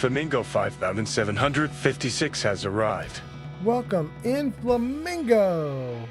Flamingo 5756 has arrived. Welcome in, Flamingo.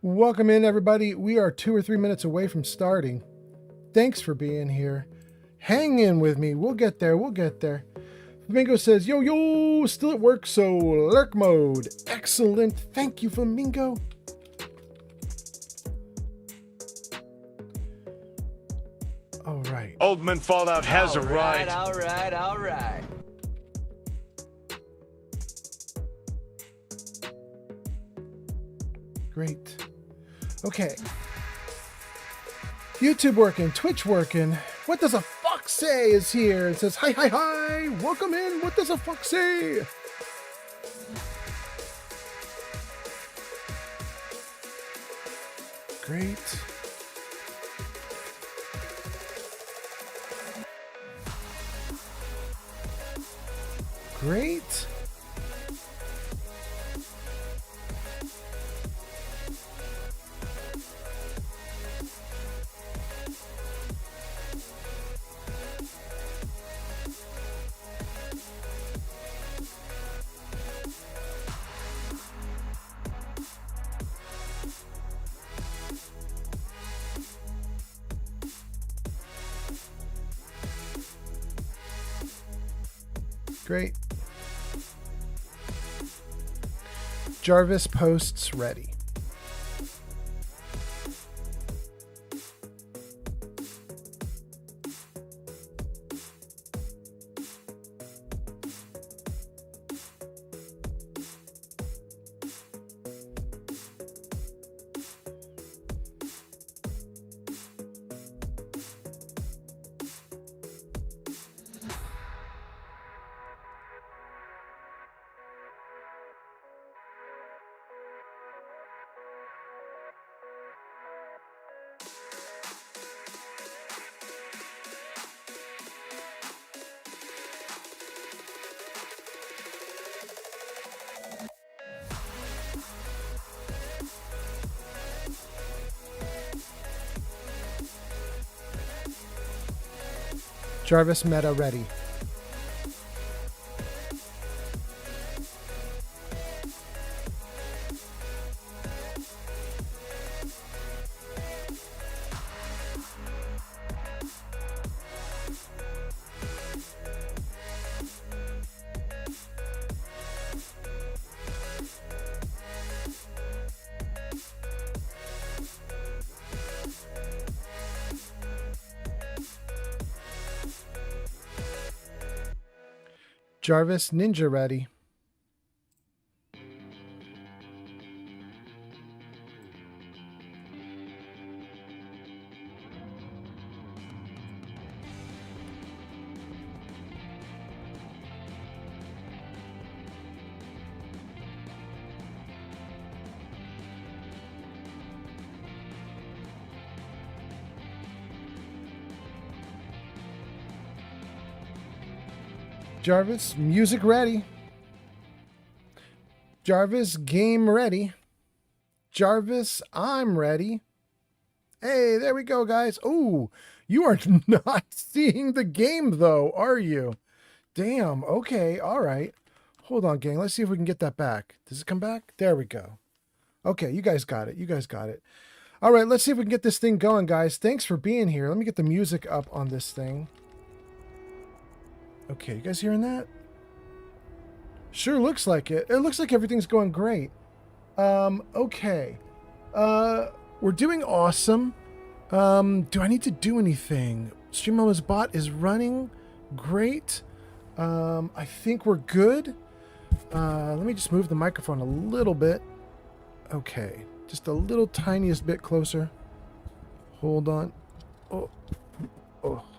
Welcome in, everybody. We are 2 or 3 minutes away from starting. Thanks for being here. Hang in with me. We'll get there. We'll get there. Flamingo says, yo, yo, still at work, so lurk mode. Excellent. Thank you, Flamingo. All right. Old Man Fallout has arrived. All right. Great. Okay. YouTube working, Twitch working. What does a fox say is here? It says, hi, hi, hi. Welcome in. What does a fox say? Great. Great. Great. Jarvis posts ready. Jarvis meta ready. Jarvis ninja ready. Jarvis, music ready. Jarvis, game ready. Jarvis, I'm ready. Hey, there we go, guys. Oh, you are not seeing the game, though, are you? Damn, okay, all right. Hold on, gang. Let's see if we can get that back. Does it come back? There we go. Okay, you guys got it. You guys got it. All right, let's see if we can get this thing going, guys. Thanks for being here. Let me get the music up on this thing. Okay, you guys hearing that? Sure looks like it. It looks like everything's going great. Okay. We're doing awesome. Do I need to do anything? Stream bot is running great. I think we're good. Let me just move the microphone a little bit. Okay, just a little tiniest bit closer. Hold on. Oh,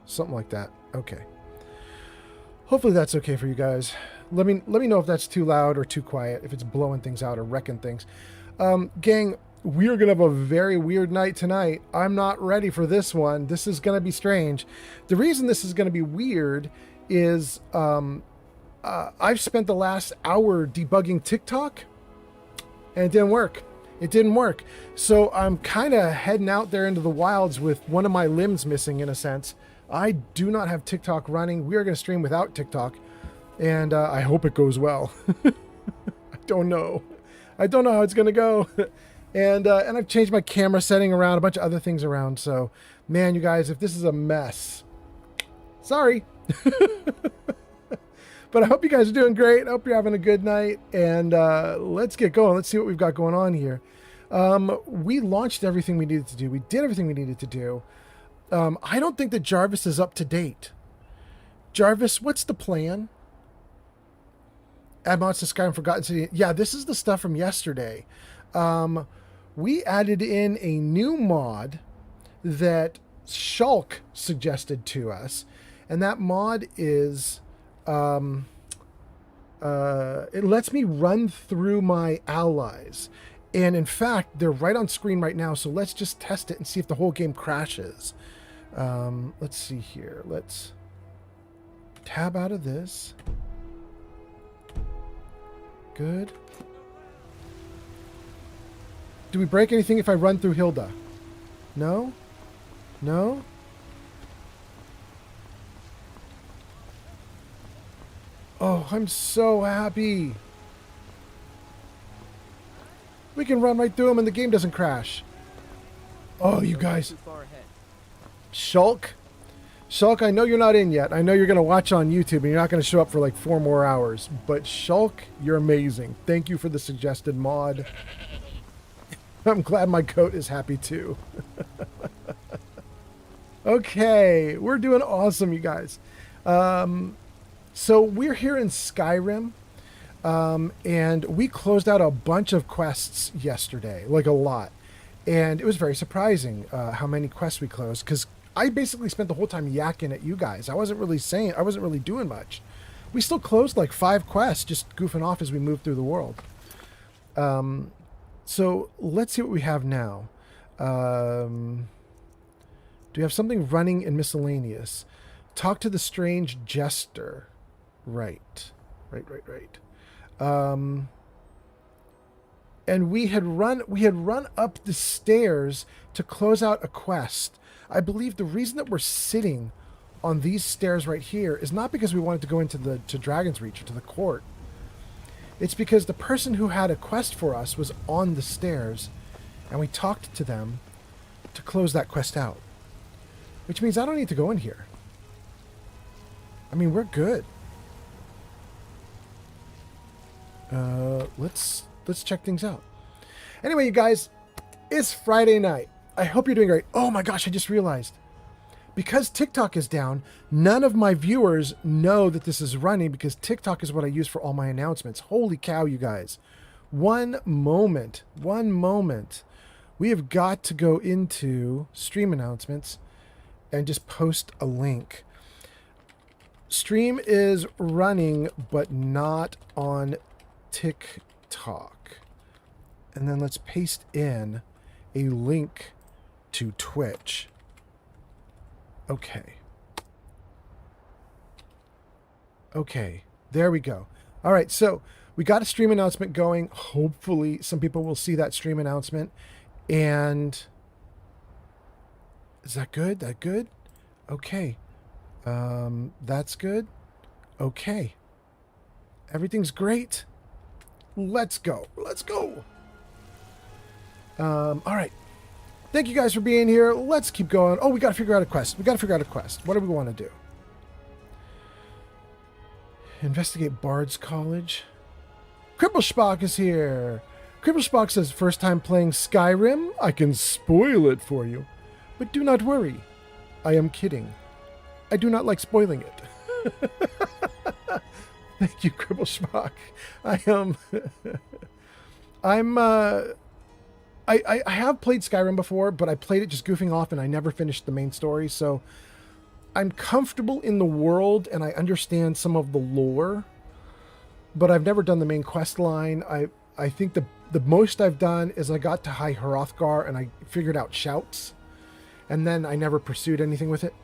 something like that. Okay. Hopefully that's okay for you guys. Let me know if that's too loud or too quiet, if it's blowing things out or wrecking things. Gang, we're gonna have a very weird night tonight. I'm not ready for this one. This is gonna be strange. The reason this is gonna be weird is I've spent the last hour debugging TikTok, and it didn't work. It didn't work. So I'm kind of heading out there into the wilds with one of my limbs missing, in a sense. I do not have TikTok running. We are going to stream without TikTok, and I hope it goes well. I don't know. I don't know how it's going to go. And I've changed my camera setting around, a bunch of other things around. So, man, you guys, if this is a mess, sorry. But I hope you guys are doing great. I hope you're having a good night. And let's get going. Let's see what we've got going on here. We launched everything we needed to do. We did everything we needed to do. I don't think that Jarvis is up to date. Jarvis, what's the plan? Add mods to Skyrim Forgotten City. Yeah, this is the stuff from yesterday. We added in a new mod that Shulk suggested to us. And that mod is... it lets me run through my allies, and in fact they're right on screen right now, so let's just test it and see if the whole game crashes. Let's see here. Let's tab out of this. Good. Do we break anything if I run through Hilda? No? No? Oh, I'm so happy. We can run right through them and the game doesn't crash. Oh, you guys. Shulk? Shulk, I know you're not in yet. I know you're going to watch on YouTube and you're not going to show up for like 4 more hours. But Shulk, you're amazing. Thank you for the suggested mod. I'm glad my coat is happy too. Okay, we're doing awesome, you guys. So we're here in Skyrim, and we closed out a bunch of quests yesterday, like a lot. And it was very surprising how many quests we closed, because I basically spent the whole time yakking at you guys. I wasn't really doing much. We still closed like 5 quests, just goofing off as we moved through the world. So let's see what we have now. Do we have something running in miscellaneous? Talk to the strange jester. Right. And we had run up the stairs to close out a quest. I believe the reason that we're sitting on these stairs right here is not because we wanted to go into to Dragon's Reach or to the court. It's because the person who had a quest for us was on the stairs, and we talked to them to close that quest out. Which means I don't need to go in here. I mean, we're good. Let's check things out. Anyway, you guys, it's Friday night. I hope you're doing great. Oh my gosh, I just realized. Because TikTok is down, none of my viewers know that this is running because TikTok is what I use for all my announcements. Holy cow, you guys. One moment. We have got to go into stream announcements and just post a link. Stream is running, but not on TikTok. And then let's paste in a link to Twitch. Okay, there we go. All right, so we got a stream announcement going. Hopefully some people will see that stream announcement. And is that good? That good? Okay. That's good. Okay. Everything's great. Let's go. All right. Thank you guys for being here. Let's keep going. Oh, we got to figure out a quest. What do we want to do? Investigate Bard's College. Cripplespock is here. Cripplespock says, first time playing Skyrim? I can spoil it for you. But do not worry. I am kidding. I do not like spoiling it. Thank you, Cripplespock. I have played Skyrim before, but I played it just goofing off and I never finished the main story, so I'm comfortable in the world and I understand some of the lore, but I've never done the main quest line. I think the most I've done is I got to High Hrothgar and I figured out shouts, and then I never pursued anything with it.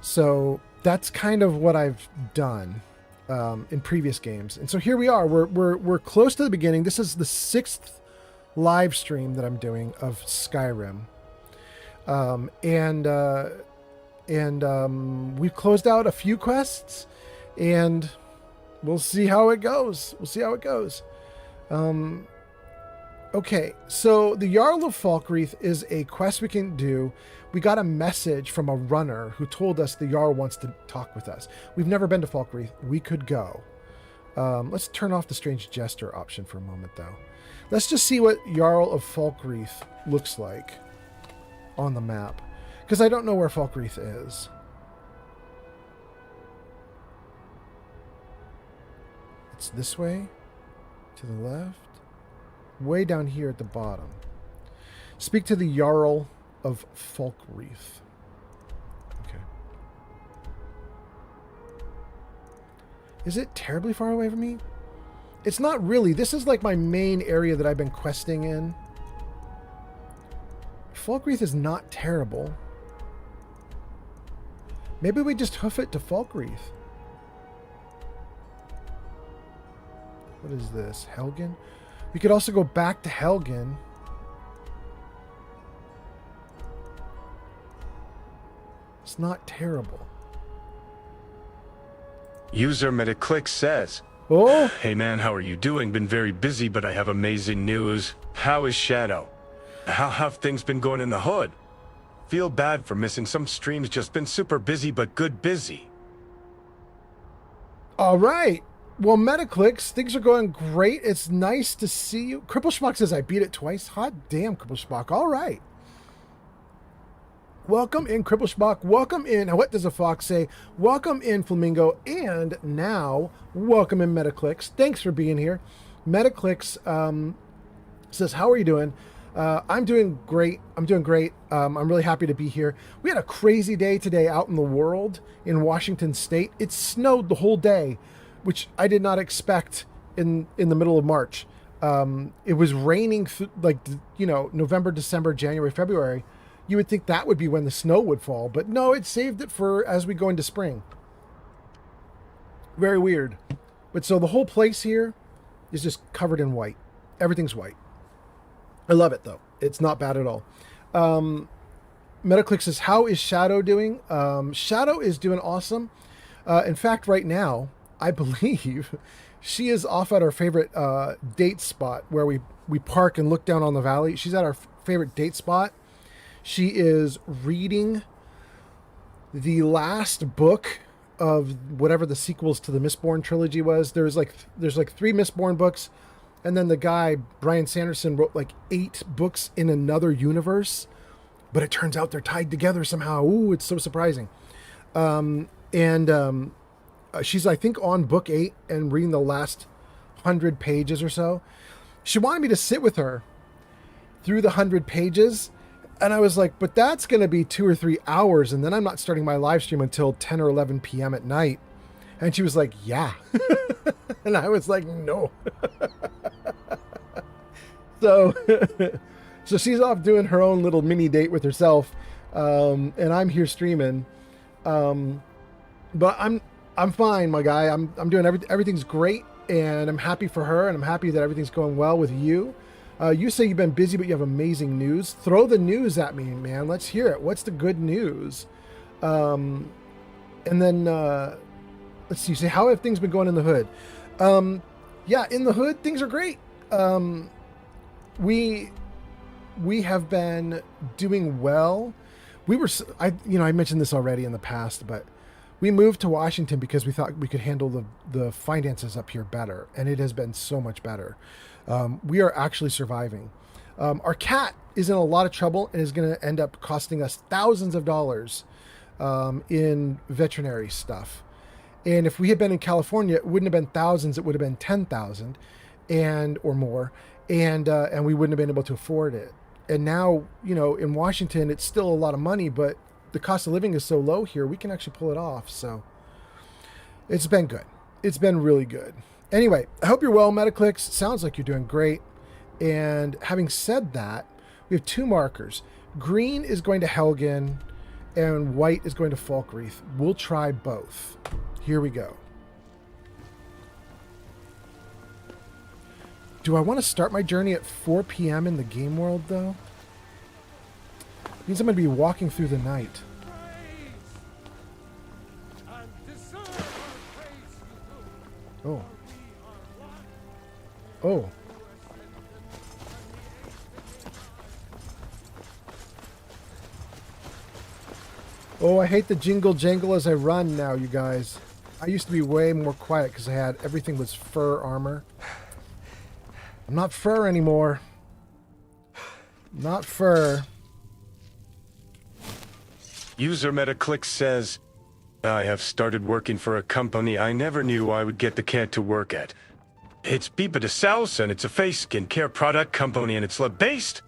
So that's kind of what I've done in previous games. And so here we are. We're close to the beginning. This is the 6th live stream that I'm doing of Skyrim. We've closed out a few quests and we'll see how it goes. Okay, so the Jarl of Falkreath is a quest we can do. We got a message from a runner who told us the Jarl wants to talk with us. We've never been to Falkreath. We could go. Let's turn off the Strange Jester option for a moment, though. Let's just see what Jarl of Falkreath looks like on the map, because I don't know where Falkreath is. It's this way, to the left, way down here at the bottom. Speak to the Jarl of Falkreath. Okay. Is it terribly far away from me? It's not really. This is like my main area that I've been questing in. Falkreath is not terrible. Maybe we just hoof it to Falkreath. What is this? Helgen? We could also go back to Helgen. It's not terrible. User Metaclick says, Oh, hey man, how are you doing? Been very busy, but I have amazing news. How is Shadow? How have things been going in the hood? Feel bad for missing some streams, just been super busy, but good busy. all right. Well, Metaclicks, things are going great. It's nice to see you. Cripplespock says I beat it twice. Hot damn, Cripplespock. All right. Welcome in, Cripplespock. Welcome in. What does a fox say? Welcome in, Flamingo. And now, welcome in, Metaclicks. Thanks for being here. Metaclicks says, how are you doing? I'm doing great. I'm really happy to be here. We had a crazy day today out in the world in Washington State. It snowed the whole day, which I did not expect in the middle of March. It was raining November, December, January, February. You would think that would be when the snow would fall, but no, it saved it for as we go into spring. Very weird. But so the whole place here is just covered in white. Everything's white. I love it though. It's not bad at all. Metaclick says, how is Shadow doing? Shadow is doing awesome. In fact, right now, I believe she is off at our favorite date spot where we park and look down on the valley. She's at our favorite date spot. She is reading the last book of whatever the sequels to the Mistborn trilogy was. There's like 3 Mistborn books, and then the guy Brian Sanderson wrote like 8 books in another universe, but it turns out they're tied together somehow. Ooh, it's so surprising. She's, I think, on book 8 and reading the last 100 pages or so. She wanted me to sit with her through the 100 pages. And I was like, but that's going to be 2 or 3 hours. And then I'm not starting my live stream until 10 or 11 p.m. at night. And she was like, yeah. And I was like, no. So she's off doing her own little mini date with herself. And I'm here streaming. But I'm fine, my guy. I'm doing everything's great. And I'm happy for her. And I'm happy that everything's going well with you. You say you've been busy, but you have amazing news. Throw the news at me, man. Let's hear it. What's the good news? And then, let's see. Say, how have things been going in the hood? Yeah, in the hood, things are great. We have been doing well. I mentioned this already in the past, but we moved to Washington because we thought we could handle the finances up here better. And it has been so much better. We are actually surviving. Our cat is in a lot of trouble and is going to end up costing us thousands of dollars in veterinary stuff. And if we had been in California, it wouldn't have been thousands; it would have been 10,000 or more, and we wouldn't have been able to afford it. And now, in Washington, it's still a lot of money, but the cost of living is so low here, we can actually pull it off. So it's been good. It's been really good. Anyway, I hope you're well, Metaclicks. Sounds like you're doing great. And having said that, we have 2 markers. Green is going to Helgen, and white is going to Falkreath. We'll try both. Here we go. Do I want to start my journey at 4 p.m. in the game world, though? It means I'm going to be walking through the night. Oh. Oh. Oh, I hate the jingle jangle as I run now, you guys. I used to be way more quiet because everything was fur armor. I'm not fur anymore. Not fur. User Metaclick says, I have started working for a company I never knew I would get the cat to work at. It's Beepa de South, and it's a face skincare product company, and it's lab-based.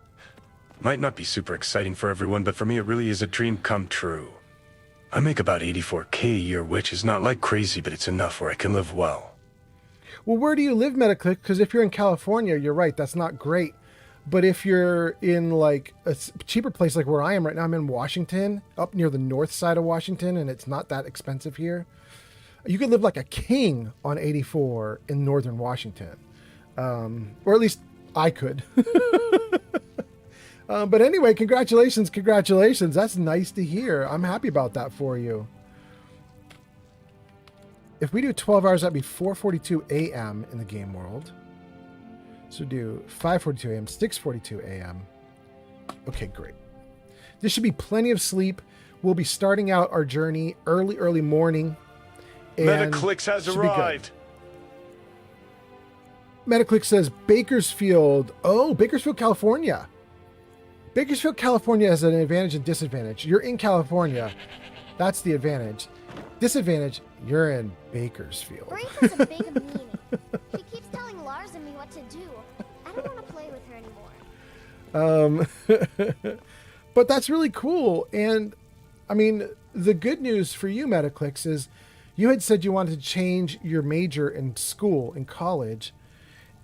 Might not be super exciting for everyone, but for me it really is a dream come true. I make about 84K a year, which is not like crazy, but it's enough where I can live well. Well, where do you live, Metaclick? Because if you're in California, you're right, that's not great. But if you're in like a cheaper place like where I am right now, I'm in Washington, up near the north side of Washington, and it's not that expensive here. You could live like a king on 84 in northern Washington. Or at least I could. But anyway, congratulations. That's nice to hear. I'm happy about that for you. If we do 12 hours, that'd be 4:42 a.m. in the game world. So do 5:42 a.m., 6:42 a.m. Okay, great. This should be plenty of sleep. We'll be starting out our journey early morning. Metaclicks has arrived. Metaclick says Bakersfield. Oh, Bakersfield, California. Bakersfield, California has an advantage and disadvantage. You're in California. That's the advantage. Disadvantage, you're in Bakersfield. Brink has a big meaning. She keeps telling Lars and me what to do. I don't want to play with her anymore. But that's really cool. And, I mean, the good news for you, Metaclicks, is you had said you wanted to change your major in school, in college.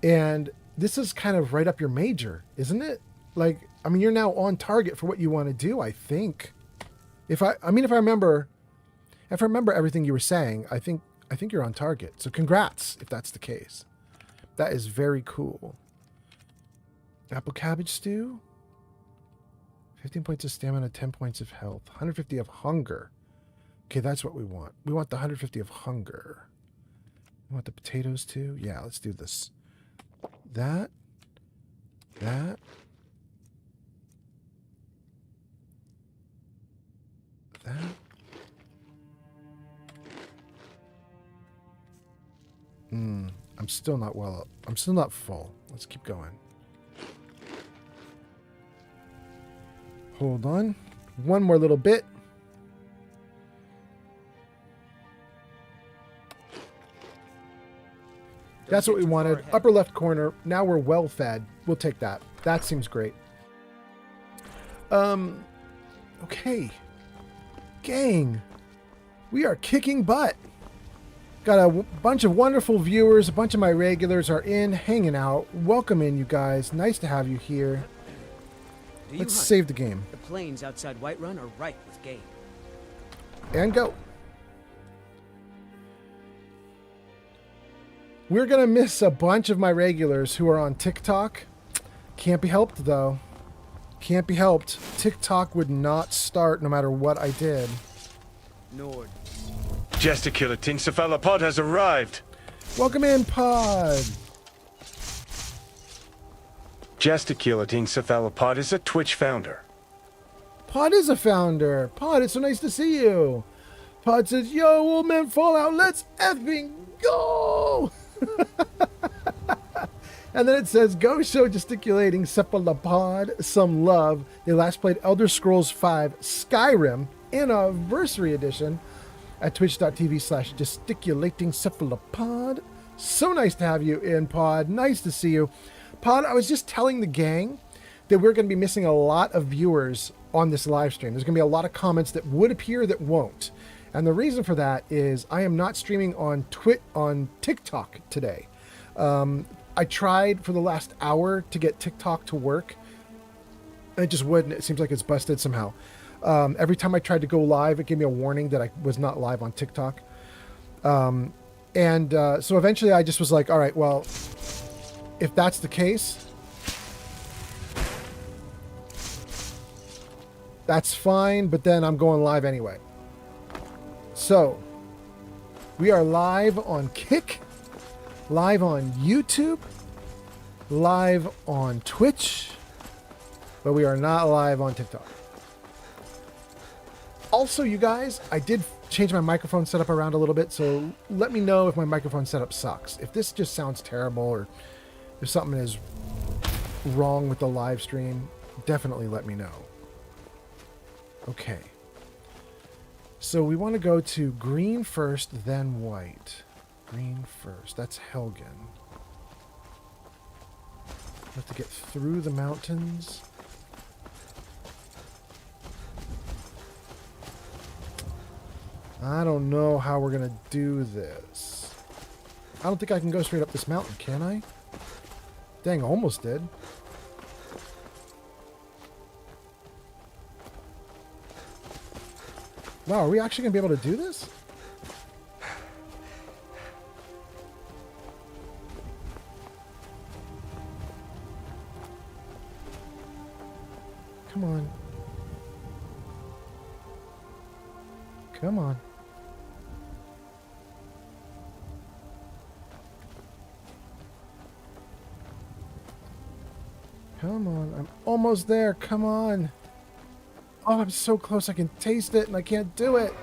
And this is kind of right up your major, isn't it? Like, I mean, you're now on target for what you want to do, I think. If I remember everything you were saying, I think you're on target. So congrats if that's the case. That is very cool. Apple cabbage stew. 15 points of stamina, 10 points of health, 150 of hunger. Okay, that's what we want. We want the 150 of hunger. We want the potatoes too. Yeah, let's do this. That. That. I'm still not well up. I'm still not full. Let's keep going. Hold on. One more little bit. That's what we wanted. Upper left corner. Now we're well fed. We'll take that. That seems great. Okay. Gang. We are kicking butt. Got a bunch of wonderful viewers. A bunch of my regulars are in, hanging out. Welcome in, you guys. Nice to have you here. Let's save the game. The plains outside Whiterun are ripe with game. And go. We're going to miss a bunch of my regulars who are on TikTok. Can't be helped, though. Can't be helped. TikTok would not start no matter what I did. Nord. Gesticulating cephalopod has arrived. Welcome in, Pod. Gesticulating cephalopod is a Twitch founder. Pod is a founder. Pod, it's so nice to see you. Pod says, yo, old man Fallout, let's effing go. And then it says, go show gesticulating cephalopod some love. They last played Elder Scrolls V Skyrim Anniversary Edition at twitch.tv/gesticulating cephalopod. So nice to have you in, Pod. Nice to see you. Pod, I was just telling the gang that we're going to be missing a lot of viewers on this live stream. There's going to be a lot of comments that would appear that won't. And the reason for that is I am not streaming on TikTok today. I tried for the last hour to get TikTok to work. It just wouldn't. It seems like it's busted somehow. Every time I tried to go live, it gave me a warning that I was not live on TikTok. So eventually I just was like, all right, well, if that's the case, that's fine, but then I'm going live anyway. So, we are live on Kick, live on YouTube, live on Twitch, but we are not live on TikTok. Also, you guys, I did change my microphone setup around a little bit, so let me know if my microphone setup sucks. If this just sounds terrible or if something is wrong with the live stream, definitely let me know. Okay. So we want to go to green first, then white. Green first. That's Helgen. We have to get through the mountains. I don't know how we're going to do this. I don't think I can go straight up this mountain, can I? Dang, almost did. Wow, are we actually going to be able to do this? Come on. Come on. Come on. I'm almost there. Come on. Oh, I'm so close. I can taste it and I can't do it.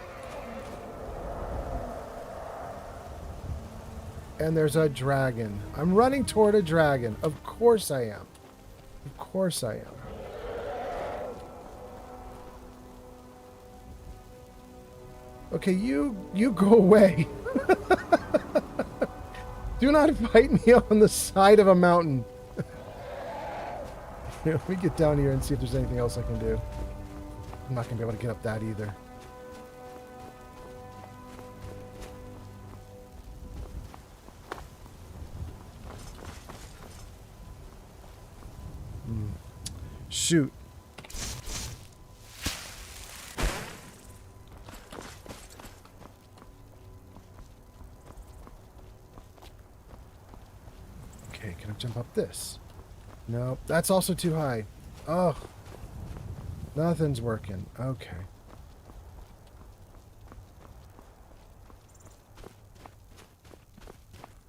And there's a dragon. I'm running toward a dragon. Of course I am. Of course I am. Okay, you go away. Do not fight me on the side of a mountain. Here, let me get down here and see if there's anything else I can do. I'm not going to be able to get up that either. Shoot. Okay, can I jump up this? No, that's also too high. Oh. Nothing's working. Okay.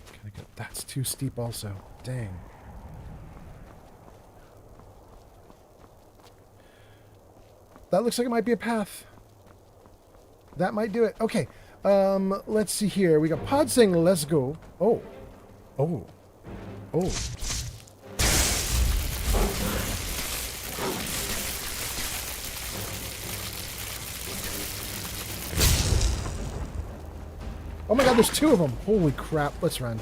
Can I go? That's too steep also. Dang. That looks like it might be a path. That might do it. Okay. Let's see here. We got Pod saying let's go. Oh. Oh. Oh. Oh my god, there's two of them. Holy crap. Let's run.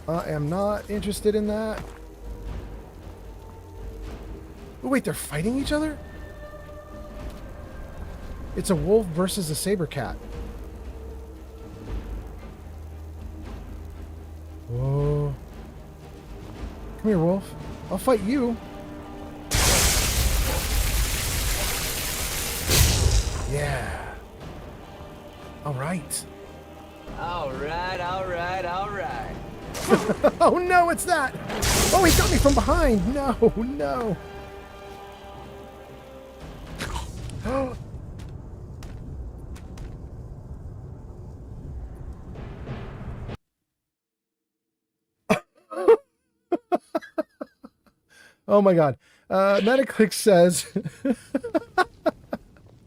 I am not interested in that. Oh, wait, they're fighting each other? It's a wolf versus a saber cat. Whoa. Come here, wolf. I'll fight you. Yeah. All right. All right, all right, all right. Oh no, it's that. Oh, he got me from behind. No, no. Oh my god. Metaclick says,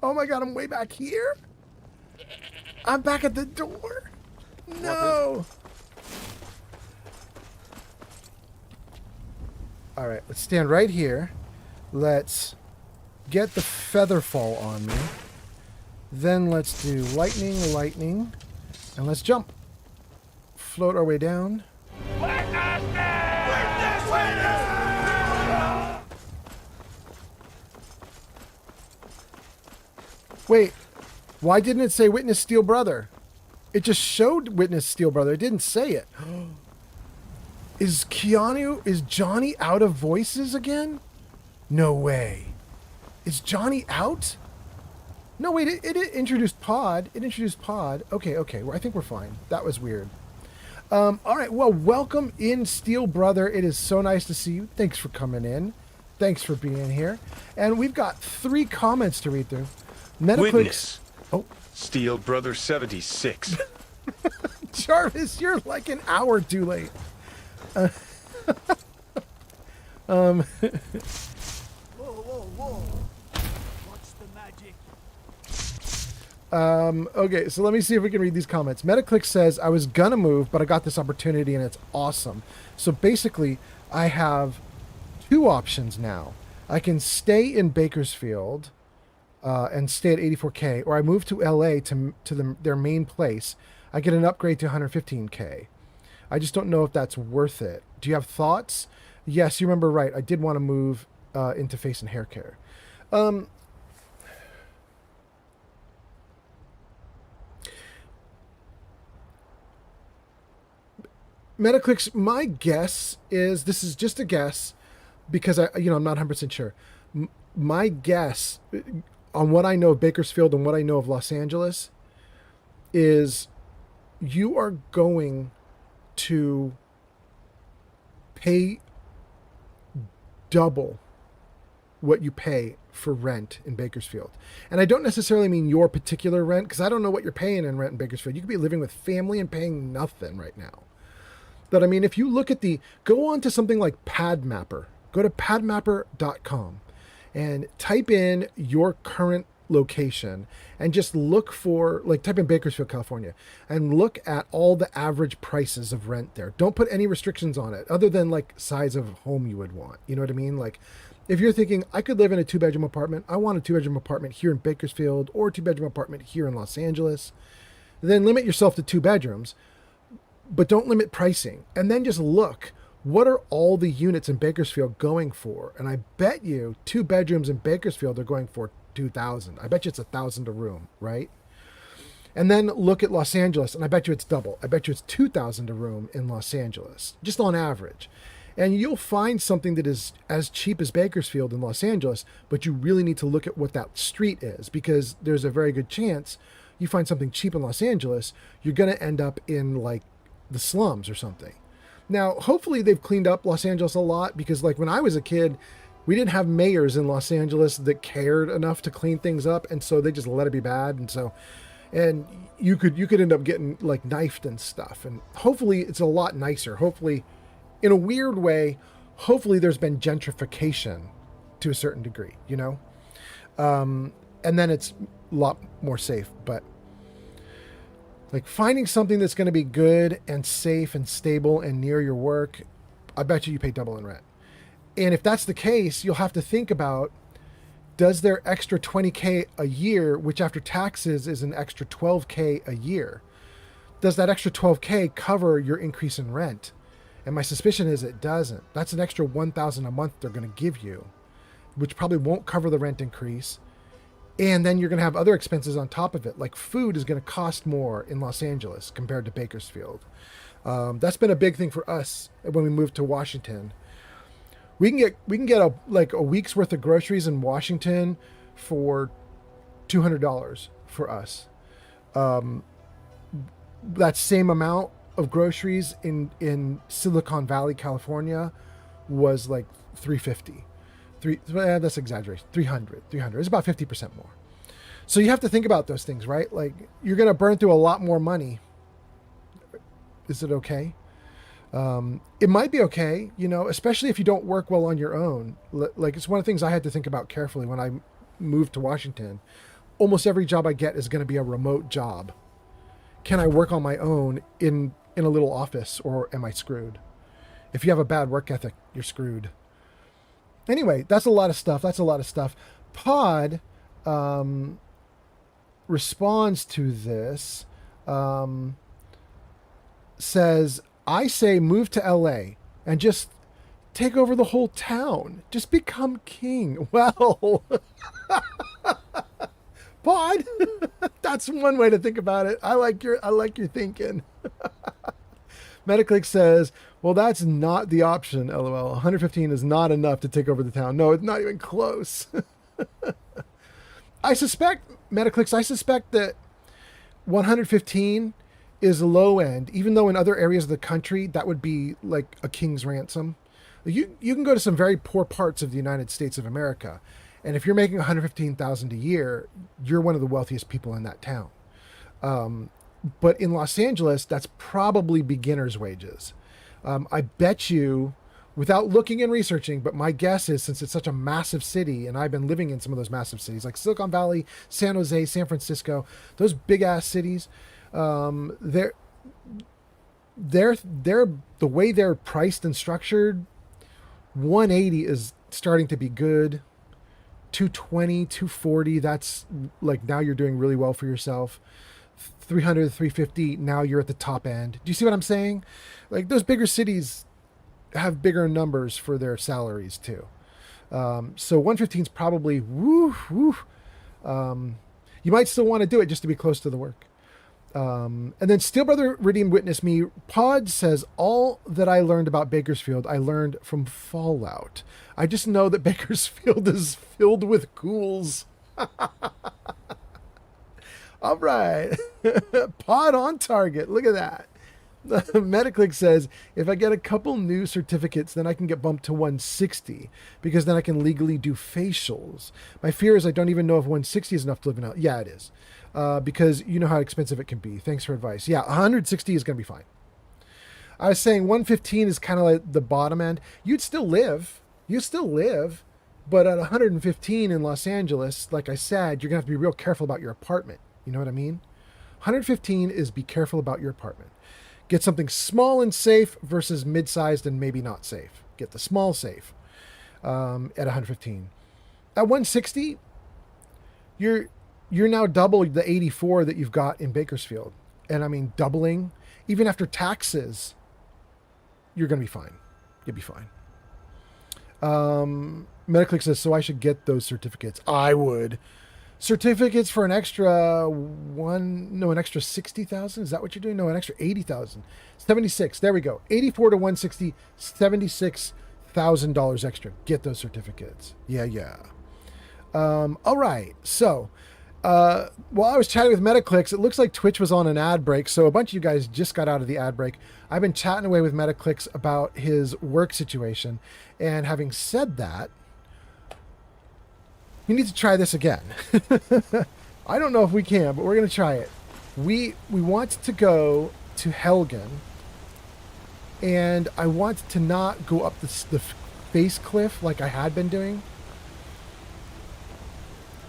oh my god, I'm way back here. I'm back at the door. No. All right, let's stand right here. Let's get the feather fall on me. Then let's do lightning, lightning, and let's jump. Float our way down. Wait, why didn't it say Witness Steel Brother? It just showed Witness Steel Brother. It didn't say it. Is Johnny out of voices again? No way. Is Johnny out? No, wait, it introduced Pod. It introduced Pod. Okay. Well, I think we're fine. That was weird. All right, well, welcome in, Steel Brother. It is so nice to see you. Thanks for coming in. Thanks for being here. And we've got 3 comments to read through. Witness. Oh. Steel Brother 76. Jarvis, you're like an hour too late. Whoa. What's the magic? Okay, so let me see if we can read these comments. Metaclick says, I was gonna move, but I got this opportunity and it's awesome. So basically, I have 2 options now. I can stay in Bakersfield and stay at 84K, or I move to LA to their main place. I get an upgrade to 115K. I just don't know if that's worth it. Do you have thoughts? Yes, you remember right. I did want to move into face and hair care. Metaclicks, my guess is, this is just a guess because I'm not 100% sure. My guess on what I know of Bakersfield and what I know of Los Angeles is you are going to pay double what you pay for rent in Bakersfield. And I don't necessarily mean your particular rent, because I don't know what you're paying in rent in Bakersfield. You could be living with family and paying nothing right now. But I mean, if you look at go on to something like PadMapper, go to padmapper.com and type in your current location and just look for, type in Bakersfield, California, and look at all the average prices of rent there. Don't put any restrictions on it other than size of home you would want. You know what I mean? If you're thinking, I could live in a 2-bedroom apartment, I want a 2-bedroom apartment here in Bakersfield or a 2-bedroom apartment here in Los Angeles, then limit yourself to 2 bedrooms, but don't limit pricing. And then just look, what are all the units in Bakersfield going for? And I bet you 2 bedrooms in Bakersfield are going for $2,000. I bet you it's $1,000 a room, right? And then look at Los Angeles, and I bet you it's double. I bet you it's $2,000 a room in Los Angeles, just on average. And you'll find something that is as cheap as Bakersfield in Los Angeles, but you really need to look at what that street is, because there's a very good chance you find something cheap in Los Angeles, you're going to end up in the slums or something. Now, hopefully they've cleaned up Los Angeles a lot, because when I was a kid, we didn't have mayors in Los Angeles that cared enough to clean things up, and so they just let it be bad. And you could end up getting knifed and stuff. And hopefully it's a lot nicer. Hopefully, in a weird way, hopefully there's been gentrification to a certain degree, and then it's a lot more safe. But finding something that's going to be good and safe and stable and near your work, I bet you pay double in rent. And if that's the case, you'll have to think about, does their extra 20K a year, which after taxes is an extra 12K a year, does that extra 12K cover your increase in rent? And my suspicion is it doesn't. That's an extra $1,000 a month they're going to give you, which probably won't cover the rent increase. And then you're going to have other expenses on top of it. Food is going to cost more in Los Angeles compared to Bakersfield. That's been a big thing for us when we moved to Washington. We can get a week's worth of groceries in Washington for $200 for us. That same amount of groceries in Silicon Valley, California, was $350. That's exaggeration. $300. It's about 50% more. So you have to think about those things, right? You're going to burn through a lot more money. Is it okay? It might be okay, especially if you don't work well on your own. It's one of the things I had to think about carefully when I moved to Washington. Almost every job I get is going to be a remote job. Can I work on my own in a little office, or am I screwed? If you have a bad work ethic, you're screwed. Anyway, that's a lot of stuff. That's a lot of stuff. Pod responds to this, says, I say move to LA and just take over the whole town. Just become king. Well, Pod, that's one way to think about it. I like your thinking. Metaclick says, well, that's not the option, LOL. 115 is not enough to take over the town. No, it's not even close. I suspect that 115 is low end, even though in other areas of the country, that would be like a king's ransom. You can go to some very poor parts of the United States of America, and if you're making 115,000 a year, you're one of the wealthiest people in that town. But in Los Angeles, that's probably beginner's wages. I bet you, without looking and researching, but my guess is, since it's such a massive city, and I've been living in some of those massive cities, like Silicon Valley, San Jose, San Francisco, those big ass cities, they're the way they're priced and structured. 180 is starting to be good. 220, 240, that's like, now you're doing really well for yourself. 300, 350, now you're at the top end. Do you see what I'm saying? Like, those bigger cities have bigger numbers for their salaries too. So 115 is probably woo. You might still want to do it just to be close to the work. And then Steel Brother Redeemed Witness Me. Pod says, all that I learned about Bakersfield, I learned from Fallout. I just know that Bakersfield is filled with ghouls. All right. Pod on target. Look at that. Metaclick says, if I get a couple new certificates, then I can get bumped to 160, because then I can legally do facials. My fear is I don't even know if 160 is enough to live in. Yeah, it is. Because you know how expensive it can be. Thanks for advice. Yeah, 160 is going to be fine. I was saying 115 is kind of like the bottom end. You'd still live. But at 115 in Los Angeles, like I said, you're going to have to be real careful about your apartment. You know what I mean? 115 is be careful about your apartment. Get something small and safe versus mid-sized and maybe not safe. Get the small safe at 115. At 160, you're now double the 84 that you've got in Bakersfield. And I mean, doubling, even after taxes, you're going to be fine. You'll be fine. Metaclick says, so I should get those certificates. I would. Certificates for an extra 60,000. Is that what you're doing? No, an extra 80,000. 76. There we go. 84 to 160, $76,000 extra. Get those certificates. Yeah. All right. So, while I was chatting with Metaclicks, it looks like Twitch was on an ad break. So a bunch of you guys just got out of the ad break. I've been chatting away with Metaclicks about his work situation. And having said that, we need to try this again. I don't know if we can, but we're going to try it. We want to go to Helgen, and I want to not go up the face cliff like I had been doing,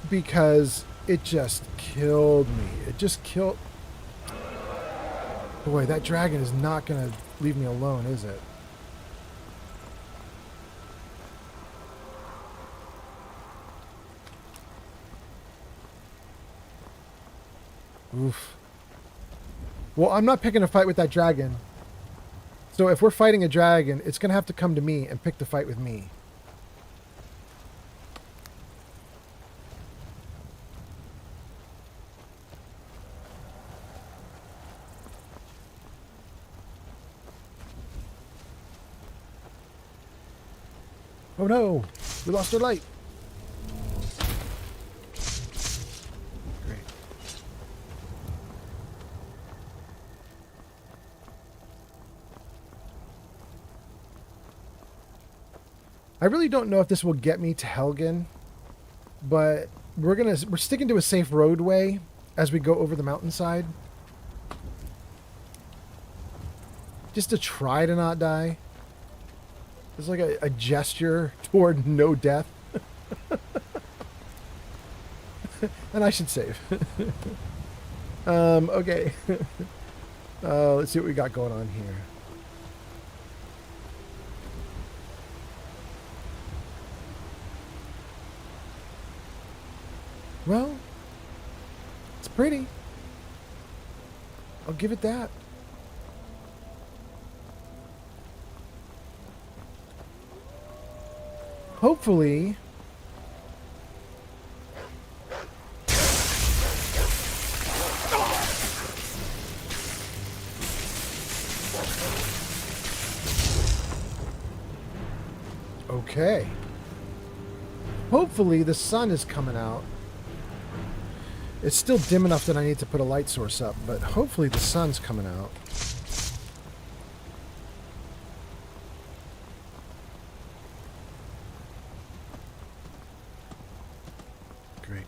because it just killed me. It just killed... Boy, that dragon is not going to leave me alone, is it? Oof. Well, I'm not picking a fight with that dragon. So if we're fighting a dragon, it's going to have to come to me and pick the fight with me. Oh no, we lost our light. Great. I really don't know if this will get me to Helgen, but we're sticking to a safe roadway as we go over the mountainside. Just to try to not die. It's like a gesture toward no death. And I should save. Okay. Let's see what we got going on here. Well, it's pretty. I'll give it that. Hopefully... Okay. Hopefully the sun is coming out. It's still dim enough that I need to put a light source up, but hopefully the sun's coming out. Great.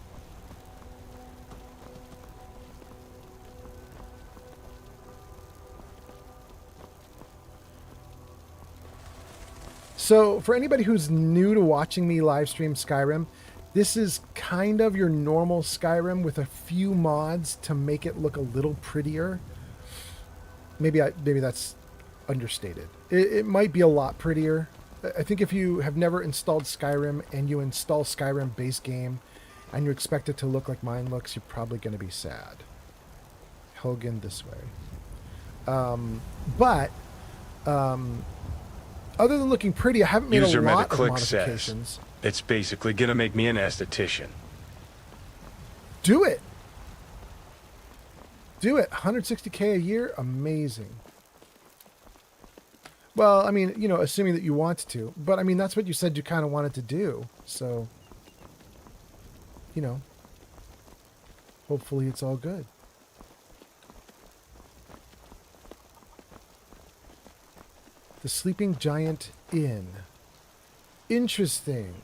So, for anybody who's new to watching me live stream Skyrim, this is kind of your normal Skyrim with a few mods to make it look a little prettier. Maybe that's understated. It might be a lot prettier. I think if you have never installed Skyrim and you install Skyrim base game and you expect it to look like mine looks, you're probably going to be sad. Helgen this way. Other than looking pretty, I haven't made User a lot of Metaclick modifications. says it's basically gonna make me an esthetician. Do it. Do it. 160K a year? Amazing. Well, I mean, you know, assuming that you want to. But, I mean, that's what you said you kind of wanted to do. So, you know, hopefully it's all good. The Sleeping Giant Inn. Interesting.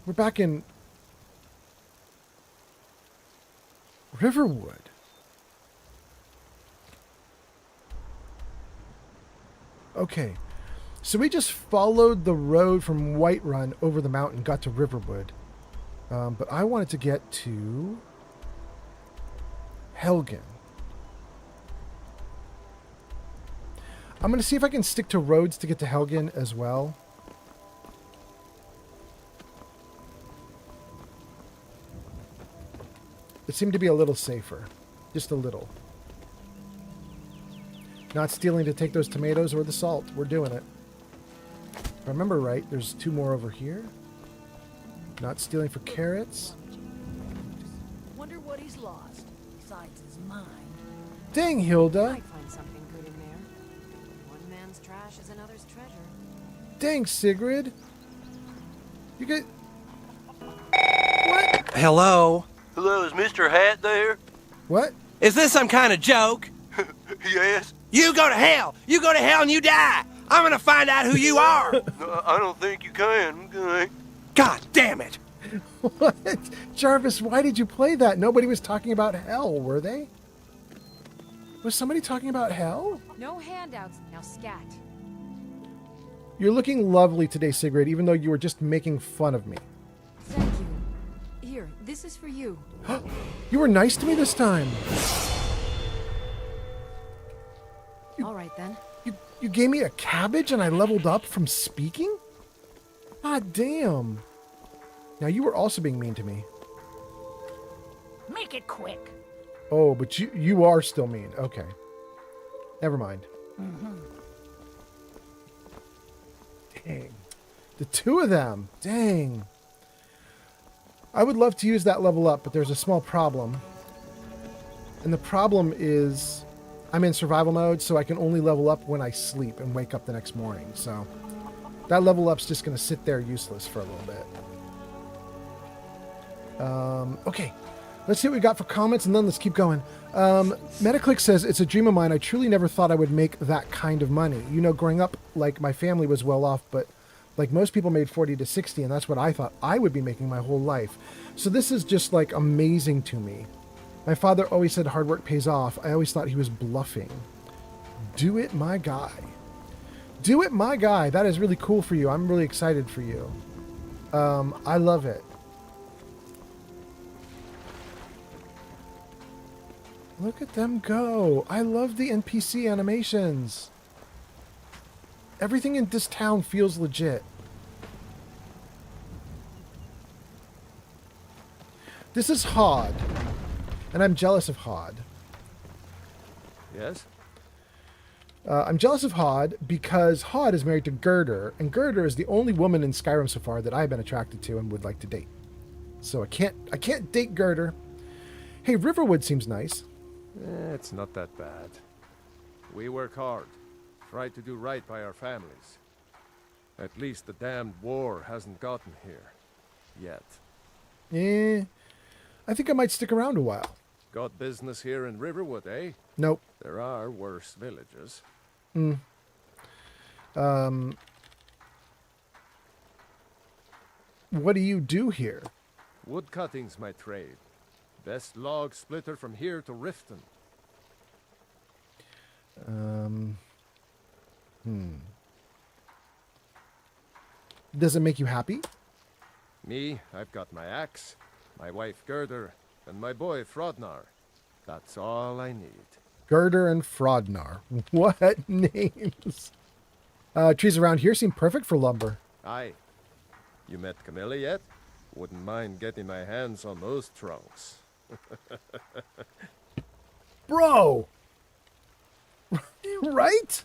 We're back in Riverwood. Okay. So we just followed the road from Whiterun over the mountain, got to Riverwood. But I wanted to get to Helgen. I'm going to see if I can stick to roads to get to Helgen as well. It seemed to be a little safer. Just a little. Not stealing to take those tomatoes or the salt. We're doing it. If I remember right, there's 2 more over here. Not stealing for carrots. Wonder what he's lost, besides his mind. Dang, Hilda. Might find something good in there. One man's trash is another's treasure. Dang, Sigrid. You get... What? Hello? Hello, is Mr. Hat there? What? Is this some kind of joke? Yes. You go to hell! You go to hell and you die! I'm gonna find out who you are! No, I don't think you can. Okay. God damn it! What? Jarvis, why did you play that? Nobody was talking about hell, were they? Was somebody talking about hell? No handouts. Now scat. You're looking lovely today, Sigrid, even though you were just making fun of me. Thank you. Here, this is for you. You were nice to me this time. All right then. You gave me a cabbage and I leveled up from speaking? God damn. Now you were also being mean to me. Make it quick. Oh, but you are still mean. Okay. Never mind. Dang. The 2 of them. Dang. I would love to use that level up, but there's a small problem. And the problem is I'm in survival mode, so I can only level up when I sleep and wake up the next morning. So that level up's just going to sit there useless for a little bit. Okay. Let's see what we got for comments, and then let's keep going. Metaclick says, it's a dream of mine. I truly never thought I would make that kind of money. You know, growing up, like, my family was well off, but like most people made 40 to 60, and that's what I thought I would be making my whole life. So this is just, like, amazing to me. My father always said hard work pays off. I always thought he was bluffing. Do it, my guy. Do it, my guy. That is really cool for you. I'm really excited for you. I love it. Look at them go. I love the NPC animations. Everything in this town feels legit. This is Hod. And I'm jealous of Hod. Yes? I'm jealous of Hod because Hod is married to Girder, and Girder is the only woman in Skyrim so far that I've been attracted to and would like to date. So I can't date Girder. Hey, Riverwood seems nice. It's not that bad. We work hard. Try to do right by our families. At least the damned war hasn't gotten here. Yet. I think I might stick around a while. Got business here in Riverwood, eh? Nope. There are worse villages. What do you do here? Wood cutting's my trade. Best log splitter from here to Riften. Does it make you happy? Me, I've got my axe, my wife Gerder, and my boy Frodnar. That's all I need. Girder and Frodnar. What names? Trees around here seem perfect for lumber. Aye. You met Camilla yet? Wouldn't mind getting my hands on those trunks. Bro! Right?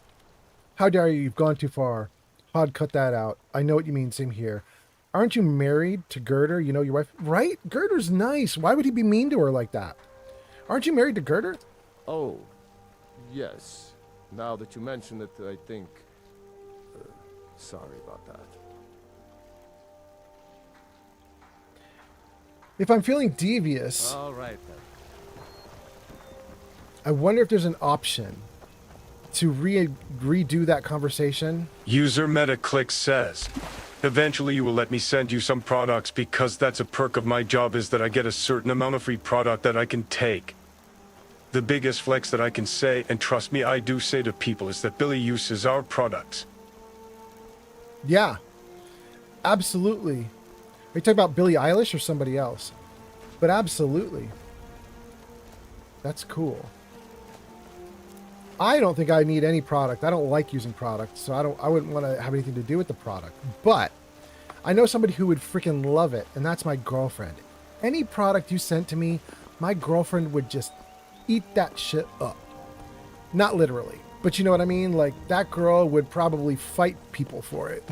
How dare you? You've gone too far. Hod, cut that out. I know what you mean. Same here. Aren't you married to Girder? You know your wife? Right? Girder's nice. Why would he be mean to her like that? Aren't you married to Girder? Oh, yes. Now that you mention it, I think... sorry about that. If I'm feeling devious, All right, then. I wonder if there's an option to redo that conversation. User MetaClick says, eventually you will let me send you some products because that's a perk of my job is that I get a certain amount of free product that I can take. The biggest flex that I can say, and trust me, I do say to people, is that Billy uses our products. Yeah, absolutely. Are you talking about Billie Eilish or somebody else? But absolutely. That's cool. I don't think I need any product. I don't like using products, so I wouldn't want to have anything to do with the product. But I know somebody who would freaking love it, and that's my girlfriend. Any product you sent to me, my girlfriend would just eat that shit up. Not literally, but you know what I mean? Like, that girl would probably fight people for it.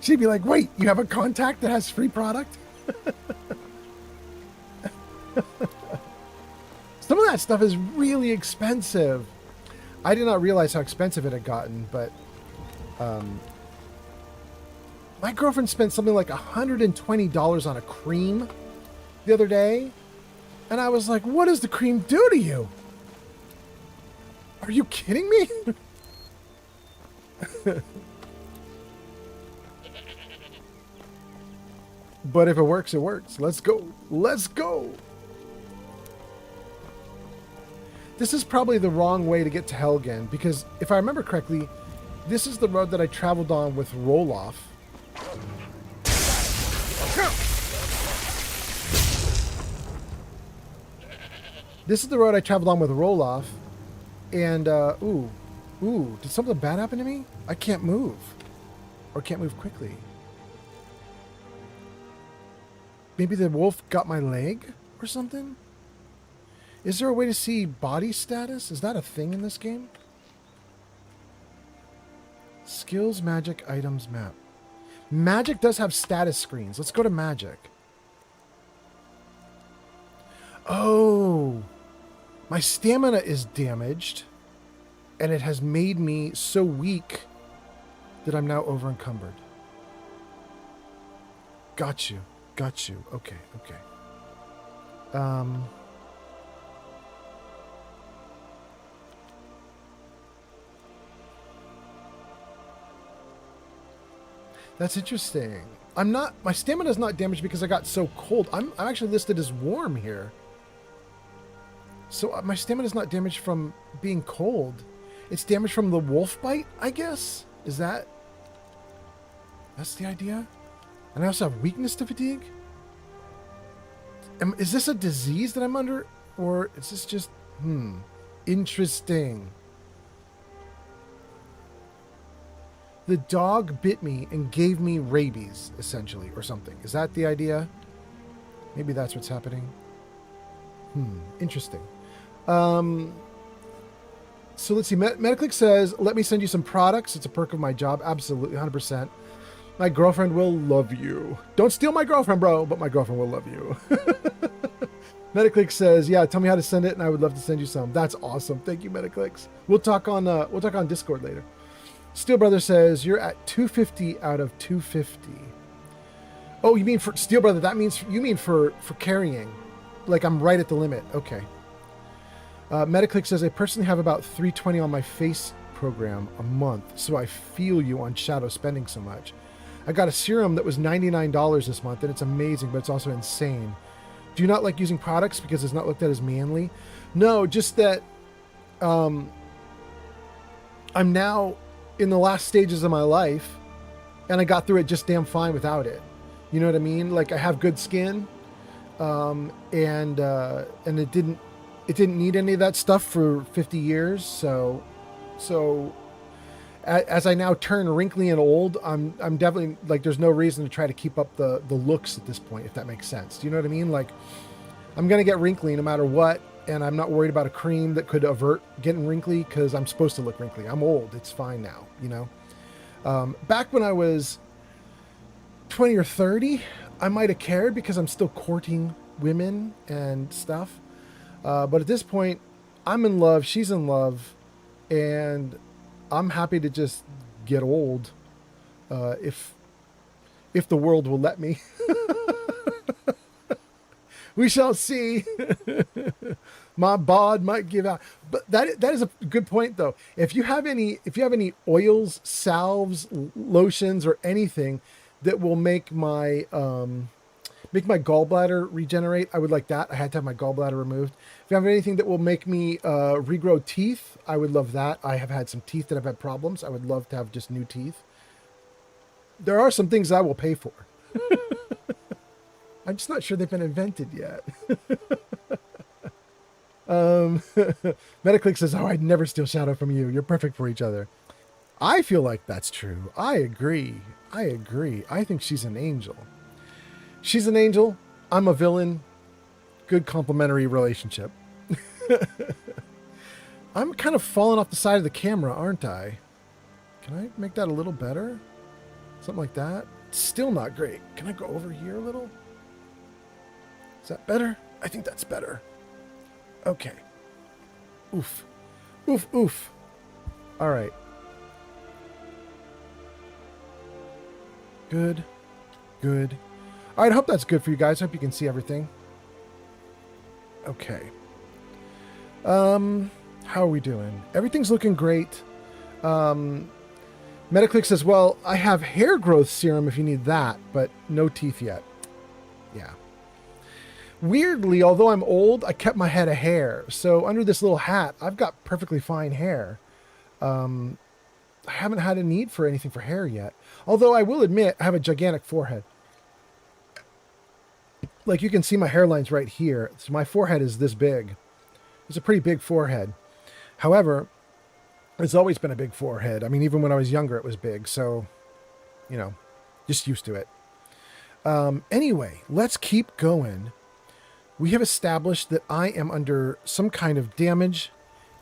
She'd be like, wait, you have a contact that has free product? Some of that stuff is really expensive. I did not realize how expensive it had gotten, but my girlfriend spent something like $120 on a cream the other day. And I was like, what does the cream do to you? Are you kidding me? But if it works, it works. Let's go. Let's go. This is probably the wrong way to get to Helgen, because if I remember correctly, this is the road that I traveled on with Roloff. This is the road I traveled on with Roloff, and, ooh, did something bad happen to me? I can't move, or can't move quickly. Maybe the wolf got my leg or something? Is there a way to see body status? Is that a thing in this game? Skills, magic, items, map. Magic does have status screens. Let's go to magic. Oh, my stamina is damaged, and it has made me so weak that I'm now over encumbered. Got you. Got you. Okay, okay. That's interesting. My stamina is not damaged because I got so cold. I'm actually listed as warm here. So my stamina is not damaged from being cold. It's damaged from the wolf bite, I guess? That's the idea? And I also have weakness to fatigue? Is this a disease that I'm under? Or is this just, interesting. The dog bit me and gave me rabies, essentially, or something. Is that the idea? Maybe that's what's happening. Interesting. So let's see. Metaclick says, let me send you some products. It's a perk of my job. Absolutely, 100%. My girlfriend will love you. Don't steal my girlfriend, bro, but my girlfriend will love you. Metaclick says, yeah, tell me how to send it, and I would love to send you some. That's awesome. Thank you, Metaclicks. We'll talk on Discord later. Steel Brother says, you're at 250 out of 250. Oh, you mean for Steel Brother, that means you mean for carrying. Like I'm right at the limit. Okay. Metaclick says, I personally have about 320 on my face program a month, so I feel you on Shadow spending so much. I got a serum that was $99 this month, and it's amazing, but it's also insane. Do you not like using products because it's not looked at as manly? No, just that I'm now in the last stages of my life, and I got through it just damn fine without it. You know what I mean? Like I have good skin, and it didn't need any of that stuff for 50 years. So as I now turn wrinkly and old, I'm definitely like, there's no reason to try to keep up the looks at this point, if that makes sense. Do you know what I mean? Like I'm going to get wrinkly no matter what. And I'm not worried about a cream that could avert getting wrinkly because I'm supposed to look wrinkly. I'm old. It's fine now, you know? Back when I was 20 or 30, I might have cared because I'm still courting women and stuff. But at this point, I'm in love. She's in love. And I'm happy to just get old if the world will let me. We shall see. My bod might give out, but that is a good point though. If you have any oils, salves, lotions, or anything that will make my gallbladder regenerate, I would like that. I had to have my gallbladder removed. If you have anything that will make me regrow teeth, I would love that. I have had some teeth that have had problems. I would love to have just new teeth. There are some things I will pay for. I'm just not sure they've been invented yet. Metaclick says, oh, I'd never steal Shadow from you. You're perfect for each other. I feel like that's true. I agree. I think she's an angel. She's an angel. I'm a villain. Good complementary relationship. I'm kind of falling off the side of the camera, aren't I? Can I make that a little better? Something like that. Still not great. Can I go over here a little? Is that better? I think that's better. Okay. Oof. Oof, oof. All right. Good. Good. All right, I hope that's good for you guys. I hope you can see everything. Okay. How are we doing? Everything's looking great. Metaclick says, well, I have hair growth serum if you need that, but no teeth yet. Yeah. Weirdly, although I'm old, I kept my head of hair. So under this little hat, I've got perfectly fine hair. I haven't had a need for anything for hair yet. Although I will admit, I have a gigantic forehead. Like you can see my hairline's right here. So my forehead is this big. It's a pretty big forehead. However, it's always been a big forehead. I mean, even when I was younger, it was big. So, you know, just used to it. Anyway, let's keep going. We have established that I am under some kind of damage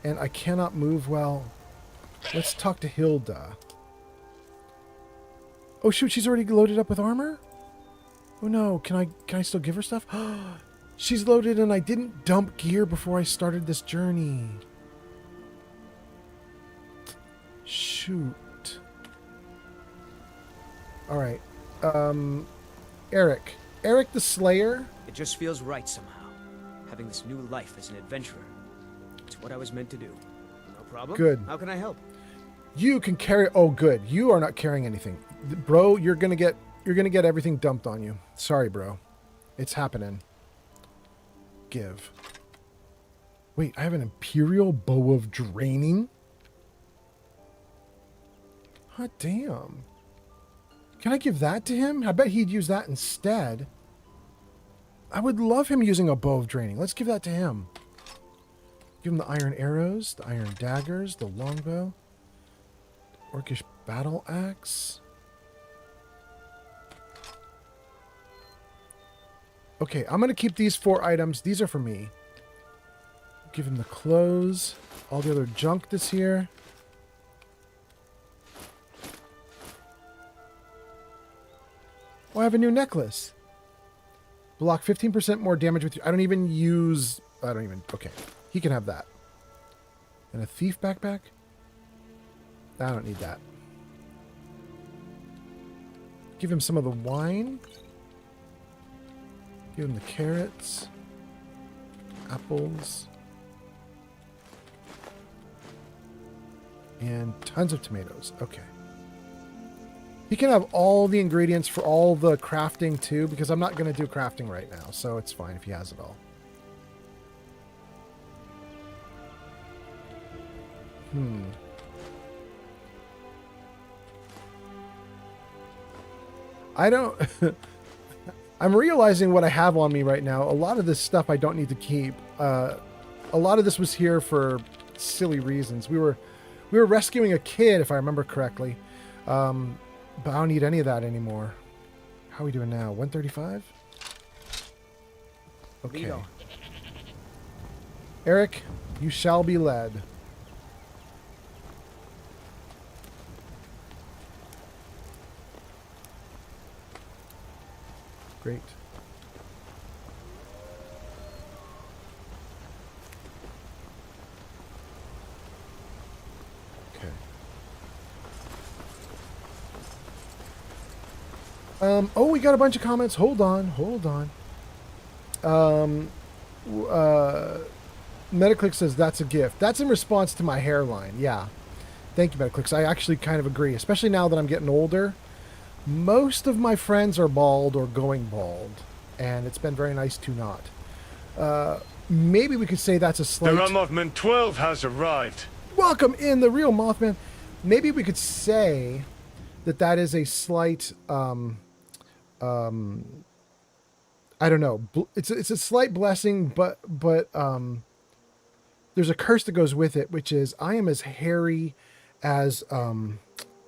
and I cannot move well. Let's talk to Hilda. Oh shoot, she's already loaded up with armor? Oh no, can I still give her stuff? She's loaded and I didn't dump gear before I started this journey. Shoot. All right. Eric the Slayer. It just feels right somehow, having this new life as an adventurer. It's what I was meant to do. No problem. Good. How can I help? You can carry. Oh, good. You are not carrying anything, bro. You're gonna get everything dumped on you. Sorry, bro. It's happening. Give. Wait, I have an Imperial Bow of Draining. Hot damn. Can I give that to him? I bet he'd use that instead. I would love him using a Bow of Draining. Let's give that to him. Give him the iron arrows, the iron daggers, the longbow. Orcish Battle axe. Okay, I'm going to keep these 4 items. These are for me. Give him the clothes. All the other junk that's here. Oh, I have a new necklace. Block 15% more damage with you. I don't even... Okay. He can have that. And a thief backpack? I don't need that. Give him some of the wine. Give him the carrots. Apples. And tons of tomatoes. Okay. He can have all the ingredients for all the crafting too, because I'm not going to do crafting right now, so it's fine if he has it all. I don't... I'm realizing what I have on me right now. A lot of this stuff I don't need to keep. A lot of this was here for silly reasons. We were rescuing a kid, if I remember correctly. But I don't need any of that anymore. How are we doing now? 135? Okay. Eric, you shall be led. Great. Okay. Oh, we got a bunch of comments. Hold on. Metaclick says that's a gift. That's in response to my hairline. Yeah. Thank you, Metaclicks. I actually kind of agree, especially now that I'm getting older. Most of my friends are bald or going bald, and it's been very nice to not. Maybe we could say that's a slight... The Mothman 12 has arrived. Welcome in, the real Mothman. Maybe we could say that is a slight... I don't know. It's a slight blessing, but there's a curse that goes with it, which is I am as hairy as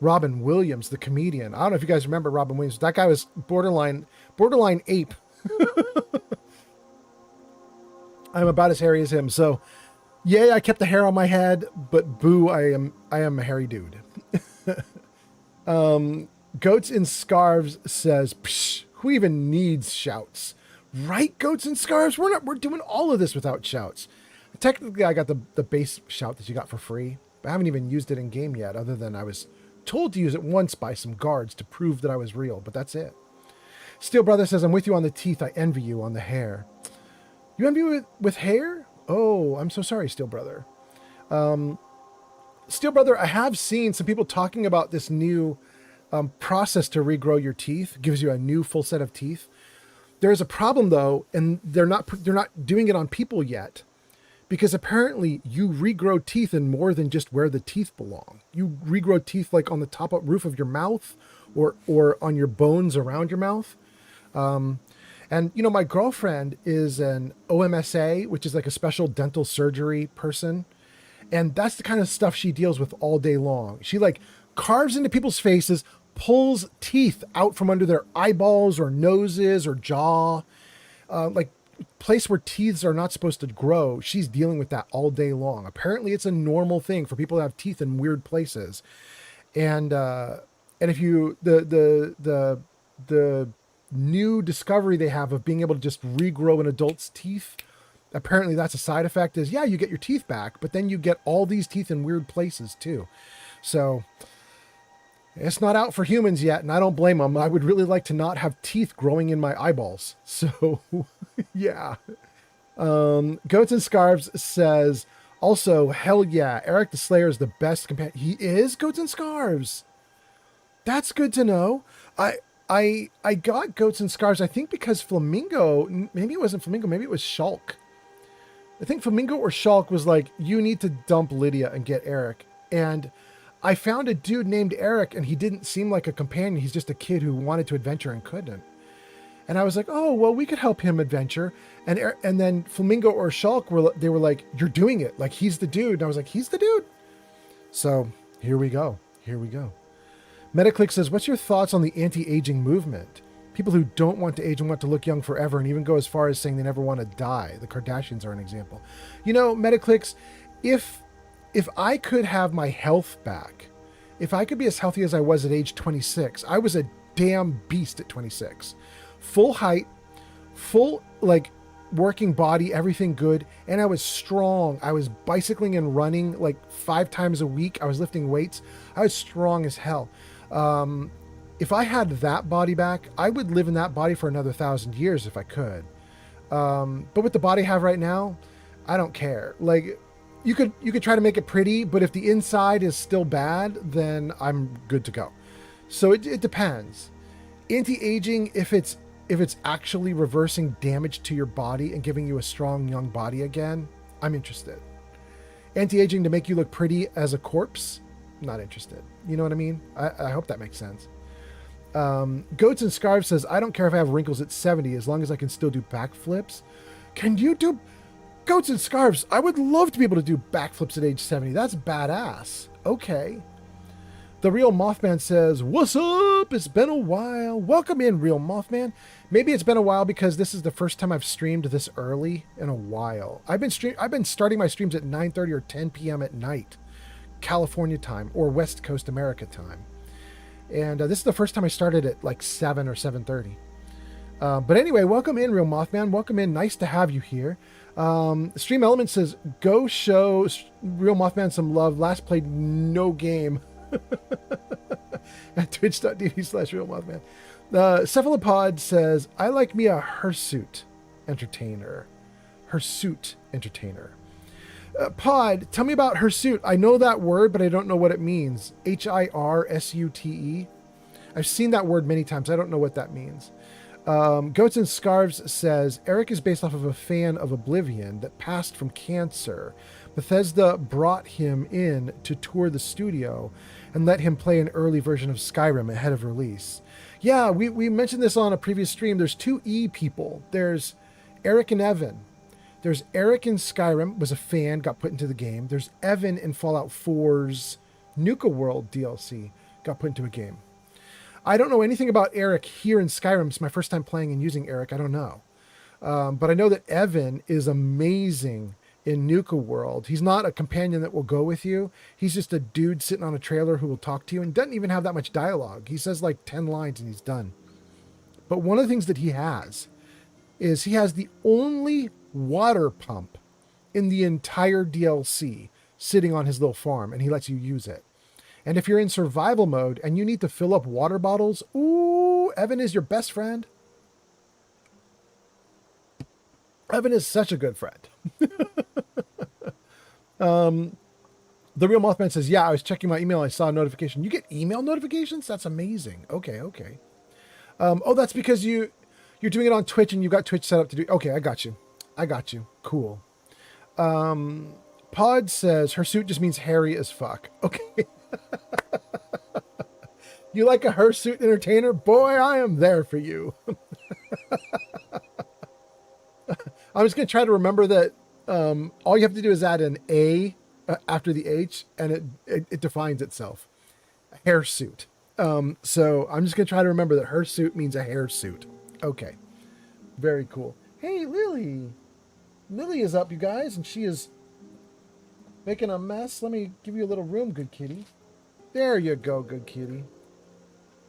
Robin Williams, the comedian. I don't know if you guys remember Robin Williams. That guy was borderline ape. I'm about as hairy as him. So, yay, I kept the hair on my head, but boo, I am a hairy dude. Goats in Scarves says, Psh, who even needs shouts? Right, Goats in Scarves? We're doing all of this without shouts. Technically, I got the base shout that you got for free, but I haven't even used it in game yet, other than I was told to use it once by some guards to prove that I was real, but that's it. Steel Brother says, I'm with you on the teeth. I envy you on the hair. You envy me with hair? Oh, I'm so sorry, Steel Brother. Steel Brother, I have seen some people talking about this new process to regrow your teeth. It gives you a new full set of teeth. There's a problem though, and they're not doing it on people yet, because apparently you regrow teeth in more than just where the teeth belong. You regrow teeth like on the top roof of your mouth, or on your bones around your mouth. And you know, my girlfriend is an OMSA, which is like a special dental surgery person. And that's the kind of stuff she deals with all day long. She like carves into people's faces, pulls teeth out from under their eyeballs or noses or jaw, like place where teeth are not supposed to grow. She's dealing with that all day long. Apparently it's a normal thing for people to have teeth in weird places. And if you, the new discovery they have of being able to just regrow an adult's teeth, apparently that's a side effect is, yeah, you get your teeth back, but then you get all these teeth in weird places too. So it's not out for humans yet, and I don't blame them. I would really like to not have teeth growing in my eyeballs. So yeah. Goats and Scarves says also, hell yeah, Eric the Slayer is the best companion. He is, Goats and Scarves. That's good to know. I got Goats and Scarves, I think because Flamingo, maybe it wasn't Flamingo, maybe it was Shulk. I think Flamingo or Shulk was like, you need to dump Lydia and get Eric. And I found a dude named Eric, and he didn't seem like a companion. He's just a kid who wanted to adventure and couldn't. And I was like, oh, well, we could help him adventure. And then Flamingo or Shulk were like, you're doing it. Like, he's the dude. And I was like, he's the dude. So here we go. Here we go. Metaclick says, what's your thoughts on the anti-aging movement? People who don't want to age and want to look young forever and even go as far as saying they never want to die. The Kardashians are an example. You know, Metaclicks, if I could have my health back, if I could be as healthy as I was at age 26, I was a damn beast at 26. Full height, full, like, working body, everything good, and I was strong. I was bicycling and running like 5 times a week. I was lifting weights. I was strong as hell. If I had that body back, I would live in that body for another 1,000 years if I could. But with the body I have right now, I don't care. Like, you could try to make it pretty, but if the inside is still bad, then I'm good to go. So it depends. Anti-aging, if it's actually reversing damage to your body and giving you a strong young body again, I'm interested. Anti-aging to make you look pretty as a corpse, not interested. You know what I mean? I hope that makes sense. Goats and Scarves says, I don't care if I have wrinkles at 70 as long as I can still do backflips. Can you do Goats and Scarves? I would love to be able to do backflips at age 70. That's badass. Okay. The Real Mothman says, what's up? It's been a while. Welcome in, Real Mothman. Maybe it's been a while because this is the first time I've streamed this early in a while. I've been starting my streams at 9:30 or 10 p.m. at night, California time or West Coast America time. And this is the first time I started at like 7 or 7:30. But anyway, welcome in, Real Mothman. Welcome in. Nice to have you here. Stream Element says, go show Real Mothman some love. Last played no game. At twitch.tv/realmothman. Cephalopod says, I like me a hirsute entertainer. Hirsute entertainer. Pod, tell me about hirsute. I know that word, but I don't know what it means. Hirsute. I've seen that word many times. I don't know what that means. Goats and Scarves says, Eric is based off of a fan of Oblivion that passed from cancer. Bethesda brought him in to tour the studio and let him play an early version of Skyrim ahead of release. Yeah, we mentioned this on a previous stream. There's 2 E people. There's Eric and Evan. There's Eric in Skyrim, was a fan, got put into the game. There's Evan in Fallout 4's Nuka World DLC, got put into a game. I don't know anything about Eric here in Skyrim. It's my first time playing and using Eric. I don't know. But I know that Evan is amazing in Nuka World. He's not a companion that will go with you. He's just a dude sitting on a trailer who will talk to you and doesn't even have that much dialogue. He says like 10 lines and he's done. But one of the things that he has is he has the only water pump in the entire DLC sitting on his little farm, and he lets you use it. And if you're in survival mode and you need to fill up water bottles, ooh, Evan is your best friend. Evan is such a good friend. The Real Mothman says, yeah, I was checking my email. I saw a notification. You get email notifications? That's amazing. Okay. Oh, that's because you're doing it on Twitch and you got Twitch set up to do. Okay, I got you. Cool. Pod says hirsute just means hairy as fuck. Okay. You like a hirsute entertainer? Boy, I am there for you. I'm just going to try to remember that all you have to do is add an A after the H, and it defines itself. A hairsuit. So I'm just going to try to remember that hirsute means a hairsuit. Okay. Very cool. Hey, Lily. Lily is up, you guys, and she is making a mess. Let me give you a little room, good kitty. There you go, good kitty.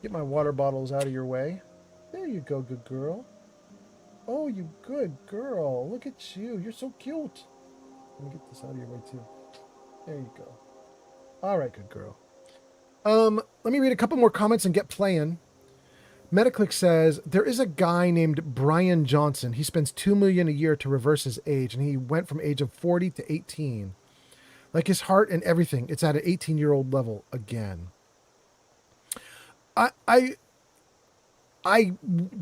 Get my water bottles out of your way. There you go, good girl. Oh, you good girl. Look at you. You're so cute. Let me get this out of your way, too. There you go. All right, good girl. Let me read a couple more comments and get playing. Metaclick says, there is a guy named Brian Johnson. He spends $2 million a year to reverse his age, and he went from age of 40 to 18. Like his heart and everything, it's at an 18-year-old level again. I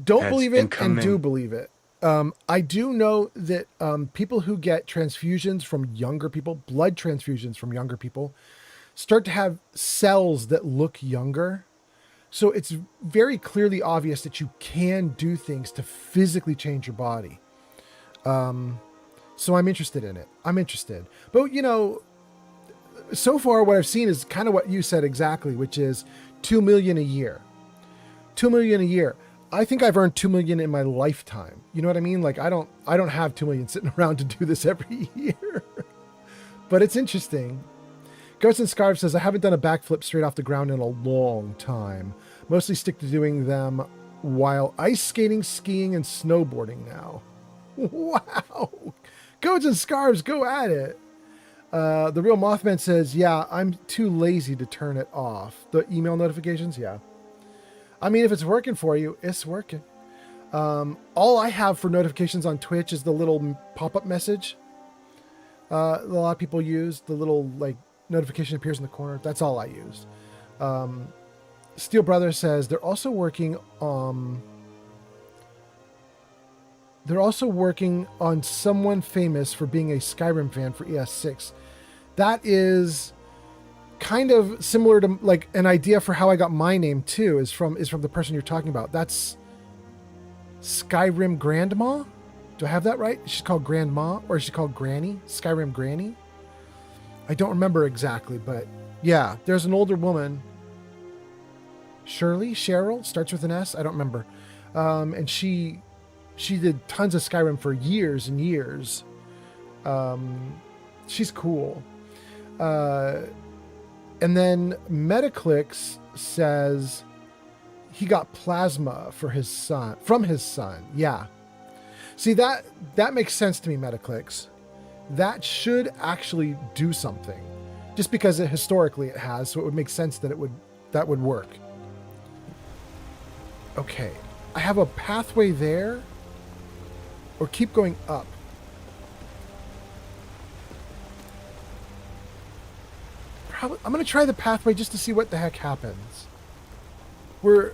don't believe it and do believe it. I do know that people who get transfusions from younger people, blood transfusions from younger people, start to have cells that look younger. So it's very clearly obvious that you can do things to physically change your body. So I'm interested in it. I'm interested. But, you know, so far what I've seen is kind of what you said exactly, which is 2 million a year. 2 million a year. I think I've earned 2 million in my lifetime. You know what I mean? Like I don't have 2 million sitting around to do this every year. But it's interesting. Ghost and Scarf says, I haven't done a backflip straight off the ground in a long time. Mostly stick to doing them while ice skating, skiing, and snowboarding now. Wow. Goats and Scarves, go at it. The Real Mothman says, yeah, I'm too lazy to turn it off. The email notifications, yeah. I mean, if it's working for you, it's working. All I have for notifications on Twitch is the little pop-up message. A lot of people use the little like notification appears in the corner. That's all I use. Steel Brother says they're also working on someone famous for being a Skyrim fan for ES6. That is kind of similar to like an idea for how I got my name too, is from the person you're talking about. That's Skyrim Grandma. Do I have that right? She's called Grandma, or is she called Granny? Skyrim Granny? I don't remember exactly, but yeah, there's an older woman. Cheryl, starts with an S. I don't remember. And she did tons of Skyrim for years and years. She's cool. And then Metaclix says he got plasma from his son. Yeah. See, that makes sense to me, Metaclix. That should actually do something. Just because historically it has, so it would make sense that that would work. Okay. I have a pathway there. Or keep going up. I'm going to try the pathway just to see what the heck happens. We're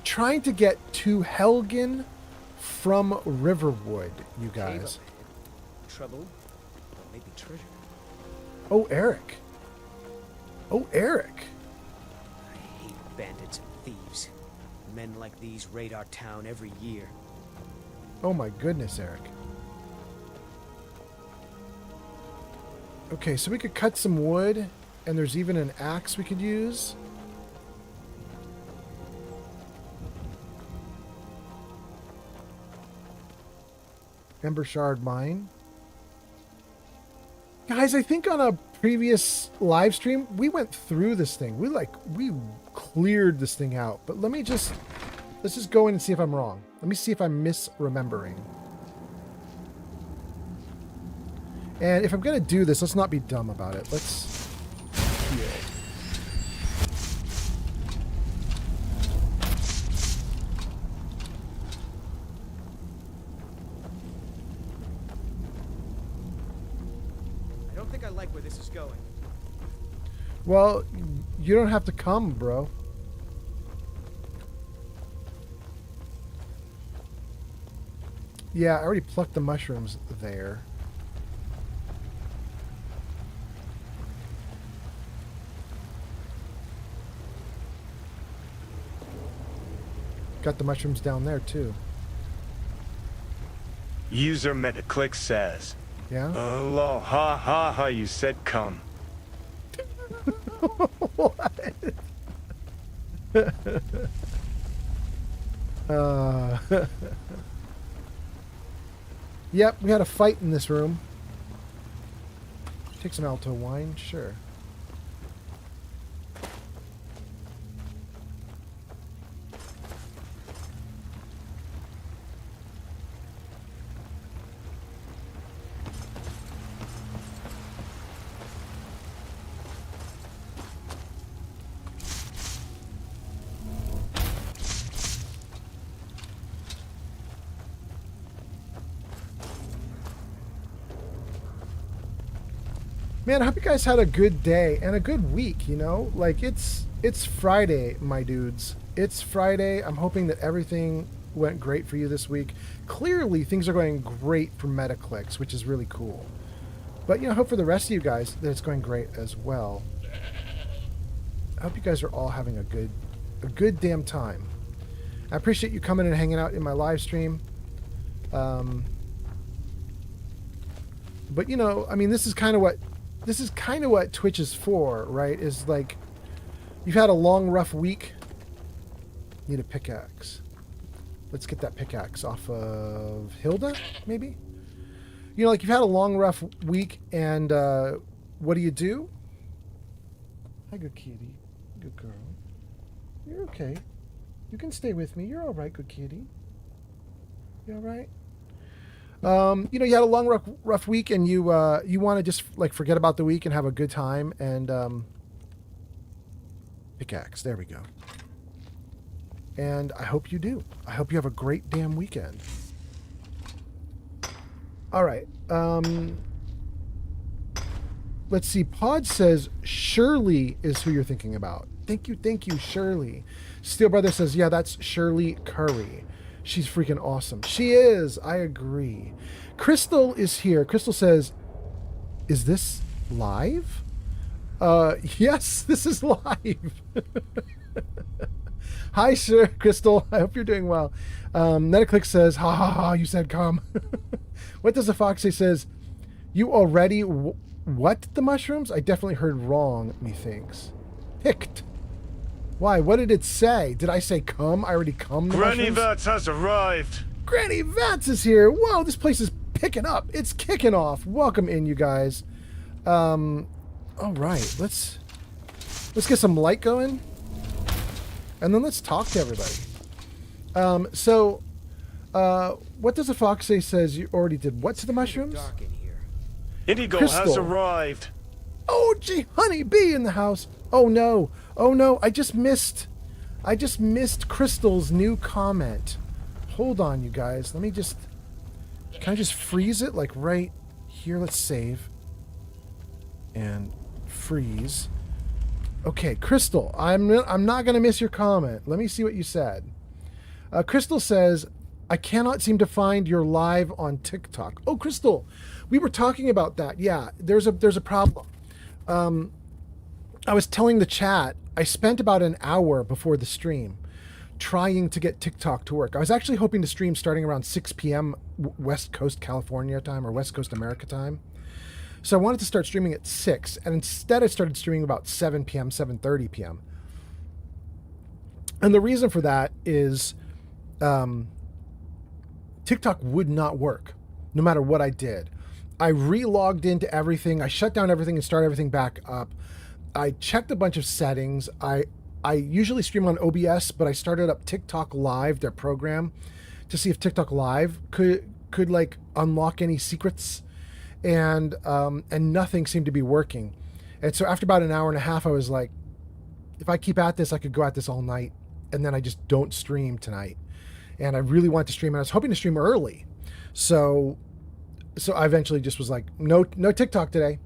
trying to get to Helgen from Riverwood, you guys. Trouble, maybe treasure. Oh, Eric. Oh, Eric. I hate bandits and thieves. Men like these raid our town every year. Oh my goodness, Eric. Okay, so we could cut some wood, and there's even an axe we could use. Ember Shard Mine. Guys, I think on a previous live stream, we went through this thing. We cleared this thing out. But let's just go in and see if I'm wrong. Let me see if I'm misremembering. And if I'm going to do this, let's not be dumb about it. Let's heal. I don't think I like where this is going. Well, you don't have to come, bro. Yeah, I already plucked the mushrooms there. Got the mushrooms down there, too. User Metaclick says. Yeah? Oh, lol, ha ha ha, you said come. What? Yep, we had a fight in this room. Take some Alto wine, sure. Man, I hope you guys had a good day and a good week, you know? Like, it's Friday, my dudes. It's Friday. I'm hoping that everything went great for you this week. Clearly, things are going great for Metaclicks, which is really cool. But, you know, I hope for the rest of you guys that it's going great as well. I hope you guys are all having a good damn time. I appreciate you coming and hanging out in my live stream. But, you know, I mean, this is kind of what Twitch is for, right? Is like You've had a long, rough week. Need a pickaxe. Let's get that pickaxe off of Hilda, maybe? You know, like you've had a long, rough week, and what do? Hi, good kitty. Good girl. You're okay. You can stay with me. You're all right, good kitty. You all right? You know, you had a long, rough week, and you want to just like forget about the week and have a good time. And pickaxe. There we go. And I hope you do. I hope you have a great damn weekend. All right. Let's see. Pod says Shirley is who you're thinking about. Thank you, Shirley. Steel Brother says, yeah, that's Shirley Curry. She's freaking awesome. She is. I agree. Crystal is here. Crystal says, is this live? Yes, this is live. Hi, sir, Crystal. I hope you're doing well. Metaclick says, ha ha ha, you said come. What does the fox say? Says, you already what the mushrooms? I definitely heard wrong, methinks. Picked. Why? What did it say? Did I say come? I already come the Granny mushrooms? Vats has arrived. Granny Vats is here. Whoa, this place is picking up. It's kicking off. Welcome in, you guys. All right, let's get some light going. And then let's talk to everybody. What does the fox say? Says you already did what to the mushrooms? Dark in here. Indigo Crystal. has arrived. Oh, gee, honey bee in the house. Oh no, I just missed Crystal's new comment. Hold on, you guys. Let me just. Can I just freeze it like right here? Let's save. And freeze. Okay, Crystal, I'm not going to miss your comment. Let me see what you said. Crystal says, I cannot seem to find your live on TikTok. Oh, Crystal, we were talking about that. Yeah, there's a problem. I was telling the chat, I spent about an hour before the stream trying to get TikTok to work. I was actually hoping to stream starting around 6 p.m. West Coast California time or West Coast America time. So I wanted to start streaming at 6, and instead I started streaming about 7 p.m., 7:30 p.m. And the reason for that is TikTok would not work no matter what I did. I re-logged into everything. I shut down everything and started everything back up. I checked a bunch of settings. I usually stream on OBS, but I started up TikTok Live, their program, to see if TikTok Live could like unlock any secrets. And nothing seemed to be working. And so after about an hour and a half, I was like, if I keep at this, I could go at this all night. And then I just don't stream tonight. And I really want to stream, and I was hoping to stream early. So I eventually just was like, no TikTok today.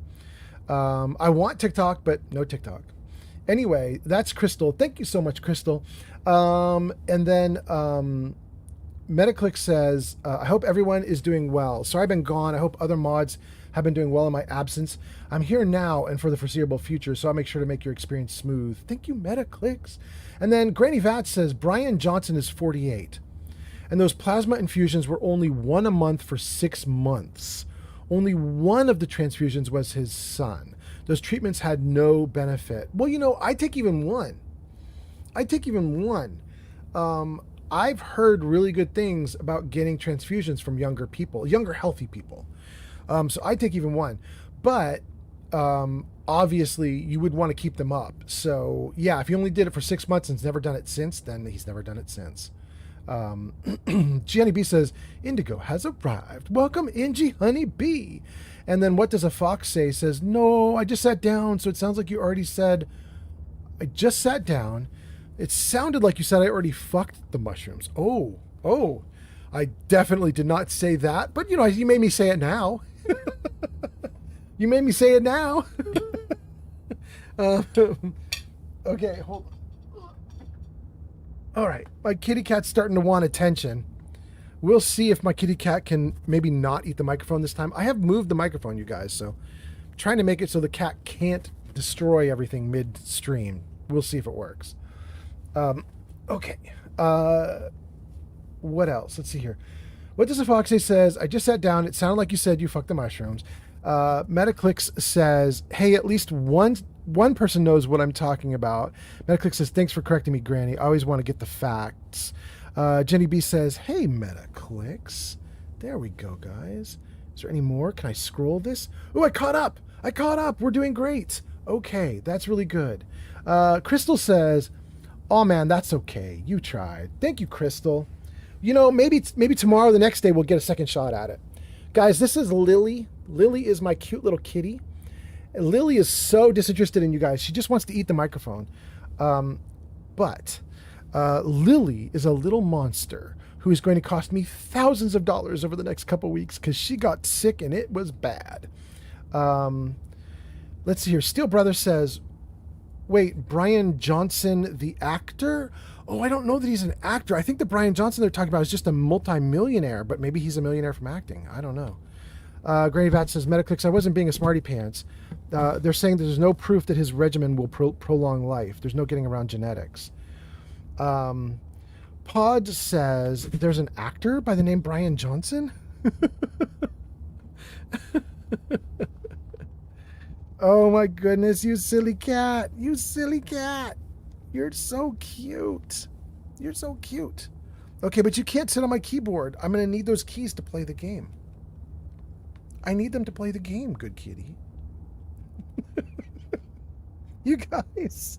I want TikTok, but no TikTok. Anyway, that's Crystal. Thank you so much, Crystal. And then Metaclick says, I hope everyone is doing well. Sorry I've been gone. I hope other mods have been doing well in my absence. I'm here now and for the foreseeable future, so I'll make sure to make your experience smooth. Thank you, Metaclicks. And then Granny Vat says, Brian Johnson is 48. And those plasma infusions were only one a month for 6 months. Only one of the transfusions was his son. Those treatments had no benefit. Well, you know, I take even one. I've heard really good things about getting transfusions from younger people, younger healthy people. So I take even one. But obviously you would want to keep them up. So yeah, if he only did it for 6 months and has never done it since, then he's never done it since. Gianni B says, Indigo has arrived. Welcome, Ingy Honey Bee. And then what does a fox say? Says, no, I just sat down. So it sounds like you already said, I just sat down. It sounded like you said I already fucked the mushrooms. Oh, I definitely did not say that. But, you know, you made me say it now. You made me say it now. Okay, hold on. All right, my kitty cat's starting to want attention. We'll see if my kitty cat can maybe not eat the microphone this time. I have moved the microphone, you guys, so I'm trying to make it so the cat can't destroy everything mid-stream. We'll see if it works. Okay. What else? Let's see here. What does the fox say? Says, I just sat down. It sounded like you said you fucked the mushrooms. Metaclicks says, hey, at least one one person knows what I'm talking about. Metaclick says, thanks for correcting me, Granny. I always want to get the facts. Jenny B says, hey, Metaclicks. There we go, guys. Is there any more? Can I scroll this? Oh, I caught up. We're doing great. Okay, that's really good. Crystal says, oh man, that's okay. You tried. Thank you, Crystal. You know, maybe tomorrow or the next day we'll get a second shot at it. Guys, this is Lily. Lily is my cute little kitty. Lily is so disinterested in you guys. She just wants to eat the microphone. But Lily is a little monster who is going to cost me thousands of dollars over the next couple weeks because she got sick and it was bad. Let's see here. Steel Brother says, wait, Brian Johnson, the actor? Oh, I don't know that he's an actor. I think the Brian Johnson they're talking about is just a multi-millionaire, but maybe he's a millionaire from acting. I don't know. Granny Vat says, Metaclicks, I wasn't being a smarty pants. They're saying there's no proof that his regimen will prolong life. There's no getting around genetics. Pod says, there's an actor by the name Brian Johnson? Oh my goodness, you silly cat. You silly cat. You're so cute. You're so cute. Okay, but you can't sit on my keyboard. I'm going to need those keys to play the game. I need them to play the game, good kitty. You guys,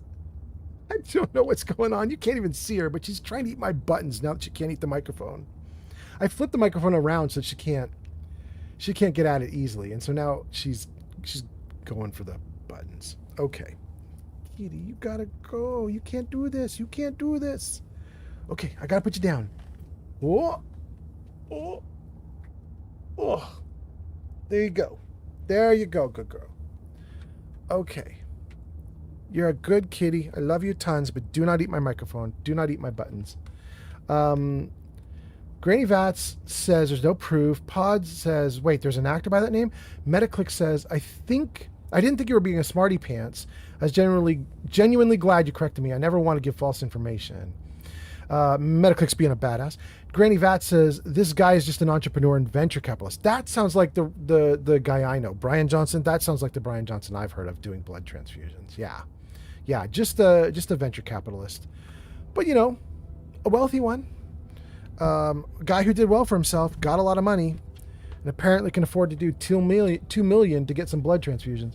I don't know what's going on. You can't even see her, but she's trying to eat my buttons now that she can't eat the microphone. I flipped the microphone around so she can't get at it easily. And so now she's going for the buttons. Okay. Kitty, you gotta go. You can't do this. You can't do this. Okay, I gotta put you down. Oh. Oh. Oh. There you go. There you go, good girl. Okay. You're a good kitty. I love you tons, but do not eat my microphone. Do not eat my buttons. Granny Vats says there's no proof. Pod says, wait, there's an actor by that name? Metaclick says, I didn't think you were being a smarty pants. I was genuinely glad you corrected me. I never want to give false information. Metaclick's being a badass. Granny Vat says, this guy is just an entrepreneur and venture capitalist. That sounds like the guy I know. Brian Johnson, that sounds like the Brian Johnson I've heard of doing blood transfusions. Yeah. Yeah, just a venture capitalist. But, you know, a wealthy one. Guy who did well for himself, got a lot of money, and apparently can afford to do $2 million to get some blood transfusions.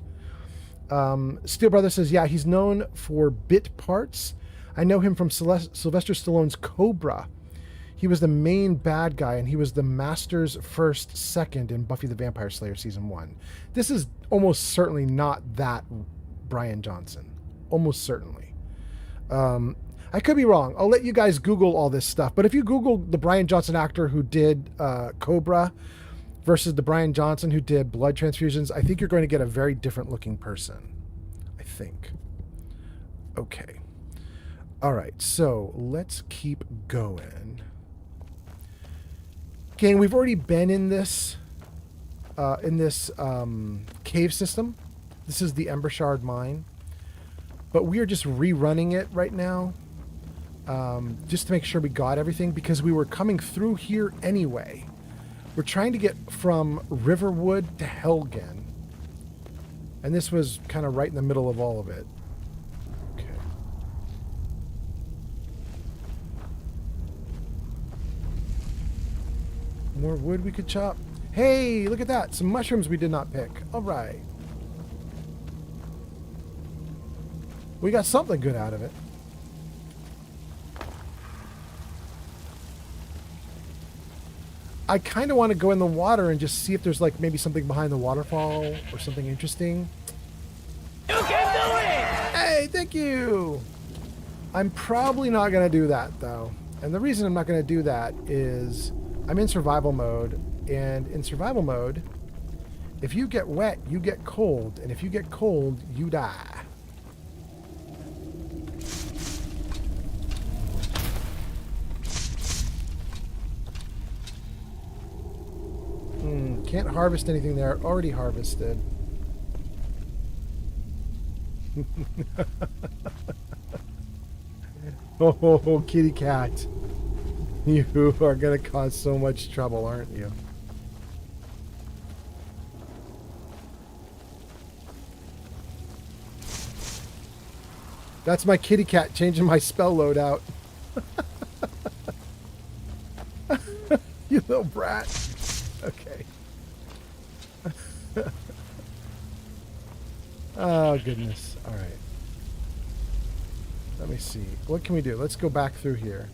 Steel Brother says, yeah, he's known for bit parts. I know him from Sylvester Stallone's Cobra. He was the main bad guy, and he was the Master's second in Buffy the Vampire Slayer Season 1. This is almost certainly not that Brian Johnson. Almost certainly. I could be wrong. I'll let you guys Google all this stuff. But if you Google the Brian Johnson actor who did Cobra versus the Brian Johnson who did blood transfusions, I think you're going to get a very different looking person. I think. Okay. All right. So let's keep going. Gang, we've already been in this cave system. This is the Ember Shard mine. But we are just rerunning it right now. Just to make sure we got everything, because we were coming through here anyway. We're trying to get from Riverwood to Helgen. And this was kind of right in the middle of all of it. Okay. More wood we could chop. Hey, look at that. Some mushrooms we did not pick. All right. We got something good out of it. I kind of want to go in the water and just see if there's like maybe something behind the waterfall or something interesting. You can do it! Hey, thank you. I'm probably not going to do that though. And the reason I'm not going to do that is I'm in survival mode, and in survival mode, if you get wet, you get cold, and if you get cold, you die. Can't harvest anything there. Already harvested. Oh, kitty cat. You are going to cause so much trouble, aren't you? That's my kitty cat changing my spell loadout. You little brat. Okay. Oh, goodness. All right. Let me see. What can we do? Let's go back through here.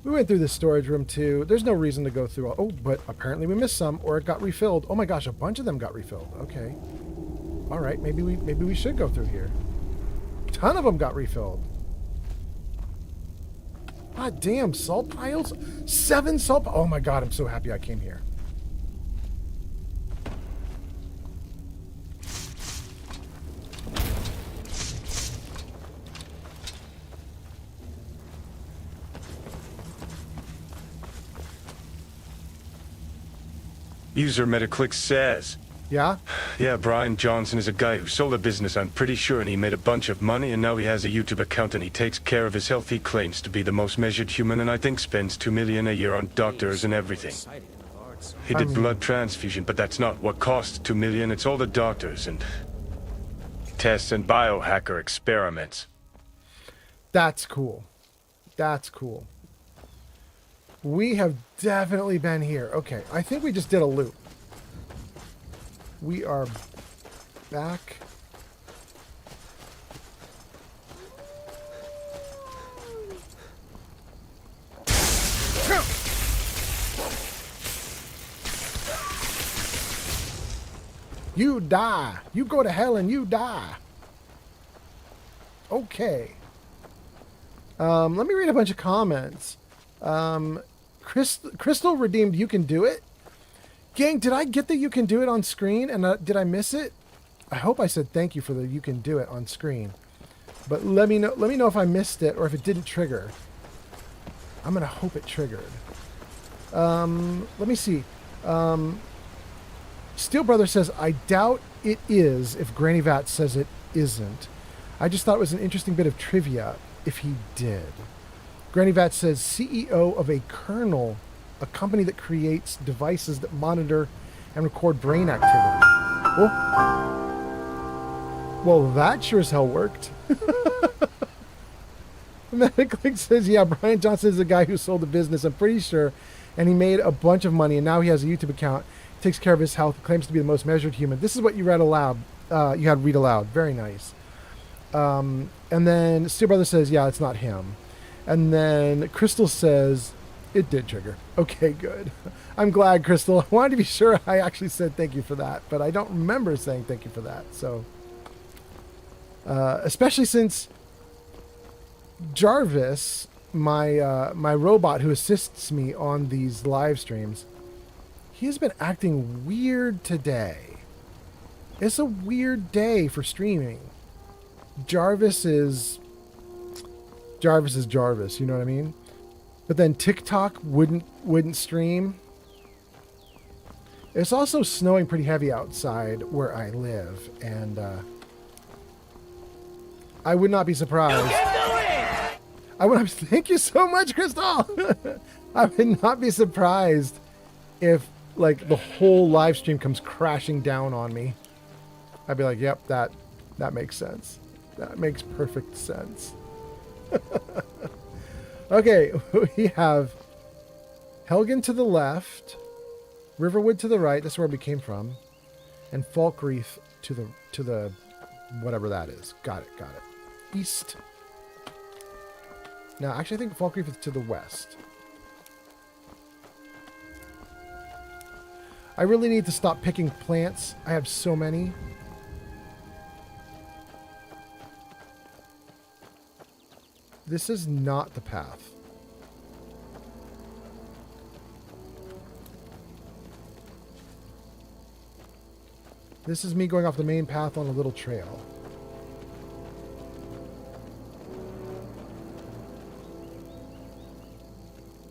We went through the storage room too. There's no reason to go through all... Oh, but apparently we missed some, or it got refilled. Oh my gosh, a bunch of them got refilled. Okay. All right, maybe we should go through here. A ton of them got refilled. God damn, salt piles? 7 salt... Oh my god, I'm so happy I came here. User Metaclick says, Yeah? yeah, Brian Johnson is a guy who sold a business, I'm pretty sure, and he made a bunch of money, and now he has a YouTube account and he takes care of his health. He claims to be the most measured human, and I think spends $2 million a year on doctors and everything. He did blood transfusion, but that's not what costs $2 million. It's all the doctors and tests and biohacker experiments. That's cool. That's cool. We have definitely been here. Okay, I think we just did a loop. We are back. You die. You go to hell and you die. Okay. Let me read a bunch of comments. Crystal redeemed You Can Do It. Gang, did I get the You Can Do It on screen and did I miss it? I hope I said thank you for the You Can Do It on screen. But let me know if I missed it or if it didn't trigger. I'm gonna hope it triggered. Let me see. Steel Brother says, I doubt it is if Granny Vat says it isn't. I just thought it was an interesting bit of trivia if he did. Granny Vat says, CEO of a kernel, a company that creates devices that monitor and record brain activity. Oh. Well, that sure as hell worked. Metaclick says, yeah, Brian Johnson is the guy who sold the business, I'm pretty sure, and he made a bunch of money, and now he has a YouTube account, takes care of his health, claims to be the most measured human. This is what you read aloud. You had read aloud. Very nice. And then Steel Brother says, yeah, it's not him. And then Crystal says, it did trigger. Okay, good. I'm glad, Crystal. I wanted to be sure I actually said thank you for that, but I don't remember saying thank you for that. So, especially since Jarvis, my robot who assists me on these live streams, he has been acting weird today. It's a weird day for streaming. Jarvis is Jarvis, you know what I mean? But then TikTok wouldn't stream. It's also snowing pretty heavy outside where I live, and I would not be surprised. Thank you so much, Crystal. I would not be surprised if like the whole live stream comes crashing down on me. I'd be like, yep, that makes sense. That makes perfect sense. Okay, we have Helgen to the left, Riverwood to the right, that's where we came from, and Falkreath to the whatever that is. Got it. East. Now, actually, I think Falkreath is to the west. I really need to stop picking plants. I have so many. This is not the path. This is me going off the main path on a little trail.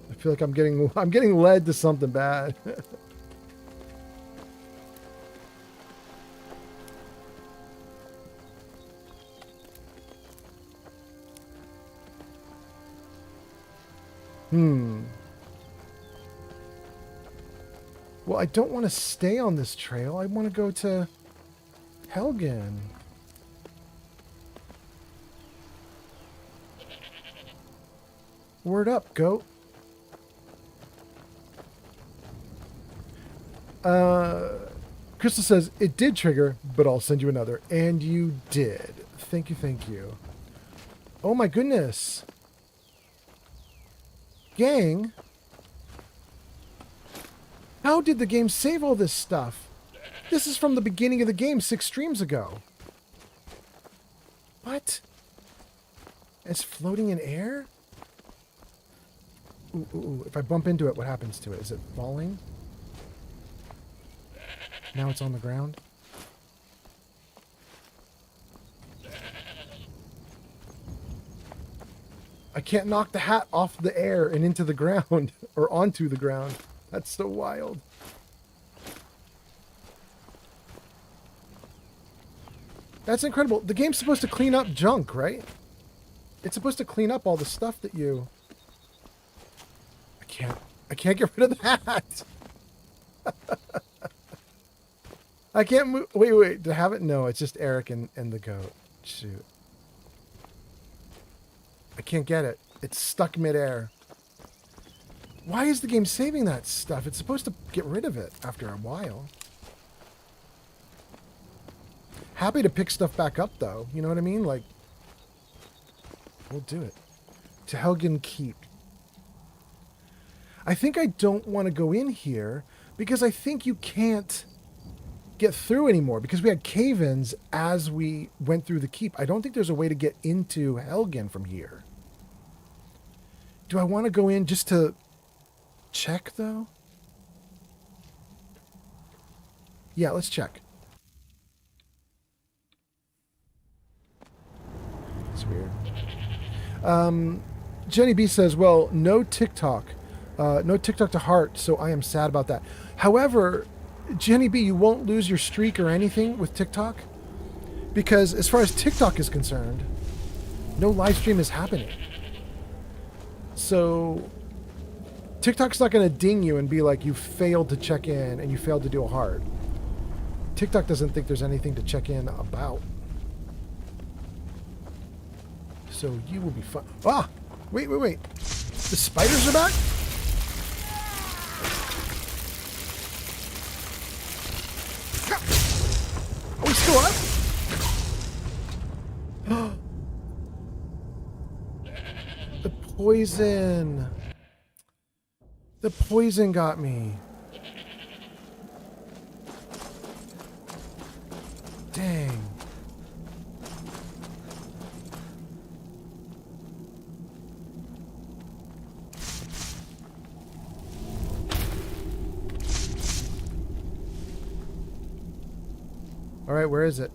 I feel like I'm getting led to something bad. Well, I don't want to stay on this trail. I want to go to Helgen. Word up, goat. Crystal says, it did trigger, but I'll send you another. And you did. Thank you, thank you. Oh my goodness. Gang. How did the game save all this stuff? This is from the beginning of the game 6 streams ago. What? It's floating in air? Ooh, ooh, ooh. If I bump into it, what happens to it? Is it falling? Now it's on the ground. I can't knock the hat off the air and into the ground or onto the ground. That's so wild. That's incredible. The game's supposed to clean up junk, right? It's supposed to clean up all the stuff that you... I can't get rid of the hat. I can't move. Wait. To have it? No, it's just Eric and the goat. Shoot. I can't get it. It's stuck midair. Why is the game saving that stuff? It's supposed to get rid of it after a while. Happy to pick stuff back up, though. You know what I mean? Like, we'll do it. To Helgen Keep. I think I don't want to go in here because I think you can't get through anymore because we had cave-ins as we went through the keep. I don't think there's a way to get into Helgen from here. Do I want to go in just to check, though? Yeah, let's check. It's weird. Jenny B says, well, no TikTok. No TikTok to heart, so I am sad about that. However, Jenny B, you won't lose your streak or anything with TikTok because as far as TikTok is concerned, no live stream is happening. So TikTok's not going to ding you and be like, you failed to check in and you failed to do a heart. TikTok doesn't think there's anything to check in about. So you will be fine. Ah! Wait. The spiders are back? Oh, he's still up? The poison. The poison got me. Dang. All right, where is it?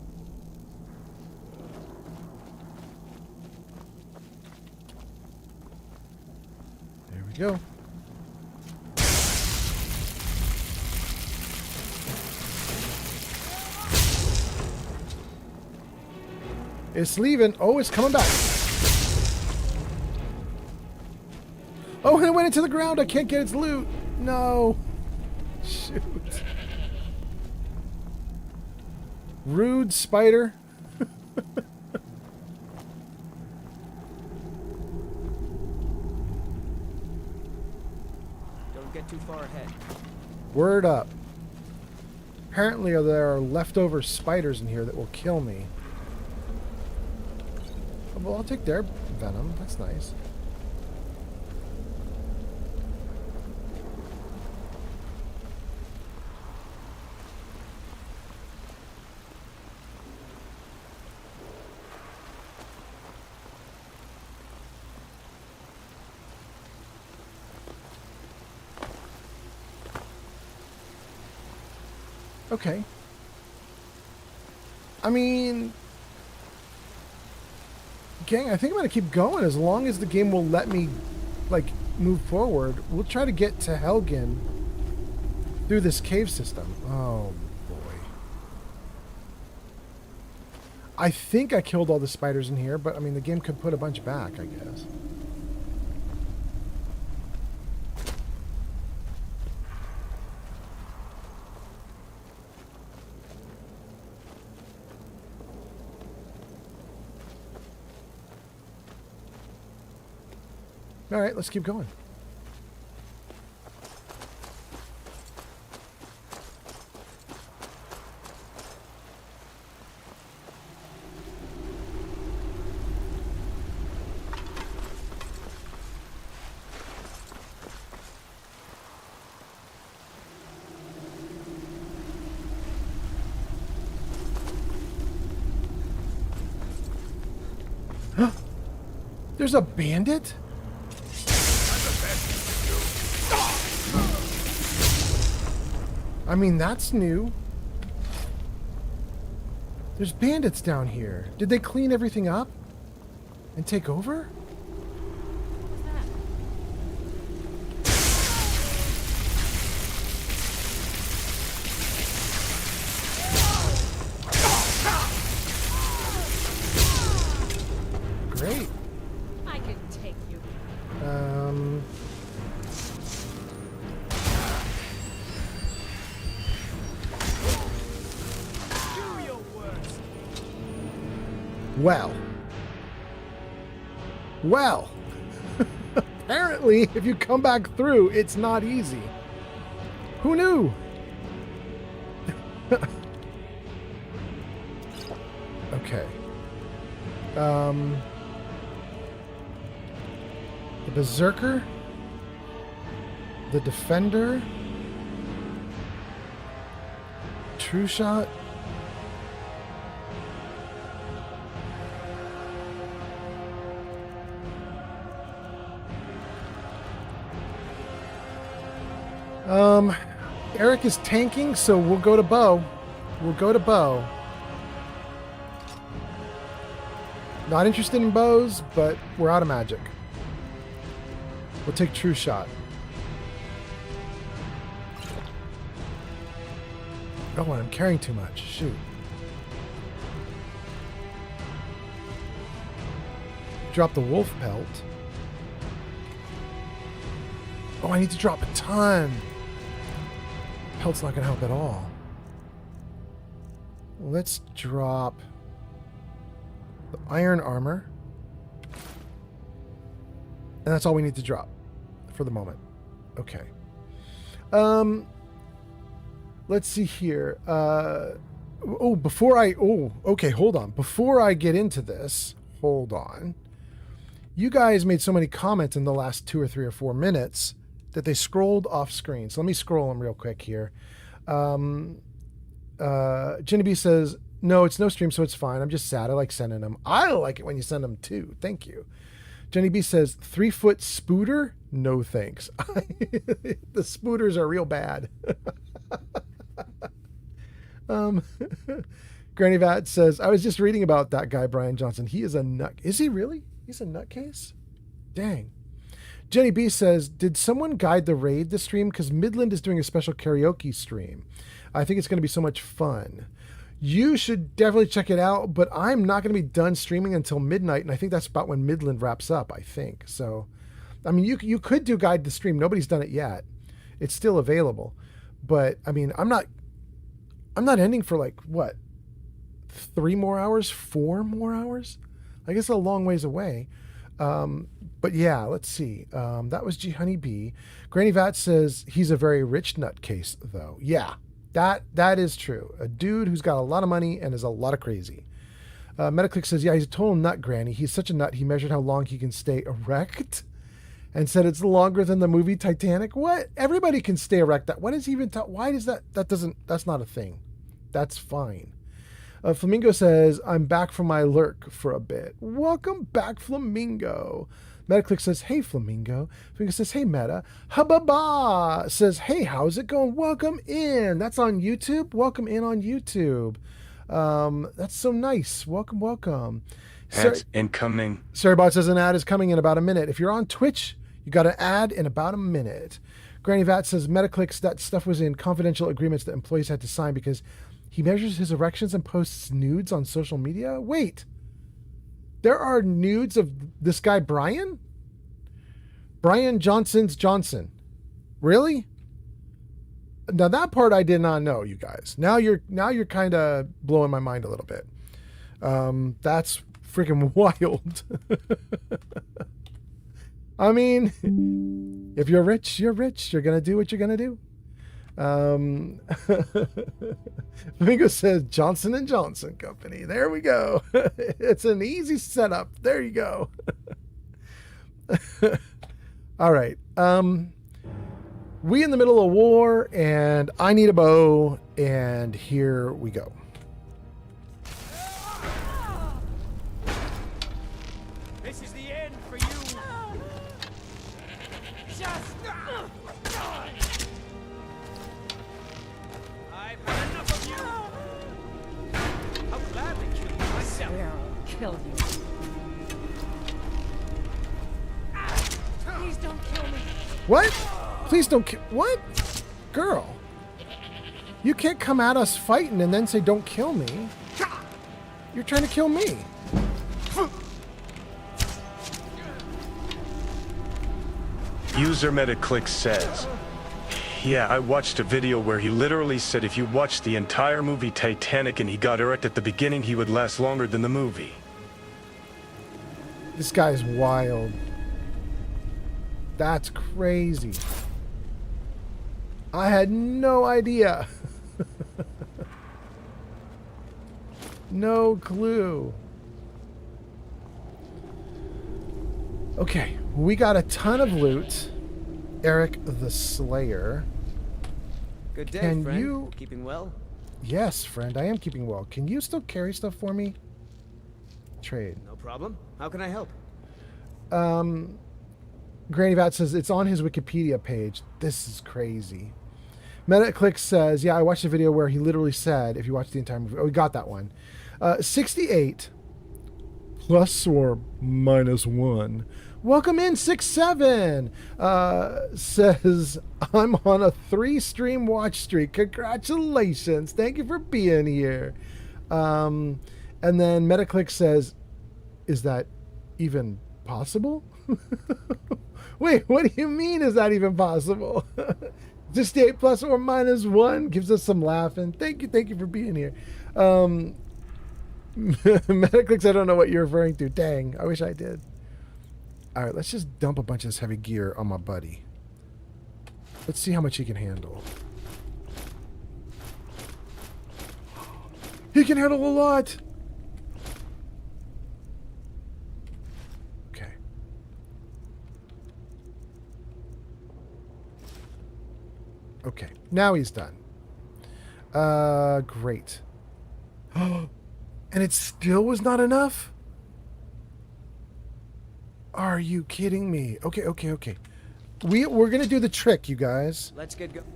There we go. It's leaving. Oh, it's coming back. Oh, and it went into the ground. I can't get its loot. No. Shoot. Rude spider. Don't get too far ahead. Word up. Apparently there are leftover spiders in here that will kill me. Well, I'll take their venom. That's nice. Okay. I mean, gang, I think I'm going to keep going as long as the game will let me, like, move forward. We'll try to get to Helgen through this cave system. Oh, boy. I think I killed all the spiders in here, but, I mean, the game could put a bunch back, I guess. All right, let's keep going. There's a bandit? I mean, that's new. There's bandits down here. Did they clean everything up and take over? Great. I can take you. Do your worst. Well. Apparently, if you come back through, it's not easy. Who knew? Okay. The Berserker, the Defender, True Shot, Eric is tanking, so we'll go to Bow. We'll go to Bow. Not interested in bows, but we're out of magic. We'll take True Shot. Oh, I'm carrying too much. Shoot. Drop the wolf pelt. Oh, I need to drop a ton. Pelt's not going to help at all. Let's drop the iron armor. And that's all we need to drop for the moment. Okay. Let's see here. Okay, hold on. Before I get into this, hold on. You guys made so many comments in the last 2 or 3 or 4 minutes that they scrolled off screen. So let me scroll them real quick here. Jenny B says, no, it's no stream, so it's fine. I'm just sad. I like sending them. I like it when you send them too. Thank you. Jenny B says, 3-foot spooter? No thanks. The spooters are real bad. Granny Vat says, I was just reading about that guy, Brian Johnson. He is a nut. Is he really? He's a nutcase? Dang. Jenny B says, did someone guide the raid this stream? Because Midland is doing a special karaoke stream. I think it's going to be so much fun. You should definitely check it out, but I'm not going to be done streaming until midnight, and I think that's about when Midland wraps up, I think. So, I mean, you could do guide the stream. Nobody's done it yet. It's still available. But, I mean, I'm not ending for, like, what, 3 more hours? 4 more hours? I guess a long ways away. But yeah, let's see. That was G Honeybee. Granny Vat says he's a very rich nutcase, though. Yeah, that is true. A dude who's got a lot of money and is a lot of crazy. Metaclick says, yeah, he's a total nut, Granny. He's such a nut. He measured how long he can stay erect and said it's longer than the movie Titanic. What? Everybody can stay erect. What is even? Why does that? That's not a thing. That's fine. Flamingo says, I'm back from my lurk for a bit. Welcome back, Flamingo. Metaclick says, hey, Flamingo. Flamingo says, hey, Meta. Hubba says, hey, how's it going? Welcome in. That's on YouTube. Welcome in on YouTube. That's so nice. Welcome. Ads incoming. Sarybot says an ad is coming in about a minute. If you're on Twitch, you got an ad in about a minute. Granny Vat says, Metaclicks, that stuff was in confidential agreements that employees had to sign because he measures his erections and posts nudes on social media? Wait. There are nudes of this guy, Brian? Brian Johnson's Johnson. Really? Now that part I did not know, you guys. Now you're kind of blowing my mind a little bit. That's freaking wild. I mean, if you're rich, you're rich. You're going to do what you're going to do. Flamingo says Johnson & Johnson Company. There we go. It's an easy setup. There you go. All right. We in the middle of war, and I need a bow, and here we go. This is the end for you. I've had enough of you. I'll gladly kill you myself. Kill you. Please don't kill me. What? Please don't kill. What? Girl. You can't come at us fighting and then say, don't kill me. You're trying to kill me. User Metaclick says, yeah, I watched a video where he literally said if you watched the entire movie Titanic and he got erect at the beginning, he would last longer than the movie. This guy's wild. That's crazy. I had no idea. No clue. Okay, we got a ton of loot. Eric the Slayer. Good day, Can friend. you- Keeping well? Yes, friend, I am keeping well. Can you still carry stuff for me? Trade. No problem. How can I help? Granny Vat says it's on his Wikipedia page. This is crazy. Metaclick says, yeah, I watched a video where he literally said, if you watch the entire movie, oh, we got that one. 68 plus or minus 1. Welcome in, 67. Says, I'm on a 3-stream watch streak. Congratulations. Thank you for being here. And then Metaclick says, is that even possible? Wait, what do you mean is that even possible? 68 plus or minus 1 gives us some laughing. Thank you for being here. Metaclicks, I don't know what you're referring to. Dang, I wish I did. All right, let's just dump a bunch of this heavy gear on my buddy. Let's see how much he can handle. He can handle a lot. Okay. Okay, now he's done. Great. And it still was not enough? Are you kidding me? Okay. We're gonna do the trick, you guys. Let's get going.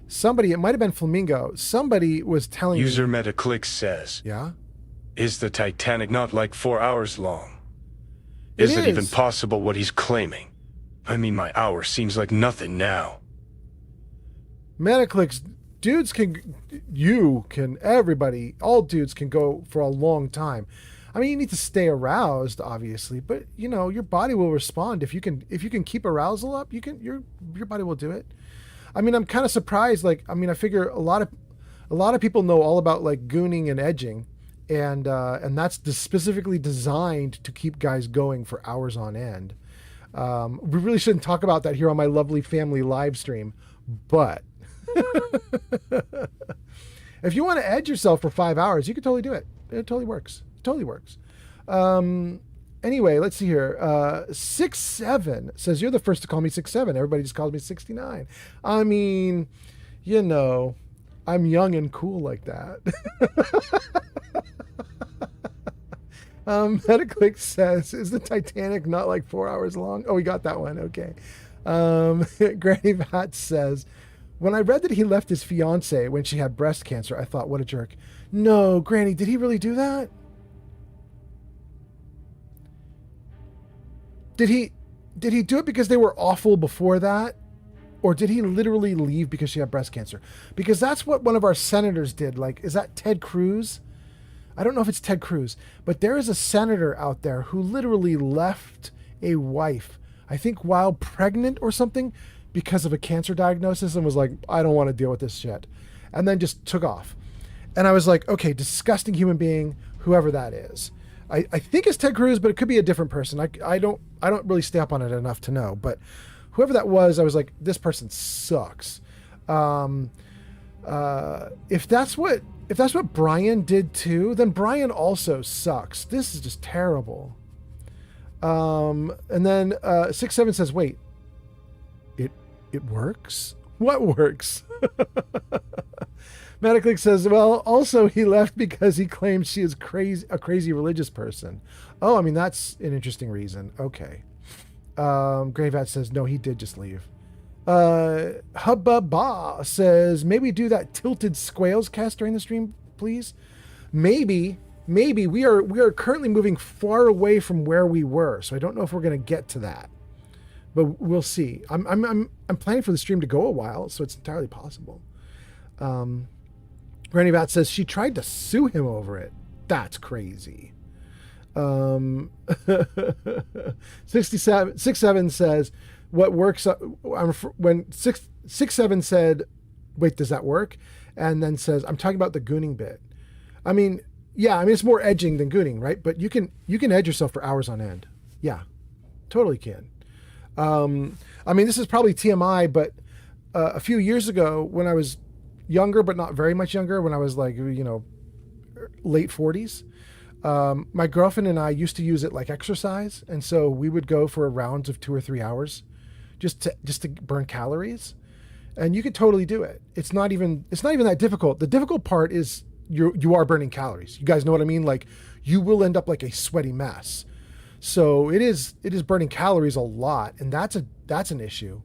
Somebody, it might have been Flamingo. Somebody was telling User me. Metaclick says, Yeah? is the Titanic not like 4 hours long? It Is it even is. possible what he's claiming? I mean, my hour seems like nothing now. Metaclicks, dudes can, you can, everybody, all dudes can go for a long time. I mean, you need to stay aroused, obviously, but you know, your body will respond. If you can keep arousal up, your body will do it. I mean, I'm kind of surprised. Like, I mean, I figure a lot of people know all about like gooning and edging, and that's specifically designed to keep guys going for hours on end. We really shouldn't talk about that here on my lovely family live stream, but if you want to edge yourself for 5 hours, you can totally do it. It totally works. Anyway, let's see here. 67 says, you're the first to call me 67. Everybody just calls me 69. I mean, you know, I'm young and cool like that. Metaclick says, is the Titanic not like 4 hours long? Oh, we got that one. Okay. Granny Vat says, when I read that he left his fiance when she had breast cancer, I thought, what a jerk. No, Granny, did he really do that? Did he do it because they were awful before that? Or did he literally leave because she had breast cancer? Because that's what one of our senators did. Like, is that Ted Cruz? I don't know if it's Ted Cruz, but there is a senator out there who literally left a wife, I think while pregnant or something, because of a cancer diagnosis, and was like, I don't want to deal with this shit. And then just took off. And I was like, okay, disgusting human being, whoever that is. I think it's Ted Cruz, but it could be a different person. I don't really stay up on it enough to know. But whoever that was, I was like, this person sucks. If that's what Brian did too, then Brian also sucks. This is just terrible. And then 6-7 says, wait, it works? What works? Metaclick says, well, also he left because he claims she is a crazy religious person. Oh, I mean, that's an interesting reason. Okay. Gravat says, no, he did just leave. Hubba Ba says, maybe do that tilted squales cast during the stream, please. Maybe we are currently moving far away from where we were, so I don't know if we're going to get to that, but we'll see. I'm planning for the stream to go a while, so it's entirely possible. Granny Bat says she tried to sue him over it. That's crazy. 67 says, what works when 67 said, wait, does that work? And then says, I'm talking about the gooning bit. I mean, yeah, I mean, it's more edging than gooning, right? But you can edge yourself for hours on end. Yeah, totally can. I mean, this is probably TMI, but a few years ago when I was younger, but not very much younger, when I was like, late 40s, my girlfriend and I used to use it like exercise. And so we would go for rounds of 2 or 3 hours just to burn calories. And you could totally do it. It's not even that difficult. The difficult part is you are burning calories. You guys know what I mean? Like, you will end up like a sweaty mess. So it is burning calories a lot, and that's an issue.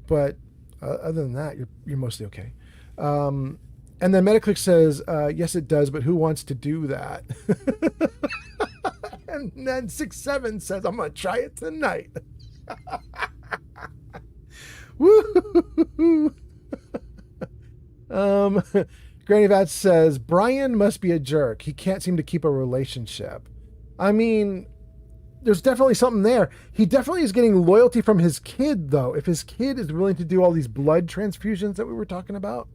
But other than that, you're mostly okay. And then Metaclick says, yes, it does, but who wants to do that? And then 6-7 says, I'm gonna try it tonight. Woo! Granny Vat says, Brian must be a jerk. He can't seem to keep a relationship. I mean, there's definitely something there. He definitely is getting loyalty from his kid, though. If his kid is willing to do all these blood transfusions that we were talking about,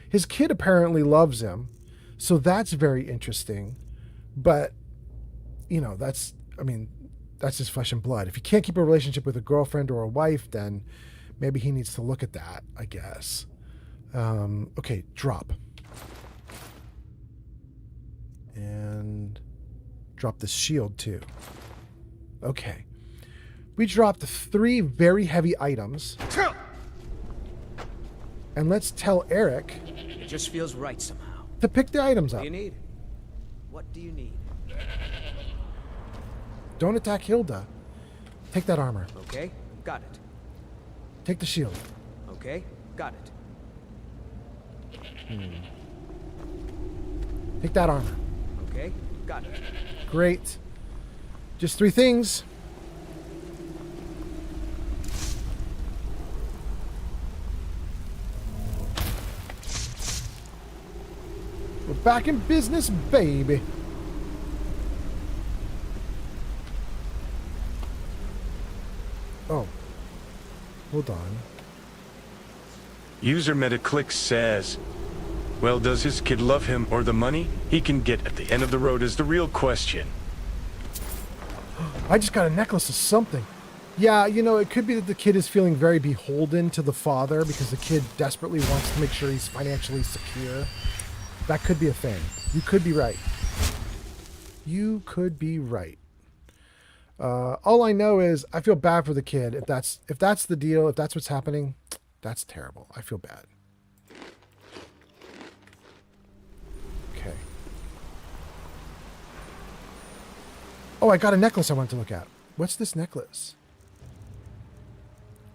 his kid apparently loves him. So that's very interesting. But, that's just flesh and blood. If he can't keep a relationship with a girlfriend or a wife, then maybe he needs to look at that, I guess. Okay, drop. And drop the shield too. Okay. We dropped 3 very heavy items. And let's tell Eric. It just feels right somehow. To pick the items up. What do you need? What do you need? Don't attack Hilda. Take that armor. Okay, got it. Take the shield. Okay, got it. Take that armor. Okay, got it. Great. Just 3 things. We're back in business, baby. Oh. Hold on. User Metaclick says, well, does his kid love him or the money he can get at the end of the road is the real question. I just got a necklace of something. Yeah, it could be that the kid is feeling very beholden to the father because the kid desperately wants to make sure he's financially secure. That could be a thing. You could be right. You could be right. All I know is I feel bad for the kid. If that's the deal, if that's what's happening, that's terrible. I feel bad. Okay. Oh, I got a necklace I wanted to look at. What's this necklace?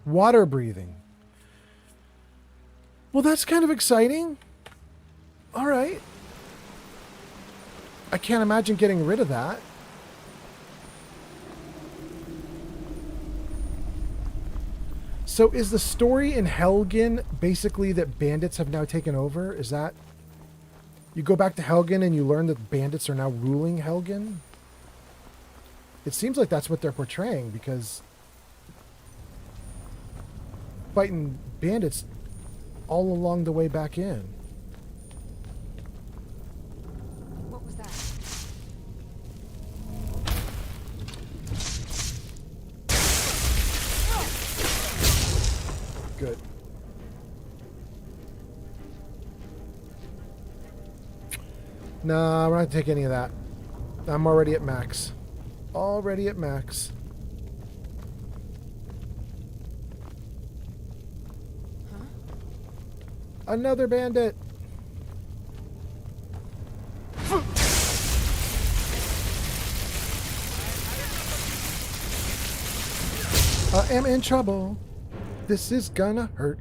Water breathing. Well, that's kind of exciting. All right. I can't imagine getting rid of that. So is the story in Helgen basically that bandits have now taken over? Is that... You go back to Helgen and you learn that bandits are now ruling Helgen? It seems like that's what they're portraying, because fighting bandits all along the way back in. What was that? Good. Nah, we're not gonna take any of that. I'm already at max. Already at max. Huh? Another bandit. I am in trouble. This is gonna hurt.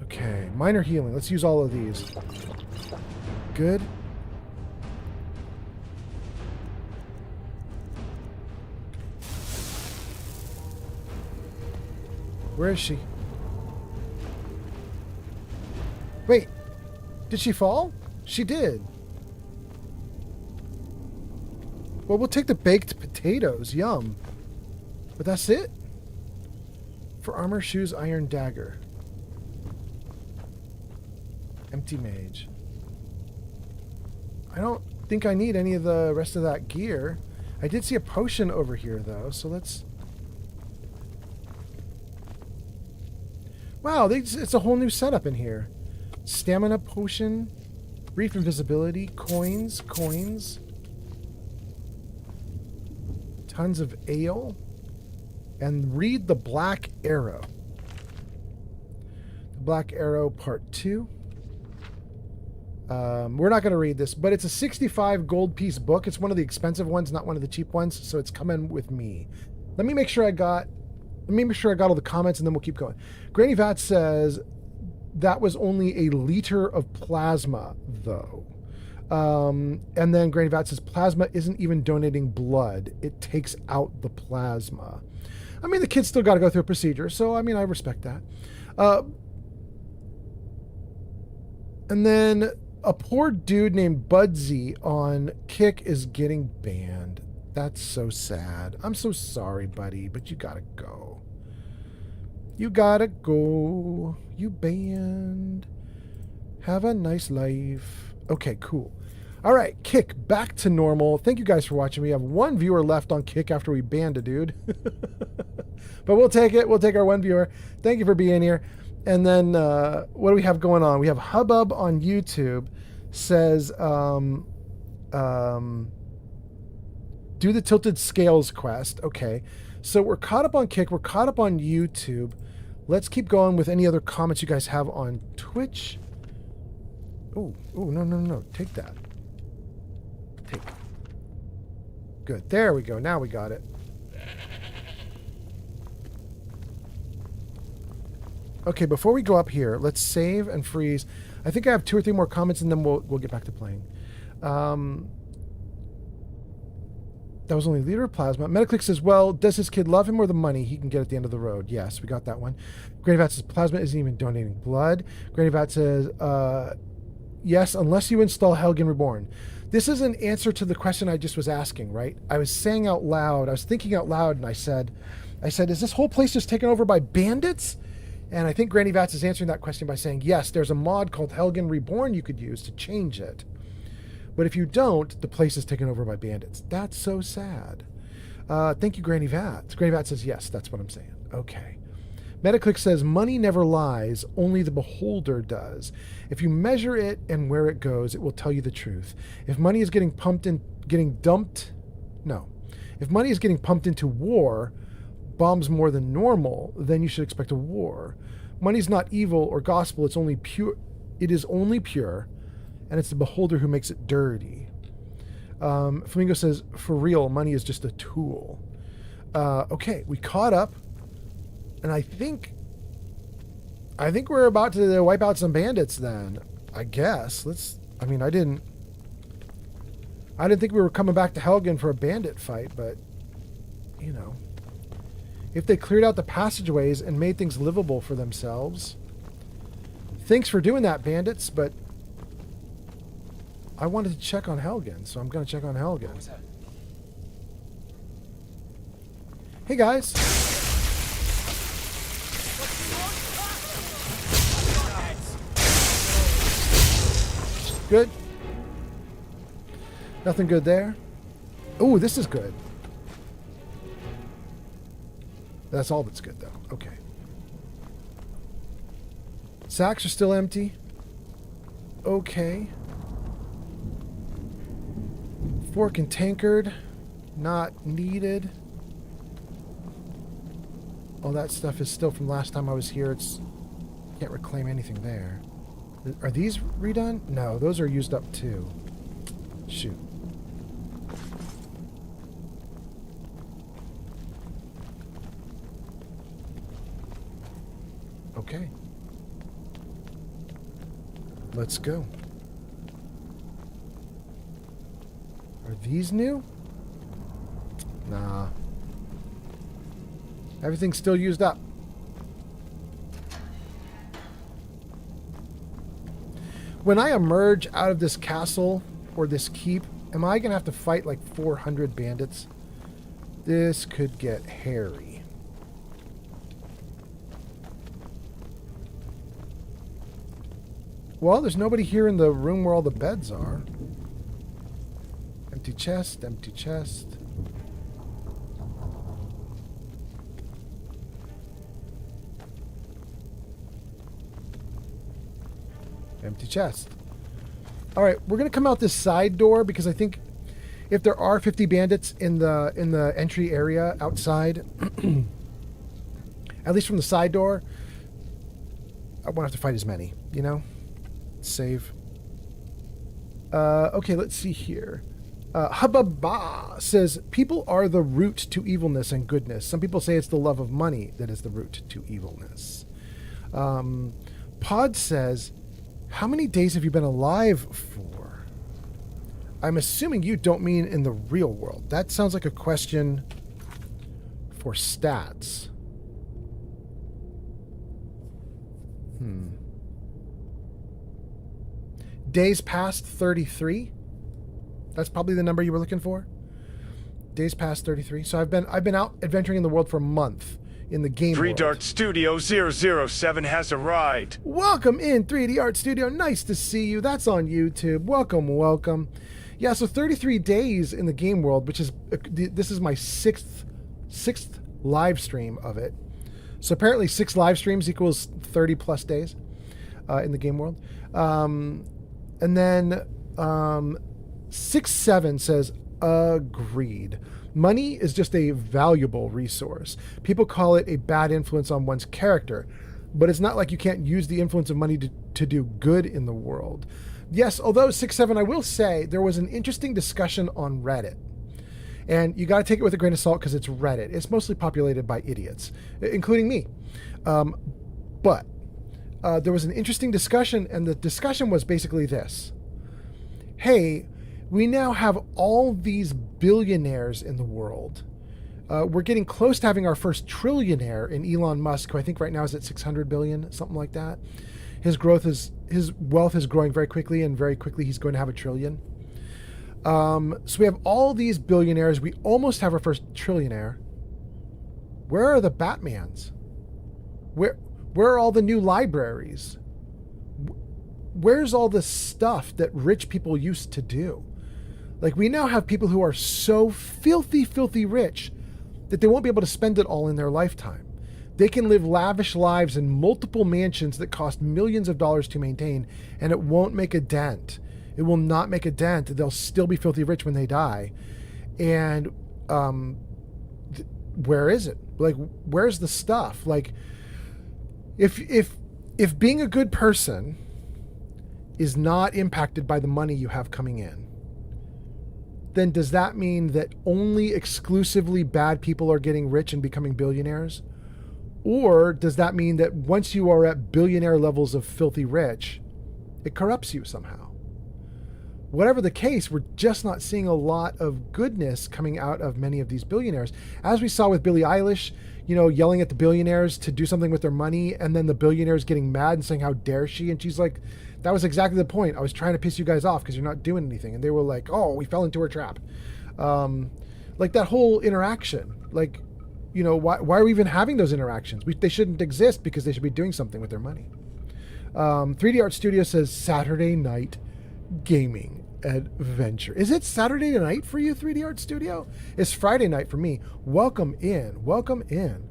Okay, minor healing. Let's use all of these. Good. Where is she? Wait, did she fall? She did. Well, we'll take the baked potatoes. Yum. But that's it? For armor, shoes, iron dagger. Empty mage. I don't think I need any of the rest of that gear. I did see a potion over here, though, so let's... Wow, it's a whole new setup in here. Stamina potion, brief invisibility, coins, tons of ale, and read the Black Arrow. The Black Arrow Part 2. We're not going to read this, but it's a 65 gold piece book. It's one of the expensive ones, not one of the cheap ones, so it's coming with me. Let me make sure I got all the comments, and then we'll keep going. Granny Vat says that was only a liter of plasma, though. And then Granny Vat says plasma isn't even donating blood. It takes out the plasma. I mean, the kids still got to go through a procedure, so, I mean, I respect that. And then a poor dude named Budsy on Kick is getting banned. That's so sad. I'm so sorry, buddy, but you gotta go. You gotta go. You banned. Have a nice life. Okay, cool. All right, Kick, back to normal. Thank you guys for watching. We have one viewer left on Kick after we banned a dude. But we'll take it. We'll take our one viewer. Thank you for being here. And then what do we have going on? We have Hubbub on YouTube says... do the Tilted Scales quest. Okay. So we're caught up on Kick. We're caught up on YouTube. Let's keep going with any other comments you guys have on Twitch. Oh, no. Take that. Take it. Good. There we go. Now we got it. Okay, before we go up here, let's save and freeze. I think I have 2 or 3 more comments, and then we'll get back to playing. That was only a liter of plasma. Metaclick says, well, does his kid love him or the money he can get at the end of the road? Yes, we got that one. Granny Vat says, plasma isn't even donating blood. Granny Vat says, yes, unless you install Helgen Reborn. This is an answer to the question I just was asking, right? I was saying out loud, I was thinking out loud, and I said, is this whole place just taken over by bandits? And I think Granny Vats is answering that question by saying, yes, there's a mod called Helgen Reborn you could use to change it. But if you don't, the place is taken over by bandits. That's so sad. Thank you, Granny Vat. Granny Vat says, yes, that's what I'm saying. Okay. Metaclick says, money never lies, only the beholder does. If you measure it and where it goes, it will tell you the truth. If money is getting pumped into war, bombs more than normal, then you should expect a war. Money's not evil or gospel, it's only pure. It is only pure. And it's the beholder who makes it dirty. Flamingo says, for real, money is just a tool. Okay, we caught up. And I think we're about to wipe out some bandits then. I guess. I didn't think we were coming back to Helgen for a bandit fight, but, you know. If they cleared out the passageways and made things livable for themselves. Thanks for doing that, bandits, but I wanted to check on Helgen, so I'm going to check on Helgen. Hey, guys. Good. Nothing good there. Ooh, this is good. That's all that's good, though. Okay. Sacks are still empty. Okay. Fork and tankard. Not needed. All that stuff is still from last time I was here. Can't reclaim anything there. Are these redone? No, those are used up too. Shoot. Okay. Let's go. Are these new? Nah. Everything's still used up. When I emerge out of this castle or this keep, am I going to have to fight like 400 bandits? This could get hairy. Well, there's nobody here in the room where all the beds are. Empty chest, empty chest. Empty chest. All right, we're gonna come out this side door because I think if there are 50 bandits in the entry area outside, at least from the side door, I won't have to fight as many. You know, save. Okay, let's see here. Hubba says people are the root to evilness and goodness. Some people say it's the love of money that is the root to evilness. Pod says, how many days have you been alive for? I'm assuming you don't mean in the real world. That sounds like a question for stats. Days past 33? That's probably the number you were looking for? Days past 33. So I've been out adventuring in the world for a month. In the game 3D world. Art Studio 007 has arrived. Welcome in, 3D Art Studio. Nice to see you. That's on YouTube. Welcome, welcome. Yeah, so 33 days in the game world, which is this is my sixth live stream of it. So apparently 6 live streams equals 30 plus days in the game world. And then 6-7 says agreed. Money is just a valuable resource. People call it a bad influence on one's character, but it's not like you can't use the influence of money to do good in the world. Yes, although 6-7, I will say there was an interesting discussion on Reddit. And you got to take it with a grain of salt because it's Reddit. It's mostly populated by idiots, including me. But there was an interesting discussion, and the discussion was basically this. Hey, we now have all these billionaires in the world. We're getting close to having our first trillionaire in Elon Musk, who I think right now is at 600 billion, something like that. His wealth is growing very quickly, and very quickly he's going to have $1 trillion. So we have all these billionaires. We almost have our first trillionaire. Where are the Batmans? Where are all the new libraries? Where's all the stuff that rich people used to do? Like, we now have people who are so filthy rich that they won't be able to spend it all in their lifetime. They can live lavish lives in multiple mansions that cost millions of dollars to maintain, and it won't make a dent. It will not make a dent. They'll still be filthy rich when they die. And where is it? Like, where's the stuff? Like, if being a good person is not impacted by the money you have coming in, then does that mean that only exclusively bad people are getting rich and becoming billionaires? Or does that mean that once you are at billionaire levels of filthy rich, it corrupts you somehow? Whatever the case, we're just not seeing a lot of goodness coming out of many of these billionaires. As we saw with Billie Eilish, yelling at the billionaires to do something with their money, and then the billionaires getting mad and saying, how dare she? And she's like, that was exactly the point. I was trying to piss you guys off because you're not doing anything. And they were like, oh, we fell into her trap. Like that whole interaction. Like, why are we even having those interactions? They shouldn't exist because they should be doing something with their money. 3D Art Studio says Saturday night gaming adventure. Is it Saturday night for you, 3D Art Studio? It's Friday night for me. Welcome in. Welcome in.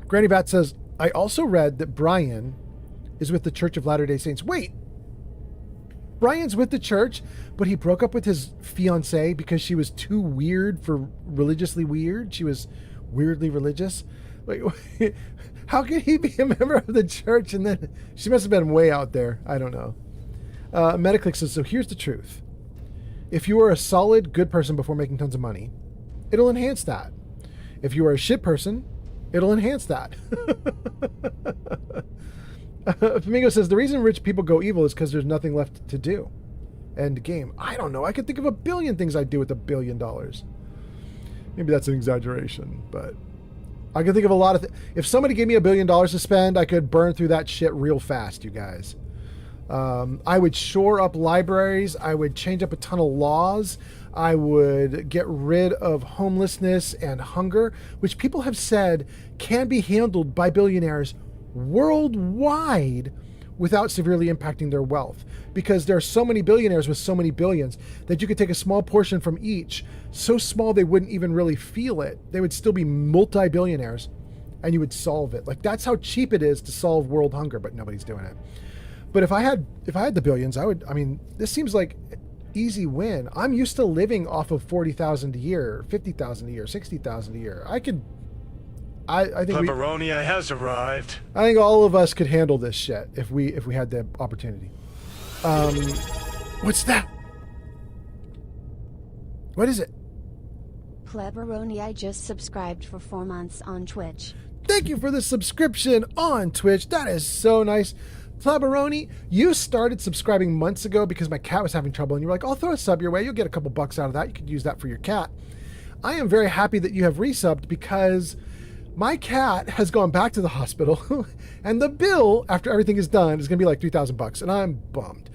Granny Bat says, I also read that Brian is with the Church of Latter-day Saints. Wait, Brian's with the church, but he broke up with his fiancée because she was too weird for religiously weird. She was weirdly religious. Wait, how could he be a member of the church and then she must have been way out there? I don't know. Metaclick says, so here's the truth. If you are a solid, good person before making tons of money, it'll enhance that. If you are a shit person, it'll enhance that. Flamingo says, the reason rich people go evil is because there's nothing left to do. End game. I don't know. I could think of a billion things I'd do with $1 billion. Maybe that's an exaggeration, but I could think of a lot of things. If somebody gave me $1 billion to spend, I could burn through that shit real fast, you guys. I would shore up libraries. I would change up a ton of laws. I would get rid of homelessness and hunger, which people have said can be handled by billionaires worldwide without severely impacting their wealth, because there are so many billionaires with so many billions that you could take a small portion from each, so small they wouldn't even really feel it. They would still be multi-billionaires and you would solve it. Like, that's how cheap it is to solve world hunger, but nobody's doing it. But if I had the billions, this seems like easy win. I'm used to living off of 40,000 a year, 50,000 a year, 60,000 a year. I think Pepperonia has arrived. I think all of us could handle this shit if we had the opportunity. What's that? What is it? Pleberoni, I just subscribed for 4 months on Twitch. Thank you for the subscription on Twitch. That is so nice. Pleberoni, you started subscribing months ago because my cat was having trouble, and you were like, I'll throw a sub your way. You'll get a couple bucks out of that. You could use that for your cat. I am very happy that you have resubbed because my cat has gone back to the hospital and the bill after everything is done is going to be like $3,000 and I'm bummed.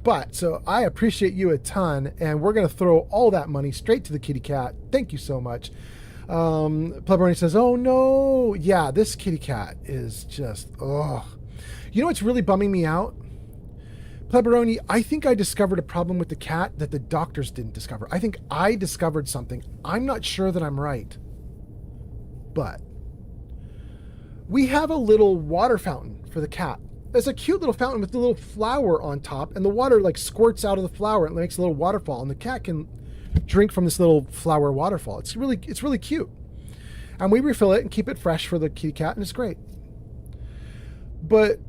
But so I appreciate you a ton, and we're going to throw all that money straight to the kitty cat. Thank you so much. Pleberoni says, oh no. Yeah, this kitty cat is just, ugh. You know what's really bumming me out? Pleberoni, I think I discovered a problem with the cat that the doctors didn't discover. I think I discovered something. I'm not sure that I'm right. But we have a little water fountain for the cat. There's a cute little fountain with a little flower on top, and the water like squirts out of the flower and makes a little waterfall, and the cat can drink from this little flower waterfall. It's really cute. And we refill it and keep it fresh for the kitty cat, and it's great. But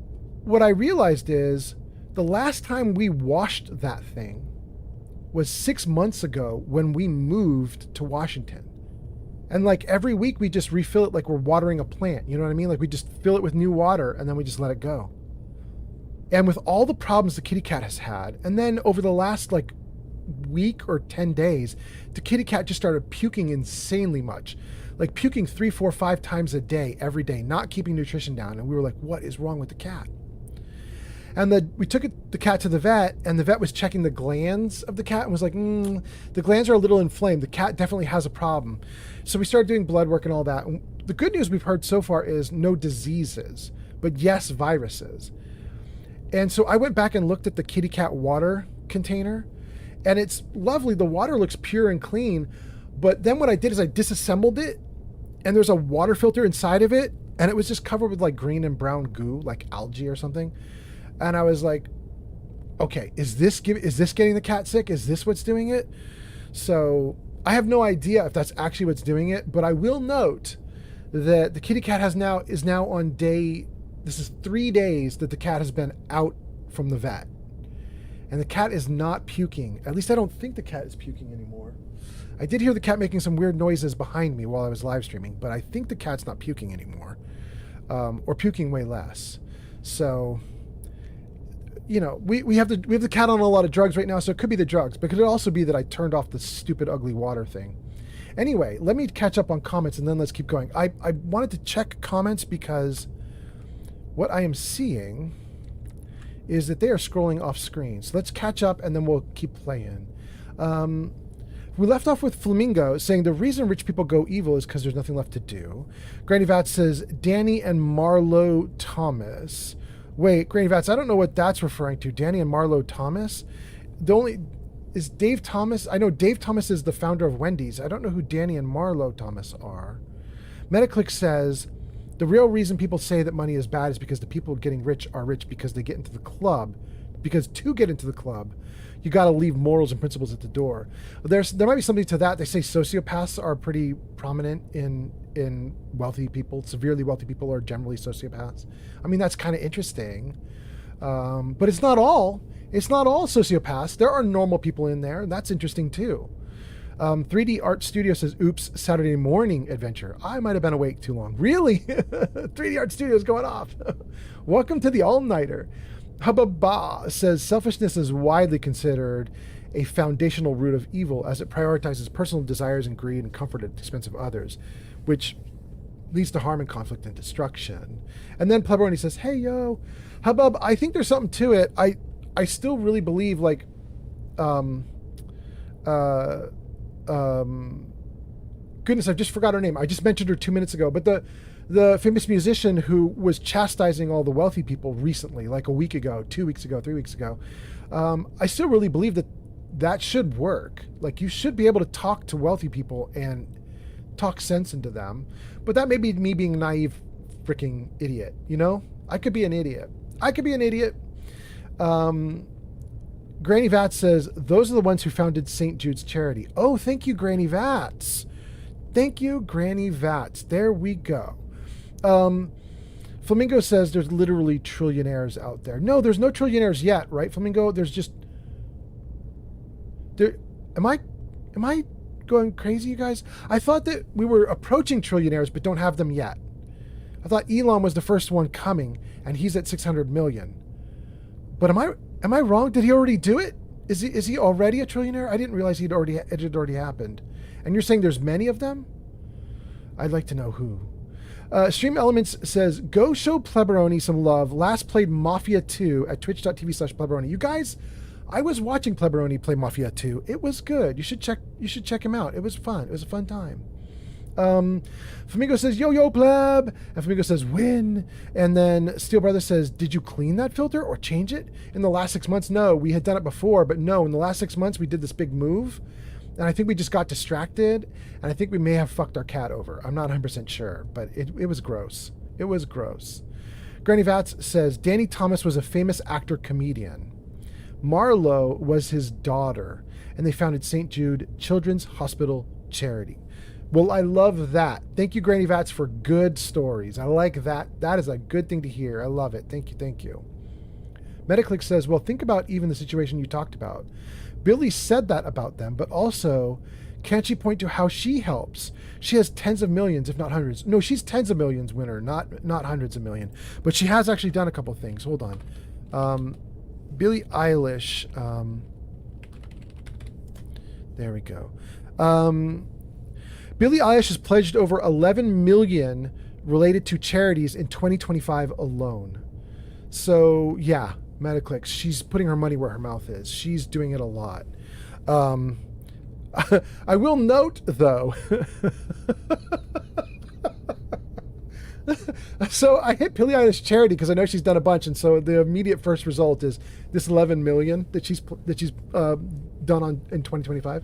what I realized is the last time we washed that thing was 6 months ago when we moved to Washington. And like every week we just refill it like we're watering a plant. You know what I mean? Like we just fill it with new water and then we just let it go. And with all the problems the kitty cat has had, and then over the last like week or 10 days, the kitty cat just started puking insanely much. Like puking 3, 4, 5 times a day, every day, not keeping nutrition down. And we were like, what is wrong with the cat? And we took the cat to the vet, and the vet was checking the glands of the cat and was like, the glands are a little inflamed. The cat definitely has a problem. So we started doing blood work and all that. And the good news we've heard so far is no diseases, but yes, viruses. And so I went back and looked at the kitty cat water container, and it's lovely. The water looks pure and clean. But then what I did is I disassembled it, and there's a water filter inside of it, and it was just covered with like green and brown goo, like algae or something. And I was like, okay, is this getting the cat sick? Is this what's doing it? So I have no idea if that's actually what's doing it, but I will note that the kitty cat is now on this is 3 days that the cat has been out from the vet. And the cat is not puking. At least I don't think the cat is puking anymore. I did hear the cat making some weird noises behind me while I was live streaming, but I think the cat's not puking anymore, or puking way less. So, you know, we have the cat on a lot of drugs right now, so it could be the drugs, but it could also be that I turned off the stupid ugly water thing. Anyway, let me catch up on comments and then let's keep going. I wanted to check comments because what I am seeing is that they are scrolling off screen. So let's catch up and then we'll keep playing. We left off with Flamingo saying the reason rich people go evil is because there's nothing left to do. Granny Vats says Danny and Marlo Thomas. Wait, Granny Vats, I don't know what that's referring to. Danny and Marlo Thomas? Is Dave Thomas? I know Dave Thomas is the founder of Wendy's. I don't know who Danny and Marlo Thomas are. Metaclick says The real reason people say that money is bad is because the people getting rich are rich because they get into the club. Because to get into the club, you got to leave morals and principles at the door. There might be something to that. They say sociopaths are pretty prominent in wealthy people. Severely wealthy people are generally sociopaths. I mean, that's kind of interesting. But it's not all. It's not all sociopaths. There are normal people in there. And that's interesting too. 3D Art Studio says, oops, Saturday morning adventure. I might have been awake too long. Really? 3D Art Studio is going off. Welcome to the all-nighter. Hubba says, selfishness is widely considered a foundational root of evil as it prioritizes personal desires and greed and comfort at the expense of others, which leads to harm and conflict and destruction. And then Pleberoni says, hey, yo, Hubbub, I think there's something to it. I still really believe, like, goodness, I just forgot her name. I just mentioned her 2 minutes ago, but the famous musician who was chastising all the wealthy people recently, like a week ago, 2 weeks ago, 3 weeks ago, I still really believe that should work. Like, you should be able to talk to wealthy people and talk sense into them. But that may be me being a naive freaking idiot, you know? I could be an idiot. Granny Vats says, those are the ones who founded St. Jude's Charity. Oh, thank you, Granny Vats. Thank you, Granny Vats. There we go. Flamingo says there's literally trillionaires out there. No, there's no trillionaires yet, right, Flamingo? There's just... Am I going crazy, you guys? I thought that we were approaching trillionaires but don't have them yet. I thought Elon was the first one coming, and he's at 600 million. But am I wrong? Did he already do it? Is he already a trillionaire? I didn't realize it had already happened. And you're saying there's many of them? I'd like to know who. Stream Elements says, go show Pleberoni some love. Last played Mafia 2 at twitch.tv/Pleberoni. You guys, I was watching Pleberoni play Mafia 2. It was good. You should check him out. It was fun. It was a fun time. Flamingo says, yo, pleb. And Flamingo says, win. And then Steel Brother says, did you clean that filter or change it? In the last 6 months? No, we had done it before, but no, in the last 6 months, we did this big move. And I think we just got distracted. And I think we may have fucked our cat over. I'm not 100% sure, but it was gross. It was gross. Granny Vats says, Danny Thomas was a famous actor-comedian. Marlowe was his daughter. And they founded St. Jude Children's Hospital Charity. Well, I love that. Thank you, Granny Vats, for good stories. I like that. That is a good thing to hear. I love it. Thank you. Metaclick says, well, think about even the situation you talked about. Billy said that about them, but also, can't she point to how she helps? She has tens of millions, if not hundreds. No, she's tens of millions winner, not hundreds of million. But she has actually done a couple things. Hold on. Billie Eilish. There we go. Billie Eilish has pledged over 11 million related to charities in 2025 alone. So yeah, Metaclick, she's putting her money where her mouth is. She's doing it a lot. I will note though, so I hit Billie Eilish charity because I know she's done a bunch, and so the immediate first result is this 11 million that she's done in 2025.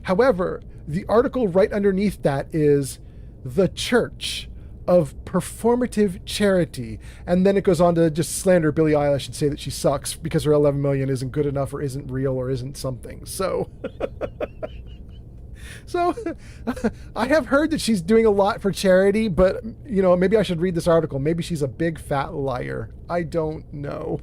However, the article right underneath that is the Church of Performative Charity, and then it goes on to just slander Billie Eilish and say that she sucks because her 11 million isn't good enough or isn't real or isn't something. So I have heard that she's doing a lot for charity, but you know, maybe I should read this article. Maybe she's a big fat liar. I don't know.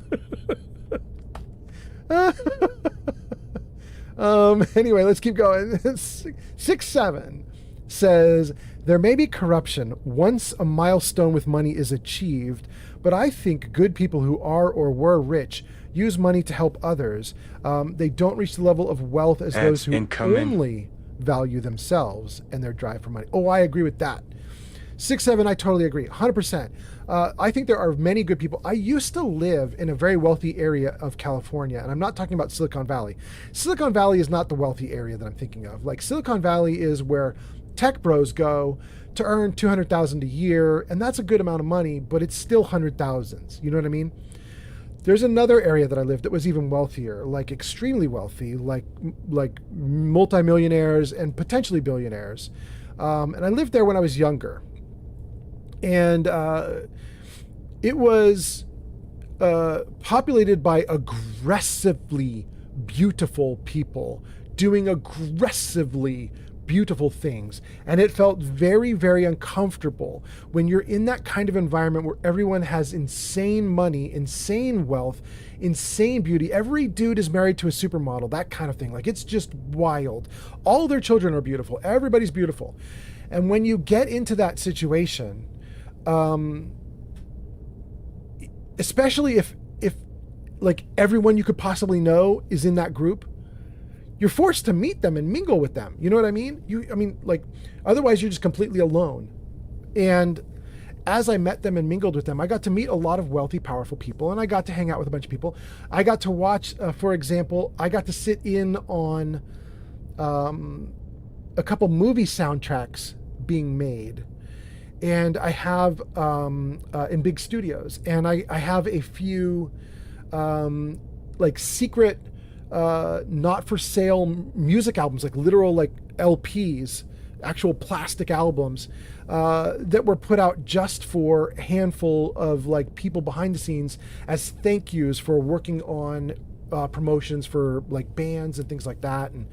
Anyway, let's keep going. 6-7 says, there may be corruption once a milestone with money is achieved, but I think good people who are or were rich use money to help others. They don't reach the level of wealth as those who only value themselves and their drive for money. Oh, I agree with that. 6-7, I totally agree. 100%. I think there are many good people. I used to live in a very wealthy area of California, and I'm not talking about Silicon Valley. Silicon Valley is not the wealthy area that I'm thinking of. Like, Silicon Valley is where tech bros go to earn $200,000 a year, and that's a good amount of money, but it's still hundred thousands. You know what I mean? There's another area that I lived that was even wealthier, like extremely wealthy, like multimillionaires and potentially billionaires. And I lived there when I was younger. And it was populated by aggressively beautiful people doing aggressively beautiful things. And it felt very, very uncomfortable when you're in that kind of environment where everyone has insane money, insane wealth, insane beauty. Every dude is married to a supermodel, that kind of thing. Like, it's just wild. All their children are beautiful. Everybody's beautiful. And when you get into that situation, especially if like everyone you could possibly know is in that group, you're forced to meet them and mingle with them. You know what I mean? Like, otherwise you're just completely alone. And as I met them and mingled with them, I got to meet a lot of wealthy, powerful people, and I got to hang out with a bunch of people. I got to watch, for example, I got to sit in on a couple movie soundtracks being made. And I have, in big studios, and I have a few, like, secret, not for sale music albums, like literal, like, LPs, actual plastic albums, that were put out just for a handful of, like, people behind the scenes as thank yous for working on promotions for, like, bands and things like that. And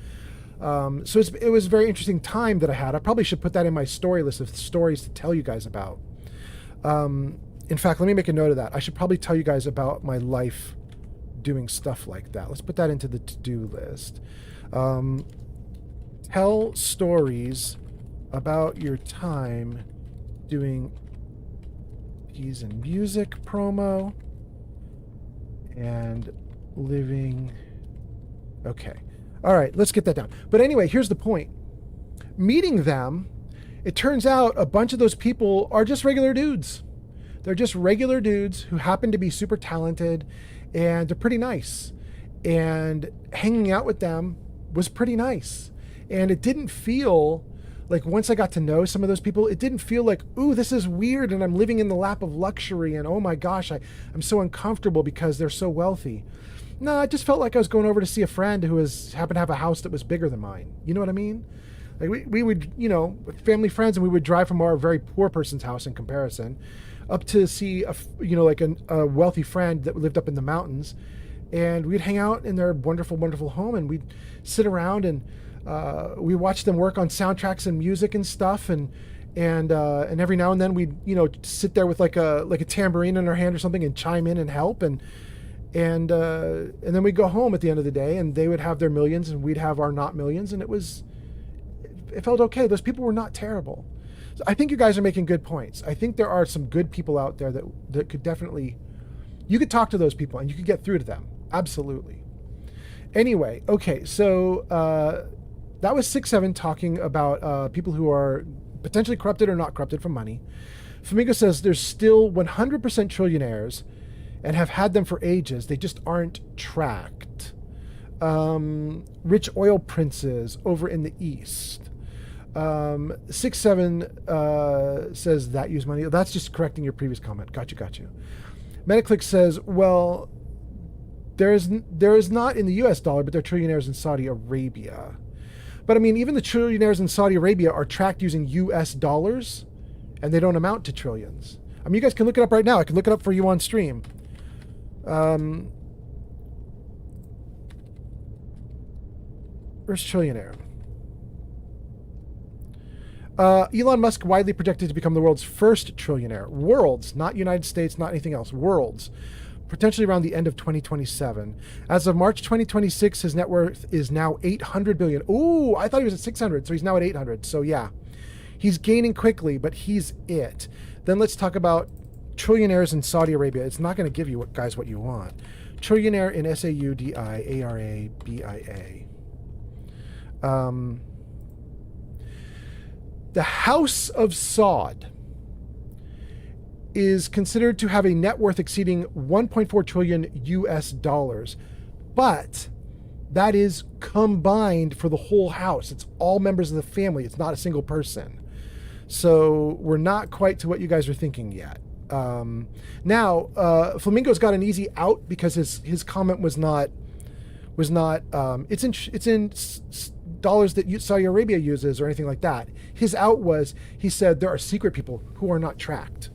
so it was a very interesting time that I had. I probably should put that in my story list of stories to tell you guys about. In fact, let me make a note of that. I should probably tell you guys about my life doing stuff like that. Let's put that into the to-do list. Tell stories about your time doing keys and music promo and living. Okay. All right, let's get that down. But anyway, here's the point. Meeting them, it turns out a bunch of those people are just regular dudes. They're just regular dudes who happen to be super talented, and they're pretty nice. And hanging out with them was pretty nice. And it didn't feel like, once I got to know some of those people, it didn't feel like, ooh, this is weird and I'm living in the lap of luxury and oh my gosh, I'm so uncomfortable because they're so wealthy. No, it just felt like I was going over to see a friend who happened to have a house that was bigger than mine. You know what I mean? Like we would, family friends, and we would drive from our very poor person's house in comparison up to see a wealthy friend that lived up in the mountains, and we'd hang out in their wonderful, wonderful home, and we'd sit around and we watched them work on soundtracks and music and stuff, and every now and then we'd sit there with like a tambourine in our hand or something and chime in and help, and then we'd go home at the end of the day, and they would have their millions and we'd have our not millions, and it felt okay. Those people were not terrible. So I think you guys are making good points. I think there are some good people out there that could definitely, you could talk to those people and you could get through to them. Absolutely. Anyway, okay, so that was 6-7 talking about people who are potentially corrupted or not corrupted from money. Flamingo says there's still 100% trillionaires and have had them for ages. They just aren't tracked. Rich oil princes over in the East. 6-7 says that use money. That's just correcting your previous comment. Got you. Metaclick says, well, there is not in the US dollar, but they're trillionaires in Saudi Arabia. But I mean, even the trillionaires in Saudi Arabia are tracked using US dollars, and they don't amount to trillions. I mean, you guys can look it up right now. I can look it up for you on stream. Where's trillionaire? Elon Musk widely projected to become the world's first trillionaire. Worlds, not United States, not anything else. Worlds. Potentially around the end of 2027. As of March 2026, his net worth is now 800 billion. Ooh, I thought he was at 600, so he's now at 800. So yeah, he's gaining quickly, but he's it. Then let's talk about trillionaires in Saudi Arabia. It's not going to give you what you want. Trillionaire in SAUDIARABIA. The House of Saud is considered to have a net worth exceeding 1.4 trillion US dollars, but that is combined for the whole house. It's all members of the family. It's not a single person. So we're not quite to what you guys are thinking yet. Now, Flamingo's got an easy out because his comment was not. It's in dollars that Saudi Arabia uses or anything like that. His out was, he said, there are secret people who are not tracked.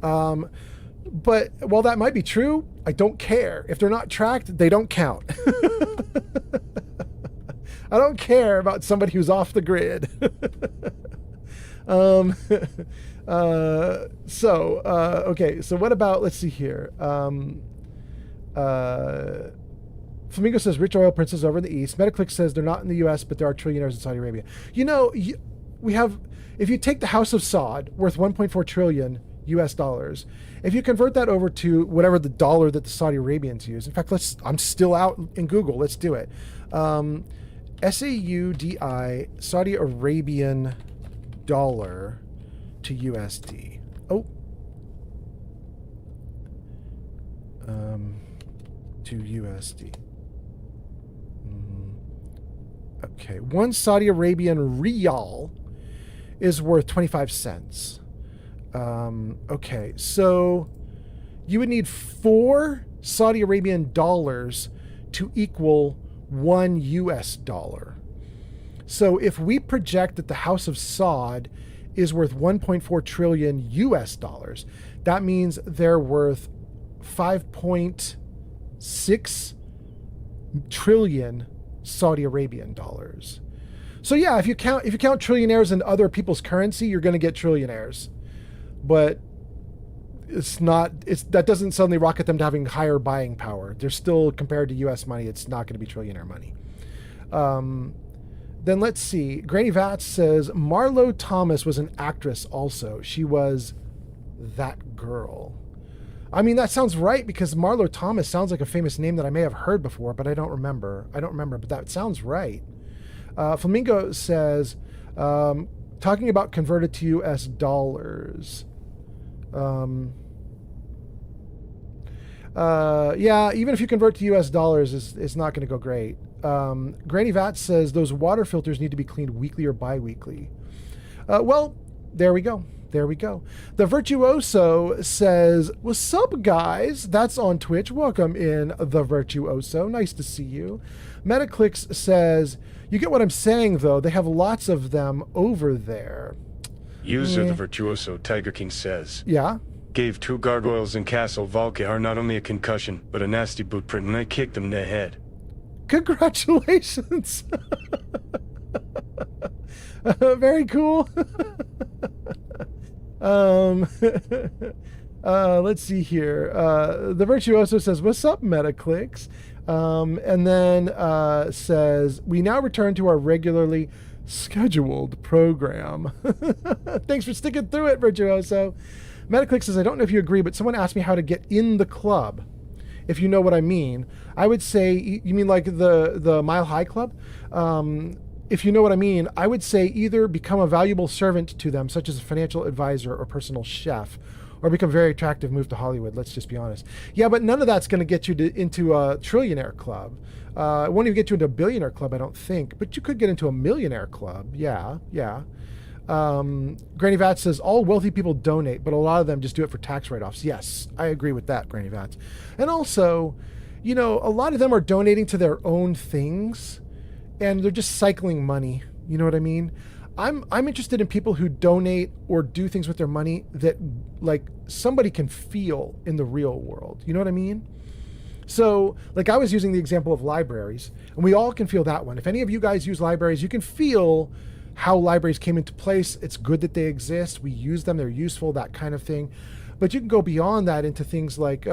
But while that might be true, I don't care. If they're not tracked, they don't count. I don't care about somebody who's off the grid. Okay, so what about, let's see here. Flamingo says rich oil princes over in the East. Metaclick says they're not in the US, but there are trillionaires in Saudi Arabia. You know, we have, if you take the House of Saud, worth 1.4 trillion US dollars, if you convert that over to whatever the dollar that the Saudi Arabians use, in fact, I'm still out in Google, let's do it. SAUDI, Saudi Arabian dollar to USD. To USD. Okay, one Saudi Arabian rial is worth 25 cents. Okay, so you would need 4 Saudi Arabian dollars to equal 1 US dollar. So if we project that the House of Saud is worth 1.4 trillion US dollars, that means they're worth 5.6 trillion Saudi Arabian dollars. So yeah, if you count trillionaires in other people's currency, you're going to get trillionaires. But that doesn't suddenly rocket them to having higher buying power. They're still, compared to US money, it's not going to be trillionaire money. Then let's see. Granny Vats says Marlo Thomas was an actress also. She was that girl. I mean, that sounds right, because Marlo Thomas sounds like a famous name that I may have heard before, but I don't remember, but that sounds right. Flamingo says, talking about converted to US dollars. Yeah, even if you convert to US dollars, it's not going to go great. Granny Vat says those water filters need to be cleaned weekly or bi-weekly. Well, there we go. The Virtuoso says, what's up, guys? That's on Twitch. Welcome in, The Virtuoso. Nice to see you. Metaclicks says, you get what I'm saying, though. They have lots of them over there. User The Virtuoso, Tiger King says. Yeah? Gave 2 gargoyles in Castle Valkar not only a concussion, but a nasty boot print, and I kicked them in the head. Congratulations. Very cool. Let's see here. The Virtuoso says, what's up, Metaclicks? And then says, we now return to our regularly scheduled program. Thanks for sticking through it, Virtuoso. Metaclick says, I don't know if you agree, but someone asked me how to get in the club. If you know what I mean. I would say, you mean like the Mile High Club? If you know what I mean, I would say either become a valuable servant to them, such as a financial advisor or personal chef, or become very attractive, move to Hollywood. Let's just be honest. Yeah, but none of that's going to get you into a trillionaire club. It won't even get you into a billionaire club, I don't think. But you could get into a millionaire club. Yeah. Granny Vat says, all wealthy people donate, but a lot of them just do it for tax write-offs. Yes, I agree with that, Granny Vat. And also, you know, a lot of them are donating to their own things, and they're just cycling money. You know what I mean? I'm interested in people who donate or do things with their money that, like, somebody can feel in the real world. You know what I mean? So, like, I was using the example of libraries, and we all can feel that one. If any of you guys use libraries, you can feel how libraries came into place. It's good that they exist. We use them. They're useful, that kind of thing. But you can go beyond that into things like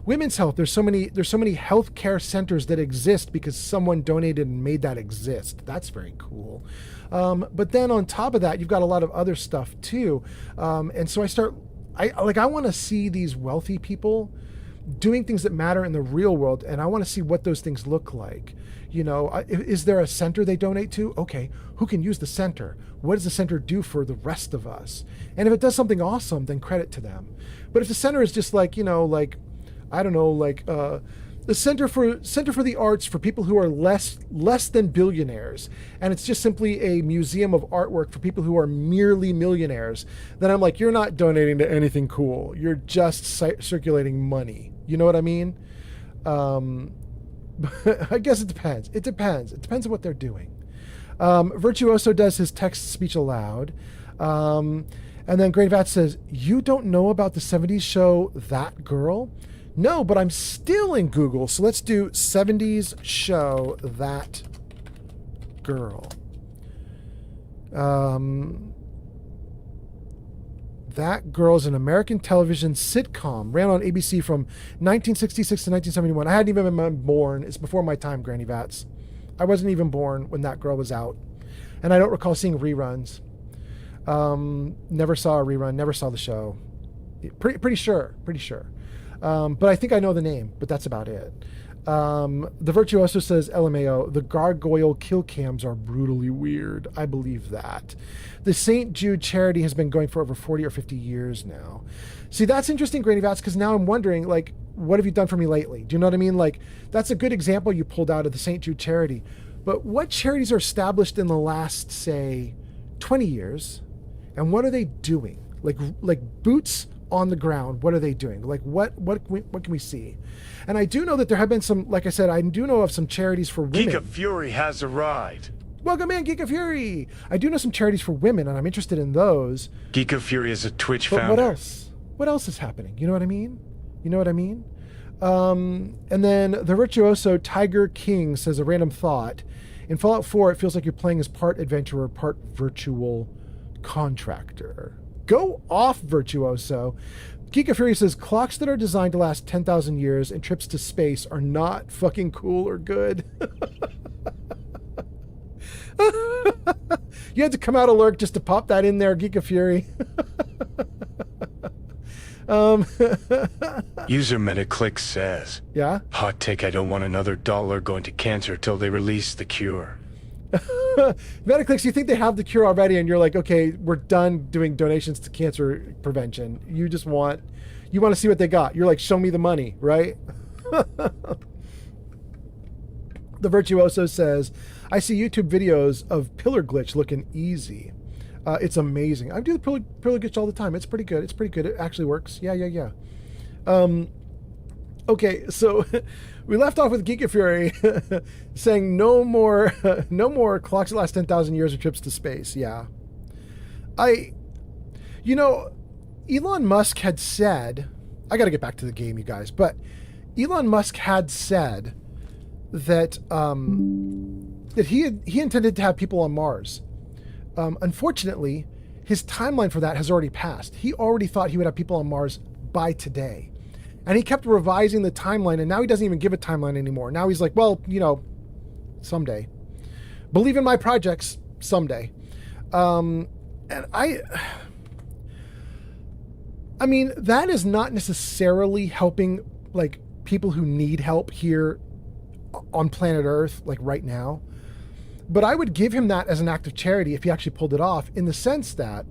women's health. There's so many healthcare centers that exist because someone donated and made that exist. That's very cool. But then on top of that, you've got a lot of other stuff too. And so I want to see these wealthy people doing things that matter in the real world, and I want to see what those things look like. You know, is there a center they donate to? Okay, who can use the center? What does the center do for the rest of us? And if it does something awesome, then credit to them. But if the center is just like, you know, like, I don't know, like the Center for the Arts for people who are less than billionaires, and it's just simply a museum of artwork for people who are merely millionaires, then I'm like, you're not donating to anything cool. You're just circulating money. You know what I mean? I guess it depends. It depends on what they're doing. Virtuoso does his text speech aloud. And then Great Vat says, you don't know about the 70s show That Girl? No, but I'm still in Google. So let's do 70s show That Girl. That Girl's an American television sitcom. Ran on ABC from 1966 to 1971. I hadn't even been born. It's before my time, Granny Vats. I wasn't even born when That Girl was out. And I don't recall seeing reruns. Never saw a rerun. Never saw the show. Pretty sure. But I think I know the name, but that's about it. The Virtuoso says, LMAO, the gargoyle kill cams are brutally weird. I believe that. The St. Jude charity has been going for over 40 or 50 years now. See, that's interesting, Granny Vats, because now I'm wondering, like, what have you done for me lately? Do you know what I mean? Like, that's a good example you pulled out of the St. Jude charity. But what charities are established in the last, say, 20 years? And what are they doing? Like boots on the ground, what are they doing? Like, what can we see? And I do know that there have been some, like I said, I do know of some charities for women. Geek of Fury has arrived. Welcome in, Geek of Fury. I do know some charities for women, and I'm interested in those. Geek of Fury is a Twitch but founder. what else? What else is happening? You know what I mean? And then the Virtuoso Tiger King says a random thought. In Fallout 4, it feels like you're playing as part adventurer, part virtual contractor. Go off, Virtuoso. Geek of Fury says clocks that are designed to last 10,000 years and trips to space are not fucking cool or good. You had to come out of lurk just to pop that in there, Geek of Fury. User Metaclick says, yeah? Hot take, I don't want another dollar going to cancer till they release the cure. Metaclicks, you think they have the cure already and you're like, okay, we're done doing donations to cancer prevention. You want to see what they got. You're like, show me the money, right? The Virtuoso says, I see YouTube videos of pillar glitch looking easy. It's amazing. I do the pillar glitch all the time. It's pretty good. It actually works. Yeah. Okay, so we left off with Geek of Fury saying no more clocks that last 10,000 years or trips to space. Yeah. Elon Musk had said, I got to get back to the game, you guys, but Elon Musk had said that that he intended to have people on Mars. Unfortunately, his timeline for that has already passed. He already thought he would have people on Mars by today. And he kept revising the timeline, and now he doesn't even give a timeline anymore. Now he's like, well, someday. Believe in my projects, someday. And I mean, that is not necessarily helping, like, people who need help here on planet Earth, like, right now. But I would give him that as an act of charity if he actually pulled it off, in the sense that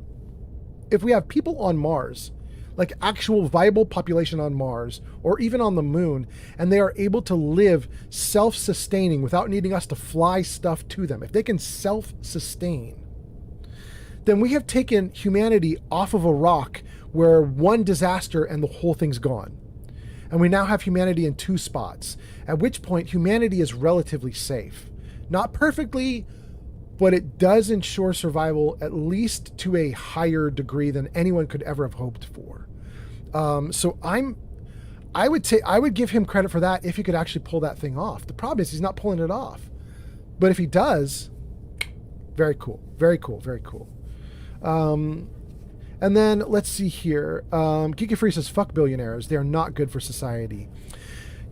if we have people on Mars, like actual viable population on Mars or even on the moon, and they are able to live self-sustaining without needing us to fly stuff to them, if they can self-sustain, then we have taken humanity off of a rock where one disaster and the whole thing's gone. And we now have humanity in two spots, at which point humanity is relatively safe. Not perfectly, but it does ensure survival at least to a higher degree than anyone could ever have hoped for. So I would give him credit for that if he could actually pull that thing off. The problem is he's not pulling it off. But if he does, very cool. And then let's see here. Geeky Free says, fuck billionaires. They are not good for society.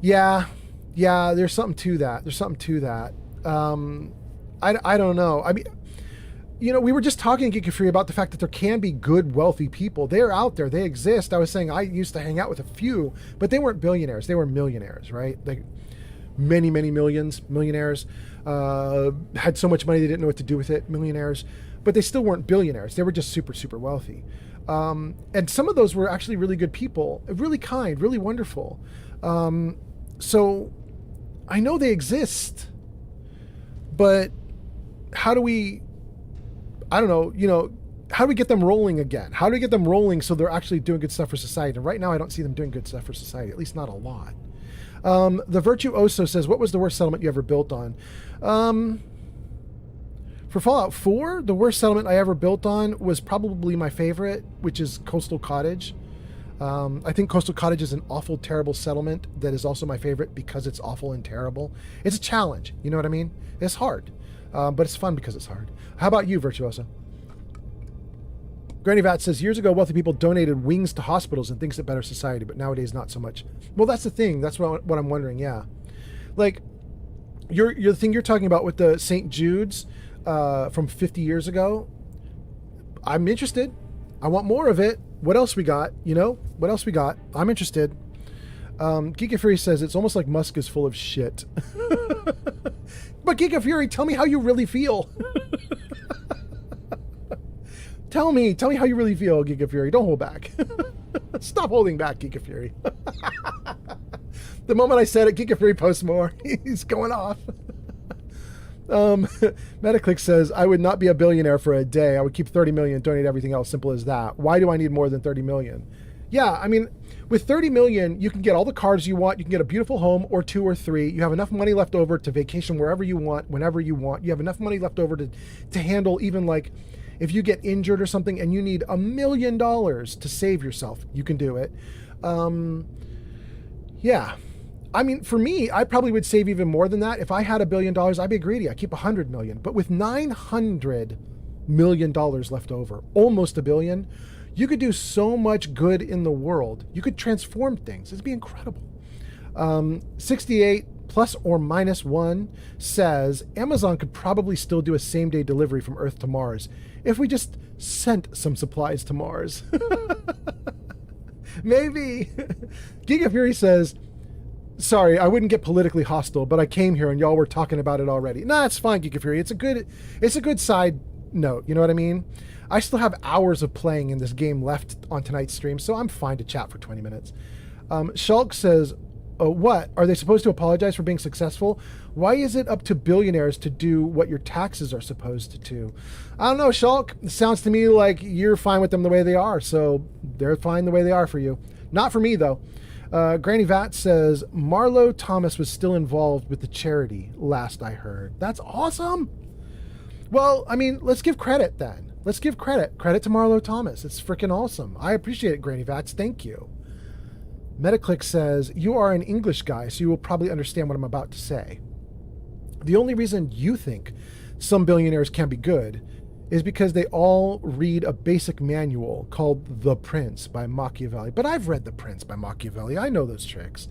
Yeah, there's something to that. I don't know. I mean, we were just talking to Geeky Free about the fact that there can be good, wealthy people. They're out there. They exist. I was saying I used to hang out with a few, but they weren't billionaires. They were millionaires, right? Like many millionaires, had so much money they didn't know what to do with it. Millionaires, but they still weren't billionaires. They were just super, super wealthy. And some of those were actually really good people, really kind, really wonderful. So I know they exist, but how do we, I don't know, how do we get them rolling again? How do we get them rolling so they're actually doing good stuff for society? And right now I don't see them doing good stuff for society, at least not a lot. The Virtuoso says, what was the worst settlement you ever built on? For Fallout 4, the worst settlement I ever built on was probably my favorite, which is Coastal Cottage. I think Coastal Cottage is an awful, terrible settlement that is also my favorite because it's awful and terrible. It's a challenge, you know what I mean? It's hard, but it's fun because it's hard. How about you, Virtuoso? Granny Vat says, years ago, wealthy people donated wings to hospitals and things that better society, but nowadays not so much. Well, that's the thing. That's what I'm wondering, yeah. Like, the thing you're talking about with the St. Jude's from 50 years ago, I'm interested. I want more of it. What else we got? You know, what else we got? I'm interested. Giga Fury says, it's almost like Musk is full of shit. But Giga Fury, tell me how you really feel. Tell me how you really feel, Giga Fury. Don't hold back. Stop holding back, Giga Fury. The moment I said it, Giga Fury posts more. He's going off. Metaclick says, I would not be a billionaire for a day. I would keep 30 million and donate everything else. Simple as that. Why do I need more than 30 million? Yeah, I mean, with 30 million, you can get all the cars you want. You can get a beautiful home or 2 or 3. You have enough money left over to vacation wherever you want, whenever you want. You have enough money left over to handle even like if you get injured or something and you need $1 million to save yourself, you can do it. Yeah. I mean, for me, I probably would save even more than that. If I had $1 billion, I'd be greedy. I keep 100 million. But with $900 million left over, almost $1 billion, you could do so much good in the world. You could transform things. It'd be incredible. 68 plus or minus 1 says Amazon could probably still do a same-day delivery from Earth to Mars if we just sent some supplies to Mars. Maybe. Giga Fury says, sorry, I wouldn't get politically hostile, but I came here and y'all were talking about it already. Nah, it's fine, Giga Fury. It's a good side note, you know what I mean? I still have hours of playing in this game left on tonight's stream, so I'm fine to chat for 20 minutes. Shulk says, what? Are they supposed to apologize for being successful? Why is it up to billionaires to do what your taxes are supposed to do? I don't know, Shulk. It sounds to me like you're fine with them the way they are, so they're fine the way they are for you. Not for me, though. Granny Vat says, Marlo Thomas was still involved with the charity, last I heard. That's awesome! Well, I mean, let's give credit then. Let's give credit. Credit to Marlo Thomas. It's freaking awesome. I appreciate it, Granny Vats. Thank you. Metaclick says, you are an English guy, so you will probably understand what I'm about to say. The only reason you think some billionaires can be good is because they all read a basic manual called The Prince by Machiavelli. But I've read The Prince by Machiavelli. I know those tricks.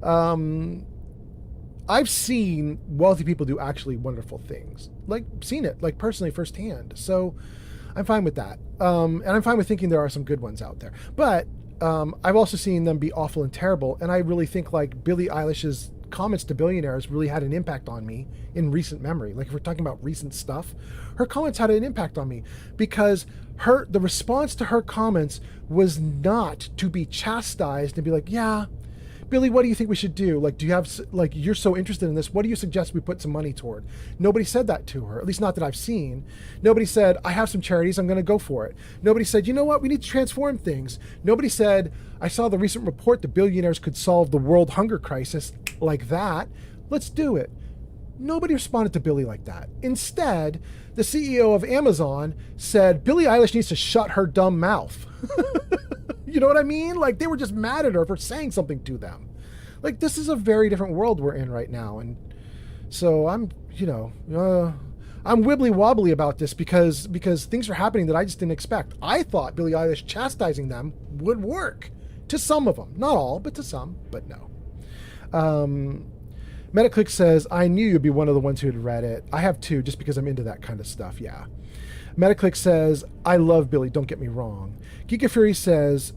I've seen wealthy people do actually wonderful things. Like, seen it, like, personally, firsthand. So I'm fine with that. And I'm fine with thinking there are some good ones out there. But I've also seen them be awful and terrible. And I really think, like, Billie Eilish's comments to billionaires really had an impact on me in recent memory. Like, if we're talking about recent stuff, her comments had an impact on me because the response to her comments was not to be chastised and be like, yeah, Billy, what do you think we should do? Like, do you have, like, you're so interested in this, what do you suggest we put some money toward? Nobody said that to her, at least not that I've seen. Nobody said, I have some charities, I'm going to go for it. Nobody said, you know what, we need to transform things. Nobody said, I saw the recent report that billionaires could solve the world hunger crisis like that. Let's do it. Nobody responded to Billie like that. Instead, the CEO of Amazon said, Billie Eilish needs to shut her dumb mouth. You know what I mean? Like, they were just mad at her for saying something to them. Like, this is a very different world we're in right now. And so I'm, I'm wibbly wobbly about this because things are happening that I just didn't expect. I thought Billie Eilish chastising them would work. To some of them. Not all, but to some. But no. Metaclick says, I knew you'd be one of the ones who had read it. I have too, just because I'm into that kind of stuff, yeah. Metaclick says, I love Billy, don't get me wrong. Geeka Fury says,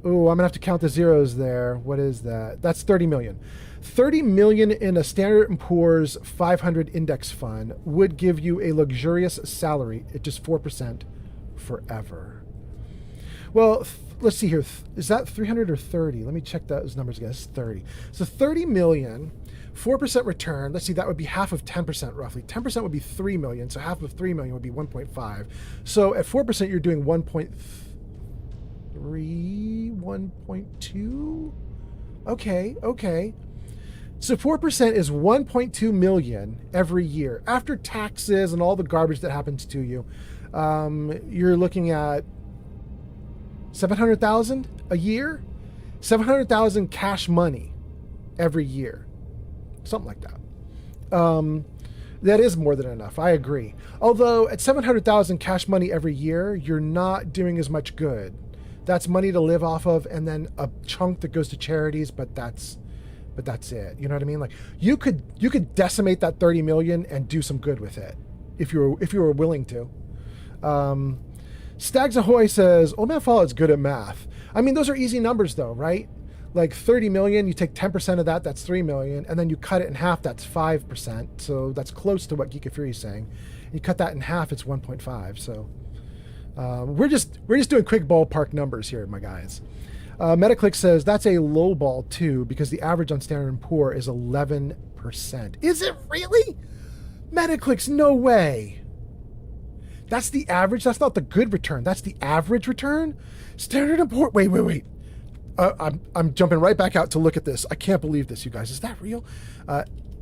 oh, I'm going to have to count the zeros there. What is that? That's 30 million. 30 million in a Standard & Poor's 500 index fund would give you a luxurious salary at just 4% forever. Well, let's see here. Is that 300 or 30? Let me check those numbers again. It's 30. So 30 million, 4% return. Let's see, that would be half of 10% roughly. 10% would be 3 million. So half of 3 million would be 1.5. So at 4%, you're doing 1.3, 1.2. Okay. So 4% is 1.2 million every year. After taxes and all the garbage that happens to you, you're looking at 700,000 a year, 700,000 cash money every year, something like that. That is more than enough. I agree. Although at 700,000 cash money every year, you're not doing as much good. That's money to live off of, and then a chunk that goes to charities. But that's it. You know what I mean? Like you could decimate that 30 million and do some good with it if you were willing to. Stags Ahoy says, Old Man Fallout's good at math. I mean, those are easy numbers though, right? Like 30 million, you take 10% of that, that's 3 million, and then you cut it in half, that's 5%. So that's close to what Geek Fury is saying. You cut that in half, it's 1.5. So we're just doing quick ballpark numbers here, my guys. Metaclick says that's a low ball too, because the average on Standard & Poor is 11%. Is it really? Metaclick's no way. That's the average. That's not the good return. That's the average return. Standard & Poor. Wait. I'm jumping right back out to look at this. I can't believe this, you guys. Is that real?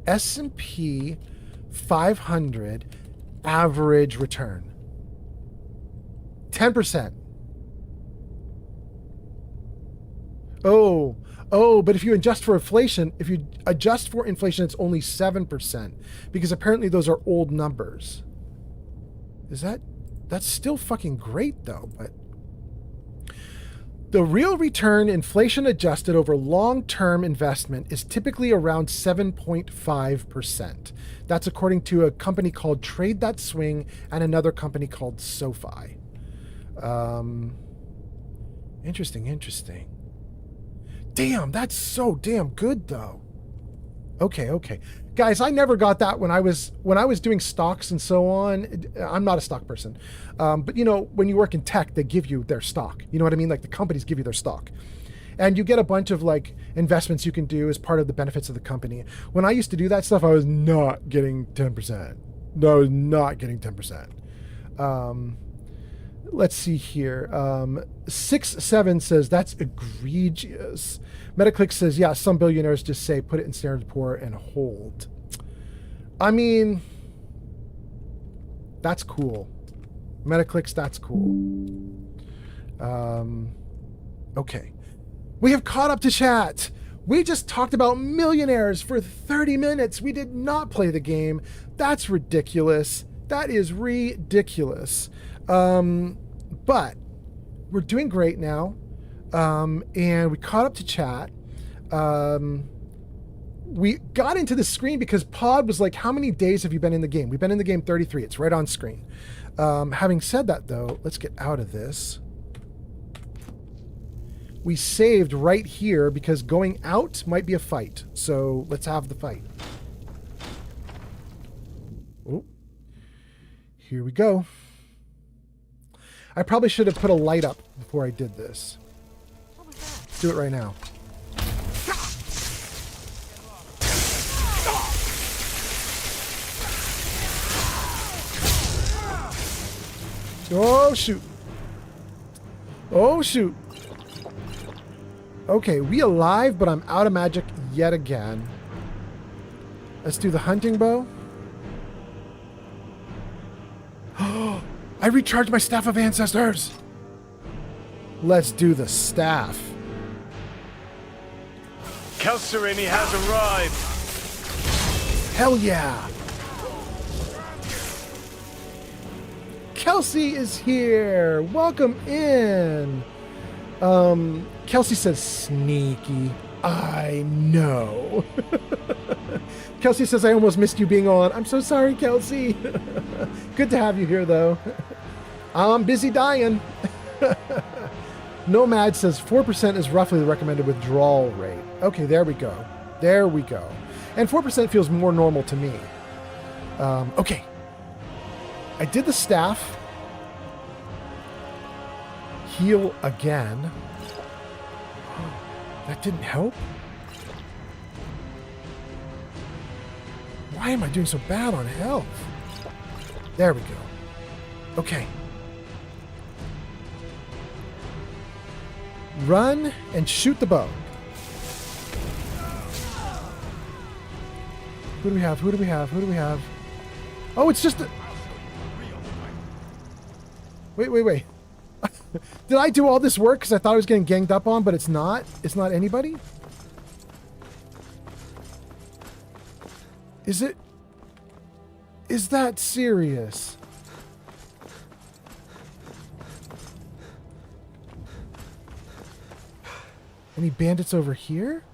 S&P 500 average return. 10%. Oh, but if you adjust for inflation, it's only 7%, because apparently those are old numbers. That's still fucking great though, but the real return, inflation adjusted over long-term investment, is typically around 7.5%. That's according to a company called Trade That Swing and another company called SoFi. Interesting. Damn, that's so damn good though. Okay. Guys, I never got that when I was doing stocks and so on. I'm not a stock person. But you know, when you work in tech, they give you their stock. You know what I mean? Like the companies give you their stock. And you get a bunch of like investments you can do as part of the benefits of the company. When I used to do that stuff, I was not getting 10%. No, I was not getting 10%. Let's see here. 6-7 says that's egregious. Metaclick says, yeah, some billionaires just say put it in Standard & Poor and hold. I mean, that's cool. Metaclicks, that's cool. Okay. We have caught up to chat. We just talked about millionaires for 30 minutes. We did not play the game. That's ridiculous. That is ridiculous. But we're doing great now. And we caught up to chat. We got into the screen because Pod was like, how many days have you been in the game? We've been in the game 33. It's right on screen. Having said that, though, let's get out of this. We saved right here because going out might be a fight. So let's have the fight. Oh, here we go. I probably should have put a light up before I did this. Let's do it right now. Oh, shoot. Oh, shoot. Okay, we alive, but I'm out of magic yet again. Let's do the hunting bow. Oh, I recharged my Staff of Ancestors. Let's do the staff. Kelserimi has arrived. Hell yeah. Kelsey is here. Welcome in. Kelsey says sneaky. I know. Kelsey says, I almost missed you being on. I'm so sorry, Kelsey. Good to have you here, though. I'm busy dying. Nomad says 4% is roughly the recommended withdrawal rate. Okay, there we go. There we go. And 4% feels more normal to me. Okay. I did the staff. Heal again. That didn't help? Why am I doing so bad on health? There we go. Okay. Run and shoot the bow. Who do we have? Who do we have? Who do we have? Oh, it's just a... Wait. Did I do all this work because I thought I was getting ganged up on, but it's not? It's not anybody? Is it? Is that serious? Any bandits over here?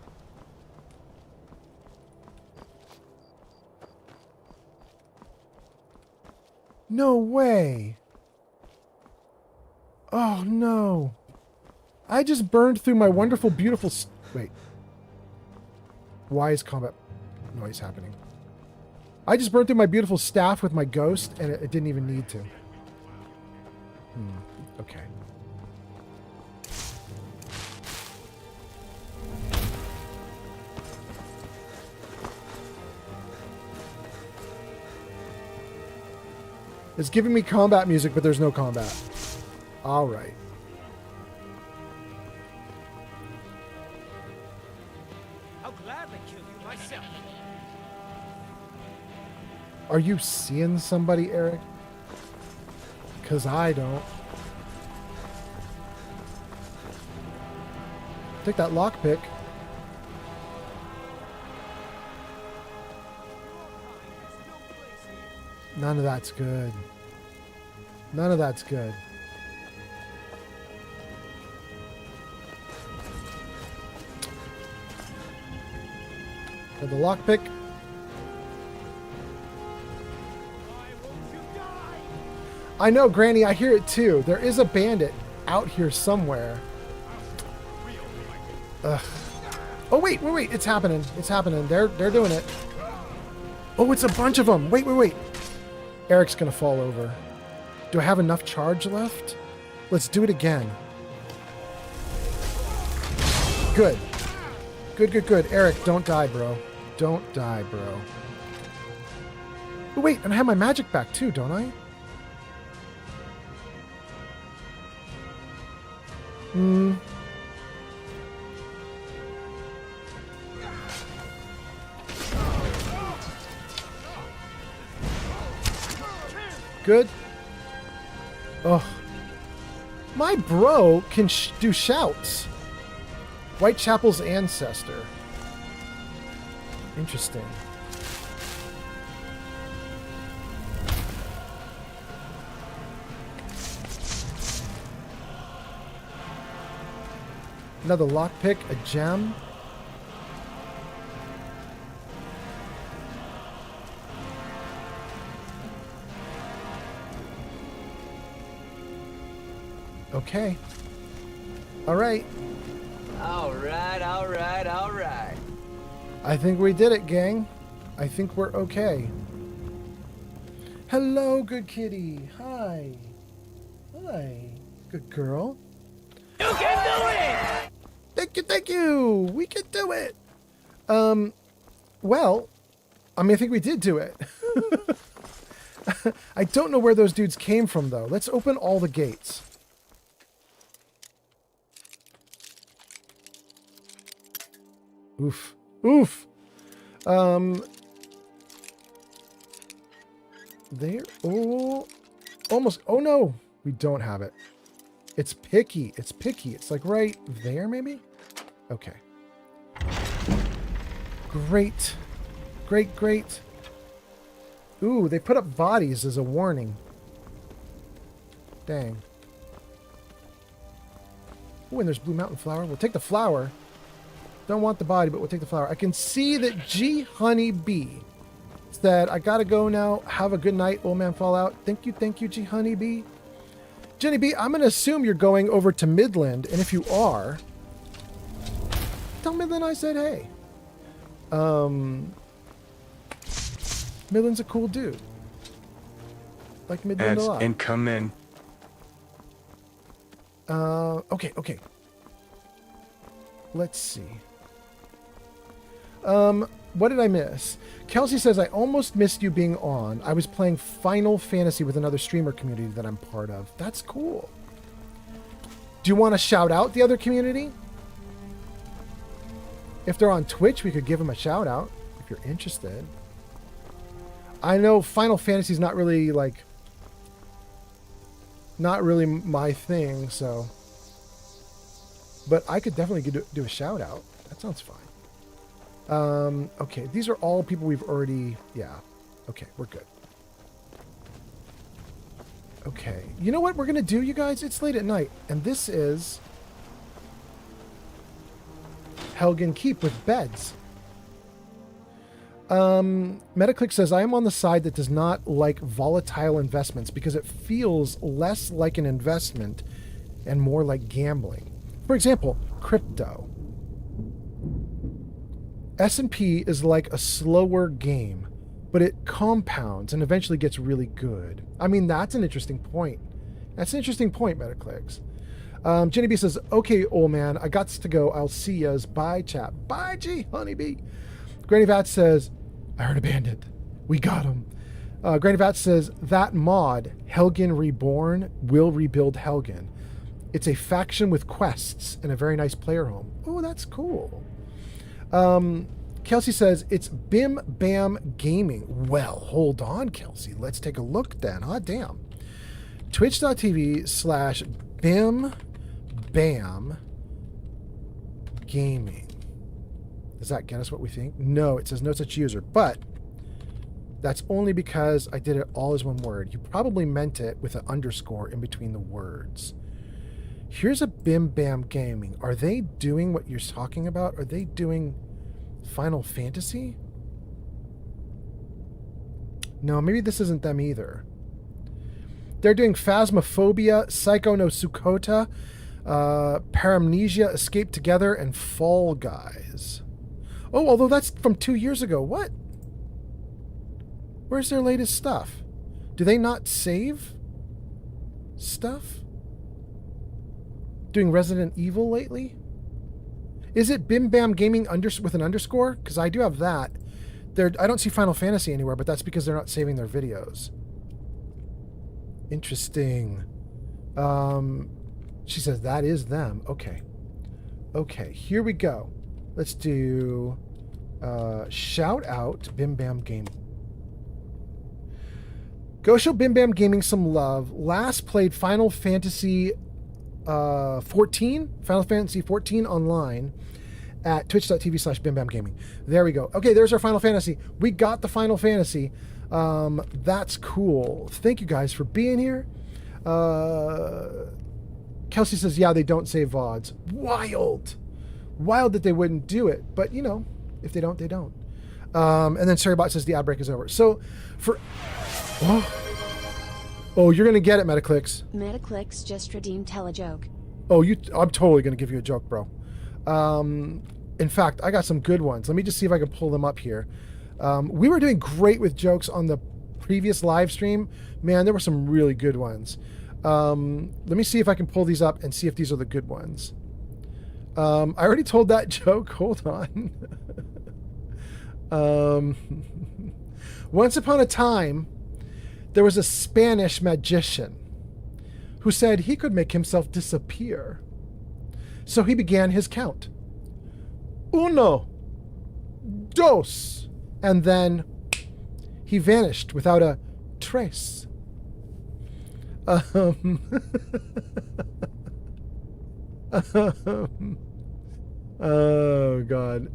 No way. Oh no. I just burned through my wonderful, beautiful... Wait. Why is combat noise happening? I just burned through my beautiful staff with my ghost, and it didn't even need to. Okay. It's giving me combat music, but there's no combat. All right. I'll gladly kill you myself. Are you seeing somebody, Eric? Because I don't. Take that lockpick. None of that's good. None of that's good. Got the lockpick. I know, Granny, I hear it too. There is a bandit out here somewhere. Ugh. Oh, wait. It's happening. It's happening. They're doing it. Oh, it's a bunch of them. Wait. Eric's going to fall over. Do I have enough charge left? Let's do it again. Good. Good. Eric, don't die, bro. Don't die, bro. Oh, wait, and I have my magic back too, don't I? Good. Oh. My bro can do shouts. Whitechapel's ancestor. Interesting. Another lockpick, a gem. Okay. All right. All right. I think we did it, gang. I think we're okay. Hello, good kitty. Hi. Good girl. You can do it! Thank you. We can do it. Well, I mean, I think we did do it. I don't know where those dudes came from, though. Let's open all the gates. Oof. There. Oh, almost. Oh no, we don't have it. It's picky. It's like right there, maybe. Okay. Great. Ooh, they put up bodies as a warning. Dang. Ooh, and there's Blue Mountain Flower. We'll take the flower. Don't want the body, but we'll take the flower. I can see that G Honey B said, I gotta go now. Have a good night, Old Man Fallout. Thank you, G Honey B. Jenny B, I'm gonna assume you're going over to Midland, and if you are, tell Midland I said hey. Midland's a cool dude. Like Midland a lot. And come in. Okay. Let's see. What did I miss? Kelsey says, I almost missed you being on. I was playing Final Fantasy with another streamer community that I'm part of. That's cool. Do you want to shout out the other community? If they're on Twitch, we could give them a shout out if you're interested. I know Final Fantasy's not really like, not really my thing, so. But I could definitely do a shout out. That sounds fine. Okay, these are all people we've already, yeah. Okay, we're good. Okay, you know what we're gonna do, you guys? It's late at night, and this is Helgen Keep with beds. Metaclick says, I am on the side that does not like volatile investments because it feels less like an investment and more like gambling. For example, crypto. S&P is like a slower game, but it compounds and eventually gets really good. I mean, that's an interesting point. That's an interesting point, Metaclicks. Jenny B says, okay, old man, I got to go. I'll see yas. Bye, chap. Bye, G, honeybee. Granny Vat says, I heard a bandit. We got him. Granny Vat says, that mod, Helgen Reborn, will rebuild Helgen. It's a faction with quests and a very nice player home. Oh, that's cool. Kelsey says, it's Bim Bam Gaming. Well, hold on, Kelsey. Let's take a look then. Hot damn. Twitch.tv/Bim Bam Gaming. Does that get us what we think? No, it says no such user, but that's only because I did it all as one word. You probably meant it with an underscore in between the words. Here's a Bim Bam Gaming. Are they doing what you're talking about? Are they doing Final Fantasy? No, maybe this isn't them either. They're doing Phasmophobia, Psycho no Sukota, Paramnesia, Escape Together, and Fall Guys. Oh, although that's from 2 years ago. What? Where's their latest stuff? Do they not save stuff? Doing Resident Evil lately? Is it Bim Bam Gaming with an underscore? Because I do have that. I don't see Final Fantasy anywhere, but that's because they're not saving their videos. Interesting. She says that is them. Okay. Okay, here we go. Let's do shout out Bim Bam Gaming. Go show Bim Bam Gaming some love. Last played Final Fantasy 14 online at twitch.tv/Bim Bam Gaming. There we go. Okay, there's our Final Fantasy. We got the Final Fantasy. That's cool. Thank you guys for being here. Kelsey says, yeah, they don't save VODs. Wild that they wouldn't do it. But, you know, if they don't, they don't. And then Sarybot says the ad break is over. So, for... Oh, you're going to get it, Metaclicks. Metaclicks just redeemed Telejoke. Oh, I'm totally going to give you a joke, bro. In fact, I got some good ones. Let me just see if I can pull them up here. We were doing great with jokes on the previous live stream. Man, there were some really good ones. Let me see if I can pull these up and see if these are the good ones. I already told that joke. Hold on. Once upon a time, there was a Spanish magician who said he could make himself disappear. So he began his count. Uno, dos, and then he vanished without a trace. Oh, God.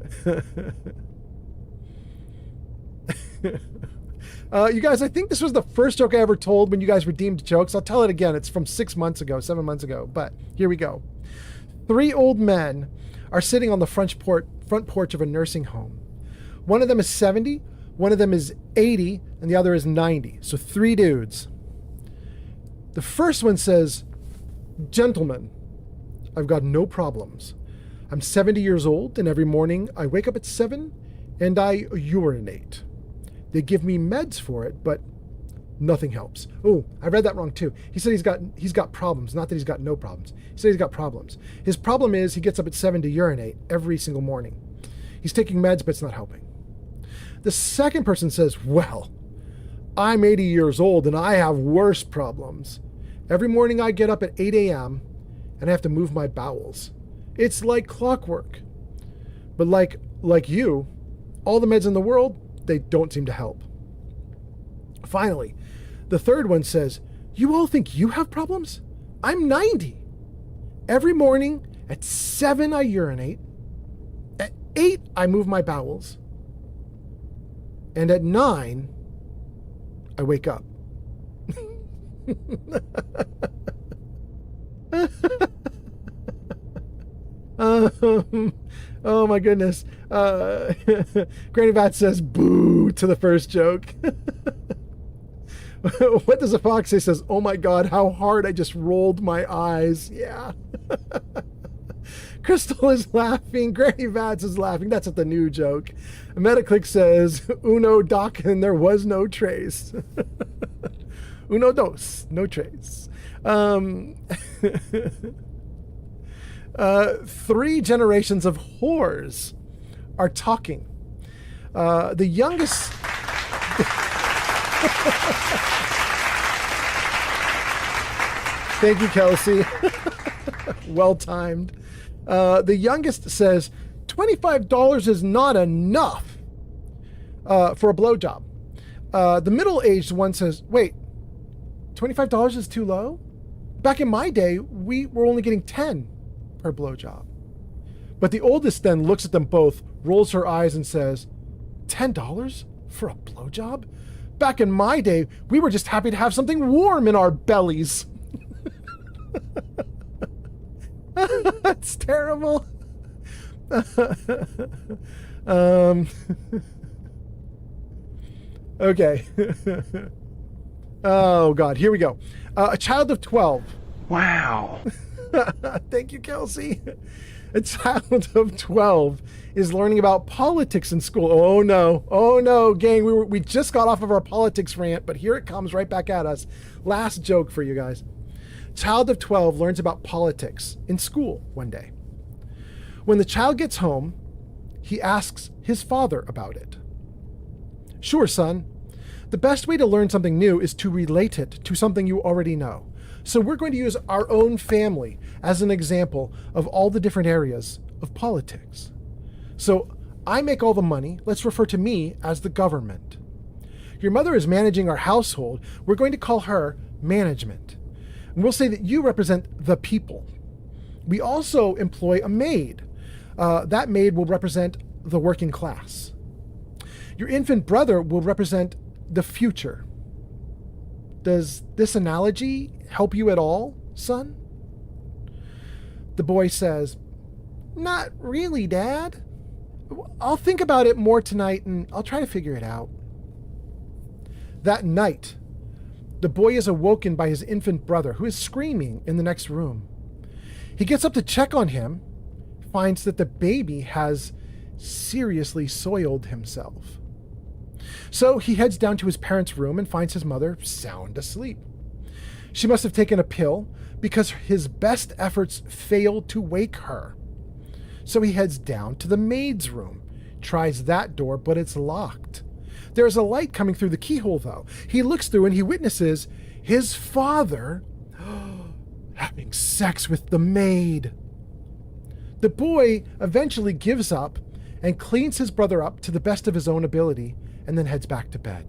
You guys, I think this was the first joke I ever told when you guys redeemed jokes. I'll tell it again. It's from 7 months ago, but here we go. 3 old men are sitting on the front porch of a nursing home. One of them is 70, one of them is 80, and the other is 90. So 3 dudes. The first one says, gentlemen, I've got no problems. I'm 70 years old, and every morning I wake up at 7 and I urinate. They give me meds for it, but nothing helps. Oh, I read that wrong too. He said he's got problems, not that he's got no problems. He said he's got problems. His problem is he gets up at 7 to urinate every single morning. He's taking meds, but it's not helping. The second person says, well, I'm 80 years old and I have worse problems. Every morning I get up at 8 a.m. and I have to move my bowels. It's like clockwork. But like you, all the meds in the world, they don't seem to help. Finally, the third one says, "You all think you have problems? I'm 90. Every morning at 7 I urinate. At 8 I move my bowels. And at 9 I wake up." Oh my goodness. Granny Bat says boo to the first joke. What does a fox say? Says, "Oh my God, how hard I just rolled my eyes." Yeah. Crystal is laughing. Granny Vats is laughing. That's at the new joke. Metaclick says, "Uno doc and there was no trace." Uno dos, no trace. 3 generations of whores are talking. The youngest... Thank you, Kelsey. Well timed. The youngest says, $25 is not enough for a blowjob. The middle-aged one says, wait, $25 is too low? Back in my day, we were only getting 10 per blowjob. But the oldest then looks at them both, rolls her eyes and says, $10 for a blowjob? Back in my day, we were just happy to have something warm in our bellies. That's terrible. Okay. Oh, God. Here we go. A child of 12. Wow. Thank you, Kelsey. A child of 12 is learning about politics in school. Oh, no. Oh, no, gang. We just got off of our politics rant, but here it comes right back at us. Last joke for you guys. Child of 12 learns about politics in school one day. When the child gets home, he asks his father about it. "Sure, son. The best way to learn something new is to relate it to something you already know. So we're going to use our own family as an example of all the different areas of politics. So I make all the money. Let's refer to me as the government. Your mother is managing our household. We're going to call her management. And we'll say that you represent the people. We also employ a maid. That maid will represent the working class. Your infant brother will represent the future. Does this analogy help you at all, son?" The boy says, "Not really, Dad. I'll think about it more tonight and I'll try to figure it out." That night, the boy is awoken by his infant brother, who is screaming in the next room. He gets up to check on him, finds that the baby has seriously soiled himself. So he heads down to his parents' room and finds his mother sound asleep. She must have taken a pill because his best efforts failed to wake her. So he heads down to the maid's room, tries that door, but it's locked. There's a light coming through the keyhole, though. He looks through and he witnesses his father having sex with the maid. The boy eventually gives up and cleans his brother up to the best of his own ability and then heads back to bed.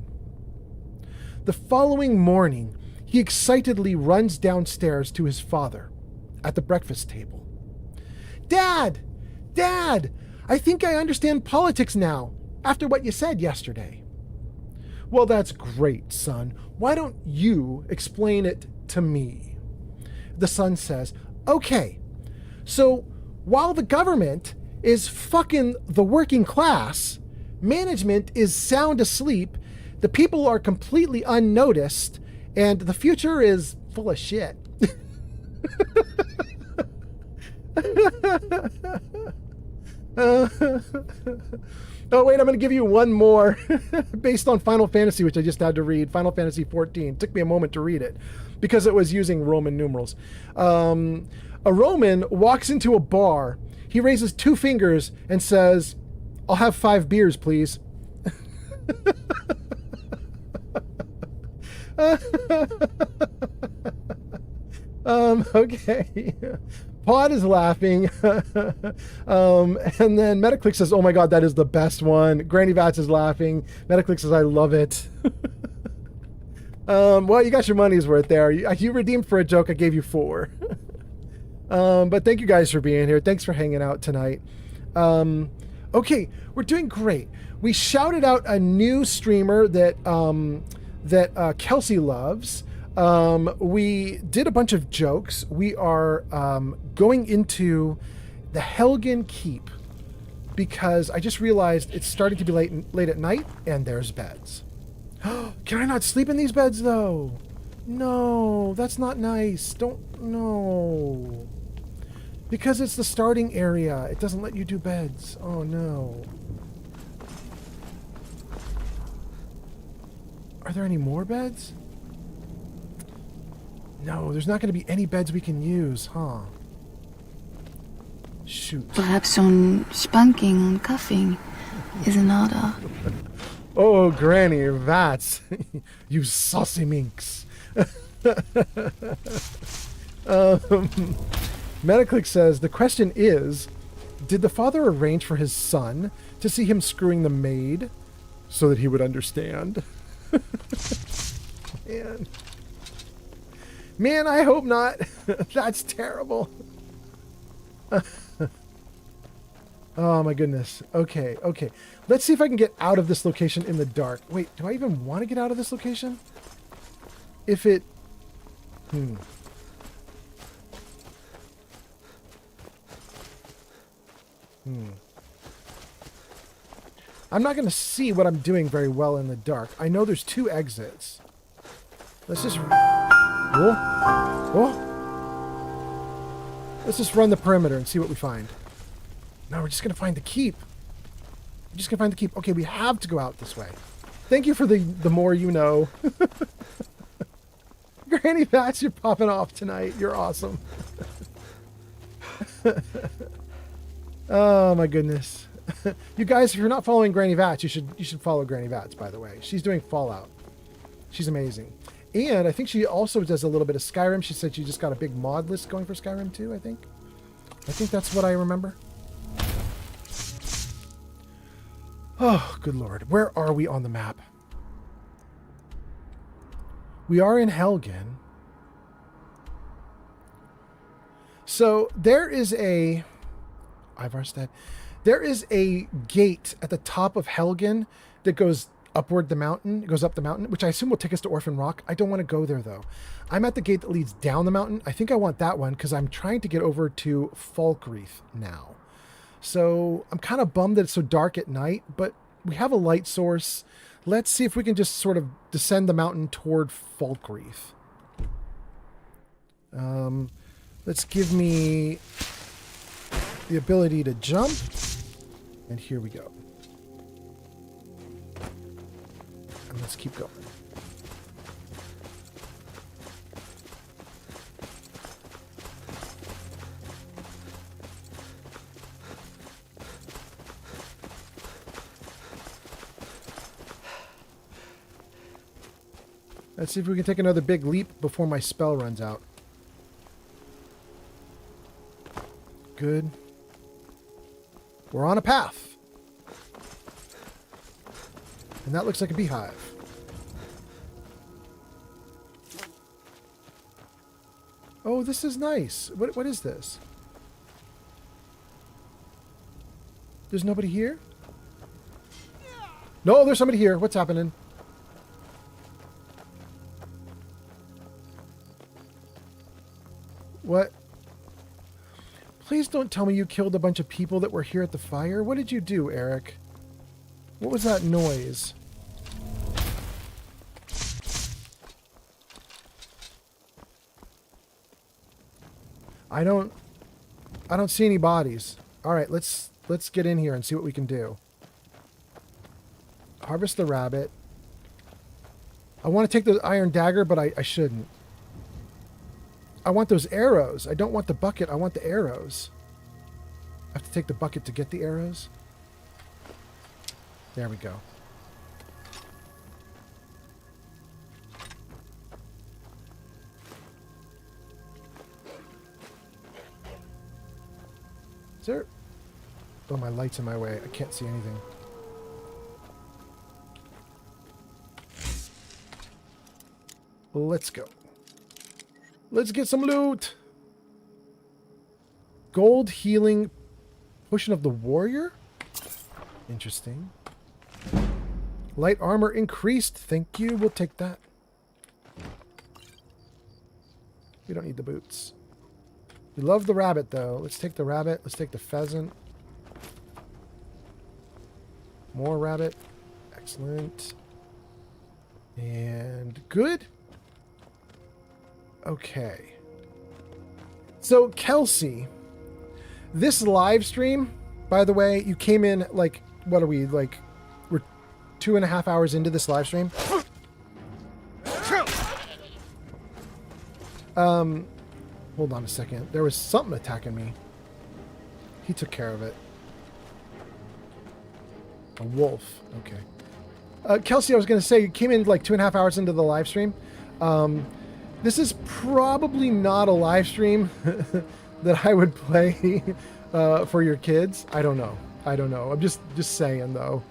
The following morning, he excitedly runs downstairs to his father at the breakfast table. Dad! Dad! I think I understand politics now, after what you said yesterday." "Well, that's great, son. Why don't you explain it to me?" The son says, "Okay, so while the government is fucking the working class, management is sound asleep, the people are completely unnoticed, and the future is full of shit." Oh, wait, I'm going to give you one more based on Final Fantasy, which I just had to read. Final Fantasy 14. Took me a moment to read it because it was using Roman numerals. A Roman walks into a bar. He raises 2 fingers and says, "I'll have 5 beers, please." Okay. Pod is laughing. And then Metaclick says, "Oh my God, that is the best one." Granny Vats is laughing. Metaclick says, "I love it." Well, you got your money's worth there. You redeemed for a joke. I gave you 4. But thank you guys for being here. Thanks for hanging out tonight. Okay, we're doing great. We shouted out a new streamer that Kelsey loves. We did a bunch of jokes. We are going into the Helgen Keep because I just realized it's starting to be late at night and there's beds. Can I not sleep in these beds though? No, that's not nice. No. Because it's the starting area. It doesn't let you do beds. Oh no. Are there any more beds? No, there's not going to be any beds we can use, huh? Shoot. Perhaps some spanking and cuffing is in order. Oh, Granny, that's... you saucy minx. Metaclick says, the question is, did the father arrange for his son to see him screwing the maid so that he would understand? Man, I hope not. That's terrible. Oh my goodness. Okay. Let's see if I can get out of this location in the dark. Wait, do I even want to get out of this location? If it... I'm not going to see what I'm doing very well in the dark. I know there's 2 exits. Let's just... Whoa. Let's just run the perimeter and see what we find. No, we're just going to find the keep. We're just going to find the keep. Okay, we have to go out this way. Thank you for the more you know. Granny Vats, you're popping off tonight. You're awesome. Oh my goodness. You guys, if you're not following Granny Vats, you should follow Granny Vats, by the way. She's doing Fallout. She's amazing. And I think she also does a little bit of Skyrim. She said she just got a big mod list going for Skyrim too, I think. I think that's what I remember. Oh, good Lord. Where are we on the map? We are in Helgen. So there is a... Ivarstead. There is a gate at the top of Helgen that goes upward the mountain. It goes up the mountain, which I assume will take us to Orphan Rock. I don't want to go there, though. I'm at the gate that leads down the mountain. I think I want that one because I'm trying to get over to Falkreath now. So I'm kind of bummed that it's so dark at night, but we have a light source. Let's see if we can just sort of descend the mountain toward Falkreath. Let's give me the ability to jump. And here we go. And let's keep going. Let's see if we can take another big leap before my spell runs out. Good. We're on a path. And that looks like a beehive. Oh, this is nice. What is this? There's nobody here? No, there's somebody here. What's happening? What? Please don't tell me you killed a bunch of people that were here at the fire. What did you do, Eric? What was that noise? I don't see any bodies. All right, let's get in here and see what we can do. Harvest the rabbit. I want to take the iron dagger, but I shouldn't. I want those arrows. I don't want the bucket. I want the arrows. I have to take the bucket to get the arrows. There we go. Is there... Oh, my light's in my way. I can't see anything. Let's go. Let's get some loot. Gold healing potion of the warrior. Interesting. Light armor increased. Thank you. We'll take that. We don't need the boots. We love the rabbit, though. Let's take the rabbit. Let's take the pheasant. More rabbit. Excellent. And good. Okay. So, Kelsey, this live stream, by the way, you came in like, what are we, like, we're 2.5 hours into this live stream. Hold on a second. There was something attacking me. He took care of it. A wolf. Okay. Kelsey, I was going to say, you came in like 2.5 hours into the live stream. This is probably not a live stream that I would play for your kids. I don't know. I'm just saying, though.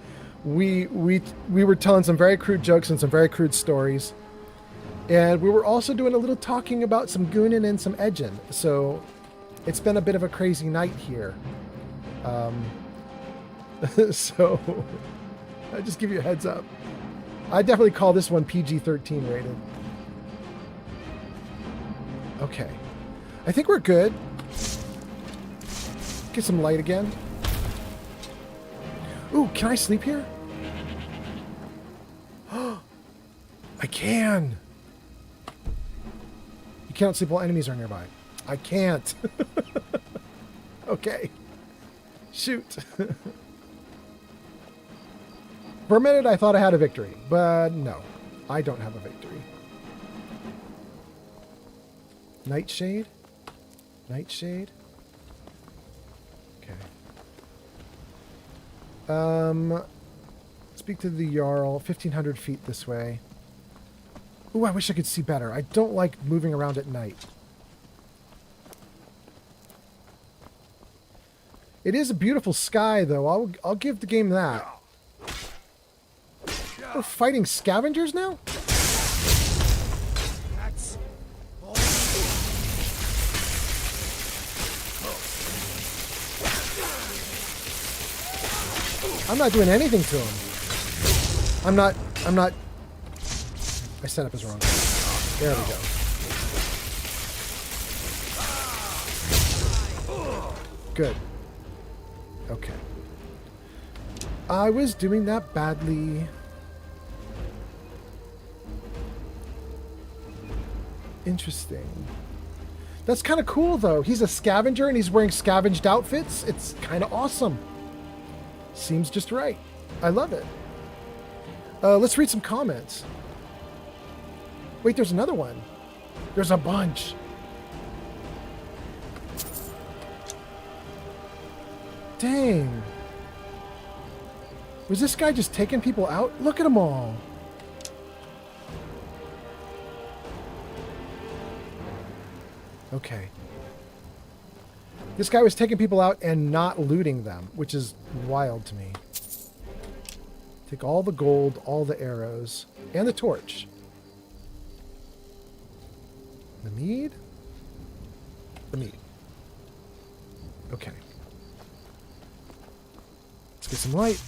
We were telling some very crude jokes and some very crude stories. And we were also doing a little talking about some gooning and some edging. So it's been a bit of a crazy night here. So I just give you a heads up. I definitely call this one PG-13 rated. Okay. I think we're good. Get some light again. Ooh, can I sleep here? I can. You can't sleep while enemies are nearby. I can't. Okay. Shoot. For a minute, I thought I had a victory, but no, I don't have a victory. Nightshade? Nightshade? Okay. Speak to the Jarl. 1,500 feet this way. Ooh, I wish I could see better. I don't like moving around at night. It is a beautiful sky, though. I'll give the game that. We're fighting scavengers now? I'm not doing anything to him. I'm not. I set up his wrong. There we go. Good. Okay. I was doing that badly. Interesting. That's kind of cool, though. He's a scavenger and he's wearing scavenged outfits. It's kind of awesome. Seems just right. I love it. Let's read some comments. Wait, there's another one. There's a bunch. Dang. Was this guy just taking people out? Look at them all. Okay. This guy was taking people out and not looting them, which is wild to me. Take all the gold, all the arrows, and the torch. The mead? The mead. Okay. Let's get some light.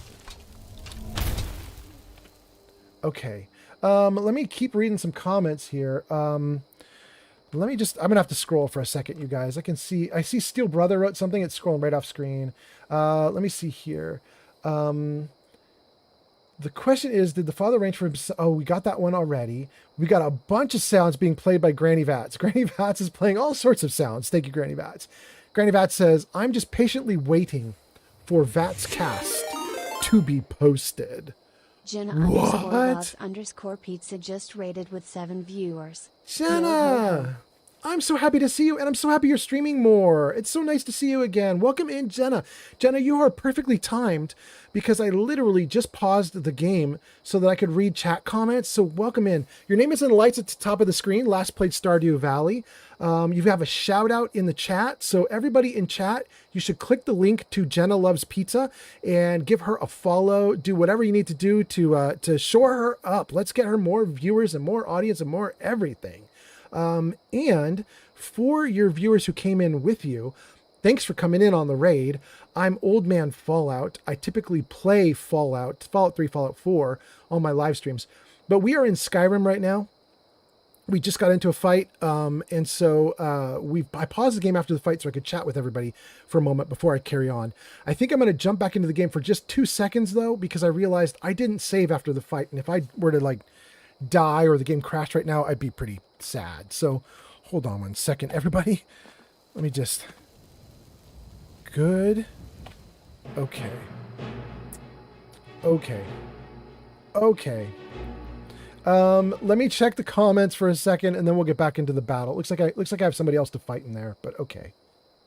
Okay. Let me keep reading some comments here. Let me just, I'm going to have to scroll for a second, you guys. I see Steel Brother wrote something. It's scrolling right off screen. Let me see here. The question is, did the father arrange for himself? Oh, we got that one already. We got a bunch of sounds being played by Granny Vats. Granny Vats is playing all sorts of sounds. Thank you, Granny Vats. Granny Vats says, I'm just patiently waiting for Vats Cast to be posted. Jenna _boss_pizza just rated with 7 viewers. Jenna! I'm so happy to see you, and I'm so happy you're streaming more. It's so nice to see you again. Welcome in, Jenna. Jenna, you are perfectly timed because I literally just paused the game so that I could read chat comments. So welcome in. Your name is in the lights at the top of the screen. Last played Stardew Valley. You have a shout out in the chat. So everybody in chat, you should click the link to Jenna Loves Pizza and give her a follow. Do whatever you need to do to shore her up. Let's get her more viewers and more audience and more everything. And for your viewers who came in with you, thanks for coming in on the raid. I'm Old Man Fallout. I typically play Fallout 3, Fallout 4 on my live streams, but we are in Skyrim right now. We just got into a fight, and so I paused the game after the fight so I could chat with everybody for a moment before I carry on. I think I'm going to jump back into the game for just 2 seconds, though, because I realized I didn't save after the fight, and if I were to, like, die or the game crashed right now, I'd be pretty sad. So, hold on 1 second, everybody. Let me just... Good. Okay. Let me check the comments for a second, and then we'll get back into the battle. Looks like I have somebody else to fight in there, but okay.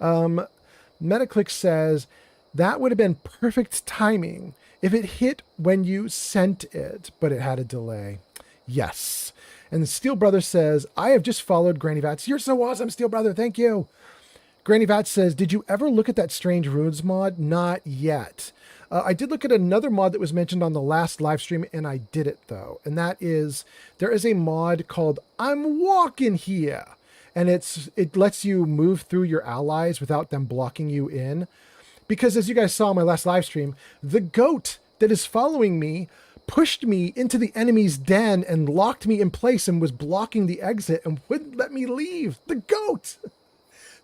Metaclick says that would have been perfect timing if it hit when you sent it, but it had a delay. Yes. And the Steel Brother says, I have just followed Granny Vats. You're so awesome, Steel Brother. Thank you. Granny Vats says, did you ever look at that Strange Runes mod? Not yet. I did look at another mod that was mentioned on the last live stream, and I did it, though. And that is, there is a mod called I'm Walking Here. And it lets you move through your allies without them blocking you in. Because as you guys saw in my last live stream, the goat that is following me pushed me into the enemy's den and locked me in place and was blocking the exit and wouldn't let me leave. The goat!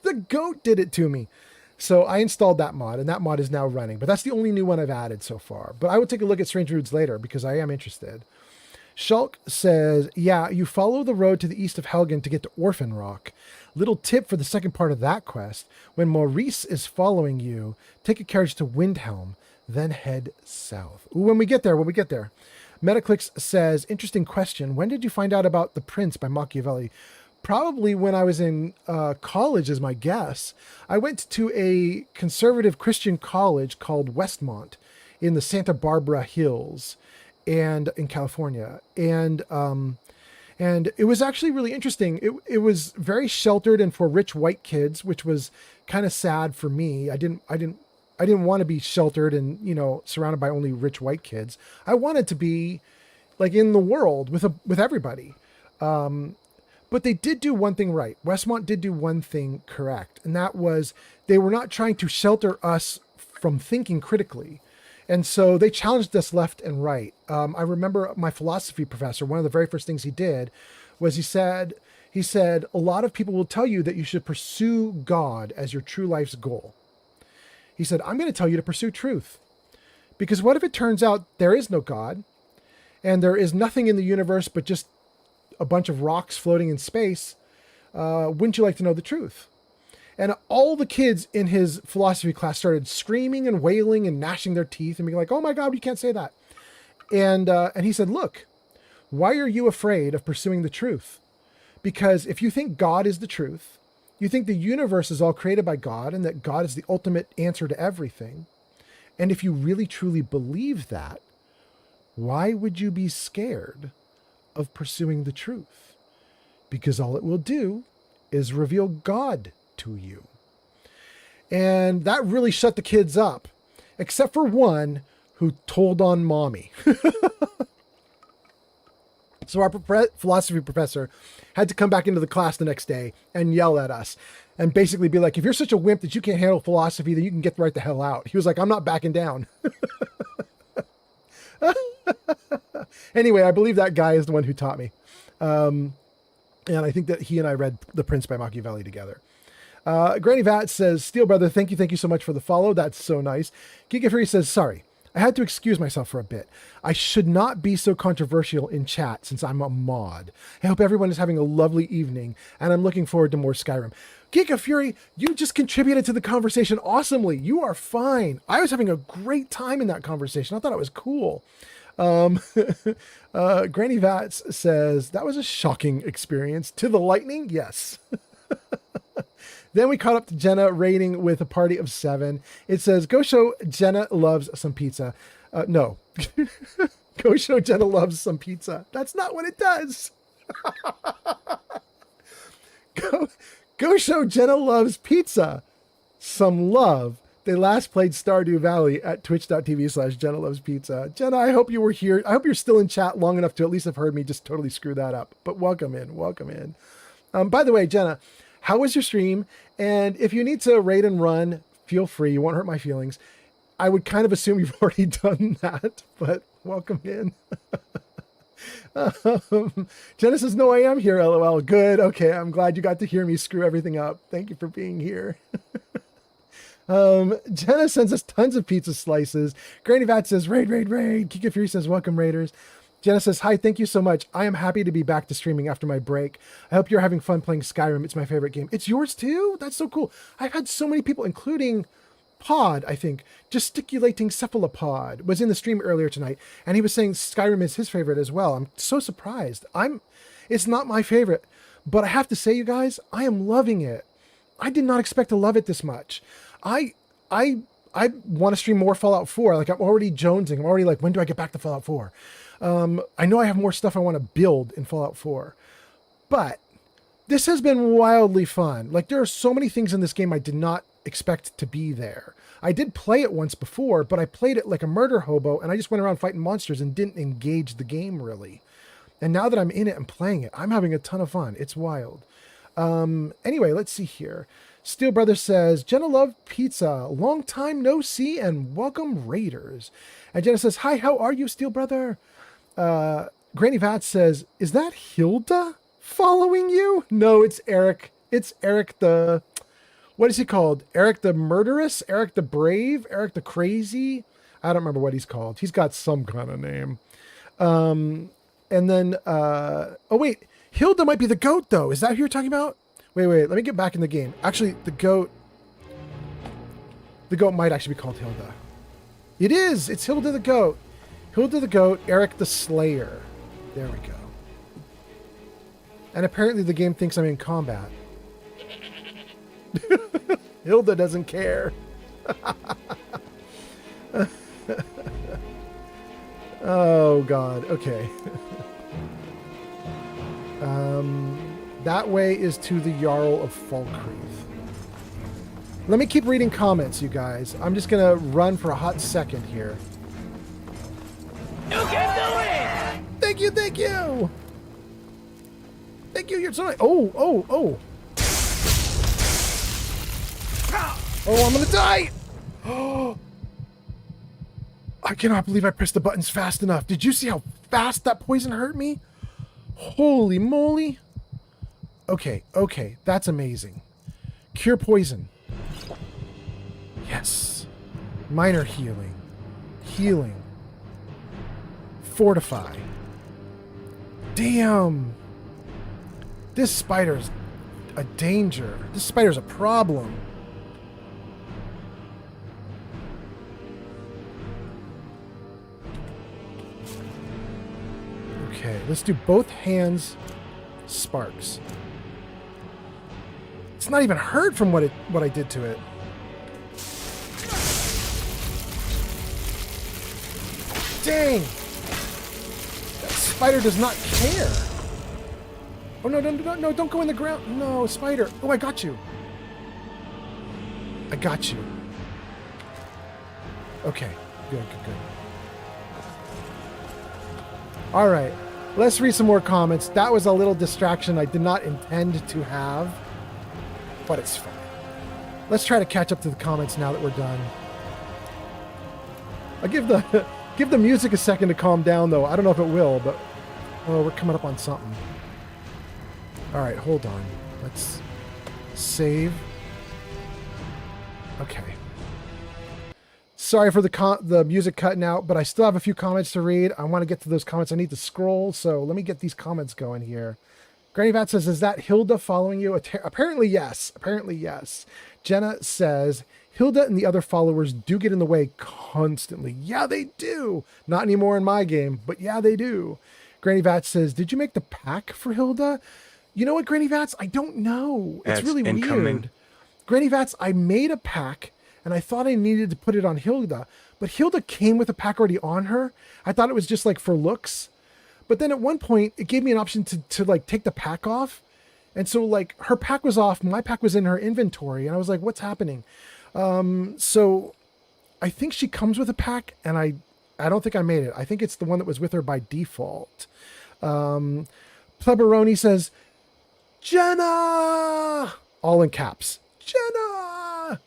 The goat did it to me. So I installed that mod, and that mod is now running. But that's the only new one I've added so far. But I will take a look at Strange Roots later because I am interested. Shulk says, yeah, you follow the road to the east of Helgen to get to Orphan Rock. Little tip for the second part of that quest. When Maurice is following you, take a carriage to Windhelm, then head south. Ooh, when we get there. Metaclix says, interesting question. When did you find out about The Prince by Machiavelli? Probably when I was in college is my guess. I went to a conservative Christian college called Westmont in the Santa Barbara Hills and in California. And it was actually really interesting. It was very sheltered and for rich white kids, which was kind of sad for me. I didn't want to be sheltered and, surrounded by only rich white kids. I wanted to be like in the world with everybody. But they did do one thing right. Westmont did do one thing correct. And that was they were not trying to shelter us from thinking critically. And so they challenged us left and right. I remember my philosophy professor, one of the very first things he did was he said, a lot of people will tell you that you should pursue God as your true life's goal. He said, I'm going to tell you to pursue truth. Because what if it turns out there is no God and there is nothing in the universe but just a bunch of rocks floating in space? Wouldn't you like to know the truth? And all the kids in his philosophy class started screaming and wailing and gnashing their teeth and being like, oh my God, you can't say that. And he said, look, why are you afraid of pursuing the truth? Because if you think God is the truth, you think the universe is all created by God and that God is the ultimate answer to everything. And if you really truly believe that, why would you be scared of pursuing the truth? Because all it will do is reveal God to you. And that really shut the kids up, except for one who told on mommy. So our philosophy professor had to come back into the class the next day and yell at us and basically be like, if you're such a wimp that you can't handle philosophy, then you can get right the hell out. He was like, I'm not backing down. Anyway, I believe that guy is the one who taught me. And I think that he and I read The Prince by Machiavelli together. Granny Vat says, Steel Brother, thank you so much for the follow. That's so nice. Giga Fury says, sorry, I had to excuse myself for a bit. I should not be so controversial in chat since I'm a mod. I hope everyone is having a lovely evening, and I'm looking forward to more Skyrim. Giga Fury, you just contributed to the conversation awesomely. You are fine. I was having a great time in that conversation. I thought it was cool. Granny Vats says, that was a shocking experience. To the lightning? Yes. Then we caught up to Jenna rating with a party of 7. It says, go show Jenna loves some pizza. No. Go show Jenna loves some pizza. That's not what it does. Go show Jenna loves pizza some love. They last played Stardew Valley at twitch.tv/Jenna loves pizza. Jenna, I hope you were here. I hope you're still in chat long enough to at least have heard me just totally screw that up. But welcome in. Welcome in. By the way, Jenna, how was your stream? And if you need to raid and run, feel free. You won't hurt my feelings. I would kind of assume you've already done that, but welcome in. Jenna says, no, I am here, LOL. Good. Okay, I'm glad you got to hear me screw everything up. Thank you for being here. Jenna sends us tons of pizza slices. Granny Vat says, raid, raid, raid. Kika Fury says, welcome, raiders. Jenna says, hi, thank you so much. I am happy to be back to streaming after my break. I hope you're having fun playing Skyrim. It's my favorite game. It's yours too? That's so cool. I've had so many people, including Pod, I think, gesticulating cephalopod, was in the stream earlier tonight, and he was saying Skyrim is his favorite as well. I'm so surprised. It's not my favorite, but I have to say, you guys, I am loving it. I did not expect to love it this much. I want to stream more Fallout 4. Like, I'm already jonesing. I'm already like, when do I get back to Fallout 4? I know I have more stuff I want to build in Fallout 4, but this has been wildly fun. Like, there are so many things in this game I did not expect to be there. I did play it once before, but I played it like a murder hobo, and I just went around fighting monsters and didn't engage the game really. And now that I'm in it and playing it, I'm having a ton of fun. It's wild. Anyway, let's see here. Steel Brother says, Jenna loved pizza. Long time no see and welcome raiders. And Jenna says, hi, how are you, Steel Brother? Granny Vat says, is that Hilda following you? No, it's Eric. It's Eric the... What is he called? Eric the Murderous? Eric the Brave? Eric the Crazy? I don't remember what he's called. He's got some kind of name. And then... oh, wait. Hilda might be the goat, though. Is that who you're talking about? Wait. Let me get back in the game. Actually, the goat... The goat might actually be called Hilda. It is! It's Hilda the goat. Hilda the goat, Eric the Slayer. There we go. And apparently the game thinks I'm in combat. Hilda doesn't care. Oh, God. Okay. That way is to the Jarl of Falkreath. Let me keep reading comments, you guys. I'm just going to run for a hot second here. You can do it! Thank you, thank you! Thank you, you're so nice. Oh. Oh, I'm gonna die! Oh, I cannot believe I pressed the buttons fast enough. Did you see how fast that poison hurt me? Holy moly. Okay, that's amazing. Cure poison. Yes. Minor healing. Healing. Fortify. Damn. This spider's a danger. This spider's a problem. Okay, let's do both hands sparks. It's not even hurt from what I did to it. Dang! That spider does not care. Oh, no, don't go in the ground. No, spider. Oh, I got you. I got you. Okay, good. All right, let's read some more comments. That was a little distraction I did not intend to have, but it's fine. Let's try to catch up to the comments now that we're done. I'll give the music a second to calm down, though. I don't know if it will, but we're coming up on something. All right, hold on. Let's save. Okay. Sorry for the music cutting out, but I still have a few comments to read. I want to get to those comments. I need to scroll, so let me get these comments going here. Granny Vat says, is that Hilda following you? Apparently, yes. Apparently, yes. Jenna says, Hilda and the other followers do get in the way constantly. Yeah, they do. Not anymore in my game, but yeah, they do. Granny Vat says, did you make the pack for Hilda? You know what, Granny Vats? I don't know. It's That's really incoming. weird. Granny Vats, I made a pack and I thought I needed to put it on Hilda, but Hilda came with a pack already on her. I thought it was just like for looks. But then at one point it gave me an option to like take the pack off. And so like her pack was off, my pack was in her inventory, and I was like, what's happening? So I think she comes with a pack, and I don't think I made it. I think it's the one that was with her by default. Pleberoni says, Jenna! All in caps. Jenna!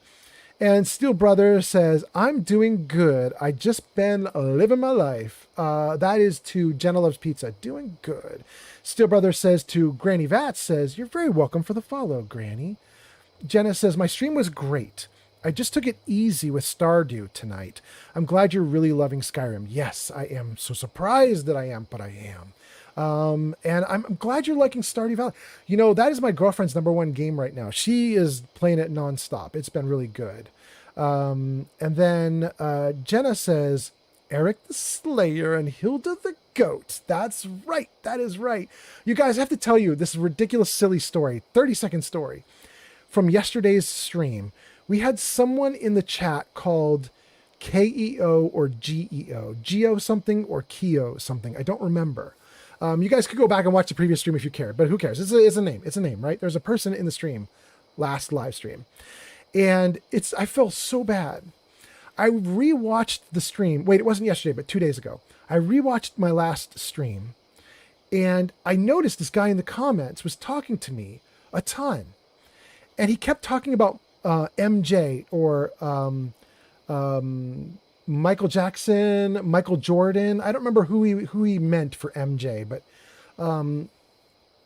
And Steel Brother says, I'm doing good. I just been living my life. That is to Jenna Loves Pizza. Doing good. Steel Brother says to Granny Vats, says, you're very welcome for the follow, Granny. Jenna says, my stream was great. I just took it easy with Stardew tonight. I'm glad you're really loving Skyrim. Yes, I am so surprised that I am, but I am. And I'm glad you're liking Stardew Valley. You know, that is my girlfriend's #1 game right now. She is playing it nonstop. It's been really good. And then Jenna says, Eric the Slayer and Hilda the Goat. That's right. That is right. You guys, I have to tell you this ridiculous, silly story, 30-second story from yesterday's stream. We had someone in the chat called KEO or GEO, Geo something or Keo something. I don't remember. You guys could go back and watch the previous stream if you care, but who cares? It's a name. It's a name, right? There's a person in the stream, last live stream. And I felt so bad. I rewatched the stream. Wait, it wasn't yesterday, but 2 days ago. I rewatched my last stream, and I noticed this guy in the comments was talking to me a ton. And he kept talking about MJ or Michael Jackson, Michael Jordan. I don't remember who he meant for MJ, but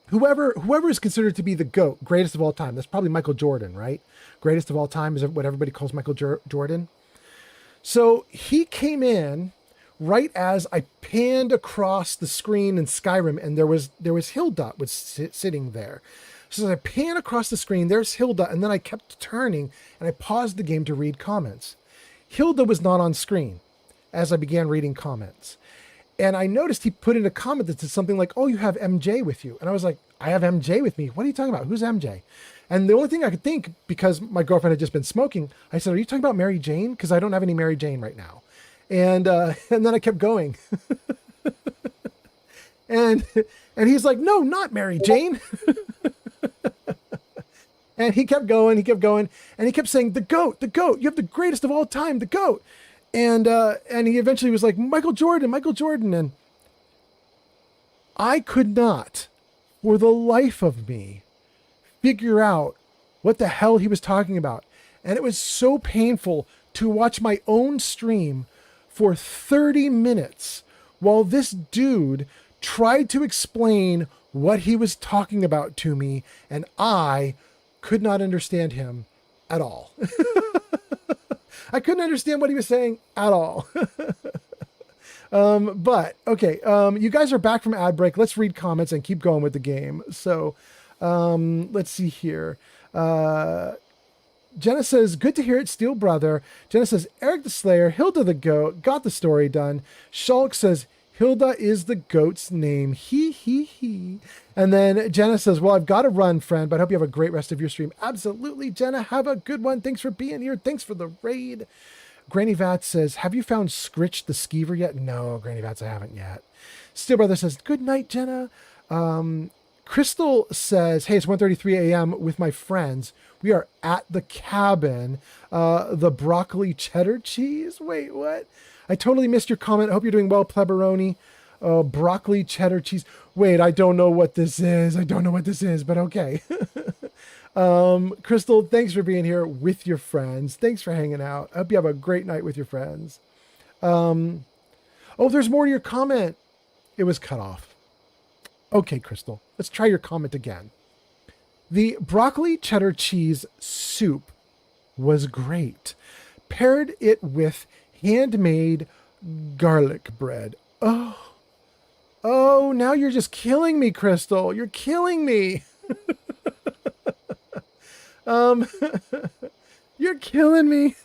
whoever is considered to be the GOAT, greatest of all time. That's probably Michael Jordan, right? Greatest of all time is what everybody calls Michael Jordan. So he came in right as I panned across the screen in Skyrim, and there was Hilda was sitting there. So as I pan across the screen, there's Hilda, and then I kept turning and I paused the game to read comments. Hilda was not on screen as I began reading comments. And I noticed he put in a comment that said something like, oh, you have MJ with you. And I was like, I have MJ with me. What are you talking about? Who's MJ? And the only thing I could think, because my girlfriend had just been smoking, I said, are you talking about Mary Jane? Because I don't have any Mary Jane right now. And then I kept going. and he's like, no, not Mary Jane. And he kept going, and he kept saying, the GOAT, you have the greatest of all time, the GOAT. And he eventually was like, Michael Jordan. And I could not, for the life of me, figure out what the hell he was talking about. And it was so painful to watch my own stream for 30 minutes while this dude tried to explain what he was talking about to me, and I could not understand him at all. I couldn't understand what he was saying at all. But okay, you guys are back from ad break. Let's read comments and keep going with the game. So let's see here. Jenna says, good to hear it, Steel Brother. Jenna says, Eric the Slayer, Hilda the Goat, got the story done. Shulk says, Hilda is the goat's name. He. And then Jenna says, well, I've got to run, friend, but I hope you have a great rest of your stream. Absolutely, Jenna. Have a good one. Thanks for being here. Thanks for the raid. Granny Vats says, have you found Scritch the Skeever yet? No, Granny Vats, I haven't yet. Steel Brother says, good night, Jenna. Crystal says, hey, it's 1:33 a.m. with my friends. We are at the cabin. The broccoli cheddar cheese. Wait, what? I totally missed your comment. I hope you're doing well, Pleberoni. Broccoli cheddar cheese. Wait, I don't know what this is. But okay. Crystal, thanks for being here with your friends. Thanks for hanging out. I hope you have a great night with your friends. Oh, there's more to your comment. It was cut off. Okay, Crystal, let's try your comment again. The broccoli cheddar cheese soup was great. Paired it with handmade garlic bread. Oh, now you're just killing me, Crystal. You're killing me. You're killing me.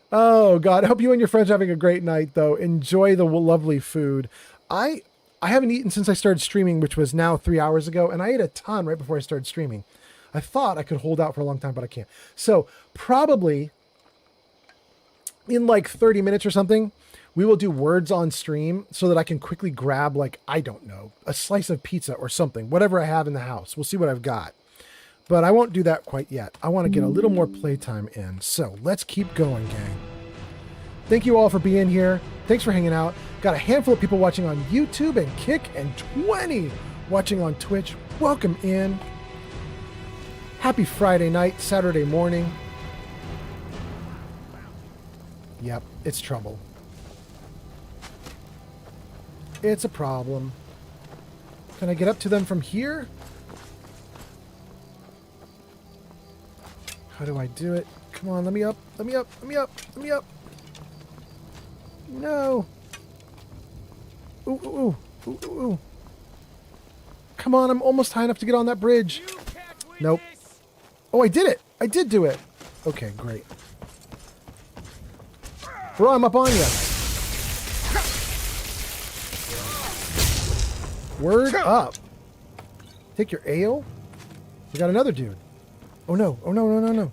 Oh God, I hope you and your friends are having a great night though. Enjoy the lovely food. I haven't eaten since I started streaming, which was now 3 hours ago, and I ate a ton right before I started streaming. I thought I could hold out for a long time, but I can't. So probably in like 30 minutes or something, we will do words on stream so that I can quickly grab, like, I don't know, a slice of pizza or something, whatever I have in the house. We'll see what I've got. But I won't do that quite yet. I want to get a little more playtime in. So let's keep going, gang. Thank you all for being here. Thanks for hanging out. Got a handful of people watching on YouTube and Kick, and 20 watching on Twitch. Welcome in. Happy Friday night, Saturday morning. Yep, it's trouble. It's a problem. Can I get up to them from here? How do I do it? Come on, let me up, let me up, let me up, let me up. No. Ooh, ooh, ooh, ooh, ooh. Come on, I'm almost high enough to get on that bridge. Nope. Oh, I did it. I did do it. Okay, great. Bro, I'm up on you. Word up. Take your ale. We got another dude. Oh no, oh no, no, no, no.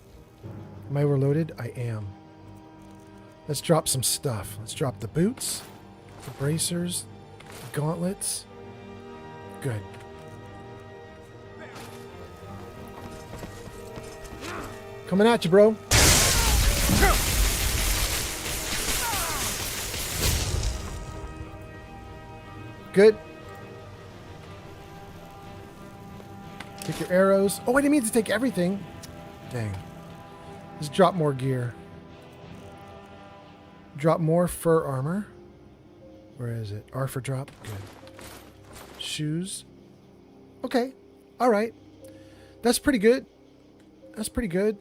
Am I overloaded? I am. Let's drop some stuff. Let's drop the boots, the bracers, the gauntlets. Good. Coming at you, bro. Good. Take your arrows. Oh, I didn't mean to take everything. Dang. Let's drop more gear. Drop more fur armor. Where is it? R for drop. Good. Shoes. Okay. All right. That's pretty good. That's pretty good.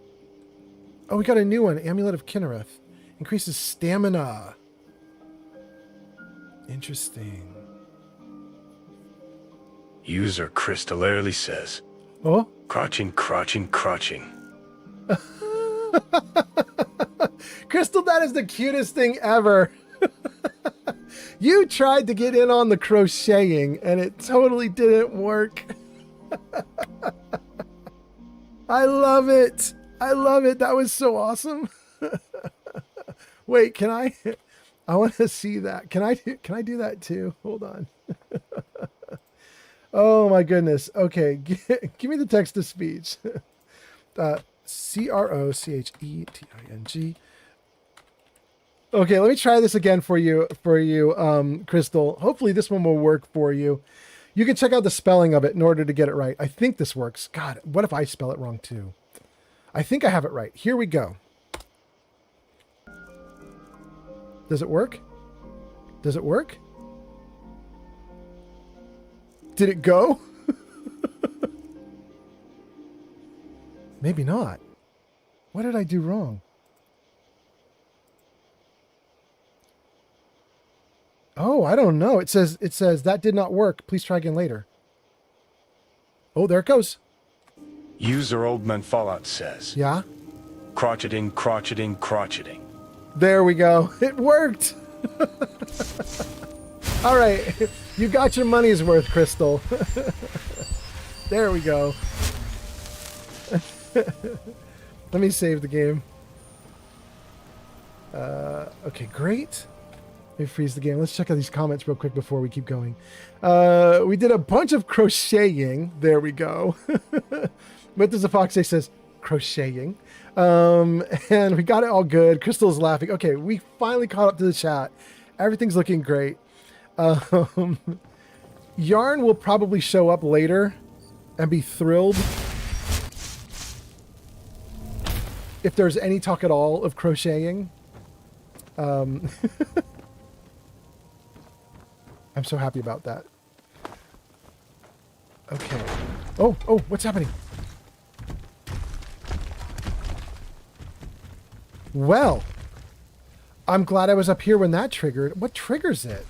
Oh, we got a new one. Amulet of Kinnereth. Increases stamina. Interesting. User Crystallarly says, oh? Crouching, crouching, crouching. Crystal, that is the cutest thing ever. You tried to get in on the crocheting and it totally didn't work. I love it. I love it. That was so awesome. Wait, can I want to see that. Can I do that too? Hold on. Oh my goodness. Okay. Give me the text to speech. CROCHETING. Okay, let me try this again for you, Crystal. Hopefully this one will work for you. You can check out the spelling of it in order to get it right. I think this works. God, what if I spell it wrong too? I think I have it right. Here we go. Does it work? Does it work? Did it go? Maybe not. What did I do wrong? Oh, I don't know. It says that did not work. Please try again later. Oh, there it goes. User Old Man Fallout says, yeah? Crotcheting, crotcheting, crotcheting. There we go. It worked. All right. You got your money's worth, Crystal. There we go. Let me save the game. Okay, great. Let me freeze the game. Let's check out these comments real quick before we keep going. We did a bunch of crocheting. There we go. What does the fox say? Says crocheting. And we got it all good. Crystal's laughing. Okay, we finally caught up to the chat. Everything's looking great. Yarn will probably show up later and be thrilled if there's any talk at all of crocheting. I'm so happy about that. Okay. Oh, what's happening? Well, I'm glad I was up here when that triggered. What triggers it?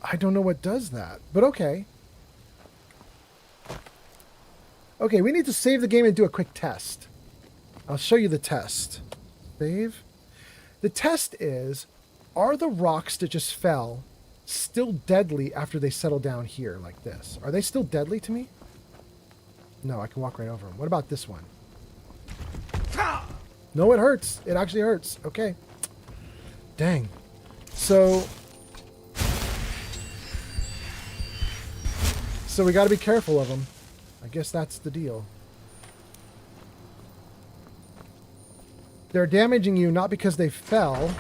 I don't know what does that, but okay. Okay, we need to save the game and do a quick test. I'll show you the test. Save. The test is, are the rocks that just fell still deadly after they settle down here like this? Are they still deadly to me? No, I can walk right over them. What about this one? No, it hurts. It actually hurts. Okay. Dang. So we got to be careful of them. I guess that's the deal. They're damaging you not because they fell.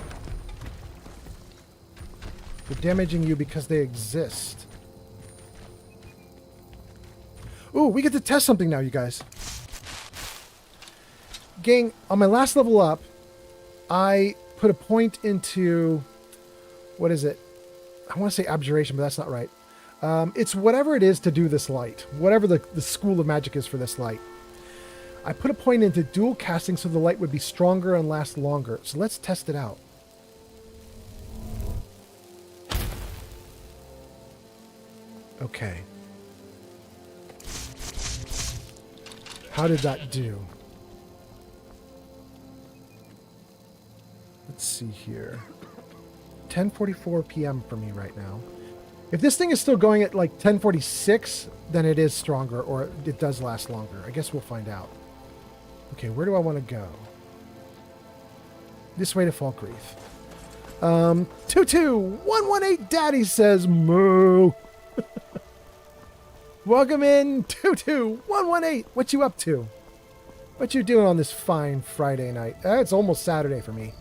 They're damaging you because they exist. Ooh, we get to test something now, you guys. Gang, on my last level up, I put a point into... What is it? I want to say abjuration, but that's not right. It's whatever it is to do this light. Whatever the school of magic is for this light. I put a point into dual casting so the light would be stronger and last longer. So let's test it out. Okay. How did that do? Let's see here. 10:44 p.m. for me right now. If this thing is still going at like 10:46, then it is stronger, or it does last longer. I guess we'll find out. Okay, where do I want to go? This way to Falkreath. 22118 Daddy says moo. Welcome in, 22118. What you up to? What you doing on this fine Friday night? It's almost Saturday for me.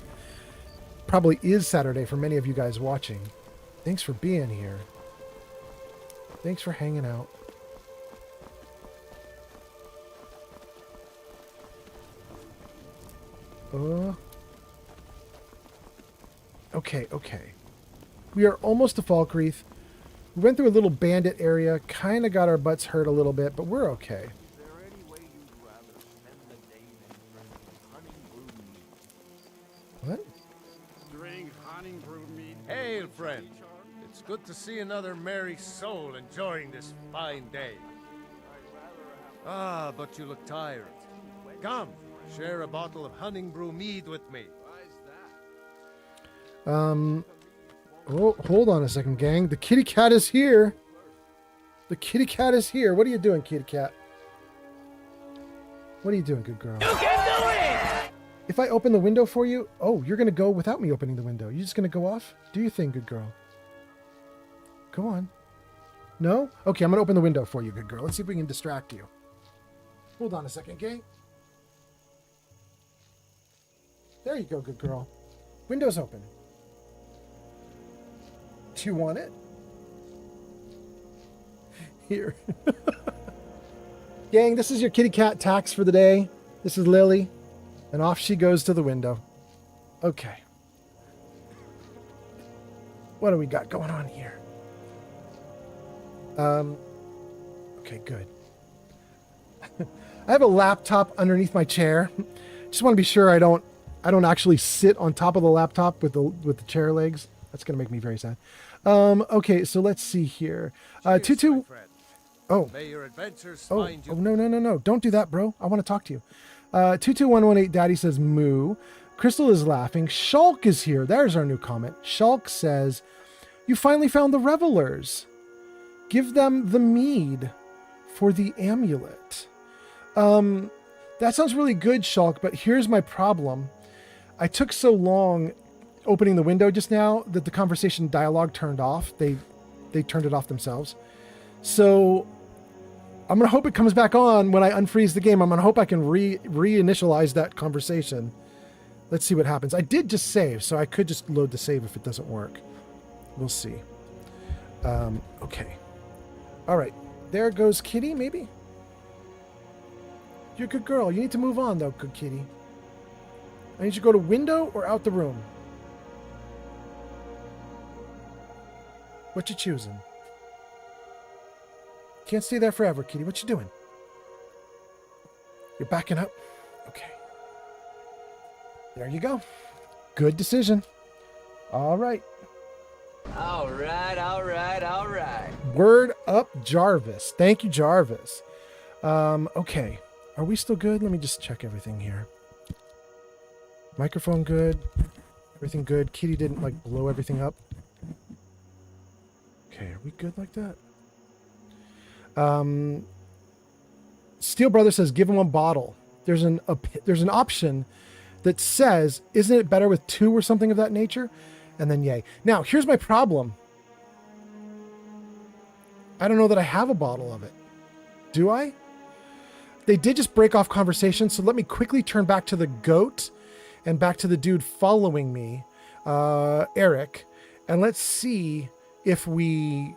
Probably is Saturday for many of you guys watching. Thanks for being here. Thanks for hanging out. Okay. We are almost to Falkreath. We went through a little bandit area, kind of got our butts hurt a little bit, but we're okay. What? Drink honey brew mead. Hail, friend. It's good to see another merry soul enjoying this fine day. Ah, but you look tired. Come, share a bottle of honey brew mead with me. Oh, hold on a second, gang. The kitty cat is here. The kitty cat is here. What are you doing, kitty cat? What are you doing, good girl? You can do it! If I open the window for you... Oh, you're going to go without me opening the window. You're just going to go off? Do your thing, good girl. Go on. No? Okay, I'm going to open the window for you, good girl. Let's see if we can distract you. Hold on a second, gang. There you go, good girl. Window's open. Do you want it? Here. Gang, this is your kitty cat tax for the day. This is Lily. And off she goes to the window. Okay. What do we got going on here? Okay, good. I have a laptop underneath my chair. Just want to be sure I don't actually sit on top of the laptop with the chair legs. That's going to make me very sad. Okay, so let's see here. Tutu. Oh. May your adventures find you. Oh, no. Don't do that, bro. I want to talk to you. 22118 Daddy says moo. Crystal is laughing. Shulk is here. There's our new comment. Shulk says, you finally found the revelers. Give them the mead for the amulet. That sounds really good, Shulk, but here's my problem. I took so long opening the window just now that the conversation dialogue turned off. They turned it off themselves. So I'm going to hope it comes back on when I unfreeze the game. I'm going to hope I can reinitialize that conversation. Let's see what happens. I did just save, so I could just load the save if it doesn't work. We'll see. Okay. All right. There goes Kitty, maybe? You're a good girl. You need to move on, though, good Kitty. I need you to go to window or out the room. What you choosing? Can't stay there forever, Kitty. What you doing? You're backing up? Okay. There you go. Good decision. All right. All right. Word up, Jarvis. Thank you, Jarvis. Okay. Are we still good? Let me just check everything here. Microphone good. Everything good. Kitty didn't, blow everything up. Okay, are we good like that? Steel Brother says, give him a bottle. There's an option that says, isn't it better with 2 or something of that nature? And then yay. Now, here's my problem. I don't know that I have a bottle of it. Do I? They did just break off conversation, so let me quickly turn back to the goat and back to the dude following me, Eric, and let's see if we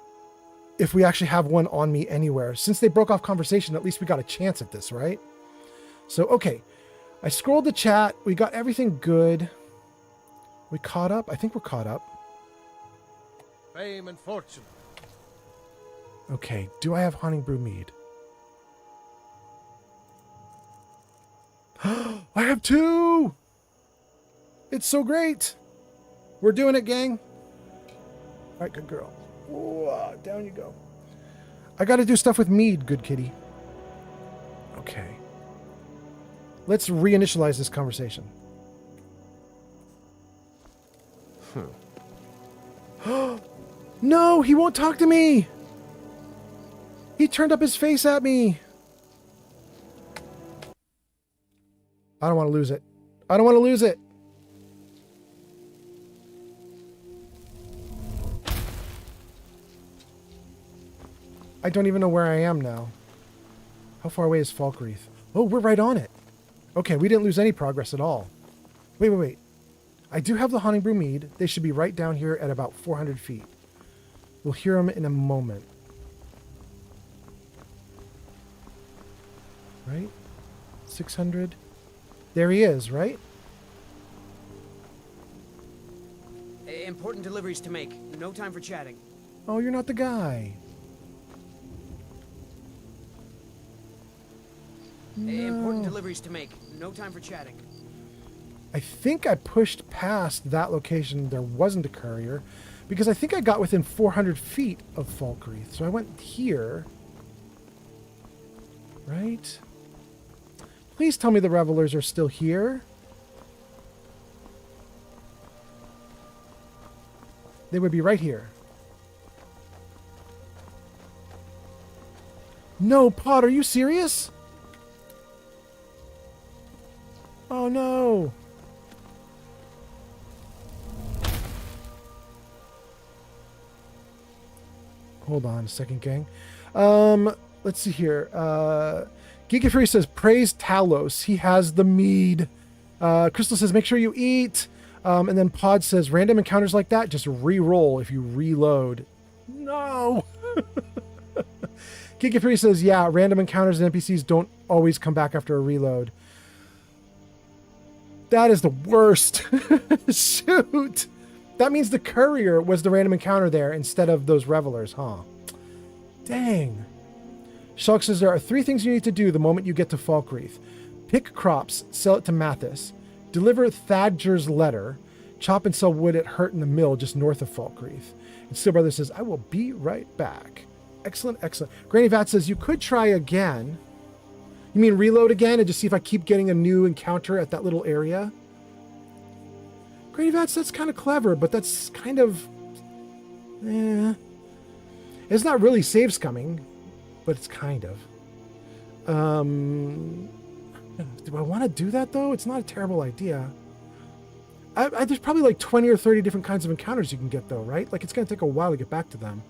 actually have one on me anywhere. Since they broke off conversation, at least we got a chance at this, right? So, okay. I scrolled the chat. We got everything good. We caught up? I think we're caught up. Fame and fortune. Okay. Do I have Haunting Brew Mead? I have 2! It's so great. We're doing it, gang. All right, good girl. Whoa, down you go. I got to do stuff with mead, good kitty. Okay. Let's reinitialize this conversation. No, he won't talk to me. He turned up his face at me. I don't want to lose it. I don't want to lose it. I don't even know where I am now. How far away is Falkreath? Oh, we're right on it. Okay, we didn't lose any progress at all. Wait. I do have the Haunting Brew Mead. They should be right down here at about 400 feet. We'll hear them in a moment. Right? 600. There he is, right? Important deliveries to make. No time for chatting. Oh, you're not the guy. No. Important deliveries to make. No time for chatting. I think I pushed past that location. There wasn't a courier because I think I got within 400 feet of Falkreath. So I went here. Right? Please tell me the revelers are still here. They would be right here. No, Pod, are you serious? Oh no. Hold on a second, gang. Let's see here. Geeky Free says, praise Talos. He has the mead. Crystal says, make sure you eat. And then Pod says, random encounters like that, just re-roll if you reload. No. Geeky Free says, yeah, random encounters and NPCs don't always come back after a reload. That is the worst. Shoot. That means the courier was the random encounter there instead of those revelers, huh? Dang. Shulk says there are 3 things you need to do the moment you get to Falkreath. Pick crops, sell it to Mathis. Deliver Thadger's letter. Chop and sell wood at Hurt in the mill just north of Falkreath. And Steel Brother says, I will be right back. Excellent, excellent. Granny Vat says, you could try again. You mean reload again and just see if I keep getting a new encounter at that little area? Granny Vats, that's kind of clever, but that's kind of... It's not really saves coming, but it's kind of. Do I want to do that, though? It's not a terrible idea. There's probably like 20 or 30 different kinds of encounters you can get, though, right? Like, it's going to take a while to get back to them.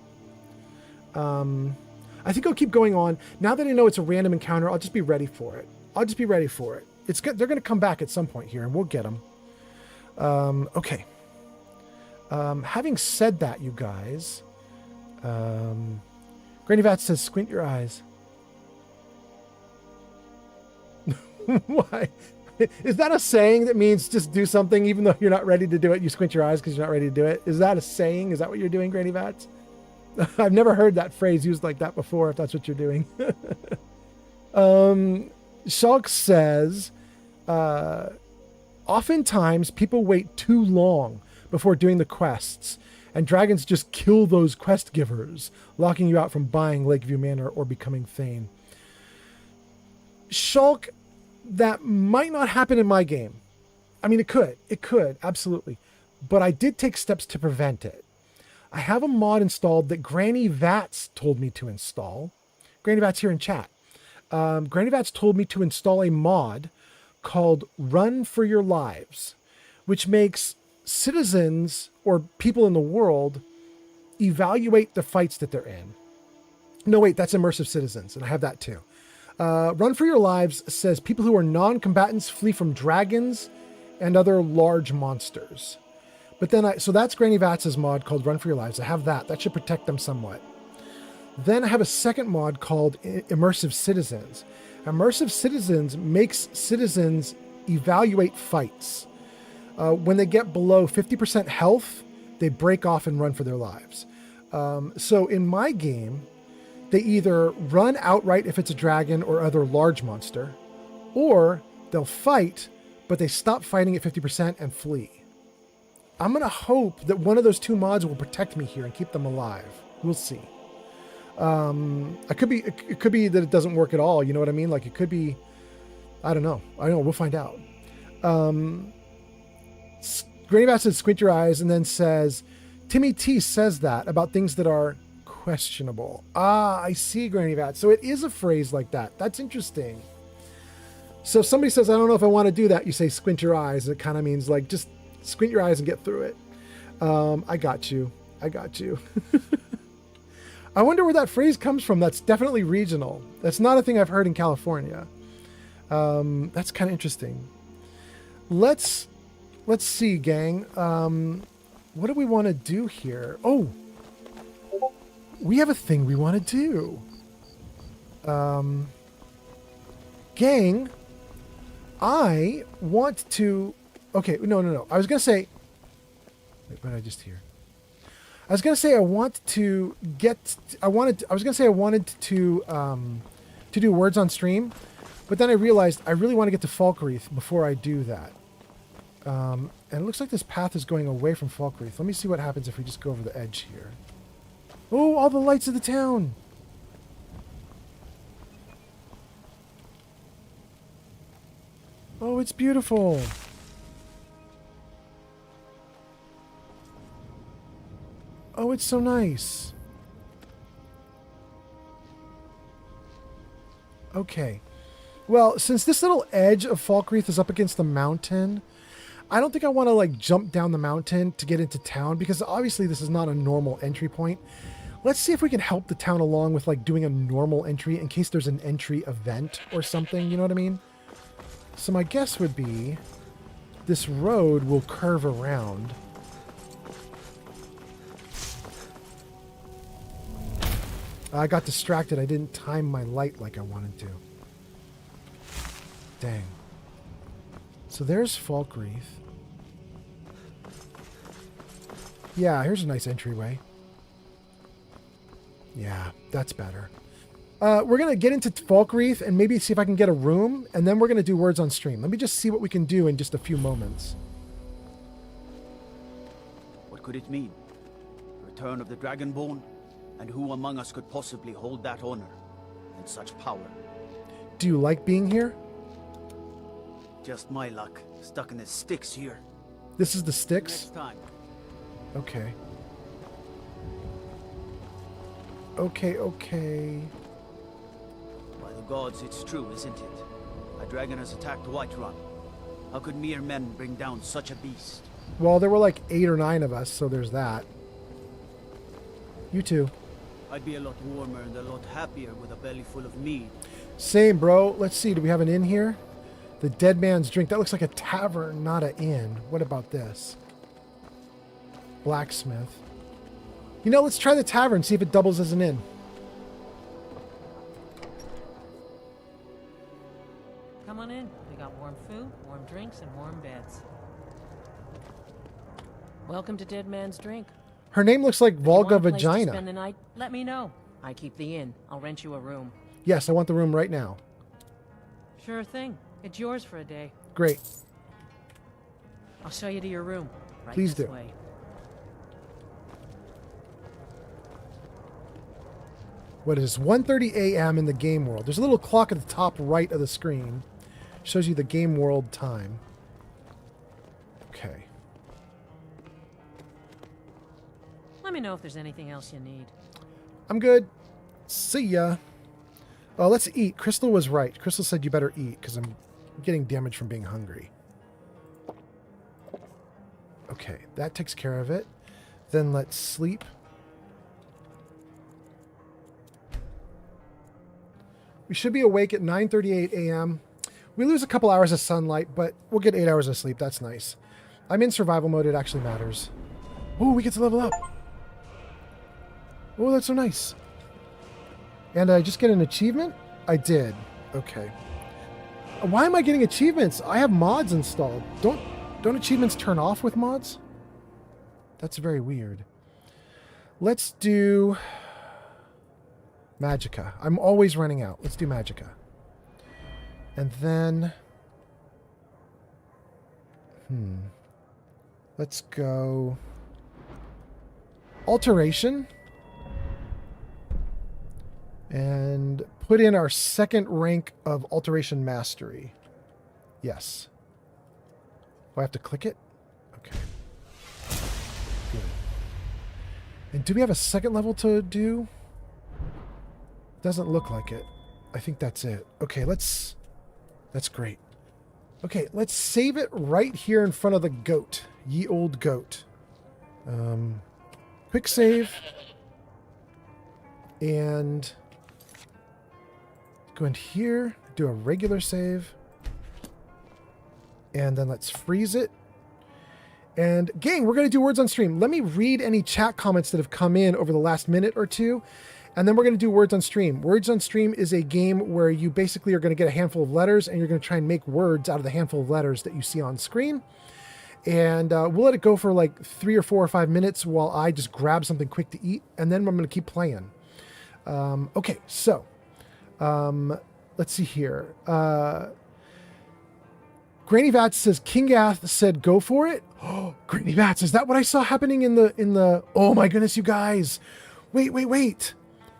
I think I'll keep going on. Now that I know it's a random encounter, I'll just be ready for it. It's good. They're going to come back at some point here, and we'll get them. Okay. Having said that, you guys, Granny Vat says, squint your eyes. Why? Is that a saying that means just do something even though you're not ready to do it? You squint your eyes because you're not ready to do it. Is that a saying? Is that what you're doing, Granny Vats? I've never heard that phrase used like that before, if that's what you're doing. Shulk says, oftentimes people wait too long before doing the quests, and dragons just kill those quest givers, locking you out from buying Lakeview Manor or becoming Thane. Shulk, that might not happen in my game. I mean, it could, absolutely. But I did take steps to prevent it. I have a mod installed that Granny Vats told me to install. Granny Vats here in chat. Granny Vats told me to install a mod called Run for Your Lives, which makes citizens or people in the world evaluate the fights that they're in. No, wait, that's Immersive Citizens, and I have that too. Run for Your Lives says people who are non-combatants flee from dragons and other large monsters. But then so that's Granny Vats' mod called Run for Your Lives. I have that. That should protect them somewhat. Then I have a second mod called Immersive Citizens. Immersive Citizens makes citizens evaluate fights. When they get below 50% health, they break off and run for their lives. So in my game, they either run outright if it's a dragon or other large monster, or they'll fight, but they stop fighting at 50% and flee. I'm going to hope that one of those two mods will protect me here and keep them alive. We'll see. It could be that it doesn't work at all. You know what I mean? Like it could be, I don't know. We'll find out. Granny Bat says, squint your eyes, and then says, Timmy T says that about things that are questionable. Ah, I see, Granny Bat. So it is a phrase like that. That's interesting. So if somebody says, I don't know if I want to do that, you say, squint your eyes. It kind of means like, just squint your eyes and get through it. I got you. I wonder where that phrase comes from. That's definitely regional. That's not a thing I've heard in California. That's kind of interesting. Let's see, gang. What do we want to do here? Oh, we have a thing we want to do. Gang, I want to... Okay, no. I was going to say... Wait, what did I just hear? I was going to say I wanted to do words on stream, but then I realized I really want to get to Falkreath before I do that. And it looks like this path is going away from Falkreath. Let me see what happens if we just go over the edge here. Oh, all the lights of the town! Oh, it's beautiful! Oh, it's so nice. Okay. Well, since this little edge of Falkreath is up against the mountain, I don't think I want to like jump down the mountain to get into town because obviously this is not a normal entry point. Let's see if we can help the town along with like doing a normal entry in case there's an entry event or something, you know what I mean? So my guess would be this road will curve around. I got distracted. I didn't time my light like I wanted to. Dang. So there's Falkreath. Yeah, here's a nice entryway. Yeah, that's better. We're going to get into Falkreath and maybe see if I can get a room, and then we're going to do words on stream. Let me just see what we can do in just a few moments. What could it mean? The return of the Dragonborn? And who among us could possibly hold that honor and such power? Do you like being here? Just my luck. Stuck in the sticks here. This is the sticks? Next time. Okay. Okay. By the gods, it's true, isn't it? A dragon has attacked Whiterun. How could mere men bring down such a beast? Well, there were like 8 or 9 of us, so there's that. You too. I'd be a lot warmer and a lot happier with a belly full of mead. Same, bro. Let's see. Do we have an inn here? The Dead Man's Drink. That looks like a tavern, not an inn. What about this? Blacksmith. You know, let's try the tavern, see if it doubles as an inn. Come on in. We got warm food, warm drinks, and warm beds. Welcome to Dead Man's Drink. Her name looks like Volga If you want a place to Vagina. spend the night? Let me know. I keep the inn. I'll rent you a room. Yes, I want the room right now. Sure thing. It's yours for a day. Great. I'll show you to your room. Right Please this do. way. What is 1:30 a.m. in the game world? There's a little clock at the top right of the screen. Shows you the game world time. Okay. Let Let me know if there's anything else you need. I'm good. See ya. Oh, let's eat. Crystal was right. Crystal said you better eat because I'm getting damage from being hungry. Okay, that takes care of it. Then let's sleep. We should be awake at 9:38 a.m. We lose a couple hours of sunlight, but we'll get 8 hours of sleep. That's nice. I'm in survival mode. It actually matters. Oh, we get to level up. Oh, that's so nice. And I just get an achievement? I did. Okay. Why am I getting achievements? I have mods installed. Don't achievements turn off with mods? That's very weird. Let's do Magicka. I'm always running out. Let's do Magicka. And then... Let's go... Alteration. And put in our second rank of Alteration Mastery. Yes. Do I have to click it? Okay. Good. And do we have a second level to do? Doesn't look like it. I think that's it. Okay, let's... That's great. Okay, let's save it right here in front of the goat. Ye old goat. Quick save. And... Go in here. Do a regular save. And then let's freeze it. And gang, we're going to do words on stream. Let me read any chat comments that have come in over the last minute or two. And then we're going to do words on stream. Words on stream is a game where you basically are going to get a handful of letters and you're going to try and make words out of the handful of letters that you see on screen. And we'll let it go for like 3 or 4 or 5 minutes while I just grab something quick to eat. And then I'm going to keep playing. Okay, so let's see here. Granny Vats says Kingath said go for it. Oh, Granny Vats, is that what I saw happening in the oh my goodness, you guys. Wait.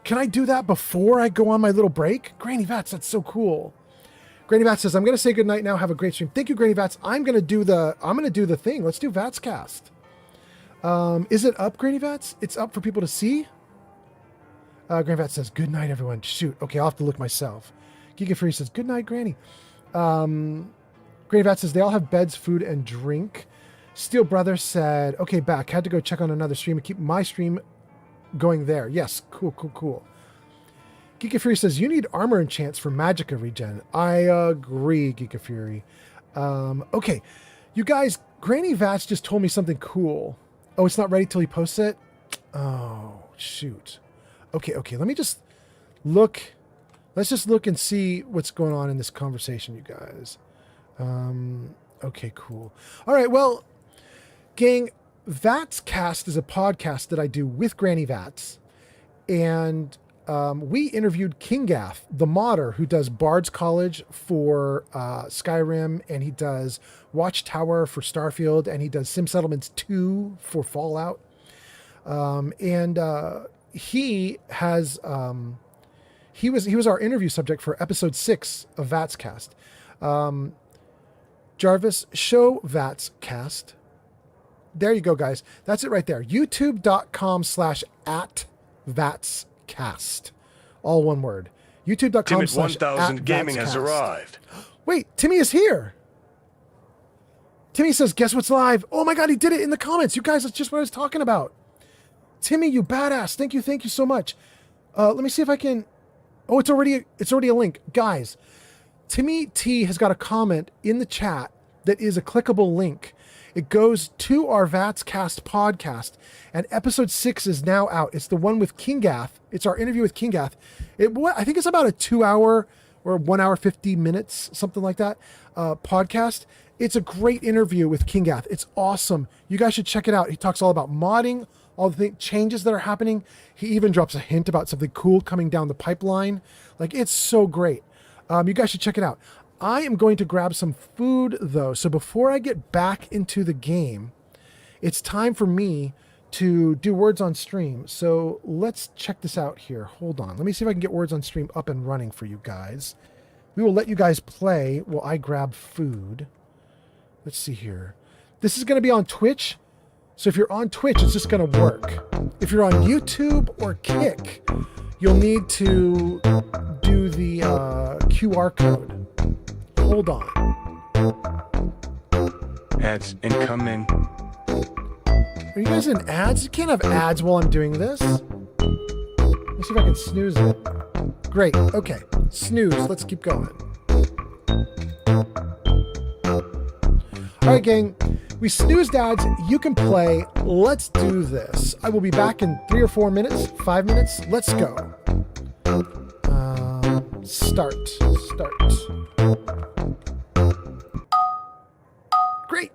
Can I do that before I go on my little break? Granny Vats, that's so cool. Granny Vats says, I'm going to say goodnight now. Have a great stream. Thank you, Granny Vats. I'm going to do the thing. Let's do Vatscast. Is it up, Granny Vats? It's up for people to see? Granny Vats says, good night, everyone. Shoot. Okay, I'll have to look myself. Giga Fury says, good night, Granny. Granny Vats says, they all have beds, food, and drink. Steel Brother said, okay, back. Had to go check on another stream and keep my stream going there. Yes, cool. Geeka Fury says, you need armor enchants for Magicka regen. I agree, Geeka Fury. Okay, you guys, Granny Vats just told me something cool. Oh, it's not ready till he posts it? Oh, shoot. Okay, let me just look. Let's just look and see what's going on in this conversation, you guys. Okay, cool. All right, well, gang, Vatscast is a podcast that I do with Granny Vats. And we interviewed Kingath, the modder who does Bard's College for Skyrim, and he does Watchtower for Starfield, and he does Sim Settlements 2 for Fallout. He has he was our interview subject for episode 6 of Vatscast. Jarvis, show Vatscast. There you go, guys. That's it right there. YouTube.com/@Vatscast. All one word. YouTube.com/@Vatscast. Gaming has arrived. Wait, Timmy is here. Timmy says, guess what's live? Oh my God, he did it in the comments. You guys, that's just what I was talking about. Timmy, you badass. Thank you so much. Let me see if I can... Oh, it's already a link. Guys, Timmy T has got a comment in the chat that is a clickable link. It goes to our Vatscast podcast, and episode 6 is now out. It's the one with Kingath. It's our interview with Kingath. I think it's about a 2 hour or 1 hour, 50 minutes, something like that, podcast. It's a great interview with Kingath. It's awesome. You guys should check it out. He talks all about modding, all the changes that are happening. He even drops a hint about something cool coming down the pipeline. Like, it's so great. You guys should check it out. I am going to grab some food, though. So before I get back into the game, it's time for me to do words on stream. So let's check this out here. Hold on. Let me see if I can get words on stream up and running for you guys. We will let you guys play while I grab food. Let's see here. This is going to be on Twitch. So if you're on Twitch, it's just going to work. If you're on YouTube or Kick, you'll need to do the QR code. Hold on. Ads incoming. Are you guys in ads? You can't have ads while I'm doing this. Let me see if I can snooze it. Great. Okay. Snooze. Let's keep going. All right, gang. We snoozed ads. You can play. Let's do this. I will be back in 3 or 4 minutes. 5 minutes. Let's go. Start. Great.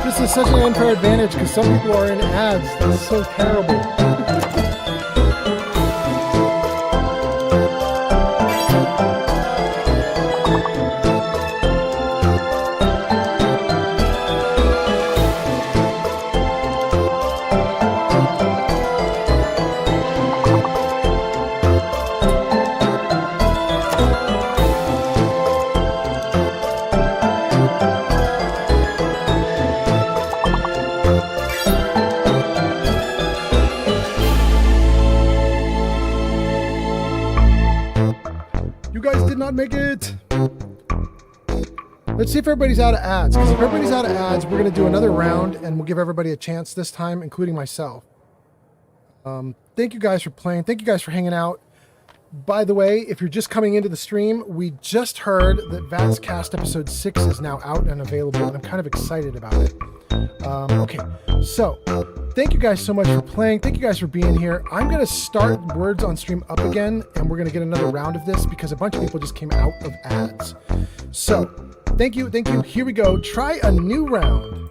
This is such an unfair advantage because some people are in ads. That's so terrible. Make it. Let's see if everybody's out of ads, because if everybody's out of ads, we're going to do another round and we'll give everybody a chance this time, including myself. Thank you guys for playing. Thank you guys for hanging out. By the way, if you're just coming into the stream, we just heard that Vats Cast episode 6 is now out and available, and I'm kind of excited about it. Okay, so thank you guys so much for playing. Thank you guys for being here. I'm going to start Words on Stream up again, and we're going to get another round of this because a bunch of people just came out of ads. So thank you. Thank you. Here we go. Try a new round.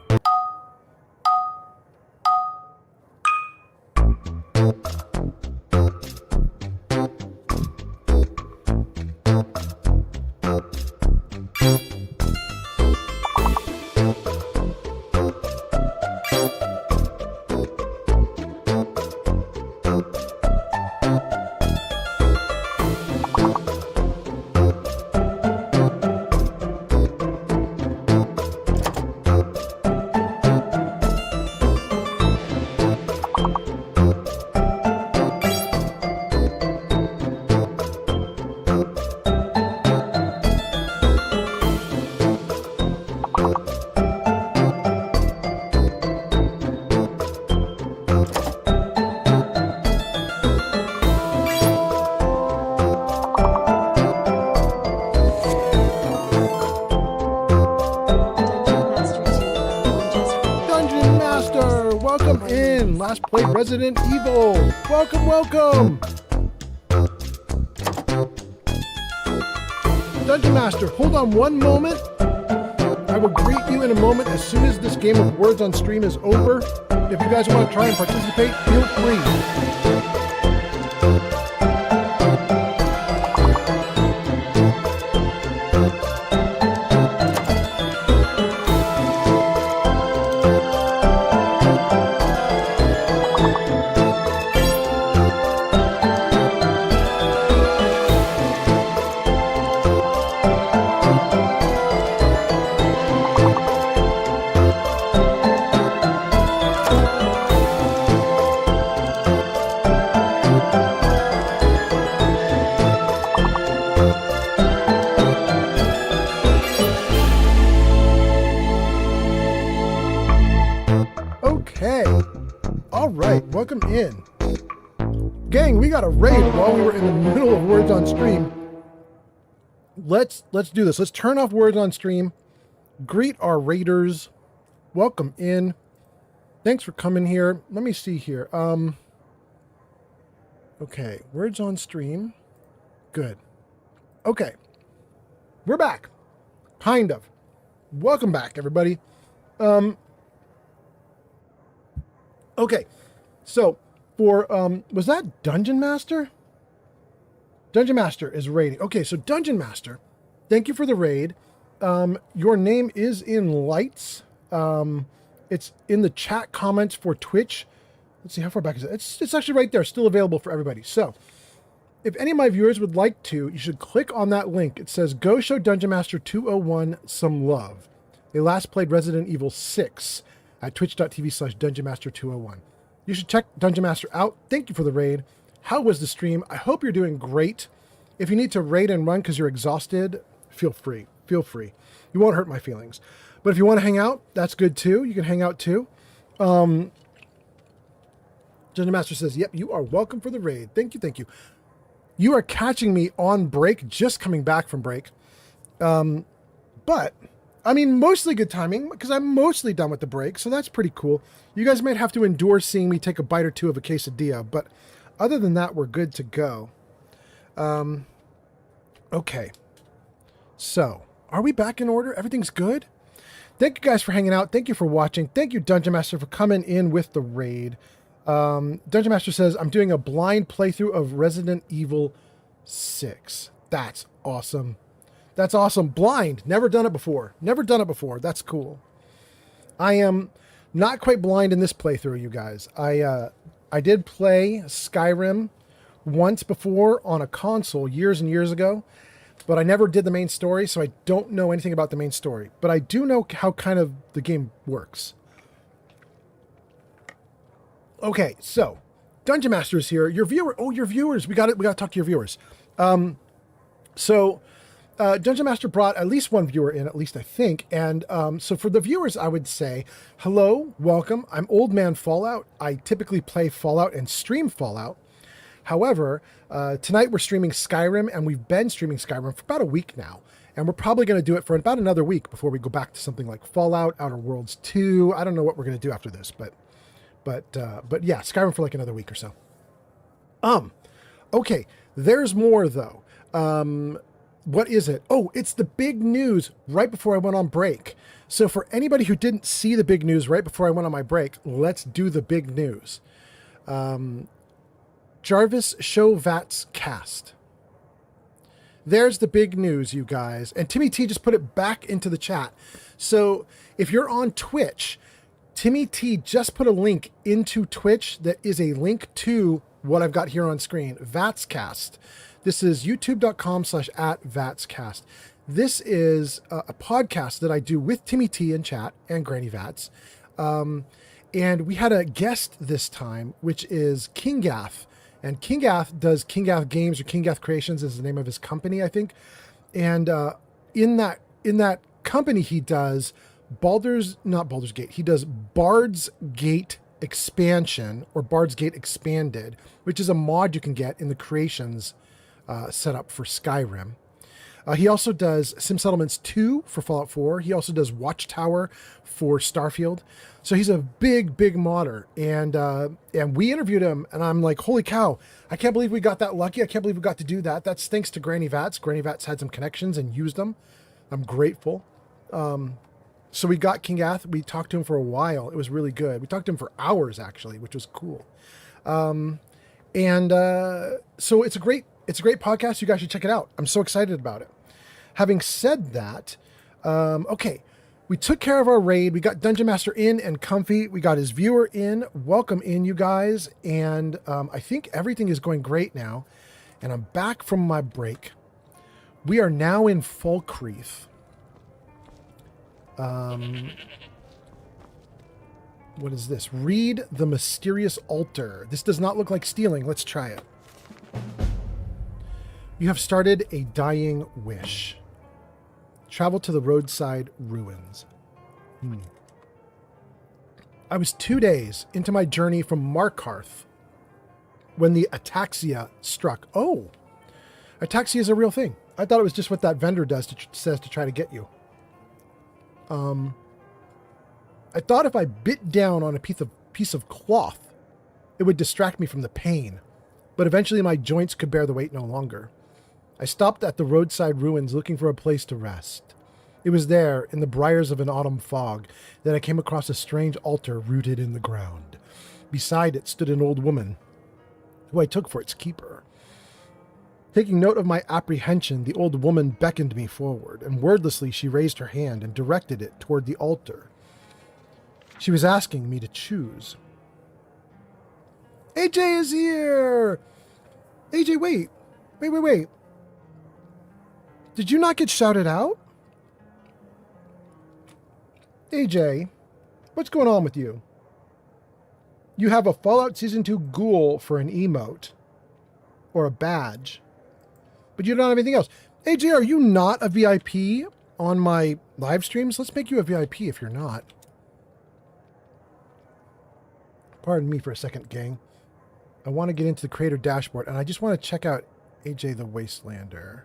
Last played Resident Evil. Welcome, welcome. Dungeon Master, hold on one moment. I will greet you in a moment as soon as this game of Words on Stream is over. If you guys want to try and participate, feel free. welcome in. Gang, we got a raid while we were in the middle of Words on Stream. Let's do this. Let's turn off Words on Stream. Greet our raiders. Welcome in. Thanks for coming here. Let me see here. Okay, Words on Stream. Good. Okay. We're back. Kind of. Welcome back, everybody. Okay. So, for, was that Dungeon Master? Dungeon Master is raiding. Okay, so Dungeon Master, thank you for the raid. Your name is in lights. It's in the chat comments for Twitch. Let's see, how far back is it? It's actually right there, still available for everybody. So, if any of my viewers would like to, you should click on that link. It says, go show Dungeon Master 201 some love. They last played Resident Evil 6 at twitch.tv/DungeonMaster201. You should check Dungeon Master out. Thank you for the raid. How was the stream? I hope you're doing great. If you need to raid and run because you're exhausted, feel free. Feel free. You won't hurt my feelings. But if you want to hang out, that's good too. You can hang out too. Dungeon Master says, yep, you are welcome for the raid. Thank you, thank you. You are catching me on break, just coming back from break. But, I mean, mostly good timing, because I'm mostly done with the break, so that's pretty cool. You guys might have to endure seeing me take a bite or two of a quesadilla, but other than that, we're good to go. Okay. So, are we back in order? Everything's good? Thank you guys for hanging out. Thank you for watching. Thank you, Dungeon Master, for coming in with the raid. Dungeon Master says, I'm doing a blind playthrough of Resident Evil 6. That's awesome. That's awesome. Blind. Never done it before. Never done it before. That's cool. I am not quite blind in this playthrough, you guys. I did play Skyrim once before on a console years and years ago, but I never did the main story, so I don't know anything about the main story. But I do know how kind of the game works. Okay, so Dungeon Master is here. Your viewers. We got to talk to your viewers. Dungeon Master brought at least one viewer in, at least I think. And so for the viewers, I would say, hello, welcome. I'm Old Man Fallout. I typically play Fallout and stream Fallout. However, tonight we're streaming Skyrim, and we've been streaming Skyrim for about a week now. And we're probably going to do it for about another week before we go back to something like Fallout, Outer Worlds 2. I don't know what we're going to do after this, but yeah, Skyrim for like another week or so. Okay, there's more though. What is it? Oh, it's the big news right before I went on break. So for anybody who didn't see the big news right before I went on my break, let's do the big news. Jarvis Show Vats cast. There's the big news, you guys. And Timmy T just put it back into the chat. So if you're on Twitch, Timmy T just put a link into Twitch that is a link to what I've got here on screen, Vatscast. This is youtube.com/@Vatscast. This is a podcast that I do with Timmy T in chat and Granny Vats. And we had a guest this time, which is Kingath. And Kingath does Kingath Games, or Kingath Creations is the name of his company, I think. And in that company he does not Baldur's Gate. He does Bard's Gate Expansion, or Bard's Gate Expanded, which is a mod you can get in the Creations setup for Skyrim. He also does Sim Settlements 2 for Fallout 4. He also does Watchtower for Starfield. So he's a big modder. And we interviewed him, and I'm like, holy cow, I can't believe we got that lucky. I can't believe we got to do that. That's thanks to Granny Vats. Granny Vats had some connections and used them. I'm grateful. So we got Kingath. We talked to him for a while. It was really good. We talked to him for hours, actually, which was cool. So it's a great podcast. You guys should check it out. I'm so excited about it. Having said that, okay, we took care of our raid. We got Dungeon Master in and comfy. We got his viewer in. Welcome in, you guys. And I think everything is going great now. And I'm back from my break. We are now in Falkreath. What is this? Read the mysterious altar. This does not look like stealing. Let's try it. You have started a dying wish. Travel to the roadside ruins. I was 2 days into my journey from Markarth when the ataxia struck. Oh, ataxia is a real thing. I thought it was just what that vendor says to try to get you. I thought if I bit down on a piece of cloth, it would distract me from the pain, but eventually my joints could bear the weight no longer. I stopped at the roadside ruins looking for a place to rest. It was there, in the briars of an autumn fog, that I came across a strange altar rooted in the ground. Beside it stood an old woman, who I took for its keeper. Taking note of my apprehension, the old woman beckoned me forward, and wordlessly she raised her hand and directed it toward the altar. She was asking me to choose. AJ is here! AJ, wait. Wait. Did you not get shouted out? AJ, what's going on with you? You have a Fallout Season 2 ghoul for an emote. Or a badge. But you don't have anything else. AJ, are you not a VIP on my live streams? Let's make you a VIP if you're not. Pardon me for a second, gang. I want to get into the creator dashboard, and I just want to check out AJ the Wastelander.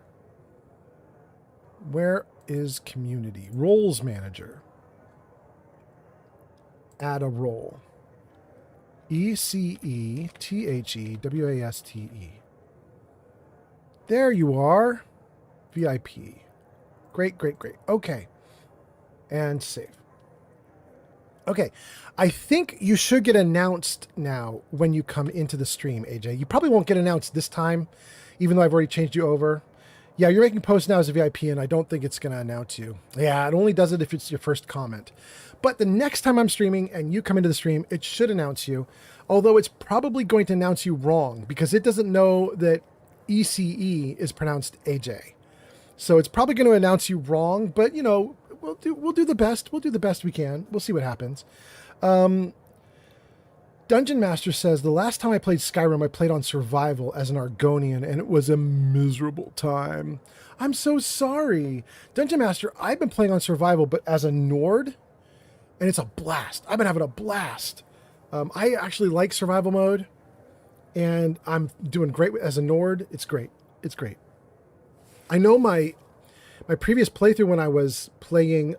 Where is community? Roles manager. Add a role. ECETHEWASTE. There you are. VIP. Great. Okay. And save. Okay. I think you should get announced now when you come into the stream, AJ. You probably won't get announced this time, even though I've already changed you over. Yeah, you're making posts now as a VIP, and I don't think it's going to announce you. Yeah, it only does it if it's your first comment. But the next time I'm streaming and you come into the stream, it should announce you, although it's probably going to announce you wrong because it doesn't know that ECE is pronounced AJ. So it's probably going to announce you wrong, but you know, we'll do the best. We'll do the best we can. We'll see what happens. Dungeon Master says, the last time I played Skyrim, I played on survival as an Argonian, and it was a miserable time. I'm so sorry. Dungeon Master, I've been playing on survival, but as a Nord, and it's a blast. I've been having a blast. I actually like survival mode, and I'm doing great as a Nord. It's great. It's great. I know my previous playthrough when I was playing,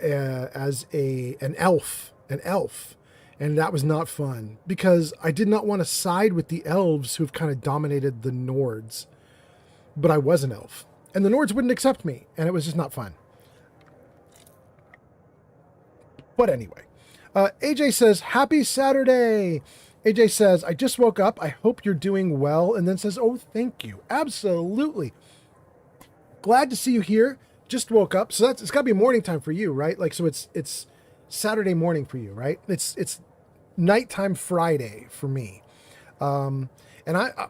as an elf, and that was not fun because I did not want to side with the elves who've kind of dominated the Nords, but I was an elf, and the Nords wouldn't accept me, and it was just not fun. But anyway, AJ says, happy Saturday. AJ says, I just woke up. I hope you're doing well. And then says, oh, thank you. Absolutely. Glad to see you here. Just woke up. So it's got to be morning time for you, right? Like, so it's Saturday morning for you, right? It's nighttime Friday for me. And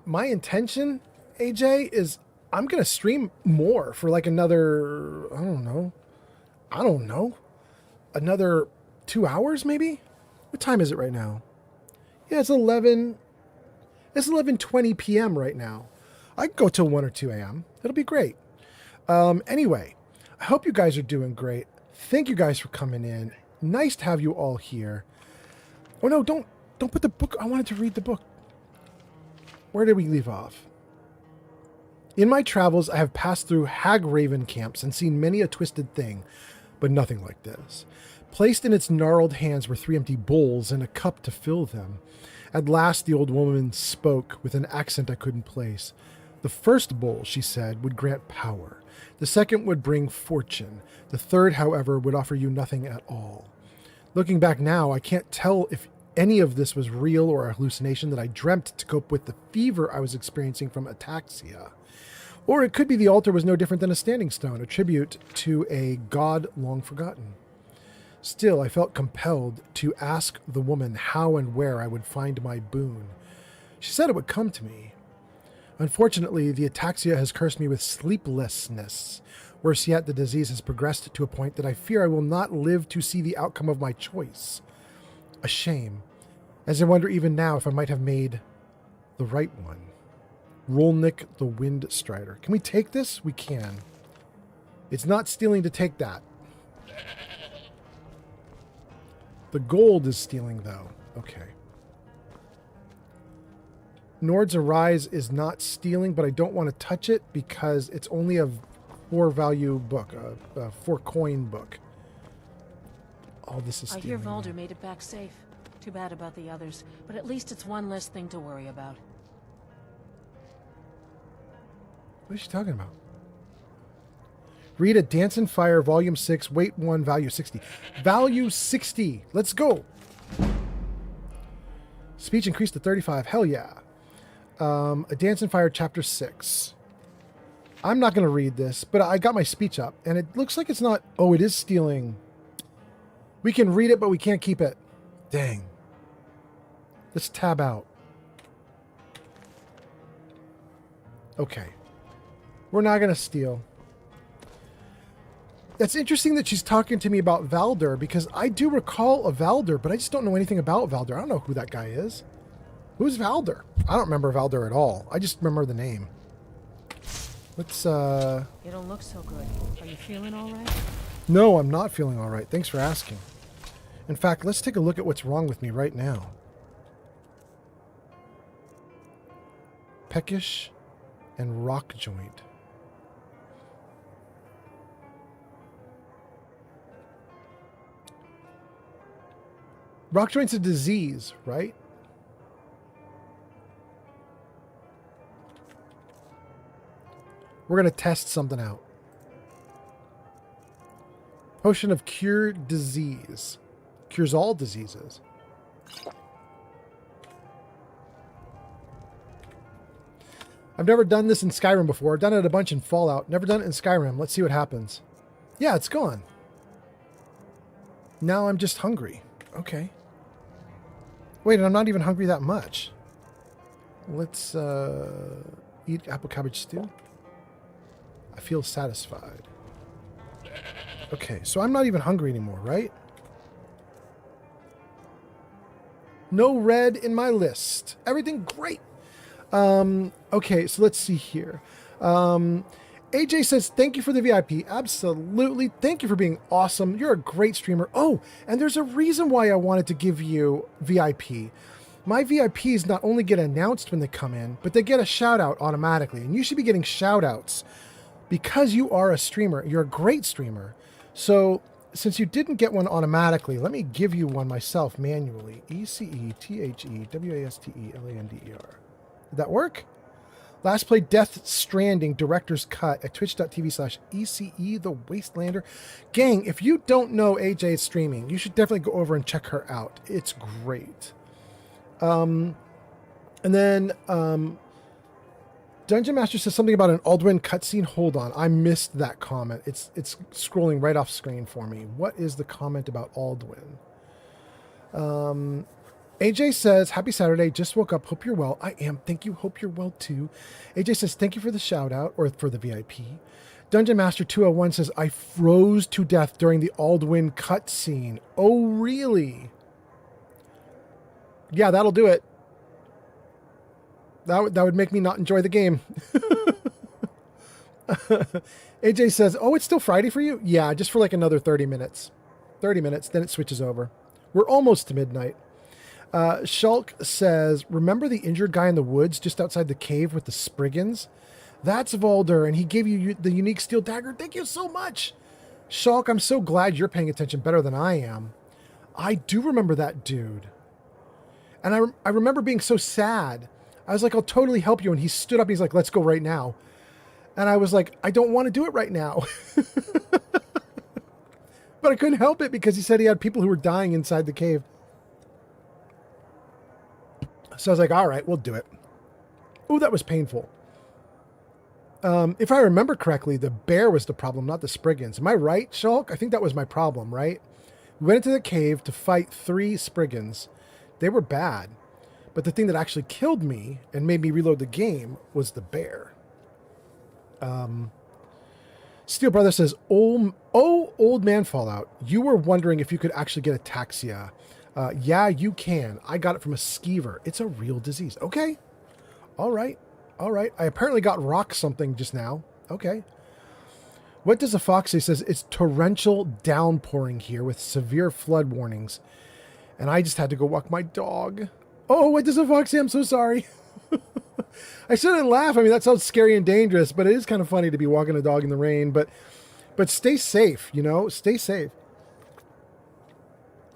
my intention, AJ, is I'm going to stream more for like another, I don't know, another 2 hours maybe? What time is it right now? Yeah, it's 11:20 p.m. right now. I can go till 1 or 2 a.m. It'll be great. Anyway, I hope you guys are doing great. Thank you guys for coming in. Nice to have you all here. Oh no, don't put the book. I wanted to read the book. Where did we leave off? In my travels, I have passed through hag raven camps and seen many a twisted thing, but nothing like this. Placed in its gnarled hands were 3 empty bowls and a cup to fill them. At last the old woman spoke with an accent I couldn't place. The first bowl, she said, would grant power. The second would bring fortune. The third, however, would offer you nothing at all. Looking back now, I can't tell if any of this was real or a hallucination that I dreamt to cope with the fever I was experiencing from ataxia. Or it could be the altar was no different than a standing stone, a tribute to a god long forgotten. Still, I felt compelled to ask the woman how and where I would find my boon. She said it would come to me. Unfortunately, the ataxia has cursed me with sleeplessness. Worse yet, the disease has progressed to a point that I fear I will not live to see the outcome of my choice. A shame, as I wonder even now if I might have made the right one. Rolnik the Wind Strider. Can we take this? We can. It's not stealing to take that. The gold is stealing, though. Okay. Nord's Arise is not stealing, but I don't want to touch it because it's only a 4-value book, a 4-coin book. All this is I stealing. hear Valder made it back safe. Too bad about the others, but at least it's one less thing to worry about. What is she talking about? Read a Dance and Fire, Volume 6, Weight 1, Value 60. Value 60! Let's go! Speech increased to 35. Hell yeah. A Dance and Fire, Chapter 6. I'm not going to read this, but I got my speech up, and it looks like it's not... Oh, it is stealing. We can read it, but we can't keep it. Dang. Let's tab out. Okay. We're not going to steal. That's interesting that she's talking to me about Valder, because I do recall a Valder, but I just don't know anything about Valder. I don't know who that guy is. Who's Valder? I don't remember Valder at all. I just remember the name. Let's, You don't look so good. Are you feeling all right? No, I'm not feeling all right. Thanks for asking. In fact, let's take a look at what's wrong with me right now. Peckish and rock joint. Rock joint's a disease, right? We're going to test something out. Potion of cure disease. Cures all diseases. I've never done this in Skyrim before. I've done it a bunch in Fallout. Never done it in Skyrim. Let's see what happens. Yeah, it's gone. Now I'm just hungry. Okay. Wait, and I'm not even hungry that much. Let's eat apple cabbage stew. I feel satisfied. Okay, so I'm not even hungry anymore, right? No red in my list. Everything great. Okay, so let's see here. AJ says, thank you for the VIP. Absolutely. Thank you for being awesome. You're a great streamer. Oh, and there's a reason why I wanted to give you VIP. My VIPs not only get announced when they come in, but they get a shout out automatically. And you should be getting shout outs because you are a streamer. You're a great streamer. So since you didn't get one automatically, let me give you one myself manually. ECETHEWASTELANDER. Did that work? Last play Death Stranding Director's Cut at twitch.tv/ECE The Wastelander. Gang, if you don't know AJ's streaming, you should definitely go over and check her out. It's great. And then Dungeon Master says something about an Alduin cutscene. Hold on, I missed that comment. It's scrolling right off screen for me. What is the comment about Alduin? AJ says, happy Saturday, just woke up, hope you're well. I am, thank you, hope you're well too. AJ says, thank you for the shout out, or for the VIP. Dungeon Master 201 says, I froze to death during the Alduin cutscene. Oh, really? Yeah, that'll do it. That would make me not enjoy the game. AJ says, oh, it's still Friday for you? Yeah, just for like another 30 minutes. 30 minutes, then it switches over. We're almost to midnight. Shulk says, remember the injured guy in the woods just outside the cave with the Spriggans? That's Valder, and he gave you the unique steel dagger. Thank you so much. Shulk, I'm so glad you're paying attention better than I am. I do remember that dude. And I remember being so sad. I was like, I'll totally help you. And he stood up, he's like, let's go right now. And I was like, I don't want to do it right now. But I couldn't help it because he said he had people who were dying inside the cave. So I was like, all right, we'll do it. Oh, that was painful. If I remember correctly, the bear was the problem, not the Spriggans. Am I right, Shulk? I think that was my problem, right? We went into the cave to fight 3 Spriggans. They were bad. But the thing that actually killed me and made me reload the game was the bear. Steel Brother says, oh, old man Fallout. You were wondering if you could actually get ataxia. Yeah, you can. I got it from a skeever. It's a real disease. Okay. All right. All right. I apparently got rock something just now. Okay. What does a fox say? It says it's torrential downpouring here with severe flood warnings. And I just had to go walk my dog. Oh, what does a fox say? I'm so sorry. I shouldn't laugh. I mean, that sounds scary and dangerous, but it is kind of funny to be walking a dog in the rain. But stay safe, you know? Stay safe.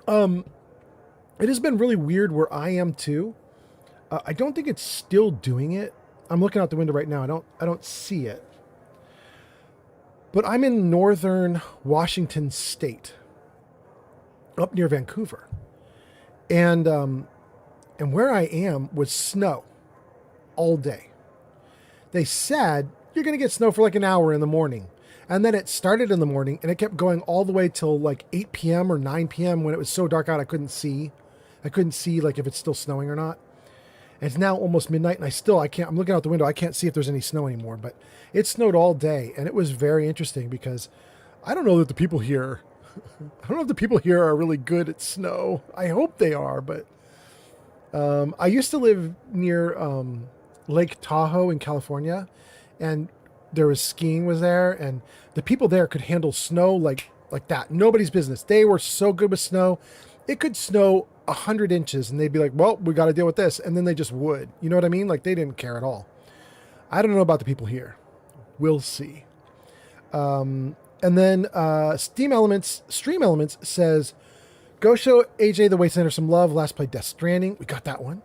It has been really weird where I am too. I don't think it's still doing it. I'm looking out the window right now. I don't see it. But I'm in northern Washington State, up near Vancouver. And where I am was snow all day. They said you're going to get snow for like an hour in the morning. And then it started in the morning and it kept going all the way till like 8 p.m. or 9 p.m. when it was so dark out I couldn't see. I couldn't see like if it's still snowing or not. And it's now almost midnight and I'm looking out the window. I can't see if there's any snow anymore, but it snowed all day. And it was very interesting because I don't know that the people here, I don't know if the people here are really good at snow. I hope they are, but I used to live near Lake Tahoe in California, and there was skiing was there, and the people there could handle snow like that. Nobody's business. They were so good with snow. It could snow 100 inches and they'd be like, well, we got to deal with this. And then they just would. You know what I mean? Like they didn't care at all. I don't know about the people here. We'll see. And then Stream Elements says, go show AJ the Weight Center some love. Last played Death Stranding. We got that one.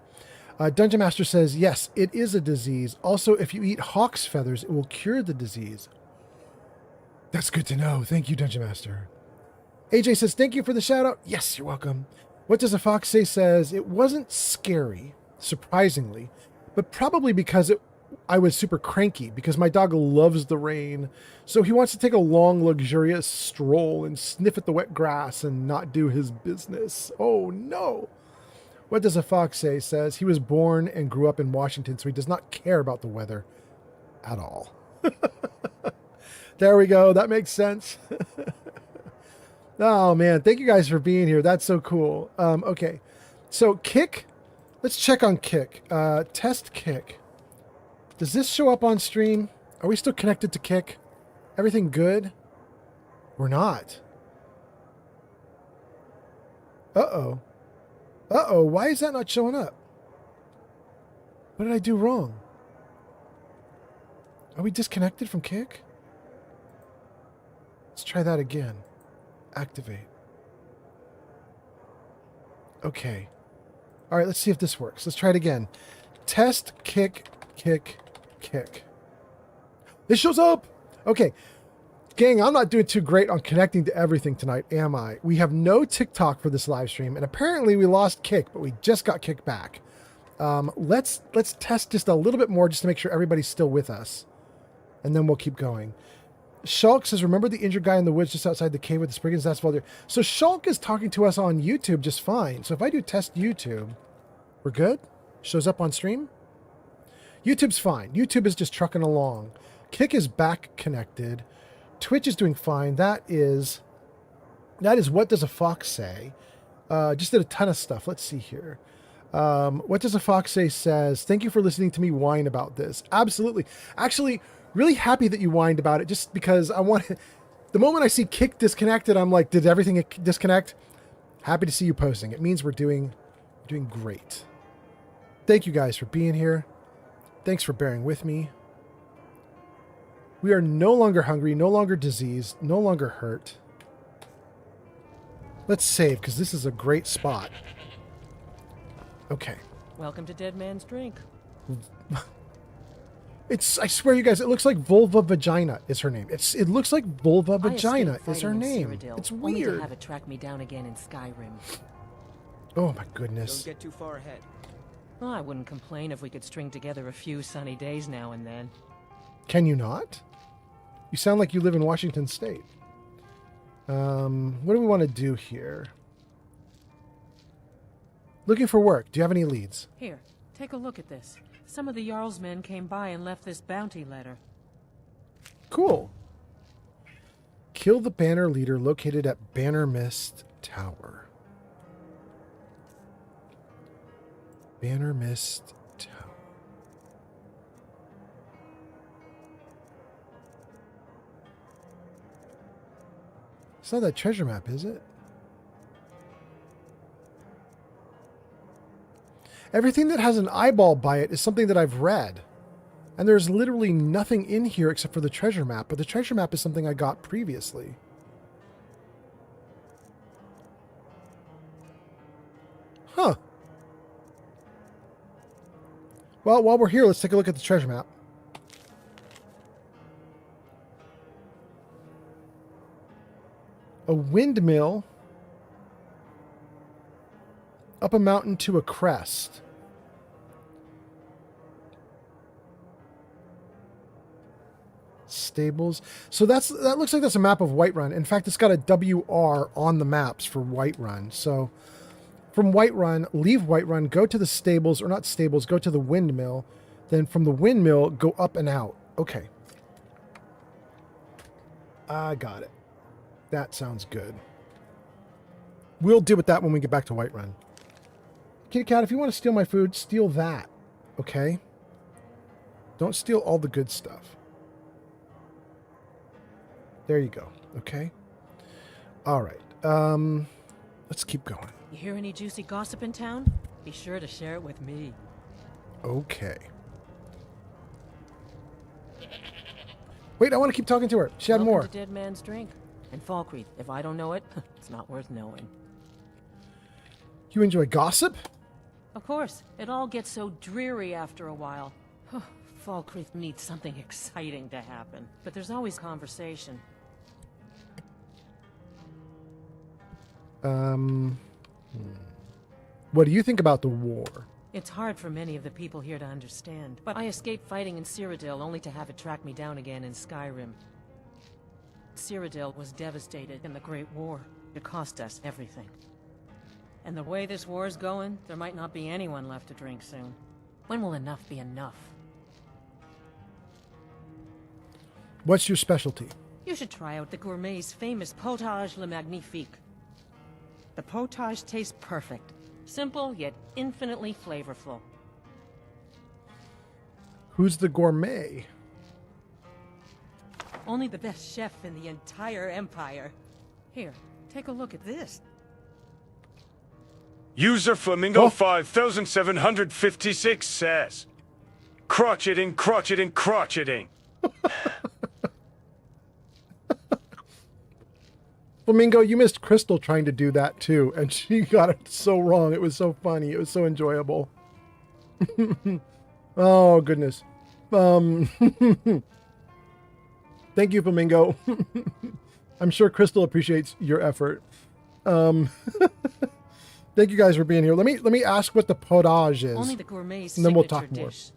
Dungeon Master says, yes, it is a disease. Also, if you eat hawk's feathers, it will cure the disease. That's good to know. Thank you, Dungeon Master. AJ says, thank you for the shout out. Yes, you're welcome. What Does a Fox Say says, it wasn't scary, surprisingly, but probably because I was super cranky because my dog loves the rain. So he wants to take a long, luxurious stroll and sniff at the wet grass and not do his business. Oh, no. What Does a Fox Say says, he was born and grew up in Washington, so he does not care about the weather at all. There we go. That makes sense. Oh, man. Thank you guys for being here. That's so cool. Okay. So Kick. Let's check on Kick. Test Kick. Does this show up on stream? Are we still connected to Kick? Everything good? We're not. Uh-oh. Uh-oh. Why is that not showing up? What did I do wrong? Are we disconnected from Kick? Let's try that again. Activate. Okay. All right, let's see if this works. Let's try it again. Test Kick. This shows up. Okay. Gang, I'm not doing too great on connecting to everything tonight, am I? We have no TikTok for this live stream, and apparently we lost Kick, but we just got Kick back. Let's test just a little bit more just to make sure everybody's still with us. And then we'll keep going. Shulk says, remember the injured guy in the woods just outside the cave with the Spriggans? That's Valdir. So Shulk is talking to us on YouTube just fine. So if I do test YouTube, we're good? Shows up on stream? YouTube's fine. YouTube is just trucking along. Kick is back connected. Twitch is doing fine. That is What Does a Fox Say? Just did a ton of stuff. Let's see here. What Does a Fox Say says, thank you for listening to me whine about this. Absolutely. Actually, really happy that you whined about it just because I want the moment I see Kick disconnected, I'm like, did everything disconnect? Happy to see you posting. It means we're doing great. Thank you guys for being here. Thanks for bearing with me. We are no longer hungry, no longer diseased, no longer hurt. Let's save because this is a great spot. Okay. Welcome to Dead Man's Drink. I swear you guys, it looks like Vulva Vagina is her name. It looks like Vulva Vagina is her name. It's Only to weird. have it track me down again in Skyrim. Oh my goodness. Don't get too far ahead. Well, I wouldn't complain if we could string together a few sunny days now and then. Can you not? You sound like you live in Washington State. What do we want to do here? Looking for work. Do you have any leads? Here, take a look at this. Some of the Jarl's men came by and left this bounty letter. Cool. Kill the banner leader located at Banner Mist Tower. Banner Mist Tower. It's not that treasure map, is it? Everything that has an eyeball by it is something that I've read. And there's literally nothing in here except for the treasure map. But the treasure map is something I got previously. Huh. Well, while we're here, let's take a look at the treasure map. A windmill up a mountain to a crest. Stables. So that looks like that's a map of Whiterun. In fact, it's got a WR on the maps for Whiterun. So from Whiterun, leave Whiterun, go to the stables, or not stables, go to the windmill. Then from the windmill, go up and out. Okay. I got it. That sounds good. We'll deal with that when we get back to Whiterun. Kitty cat, if you want to steal my food, steal that. Okay? Don't steal all the good stuff. There you go. Okay? All right. Let's keep going. You hear any juicy gossip in town? Be sure to share it with me. Okay. Wait, I want to keep talking to her. She had Welcome more. to Dead Man's Drink. And Falkreath, if I don't know it, it's not worth knowing. You enjoy gossip? Of course, it all gets so dreary after a while. Falkreath needs something exciting to happen, but there's always conversation. What do you think about the war? It's hard for many of the people here to understand, but I escaped fighting in Cyrodiil only to have it track me down again in Skyrim. Cyrodiil was devastated in the Great War. It cost us everything. And the way this war's going, there might not be anyone left to drink soon. When will enough be enough? What's your specialty? You should try out the gourmet's famous potage le magnifique. The potage tastes perfect. Simple, yet infinitely flavorful. Who's the gourmet? Only the best chef in the entire empire. Here, take a look at this. User Flamingo 5756 says, crotcheting, crotcheting, crotcheting. Flamingo, you missed Crystal trying to do that too, and she got it so wrong. It was so funny. It was so enjoyable. Oh, goodness. Thank you, Flamingo. I'm sure Crystal appreciates your effort. Thank you guys for being here. Let me ask what the potage is. Only the gourmet's and then we'll signature talk more. dish.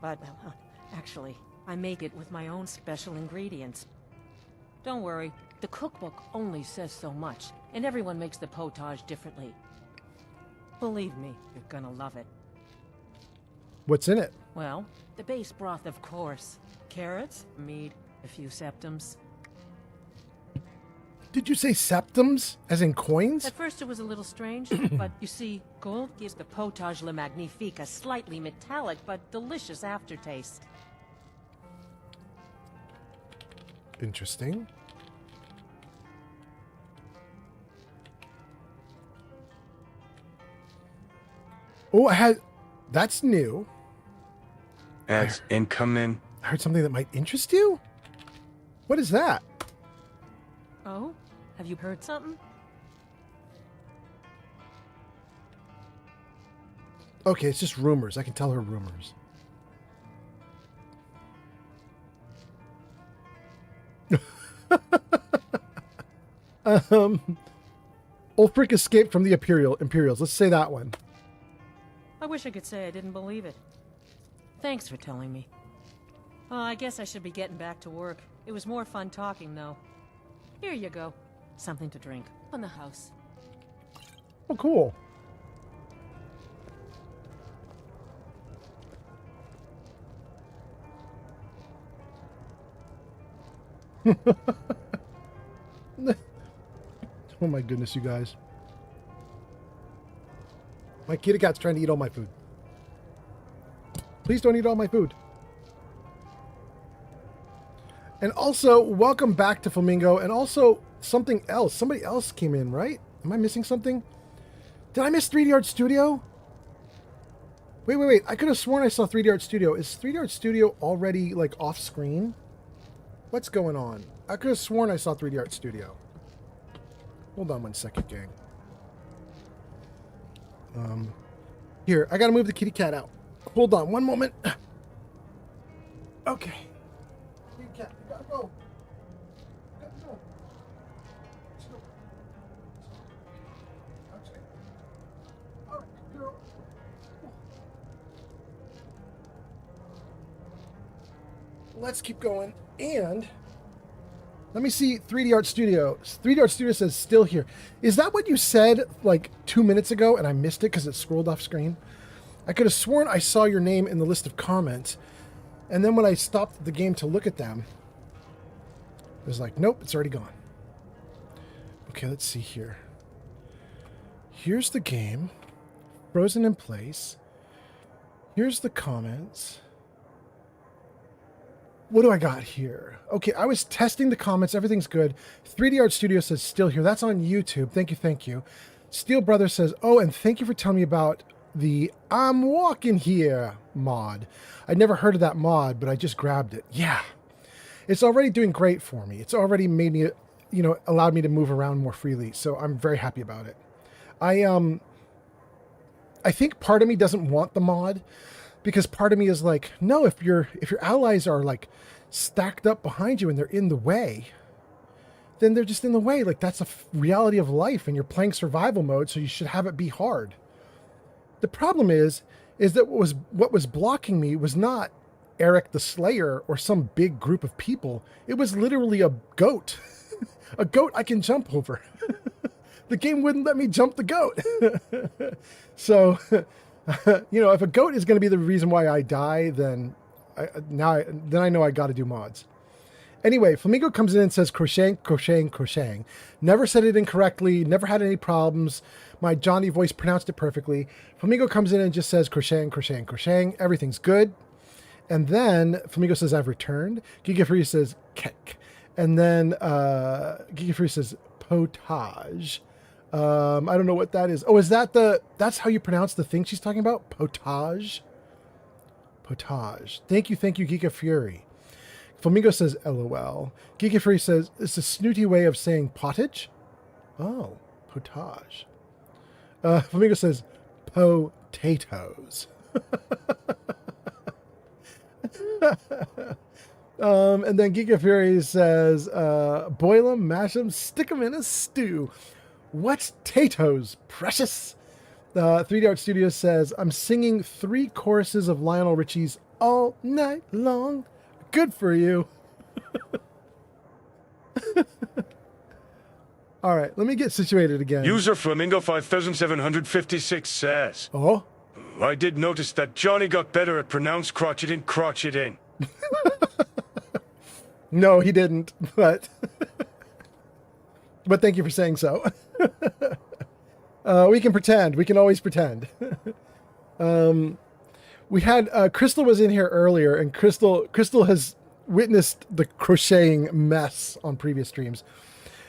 But, actually, I make it with my own special ingredients. Don't worry, the cookbook only says so much, and everyone makes the potage differently. Believe me, you're gonna love it. What's in it? Well, the base broth, of course. Carrots, mead, a few septums. Did you say septums? As in coins? At first it was a little strange, but you see, gold gives the potage le magnifique a slightly metallic but delicious aftertaste. Interesting. Oh, I had... That's new. Ads incoming. I heard something that might interest you? What is that? Oh? Have you heard something? Okay, it's just rumors. I can tell her rumors. Ulfric escaped from the Imperials. Let's say that one. I wish I could say I didn't believe it. Thanks for telling me. I guess I should be getting back to work. It was more fun talking, though. Here you go. Something to drink. On the house. Oh, cool. Oh my goodness, you guys. My kitty cat's trying to eat all my food. Please don't eat all my food. And also, welcome back to Flamingo. And also, something else. Somebody else came in, right? Am I missing something? Did I miss 3D Art Studio? Wait. I could have sworn I saw 3D Art Studio. Is 3D Art Studio already, like, off screen? What's going on? I could have sworn I saw 3D Art Studio. Hold on one second, gang. Here, I gotta move the kitty cat out. Hold on one moment. Okay. Kitty cat, you gotta go. You gotta go. Let's go. Okay. All right, girl. Let's keep going. And let me see 3D Art Studio. 3D Art Studio says still here. Is that what you said like 2 minutes ago and I missed it because it scrolled off screen? I could have sworn I saw your name in the list of comments. And then when I stopped the game to look at them, it was like, nope, it's already gone. Okay, let's see here. Here's the game. Frozen in place. Here's the comments. What do I got here? Okay, I was testing the comments. Everything's good. 3D Art Studio says still here. That's on YouTube. Thank you. Steel Brother says, oh, and thank you for telling me about the I'm Walking Here mod. I'd never heard of that mod, but I just grabbed it. Yeah. It's already doing great for me. It's already made me, allowed me to move around more freely. So I'm very happy about it. I think part of me doesn't want the mod because part of me is like, no, if your allies are like stacked up behind you and they're in the way, then they're just in the way. Like that's a reality of life and you're playing survival mode. So you should have it be hard. The problem is that what was blocking me was not Eric the Slayer or some big group of people. It was literally a goat. A goat I can jump over. The game wouldn't let me jump the goat. So, if a goat is going to be the reason why I die, then I know I got to do mods. Anyway, Flamingo comes in and says crocheting. Never said it incorrectly, never had any problems. My Johnny voice pronounced it perfectly. Flamingo comes in and just says crocheting. Everything's good. And then Flamingo says, I've returned. Gigafree says, kek. And then Gigafree says, potage. I don't know what that is. Oh, that's how you pronounce the thing she's talking about? Potage? Potage. Thank you, Giga Fury. Flamingo says, LOL. Giga Fury says, it's a snooty way of saying pottage? Oh, potage. Flamingo says, potatoes. And then Giga Fury says, boil them, mash them, stick them in a stew. What's potatoes, precious? 3D Art Studio says, I'm singing 3 choruses of Lionel Richie's all night long. Good for you. All right, let me get situated again. User Flamingo 5756 says, oh? I did notice that Johnny got better at pronounce crotch it in. No, he didn't, but thank you for saying so. We can pretend. We can always pretend. We had Crystal was in here earlier, and Crystal has witnessed the crocheting mess on previous streams,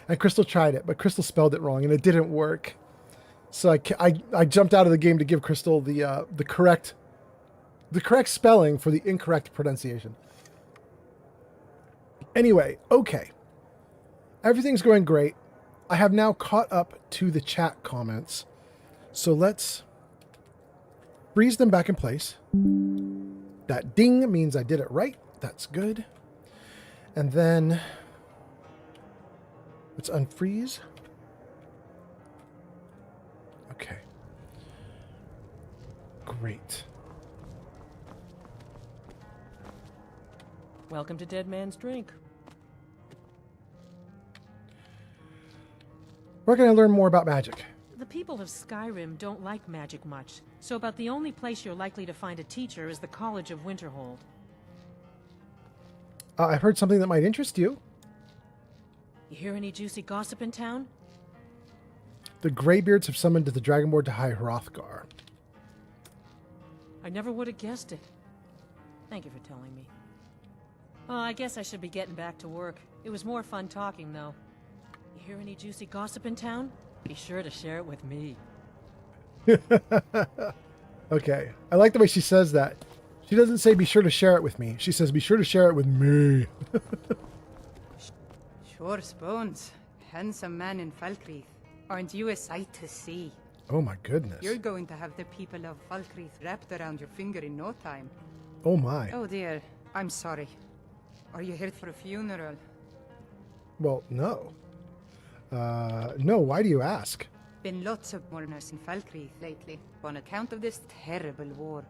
and Crystal tried it, but Crystal spelled it wrong, and it didn't work. So I jumped out of the game to give Crystal the correct spelling for the incorrect pronunciation. Anyway, okay, everything's going great. I have now caught up to the chat comments, so let's freeze them back in place. That ding means I did it right. That's good. And then let's unfreeze. Okay. Great. Welcome to Dead Man's Drink. Where can I learn more about magic? The people of Skyrim don't like magic much, so about the only place you're likely to find a teacher is the College of Winterhold. I've heard something that might interest you. You hear any juicy gossip in town? The Greybeards have summoned the Dragonborn to High Hrothgar. I never would have guessed it. Thank you for telling me. Well, I guess I should be getting back to work. It was more fun talking, though. You hear any juicy gossip in town? Be sure to share it with me. Okay. I like the way she says that. She doesn't say be sure to share it with me. She says be sure to share it with me. Sure, Spoons. Handsome man in Falkreath. Aren't you a sight to see? Oh my goodness. You're going to have the people of Falkreath wrapped around your finger in no time. Oh my. Oh dear, I'm sorry. Are you here for a funeral? Well, no. No, why do you ask? Been lots of mourners in Falkreath lately, on account of this terrible war.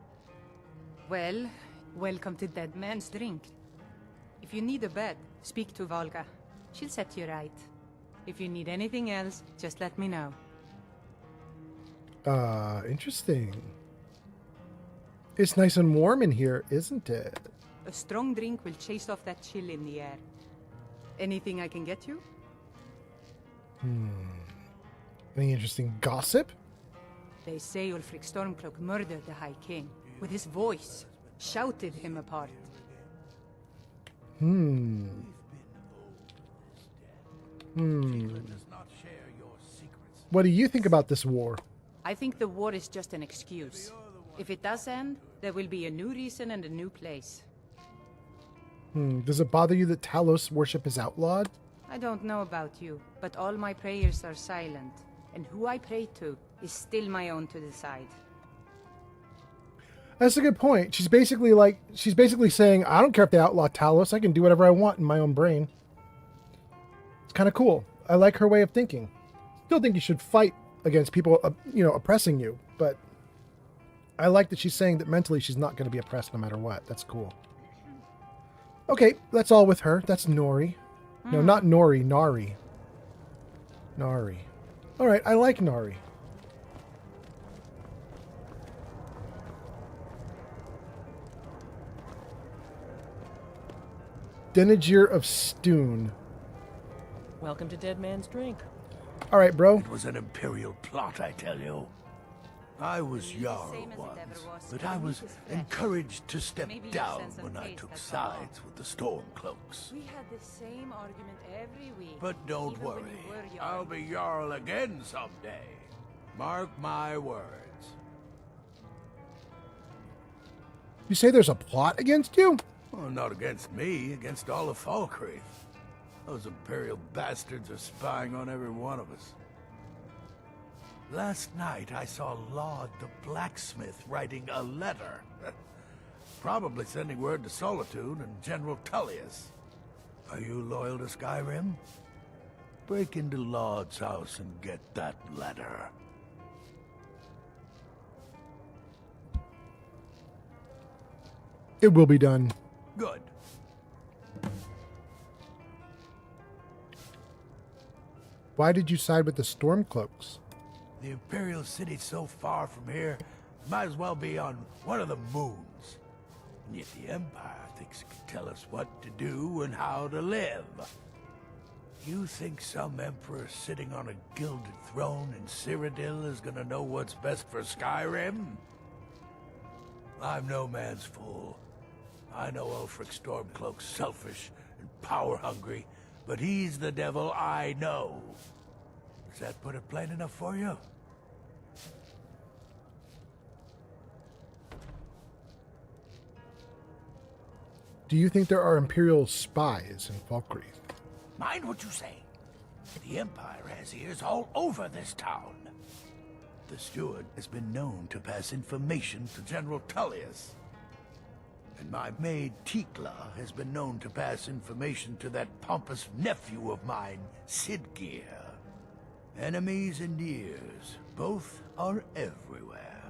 Well, welcome to Dead Man's Drink. If you need a bed, speak to Volga. She'll set you right. If you need anything else, just let me know. Interesting. It's nice and warm in here, isn't it? A strong drink will chase off that chill in the air. Anything I can get you? Any interesting gossip? They say Ulfric Stormcloak murdered the High King. With his voice, shouted him apart. What do you think about this war? I think the war is just an excuse. If it does end, there will be a new reason and a new place. Does it bother you that Talos worship is outlawed? I don't know about you, but all my prayers are silent. And who I pray to is still my own to decide. That's a good point. She's basically saying, I don't care if they outlaw Talos. I can do whatever I want in my own brain. It's kind of cool. I like her way of thinking. Still think you should fight against people, oppressing you. But I like that she's saying that mentally she's not going to be oppressed no matter what. That's cool. Okay, that's all with her. That's Nori. No, not Nori. Nari. Nari. All right, I like Nari. Denegir of Stoon. Welcome to Dead Man's Drink. All right, bro. It was an imperial plot, I tell you. I was Jarl once, but I was encouraged to step down when I took sides with the Stormcloaks. We had the same argument every week. But don't worry, I'll be Jarl again someday. Mark my words. You say there's a plot against you? Well, not against me, against all of Falkreath. Those imperial bastards are spying on every one of us. Last night I saw Laud the blacksmith writing a letter. Probably sending word to Solitude and General Tullius. Are you loyal to Skyrim? Break into Laud's house and get that letter. It will be done. Good. Why did you side with the Stormcloaks? The Imperial City's so far from here, might as well be on one of the moons. And yet the Empire thinks it can tell us what to do and how to live. You think some Emperor sitting on a gilded throne in Cyrodiil is gonna know what's best for Skyrim? I'm no man's fool. I know Ulfric Stormcloak's selfish and power-hungry, but he's the devil I know. Does that put it plain enough for you? Do you think there are Imperial spies in Falkreath? Mind what you say. The Empire has ears all over this town. The steward has been known to pass information to General Tullius. And my maid Tikla has been known to pass information to that pompous nephew of mine, Sidgeir. Enemies and ears, both are everywhere.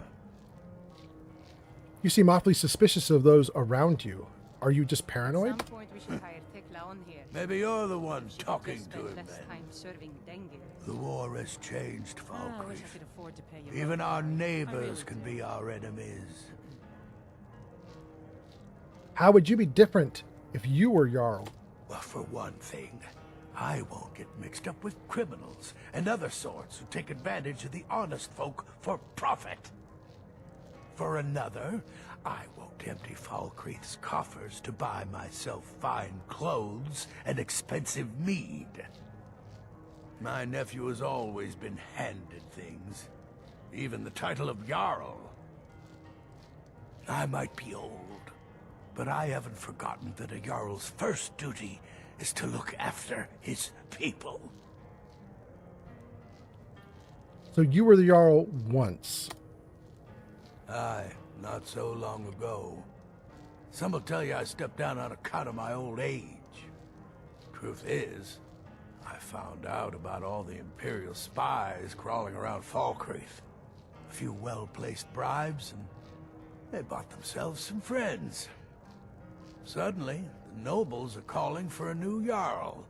You seem awfully suspicious of those around you. Are you just paranoid? At some point we should hire Tekla on here. Maybe you're the one talking to him less then. time serving Dengir. The war has changed I wish I Falkreath. could afford to pay you. Even our I neighbors really can do. be our enemies. How would you be different if you were Jarl? Well, for one thing, I won't get mixed up with criminals and other sorts who take advantage of the honest folk for profit. For another, I won't empty Falkreath's coffers to buy myself fine clothes and expensive mead. My nephew has always been handed things, even the title of Jarl. I might be old, but I haven't forgotten that a Jarl's first duty is to look after his people. So you were the Jarl once. Aye, not so long ago. Some will tell you I stepped down on account of my old age. Truth is, I found out about all the Imperial spies crawling around Falkreath. A few well-placed bribes, and they bought themselves some friends. Suddenly, the nobles are calling for a new Jarl.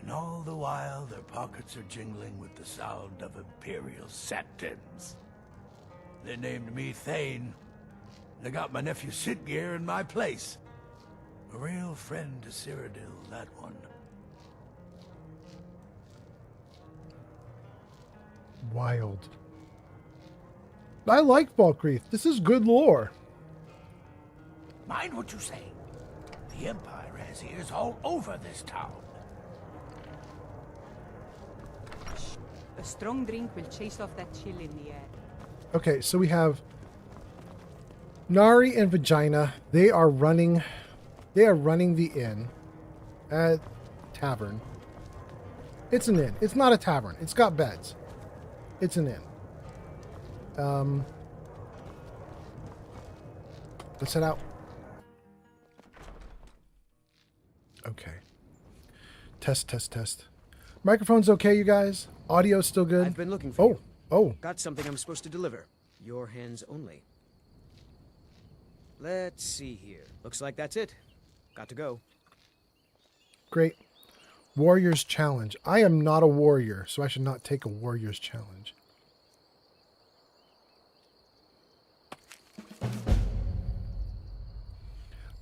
And all the while, their pockets are jingling with the sound of Imperial septons. They named me Thane. They got my nephew Sitgeir in my place. A real friend to Cyrodiil, that one. Wild. I like Falkreath. This is good lore. Mind what you say. The Empire has ears all over this town. A strong drink will chase off that chill in the air. Okay, so we have Nari and Vagina. They are running the inn at tavern. It's an inn. It's not a tavern. It's got beds. It's an inn. Let's head out. Okay. Test. Microphone's okay, you guys? Audio's still good? I've been looking for you. Oh. Got something I'm supposed to deliver. Your hands only. Let's see here. Looks like that's it. Got to go. Great. Warrior's Challenge. I am not a warrior, so I should not take a Warrior's Challenge.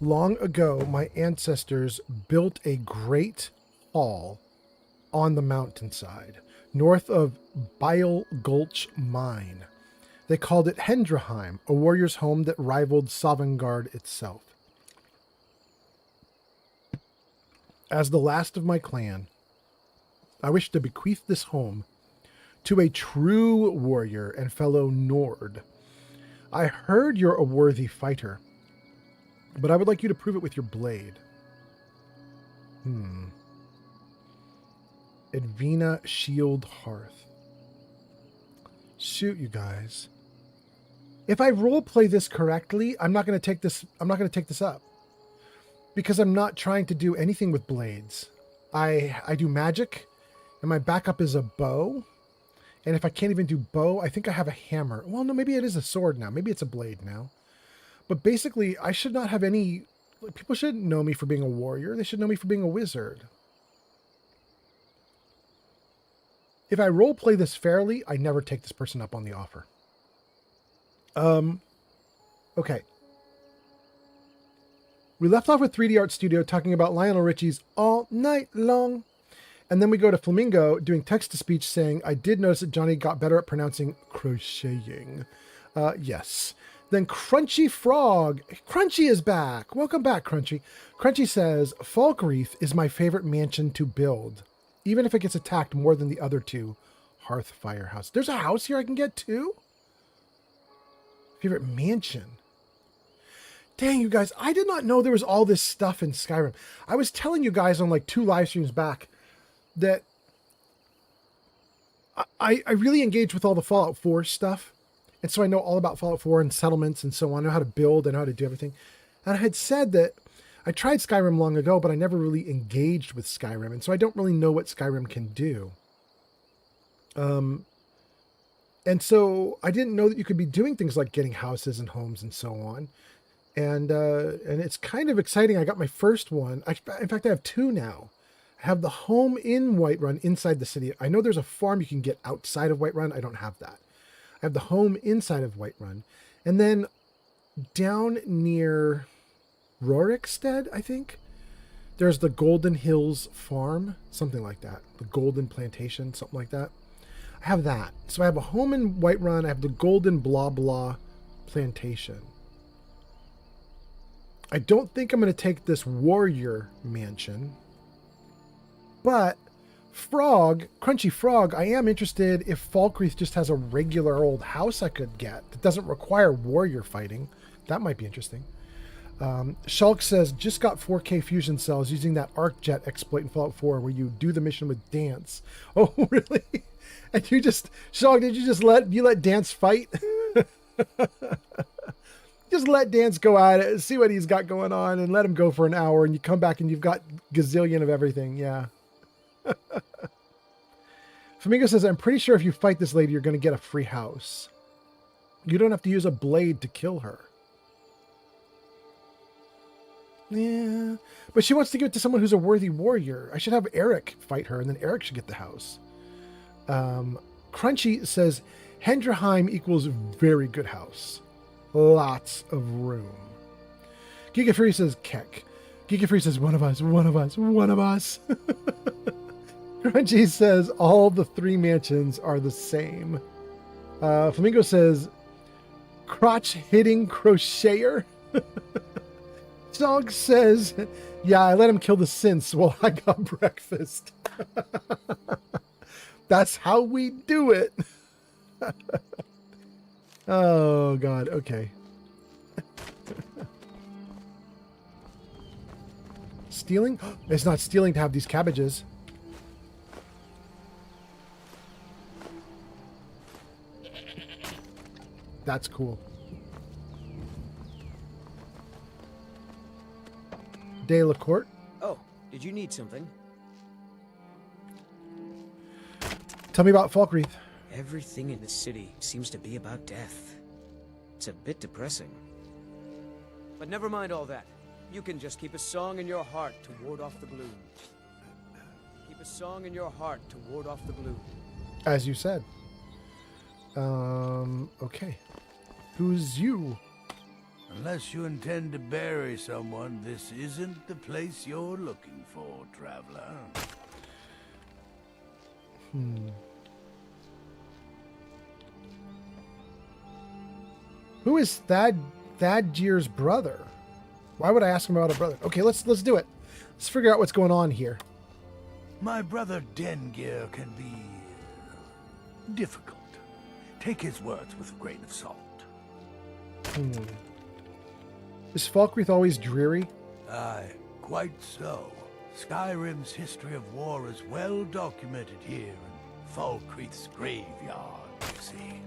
Long ago, my ancestors built a great hall on the mountainside, north of Bile Gulch Mine. They called it Hendraheim, a warrior's home that rivaled Sovngarde itself. As the last of my clan, I wish to bequeath this home to a true warrior and fellow Nord. I heard you're a worthy fighter, but I would like you to prove it with your blade. Edvina Shield Hearth. Shoot, you guys. If I roleplay this correctly, I'm not going to take this up. Because I'm not trying to do anything with blades. I do magic, and my backup is a bow. And if I can't even do bow, I think I have a hammer. Well, no, maybe it is a sword now. Maybe it's a blade now. But basically, I should not have any... People shouldn't know me for being a warrior. They should know me for being a wizard. If I roleplay this fairly, I never take this person up on the offer. Okay. We left off with 3D Art Studio talking about Lionel Richie's All Night Long. And then we go to Flamingo doing text-to-speech saying, I did notice that Johnny got better at pronouncing crocheting. Yes. Then Crunchy Frog. Crunchy is back. Welcome back, Crunchy. Crunchy says, Falkreath is my favorite mansion to build, even if it gets attacked more than the other two. Hearth Firehouse. There's a house here I can get too? Favorite mansion. Dang, you guys, I did not know there was all this stuff in Skyrim. I was telling you guys on like 2 live streams back that I really engaged with all the Fallout 4 stuff. And so I know all about Fallout 4 and settlements and so on. I know how to build and how to do everything. And I had said that I tried Skyrim long ago, but I never really engaged with Skyrim. And so I don't really know what Skyrim can do. And so I didn't know that you could be doing things like getting houses and homes and so on. And it's kind of exciting. I got my first one. In fact, I have 2 now. I have the home in Whiterun inside the city. I know there's a farm you can get outside of Whiterun. I don't have that. I have the home inside of Whiterun. And then down near Rorikstead, I think, there's the Golden Hills Farm, something like that. The Golden Plantation, something like that. I have that. So I have a home in Whiterun. I have the Golden Blah Blah Plantation. I don't think I'm going to take this warrior mansion. But Frog, Crunchy Frog, I am interested if Falkreath just has a regular old house I could get that doesn't require warrior fighting. That might be interesting. Shulk says, just got 4K fusion cells using that arc jet exploit in Fallout 4 where you do the mission with Dance. Oh, really? And you just, Shulk, did you just let Dance fight? Just let Dance go at it, see what he's got going on, and let him go for an hour, and you come back and you've got gazillion of everything. Yeah. Flamingo says, I'm pretty sure if you fight this lady, you're going to get a free house. You don't have to use a blade to kill her. Yeah, but she wants to give it to someone who's a worthy warrior. I should have Eric fight her, and then Eric should get the house. Crunchy says, Hendrheim equals very good house. Lots of room. Giga Fury says, Keck. Giga Fury says, one of us, one of us, one of us. Crunchy says, all the 3 mansions are the same. Flamingo says, crotch-hitting crocheter. Dog says, yeah, I let him kill the synths while I got breakfast. That's how we do it. Oh, God. Okay. Stealing? It's not stealing to have these cabbages. That's cool. De La Court. Oh, did you need something? Tell me about Falkreath. Everything in the city seems to be about death. It's a bit depressing. But never mind all that. You can just keep a song in your heart to ward off the gloom. Keep a song in your heart to ward off the gloom. As you said. Okay. Who's you? Unless you intend to bury someone, this isn't the place you're looking for, traveler. Who is Thaddeer's brother? Why would I ask him about a brother? Okay, let's do it. Let's figure out what's going on here. My brother Dengir can be difficult. Take his words with a grain of salt. Is Falkreath always dreary? Aye, quite so. Skyrim's history of war is well documented here in Falkreath's graveyard, you see.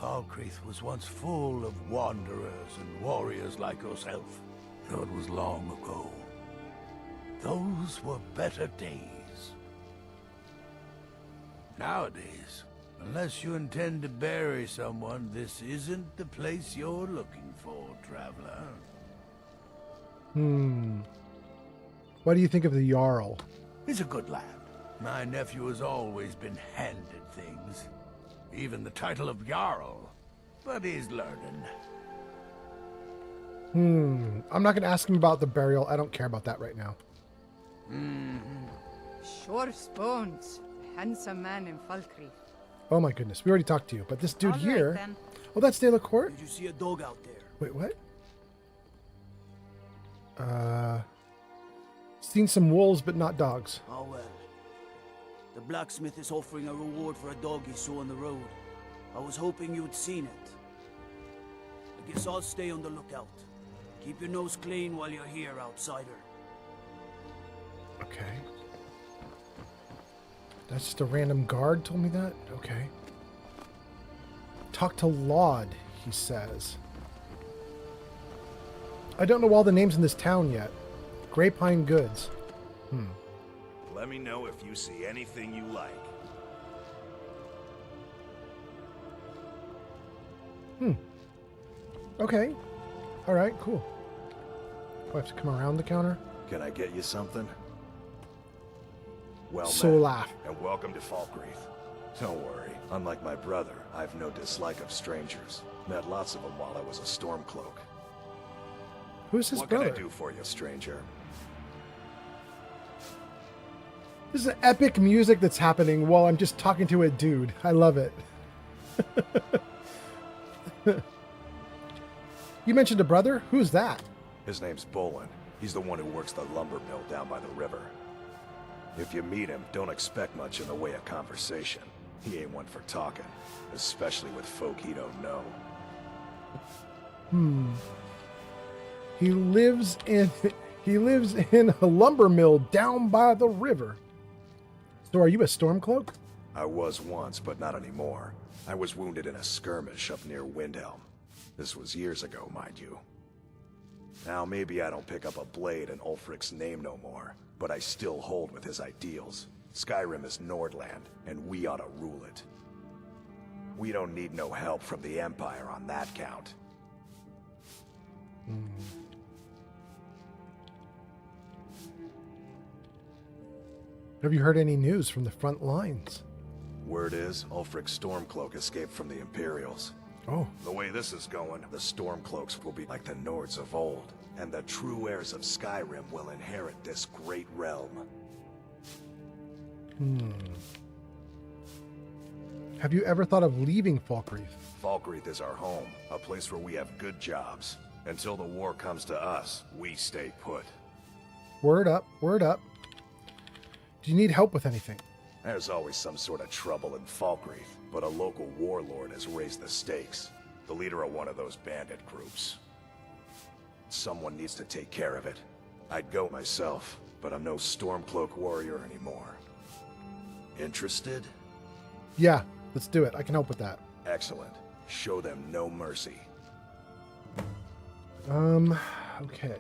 Falkreath was once full of wanderers and warriors like yourself, though it was long ago. Those were better days. Nowadays, unless you intend to bury someone, this isn't the place you're looking for, traveler. What do you think of the Jarl? He's a good lad. My nephew has always been handed things. Even the title of Jarl. But he's learning. I'm not going to ask him about the burial. I don't care about that right now. Shor's bones. A handsome man in Falkreath. Oh my goodness. We already talked to you. But this dude All right, here... then. Oh, that's De La Court? Did you see a dog out there? Wait, what? Seen some wolves, but not dogs. Oh well. The blacksmith is offering a reward for a dog he saw on the road. I was hoping you'd seen it. I guess I'll stay on the lookout. Keep your nose clean while you're here, outsider. Okay. That's just a random guard told me that? Okay. Talk to Laud, he says. I don't know all the names in this town yet. Grapevine Goods. Let me know if you see anything you like. Okay. All right, cool. Do I have to come around the counter? Can I get you something? Well So met, laugh. and welcome to Falkreath. Don't worry, unlike my brother, I've no dislike of strangers. Met lots of them while I was a Stormcloak. Who's his what brother? can I do for you, stranger? This is epic music that's happening while I'm just talking to a dude. I love it. You mentioned a brother? Who's that? His name's Bolin. He's the one who works the lumber mill down by the river. If you meet him, don't expect much in the way of conversation. He ain't one for talking, especially with folk he don't know. He lives in a lumber mill down by the river. So are you a Stormcloak? I was once, but not anymore. I was wounded in a skirmish up near Windhelm. This was years ago, mind you. Now maybe I don't pick up a blade in Ulfric's name no more, but I still hold with his ideals. Skyrim is Nordland, and we ought to rule it. We don't need no help from the Empire on that count. Have you heard any news from the front lines? Word is, Ulfric's Stormcloak escaped from the Imperials. Oh. The way this is going, the Stormcloaks will be like the Nords of old, and the true heirs of Skyrim will inherit this great realm. Have you ever thought of leaving Falkreath? Falkreath is our home, a place where we have good jobs. Until the war comes to us, we stay put. Word up, word up. Do you need help with anything? There's always some sort of trouble in Falkreath, but a local warlord has raised the stakes. The leader of one of those bandit groups. Someone needs to take care of it. I'd go myself, but I'm no Stormcloak warrior anymore. Interested? Yeah, let's do it. I can help with that. Excellent. Show them no mercy. Okay.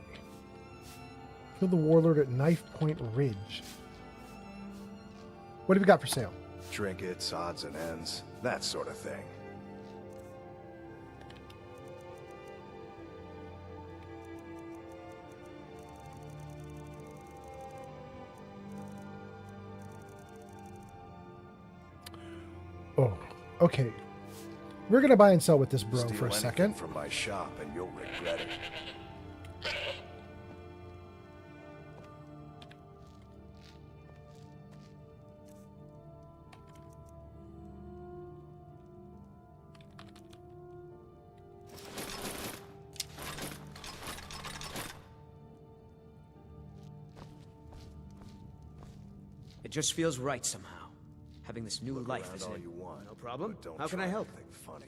Kill the warlord at Knife Point Ridge. What have you got for sale? Trinkets, odds and ends, that sort of thing. Oh, okay. We're gonna buy and sell with this bro Steal for a anything second. from my shop and you'll regret it. It just feels right somehow. Having this new life is all you want. No problem. But don't How can I try help? anything funny.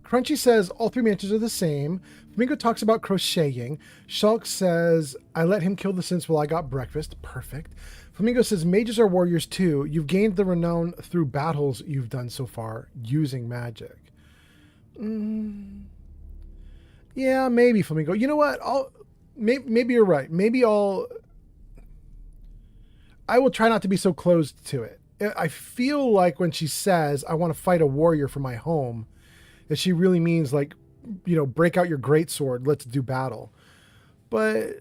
Crunchy says all three mansions are the same. Flamingo talks about crocheting. Shulk says I let him kill the synths while I got breakfast. Perfect. Flamingo says mages are warriors too. You've gained the renown through battles you've done so far using magic. Yeah, maybe Flamingo. You know what? Maybe you're right. I will try not to be so closed to it. I feel like when she says, I want to fight a warrior for my home, that she really means like, you know, break out your greatsword. Let's do battle. But,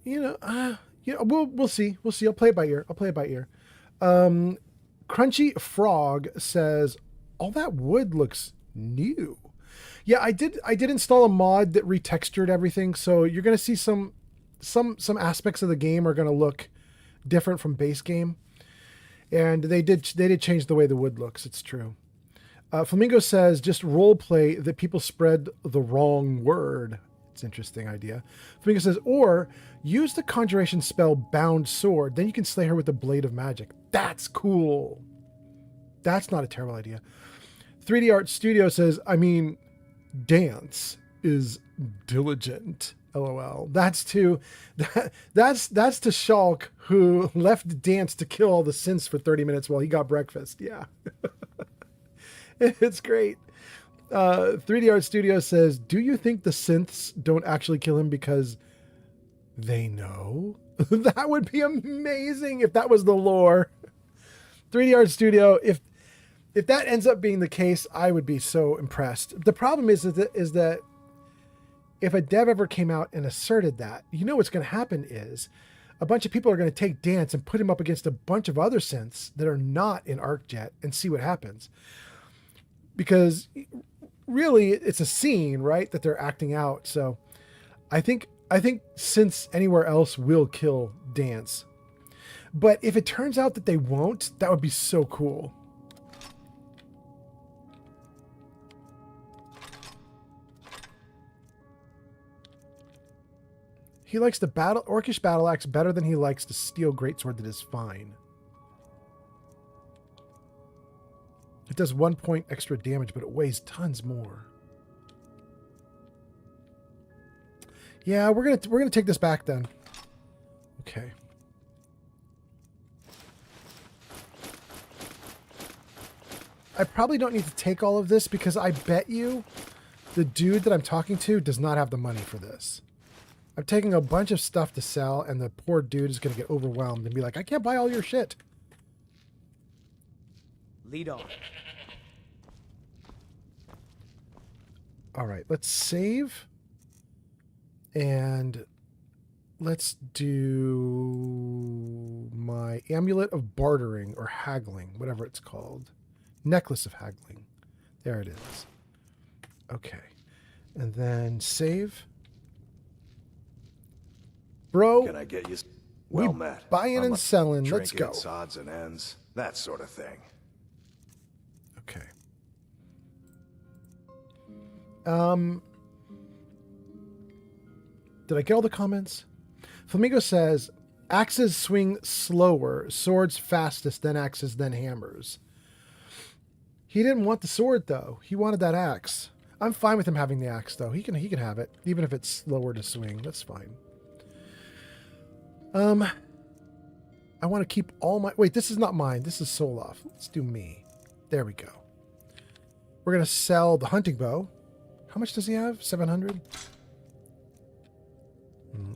we'll see. We'll see. I'll play it by ear. Crunchy Frog says, all that wood looks new. Yeah, I did install a mod that retextured everything, so you're going to see some aspects of the game are going to look different from base game. And they did change the way the wood looks, it's true. Flamingo says just role play that people spread the wrong word. It's an interesting idea. Flamingo says, or use the conjuration spell Bound Sword, then you can slay her with the blade of magic. That's cool. That's not a terrible idea. 3D Art Studio says, dance is diligent. LOL. That's to Shulk, who left dance to kill all the synths for 30 minutes while he got breakfast. Yeah. It's great. 3D Art Studio says, do you think the synths don't actually kill him because they know? That would be amazing if that was the lore. 3D Art Studio, if that ends up being the case, I would be so impressed. The problem is that if a dev ever came out and asserted that, you know what's going to happen is a bunch of people are going to take dance and put him up against a bunch of other synths that are not in ArcJet and see what happens. Because really, it's a scene, right, that they're acting out. So I think synths anywhere else will kill dance. But if it turns out that they won't, that would be so cool. He likes the orcish battle axe better than he likes the steel greatsword that is fine. It does 1 point extra damage, but it weighs tons more. Yeah, we're gonna take this back then. Okay. I probably don't need to take all of this because I bet you the dude that I'm talking to does not have the money for this. I'm taking a bunch of stuff to sell, and the poor dude is going to get overwhelmed and be like, I can't buy all your shit. Lead on. All right, let's save. And let's do my Amulet of Bartering or Haggling, whatever it's called. Necklace of Haggling. There it is. Okay. And then save. Bro, can I get you? Well met. Buying and selling. Let's go. Trinkets, odds and ends, that sort of thing. Okay. Did I get all the comments? Flamingo says, axes swing slower, swords fastest, then axes, then hammers. He didn't want the sword, though. He wanted that axe. I'm fine with him having the axe, though. He can have it, even if it's slower to swing. That's fine. I want to keep all my... Wait, this is not mine. This is Soloff. Let's do me. There we go. We're going to sell the hunting bow. How much does he have? 700?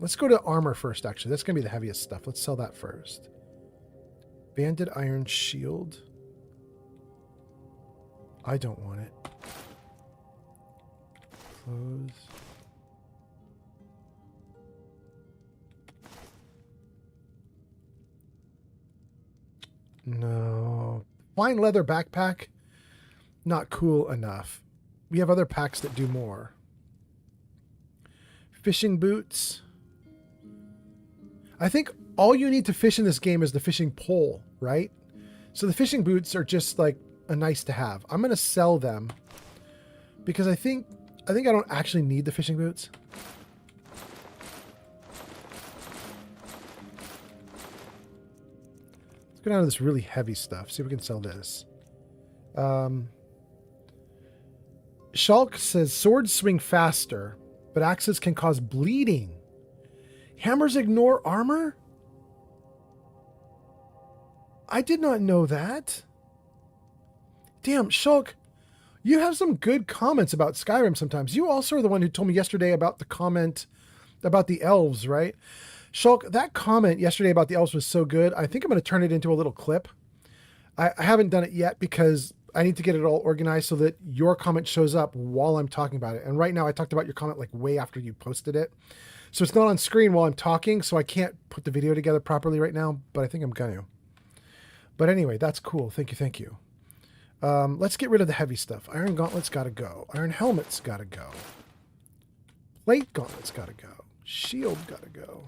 Let's go to armor first, actually. That's going to be the heaviest stuff. Let's sell that first. Banded iron shield. I don't want it. Clothes. No. Fine leather backpack. Not cool enough. We have other packs that do more. Fishing boots. I think all you need to fish in this game is the fishing pole, right? So the fishing boots are just like a nice to have. I'm going to sell them because I think I don't actually need the fishing boots. Let's go down to this really heavy stuff. See if we can sell this. Shulk says swords swing faster, but axes can cause bleeding. Hammers ignore armor? I did not know that. Damn, Shulk, you have some good comments about Skyrim sometimes. You also are the one who told me yesterday about the comment about the elves, right? Shulk, that comment yesterday about the elves was so good. I think I'm going to turn it into a little clip. I haven't done it yet because I need to get it all organized so that your comment shows up while I'm talking about it. And right now I talked about your comment like way after you posted it. So it's not on screen while I'm talking, so I can't put the video together properly right now, but I think I'm going to. But anyway, that's cool. Thank you, thank you. Let's get rid of the heavy stuff. Iron gauntlets got to go. Iron helmets got to go. Plate gauntlets got to go. Shield got to go.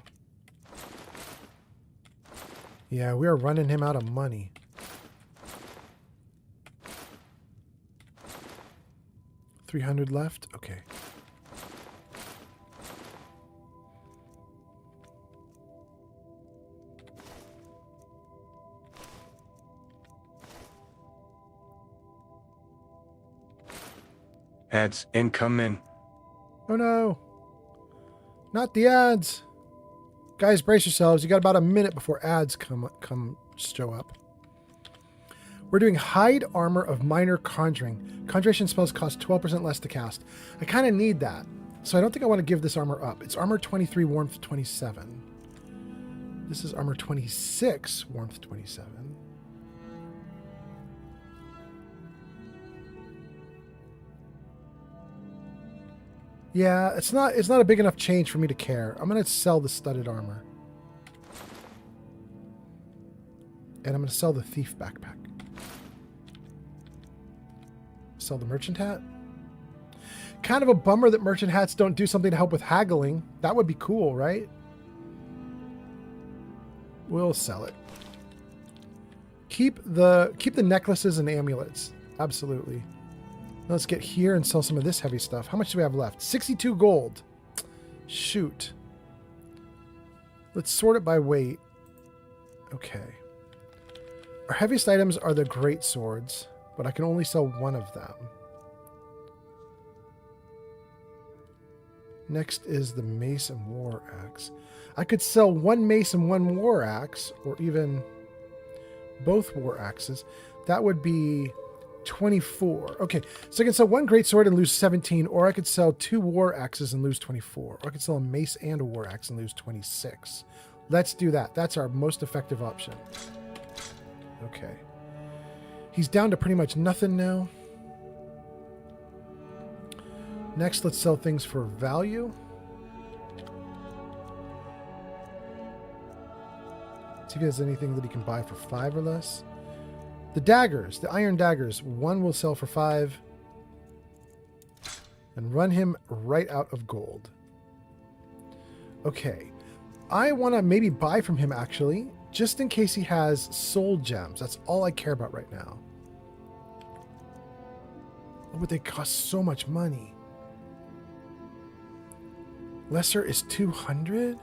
Yeah, we are running him out of money. $300 left? Okay. Ads incoming. Oh no. Not the ads. Guys, brace yourselves. You got about a minute before ads come show up. We're doing hide armor of minor conjuring. Conjuration spells cost 12% less to cast. I kind of need that. So I don't think I want to give this armor up. It's armor 23, warmth 27. This is armor 26, warmth 27. Yeah, it's not a big enough change for me to care. I'm going to sell the studded armor. And I'm going to sell the thief backpack. Sell the merchant hat. Kind of a bummer that merchant hats don't do something to help with haggling. That would be cool, right? We'll sell it. Keep the necklaces and amulets. Absolutely. Let's get here and sell some of this heavy stuff. How much do we have left? 62 gold. Shoot. Let's sort it by weight. Okay. Our heaviest items are the great swords. but I can only sell one of them. Next is the mace and war axe. I could sell one mace and one war axe, or even both war axes. That would be 24. Okay, so I can sell one great sword and lose 17, or I could sell 2 war axes and lose 24. Or I could sell a mace and a war axe and lose 26. Let's do that. That's our most effective option. Okay. He's down to pretty much nothing now. Next, let's sell things for value. See if he has anything that he can buy for 5 or less. The daggers, the iron daggers, one will sell for 5. And run him right out of gold. Okay. I want to maybe buy from him, actually, just in case he has soul gems. That's all I care about right now. Oh, but they cost so much money. Lesser is 200?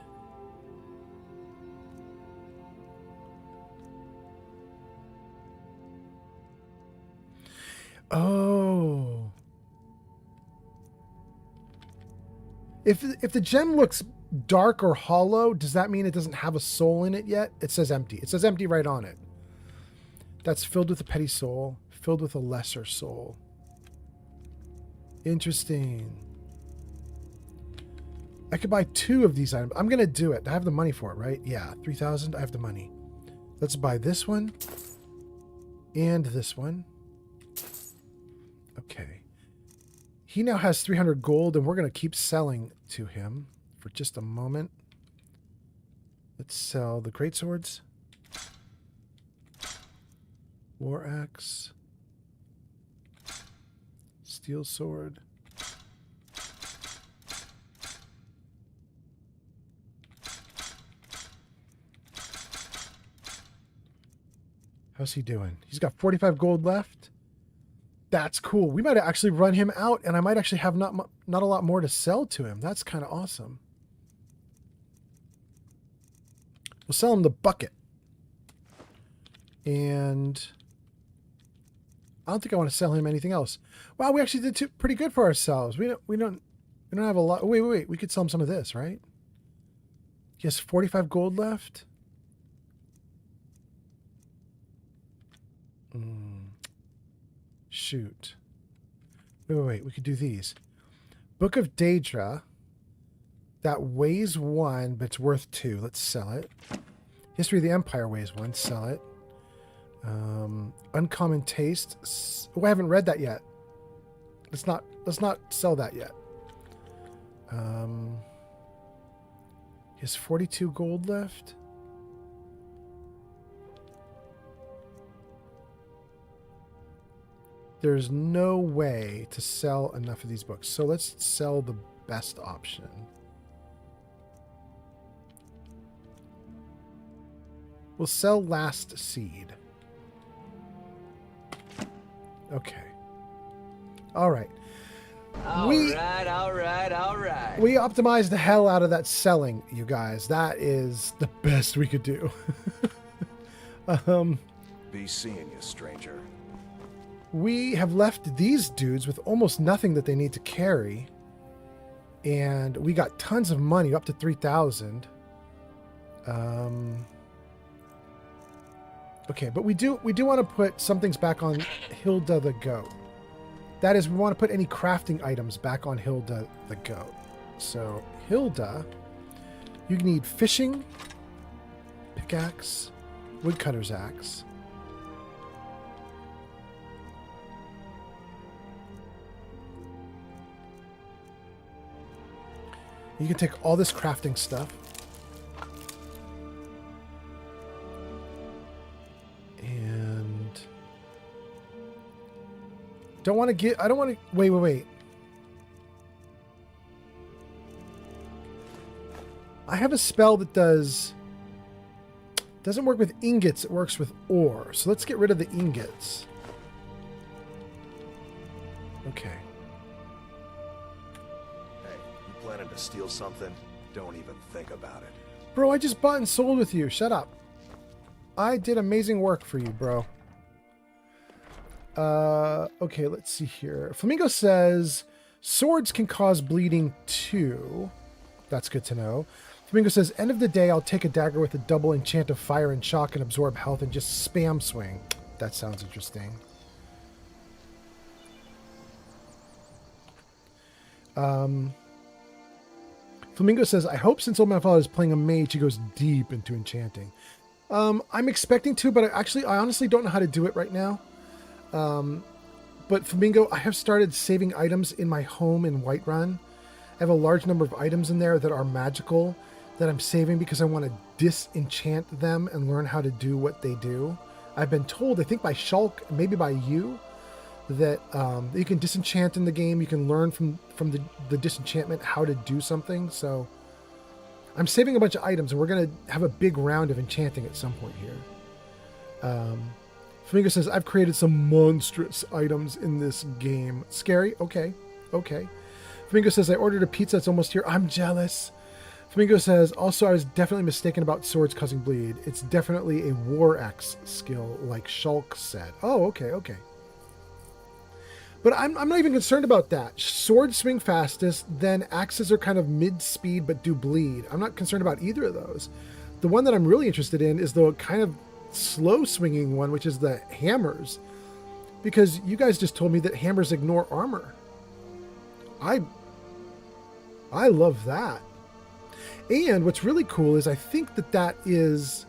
Oh. If the gem looks dark or hollow, does that mean it doesn't have a soul in it yet? It says empty. It says empty right on it. That's filled with a petty soul, filled with a lesser soul. Interesting. I could buy 2 of these items. I'm going to do it. I have the money for it, right? Yeah, 3,000. I have the money. Let's buy this one and this one. Okay. He now has 300 gold, and we're going to keep selling to him for just a moment. Let's sell the greatswords. War axe. Steel sword. How's he doing? He's got 45 gold left. That's cool. We might actually run him out, and I might actually have not a lot more to sell to him. That's kind of awesome. We'll sell him the bucket. And I don't think I want to sell him anything else. Wow, we actually did pretty good for ourselves. We don't have a lot. Wait. We could sell him some of this, right? He has 45 gold left. Shoot. Wait. We could do these. Book of Daedra. That weighs 1, but it's worth 2. Let's sell it. History of the Empire weighs 1. Sell it. Uncommon Taste. Oh, I haven't read that yet. Let's not sell that yet. He has 42 gold left. There's no way to sell enough of these books. So let's sell the best option. We'll sell Last Seed. Okay. All right. All right. We optimized the hell out of that selling, you guys. That is the best we could do. Be seeing you, stranger. We have left these dudes with almost nothing that they need to carry. And we got tons of money, up to 3,000. Okay, but we do want to put some things back on Hilda the Goat. That is, we want to put any crafting items back on Hilda the Goat. So, Hilda, you need fishing, pickaxe, woodcutter's axe. You can take all this crafting stuff. And I don't want to, wait. I have a spell that doesn't work with ingots, it works with ore. So let's get rid of the ingots. Okay. Planning to steal something? Don't even think about it. Bro, I just bought and sold with you. Shut up. I did amazing work for you, bro. Okay, let's see here. Flamingo says swords can cause bleeding too. That's good to know. Flamingo says, end of the day, I'll take a dagger with a double enchant of fire and shock and absorb health and just spam swing. That sounds interesting. Flamingo says, I hope since Old Man Father is playing a mage, he goes deep into enchanting. I'm expecting to, but I honestly don't know how to do it right now. But Flamingo, I have started saving items in my home in Whiterun. I have a large number of items in there that are magical that I'm saving because I want to disenchant them and learn how to do what they do. I've been told, I think by Shulk, maybe by you, that you can disenchant in the game. You can learn from the disenchantment how to do something. So I'm saving a bunch of items, and we're going to have a big round of enchanting at some point here. Flamingo says, I've created some monstrous items in this game. Scary? Okay. Okay. Flamingo says, I ordered a pizza. It's almost here. I'm jealous. Flamingo says, also, I was definitely mistaken about swords causing bleed. It's definitely a war axe skill, like Shulk said. Oh, okay, okay. But I'm not even concerned about that. Swords swing fastest, then axes are kind of mid-speed but do bleed. I'm not concerned about either of those. The one that I'm really interested in is the kind of slow-swinging one, which is the hammers. Because you guys just told me that hammers ignore armor. I love that. And what's really cool is I think that is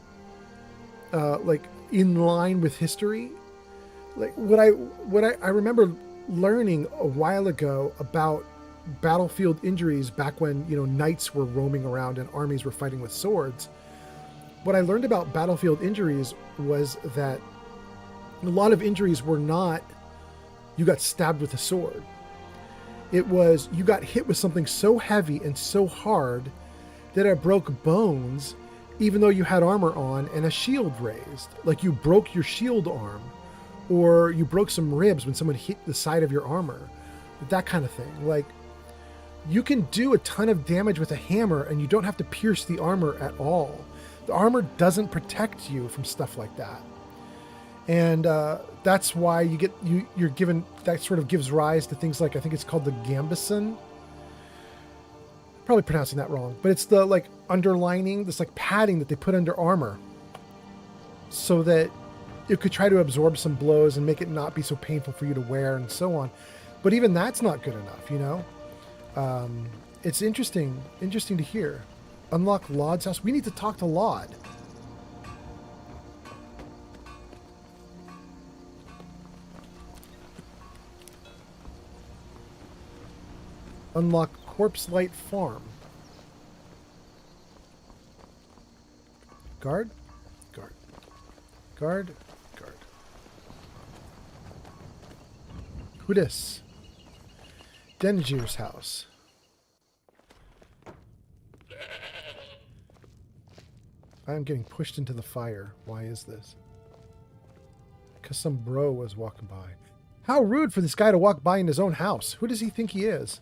like in line with history. Like what I remember learning a while ago about battlefield injuries back when, you know, knights were roaming around and armies were fighting with swords. What I learned about battlefield injuries was that a lot of injuries were not you got stabbed with a sword. It was you got hit with something so heavy and so hard that it broke bones, even though you had armor on and a shield raised. Like you broke your shield arm, or you broke some ribs when someone hit the side of your armor. That kind of thing. Like, you can do a ton of damage with a hammer and you don't have to pierce the armor at all. The armor doesn't protect you from stuff like that. And that's why you're given, that sort of gives rise to things like, I think it's called the gambeson. Probably pronouncing that wrong, but it's the like underlining, this like padding that they put under armor so that it could try to absorb some blows and make it not be so painful for you to wear and so on. But even that's not good enough, you know? It's interesting to hear. Unlock Laud's house. We need to talk to Laud. Unlock Corpse Light Farm. Guard? Guard. Guard. Guard. Who dis? Denjir's house. I'm getting pushed into the fire. Why is this? Because some bro was walking by. How rude for this guy to walk by in his own house. Who does he think he is?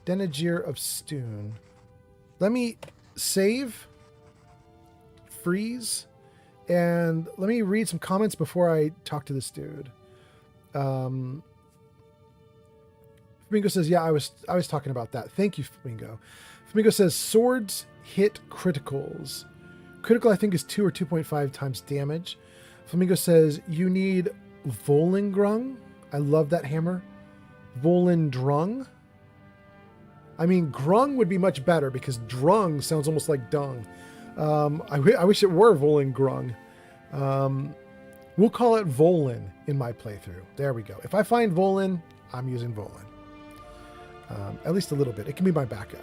Denajir of Stoon. Let me save, freeze, and let me read some comments before I talk to this dude. Flamingo says, yeah, I was talking about that. Thank you, Flamingo. Flamingo says, swords hit criticals. Critical, I think, is 2 or 2.5 times damage. Flamingo says, you need Volingrung. I love that hammer. Volindrung. I mean, grung would be much better because drung sounds almost like dung. I wish it were Volingrung. We'll call it Volin in my playthrough. There we go. If I find Volin, I'm using Volin. At least a little bit. It can be my backup.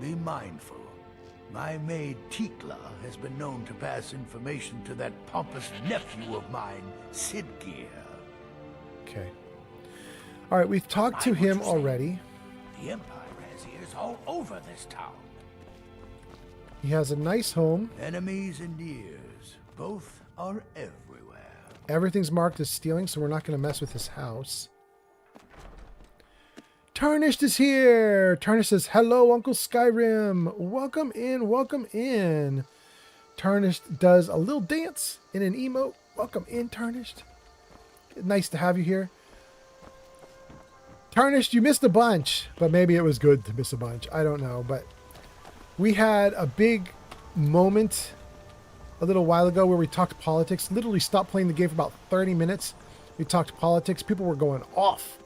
Be mindful. My maid Tikla has been known to pass information to that pompous nephew of mine, Sidgear. Okay. All right, we've talked to him already. The Empire has ears all over this town. He has a nice home. Enemies and ears, both are everywhere. Everything's marked as stealing, so we're not going to mess with his house. Tarnished is here. Tarnished says, hello, Uncle Skyrim. Welcome in, welcome in. Tarnished does a little dance in an emote. Welcome in, Tarnished. Nice to have you here. Tarnished, you missed a bunch, but maybe it was good to miss a bunch. I don't know, but we had a big moment a little while ago where we talked politics. Literally stopped playing the game for about 30 minutes. We talked politics. People were going off.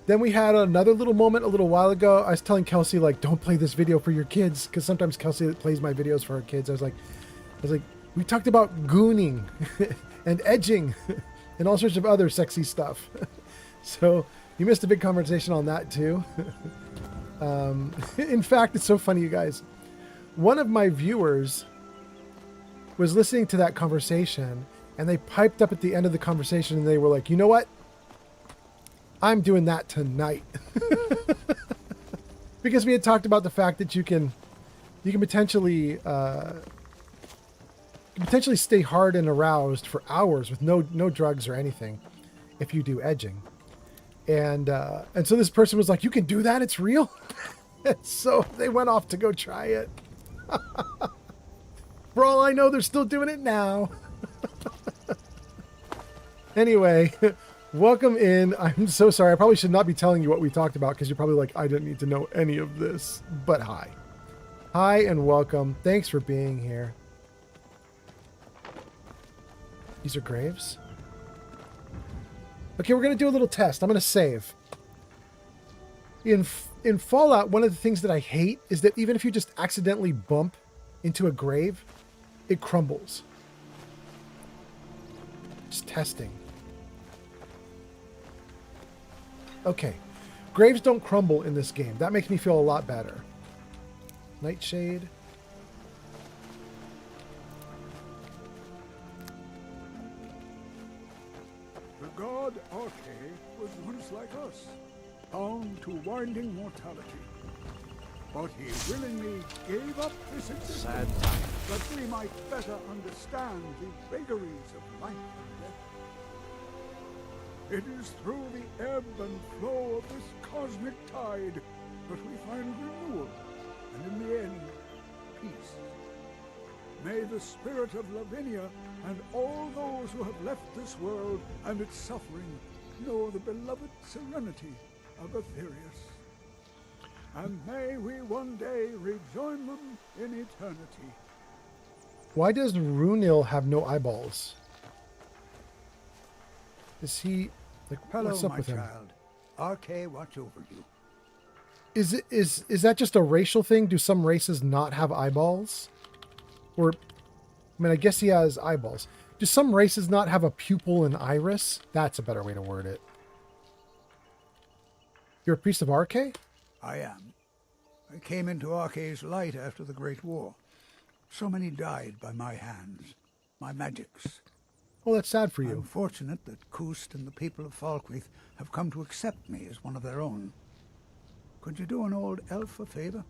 Then we had another little moment a little while ago. I was telling Kelsey, like, don't play this video for your kids, because sometimes Kelsey plays my videos for her kids. I was like, we talked about gooning and edging and all sorts of other sexy stuff. So you missed a big conversation on that too. In fact, it's so funny, you guys. One of my viewers was listening to that conversation, and they piped up at the end of the conversation, and they were like, you know what? I'm doing that tonight. Because we had talked about the fact that you can potentially stay hard and aroused for hours with no drugs or anything if you do edging. And so this person was like, you can do that? It's real? And so they went off to go try it. For all I know, they're still doing it now. Anyway, welcome in. I'm so sorry. I probably should not be telling you what we talked about, because you're probably like, I didn't need to know any of this. But hi. Hi and welcome. Thanks for being here. These are graves? Okay, we're going to do a little test. I'm going to save. In Fallout, one of the things that I hate is that even if you just accidentally bump into a grave, it crumbles. Just testing. Okay. Graves don't crumble in this game. That makes me feel a lot better. Nightshade. The god Arche was once like us, bound to winding mortality. But he willingly gave up this existence that we might better understand the vagaries of life and death. It is through the ebb and flow of this cosmic tide that we find renewal, and in the end, peace. May the spirit of Lavinia and all those who have left this world and its suffering know the beloved serenity of Aetherius. And may we one day rejoin them in eternity. Why does Runil have no eyeballs? Is he like, Hello, what's up my with him? child. Arche, watch over you. Is that just a racial thing? Do some races not have eyeballs? Or, I mean, I guess he has eyeballs. Do some races not have a pupil and iris? That's a better way to word it. You're a priest of Arche? I am. I came into Arche's light after the Great War. So many died by my hands, my magics. Well, that's sad for you. I'm fortunate that Kust and the people of Falkreath have come to accept me as one of their own. Could you do an old elf a favor?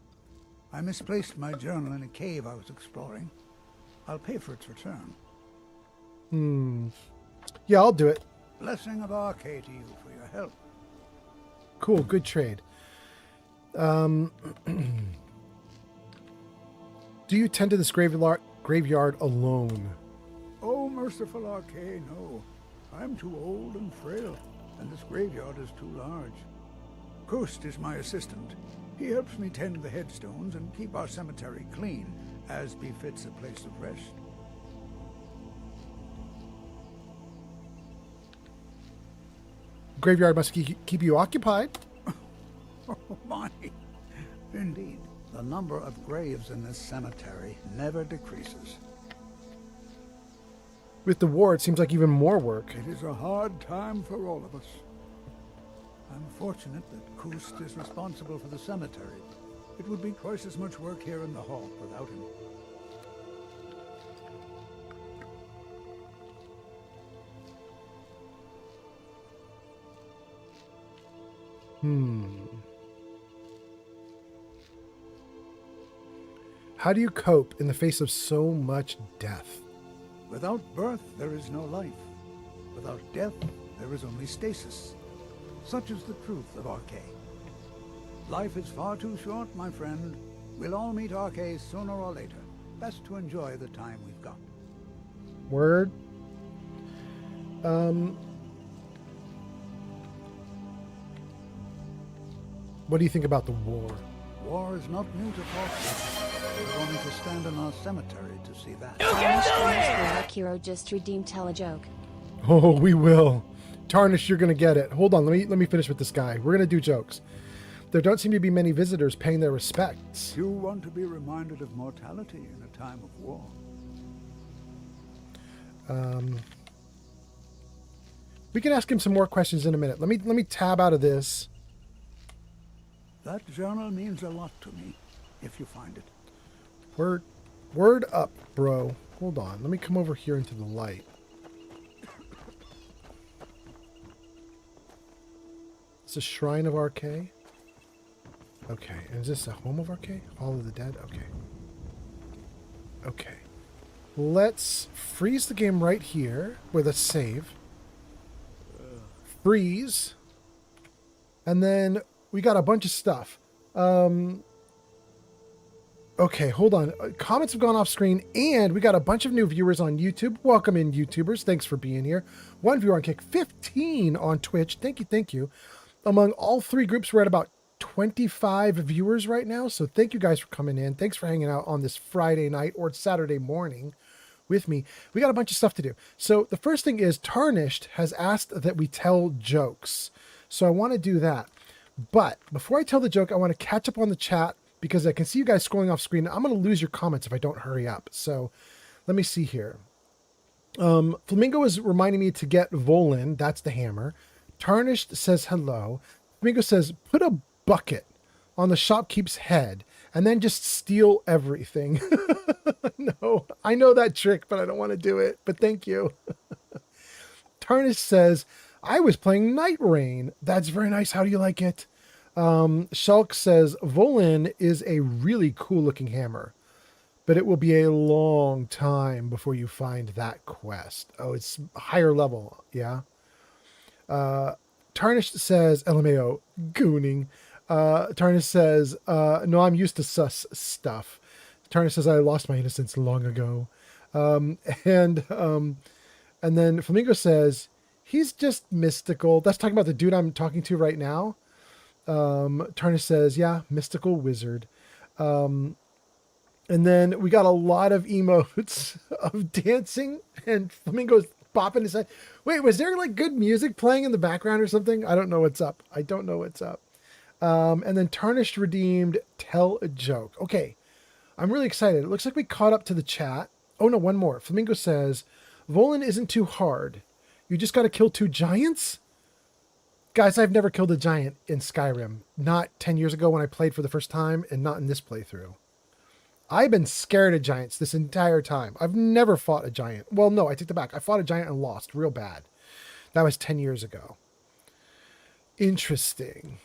I misplaced my journal in a cave I was exploring. I'll pay for its return. Yeah, I'll do it. Blessing of Arche to you for your help. Cool, good trade. Do you tend to this graveyard alone? Oh, merciful Arche, no. I'm too old and frail, and this graveyard is too large. Kust is my assistant. He helps me tend the headstones and keep our cemetery clean, as befits a place of rest. Graveyard must keep you occupied. Oh my! Indeed, the number of graves in this cemetery never decreases. With the war, it seems like even more work. It is a hard time for all of us. I'm fortunate that Kust is responsible for the cemetery. It would be twice as much work here in the hall without him. How do you cope in the face of so much death? Without birth, there is no life. Without death, there is only stasis. Such is the truth of Arche. Life is far too short, my friend. We'll all meet RK sooner or later. Best to enjoy the time we've got. Word. What do you think about the war? War is not new to Falkland. We're going to stand in our cemetery to see that. Akiro just redeemed tell a joke. Oh, we will. Tarnish, you're gonna get it. Hold on, let me finish with this guy. We're gonna do jokes. There don't seem to be many visitors paying their respects. You want to be reminded of mortality in a time of war. We can ask him some more questions in a minute. Let me tab out of this. That journal means a lot to me, if you find it. Word up, bro. Hold on. Let me come over here into the light. It's a shrine of RK. Okay. And is this a home of RK? Hall of the Dead? Okay. Okay. Let's freeze the game right here with a save. Freeze. And then we got a bunch of stuff. Okay, hold on. Comments have gone off screen, and we got a bunch of new viewers on YouTube. Welcome in, YouTubers. Thanks for being here. 1 viewer on Kick, 15 on Twitch. Thank you. Among all 3 groups, we're at about 25 viewers right now. So thank you guys for coming in. Thanks for hanging out on this Friday night or Saturday morning with me. We got a bunch of stuff to do. So the first thing is Tarnished has asked that we tell jokes. So I want to do that. But before I tell the joke, I want to catch up on the chat because I can see you guys scrolling off screen. I'm going to lose your comments if I don't hurry up. So let me see here. Flamingo is reminding me to get Volin. That's the hammer. Tarnished says hello. Flamingo says, put a bucket on the shopkeep's head and then just steal everything. No, I know that trick, but I don't want to do it. But thank you. Tarnished says, I was playing Night Rain. That's very nice. How do you like it? Shulk says, Volin is a really cool looking hammer, but it will be a long time before you find that quest. Oh, it's higher level. Yeah. Tarnished says, LMAO, gooning. Tarnished says, no, I'm used to sus stuff. Tarnished says, I lost my innocence long ago. And then Flamingo says, he's just mystical. That's talking about the dude I'm talking to right now. Tarnished says, yeah, mystical wizard. And then we got a lot of emotes of dancing, and Flamingo's bopping his head. Wait, was there like good music playing in the background or something? I don't know what's up. And then Tarnished redeemed tell a joke. Okay, I'm really excited. It looks like we caught up to the chat. Oh no, one more. Flamingo says, Volin isn't too hard. You just got to kill 2 giants? Guys, I've never killed a giant in Skyrim. Not 10 years ago when I played for the first time, and not in this playthrough. I've been scared of giants this entire time. I've never fought a giant. Well, no, I take that back. I fought a giant and lost real bad. That was 10 years ago. Interesting.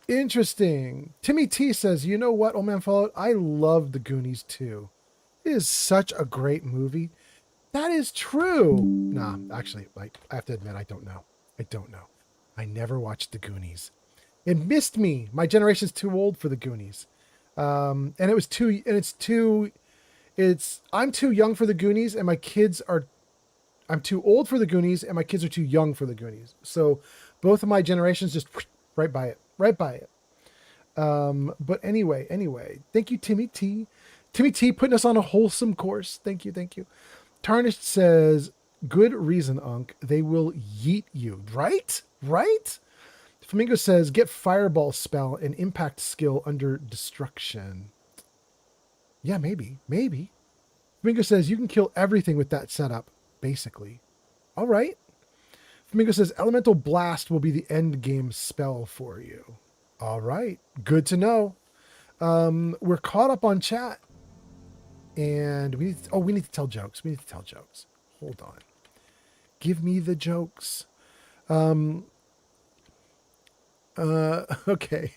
Timmy T says, you know what, Old Man Fallout? I love The Goonies too. It is such a great movie. That is true. Nah, actually, I have to admit, I don't know. I never watched The Goonies. It missed me. My generation's too old for The Goonies. I'm too young for The Goonies, and I'm too old for The Goonies, and my kids are too young for The Goonies. So both of my generations just right by it. But anyway, thank you, Timmy T. Timmy T putting us on a wholesome course. Thank you. Tarnished says, good reason, Unk. They will yeet you. Right? Flamingo says, get fireball spell and impact skill under destruction. Yeah, maybe. Flamingo says, you can kill everything with that setup, basically. All right. Flamingo says, elemental blast will be the end game spell for you. All right. Good to know. We're caught up on chat. And we need to tell jokes. Hold on. Give me the jokes. Okay.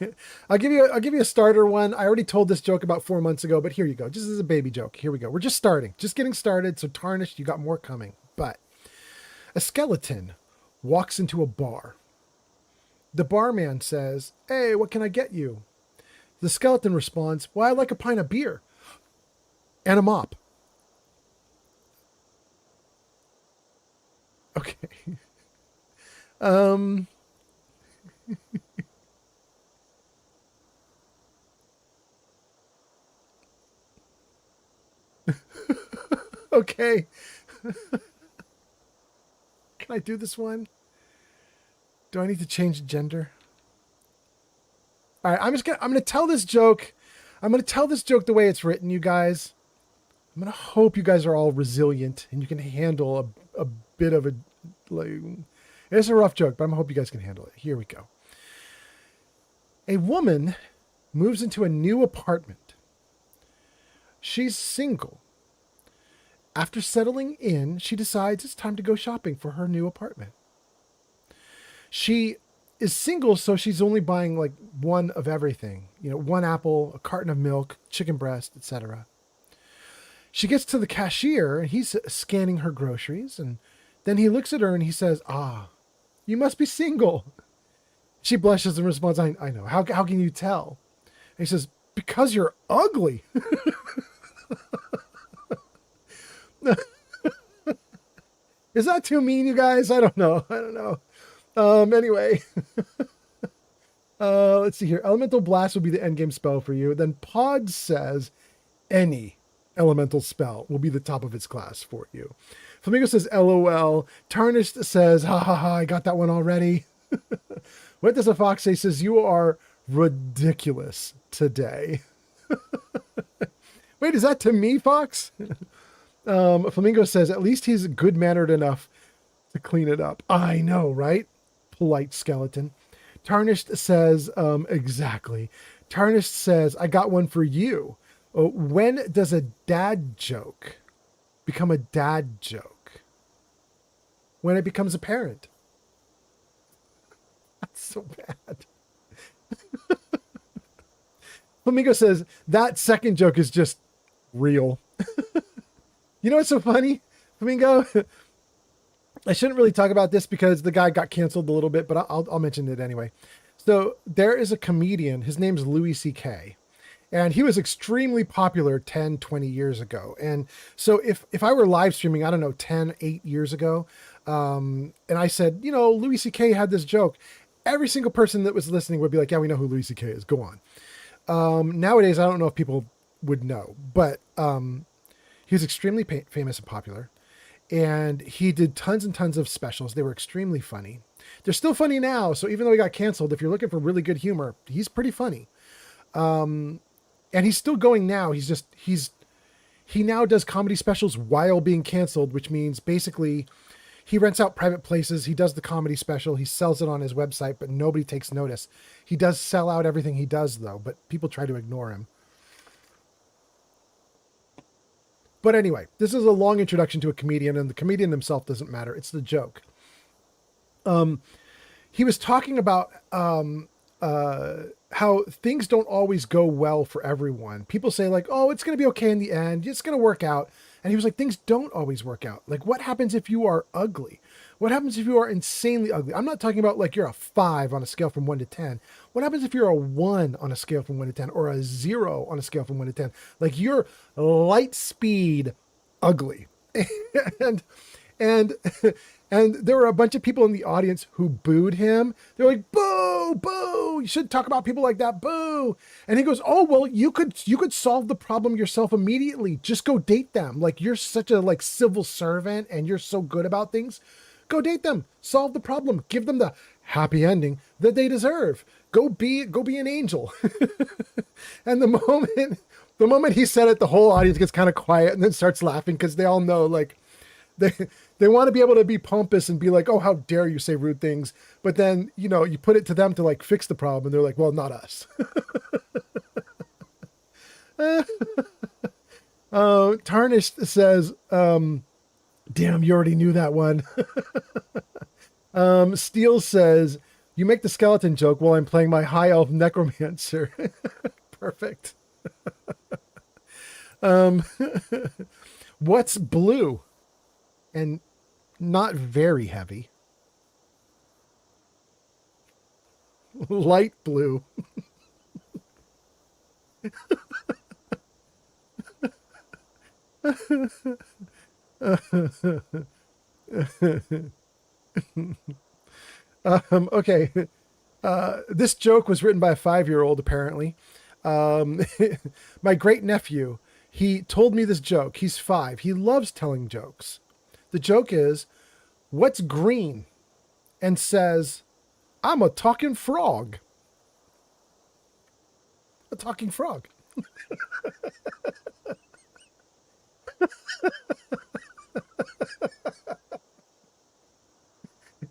I'll give you a starter one. I already told this joke about 4 months ago, but here you go. Just as a baby joke. Here we go. We're just getting started. So Tarnished, you got more coming. But a skeleton walks into a bar. The barman says, hey, what can I get you? The skeleton responds, well, I like a pint of beer and a mop. Okay. Okay. Can I do this one? Do I need to change gender? All right, I'm gonna tell this joke. I'm gonna tell this joke the way it's written, you guys. I'm gonna hope you guys are all resilient and you can handle a bit of a, like, it's a rough joke, but I'm gonna hope you guys can handle it. Here we go. A woman moves into a new apartment. She's single. After settling in, she decides it's time to go shopping for her new apartment. She is single, so she's only buying like one of everything. You know, one apple, a carton of milk, chicken breast, etc. She gets to the cashier and he's scanning her groceries, and then he looks at her and he says, "Ah, you must be single." She blushes and responds, I know. How can you tell? And he says, "Because you're ugly." Is that too mean, you guys? I don't know. Anyway. Let's see here. Elemental Blast would be the endgame spell for you. Then Pod says any elemental spell will be the top of its class for you. Flamingo says LOL. Tarnished says, ha ha ha, I got that one already. What does a fox say? Says, you are ridiculous today. Wait, is that to me, Fox? Flamingo says, at least he's good-mannered enough to clean it up. I know, right? Polite skeleton. Tarnished says, exactly. Tarnished says, I got one for you. When does a dad joke become a dad joke? When it becomes apparent. That's so bad. Flamingo says, that second joke is just real. You know what's so funny, Flamingo? I shouldn't really talk about this because the guy got canceled a little bit, but I'll mention it anyway. So there is a comedian. His name's Louis C.K. And he was extremely popular 10, 20 years ago. And so if I were live streaming, I don't know, 8 years ago, and I said, you know, Louis C.K. had this joke, every single person that was listening would be like, yeah, we know who Louis C.K. is. Go on. Nowadays, I don't know if people would know, but he was extremely famous and popular. And he did tons and tons of specials. They were extremely funny. They're still funny now. So even though he got canceled, if you're looking for really good humor, he's pretty funny. And he's still going now. He now does comedy specials while being canceled, which means basically he rents out private places. He does the comedy special. He sells it on his website, but nobody takes notice. He does sell out everything he does though, but people try to ignore him. But anyway, this is a long introduction to a comedian, and the comedian himself doesn't matter. It's the joke. He was talking about how things don't always go well for everyone. People say like, oh, it's going to be okay in the end. It's going to work out. And he was like, things don't always work out. Like, what happens if you are ugly? What happens if you are insanely ugly? I'm not talking about like you're a 5 on a scale from 1 to 10. What happens if you're a 1 on a scale from 1 to 10 or a 0 on a scale from 1 to 10? Like you're light speed ugly. and there were a bunch of people in the audience who booed him. They're like, boo, boo. You shouldn't talk about people like that. Boo. And he goes, oh, well, you could solve the problem yourself immediately. Just go date them. Like you're such a like civil servant and you're so good about things. Go date them, solve the problem, give them the happy ending that they deserve. Go be an angel. And the moment he said it, the whole audience gets kind of quiet and then starts laughing because they all know like they want to be able to be pompous and be like, oh, how dare you say rude things. But then, you know, you put it to them to like fix the problem and they're like, well, not us. Tarnished says, damn, you already knew that one. Steel says, you make the skeleton joke while I'm playing my high elf necromancer. Perfect. What's blue? And not very heavy. Light blue. Okay. This joke was written by a 5-year-old, apparently. My great nephew, he told me this joke. He's 5. He loves telling jokes. The joke is, what's green? And says, I'm a talking frog. A talking frog.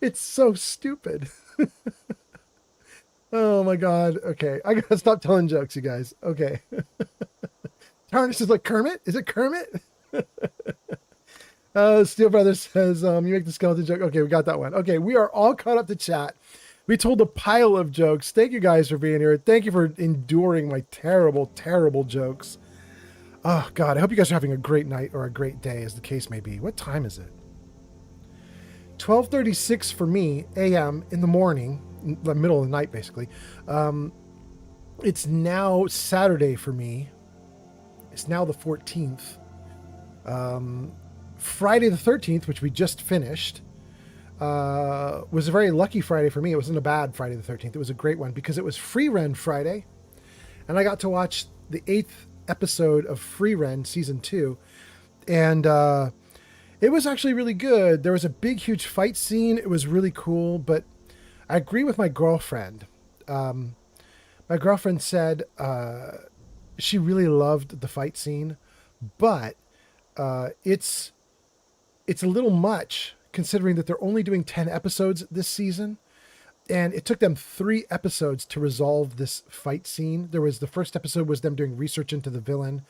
It's so stupid. Oh my God. Okay. I gotta stop telling jokes, you guys. Okay. Tarnish is like, Kermit? Is it Kermit? Steel Brothers says, you make the skeleton joke. Okay, we got that one. Okay, we are all caught up to chat. We told a pile of jokes. Thank you guys for being here. Thank you for enduring my terrible, terrible jokes. Oh God, I hope you guys are having a great night or a great day, as the case may be. What time is it? 12:36 for me, a.m. in the morning, in the middle of the night, basically. It's now Saturday for me. It's now the 14th. Friday the 13th, which we just finished, was a very lucky Friday for me. It wasn't a bad Friday the 13th. It was a great one because it was Free Ren Friday. And I got to watch the 8th episode of Free Ren Season 2. And it was actually really good. There was a big, huge fight scene. It was really cool. But I agree with my girlfriend. My girlfriend said she really loved the fight scene. But it's a little much considering that they're only doing 10 episodes this season. And it took them 3 episodes to resolve this fight scene. The first episode was them doing research into the villain.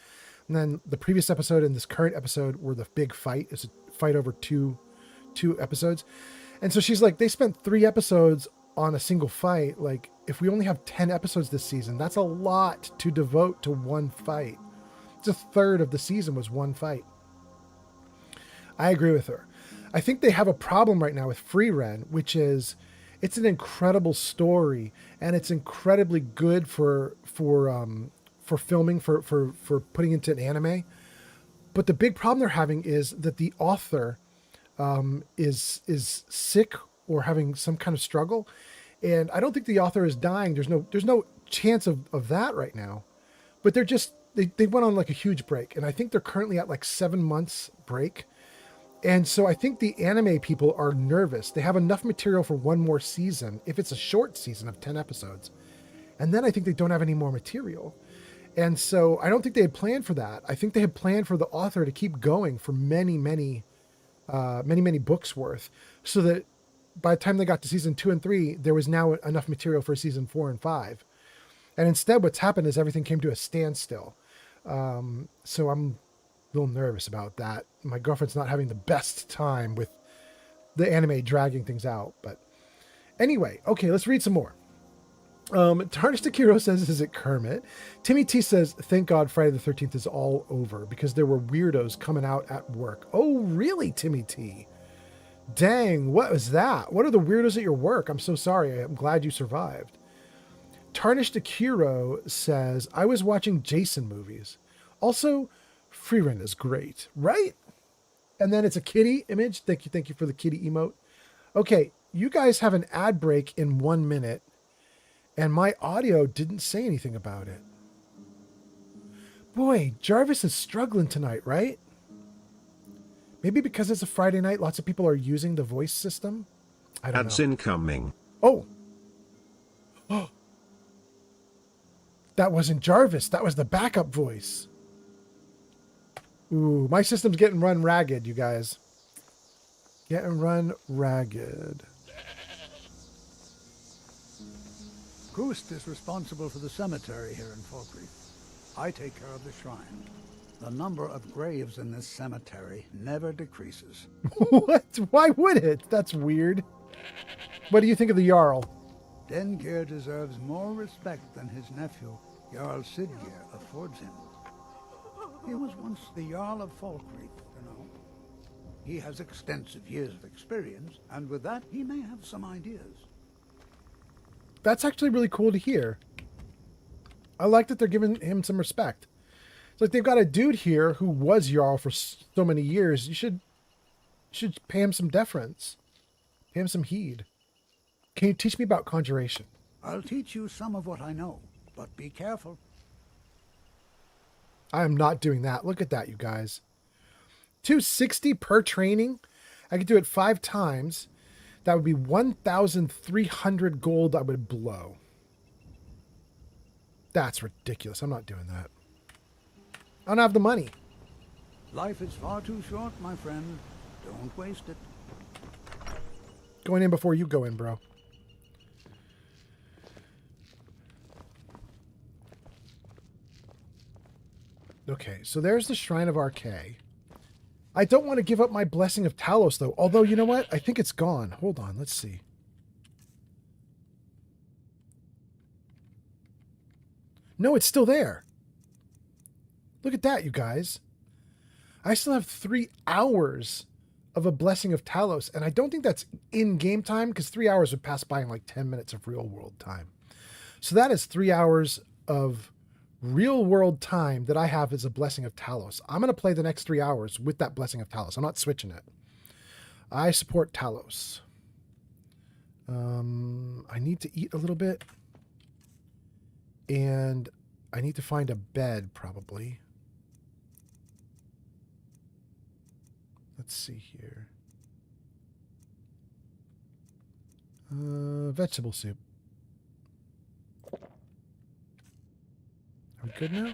And then the previous episode and this current episode were the big fight. It's a fight over two episodes. And so she's like, they spent 3 episodes on a single fight. Like, if we only have 10 episodes this season, that's a lot to devote to one fight. It's a third of the season was one fight. I agree with her. I think they have a problem right now with Free Ren, which is it's an incredible story and it's incredibly good for filming, for putting into an anime. But the big problem they're having is that the author is sick or having some kind of struggle. And I don't think the author is dying. There's no chance of that right now. But they went on like a huge break. And I think they're currently at like 7 months break. And so I think the anime people are nervous. They have enough material for one more season, if it's a short season of 10 episodes. And then I think they don't have any more material. And so I don't think they had planned for that. I think they had planned for the author to keep going for many books worth, so that by the time they got to season 2 and 3, there was now enough material for season 4 and 5. And instead what's happened is everything came to a standstill. So I'm a little nervous about that. My girlfriend's not having the best time with the anime dragging things out. But anyway, okay, let's read some more. Tarnished Akiro says, is it Kermit? Timmy T says, thank God Friday the 13th is all over because there were weirdos coming out at work. Oh, really, Timmy T? Dang, what was that? What are the weirdos at your work? I'm so sorry. I'm glad you survived. Tarnished Akiro says, I was watching Jason movies. Also, Free Ren is great, right? And then it's a kitty image. Thank you for the kitty emote. Okay, you guys have an ad break in 1 minute, and my audio didn't say anything about it. Boy, Jarvis is struggling tonight, right? Maybe because it's a Friday night, lots of people are using the voice system. I don't know. Ads incoming. Oh. Oh. That wasn't Jarvis. That was the backup voice. Ooh, my system's getting run ragged, you guys. Getting run ragged. Ghost is responsible for the cemetery here in Falkreath. I take care of the shrine. The number of graves in this cemetery never decreases. What? Why would it? That's weird. What do you think of the Jarl? Dengir deserves more respect than his nephew, Jarl Siggeir, affords him. He was once the Jarl of Falkreath, you know. He has extensive years of experience, and with that, he may have some ideas. That's actually really cool to hear. I like that they're giving him some respect. It's like they've got a dude here who was Jarl for so many years. You should pay him some deference. Pay him some heed. Can you teach me about conjuration? I'll teach you some of what I know, but be careful. I am not doing that. Look at that, you guys. 260 per training. I could do it 5 times. That would be 1,300 gold I would blow. That's ridiculous. I'm not doing that. I don't have the money. Life is far too short, my friend. Don't waste it. Going in before you go in, bro. Okay, so there's the Shrine of Archay. I don't want to give up my Blessing of Talos, though. Although, you know what? I think it's gone. Hold on, let's see. No, it's still there. Look at that, you guys. I still have 3 hours of a Blessing of Talos, and I don't think that's in-game time, because 3 hours would pass by in like 10 minutes of real-world time. So that is 3 hours of real-world time that I have as a Blessing of Talos. I'm going to play the next 3 hours with that Blessing of Talos. I'm not switching it. I support Talos. I need to eat a little bit. And I need to find a bed, probably. Let's see here. Vegetable soup. Are we good now?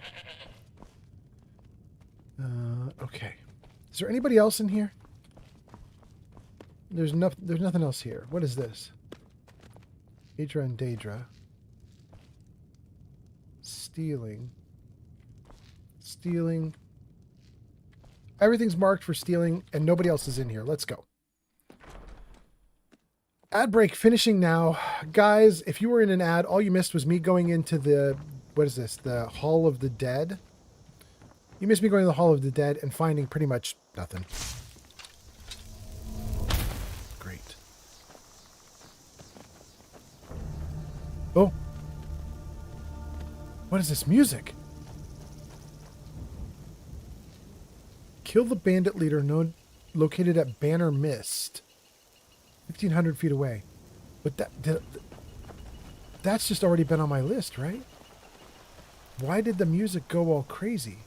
Okay. Is there anybody else in here? There's nothing else here. What is this? Adra and Daedra. Stealing. Stealing. Everything's marked for stealing, and nobody else is in here. Let's go. Ad break finishing now. Guys, if you were in an ad, all you missed was me going into the... What is this? The Hall of the Dead? You missed me going to the Hall of the Dead and finding pretty much nothing. Great. Oh. What is this music? Kill the bandit leader known located at Banner Mist. 1,500 feet away. But that's just already been on my list, right? Why did the music go all crazy?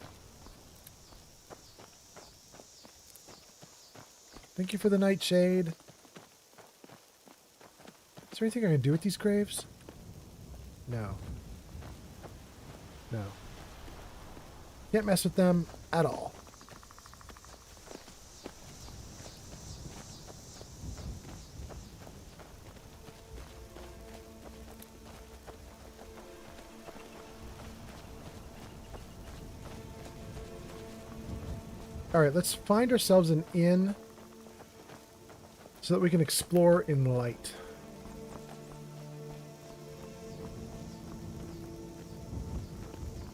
Thank you for the nightshade. Is there anything I can do with these graves? No. No. Can't mess with them at all. All right, let's find ourselves an inn so that we can explore in light.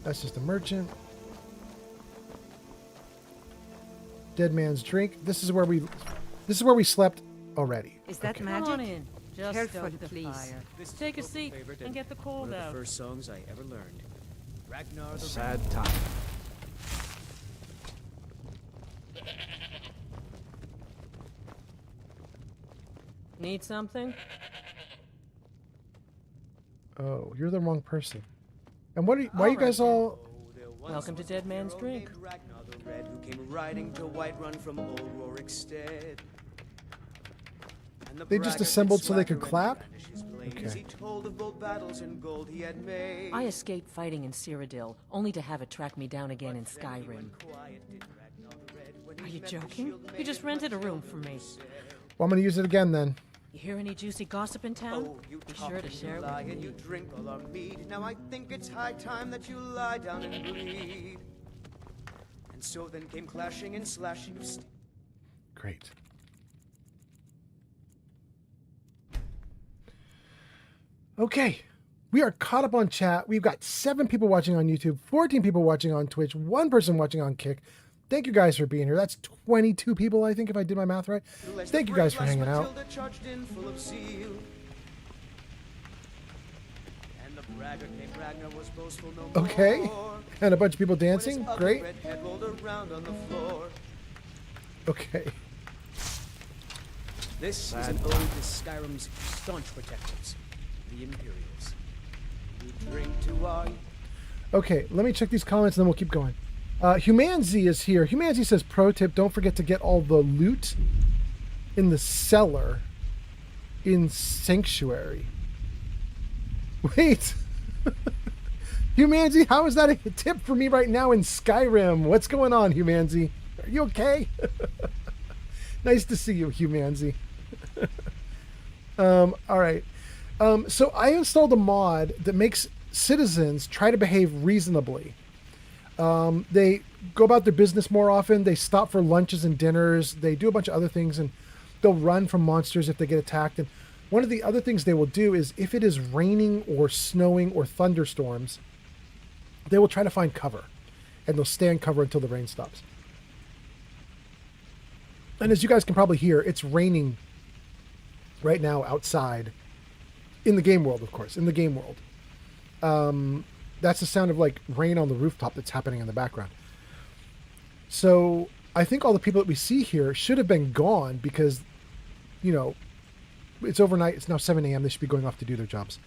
That's just a merchant. Dead man's drink. This is where we slept already. Is that Okay. magic? Come on in. Just Careful, stoke the please. fire. Take a seat and get the cold One of out. the first songs I ever learned. Ragnar the Sad time. Need something? Oh, you're the wrong person. And why are you guys all... Welcome to Dead Man's Drink. Ragnar the Red, who came riding to Whiterun from old Rorikstead. And the They just braggart assembled so they could swagger clap? and brandished his blade Okay. as he told of bold battles and gold he had made. I escaped fighting in Cyrodiil, only to have it track me down again in Skyrim. Are you joking? You just rented a room from me. Well, I'm going to use it again then. You hear any juicy gossip in town? Oh, you Be talk sure to and share you it lie with and me. you drink all our mead. Now I think it's high time that you lie down and bleed. And so then came clashing and slashing of steel. Great. Okay. We are caught up on chat. We've got 7 people watching on YouTube, 14 people watching on Twitch, 1 person watching on Kick. Thank you guys for being here. That's 22 people, I think, if I did my math right. Thank you guys for hanging out. Okay. And a bunch of people dancing. Great. Okay. This is an ode to Skyrim's staunch protectors, the Imperials. We drink to our... Okay, let me check these comments and then we'll keep going. Humanzi is here. Humanzi says, pro tip, don't forget to get all the loot in the cellar in Sanctuary. Wait. Humanzi, how is that a tip for me right now in Skyrim? What's going on, Humanzi? Are you okay? Nice to see you, Humanzi. All right. So I installed a mod that makes citizens try to behave reasonably. They go about their business more often. They stop for lunches and dinners. They do a bunch of other things, and they'll run from monsters if they get attacked. And one of the other things they will do is if it is raining or snowing or thunderstorms, they will try to find cover, and they'll stay in cover until the rain stops. And as you guys can probably hear, it's raining right now outside in the game world, of course, in the game world. That's the sound of like rain on the rooftop that's happening in the background. So I think all the people that we see here should have been gone because, you know, it's overnight. It's now 7 a.m. They should be going off to do their jobs.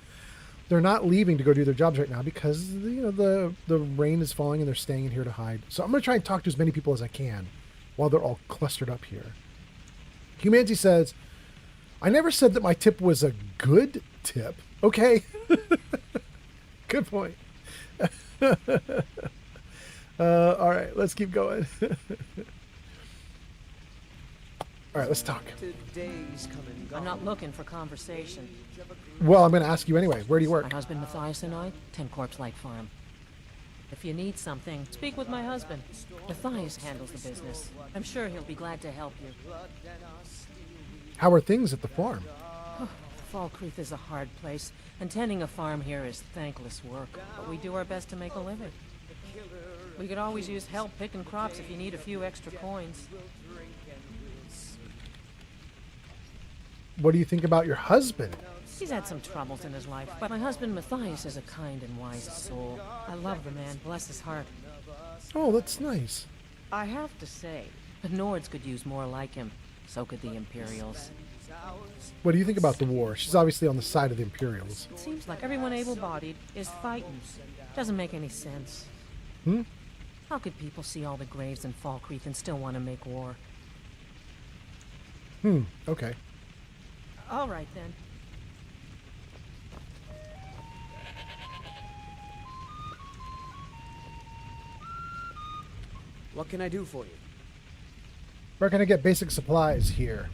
They're not leaving to go do their jobs right now because, you know, the rain is falling and they're staying in here to hide. So I'm going to try and talk to as many people as I can while they're all clustered up here. Humanity says, I never said that my tip was a good tip. Okay. Good point. All right, let's keep going. All right, let's talk. I'm not looking for conversation. Well, I'm going to ask you anyway. Where do you work? My husband Matthias and I, 10 Corpse Lake Farm. If you need something, speak with my husband. Matthias handles the business. I'm sure he'll be glad to help you. How are things at the farm? Falkreath is a hard place, and tending a farm here is thankless work, but we do our best to make a living. We could always use help picking crops if you need a few extra coins. What do you think about your husband? He's had some troubles in his life, but my husband Matthias is a kind and wise soul. I love the man, bless his heart. Oh, that's nice. I have to say, the Nords could use more like him. So could the Imperials. What do you think about the war? She's obviously on the side of the Imperials. It seems like everyone able-bodied is fighting. Doesn't make any sense. How could people see all the graves in Falkreath and still want to make war? Okay. All right, then. What can I do for you? Where can I get basic supplies here?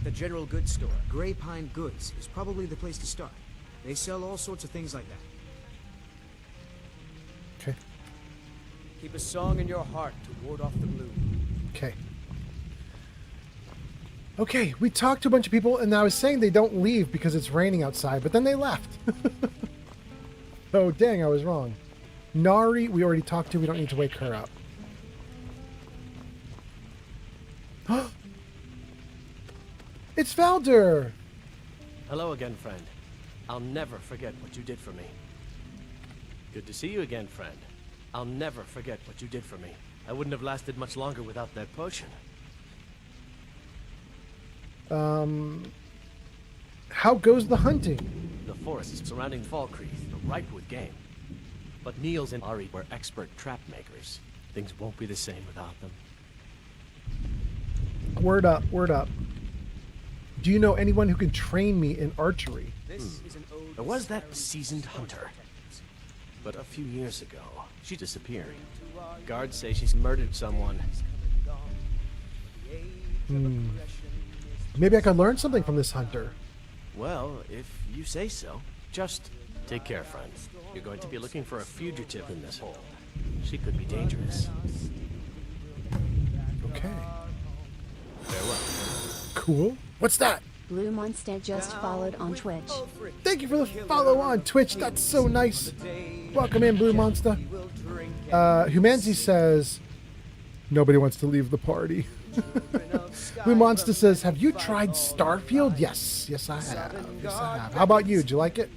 The general goods store, Grey Pine Goods, is probably the place to start. They sell all sorts of things like that. Okay. Keep a song in your heart to ward off the gloom. Okay. Okay, we talked to a bunch of people, and I was saying they don't leave because it's raining outside, but then they left. Oh, dang, I was wrong. Nari, we already talked to. We don't need to wake her up. It's Valder! Hello again, friend. I'll never forget what you did for me. Good to see you again, friend. I'll never forget what you did for me. I wouldn't have lasted much longer without that potion. How goes the hunting? The forests surrounding Falkreath are ripe with game. But Niels and Ari were expert trap makers. Things won't be the same without them. Word up, word up. Do you know anyone who can train me in archery? There was that seasoned hunter. But a few years ago, she disappeared. Guards say she's murdered someone. Maybe I could learn something from this hunter. Well, if you say so. Just take care, friend. You're going to be looking for a fugitive in this hole. She could be dangerous. Okay. Farewell. Cool. What's that? Blue Monster just followed on Twitch. Thank you for the follow on Twitch. That's so nice. Welcome in, Blue Monster. Humanzi says, nobody wants to leave the party. Blue Monster says, have you tried Starfield? Yes. Yes, I have. Yes, I have. How about you? Did you like it?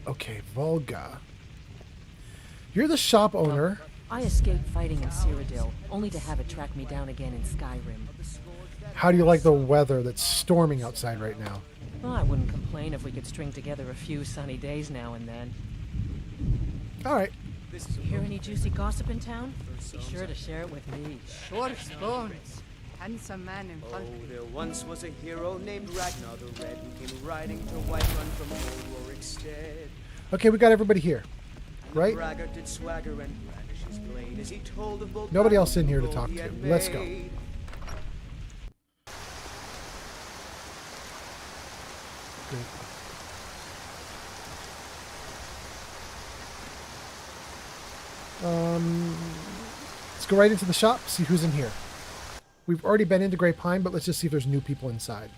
Okay, Volga. You're the shop owner. I escaped fighting in Cyrodiil, only to have it track me down again in Skyrim. How do you like the weather that's storming outside right now? Well, I wouldn't complain if we could string together a few sunny days now and then. All right. Hear any juicy gossip in town? Be sure to share it with me. Short bones. Handsome man in Oh, there once was a hero named Ragnar the Red who came riding to Whiterun from old Rorikstead. Okay, we got everybody here, right? Braggart did swagger and brandish his blade as he told of bold Nobody else in here to talk to. Let's go. Great. Let's go right into the shop, see who's in here. We've already been into Grey Pine, but let's just see if there's new people inside.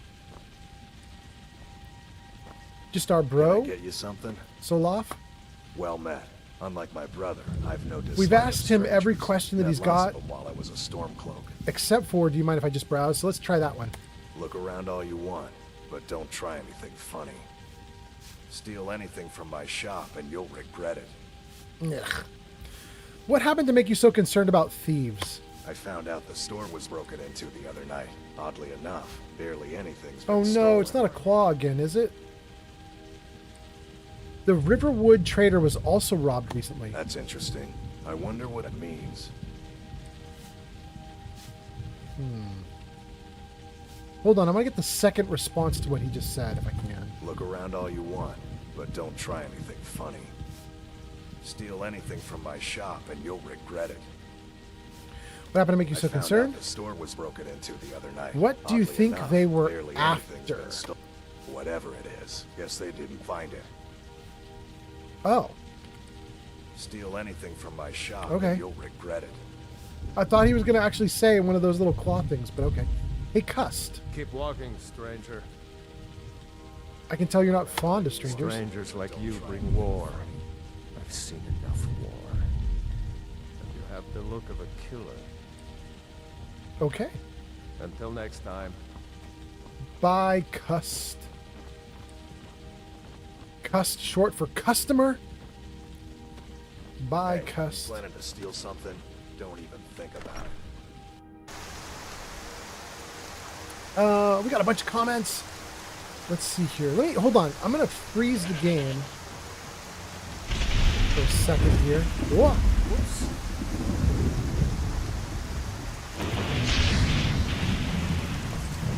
Just our bro. Can I get you something? Solaf. Well met. Unlike my brother, I've no dislike We've asked of him every question that he's got, while I was a Stormcloak. except for, do you mind if I just browse? So let's try that one. Look around all you want, but don't try anything funny. Steal anything from my shop and you'll regret it. Ugh. What happened to make you so concerned about thieves? I found out the store was broken into the other night. Oddly enough, barely anything's Oh been no, stolen. it's not a claw again, is it? The Riverwood trader was also robbed recently. That's interesting. I wonder what it means. Hold on, I'm gonna get the second response to what he just said, if I can. Look around all you want, but don't try anything funny. Steal anything from my shop and you'll regret it. What happened to make you so I found concerned? out the store was broken into the other night. What do you Oddly think enough, they were barely anything's after? been stolen. Whatever it is, guess they didn't find it. Oh, Steal anything from my shop Okay. and you'll regret it. I thought he was gonna actually say one of those little claw things, but okay. Hey, Cust. Keep walking, stranger. I can tell you're not fond of strangers. Strangers like you bring war. I've seen enough war. And you have the look of a killer. Okay. Until next time. Bye, Cust. Cust, short for customer. Bye, Hey, Cust. planning to steal something? Don't even think about it. We got a bunch of comments. Let's see here. Hold on. I'm gonna freeze the game for a second here. Whoa. Whoops.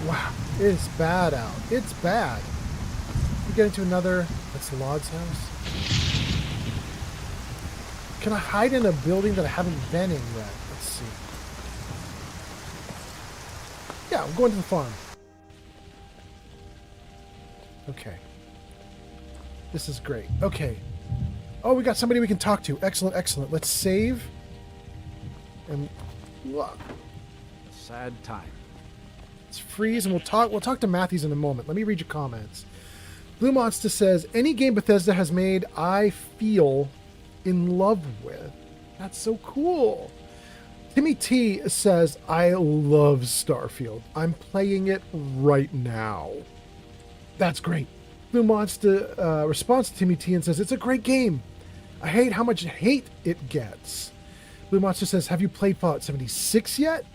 Wow, it is bad out. It's bad. We get into another. That's Laud's house. Can I hide in a building that I haven't been in yet? Let's see. Yeah, I'm going to the farm. Okay. This is great. Okay. Oh, we got somebody we can talk to. Excellent, excellent. Let's save. And Sad time. let's freeze and we'll talk to Matthews in a moment. Let me read your comments. Blue Monster says, any game Bethesda has made, I feel in love with. That's so cool. Timmy T says, I love Starfield. I'm playing it right now. That's great. Blue Monster responds to Timmy T and says, it's a great game. I hate how much hate it gets. Blue Monster says, have you played Fallout 76 yet?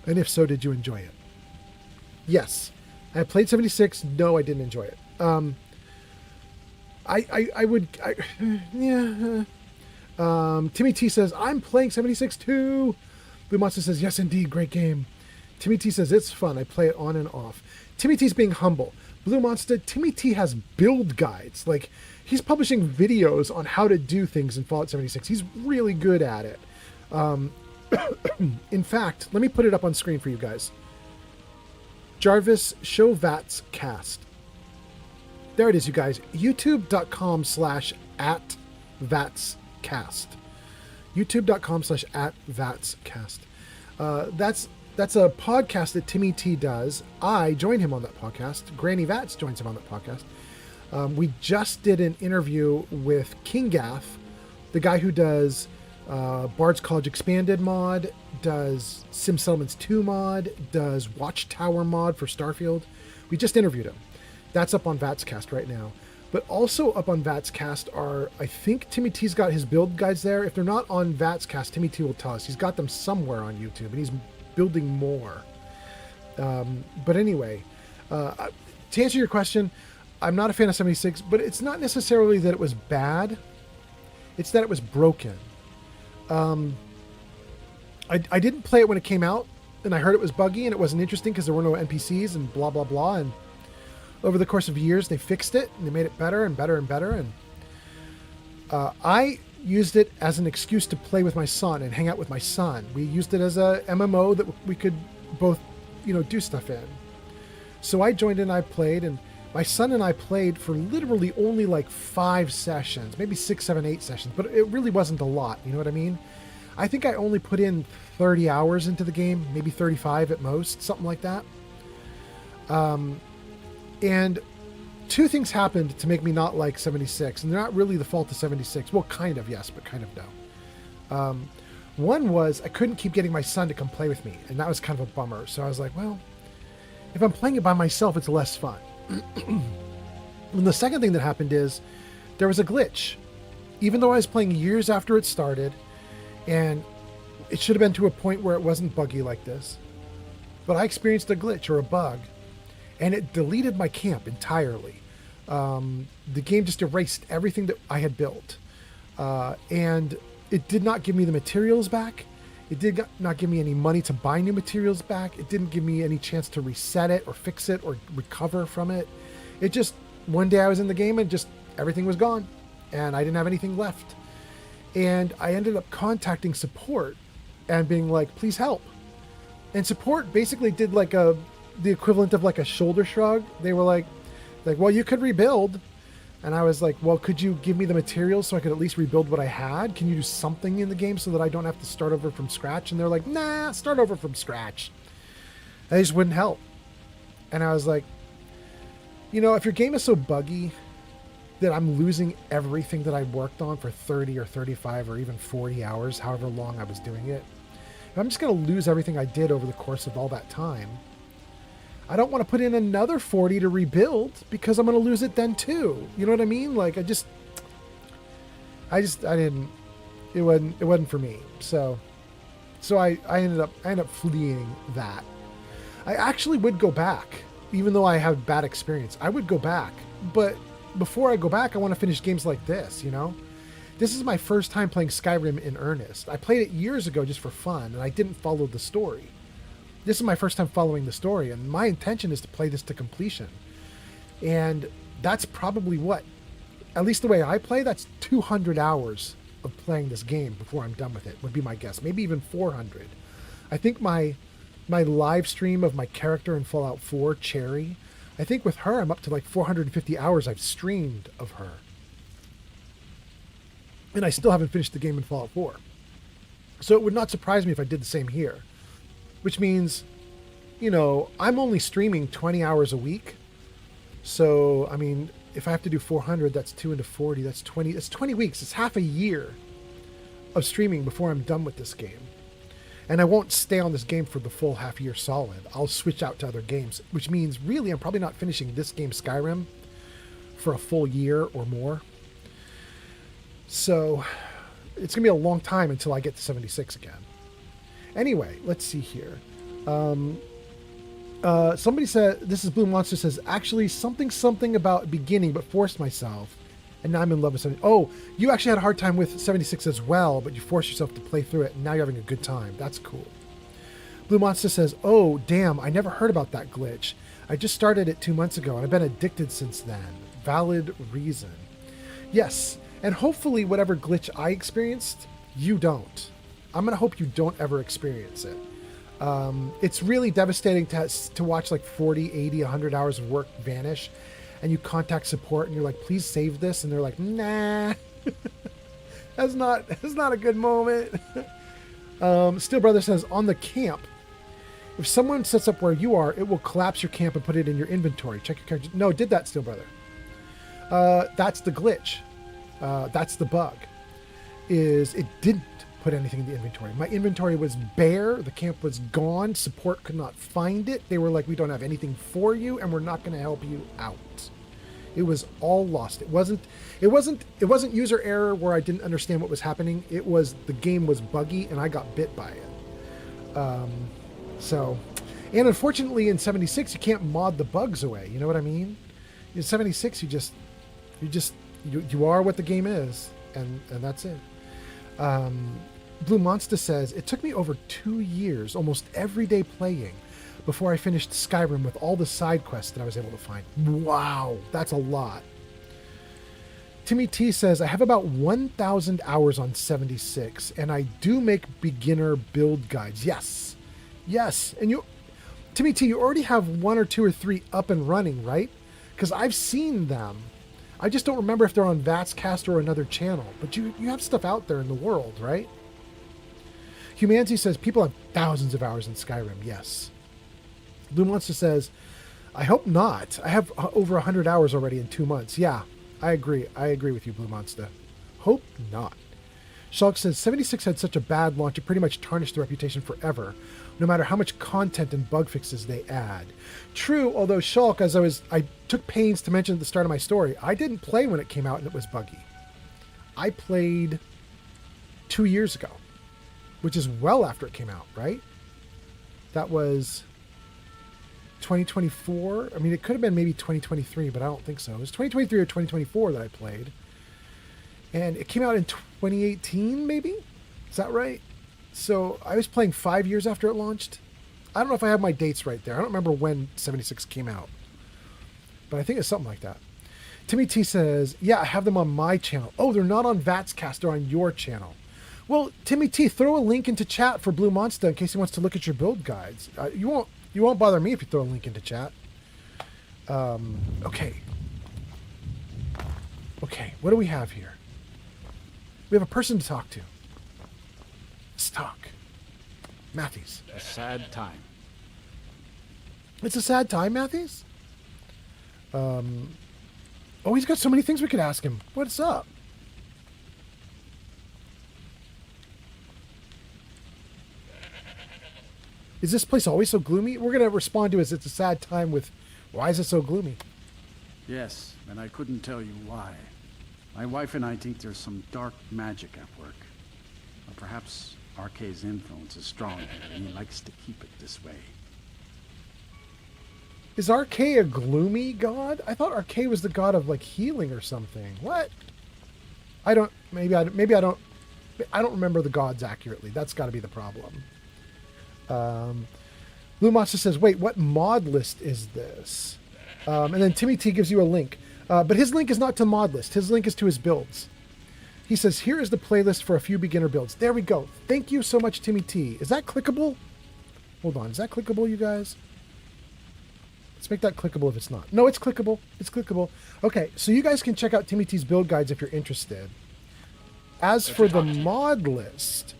And if so, did you enjoy it? Yes. I played 76. No, I didn't enjoy it. Timmy T says, I'm playing 76 too. Blue Monster says, yes, indeed, great game. Timmy T says, it's fun. I play it on and off. Timmy T's being humble. Blue Monster, Timmy T has build guides. Like, he's publishing videos on how to do things in Fallout 76. He's really good at it. In fact, let me put it up on screen for you guys. Jarvis, show VATS cast. There it is, you guys. YouTube.com/@VATScast. YouTube.com/@VATScast. That's a podcast that Timmy T does. I join him on that podcast. Granny Vats joins him on that podcast. We just did an interview with King Gaff, the guy who does Bard's College Expanded mod, does Sim Settlements 2 mod, does Watchtower mod for Starfield. We just interviewed him. That's up on Vatscast right now. But also up on Vatscast are, I think Timmy T's got his build guides there. If they're not on Vatscast, Timmy T will tell us. He's got them somewhere on YouTube, and he's building more. But anyway, to answer your question, I'm not a fan of 76, but it's not necessarily that it was bad. It's that it was broken. I didn't play it when it came out, and I heard it was buggy and it wasn't interesting because there were no NPCs and blah, blah, blah. And over the course of years, they fixed it and they made it better and better and better. And I used it as an excuse to play with my son and hang out with my son. We used it as a MMO that we could both, do stuff in. So I joined in, I played, and my son and I played for literally only like 5 sessions, maybe 6, 7, 8 sessions, but it really wasn't a lot. You know what I mean? I think I only put in 30 hours into the game, maybe 35 at most, something like that. And 2 things happened to make me not like 76, and they're not really the fault of 76. Well, kind of, yes, but kind of no. One was I couldn't keep getting my son to come play with me, and that was kind of a bummer. So I was like, well, if I'm playing it by myself, it's less fun. And the second thing that happened is there was a glitch. Even though I was playing years after it started, and it should have been to a point where it wasn't buggy like this, but I experienced a glitch or a bug, and it deleted my camp entirely. The game just erased everything that I had built, and it did not give me the materials back. It did not give me any money to buy new materials back. It didn't give me any chance to reset it or fix it or recover from it. It just, one day I was in the game and just everything was gone and I didn't have anything left. And I ended up contacting support and being like, please help. And support basically did like the equivalent of like a shoulder shrug. They were like, well, you could rebuild. And I was like, well, could you give me the materials so I could at least rebuild what I had? Can you do something in the game so that I don't have to start over from scratch? And they're like, nah, start over from scratch. They just wouldn't help. And I was like, if your game is so buggy that I'm losing everything that I worked on for 30 or 35 or even 40 hours, however long I was doing it, if I'm just going to lose everything I did over the course of all that time, I don't want to put in another 40 to rebuild because I'm going to lose it then too. You know what I mean? Like it wasn't for me. So I ended up fleeing that. I actually would go back, even though I have bad experience. I would go back, but before I go back, I want to finish games like this, This is my first time playing Skyrim in earnest. I played it years ago just for fun, and I didn't follow the story. This is my first time following the story, and my intention is to play this to completion. And that's probably at least the way I play, that's 200 hours of playing this game before I'm done with it, would be my guess. Maybe even 400. I think my live stream of my character in Fallout 4, Cherry, I think with her, I'm up to like 450 hours I've streamed of her. And I still haven't finished the game in Fallout 4. So it would not surprise me if I did the same here. Which means, I'm only streaming 20 hours a week. So, I mean, if I have to do 400, that's 2 into 40. That's 20. It's 20 weeks. It's half a year of streaming before I'm done with this game. And I won't stay on this game for the full half year solid. I'll switch out to other games, which means really I'm probably not finishing this game, Skyrim, for a full year or more. So it's going to be a long time until I get to 76 again. Anyway, let's see here. Somebody said, this is Blue Monster, says, actually something about beginning, but forced myself. And now I'm in love with 70. Oh, you actually had a hard time with 76 as well, but you forced yourself to play through it, and now you're having a good time. That's cool. Blue Monster says, oh, damn, I never heard about that glitch. I just started it 2 months ago, and I've been addicted since then. Valid reason. Yes, and hopefully whatever glitch I experienced, you don't. I'm going to hope you don't ever experience it. It's really devastating to watch like 40, 80, 100 hours of work vanish, and you contact support and you're like, please save this. And they're like, nah, that's not a good moment. Steel Brother says, on the camp, if someone sets up where you are, it will collapse your camp and put it in your inventory. Check your character. No, did that, Steel Brother. That's the glitch. That's the bug. Is it didn't put anything in the inventory. My inventory was bare. The camp was gone. Support could not find it. They were like, we don't have anything for you, and we're not going to help you out. It was all lost. It wasn't user error where I didn't understand what was happening. It was the game was buggy, and I got bit by it. And unfortunately, in 76, you can't mod the bugs away. You know what I mean? In 76, you are what the game is, and that's it. Blue Monster says, it took me over 2 years, almost every day playing, before I finished Skyrim with all the side quests that I was able to find. Wow, that's a lot. Timmy T says, I have about 1,000 hours on 76, and I do make beginner build guides. Yes. And Timmy T, you already have 1 or 2 or 3 up and running, right? Because I've seen them. I just don't remember if they're on Vatscast or another channel. But you have stuff out there in the world, right? Humanity says, people have thousands of hours in Skyrim. Yes. Blue Monster says, I hope not. I have over 100 hours already in 2 months. Yeah, I agree. I agree with you, Blue Monster. Hope not. Shulk says, 76 had such a bad launch, it pretty much tarnished the reputation forever, no matter how much content and bug fixes they add. True, although Shulk, as I took pains to mention at the start of my story, I didn't play when it came out and it was buggy. I played 2 years ago, which is well after it came out, right? That was 2024. I mean, it could have been maybe 2023, but I don't think so. It was 2023 or 2024 that I played. And it came out in 2018, maybe? Is that right? So I was playing 5 years after it launched. I don't know if I have my dates right there. I don't remember when 76 came out. But I think it's something like that. Timmy T says, yeah, I have them on my channel. Oh, they're not on Vatscast, they're on your channel. Well, Timmy T, throw a link into chat for Blue Monster in case he wants to look at your build guides. You won't bother me if you throw a link into chat. Okay. Okay, what do we have here? We have a person to talk to. Let's talk. Matthews. A sad time. It's a sad time, Matthews? Oh, he's got so many things we could ask him. What's up? Is this place always so gloomy? We're going to respond to it's a sad time with, why is it so gloomy? Yes, and I couldn't tell you why. My wife and I think there's some dark magic at work. Or perhaps RK's influence is strong here, and he likes to keep it this way. Is RK a gloomy god? I thought RK was the god of like healing or something. What? I don't remember the gods accurately. That's got to be the problem. Blue Monster says, wait, what mod list is this? And then Timmy T gives you a link. But his link is not to mod list. His link is to his builds. He says, here is the playlist for a few beginner builds. There we go. Thank you so much, Timmy T. Is that clickable? Hold on. Is that clickable, you guys? Let's make that clickable if it's not. No, it's clickable. It's clickable. Okay, so you guys can check out Timmy T's build guides if you're interested. As for the mod list,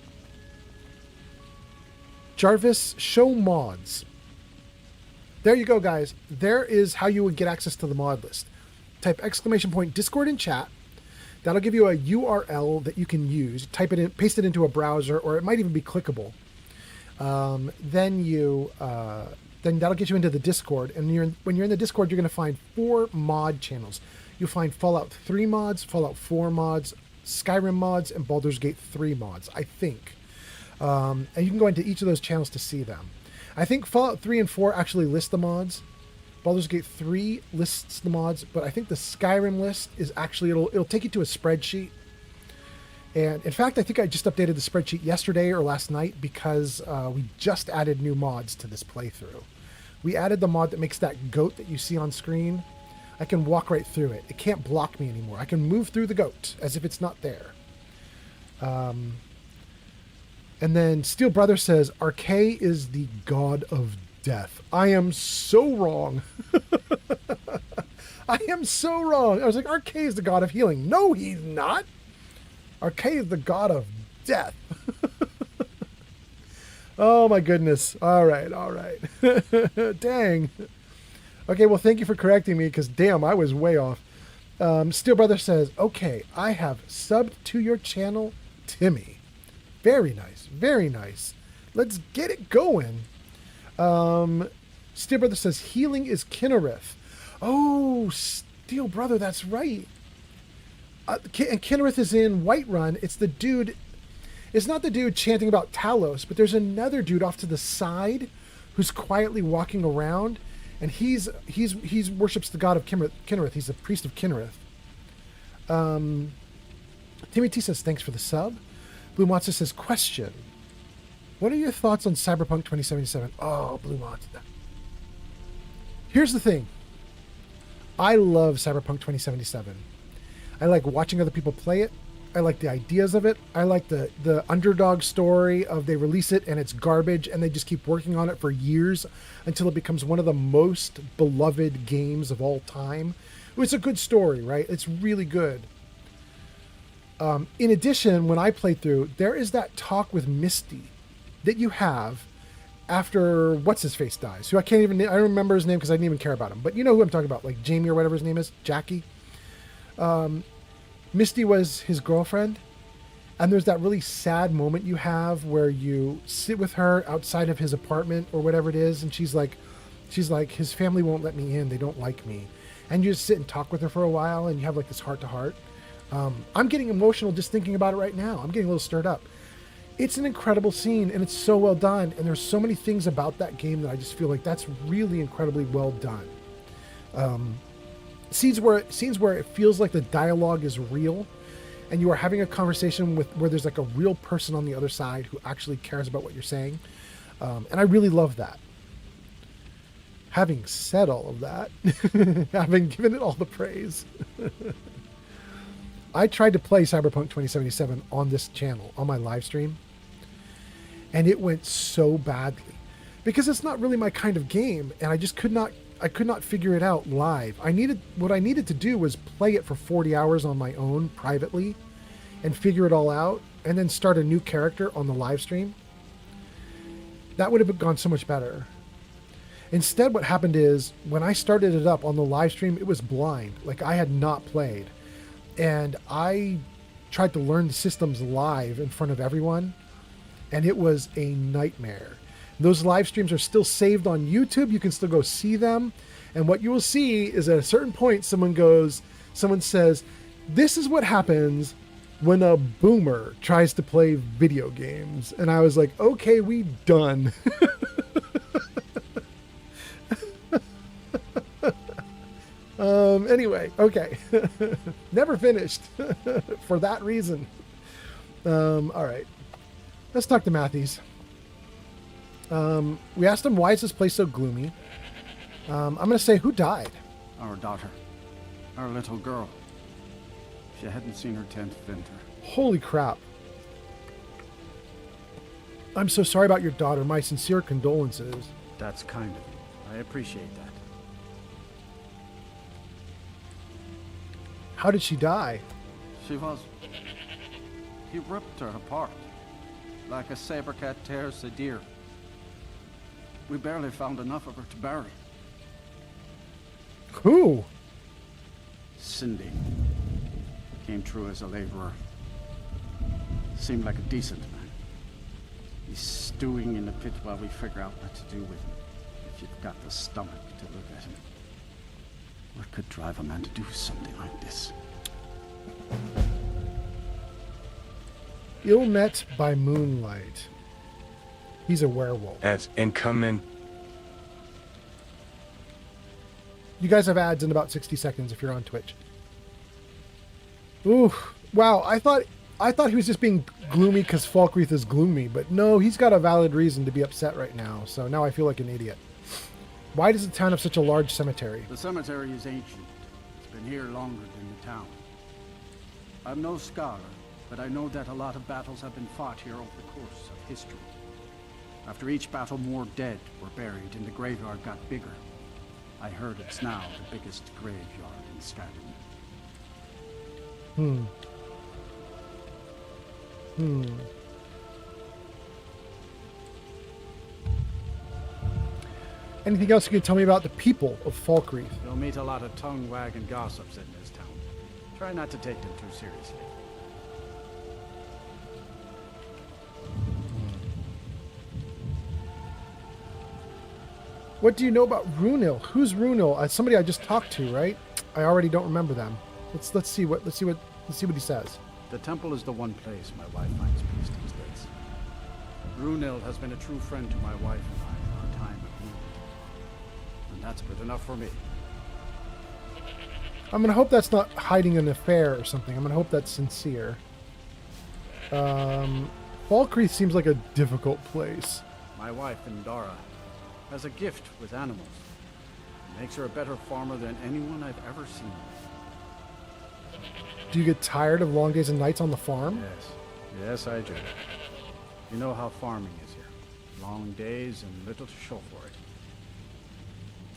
Jarvis, show mods. There you go, guys. There is how you would get access to the mod list. Type ! Discord in chat. That'll give you a URL that you can use. Type it in, paste it into a browser, or it might even be clickable. Then that'll get you into the Discord. And when you're in the Discord, you're going to find 4 mod channels. You'll find Fallout 3 mods, Fallout 4 mods, Skyrim mods, and Baldur's Gate 3 mods, I think. And you can go into each of those channels to see them. I think Fallout 3 and 4 actually list the mods. Baldur's Gate 3 lists the mods, but I think the Skyrim list is actually, it'll take you to a spreadsheet. And in fact, I think I just updated the spreadsheet yesterday or last night because we just added new mods to this playthrough. We added the mod that makes that goat that you see on screen. I can walk right through it. It can't block me anymore. I can move through the goat as if it's not there. And then Steel Brother says, RK is the god of death. I am so wrong. I am so wrong. I was like, RK is the god of healing. No, he's not. RK is the god of death. Oh my goodness. All right. Dang. Okay, well, thank you for correcting me because damn, I was way off. Steel Brother says, okay, I have subbed to your channel, Timmy. Very nice. Very nice. Let's get it going. Steel Brother says healing is Kinnereth. Oh, Steel Brother, that's right. And Kinnereth is in Whiterun. It's the dude. It's not the dude chanting about Talos, but there's another dude off to the side who's quietly walking around, and he's worships the god of Kinnereth. He's the priest of Kinnereth. Timmy T says thanks for the sub. Blue Monster says question. What are your thoughts on Cyberpunk 2077? Oh, Blue Monster. Here's the thing. I love Cyberpunk 2077. I like watching other people play it. I like the ideas of it. I like the underdog story of they release it and it's garbage and they just keep working on it for years until it becomes one of the most beloved games of all time. It's a good story, right? It's really good. In addition, when I played through, there is that talk with Misty that you have after what's-his-face dies. Who I don't remember his name because I didn't even care about him. But you know who I'm talking about, like Jamie or whatever his name is, Jackie. Misty was his girlfriend, and there's that really sad moment you have where you sit with her outside of his apartment or whatever it is, and she's like, his family won't let me in, they don't like me. And you just sit and talk with her for a while, and you have like this heart-to-heart. I'm getting emotional just thinking about it right now. I'm getting a little stirred up. It's an incredible scene, and it's so well done, and there's so many things about that game that I just feel like that's really incredibly well done. Scenes where it feels like the dialogue is real and you are having a conversation where there's like a real person on the other side who actually cares about what you're saying. And I really love that. Having said all of that, having given it all the praise, I tried to play Cyberpunk 2077 on this channel, on my live stream, and it went so badly because it's not really my kind of game, and I just could not figure it out live. What I needed to do was play it for 40 hours on my own privately and figure it all out and then start a new character on the live stream. That would have gone so much better. Instead, what happened is when I started it up on the live stream, it was blind. Like I had not played. And I tried to learn the systems live in front of everyone, and it was a nightmare. Those live streams are still saved on YouTube. You can still go see them. And what you will see is at a certain point, someone says, this is what happens when a boomer tries to play video games. And I was like, okay, we done. Anyway, okay. Never finished for that reason. All right. Let's talk to Matthews. We asked him, why is this place so gloomy? I'm going to say, who died? Our daughter. Our little girl. She hadn't seen her 10th winter. Holy crap. I'm so sorry about your daughter. My sincere condolences. That's kind of you. I appreciate that. How did she die? He ripped her apart. Like a saber cat tears a deer. We barely found enough of her to bury. Who? Cindy. Came through as a laborer. Seemed like a decent man. He's stewing in the pit while we figure out what to do with him. If you've got the stomach to look at him. What could drive a man to do something like this? Ill met by moonlight. He's a werewolf. That's incoming. You guys have ads in about 60 seconds if you're on Twitch. Ooh, wow. I thought he was just being gloomy because Falkreath is gloomy, but no, he's got a valid reason to be upset right now. So now I feel like an idiot. Why does the town have such a large cemetery? The cemetery is ancient. It's been here longer than the town. I'm no scholar, but I know that a lot of battles have been fought here over the course of history. After each battle, more dead were buried, and the graveyard got bigger. I heard it's now the biggest graveyard in Skyrim. Anything else you can tell me about the people of Falkreath? You'll meet a lot of tongue-wagging gossips in this town. Try not to take them too seriously. What do you know about Runil? Who's Runil? Somebody I just talked to, right? I already don't remember them. Let's see what he says. The temple is the one place my wife finds peace these days. Runil has been a true friend to my wife and I in our time of need. And that's good enough for me. I'm gonna hope that's not hiding an affair or something. I'm gonna hope that's sincere. Falkreath seems like a difficult place. My wife, Indara, has a gift with animals. It makes her a better farmer than anyone I've ever seen. Do you get tired of long days and nights on the farm? Yes. Yes, I do. You know how farming is here. Long days and little to show for it.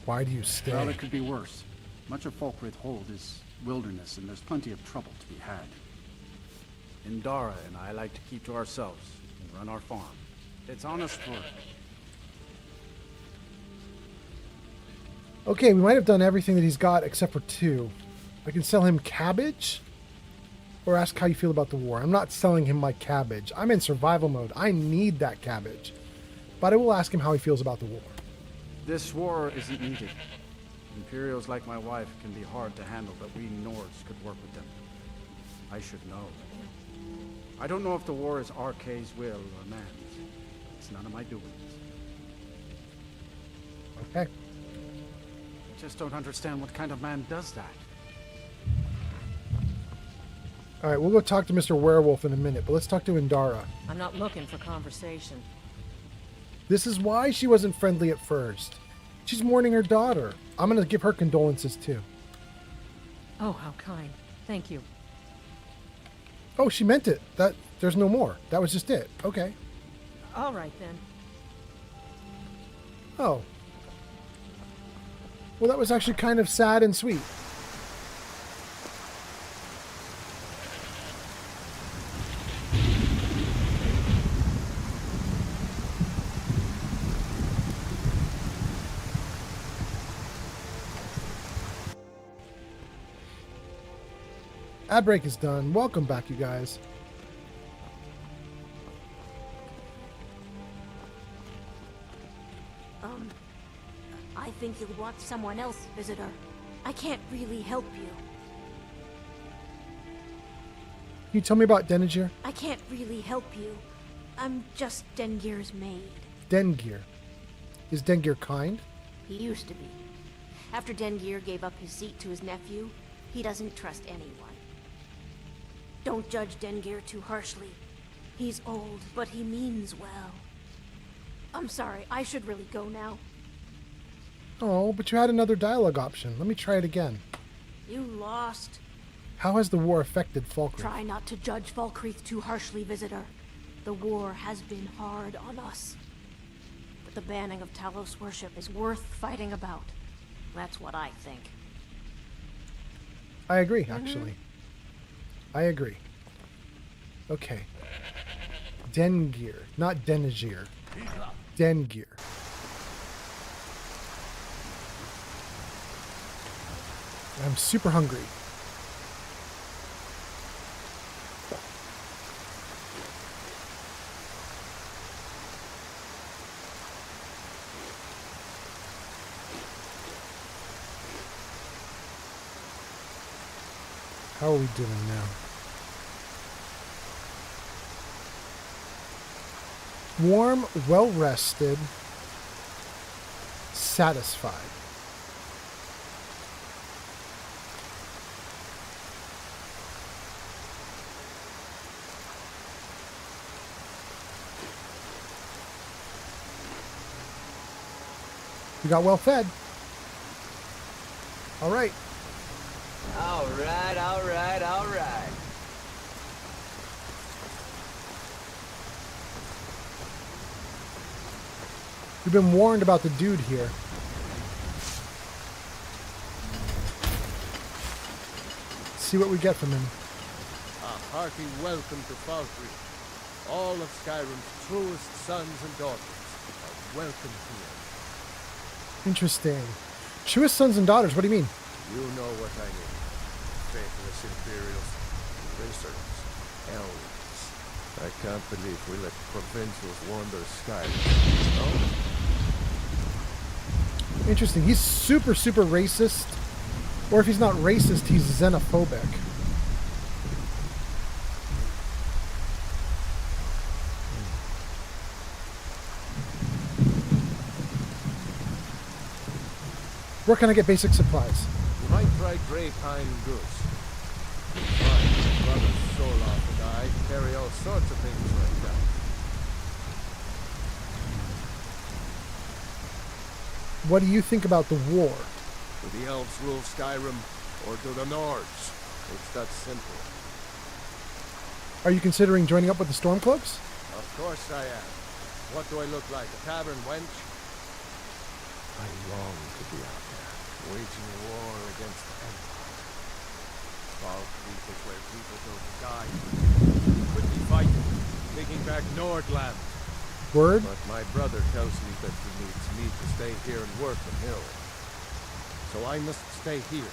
Why do you stay? Well, it could be worse. Much of Falkreath Hold is wilderness, and there's plenty of trouble to be had. Indara and I like to keep to ourselves and run our farm. It's honest work. Okay, we might have done everything that he's got except for 2. I can sell him cabbage or ask how you feel about the war. I'm not selling him my cabbage. I'm in survival mode. I need that cabbage. But I will ask him how he feels about the war. This war isn't needed. Imperials like my wife can be hard to handle, but we Nords could work with them. I should know. I don't know if the war is RK's will or man's. It's none of my doings. Okay. I just don't understand what kind of man does that. All right, we'll go talk to Mr. Werewolf in a minute, but let's talk to Indara. I'm not looking for conversation. This is why she wasn't friendly at first. She's mourning her daughter. I'm going to give her condolences too. Oh, how kind. Thank you. Oh, she meant it. There's no more. That was just it. Okay. All right, then. Oh. Well, that was actually kind of sad and sweet. Ad break is done. Welcome back, you guys. I think you'll want someone else, visitor. I can't really help you. Can you tell me about Denegir? I can't really help you. I'm just Dengir's maid. Dengir. Is Dengir kind? He used to be. After Dengir gave up his seat to his nephew, he doesn't trust anyone. Don't judge Dengir too harshly. He's old, but he means well. I'm sorry, I should really go now. Oh, but you had another dialogue option. Let me try it again. You lost. How has the war affected Falkreath? Try not to judge Falkreath too harshly, visitor. The war has been hard on us. But the banning of Talos worship is worth fighting about. That's what I think. I agree, actually. I agree. Okay. Dengir, not Denegir. Dengir. I'm super hungry. How are we doing now? Warm, well-rested, satisfied. We got well fed. All right. All right, all right, all right. We've been warned about the dude here. Let's see what we get from him. A hearty welcome to Falkreath. All of Skyrim's truest sons and daughters are welcome here. Interesting. Truest sons and daughters, what do you mean? You know what I mean. Faithless Imperials, wizards, elves. I can't believe we let provincials wander Skyrim. No? Interesting. He's super, super racist. Or if he's not racist, he's xenophobic. Where can I get basic supplies? You might try Grey Pine Goose. My brother Soloff and I carry all sorts of things like that. What do you think about the war? Do the elves rule Skyrim, or do the Nords? It's that simple. Are you considering joining up with the Stormcloaks? Of course I am. What do I look like, a tavern wench? I long to be out there, waging war against the Empire. Valkyrie is where people go to die. Could be fighting, taking back Nordland. Word? But my brother tells me that he needs me to stay here and work the mill. So I must stay here.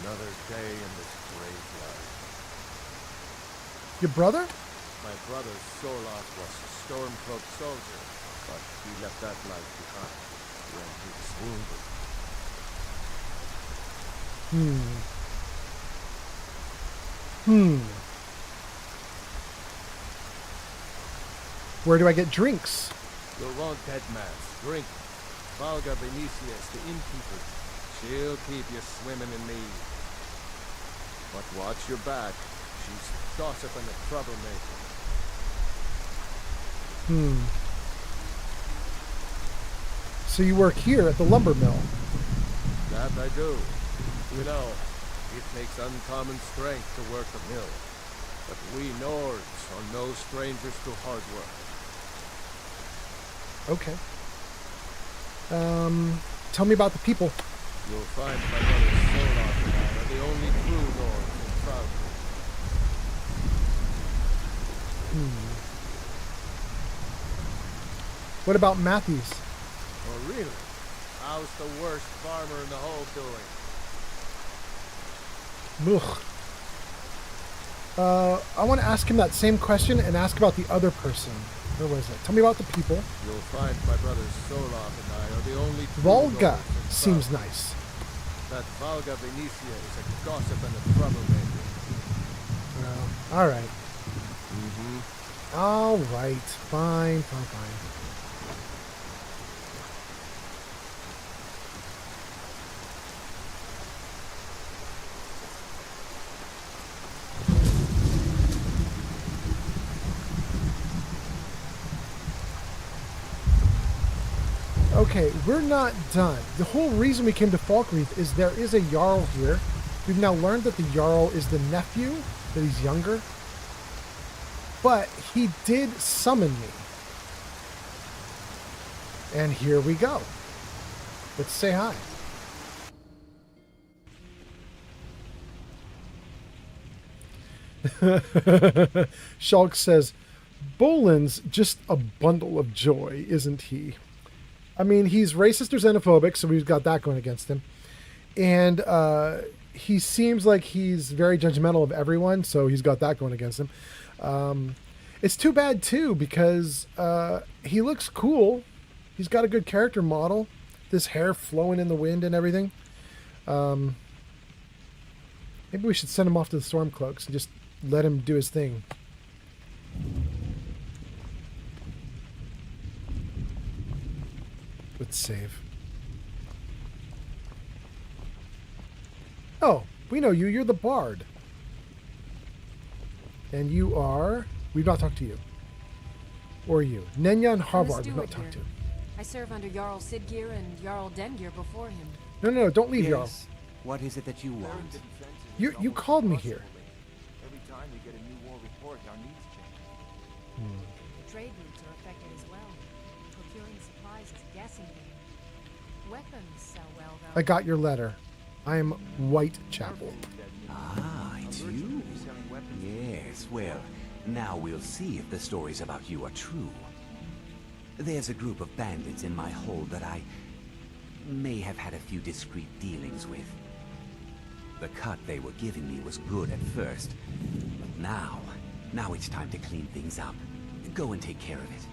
Another day in this graveyard. Your brother? My brother Soloff was a Stormcloak soldier, but he left that life behind when he was wounded. Where do I get drinks? You'll want dead man's drink. Valga Venetius, the innkeeper. She'll keep you swimming in mead. But watch your back. She's gossiping and troublemaker. So you work here at the lumber mill? That I do. You know, it takes uncommon strength to work a mill. But we Nords are no strangers to hard work. Okay. Tell me about the people. You'll find my brother Soloff and I are the only true Nords in Falcon. What about Matthews? Oh, really? How's the worst farmer in the whole doing? Ugh. I want to ask him that same question and ask about the other person. Where was it? Tell me about the people. You'll find my brothers Soloff and I are the only true Volga Nords in seems Falcon. nice. That Valga Venetia is a gossip and a troublemaker. All right. All right. Fine. Okay, we're not done. The whole reason we came to Falkreath is there is a Jarl here. We've now learned that the Jarl is the nephew, that he's younger. But he did summon me. And here we go. Let's say hi. Shulk says, Bolin's just a bundle of joy, isn't he? I mean, he's racist or xenophobic, so we've got that going against him. And he seems like he's very judgmental of everyone, so he's got that going against him. It's too bad, too, because he looks cool. He's got a good character model. This hair flowing in the wind and everything. Maybe we should send him off to the Stormcloaks and just let him do his thing. Let's save. Oh, we know you. You're the bard. And you are... We've not talked to you. Or you. Nenya and Harvard we've not talked to. I serve under Jarl Sidgeir and Jarl Dengir before him. No, don't leave, Jarl. What is it that you want? You called me here. Every time we get a new war report, our needs change. The trade routes are affected as well. Procuring supplies is a guessing game. Weapons sell well, though. I got your letter. I am Whitechapel. Ah, it's you. Yes, well, now we'll see if the stories about you are true. There's a group of bandits in my hold that I may have had a few discreet dealings with. The cut they were giving me was good at first, but now it's time to clean things up. Go and take care of it.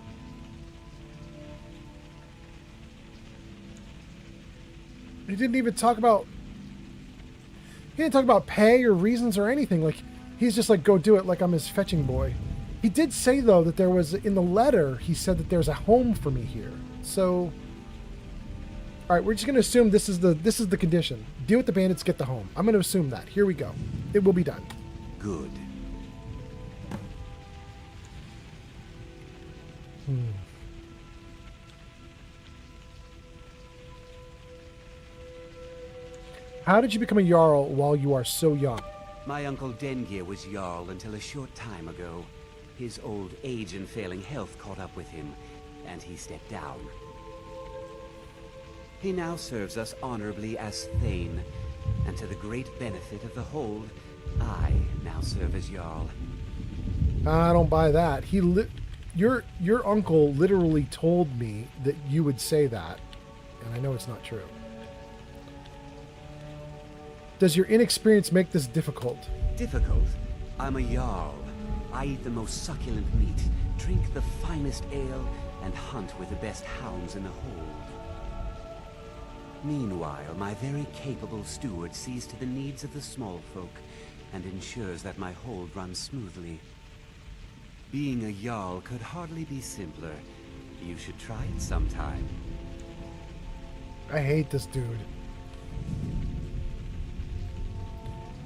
He didn't even talk about... He didn't talk about pay or reasons or anything. Like, he's just like, go do it like I'm his fetching boy. He did say, though, that there was... In the letter, he said that there's a home for me here. So... Alright, we're just going to assume this is the condition. Deal with the bandits, get the home. I'm going to assume that. Here we go. It will be done. Good. How did you become a Jarl while you are so young? My uncle Dengir was Jarl until a short time ago. His old age and failing health caught up with him, and he stepped down. He now serves us honorably as Thane, and to the great benefit of the Hold, I now serve as Jarl. I don't buy that. Your uncle literally told me that you would say that, and I know it's not true. Does your inexperience make this difficult? Difficult? I'm a Jarl. I eat the most succulent meat, drink the finest ale, and hunt with the best hounds in the Hold. Meanwhile, my very capable steward sees to the needs of the small folk and ensures that my hold runs smoothly. Being a Jarl could hardly be simpler. You should try it sometime. I hate this dude.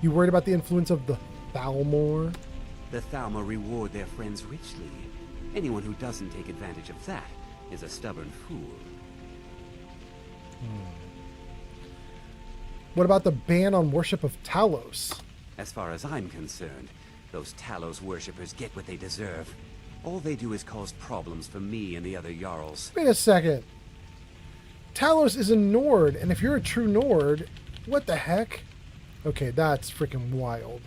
You worried about the influence of the Thalmor? The Thalmor reward their friends richly. Anyone who doesn't take advantage of that is a stubborn fool. What about the ban on worship of Talos? As far as I'm concerned, those Talos worshippers get what they deserve. All they do is cause problems for me and the other Jarls. Wait a second. Talos is a Nord, and if you're a true Nord, what the heck? Okay, that's freaking wild.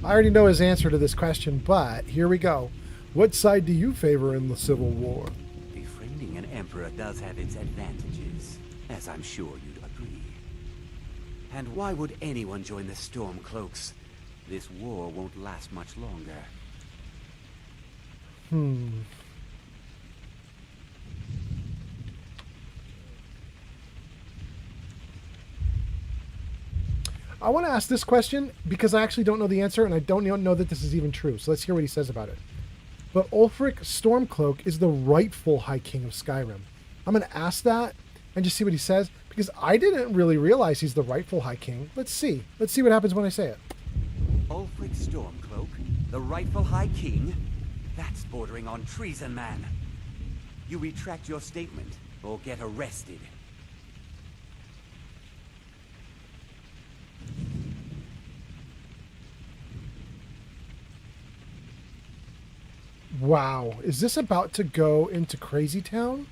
I already know his answer to this question, but here we go. What side do you favor in the Civil War? Befriending an emperor does have its advantages, as I'm sure you'd agree. And why would anyone join the Stormcloaks? This war won't last much longer. I want to ask this question because I actually don't know the answer, and I don't know that this is even true. So let's hear what he says about it. But Ulfric Stormcloak is the rightful High King of Skyrim. I'm going to ask that and just see what he says, because I didn't really realize he's the rightful High King. Let's see. Let's see what happens when I say it. Ulfric Stormcloak, the rightful High King? That's bordering on treason, man. You retract your statement, or get arrested. Wow, is this about to go into Crazy Town?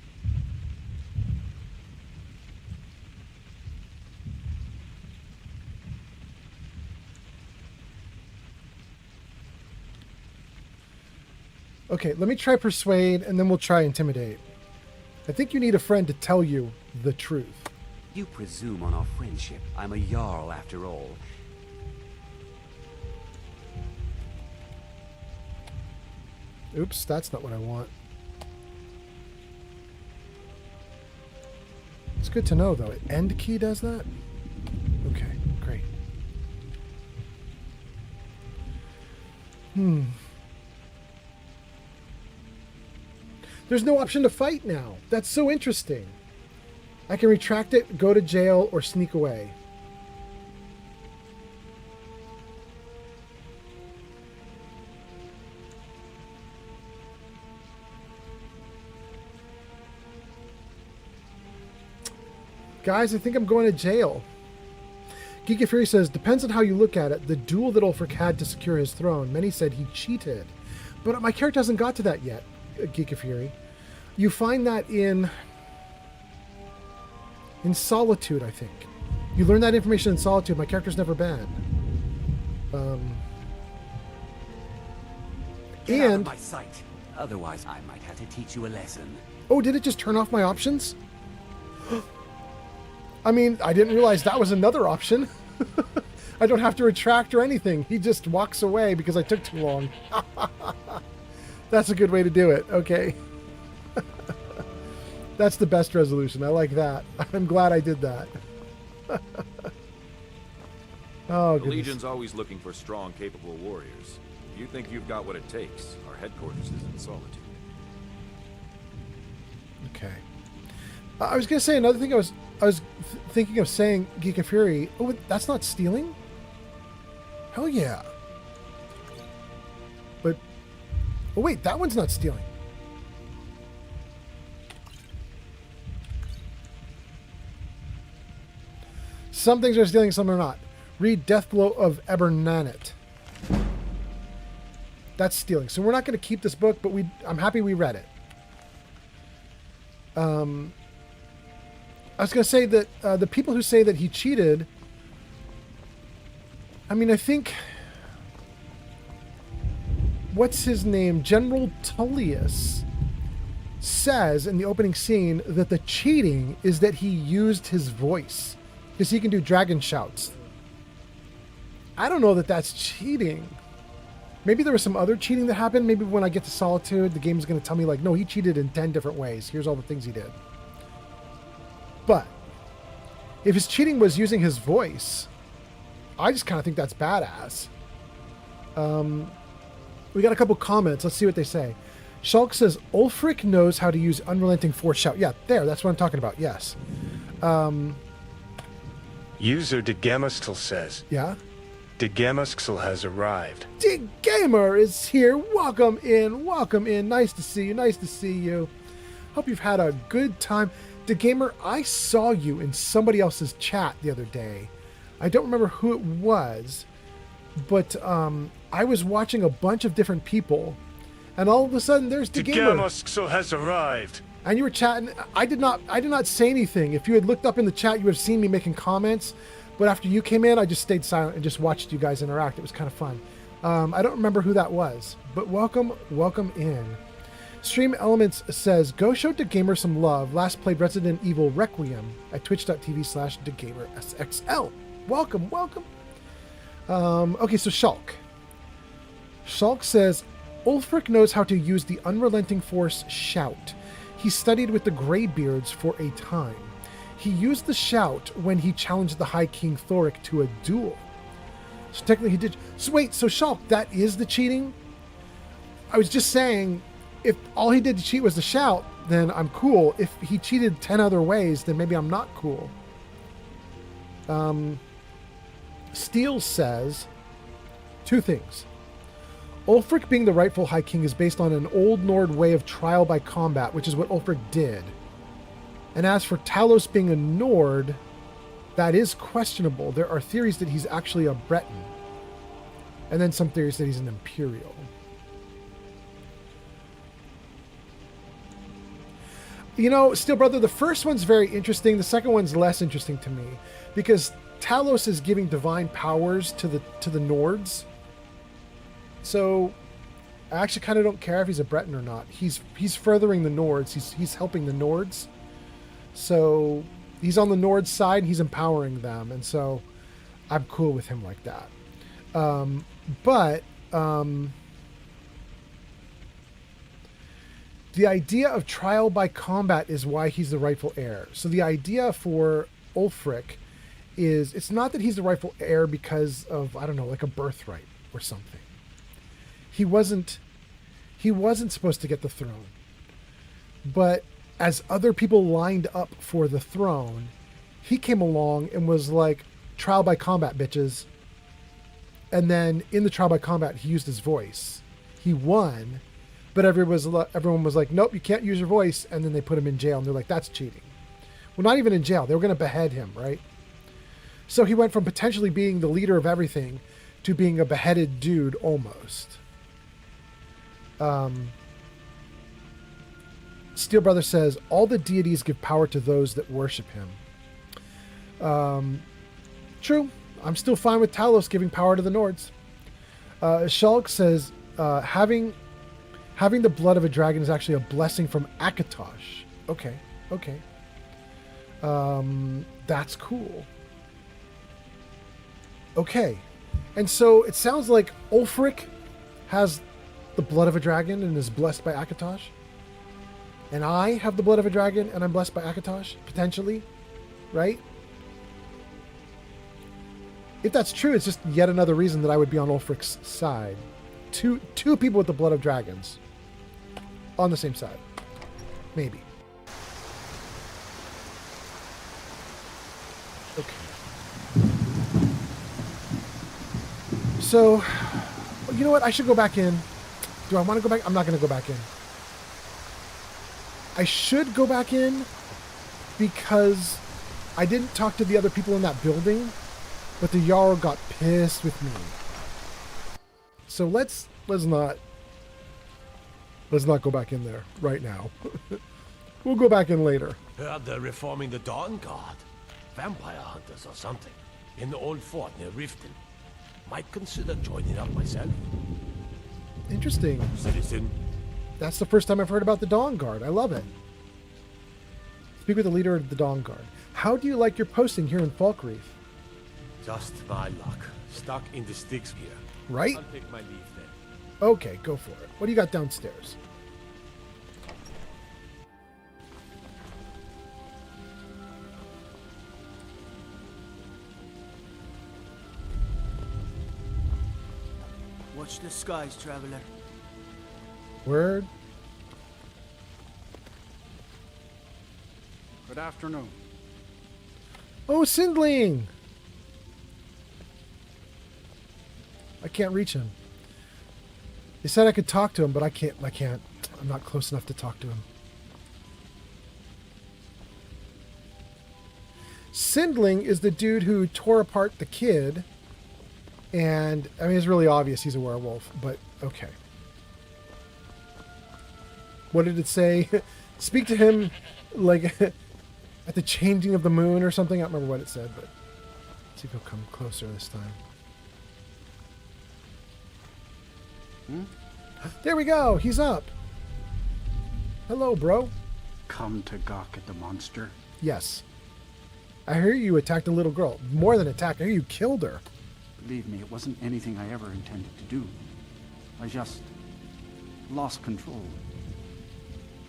Okay, let me try persuade, and then we'll try intimidate. I think you need a friend to tell you the truth. You presume on our friendship. I'm a Jarl, after all. Oops, that's not what I want. It's good to know, though. End key does that? Okay, great. There's no option to fight now. That's so interesting. I can retract it, go to jail, or sneak away. Guys, I think I'm going to jail. Geek of Fury says, depends on how you look at it. The duel that Ulfric had to secure his throne, many said he cheated. But my character hasn't got to that yet, Geek of Fury. You find that in Solitude, I think. You learn that information in Solitude. My character's never banned. Get out of my sight. Otherwise, I might have to teach you a lesson. Oh, did it just turn off my options? I mean, I didn't realize that was another option. I don't have to retract or anything. He just walks away because I took too long. That's a good way to do it. Okay. That's the best resolution. I like that. I'm glad I did that. Oh, The goodness. Legion's always looking for strong, capable warriors. If you think you've got what it takes, our headquarters is in Solitude. Okay. I was gonna say another thing. I was thinking of saying Geek of Fury. Oh, that's not stealing. Hell yeah. But oh wait, that one's not stealing. Some things are stealing, some are not. Read Deathblow of Ebernanet. That's stealing. So we're not going to keep this book, but I'm happy we read it. I was going to say that the people who say that he cheated, I mean, I think, what's his name? General Tullius says in the opening scene that the cheating is that he used his voice because he can do dragon shouts. I don't know that that's cheating. Maybe there was some other cheating that happened. Maybe when I get to Solitude, the game's going to tell me like, no, he cheated in 10 different ways. Here's all the things he did. But if his cheating was using his voice, I just kind of think that's badass. We got a couple comments. Let's see what they say. Shulk says, Ulfric knows how to use Unrelenting Force Shout. Yeah, there. That's what I'm talking about. Yes. User DeGamuskel says, Yeah? DeGamuskel has arrived. Dig Gamer is here. Welcome in. Welcome in. Nice to see you. Nice to see you. Hope you've had a good time. Dig Gamer, I saw you in somebody else's chat the other day. I don't remember who it was, but I was watching a bunch of different people, and all of a sudden there's Dig Gamer. DeGamuskel has arrived. And you were chatting. I did not say anything. If you had looked up in the chat, you would have seen me making comments. But after you came in, I just stayed silent and just watched you guys interact. It was kind of fun. I don't remember who that was, but welcome in. Stream Elements says, go show DeGamer some love. Last played Resident Evil Requiem at twitch.tv/DeGamerSXL. Welcome. Okay, so Shulk. Shulk says, Ulfric knows how to use the Unrelenting Force Shout. He studied with the Greybeards for a time. He used the shout when he challenged the High King Thoric to a duel. So technically he did. So wait, so Shulk, that is the cheating? I was just saying, if all he did to cheat was the shout, then I'm cool. If he cheated 10 other ways, then maybe I'm not cool. Steele says two things. Ulfric being the rightful High King is based on an old Nord way of trial by combat, which is what Ulfric did. And as for Talos being a Nord, that is questionable. There are theories that he's actually a Breton. And then some theories that he's an Imperial. You know, Steel Brother, the first one's very interesting. The second one's less interesting to me. Because Talos is giving divine powers to the Nords. So I actually kind of don't care if he's a Breton or not. He's furthering the Nords. He's helping the Nords. So he's on the Nord side and he's empowering them. And so I'm cool with him like that. But the idea of trial by combat is why he's the rightful heir. So the idea for Ulfric is, it's not that he's the rightful heir because of, I don't know, like a birthright or something. He wasn't supposed to get the throne. But as other people lined up for the throne, he came along and was like, trial by combat, bitches. And then in the trial by combat, he used his voice. He won, but everyone was like, nope, you can't use your voice. And then they put him in jail, and they're like, that's cheating. Well, not even in jail. They were going to behead him, right? So he went from potentially being the leader of everything to being a beheaded dude almost. Steel Brother says, all the deities give power to those that worship him. True. I'm still fine with Talos giving power to the Nords. Shulk says, having the blood of a dragon is actually a blessing from Akatosh. Okay. That's cool. Okay. And so it sounds like Ulfric has the blood of a dragon and is blessed by Akatosh. and I have the blood of a dragon and I'm blessed by Akatosh, potentially, right? If that's true, it's just yet another reason that I would be on Ulfric's side. Two people with the blood of dragons on the same side. Maybe. Okay. So, you know what? I should go back in. Do I want to go back? I'm not going to go back in. I should go back in because I didn't talk to the other people in that building, but the Jarl got pissed with me. So let's not go back in there right now. We'll go back in later. Heard they're reforming the Dawn Guard. Vampire hunters or something. In the old fort near Riften. Might consider joining up myself. Interesting. Citizen. That's the first time I've heard about the Dawn Guard. I love it. Speak with the leader of the Dawn Guard. How do you like your posting here in Falkreath? Just my luck. Stuck in the sticks here. Right? I'll take my leave then. Okay, go for it. What do you got downstairs? Watch the skies, traveler. Word. Good afternoon. Oh, Sindling! I can't reach him. He said I could talk to him, but I can't. I'm not close enough to talk to him. Sindling is the dude who tore apart the kid. And, I mean, it's really obvious he's a werewolf, but okay. What did it say? Speak to him, like, at the changing of the moon or something? I don't remember what it said, but let's see if he'll come closer this time. There we go. He's up. Hello, bro. Come to gawk at the monster? Yes. I hear you attacked a little girl. More than attack, I hear you killed her. Believe me, it wasn't anything I ever intended to do. I just lost control.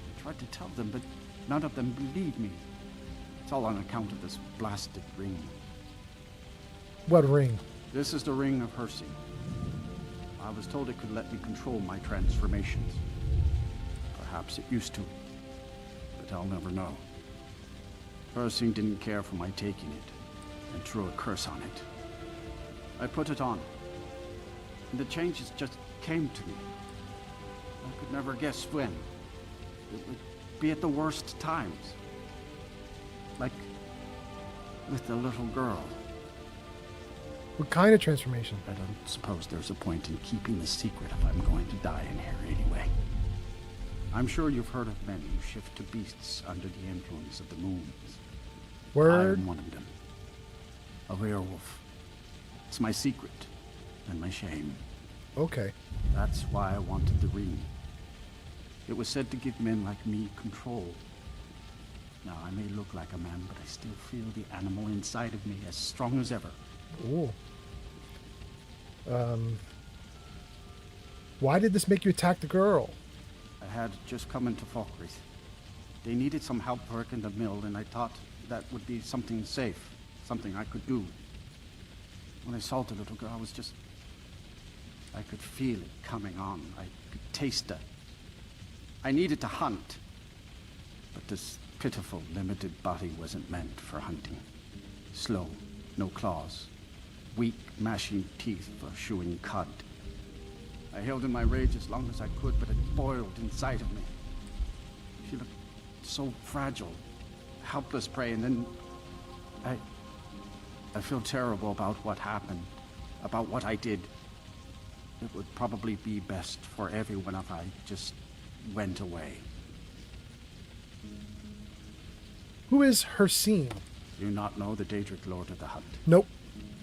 I tried to tell them, but none of them believed me. It's all on account of this blasted ring. What ring? This is the ring of Hersey. I was told it could let me control my transformations. Perhaps it used to, but I'll never know. Hersey didn't care for my taking it, and threw a curse on it. I put it on, and the changes just came to me. I could never guess when. It would be at the worst times. Like with the little girl. What kind of transformation? I don't suppose there's a point in keeping the secret if I'm going to die in here anyway. I'm sure you've heard of men who shift to beasts under the influence of the moons. Word. I'm one of them. A werewolf. It's my secret and my shame. Okay. That's why I wanted the ring. It was said to give men like me control. Now, I may look like a man, but I still feel the animal inside of me as strong as ever. Ooh. Why did this make you attack the girl? I had just come into Falkreath. They needed some help working the mill, and I thought that would be something safe, something I could do. When I saw the little girl, I could feel it coming on. I could taste it. I needed to hunt. But this pitiful, limited body wasn't meant for hunting. Slow, no claws. Weak, mashing teeth for chewing cud. I held in my rage as long as I could, but it boiled inside of me. She looked so fragile, helpless prey, and then I feel terrible about what happened, about what I did. It would probably be best for everyone if I just went away. Who is Hersey? Do you not know the Daedric Lord of the Hunt? Nope.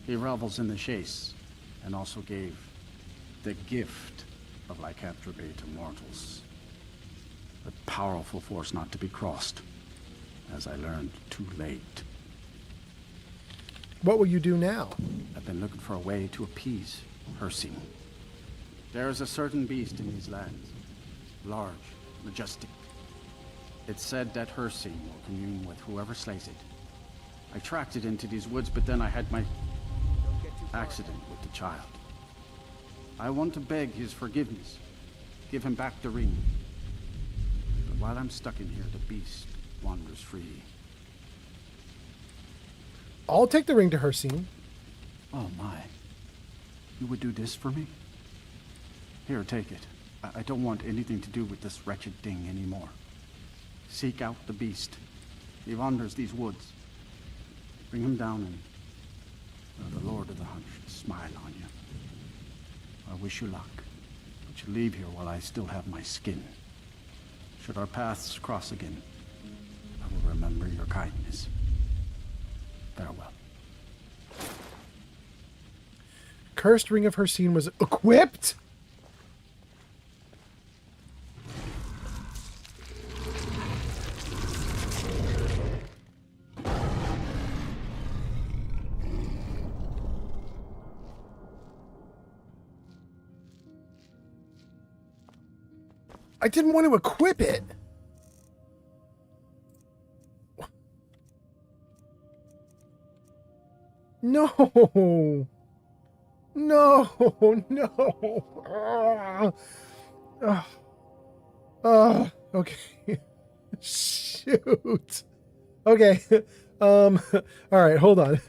He revels in the chase, and also gave the gift of lycanthropy to mortals. A powerful force not to be crossed, as I learned too late. What will you do now? I've been looking for a way to appease Hersey. There is a certain beast in these lands. Large, majestic. It's said that Hircine will commune with whoever slays it. I tracked it into these woods, but then I had my accident with the child. I want to beg his forgiveness. Give him back the ring. But while I'm stuck in here, the beast wanders free. I'll take the ring to Hircine. Oh my. You would do this for me? Here, take it. I don't want anything to do with this wretched thing anymore. Seek out the beast. He wanders these woods. Bring him down and the Lord of the Hunt should smile on you. I wish you luck, but you leave here while I still have my skin. Should our paths cross again, I will remember your kindness. Farewell. Cursed Ring of Hircine was equipped? I didn't want to equip it. No. No. Okay. Shoot. Okay. All right, hold on.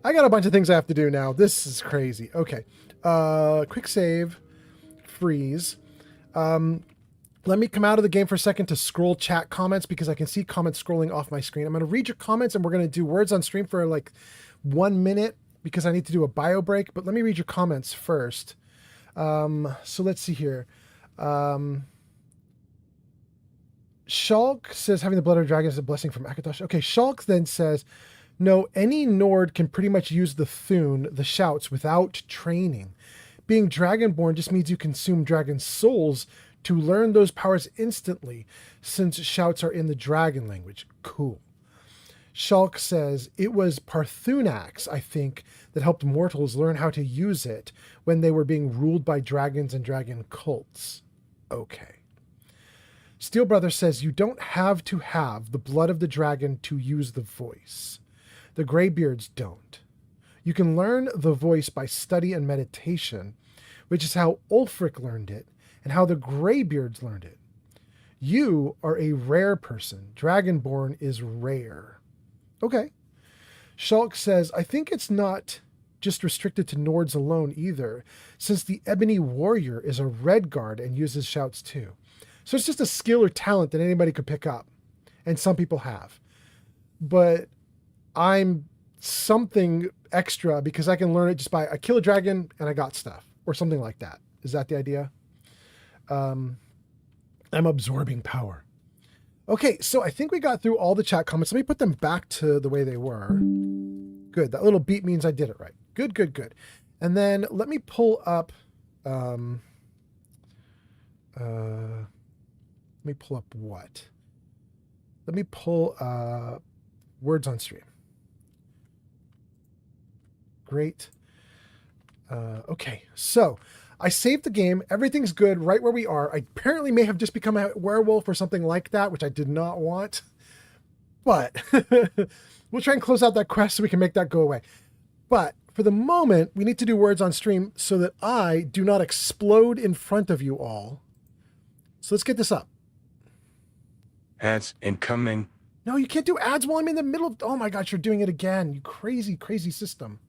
I got a bunch of things I have to do now. This is crazy. Okay. Quick save. Freeze. Let me come out of the game for a second to scroll chat comments because I can see comments scrolling off my screen. I'm going to read your comments and we're going to do words on stream for like 1 minute because I need to do a bio break. But let me read your comments first. So let's see here. Shulk says having the blood of a dragon is a blessing from Akatosh. Okay, Shulk then says, no, any Nord can pretty much use the Thune, the shouts, without training. Being dragonborn just means you consume dragon souls to learn those powers instantly, since shouts are in the dragon language. Cool. Shulk says, it was Parthunax, I think, that helped mortals learn how to use it when they were being ruled by dragons and dragon cults. Okay. Steel Brother says, you don't have to have the blood of the dragon to use the voice. The Greybeards don't. You can learn the voice by study and meditation, which is how Ulfric learned it, and how the Greybeards learned it. You are a rare person. Dragonborn is rare. Okay. Shulk says, I think it's not just restricted to Nords alone either, since the Ebony Warrior is a Redguard and uses shouts too. So it's just a skill or talent that anybody could pick up, and some people have. But I'm something extra because I can learn it just by, I kill a dragon and I got stuff, or something like that. Is that the idea? I'm absorbing power. Okay, so I think we got through all the chat comments. Let me put them back to the way they were. Good. That little beep means I did it right. Good, good, good. And then let me pull up what? Let me pull words on stream. Great. Okay, so I saved the game. Everything's good right where we are. I apparently may have just become a werewolf or something like that, which I did not want. But we'll try and close out that quest so we can make that go away. But for the moment, we need to do words on stream so that I do not explode in front of you all. So let's get this up. Ads incoming. No, you can't do ads while I'm in the middle of... Oh my gosh, you're doing it again. You crazy, crazy system.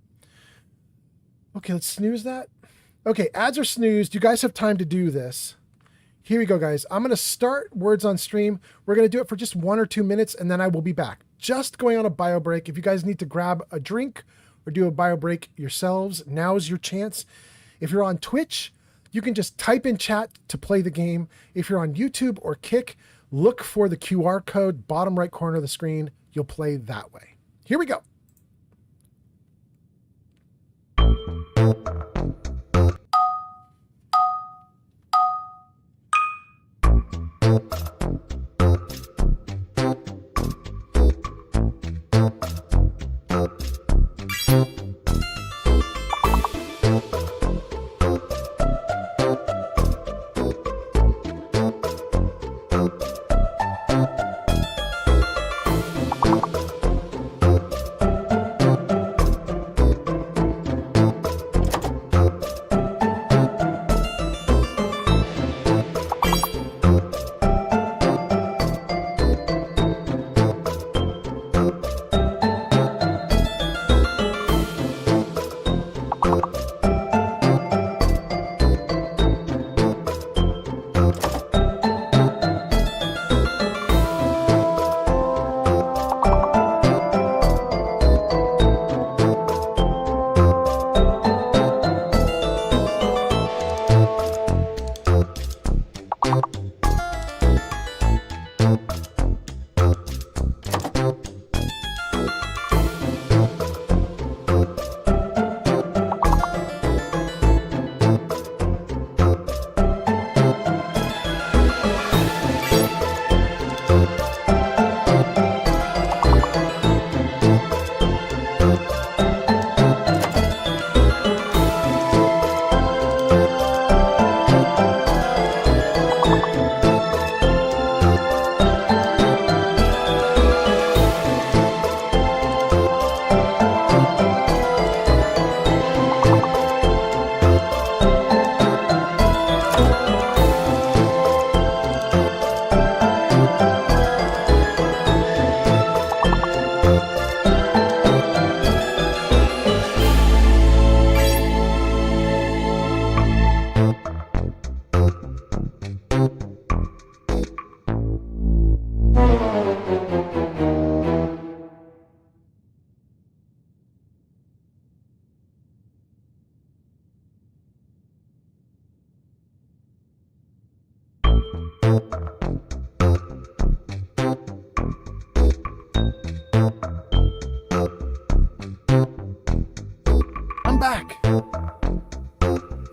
Okay, let's snooze that. Okay, ads are snoozed. You guys have time to do this. Here we go, guys. I'm going to start words on stream. We're going to do it for just 1 or 2 minutes, and then I will be back. Just going on a bio break. If you guys need to grab a drink or do a bio break yourselves, now's your chance. If you're on Twitch, you can just type in chat to play the game. If you're on YouTube or Kick, look for the QR code, bottom right corner of the screen. You'll play that way. Here we go.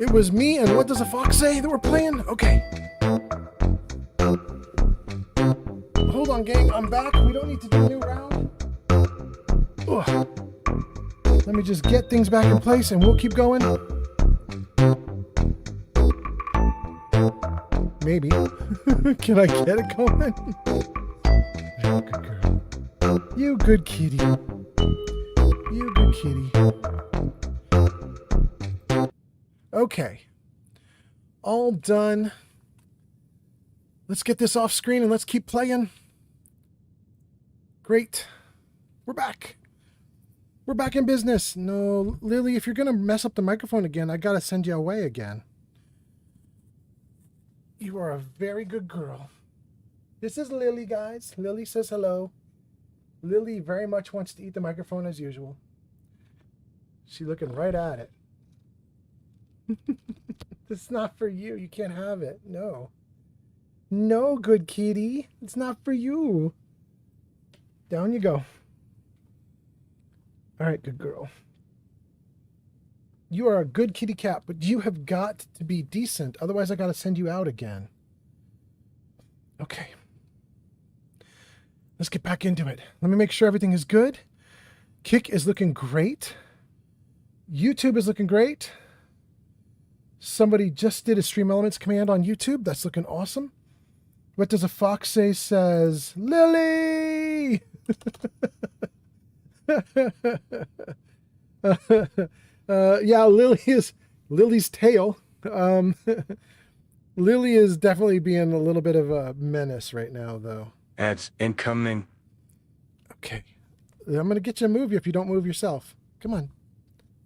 It was me and what does a fox say that we're playing? Okay. Hold on, gang. I'm back. We don't need to do a new round. Ugh. Let me just get things back in place and we'll keep going. Maybe. Can I get it going? Good girl. You good kitty. You good kitty. Okay. All done. Let's get this off screen and let's keep playing. Great. We're back. We're back in business. No, Lily, if you're going to mess up the microphone again, I got to send you away again. You are a very good girl. This is Lily, guys. Lily says hello. Lily very much wants to eat the microphone as usual. She's looking right at it. This is not for you. You can't have it. No. No, good kitty. It's not for you. Down you go. All right, good girl. You are a good kitty cat, but you have got to be decent. Otherwise, I got to send you out again. Okay. Let's get back into it. Let me make sure everything is good. Kick is looking great. YouTube is looking great. Somebody just did a Stream Elements command on YouTube. That's looking awesome. What does a fox say? Says, Lily! Yeah, Lily's tail. Lily is definitely being a little bit of a menace right now, though. Ads incoming. Okay. I'm going to get you to move you if you don't move yourself. Come on.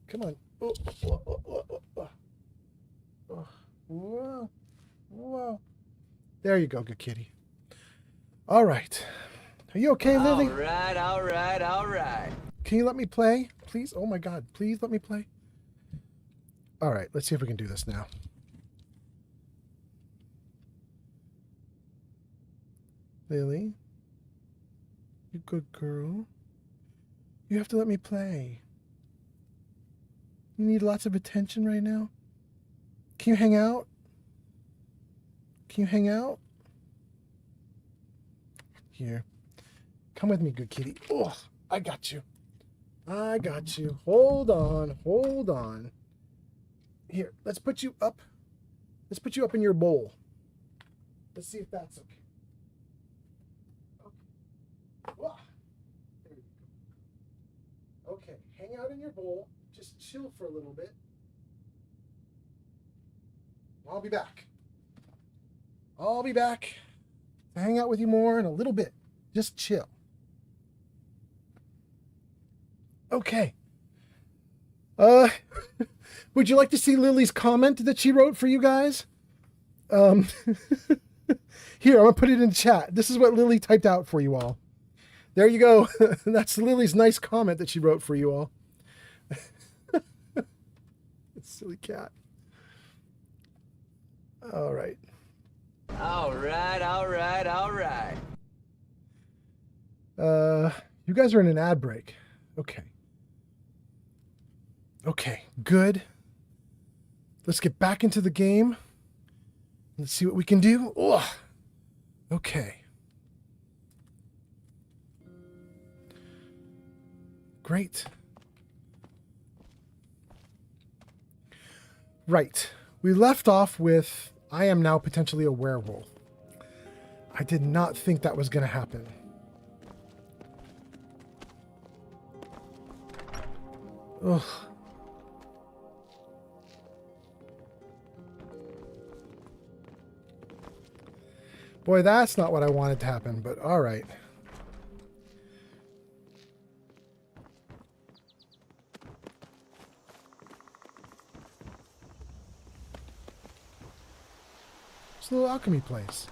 Come on. Oh, oh, oh, oh, oh, oh. Oh. Whoa. Whoa. There you go, good kitty. All right. Are you okay, Lily? All right, all right, all right. Can you let me play, please? Oh my God, please let me play. All right, let's see if we can do this now. Lily, you good girl. You have to let me play. You need lots of attention right now. Can you hang out? Can you hang out? Here. Come with me, good kitty. Oh, I got you. I got you. Hold on. Hold on. Here, let's put you up. Let's put you up in your bowl. Let's see if that's okay. Okay. There you go. Okay, hang out in your bowl. Just chill for a little bit. I'll be back. I'll be back to hang out with you more in a little bit. Just chill. Okay. Would you like to see Lily's comment that she wrote for you guys? Here, I'm going to put it in chat. This is what Lily typed out for you all. There you go. That's Lily's nice comment that she wrote for you all. Silly cat. All right. All right, all right, all right. You guys are in an ad break. Okay. Okay, good. Let's get back into the game. Let's see what we can do. Ugh. Okay. Great. Right. We left off with, I am now potentially a werewolf. I did not think that was going to happen. Ugh. Boy, that's not what I wanted to happen, but all right. It's a little alchemy place.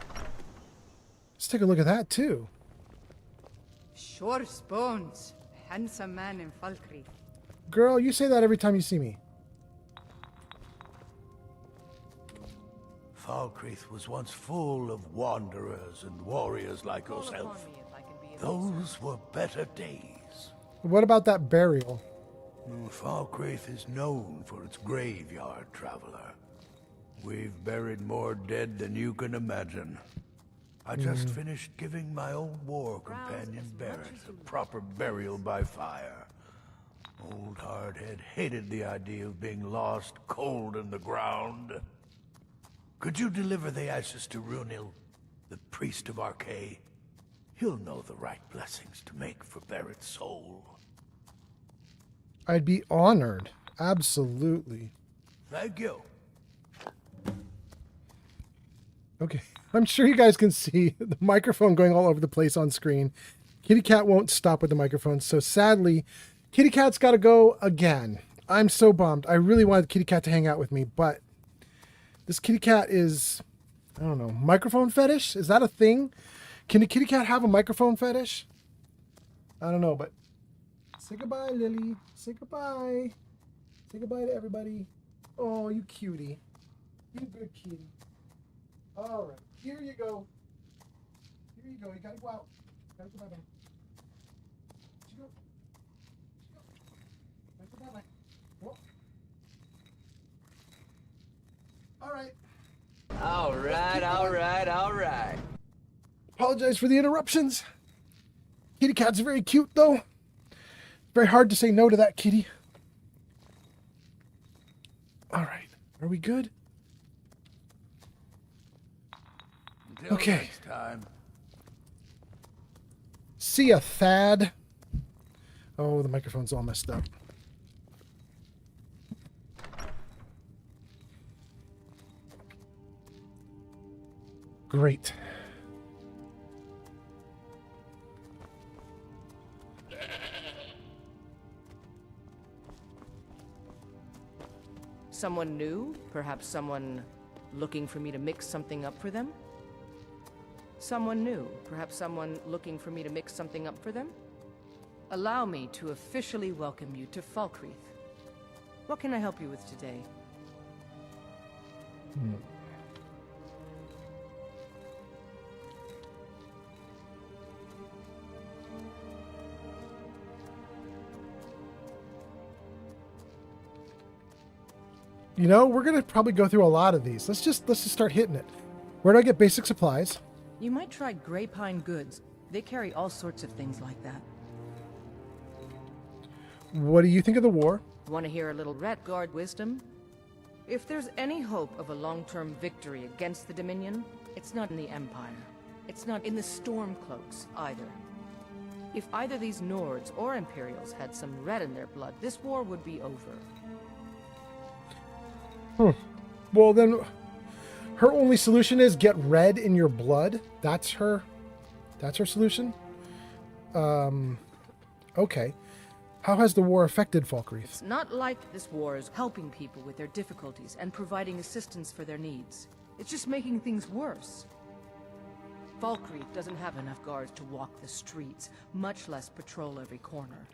Let's take a look at that, too. Sure bones. Handsome man in Falkreath. Girl, you say that every time you see me. Falkreath was once full of wanderers and warriors like yourself. Those were better days. What about that burial? Falkreath is known for its graveyard, traveler. We've buried more dead than you can imagine. I just finished giving my old war companion Barrett a proper burial by fire. Old Hardhead hated the idea of being lost cold in the ground. Could you deliver the ashes to Runil, the priest of Arcay? He'll know the right blessings to make for Barrett's soul. I'd be honored. Absolutely. Thank you. Okay. I'm sure you guys can see the microphone going all over the place on screen. Kitty Cat won't stop with the microphone. So sadly, Kitty Cat's got to go again. I'm so bummed. I really wanted Kitty Cat to hang out with me, but this Kitty Cat is, I don't know, microphone fetish? Is that a thing? Can a Kitty Cat have a microphone fetish? I don't know, but say goodbye, Lily. Say goodbye. Say goodbye to everybody. Oh, you cutie. You good kitty. All right. Here you go. Here you go. You gotta go out. Gotta go bye-bye. Go. Gotta go bye-bye. Whoa. All right. All right, all right, all right. Apologize for the interruptions. Kitty Cat's very cute, though. Very hard to say no to that kitty. All right. Are we good? Until okay. Next time. See ya, Thad. Oh, the microphone's all messed up. Great. Someone new? Perhaps someone looking for me to mix something up for them? Someone new? Perhaps someone looking for me to mix something up for them? Allow me to officially welcome you to Falkreath. What can I help you with today? You know, we're gonna probably go through a lot of these. Let's just start hitting it. Where do I get basic supplies? You might try Grey Pine Goods. They carry all sorts of things like that. What do you think of the war? Want to hear a little Redguard wisdom? If there's any hope of a long-term victory against the Dominion, it's not in the Empire. It's not in the Stormcloaks, either. If either these Nords or Imperials had some red in their blood, this war would be over. Well, then, her only solution is get red in your blood. That's her solution? Okay. How has the war affected Falkreath? It's not like this war is helping people with their difficulties and providing assistance for their needs. It's just making things worse. Falkreath doesn't have enough guards to walk the streets, much less patrol every corner.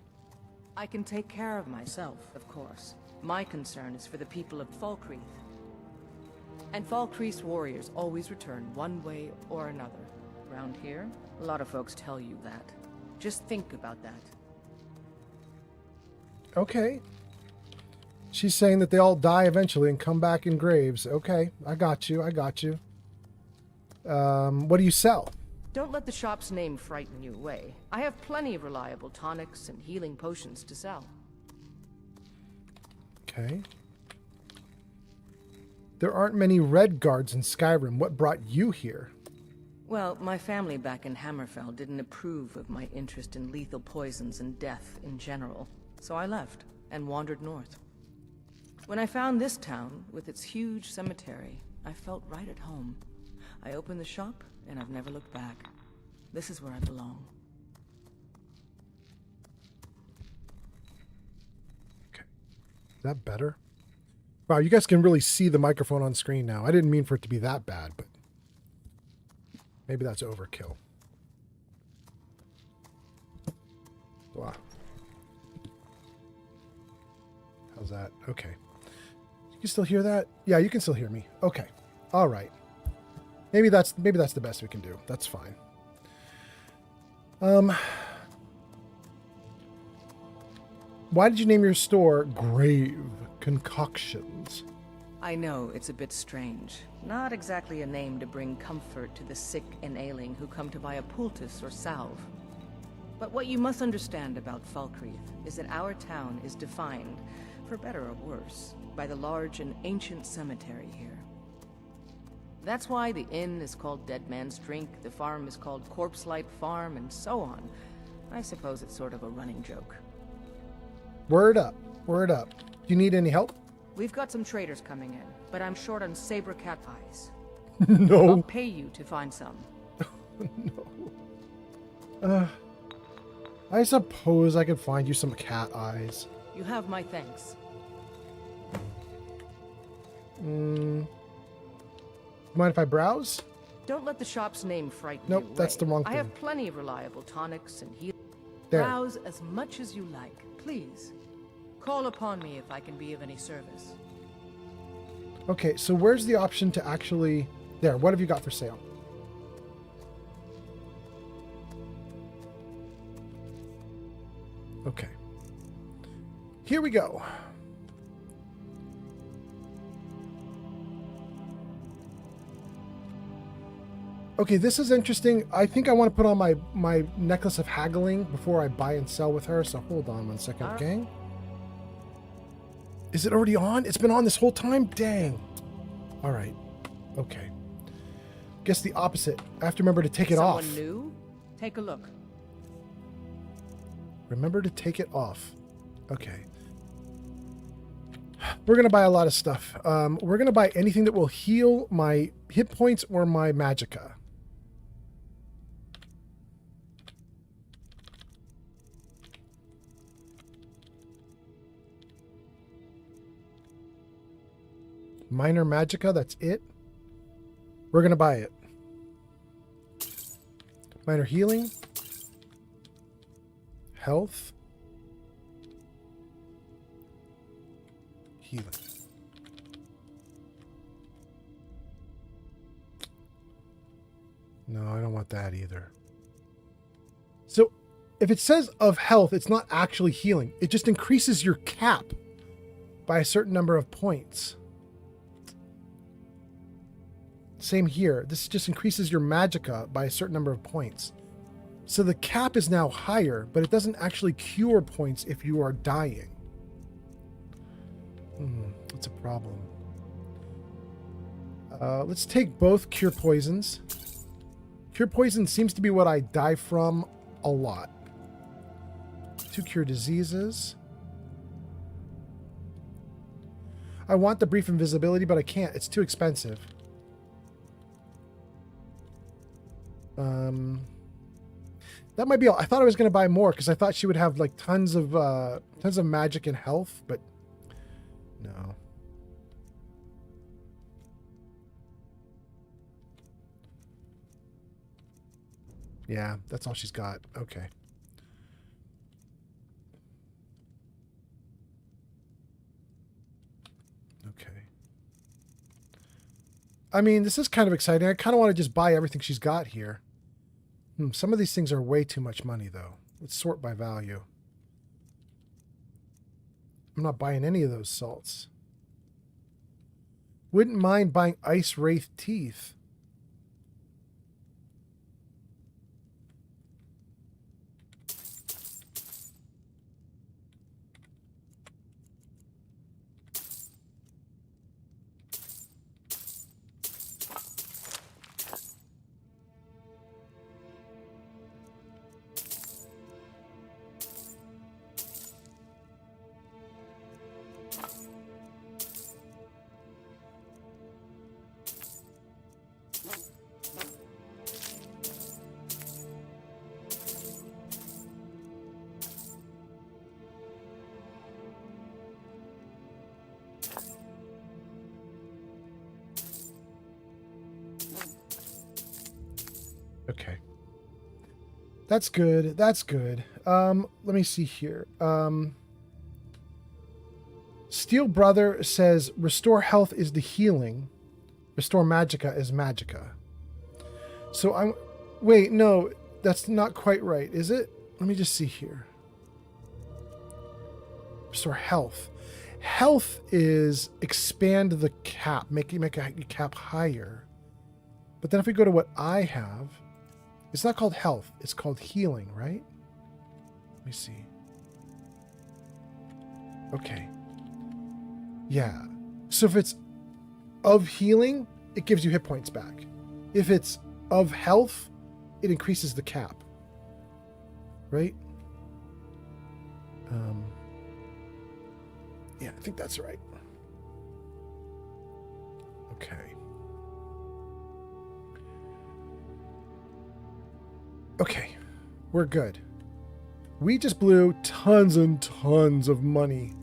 I can take care of myself, of course. My concern is for the people of Falkreath. And Falkreath's warriors always return one way or another. Around here, a lot of folks tell you that. Just think about that. Okay. She's saying that they all die eventually and come back in graves. Okay, I got you. What do you sell? Don't let the shop's name frighten you away. I have plenty of reliable tonics and healing potions to sell. Okay. There aren't many red guards in Skyrim. What brought you here? Well, my family back in Hammerfell didn't approve of my interest in lethal poisons and death in general, so I left and wandered north. When I found this town, with its huge cemetery, I felt right at home. I opened the shop, and I've never looked back. This is where I belong. Is that better? Wow, you guys can really see the microphone on screen now. I didn't mean for it to be that bad, but maybe that's overkill. Wow. How's that? Okay. You can still hear that? Yeah, you can still hear me. Okay. All right. Maybe that's the best we can do. That's fine. Why did you name your store Grave Concoctions? I know it's a bit strange. Not exactly a name to bring comfort to the sick and ailing who come to buy a poultice or salve. But what you must understand about Falkreath is that our town is defined, for better or worse, by the large and ancient cemetery here. That's why the inn is called Dead Man's Drink, the farm is called Corpse Light Farm, and so on. I suppose it's sort of a running joke. Word up. Word up. Do you need any help? We've got some traders coming in, but I'm short on saber cat eyes. No. I'll pay you to find some. I suppose I could find you some cat eyes. You have my thanks. Mind if I browse? Don't let the shop's name frighten you. Nope, that's the wrong I thing. have plenty of reliable tonics and heal. There. Browse as much as you like, please. Call upon me if I can be of any service. Okay, so where's the option to actually... There, what have you got for sale? Okay. Here we go. Okay, this is interesting. I think I want to put on my necklace of haggling before I buy and sell with her, so hold on one second, gang. Is it already on? It's been on this whole time? Dang. All right. Okay. Guess the opposite. I have to remember to take it off. Someone new? Take a look. Remember to take it off. Okay. We're going to buy a lot of stuff. We're going to buy anything that will heal my hit points or my magicka. Minor magicka, that's it. We're going to buy it. Minor healing. Health. Healing. No, I don't want that either. So, if it says of health, it's not actually healing. It just increases your cap by a certain number of points. Same here. This just increases your magicka by a certain number of points. So the cap is now higher, but it doesn't actually cure points if you are dying. That's a problem. Let's take both cure poisons. Cure poison seems to be what I die from a lot. 2 cure diseases. I want the brief invisibility, but I can't. It's too expensive. That might be all. I thought I was going to buy more because I thought she would have like tons of magic and health, but no. Yeah, that's all she's got. Okay. Okay. I mean, this is kind of exciting. I kind of want to just buy everything she's got here. Some of these things are way too much money, though. Let's sort by value. I'm not buying any of those salts. Wouldn't mind buying Ice Wraith Teeth. Okay. That's good. That's good. Let me see here. Steel Brother says restore health is the healing. Restore magicka is magicka. So I'm... Wait, no. That's not quite right, is it? Let me just see here. Restore health. Health is expand the cap, make a cap higher. But then if we go to what I have, it's not called health, it's called healing, right? Let me see. Okay. Yeah. So if it's of healing, it gives you hit points back. If it's of health, it increases the cap. Right? Yeah, I think that's right. Okay. Okay. We're good. We just blew tons and tons of money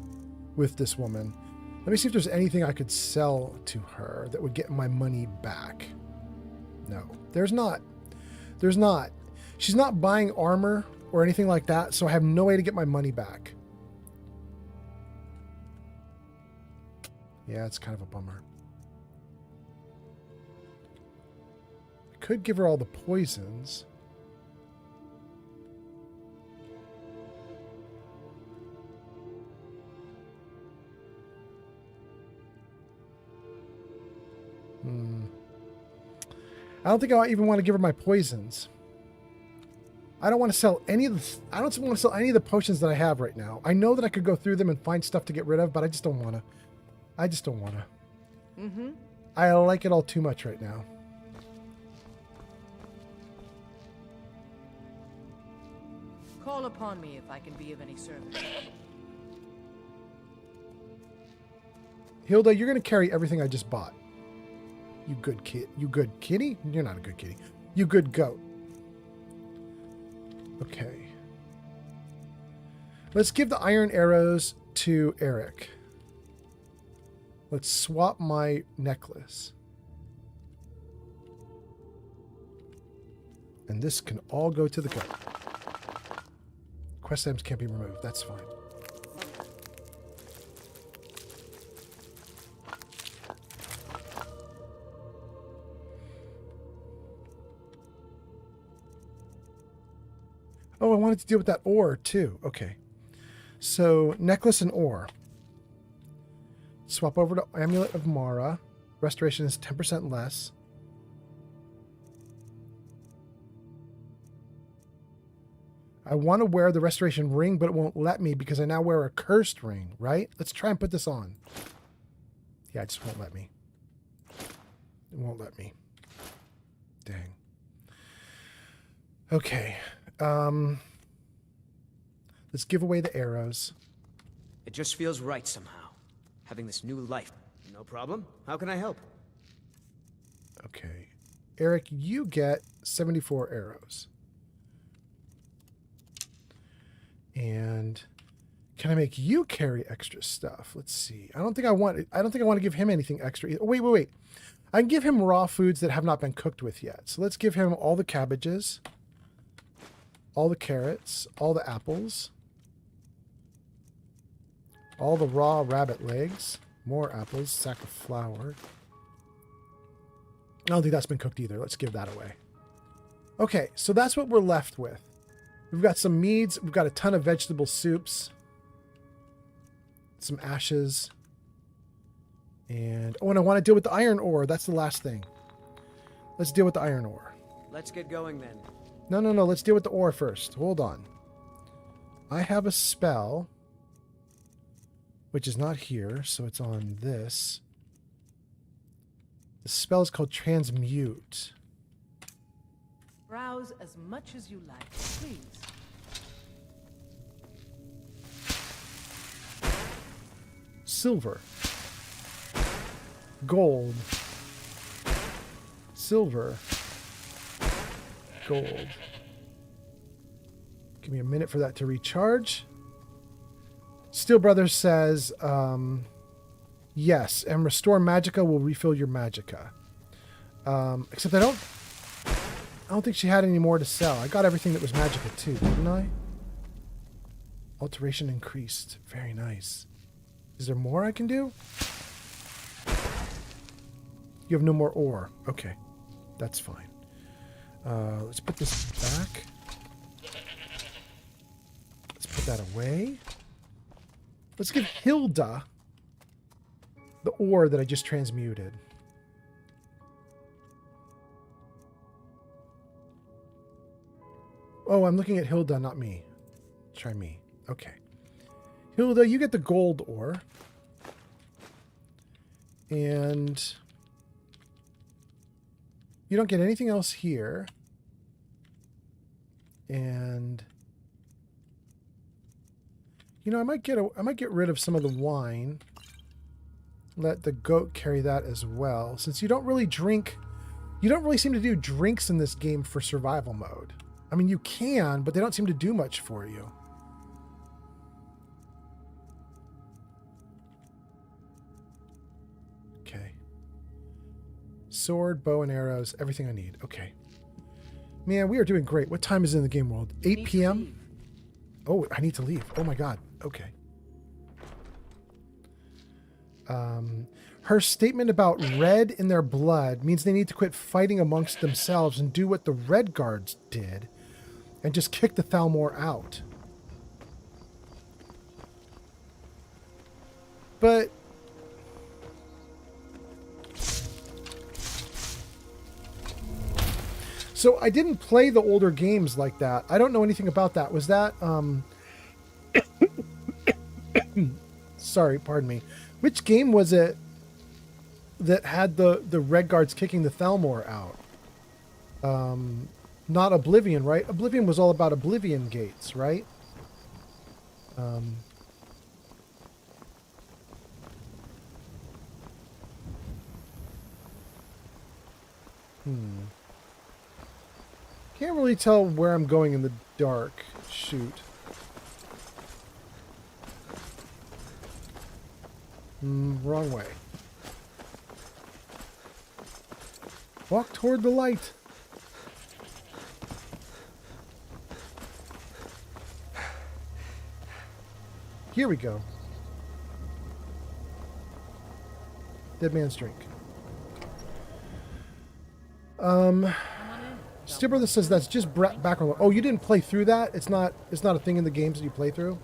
with this woman. Let me see if there's anything I could sell to her that would get my money back. No, there's not. There's not. She's not buying armor or anything like that, so I have no way to get my money back. Yeah, it's kind of a bummer. I could give her all the poisons. I don't think I even want to give her my poisons. I don't want to sell any of the. I don't want to sell any of the potions that I have right now. I know that I could go through them and find stuff to get rid of, but I just don't want to. I just don't want to. Mm-hmm. I like it all too much right now. Call upon me if I can be of any service. Hilda, you're going to carry everything I just bought. You good kid. You good kitty? You're not a good kitty. You good goat. Okay. Let's give the iron arrows to Eric. Let's swap my necklace. And this can all go to the goat. Quest items can't be removed. That's fine. Oh, I wanted to deal with that ore too. Okay. So, necklace and ore. Swap over to Amulet of Mara. Restoration is 10% less. I want to wear the restoration ring, but it won't let me because I now wear a cursed ring, right? Let's try and put this on. Yeah, it just won't let me. It won't let me. Dang. Okay. Let's give away the arrows. It just feels right somehow. Having this new life. No problem. How can I help? Okay. Eric, you get 74 arrows. And can I make you carry extra stuff? Let's see. I don't think I want to give him anything extra either. Wait. I can give him raw foods that have not been cooked with yet. So let's give him all the cabbages, all the carrots, all the apples, all the raw rabbit legs, more apples, sack of flour. I don't think that's been cooked either. Let's give that away. Okay, so that's what we're left with. We've got some meads. We've got a ton of vegetable soups. Some ashes. And, oh, and I want to deal with the iron ore. That's the last thing. Let's deal with the iron ore. Let's get going then. No. Let's deal with the ore first. Hold on. I have a spell, which is not here, so it's on this. The spell is called Transmute. Browse as much as you like, please. Silver. Gold. Silver. Gold. Give me a minute for that to recharge. Steel Brothers says, yes, and Restore Magicka will refill your Magicka. Except I don't think she had any more to sell. I got everything that was Magicka too, didn't I? Alteration increased. Very nice. Is there more I can do? You have no more ore. Okay. That's fine. Let's put this back. Let's put that away. Let's give Hilda the ore that I just transmuted. Oh, I'm looking at Hilda, not me. Try me. Okay. Hilda, you get the gold ore. And you don't get anything else here. And you know, I might get rid of some of the wine. Let the goat carry that as well. Since you don't really drink, you don't really seem to do drinks in this game for survival mode. I mean, you can, but they don't seem to do much for you. Okay. Sword, bow and arrows, everything I need. Okay. Man, we are doing great. What time is it in the game world? 8 p.m.? Oh, I need to leave. Oh my god. Okay. Her statement about red in their blood means they need to quit fighting amongst themselves and do what the Red Guards did and just kick the Thalmor out. But so I didn't play the older games like that. I don't know anything about that. Was that sorry, pardon me. Which game was it that had the Red Guards kicking the Thalmor out? Not Oblivion, right? Oblivion was all about Oblivion gates, right? Can't really tell where I'm going in the dark. Shoot. Wrong way. Walk toward the light. Here we go. Dead man's drink. Steel Brother says that's just background. Oh, you didn't play through that? It's not a thing in the games that you play through?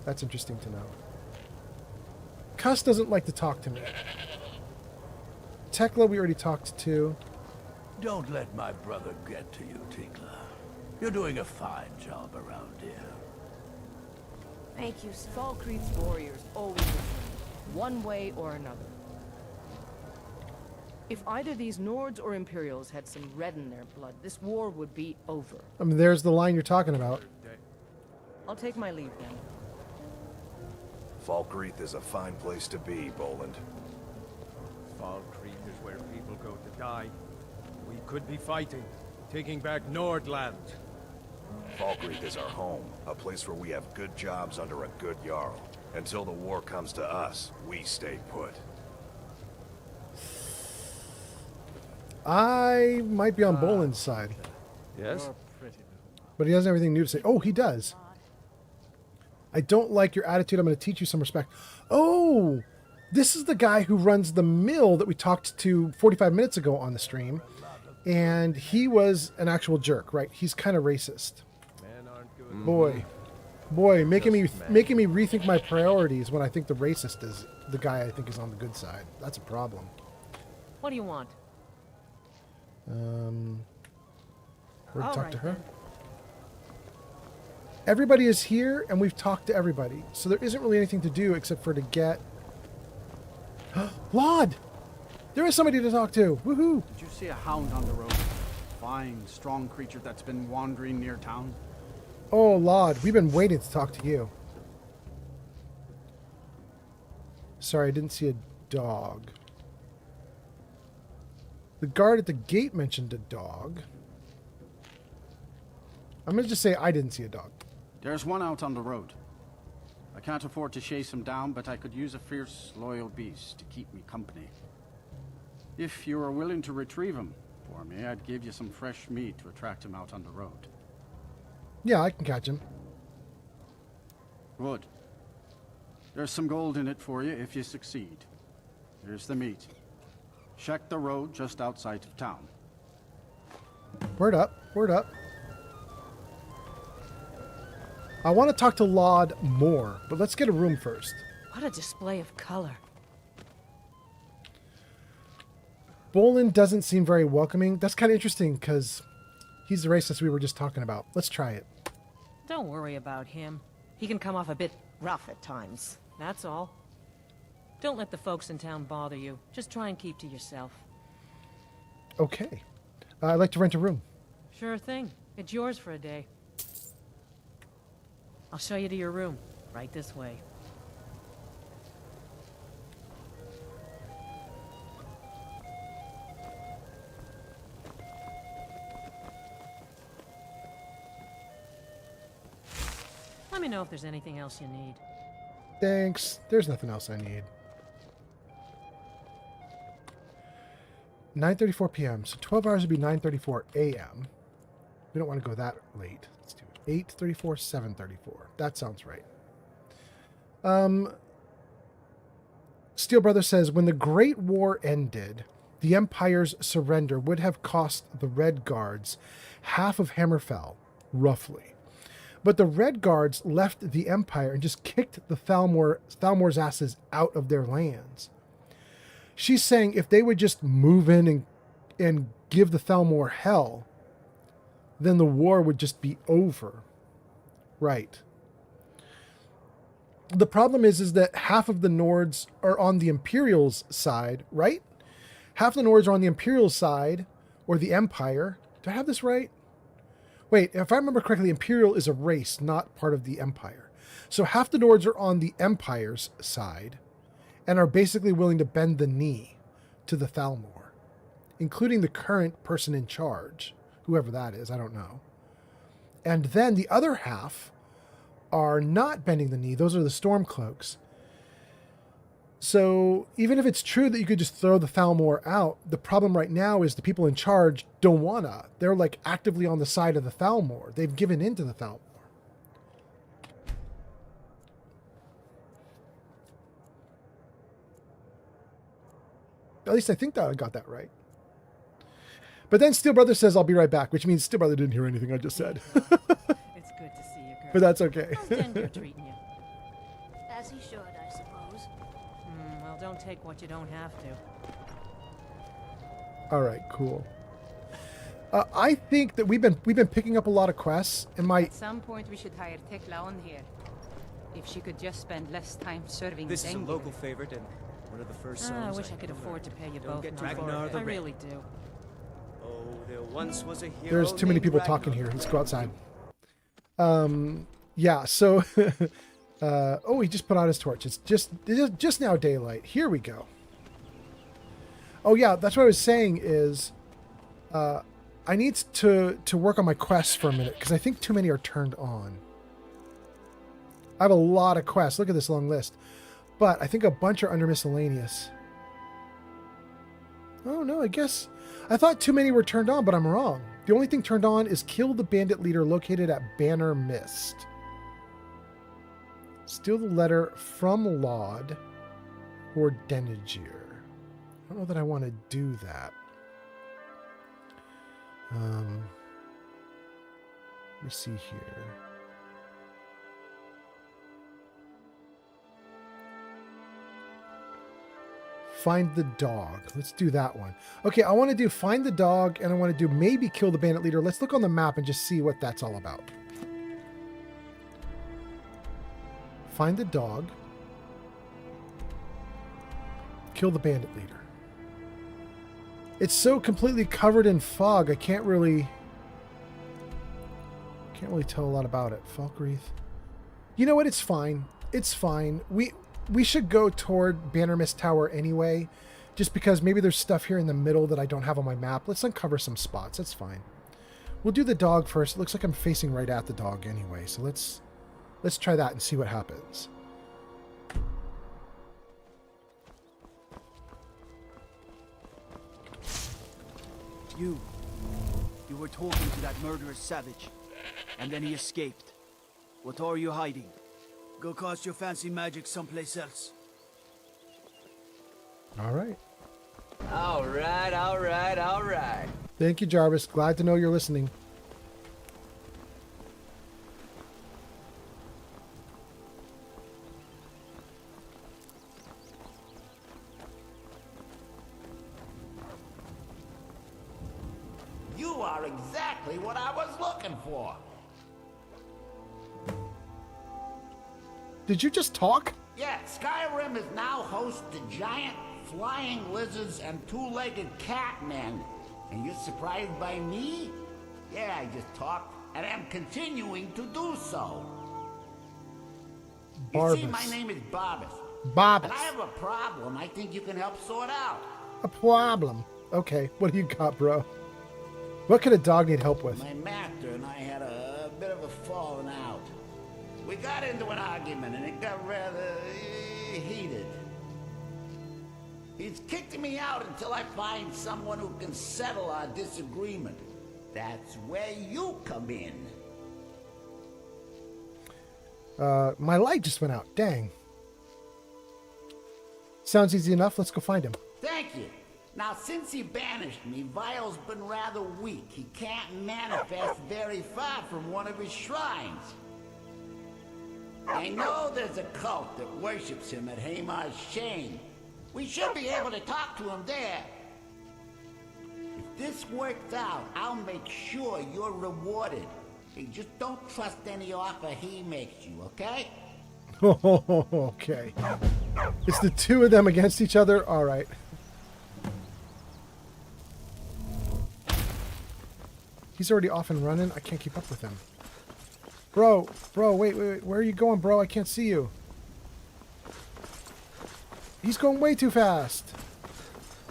That's interesting to know. Cuss doesn't like to talk to me. Tekla we already talked to. Don't let my brother get to you, Tinkler. You're doing a fine job around here. Thank you, sir. Falkreath's warriors always return, one way or another. If either these Nords or Imperials had some red in their blood, this war would be over. I mean, there's the line you're talking about. I'll take my leave then. Falkreath is a fine place to be, Boland. Falkreath is where people go to die. We could be fighting, taking back Nordland. Falkreath is our home, a place where we have good jobs under a good Jarl. Until the war comes to us, we stay put. I might be on Boland's side. Yes? But he doesn't have anything new to say. Oh, he does. I don't like your attitude. I'm going to teach you some respect. Oh, this is the guy who runs the mill that we talked to 45 minutes ago on the stream. And he was an actual jerk, right? He's kind of racist. Boy, making me rethink my priorities when I think the racist is the guy I think is on the good side. That's a problem. What do you want? We're to talk to her. Everybody is here, and we've talked to everybody. So there isn't really anything to do except for to get... Laud! There is somebody to talk to. Woohoo! Did you see a hound on the road? Fine, strong creature that's been wandering near town. Oh, Laud, we've been waiting to talk to you. Sorry, I didn't see a dog. The guard at the gate mentioned a dog. I'm going to just say I didn't see a dog. There's one out on the road. I can't afford to chase him down, but I could use a fierce, loyal beast to keep me company. If you were willing to retrieve him for me, I'd give you some fresh meat to attract him out on the road. Yeah, I can catch him. Good. There's some gold in it for you if you succeed. Here's the meat. Check the road just outside of town. Word up, word up. I want to talk to Laud more, but let's get a room first. What a display of color. Bolin doesn't seem very welcoming. That's kind of interesting because he's the racist we were just talking about. Let's try it. Don't worry about him. He can come off a bit rough at times. That's all. Don't let the folks in town bother you. Just try and keep to yourself. Okay. I'd like to rent a room. Sure thing. It's yours for a day. I'll show you to your room. Right this way. Let me know if there's anything else you need. Thanks. There's nothing else I need. 9:34 p.m. So 12 hours would be 9:34 a.m. We don't want to go that late. Let's do it. 8:34, 7:34. That sounds right. Steel Brother says, when the Great War ended, the Empire's surrender would have cost the Red Guards half of Hammerfell, roughly. But the Red Guards left the Empire and just kicked the Thalmor's asses out of their lands. She's saying if they would just move in and give the Thalmor hell, then the war would just be over. Right. The problem is that half of the Nords are on the Imperial's side, right? Half the Nords are on the Imperial side, or the Empire. Do I have this right? Wait, if I remember correctly, Imperial is a race, not part of the Empire. So half the Nords are on the Empire's side, and are basically willing to bend the knee to the Thalmor, including the current person in charge, whoever that is, I don't know. And then the other half are not bending the knee. Those are the Stormcloaks. So even if it's true that you could just throw the Thalmor out, the problem right now is the people in charge don't wanna. They're like actively on the side of the Thalmor. They've given in to the Thalmor. At least I think that I got that right. But then Steel Brother says, I'll be right back, which means Steel Brother didn't hear anything I just said. It's good to see you, girl. But that's okay. How's Denver treating you? As he should, I suppose. Well, don't take what you don't have to. All right, cool. I think that we've been picking up a lot of quests, and At some point, we should hire Tekla on here. If she could just spend less time serving This is a Dengue. local favorite and one of the first songs. I wish I could afford to pay you Don't both. get now. Ragnar the I Red. really do. Oh, there once was a hero There's too many named people Ragnar. talking here. Let's go outside. Yeah, so oh, he just put out his torch. It's just now daylight. Here we go. Oh yeah, that's what I was saying is I need to work on my quests for a minute because I think too many are turned on. I have a lot of quests. Look at this long list. But I think a bunch are under miscellaneous. Oh no, I guess I thought too many were turned on, but I'm wrong. The only thing turned on is kill the bandit leader located at Banner Mist. Steal the letter from Laud or Denegir. I don't know that I want to do that. Let me see here. Find the dog. Let's do that one. Okay, I want to do find the dog, and I want to do maybe kill the bandit leader. Let's look on the map and just see what that's all about. Find the dog. Kill the bandit leader. It's so completely covered in fog, I can't really tell a lot about it. Falkreath. You know what? It's fine. It's fine. We should go toward Banner Mist Tower anyway, just because maybe there's stuff here in the middle that I don't have on my map. Let's uncover some spots. That's fine. We'll do the dog first. It looks like I'm facing right at the dog anyway, so let's try that and see what happens. You were talking to that murderous savage, and then he escaped. What are you hiding? Go cast your fancy magic someplace else. All right. All right, all right, all right. Thank you, Jarvis. Glad to know you're listening. are exactly what I was looking for. Did you just talk? Yeah, Skyrim is now host to giant flying lizards and two-legged catmen. And you're surprised by me? Yeah, I just talked, and I'm continuing to do so. You see, my name is Barbas. Barbas. And I have a problem I think you can help sort out. A problem. Okay, what do you got, bro? What could a dog need help with? My master and I had a bit of a falling out. We got into an argument and it got rather heated. He's kicked me out until I find someone who can settle our disagreement. That's where you come in. My light just went out. Dang. Sounds easy enough. Let's go find him. Thank you. Now, since he banished me, Vile's been rather weak. He can't manifest very far from one of his shrines. I know there's a cult that worships him at Hamar's Shane. We should be able to talk to him there. If this works out, I'll make sure you're rewarded. Hey, just don't trust any offer he makes you, okay? Okay. It's the two of them against each other? Alright. He's already off and running. I can't keep up with him. Bro, wait. Where are you going, bro? I can't see you. He's going way too fast.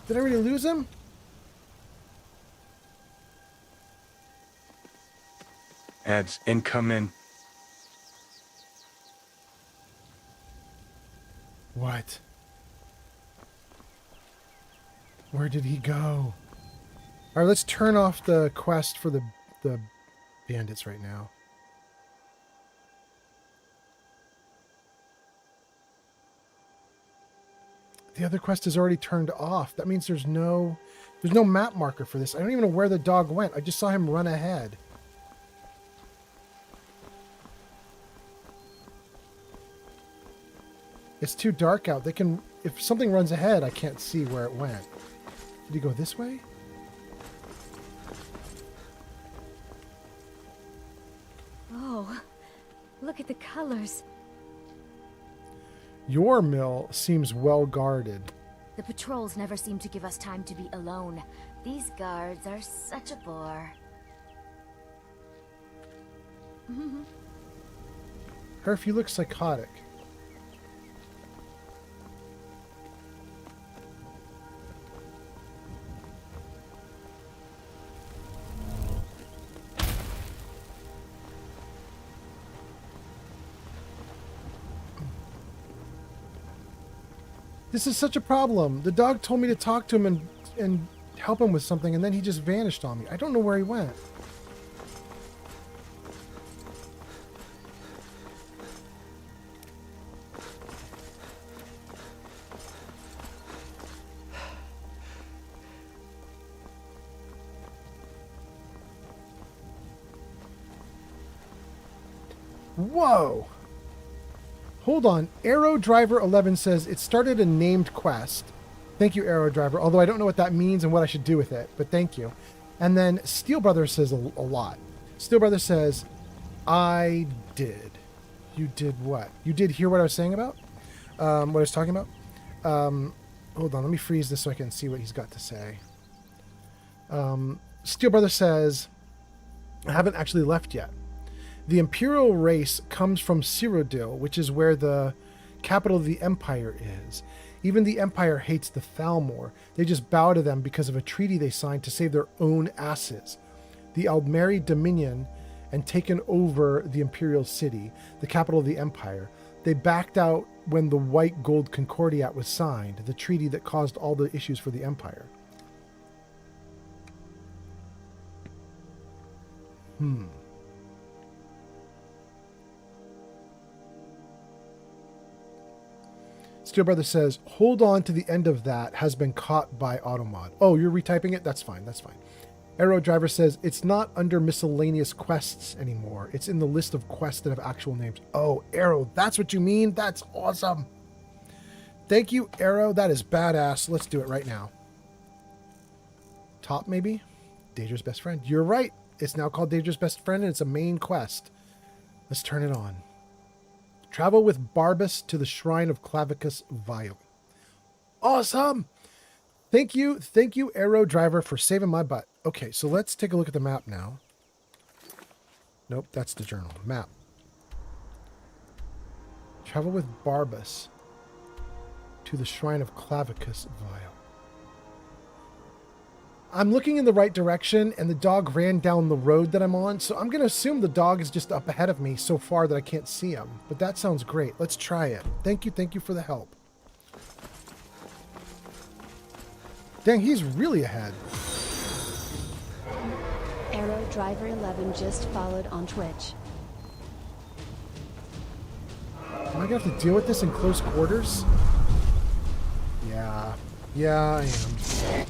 Did I already lose him? Ads incoming. What? Where did he go? Alright, let's turn off the quest for the bandits right now. The other quest is already turned off. That means there's no map marker for this. I don't even know where the dog went. I just saw him run ahead. It's too dark out. If something runs ahead, I can't see where it went. Did he go this way? Oh, look at the colors. Your mill seems well guarded. The patrols never seem to give us time to be alone. These guards are such a bore. Herf, you look psychotic. This is such a problem. The dog told me to talk to him and help him with something, and then he just vanished on me. I don't know where he went. Whoa! Hold on. Arrow Driver 11 says it started a named quest. Thank you, Arrow Driver. Although I don't know what that means and what I should do with it, but thank you. And then Steel Brother says a lot. Steel Brother says, I did. You did what? You did hear what I was saying about? What I was talking about? Hold on. Let me freeze this so I can see what he's got to say. Steel Brother says, I haven't actually left yet. The Imperial race comes from Cyrodiil, which is where the capital of the Empire is. Even the Empire hates the Thalmor. They just bow to them because of a treaty they signed to save their own asses. The Aldmeri Dominion and taken over the Imperial City, the capital of the Empire. They backed out when the White Gold Concordiat was signed, the treaty that caused all the issues for the Empire. Steel Brother says, hold on to the end of that, has been caught by Automod. Oh, you're retyping it? That's fine, that's fine. Arrow Driver says, it's not under miscellaneous quests anymore. It's in the list of quests that have actual names. Oh, Arrow, that's what you mean? That's awesome. Thank you, Arrow. That is badass. Let's do it right now. Top, maybe? Daedra's best friend. You're right. It's now called Daedra's best friend, and it's a main quest. Let's turn it on. Travel with Barbas to the shrine of Clavicus Vile. Awesome! Thank you, Arrow Driver, for saving my butt. Okay, so let's take a look at the map now. Nope, that's the journal. Map. Travel with Barbas to the shrine of Clavicus Vile. I'm looking in the right direction, and the dog ran down the road that I'm on, so I'm going to assume the dog is just up ahead of me so far that I can't see him. But that sounds great. Let's try it. Thank you for the help. Dang, he's really ahead. Arrow Driver 11 just followed on Twitch. Am I going to have to deal with this in close quarters? Yeah. Yeah, I am.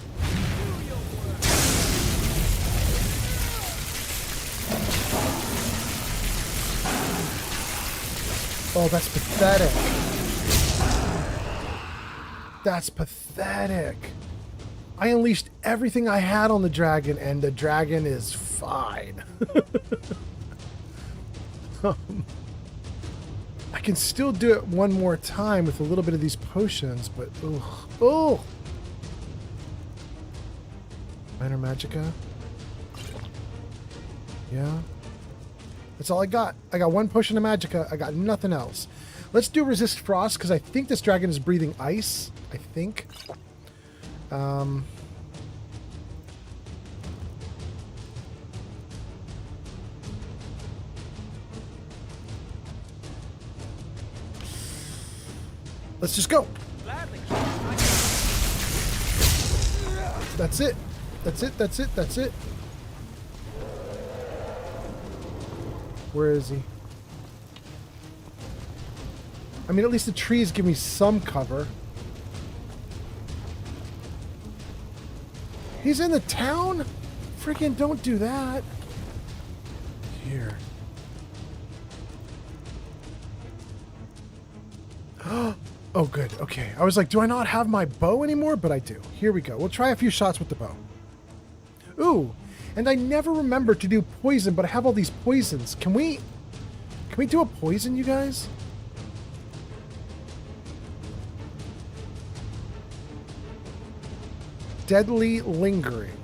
Oh, that's pathetic. That's pathetic. I unleashed everything I had on the dragon, and the dragon is fine. I can still do it one more time with a little bit of these potions, but oh. Minor Magicka. Yeah. That's all I got. I got one potion of Magicka. I got nothing else. Let's do Resist Frost, because I think this dragon is breathing ice. I think. Let's just go. That's it. That's it. That's it. That's it. Where is he? I mean, at least the trees give me some cover. He's in the town? Freaking don't do that. Here. Oh, good. Okay. I was like, do I not have my bow anymore? But I do. Here we go. We'll try a few shots with the bow. Ooh. And I never remember to do poison, but I have all these poisons. Can we do a poison, you guys? Deadly Lingering.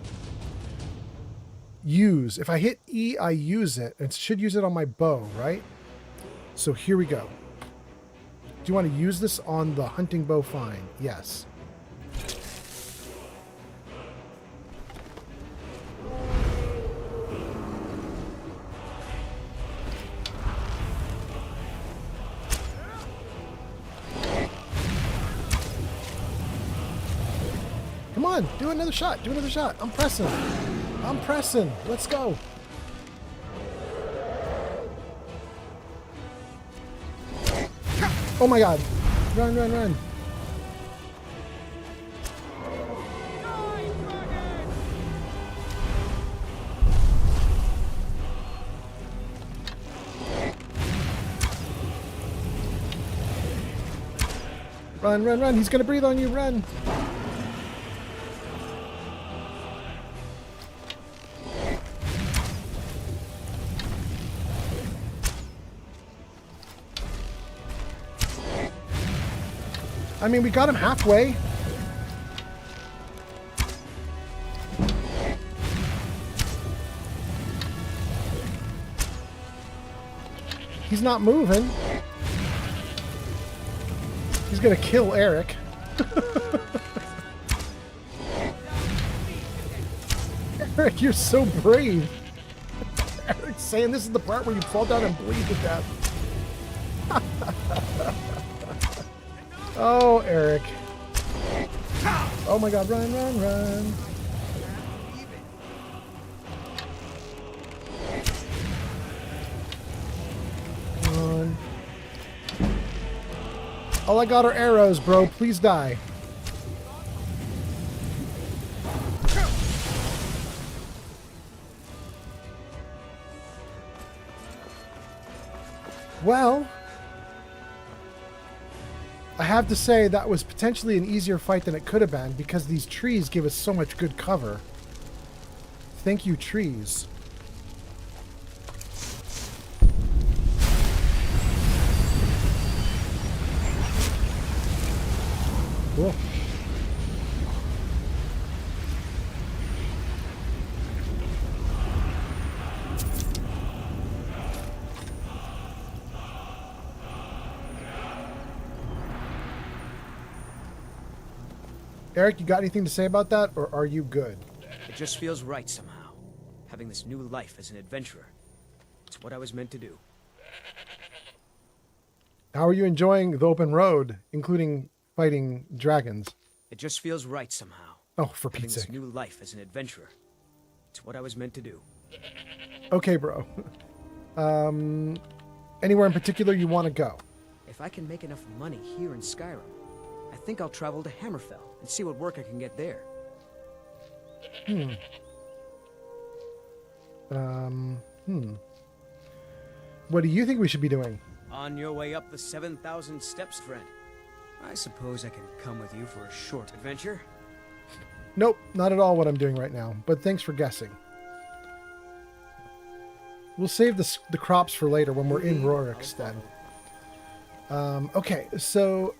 Use. If I hit E, I use it. It should use it on my bow, right? So here we go. Do you want to use this on the hunting bow? Fine. Yes. Come on, do another shot. Do another shot. I'm pressing. I'm pressing. Let's go. Oh my god. Run, run, run. Run, run, run. He's gonna breathe on you. Run. I mean, we got him halfway. He's not moving. He's gonna kill Eric. Eric, you're so brave. Eric's saying this is the part where you fall down and bleed to death. Oh, Eric. Oh my god, run, run, run. Come on. All I got are arrows, bro. Please die. Well, I have to say that was potentially an easier fight than it could have been because these trees give us so much good cover. Thank you, trees. Cool. Eric, you got anything to say about that, or are you good? It just feels right somehow. Having this new life as an adventurer. It's what I was meant to do. How are you enjoying the open road, including fighting dragons? It just feels right somehow. Oh, for Pete's sake. Having this new life as an adventurer. It's what I was meant to do. Okay, bro. Anywhere in particular you want to go? If I can make enough money here in Skyrim, I think I'll travel to Hammerfell and see what work I can get there. What do you think we should be doing? On your way up the 7,000 steps, friend. I suppose I can come with you for a short adventure. Nope, not at all what I'm doing right now, but thanks for guessing. We'll save the crops for later when we're in Rorikstead. Okay, so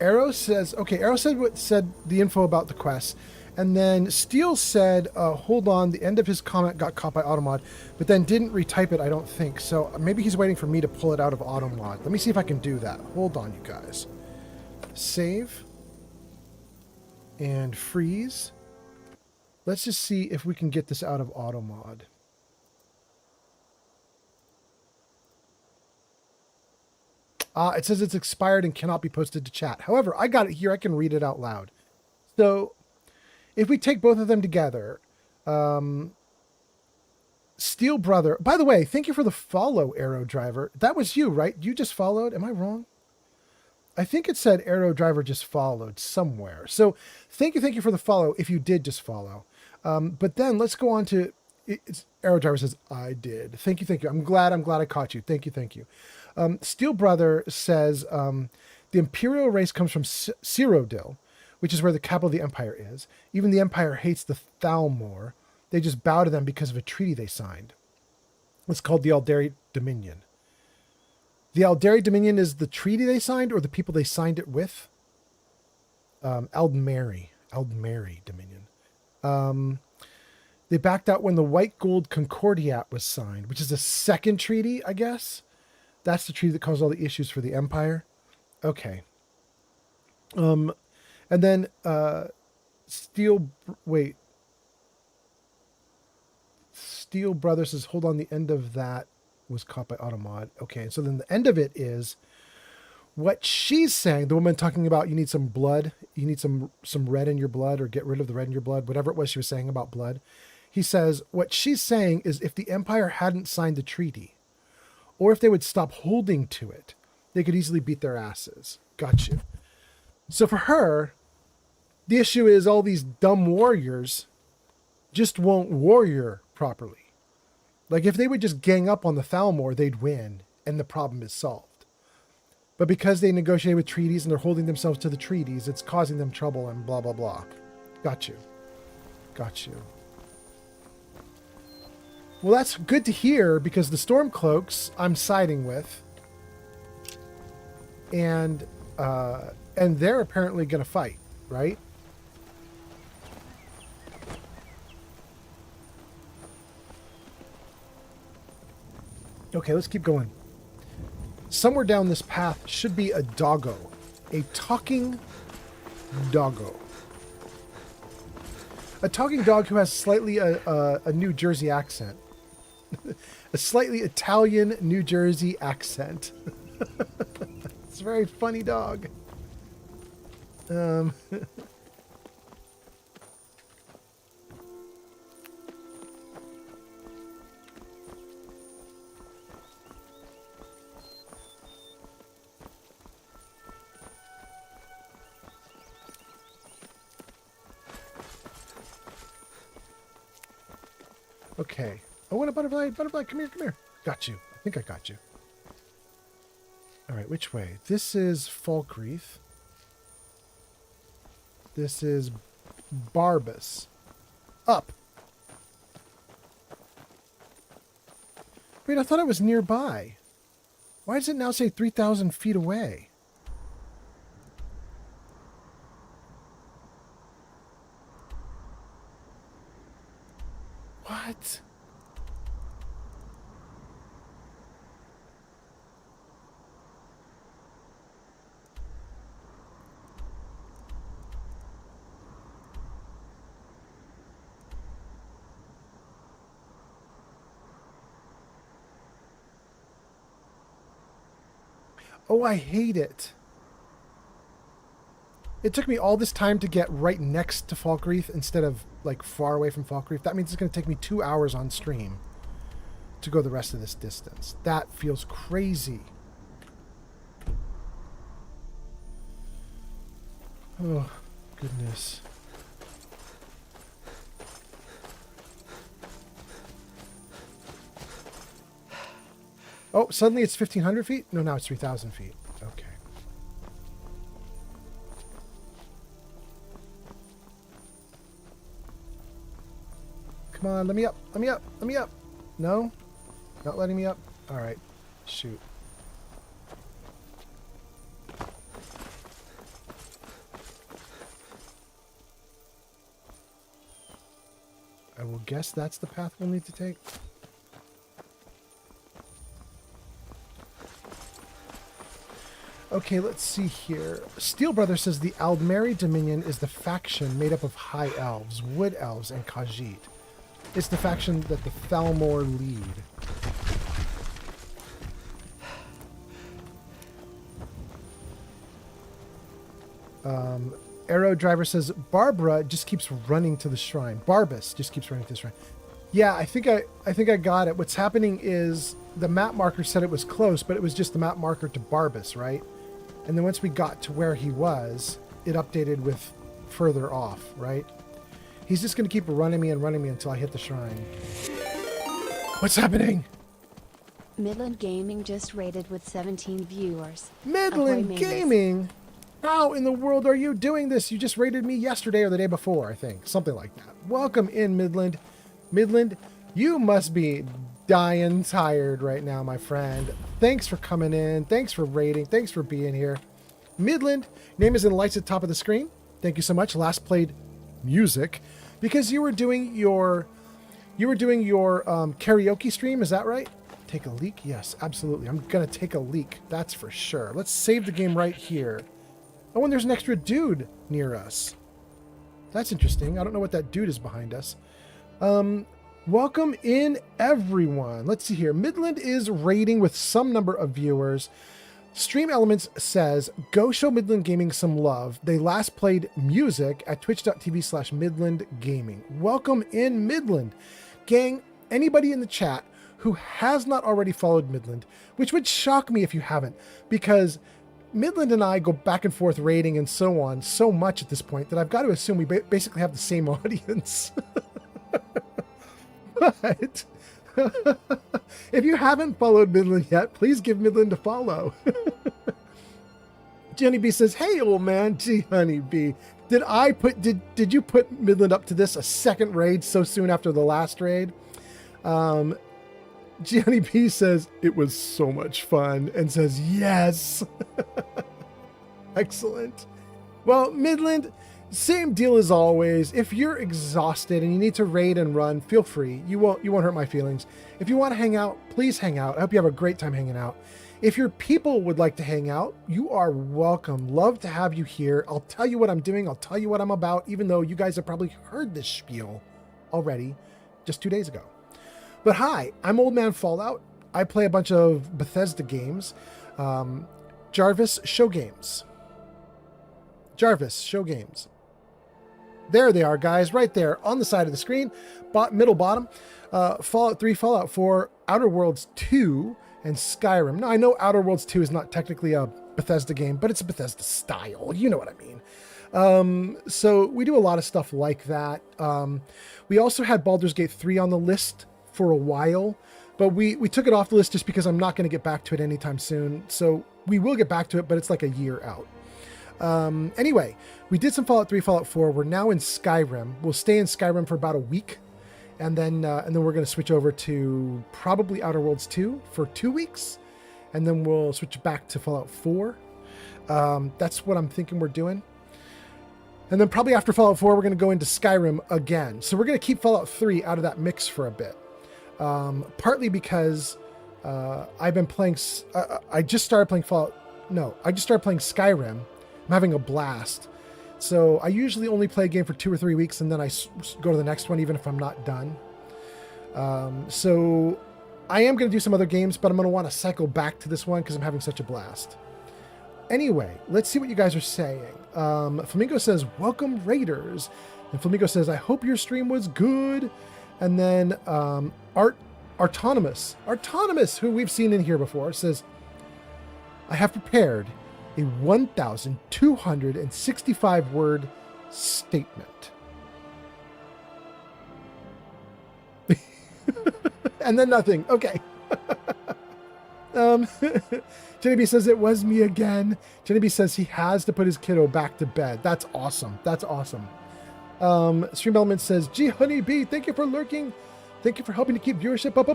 Arrow says, okay, Arrow said the info about the quest, and then Steele said, hold on, the end of his comment got caught by Automod, but then didn't retype it, I don't think. So maybe he's waiting for me to pull it out of Automod. Let me see if I can do that. Hold on, you guys. Save. And freeze. Let's just see if we can get this out of Automod. It says it's expired and cannot be posted to chat. However, I got it here. I can read it out loud. So if we take both of them together, Steel Brother, by the way, thank you for the follow, Arrow Driver. That was you, right? You just followed? Am I wrong? I think it said Arrow Driver just followed somewhere. So thank you for the follow if you did just follow. But then let's go on to, Arrow Driver says, I did. Thank you. I'm glad I caught you. Thank you. Steel Brother says, the Imperial race comes from Cyrodiil, which is where the capital of the Empire is. Even the Empire hates the Thalmor. They just bow to them because of a treaty they signed. It's called the Aldari Dominion. The Aldari Dominion is the treaty they signed or the people they signed it with? Aldmeri Dominion. They backed out when the White Gold Concordiat was signed, which is the second treaty, I guess. That's the treaty that caused all the issues for the Empire. Okay. And then Steel Brother says, hold on, the end of that was caught by Automod. Okay, so then the end of it is what she's saying, the woman talking about you need some blood, you need some red in your blood, or get rid of the red in your blood, whatever it was she was saying about blood. He says, what she's saying is if the Empire hadn't signed the treaty, or if they would stop holding to it, they could easily beat their asses. Got you. So for her, the issue is all these dumb warriors just won't warrior properly. Like if they would just gang up on the Thalmor, they'd win, and the problem is solved. But because they negotiate with treaties and they're holding themselves to the treaties, it's causing them trouble and blah, blah, blah. Got you. Well, that's good to hear because the Stormcloaks I'm siding with, and they're apparently going to fight, right? Okay, let's keep going. Somewhere down this path should be a doggo, a talking doggo. A talking dog who has slightly a New Jersey accent. A slightly Italian New Jersey accent. It's a very funny dog. Okay. Oh, and a butterfly. Butterfly, come here. Got you. I think I got you. All right, which way? This is Falkreath. This is Barbas. Up. Wait, I thought it was nearby. Why does it now say 3,000 feet away? What? Oh, I hate it. It took me all this time to get right next to Falkreath instead of like far away from Falkreath. That means it's going to take me 2 hours on stream to go the rest of this distance. That feels crazy. Oh, goodness. Oh, suddenly it's 1,500 feet? No, now it's 3,000 feet. Okay. Come on, let me up, let me up, let me up. No? Not letting me up? Alright. Shoot. I will guess that's the path we'll need to take. Okay, let's see here. Steel Brother says the Aldmeri Dominion is the faction made up of High Elves, Wood Elves, and Khajiit. It's the faction that the Thalmor lead. Arrow Driver says Barbara just keeps running to the shrine. Barbas just keeps running to the shrine. Yeah, I think I got it. What's happening is the map marker said it was close, but it was just the map marker to Barbas, right? And then once we got to where he was, it updated with further off, right? He's just going to keep running me until I hit the shrine. What's happening? Midland Gaming just rated with 17 viewers. Midland Gaming? How in the world are you doing this? You just rated me yesterday or the day before, I think. Something like that. Welcome in, Midland. Midland, you must be dying tired right now, my friend. Thanks for coming in. Thanks for rating. Thanks for being here. Midland, name is in lights at the top of the screen. Thank you so much. Last played music because you were doing your karaoke stream. Is that right? Take a leak? Yes, absolutely. I'm going to take a leak. That's for sure. Let's save the game right here. Oh, and there's an extra dude near us. That's interesting. I don't know what that dude is behind us. Welcome in, everyone. Let's see here. Midland is rating with some number of viewers. Stream Elements says, go show Midland Gaming some love. They last played music at twitch.tv/Midland Gaming. Welcome in, Midland. Gang, anybody in the chat who has not already followed Midland, which would shock me if you haven't, because Midland and I go back and forth rating and so on so much at this point that I've got to assume we basically have the same audience. But if you haven't followed Midland yet, please give Midland a follow. Jenny B says, hey, old man. Gee, honey B. Did you put Midland up to this a second raid so soon after the last raid? Jenny B says, it was so much fun, and says, yes. Excellent. Well, Midland, same deal as always. If you're exhausted and you need to raid and run, feel free. You won't hurt my feelings. If you want to hang out, please hang out. I hope you have a great time hanging out. If your people would like to hang out, you are welcome. Love to have you here. I'll tell you what I'm doing. I'll tell you what I'm about, even though you guys have probably heard this spiel already just 2 days ago. But hi, I'm Old Man Fallout. I play a bunch of Bethesda games. Jarvis, show games. Jarvis, show games. There they are, guys, right there on the side of the screen, middle bottom. Fallout 3, Fallout 4, Outer Worlds 2, and Skyrim. Now, I know Outer Worlds 2 is not technically a Bethesda game, but it's a Bethesda style. You know what I mean. So we do a lot of stuff like that. We also had Baldur's Gate 3 on the list for a while, but we took it off the list just because I'm not going to get back to it anytime soon. So we will get back to it, but it's like a year out. Anyway, we did some Fallout 3, Fallout 4. We're now in Skyrim. We'll stay in Skyrim for about a week. And then we're going to switch over to probably Outer Worlds 2 for 2 weeks. And then we'll switch back to Fallout 4. That's what I'm thinking we're doing. And then probably after Fallout 4, we're going to go into Skyrim again. So we're going to keep Fallout 3 out of that mix for a bit. Partly because I've been playing... I just started playing I just started playing Skyrim. I'm having a blast. So I usually only play a game for 2 or 3 weeks, and then I go to the next one, even if I'm not done. So I am going to do some other games, but I'm going to want to cycle back to this one because I'm having such a blast. Anyway, let's see what you guys are saying. Flamingo says, welcome Raiders. And Flamingo says, I hope your stream was good. And then Artonomous, who we've seen in here before, says, I have prepared a 1,265 word statement. And then nothing. Okay. Jenny B says, it was me again. Jenny B says he has to put his kiddo back to bed. That's awesome. That's awesome. Stream Element says, gee, Honey B, thank you for lurking. Thank you for helping to keep viewership up.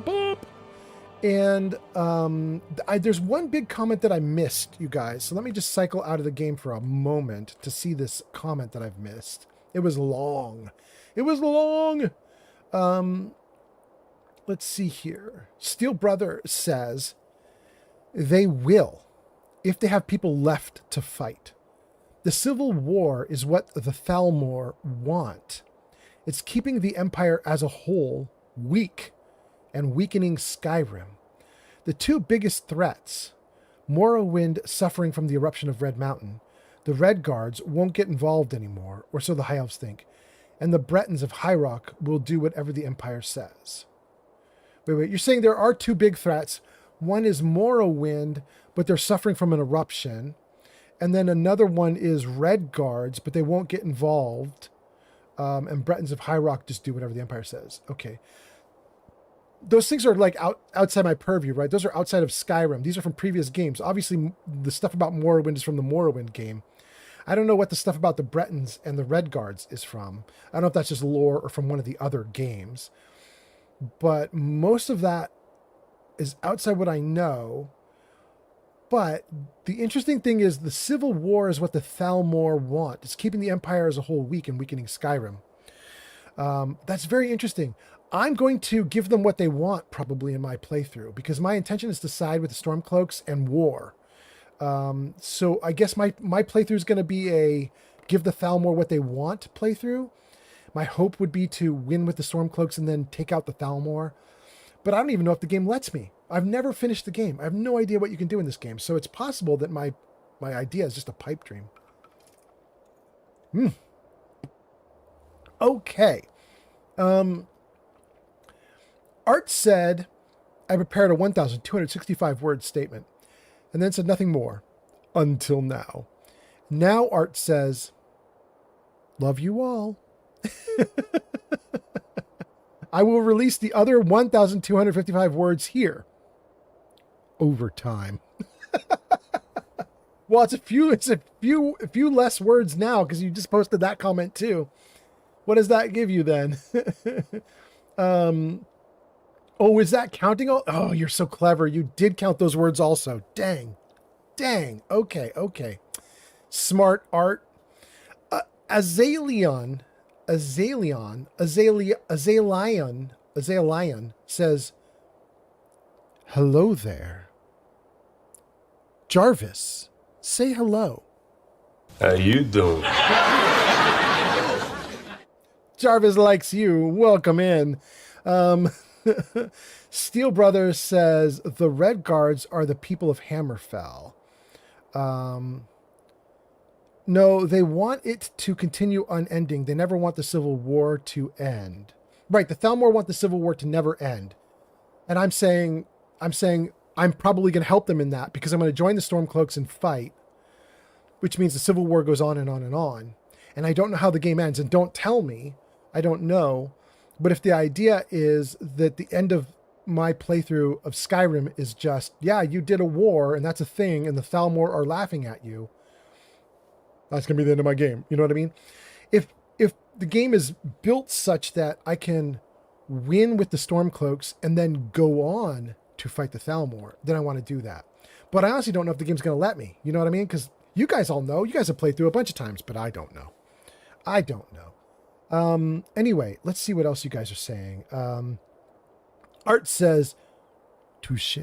And there's one big comment that I missed, you guys. So let me just cycle out of the game for a moment to see this comment that I've missed. It was long. Let's see here. Steel Brother says, they will, if they have people left to fight. The Civil War is what the Thalmor want. It's keeping the Empire as a whole weak and weakening Skyrim. The two biggest threats, Morrowind suffering from the eruption of Red Mountain, the Red Guards won't get involved anymore, or so the High Elves think, and the Bretons of High Rock will do whatever the Empire says. Wait, you're saying there are two big threats. One is Morrowind, but they're suffering from an eruption. And then another one is Red Guards, but they won't get involved. And Bretons of High Rock just do whatever the Empire says. Okay. Those things are like outside my purview, right? Those are outside of Skyrim. These are from previous games. Obviously, the stuff about Morrowind is from the Morrowind game. I don't know what the stuff about the Bretons and the Red Guards is from. I don't know if that's just lore or from one of the other games. But most of that is outside what I know. But the interesting thing is the Civil War is what the Thalmor want. It's keeping the Empire as a whole weak and weakening Skyrim. That's very interesting. I'm going to give them what they want probably in my playthrough because my intention is to side with the Stormcloaks and war. So I guess my playthrough is going to be a give the Thalmor what they want playthrough. My hope would be to win with the Stormcloaks and then take out the Thalmor. But I don't even know if the game lets me. I've never finished the game. I have no idea what you can do in this game. So it's possible that my idea is just a pipe dream. Okay. Art said, I prepared a 1,265 word statement and then said nothing more until now. Now Art says, love you all. I will release the other 1,255 words here over time. Well, it's a few less words now because you just posted that comment too. What does that give you then? Oh, is that counting all? Oh, you're so clever. You did count those words also. Dang. Okay. Smart Art. Azalion says, hello there. Jarvis, say hello. How you doing? Jarvis likes you. Welcome in. Steel Brothers says, the Red Guards are the people of Hammerfell. No, they want it to continue unending. They never want the Civil War to end. Right, the Thalmor want the Civil War to never end. And I'm saying I'm probably going to help them in that because I'm going to join the Stormcloaks and fight, which means the Civil War goes on and on and on. And I don't know how the game ends. And don't tell me. I don't know. But if the idea is that the end of my playthrough of Skyrim is just, yeah, you did a war and that's a thing and the Thalmor are laughing at you, That's going to be the end of my game. You know what I mean? If the game is built such that I can win with the Stormcloaks and then go on to fight the Thalmor, then I want to do that. But I honestly don't know if the game's going to let me. You know what I mean? Because you guys all know. You guys have played through a bunch of times, but I don't know. I don't know. Anyway, let's see what else you guys are saying. Art says, touche.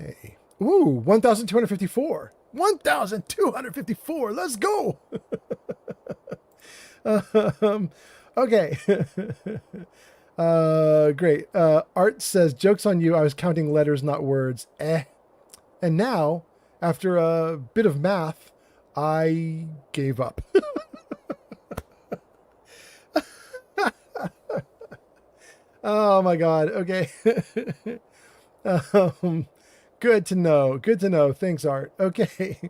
Ooh, 1,254. 1,254. Let's go. Okay. Great. Art says, joke's on you. I was counting letters, not words. And now, after a bit of math, I gave up. Oh my God. Okay. Good to know. Good to know. Thanks, Art. Okay.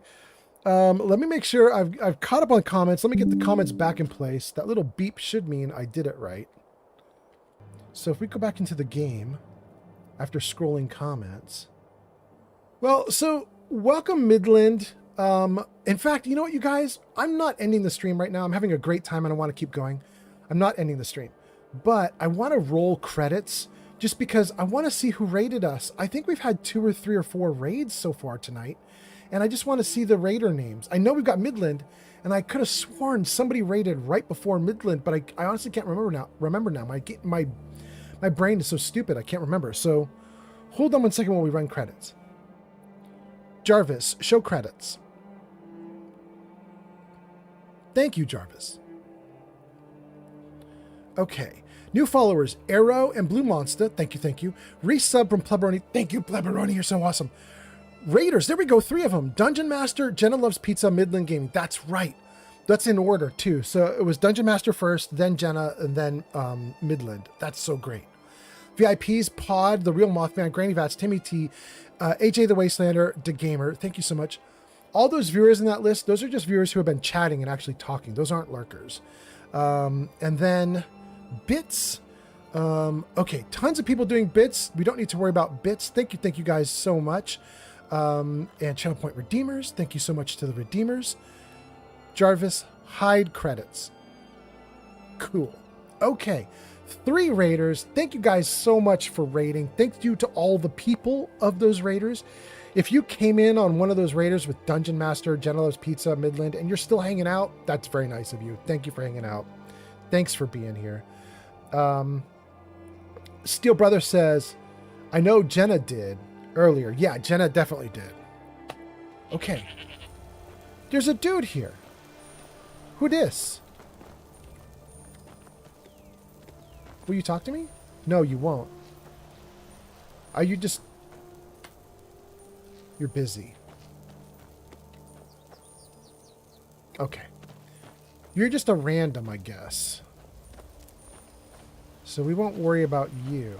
Let me make sure I've caught up on comments. Let me get the comments back in place. That little beep should mean I did it right. So if we go back into the game after scrolling comments. Well, so welcome Midland. In fact, you know what, you guys? I'm not ending the stream right now. I'm having a great time and I want to keep going. I'm not ending the stream. But I want to roll credits just because I want to see who raided us. I think we've had 2 or 3 or 4 raids so far tonight. And I just want to see the raider names. I know we've got Midland, and I could have sworn somebody raided right before Midland, but I honestly can't remember now. My brain is so stupid, I can't remember. So hold on 1 second while we run credits. Jarvis, show credits. Thank you, Jarvis. Okay. New followers, Arrow and Blue Monster. Thank you, thank you. Resub from Pleberoni. Thank you, Pleberoni. You're so awesome. Raiders, there we go, 3 of them. Dungeon Master, Jenna Loves Pizza, Midland Gaming. That's right. That's in order, too. So it was Dungeon Master first, then Jenna, and then Midland. That's so great. VIPs, Pod, The Real Mothman, Granny Vats, Timmy T, AJ the Wastelander, The Gamer. Thank you so much. All those viewers in that list, those are just viewers who have been chatting and actually talking. Those aren't lurkers. And then bits. Okay, tons of people doing bits. We don't need to worry about bits. Thank you guys so much. And Channel Point Redeemers, thank you so much to the Redeemers. Jarvis, hide credits. Cool. Okay, 3 raiders. Thank you guys so much for raiding. Thank you to all the people of those raiders. If you came in on one of those raiders with Dungeon Master, Jenna Loves Pizza, Midland, and you're still hanging out, that's very nice of you. Thank you for hanging out. Thanks for being here. Steel Brother says, I know Jenna did earlier. Yeah, Jenna definitely did. Okay. There's a dude here. Who dis? Will you talk to me? No, you won't. Are you just... You're busy. Okay. You're just a random, I guess. So we won't worry about you.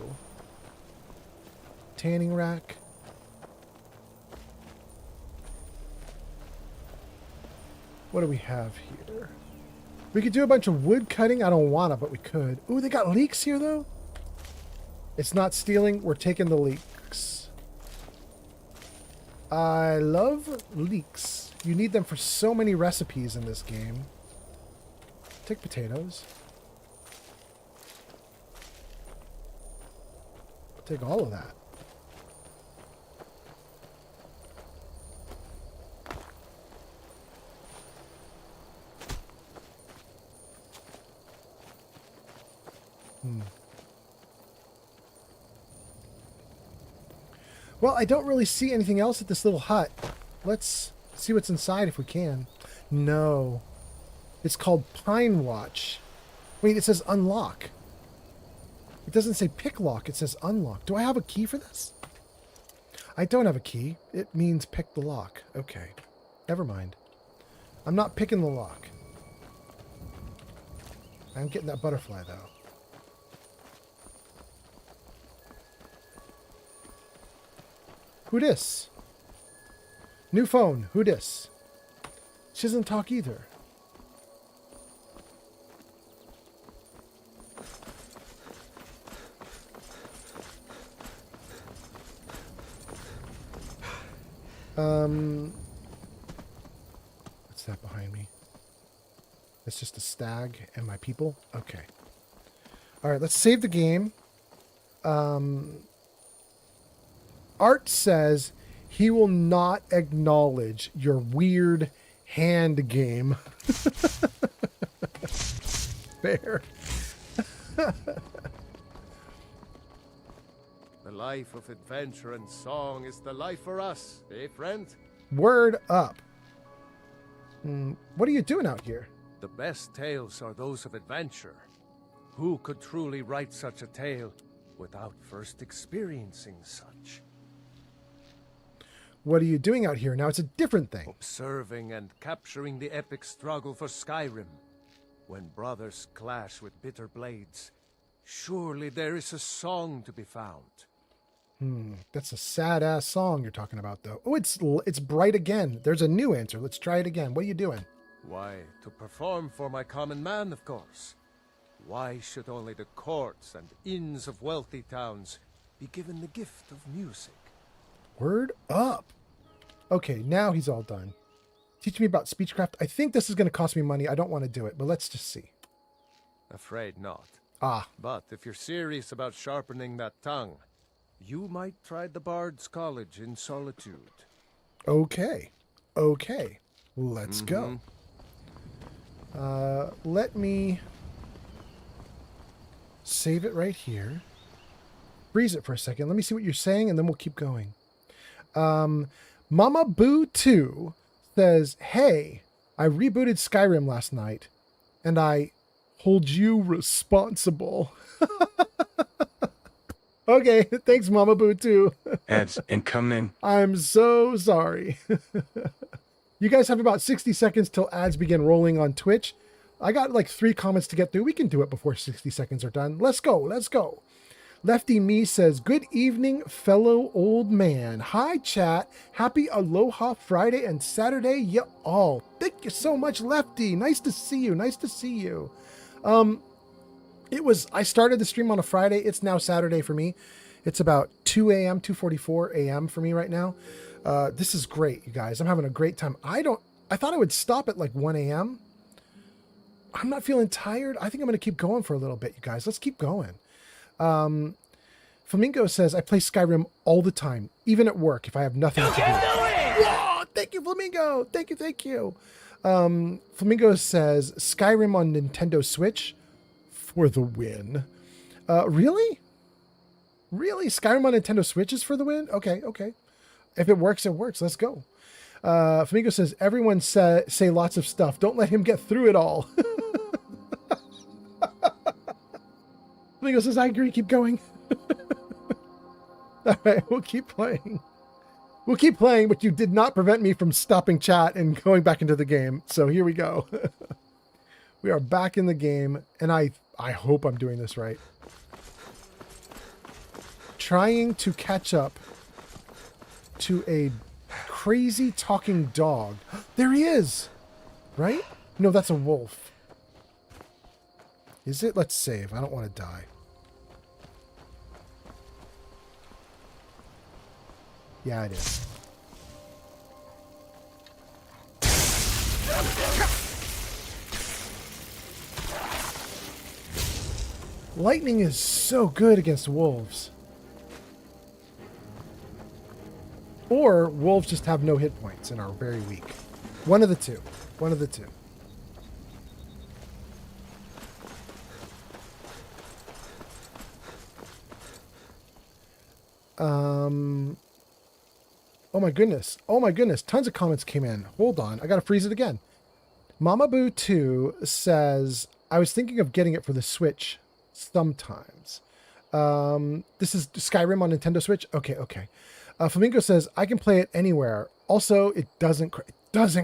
Tanning rack. What do we have here? We could do a bunch of wood cutting. I don't want to, but we could. Ooh, they got leeks here, though. It's not stealing. We're taking the leeks. I love leeks. You need them for so many recipes in this game. Take potatoes. Take all of that. Well, I don't really see anything else at this little hut. Let's see what's inside if we can. No. It's called Pine Watch. Wait, it says unlock. It doesn't say pick lock, it says unlock. Do I have a key for this? I don't have a key. It means pick the lock. Okay. Never mind. I'm not picking the lock. I'm getting that butterfly, though. Who dis? New phone. Who dis? She doesn't talk either. What's that behind me? It's just a stag and my people? Okay. All right, let's save the game. Art says he will not acknowledge your weird hand game. Fair. The life of adventure and song is the life for us, eh, friend? Word up. What are you doing out here? The best tales are those of adventure. Who could truly write such a tale without first experiencing such? What are you doing out here? Now it's a different thing. Observing and capturing the epic struggle for Skyrim. When brothers clash with bitter blades, surely there is a song to be found. That's a sad-ass song you're talking about, though. Oh, it's bright again. There's a new answer. Let's try it again. What are you doing? Why, to perform for my common man, of course. Why should only the courts and inns of wealthy towns be given the gift of music? Word up. Okay, now he's all done. Teach me about speechcraft. I think this is going to cost me money. I don't want to do it, but let's just see. Afraid not. Ah. But if you're serious about sharpening that tongue, you might try the Bard's College in Solitude. Okay. Okay. Let's go. Let me save it right here. Freeze it for a second. Let me see what you're saying, and then we'll keep going. Mama Boo 2 says, hey, I rebooted Skyrim last night, and I hold you responsible. Okay, thanks, Mama Boo 2. Ads incoming. I'm so sorry. You guys have about 60 seconds till ads begin rolling on Twitch. I got like 3 comments to get through. We can do it before 60 seconds are done. Let's go. Let's go. Lefty Me says, good evening, fellow old man. Hi, chat. Happy Aloha Friday and Saturday, ya all. Thank you so much, Lefty. Nice to see you. Nice to see you. I started the stream on a Friday. It's now Saturday for me. It's about 2 a.m., 2:44 a.m. for me right now. This is great, you guys. I'm having a great time. I thought I would stop at like 1 a.m. I'm not feeling tired. I think I'm going to keep going for a little bit, you guys. Let's keep going. Flamingo says, I play Skyrim all the time, even at work if I have nothing to do. Whoa, thank you, Flamingo. Thank you, thank you. Flamingo says, Skyrim on Nintendo Switch for the win. Really? Really? Skyrim on Nintendo Switch is for the win? Okay, okay. If it works, it works. Let's go. Flamingo says, everyone say lots of stuff. Don't let him get through it all. Flamingo says, I agree. Keep going. All right, we'll keep playing. We'll keep playing, but you did not prevent me from stopping chat and going back into the game. So here we go. We are back in the game, and I hope I'm doing this right. Trying to catch up to a crazy talking dog. There he is! Right? No, that's a wolf. Is it? Let's save. I don't want to die. Yeah, it is. Lightning is so good against wolves. Or wolves just have no hit points and are very weak. One of the two. One of the two. Oh my goodness. Oh my goodness. Tons of comments came in. Hold on. I got to freeze it again. Mama Boo 2 says, I was thinking of getting it for the Switch sometimes. This is Skyrim on Nintendo Switch. Okay, okay. Flamingo says, I can play it anywhere. Also, it doesn't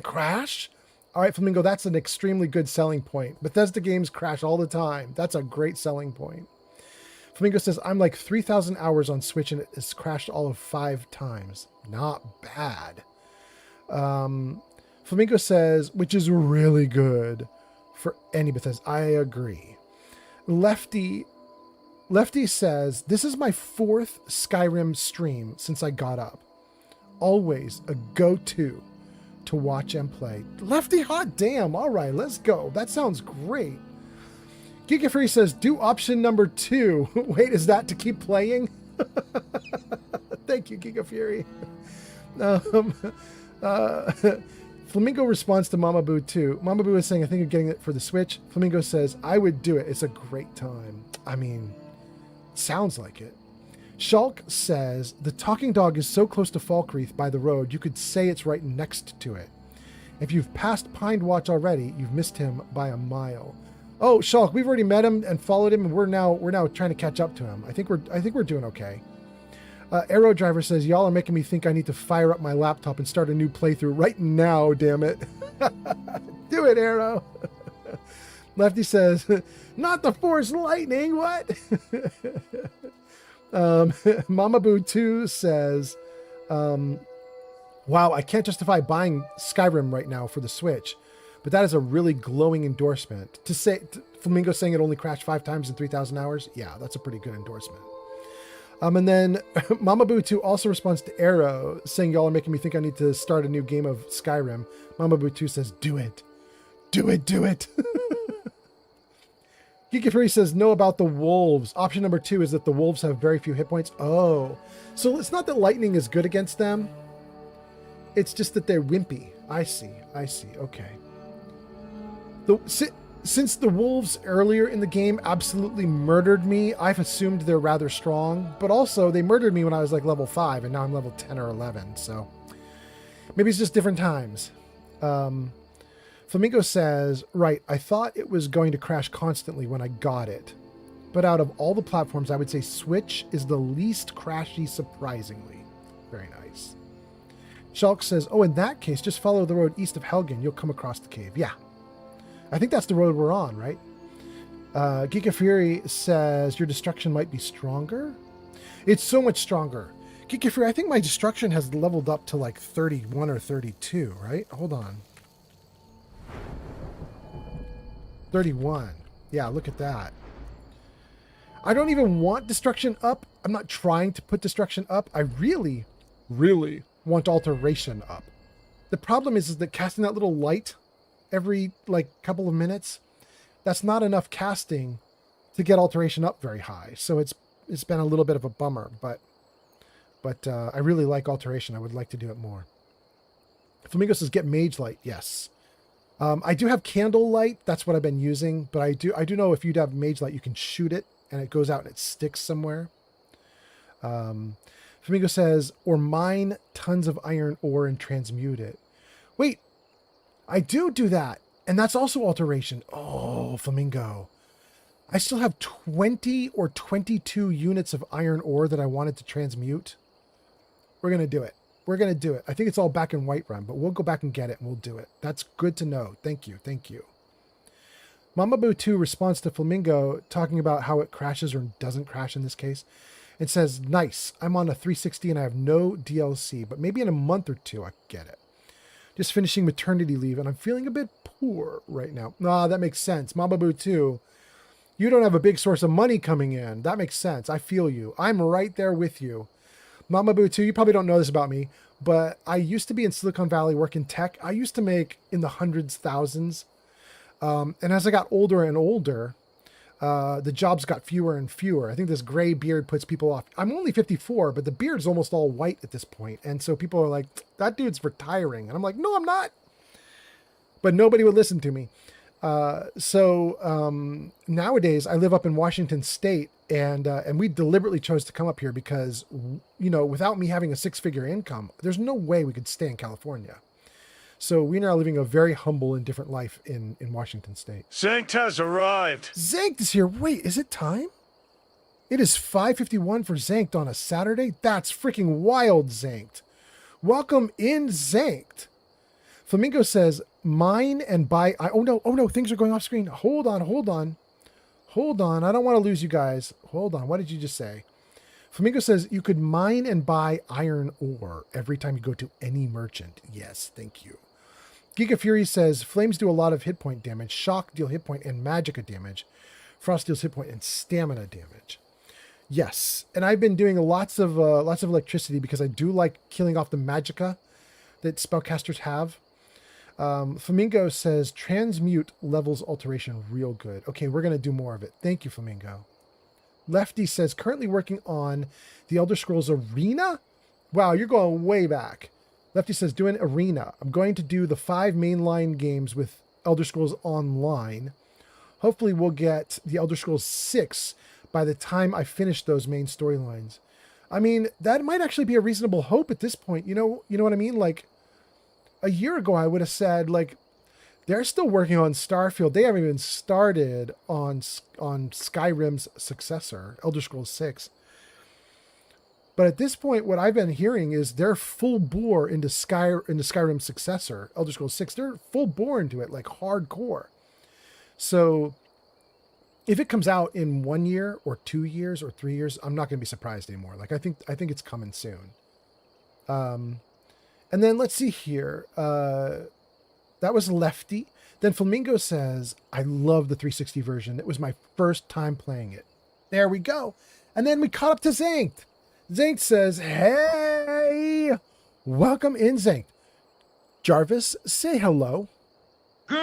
crash. All right, Flamingo, that's an extremely good selling point. Bethesda games crash all the time. That's a great selling point. Flamingo says, I'm like 3,000 hours on Switch and it has crashed all of 5 times. Not bad. Flamingo says, which is really good for any Bethesda. I agree. Lefty says, this is my 4th Skyrim stream since I got up. Always a go-to to watch and play. Lefty, hot damn. All right, let's go. That sounds great. Giga Free says, do option number 2. Wait, is that to keep playing? Thank you, Giga Fury. Flamingo responds to Mama Boo too. Mama Boo is saying, I think you're getting it for the Switch. Flamingo says, I would do it. It's a great time. I mean, sounds like it. Shulk says, the talking dog is so close to Falkreath by the road, you could say it's right next to it. If you've passed Pine Watch already, you've missed him by a mile. Oh, Shulk, we've already met him and followed him, and we're now trying to catch up to him. I think we're doing okay. Arrow Driver says, y'all are making me think I need to fire up my laptop and start a new playthrough right now, damn it. Do it, Arrow. Lefty says, not the Force Lightning, what? Mama Boo 2 says, wow, I can't justify buying Skyrim right now for the Switch, but that is a really glowing endorsement. Flamingo saying it only crashed 5 times in 3,000 hours. Yeah, that's a pretty good endorsement. And then Mama Boo 2 also responds to Arrow, saying y'all are making me think I need to start a new game of Skyrim. Mama Boo 2 says, do it. Do it, do it. Geeky Fury says, know about the wolves. Option number 2 is that the wolves have very few hit points. Oh, so it's not that lightning is good against them. It's just that they're wimpy. I see. Okay. Since the wolves earlier in the game absolutely murdered me, I've assumed they're rather strong, but also they murdered me when I was like level 5 and now I'm level 10 or 11. So maybe it's just different times. Flamingo says, right, I thought it was going to crash constantly when I got it, but out of all the platforms, I would say Switch is the least crashy, surprisingly. Very nice. Shulk says, oh, in that case, just follow the road east of Helgen. You'll come across the cave. Yeah. I think that's the road we're on, right? Geeka Fury says, your destruction might be stronger. It's so much stronger. Geeka Fury, I think my destruction has leveled up to like 31 or 32, right? Hold on. 31. Yeah, look at that. I don't even want destruction up. I'm not trying to put destruction up. I really, really want alteration up. The problem is that casting that little light every like couple of minutes, that's not enough casting to get alteration up very high. So it's been a little bit of a bummer, but I really like alteration. I would like to do it more. Flamingo says get mage light. Yes. I do have candle light. That's what I've been using, but I do know if you'd have mage light, you can shoot it and it goes out and it sticks somewhere. Flamingo says, or mine tons of iron ore and transmute it. Wait, I do that. And that's also alteration. Oh, Flamingo. I still have 20 or 22 units of iron ore that I wanted to transmute. We're going to do it. I think it's all back in Whiterun, but we'll go back and get it and we'll do it. That's good to know. Thank you. Mama Boo 2 responds to Flamingo talking about how it crashes or doesn't crash in this case. It says, nice. I'm on a 360 and I have no DLC, but maybe in a month or 2 I get it. Just finishing maternity leave, and I'm feeling a bit poor right now. That makes sense. Mama Boo 2, you don't have a big source of money coming in. That makes sense. I feel you. I'm right there with you. Mama Boo 2, you probably don't know this about me, but I used to be in Silicon Valley, work in tech. I used to make in the hundreds, thousands. And as I got older and older, the jobs got fewer and fewer. I think this gray beard puts people off. I'm only 54, but the beard's almost all white at this point. And so people are like, that dude's retiring. And I'm like, no, I'm not. But nobody would listen to me. So nowadays I live up in Washington State and we deliberately chose to come up here because, you know, without me having a 6-figure income, there's no way we could stay in California. So we are now living a very humble and different life in Washington State. Zankt has arrived. Zankt is here. Wait, is it time? It is 5:51 for Zankt on a Saturday? That's freaking wild, Zankt. Welcome in, Zankt. Flamingo says, mine and buy... Oh no, things are going off screen. Hold on. I don't want to lose you guys. Hold on, what did you just say? Flamingo says, you could mine and buy iron ore every time you go to any merchant. Yes, thank you. Giga Fury says, flames do a lot of hit point damage. Shock deal hit point and magicka damage. Frost deals hit point and stamina damage. Yes, and I've been doing lots of electricity because I do like killing off the magicka that spellcasters have. Flamingo says transmute levels alteration real good. Okay, we're going to do more of it. Thank you, Flamingo. Lefty says currently working on the Elder Scrolls Arena. Wow, you're going way back. Lefty says doing Arena. I'm going to do the 5 mainline games with Elder Scrolls Online. Hopefully we'll get the Elder Scrolls 6 by the time I finish those main storylines. I mean, that might actually be a reasonable hope at this point. You know what I mean? Like, a year ago, I would have said, like, they're still working on Starfield. They haven't even started on Skyrim's successor, Elder Scrolls 6. But at this point, what I've been hearing is they're full bore into Skyrim's successor, Elder Scrolls 6. They're full bore into it, like hardcore. So if it comes out in 1 year or 2 years or 3 years, I'm not going to be surprised anymore. Like, I think it's coming soon. And then let's see here. That was Lefty. Then Flamingo says, I love the 360 version. It was my first time playing it. There we go. And then we caught up to Zankt. Zankt says, hey, welcome in, Zankt. Jarvis, say hello. Good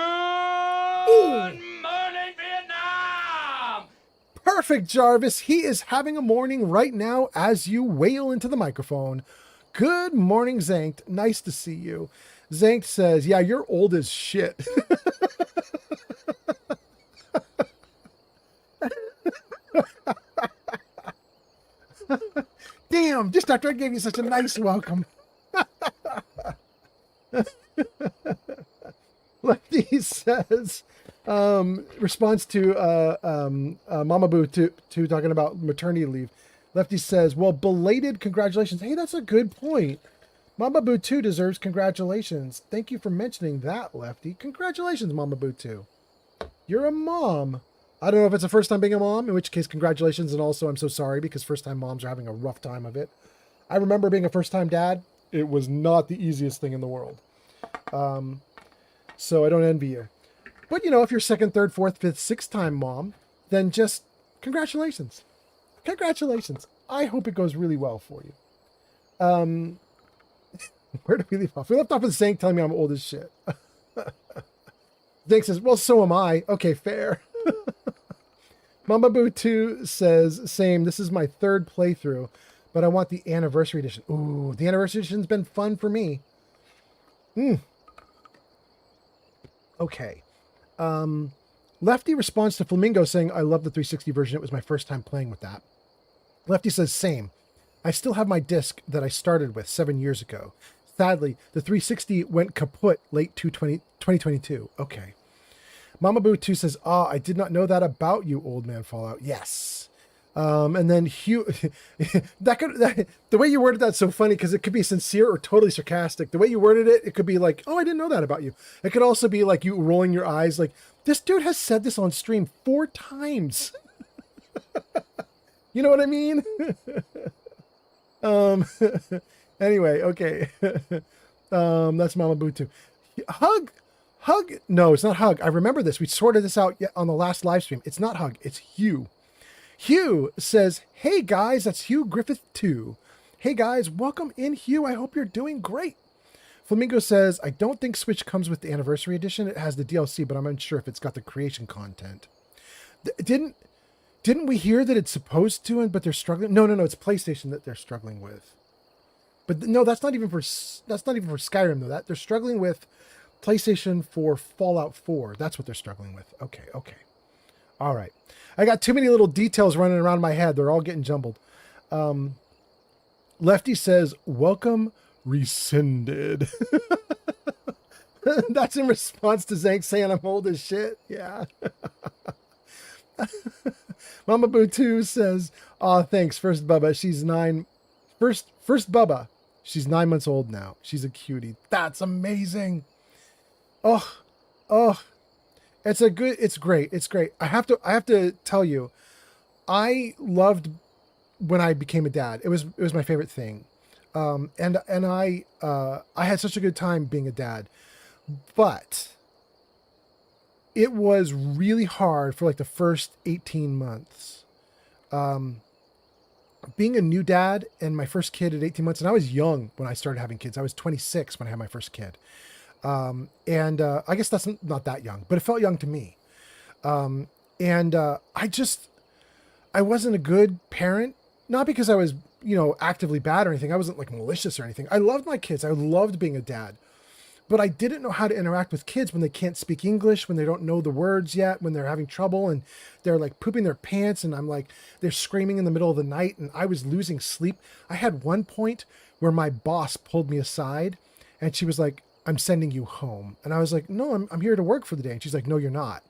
morning, Vietnam! Perfect, Jarvis. He is having a morning right now as you wail into the microphone. Good morning, Zankt. Nice to see you. Zankt says, yeah, you're old as shit. Damn, just after I gave you such a nice welcome. Lefty says, response to Mama Boo to talking about maternity leave. Lefty says, well, belated congratulations. Hey, that's a good point. Mama Boo 2 deserves congratulations. Thank you for mentioning that, Lefty. Congratulations, Mama Boo 2. You're a mom. I don't know if it's the first time being a mom, in which case congratulations, and also I'm so sorry because first-time moms are having a rough time of it. I remember being a first-time dad. It was not the easiest thing in the world. So I don't envy you. But, you know, if you're second, third, fourth, fifth, sixth-time mom, then just congratulations. Congratulations. I hope it goes really well for you. Where did we leave off? We left off with Zank telling me I'm old as shit. Zank says, well, so am I. Okay, fair. Mama Boo 2 says, same, this is my third playthrough, but I want the anniversary edition. Ooh, the anniversary edition's been fun for me. Okay. Lefty responds to Flamingo saying, I love the 360 version. It was my first time playing with that. Lefty says, same. I still have my disc that I started with 7 years ago. Sadly, the 360 went kaput late 2022. Okay. Mama Boo 2 says, I did not know that about you, Old Man Fallout. Yes. And then Hugh, the way you worded that's so funny because it could be sincere or totally sarcastic. The way you worded it, it could be like, oh, I didn't know that about you. It could also be like you rolling your eyes like, this dude has said this on stream 4 times. You know what I mean? Anyway, okay. That's Mama Boo 2. Hug. No, it's not Hug. I remember this. We sorted this out on the last live stream. It's not Hug. It's Hugh. Hugh says, hey guys, that's Hugh Griffith 2. Hey guys, welcome in, Hugh. I hope you're doing great. Flamingo says, I don't think Switch comes with the anniversary edition. It has the DLC, but I'm unsure if it's got the creation content. Didn't we hear that it's supposed to, but they're struggling? No, it's PlayStation that they're struggling with. But no, that's not even for Skyrim though. That they're struggling with PlayStation for Fallout 4. That's what they're struggling with. Okay. All right. I got too many little details running around my head. They're all getting jumbled. Lefty says, welcome rescinded. That's in response to Zank saying I'm old as shit. Yeah. Mama Boo 2 says, thanks. First Bubba. She's 9. First Bubba. She's 9 months old now. She's a cutie. That's amazing. Oh, it's great. I have to tell you, I loved when I became a dad. It was my favorite thing. And I had such a good time being a dad, but it was really hard for like the first 18 months. Being a new dad and my first kid at 18 months, and I was young when I started having kids. I was 26 when I had my first kid. I guess that's not that young, but it felt young to me. I wasn't a good parent, not because I was, actively bad or anything. I wasn't like malicious or anything. I loved my kids. I loved being a dad, but I didn't know how to interact with kids when they can't speak English, when they don't know the words yet, when they're having trouble and they're like pooping their pants and I'm like, they're screaming in the middle of the night and I was losing sleep. I had one point where my boss pulled me aside and she was like, I'm sending you home. And I was like, no, I'm here to work for the day. And she's like, no, you're not.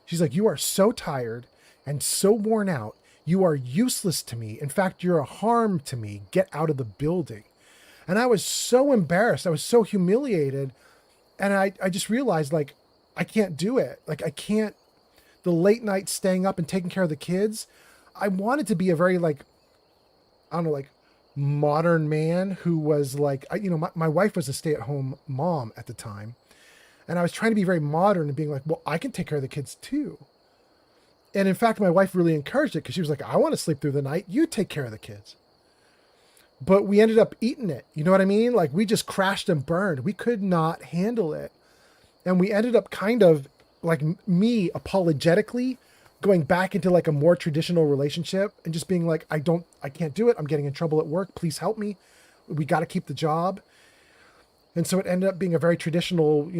She's like, you are so tired and so worn out. You are useless to me. In fact, you're a harm to me. Get out of the building. And I was so embarrassed. I was so humiliated. And I just realized, like, I can't do it. Like, I can't, the late night staying up and taking care of the kids. I wanted to be a very, like, I don't know, like, modern man who was like, my wife was a stay-at-home mom at the time. And I was trying to be very modern and being like, well, I can take care of the kids too. And in fact, my wife really encouraged it because she was like, I want to sleep through the night. You take care of the kids. But we ended up eating it. You know what I mean? Like we just crashed and burned. We could not handle it. And we ended up kind of like me apologetically going back into like a more traditional relationship and just being like, I can't do it. I'm getting in trouble at work. Please help me. We got to keep the job. And so it ended up being a very traditional,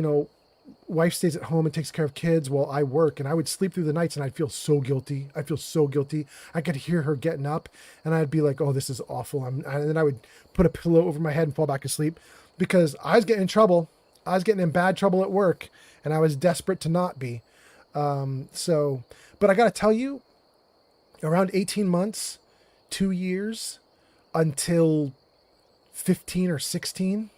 wife stays at home and takes care of kids while I work. And I would sleep through the nights and I'd feel so guilty. I could hear her getting up and I'd be like, oh, this is awful. And then I would put a pillow over my head and fall back asleep because I was getting in trouble. I was getting in bad trouble at work and I was desperate to not be. But I got to tell you, around 18 months, 2 years until 15 or 16,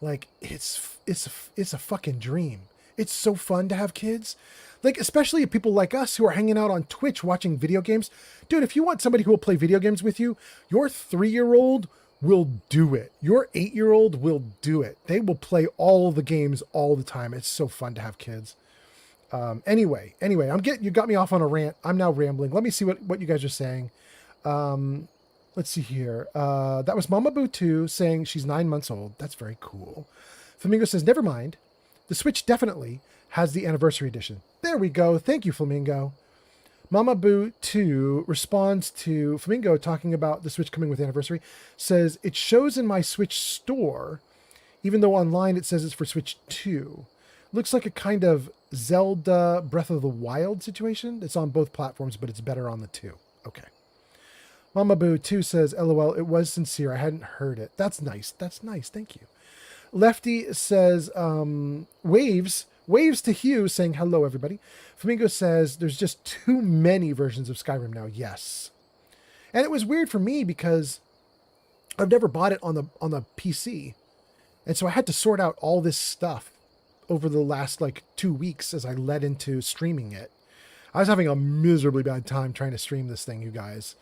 like it's a fucking dream. It's so fun to have kids. Like, especially people like us who are hanging out on Twitch watching video games. Dude, if you want somebody who will play video games with you, your 3-year-old will do it. Your 8-year-old will do it. They will play all the games all the time. It's so fun to have kids. Anyway, you got me off on a rant. I'm now rambling. Let me see what you guys are saying. Let's see here. That was Mama Boo 2 saying she's 9 months old. That's very cool. Flamingo says, never mind. The Switch definitely has the anniversary edition. There we go. Thank you, Flamingo. Mama Boo 2 responds to Flamingo talking about the Switch coming with anniversary, says, it shows in my Switch store, even though online it says it's for Switch 2. Looks like a kind of Zelda Breath of the Wild situation. It's on both platforms, but it's better on the 2. Okay. Mama Boo 2 says, LOL, it was sincere. I hadn't heard it. That's nice. Thank you. Lefty says, waves to Hugh saying, hello, everybody. Flamingo says, there's just too many versions of Skyrim now. Yes. And it was weird for me because I've never bought it on the PC. And so I had to sort out all this stuff over the last 2 weeks as I led into streaming it. I was having a miserably bad time trying to stream this thing, you guys.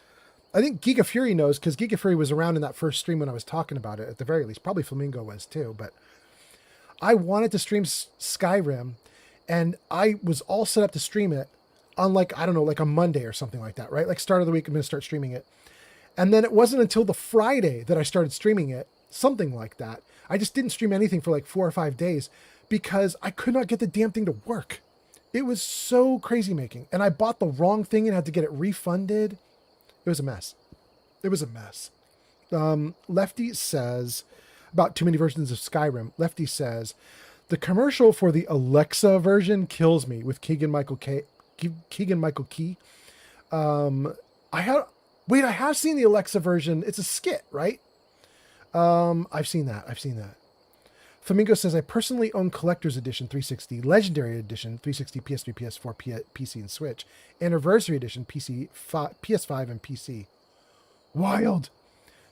I think Giga Fury knows because Giga Fury was around in that first stream when I was talking about it at the very least. Probably Flamingo was too, but I wanted to stream Skyrim and I was all set up to stream it on a Monday or something like that, right? Like start of the week, I'm going to start streaming it. And then it wasn't until the Friday that I started streaming it, something like that. I just didn't stream anything for 4 or 5 days because I could not get the damn thing to work. It was so crazy making. And I bought the wrong thing and had to get it refunded. It was a mess. Lefty says, about too many versions of Skyrim. Lefty says, the commercial for the Alexa version kills me with Keegan-Michael Key. I have seen the Alexa version. It's a skit, right? I've seen that. Flamingo says, I personally own Collector's Edition 360, Legendary Edition 360, PS3, PS4, PC, and Switch, Anniversary Edition PC, PS5, and PC. Wild.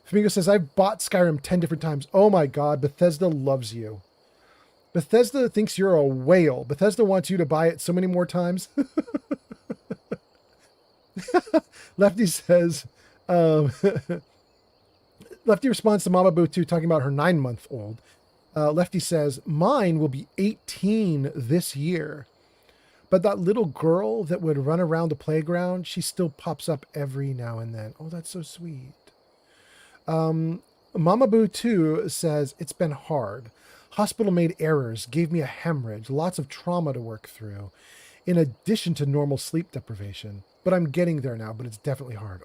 Flamingo says, I've bought Skyrim 10 different times. Oh my God, Bethesda loves you. Bethesda thinks you're a whale. Bethesda wants you to buy it so many more times. Lefty says, Lefty responds to Mama Boo 2 talking about her 9-month-old. Lefty says, mine will be 18 this year. But that little girl that would run around the playground, she still pops up every now and then. Oh, that's so sweet. Mama Boo 2 says, it's been hard. Hospital-made errors gave me a hemorrhage, lots of trauma to work through, in addition to normal sleep deprivation. But I'm getting there now, but it's definitely hard.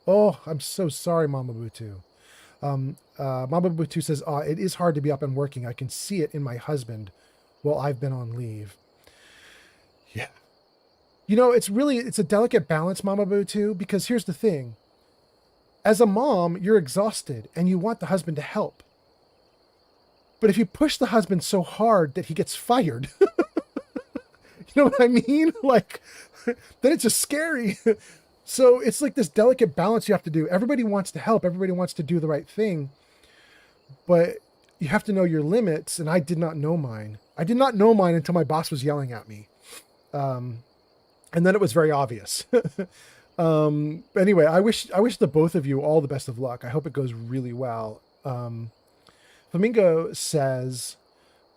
Oh, I'm so sorry, Mama Butu. Mama Butu says, it is hard to be up and working. I can see it in my husband while I've been on leave. Yeah. You know, it's a delicate balance, Mama Butu, because here's the thing. As a mom, you're exhausted and you want the husband to help. But if you push the husband so hard that he gets fired, you know what I mean? Like, then it's just scary. So it's like this delicate balance you have to do. Everybody wants to help. Everybody wants to do the right thing. But you have to know your limits. And I did not know mine. I did not know mine until my boss was yelling at me. And then it was very obvious. Anyway, I wish the both of you all the best of luck. I hope it goes really well. Flamingo says,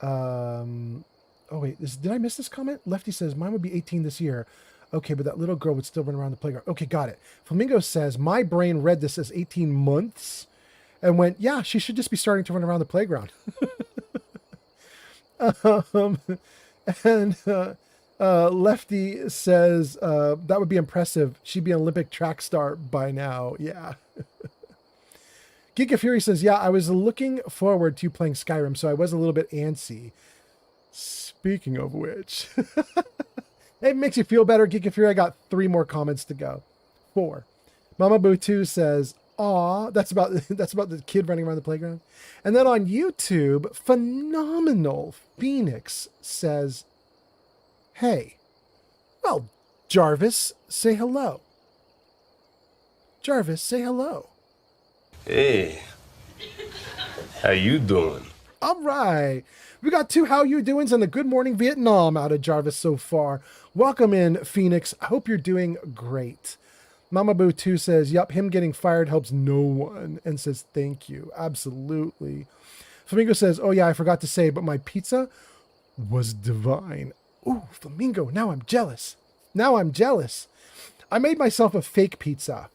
oh wait, did I miss this comment? Lefty says, mine would be 18 this year. Okay, but that little girl would still run around the playground. Okay, got it. Flamingo says, my brain read this as 18 months and went, yeah, she should just be starting to run around the playground. Lefty says, that would be impressive. She'd be an Olympic track star by now. Yeah. Geek of Fury says, yeah, I was looking forward to playing Skyrim, so I was a little bit antsy. Speaking of which, it makes you feel better, Geek of Fury. I got 3 more comments to go. 4. Mama Boo2 says, aw, that's about the kid running around the playground. And then on YouTube, Phenomenal Phoenix says, hey, well, Jarvis, say hello. Jarvis, say hello. Hey, how you doing? All right. We got 2 how you doings and a good morning Vietnam out of Jarvis so far. Welcome in, Phoenix. I hope you're doing great. Mama Boo 2 says, yup, him getting fired helps no one, and says thank you. Absolutely. Flamingo says, oh yeah, I forgot to say, but my pizza was divine. Ooh, Flamingo, now I'm jealous. I made myself a fake pizza.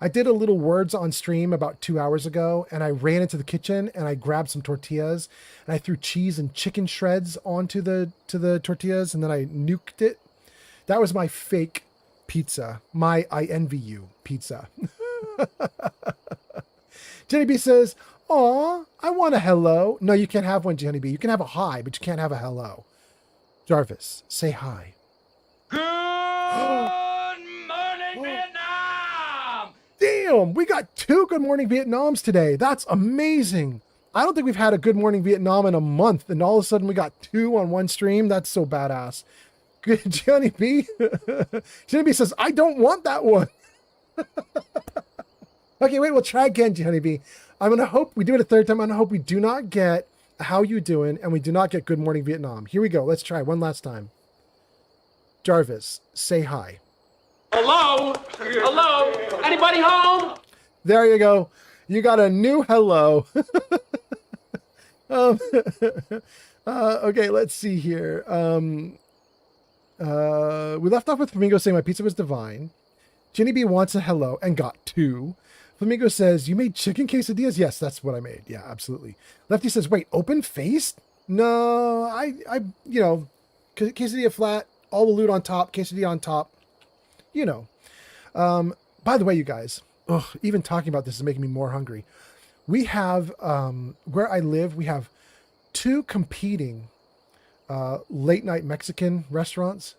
I did a little words on stream about 2 hours ago, and I ran into the kitchen and I grabbed some tortillas and I threw cheese and chicken shreds onto the tortillas, and then I nuked it. That was my fake pizza. My I envy you pizza. Jenny B says, aw, I want a hello. No, you can't have one, Jenny B. You can have a hi, but you can't have a hello. Jarvis, say hi. Good morning, Vietnam! Damn, we got 2 Good Morning Vietnams today. That's amazing. I don't think we've had a Good Morning Vietnam in a month, and all of a sudden we got 2 on one stream. That's so badass. Good, Johnny B. Johnny B says, I don't want that one. Okay, wait, we'll try again, Johnny B. I'm going to hope we do it a 3rd time. I'm going to hope we do not get how you doing, and we do not get Good Morning Vietnam. Here we go. Let's try one last time. Jarvis, say hi. Hello? Hello? Anybody home? There you go. You got a new hello. Okay, let's see here. We left off with Flamingo saying my pizza was divine. Jenny B wants a hello and got 2. Flamingo says, you made chicken quesadillas? Yes, that's what I made. Yeah, absolutely. Lefty says, wait, open-faced? No, I quesadilla flat, all the loot on top, quesadilla on top. You know. By the way, you guys, even talking about this is making me more hungry. We have, where I live, we have 2 competing late night Mexican restaurants.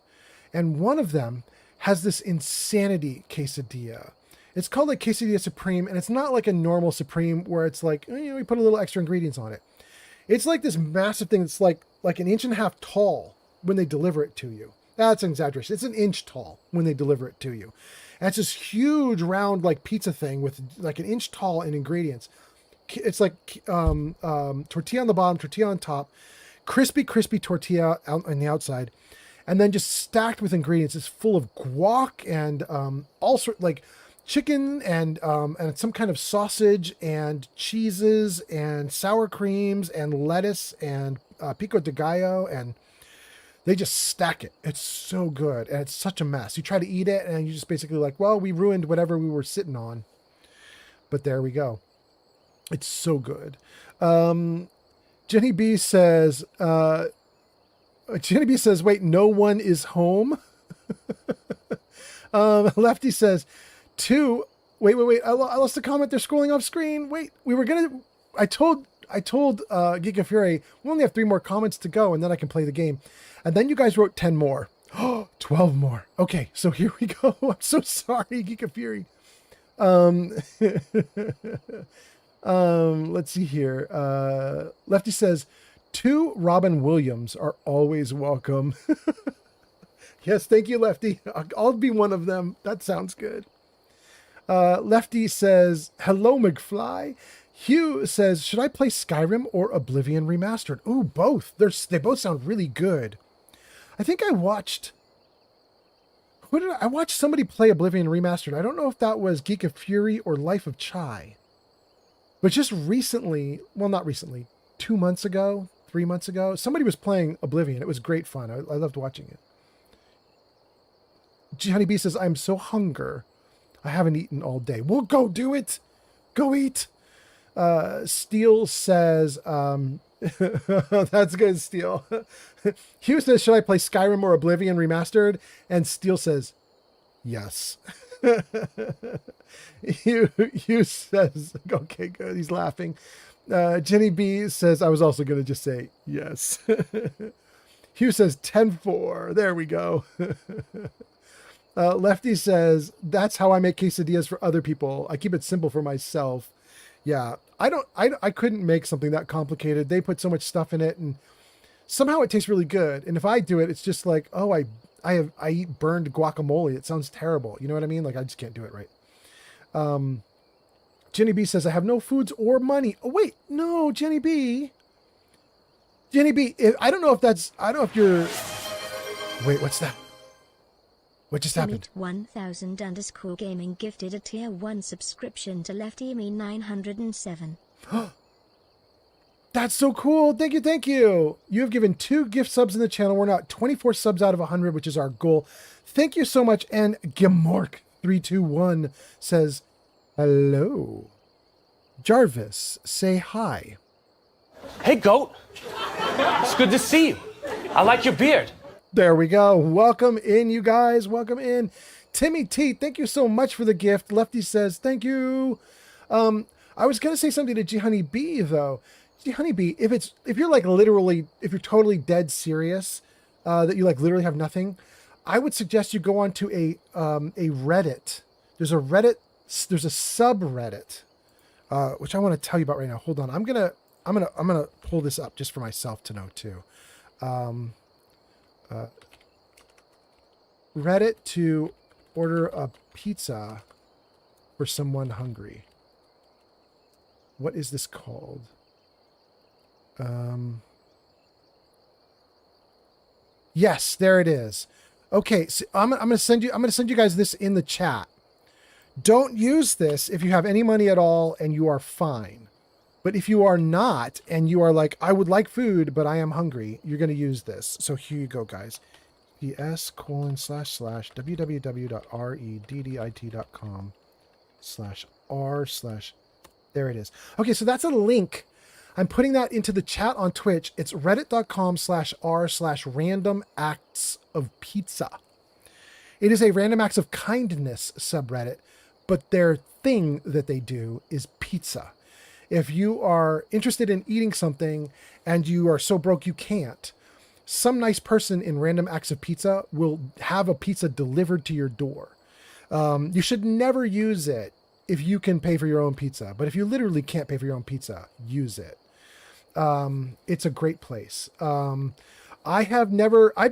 And one of them has this insanity quesadilla. It's called like Quesadilla Supreme, and it's not like a normal Supreme where it's like, we put a little extra ingredients on it. It's like this massive thing that's like 1.5 inches tall when they deliver it to you. That's an exaggeration. It's 1 inch tall when they deliver it to you. And it's this huge round like pizza thing with like 1 inch tall in ingredients. It's like tortilla on the bottom, tortilla on top, crispy tortilla on the outside, and then just stacked with ingredients. It's full of guac and all sorts like chicken and some kind of sausage and cheeses and sour creams and lettuce and pico de gallo, and they just stack it. It's so good, and it's such a mess. You try to eat it, and you just basically like, well, we ruined whatever we were sitting on. But there we go. It's so good. Jenny Jenny B says, wait, no one is home. Lefty says, wait. I lost the comment. They're scrolling off screen. Wait, I told Geek of Fury, we only have 3 more comments to go and then I can play the game. And then you guys wrote 10 more. 12 more. Okay, so here we go. I'm so sorry, Geek of Fury. Let's see here. Lefty says, 2 Robin Williams are always welcome. Yes, thank you, Lefty. I'll be one of them. That sounds good. Lefty says, hello, McFly. Hugh says, should I play Skyrim or Oblivion Remastered? Ooh, both. They both sound really good. I think I watched somebody play Oblivion Remastered. I don't know if that was Geek of Fury or Life of Chai. But just recently, well, not recently, 2 months ago, 3 months ago, somebody was playing Oblivion. It was great fun. I loved watching it. Honeybee says, I'm so hunger. I haven't eaten all day. Well, go do it. Go eat. Steele says, that's good, Steele. Hugh says, should I play Skyrim or Oblivion Remastered? And Steele says, yes. Hugh says, okay, good. He's laughing. Jenny B says, I was also going to just say yes. Hugh says 10-4. There we go. Lefty says, that's how I make quesadillas for other people. I keep it simple for myself. Yeah, I couldn't make something that complicated. They put so much stuff in it and somehow it tastes really good. And if I do it, it's just like, oh, I eat burned guacamole. It sounds terrible. You know what I mean? Like, I just can't do it right. Jenny B says, I have no foods or money. Oh, wait, no, Jenny B. I don't know if you're, wait, what's that? What just happened? 1000 gaming gifted a tier 1 subscription to Lefty Me 907. That's so cool. Thank you. You have given 2 gift subs in the channel. We're now at 24 subs out of 100, which is our goal. Thank you so much. And Gimork321 says, hello. Jarvis, say hi. Hey, Goat. It's good to see you. I like your beard. There we go. Welcome in, you guys. Welcome in. Timmy T, thank you so much for the gift. Lefty says, thank you. I was going to say something to G Honey B, though. G Honey B, if you're like literally, if you're totally dead serious, that you like literally have nothing, I would suggest you go on to a Reddit. There's a subreddit, which I want to tell you about right now. Hold on. I'm gonna pull this up just for myself to know too. Reddit to order a pizza for someone hungry. What is this called? Yes, there it is. Okay, so I'm gonna send you guys this in the chat. Don't use this if you have any money at all and you are fine. But if you are not, and you are like, I would like food, but I am hungry, you're going to use this. So here you go, guys. ps://www.reddit.com/r/ there it is. Okay, so that's a link. I'm putting that into the chat on Twitch. It's reddit.com/r/random acts of pizza. It is a random acts of kindness subreddit, but their thing that they do is pizza. If you are interested in eating something and you are so broke you can't, some nice person in Random Acts of Pizza will have a pizza delivered to your door. You should never use it if you can pay for your own pizza. But if you literally can't pay for your own pizza, use it. It's a great place. I've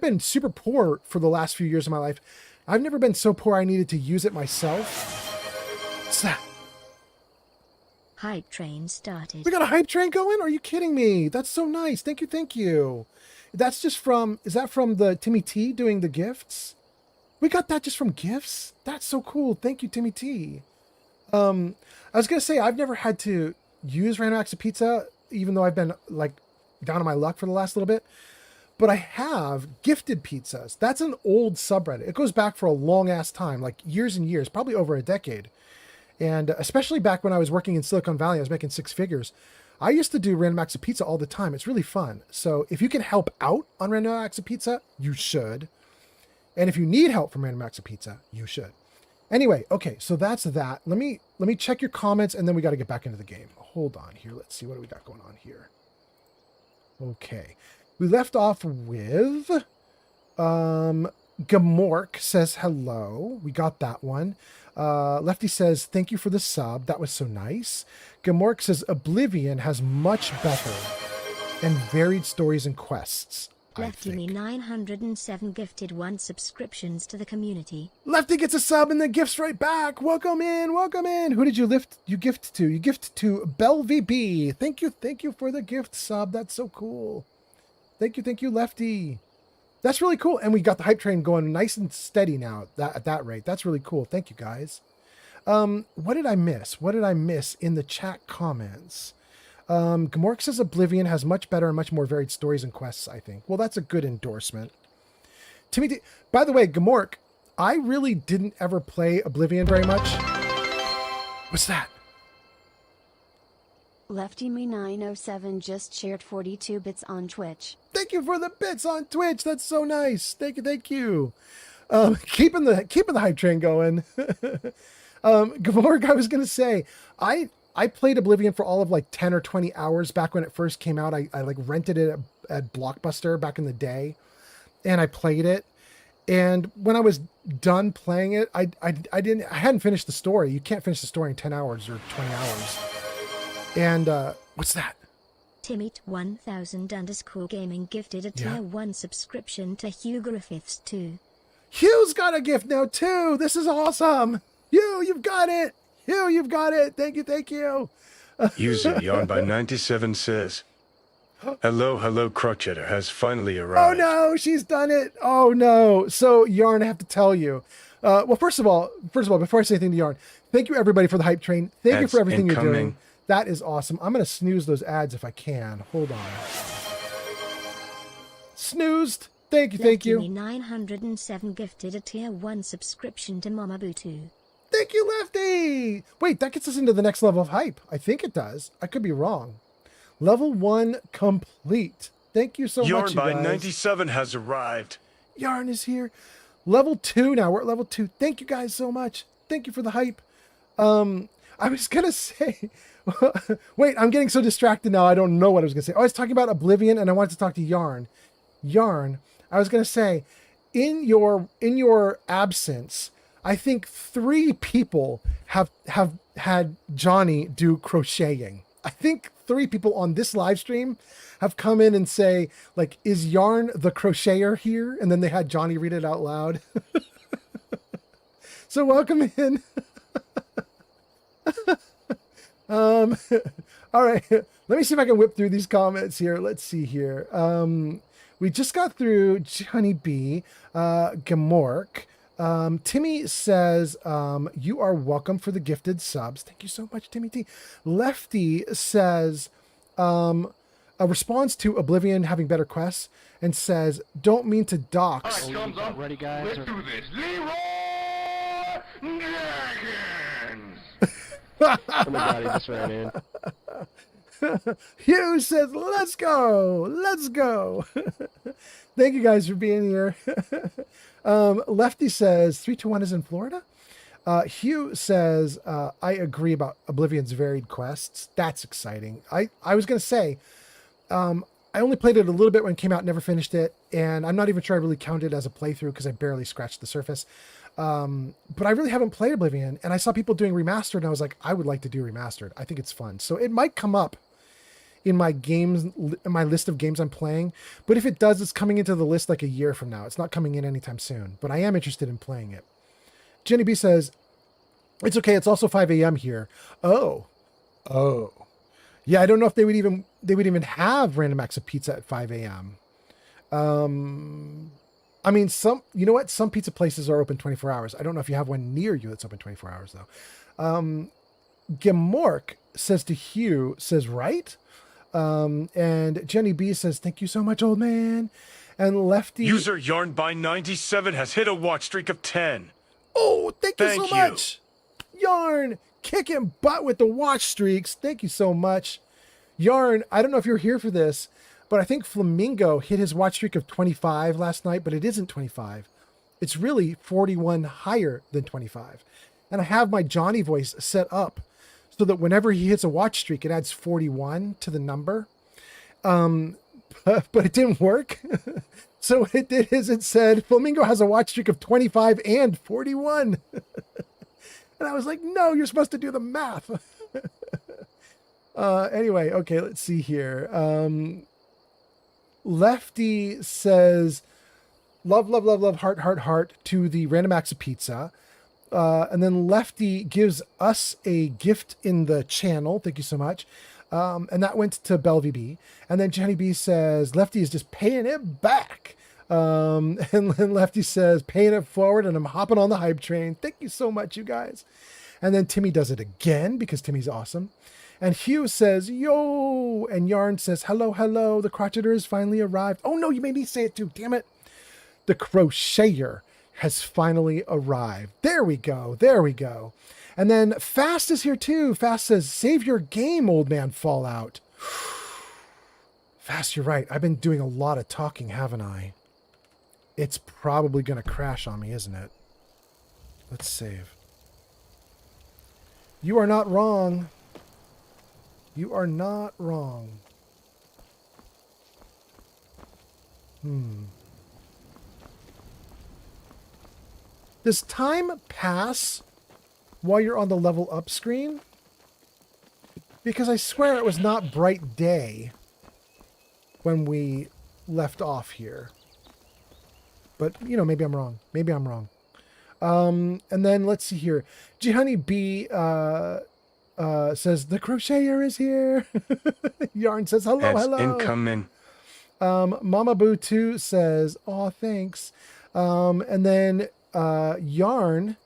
been super poor for the last few years of my life. I've never been so poor I needed to use it myself. What's that? Hype train started. We got a hype train going? Are you kidding me? That's so nice. Thank you. That's just is that from the Timmy T doing the gifts? We got that just from gifts? That's so cool. Thank you, Timmy T. I was going to say, I've never had to use Random Acts of Pizza, even though I've been like down on my luck for the last little bit. But I have gifted pizzas. That's an old subreddit. It goes back for a long ass time, like years and years, probably over a decade. And especially back when I was working in Silicon Valley, I was making 6 figures. I used to do Random Acts of Pizza all the time. It's really fun. So if you can help out on Random Acts of Pizza, you should. And if you need help from Random Acts of Pizza, you should. Anyway, okay, so that's that. Let me check your comments, and then we got to get back into the game. Hold on here. Let's see what do we got going on here. Okay, we left off with Gamork says hello. We got that one. Lefty says thank you for the sub. That was so nice. Gamork says Oblivion has much better and varied stories and quests. Lefty me 907 gifted 1 subscriptions to the community. Lefty gets a sub and then gifts right back. Welcome in, welcome in. Who did you gift to? You gift to Bell VB. Thank you for the gift sub. That's so cool. Thank you, Lefty. That's really cool. And we got the hype train going nice and steady now at that rate. That's really cool. Thank you, guys. What did I miss? What did I miss in the chat comments? Gamork says Oblivion has much better and much more varied stories and quests, I think. Well, that's a good endorsement. Timmy, by the way, Gamork, I really didn't ever play Oblivion very much. What's that? Lefty me 907 just shared 42 bits on Twitch. Thank you for the bits on Twitch. That's so nice. Thank you. Keeping the hype train going. Gamork, I was gonna say, I played Oblivion for all of like 10 or 20 hours back when it first came out. I like rented it at Blockbuster back in the day, and I played it. And when I was done playing it, I hadn't finished the story. You can't finish the story in 10 hours or 20 hours. And what's that? Timmy1000_gaming gifted a tier 1 subscription to Hugh Griffiths too. Hugh's got a gift now too. This is awesome. Hugh, you've got it. Hugh, you've got it. Thank you. User Yarn by 97 says, hello, Crotchetter has finally arrived. Oh no, she's done it. Oh no. So Yarn, I have to tell you. Well, first of all, before I say anything to Yarn, thank you everybody for the hype train. Thank you for everything you're doing. That is awesome. I'm going to snooze those ads if I can. Hold on. Snoozed. Thank you. 907 gifted a tier 1 subscription to Mama Butu. Thank you, Lefty. Wait, that gets us into the next level of hype. I think it does. I could be wrong. Level 1 complete. Thank you so much, you guys. Yarn by 97 has arrived. Yarn is here. Level 2 now. We're at level 2. Thank you guys so much. Thank you for the hype. I was going to say... Wait, I'm getting so distracted now. I don't know what I was going to say. Oh, I was talking about Oblivion, and I wanted to talk to Yarn. Yarn, I was going to say, in your absence, I think 3 people have had Johnny do crocheting. I think 3 people on this live stream have come in and say, like, is Yarn the crocheter here? And then they had Johnny read it out loud. So welcome in. All right, let me see if I can whip through these comments here. Let's see here. We just got through Johnny B, Gamork. Timmy says, you are welcome for the gifted subs. Thank you so much, Timmy T. Lefty says, a response to Oblivion having better quests and says, don't mean to dox. All right, thumbs up. Ready, guys? Let's do this. Leroy Jenkins! Oh my god, he just ran in. Hugh says, let's go. Thank you guys for being here. Lefty says 321 is in Florida. Hugh says, I agree about Oblivion's varied quests. That's exciting. I was going to say, I only played it a little bit when it came out, never finished it. And I'm not even sure I really counted it as a playthrough because I barely scratched the surface. But I really haven't played Oblivion, and I saw people doing remastered, and I was like, I would like to do remastered. I think it's fun. So it might come up in my list of games I'm playing. But if it does, it's coming into the list like a year from now. It's not coming in anytime soon, but I am interested in playing it. Jenny B says, it's okay. It's also 5 a.m. here. Oh. Yeah. I don't know if they would even have Random Acts of Pizza at 5 a.m. I mean, you know what? Some pizza places are open 24 hours. I don't know if you have one near you that's open 24 hours, though. Gamork says to Hugh, says, right? And Jenny B says, thank you so much, old man. And Lefty... User Yarn by 97 has hit a watch streak of 10. Oh, thank you so much. Yarn, kicking butt with the watch streaks. Thank you so much. Yarn, I don't know if you're here for this, but I think Flamingo hit his watch streak of 25 last night, but it isn't 25. It's really 41 higher than 25. And I have my Johnny voice set up so that whenever he hits a watch streak, it adds 41 to the number. But it didn't work. So what it did is it said, Flamingo has a watch streak of 25 and 41. And I was like, no, you're supposed to do the math. Anyway, okay, let's see here. Lefty says, love, love, love, love, heart, heart, heart to the Random Acts of Pizza. And then Lefty gives us a gift in the channel. Thank you so much. And that went to Belvy B. And then Jenny B says, Lefty is just paying it back. And then Lefty says, paying it forward, and I'm hopping on the hype train. Thank you so much, you guys. And then Timmy does it again because Timmy's awesome. And Hugh says, yo. And Yarn says, hello, hello. The crocheter has finally arrived. Oh, no, you made me say it too. Damn it. The crocheter has finally arrived. There we go. There we go. And then Fast is here too. Fast says, save your game, old man Fallout. Fast, you're right. I've been doing a lot of talking, haven't I? It's probably going to crash on me, isn't it? Let's save. You are not wrong. You are not wrong. Does time pass while you're on the level up screen? Because I swear it was not bright day when we left off here. But, you know, maybe I'm wrong. Maybe I'm wrong. And then let's see here. Jihani B says, the crocheter is here. Yarn says, hello, That's hello. incoming. Mama Boo 2 says, aw, thanks. And then Yarn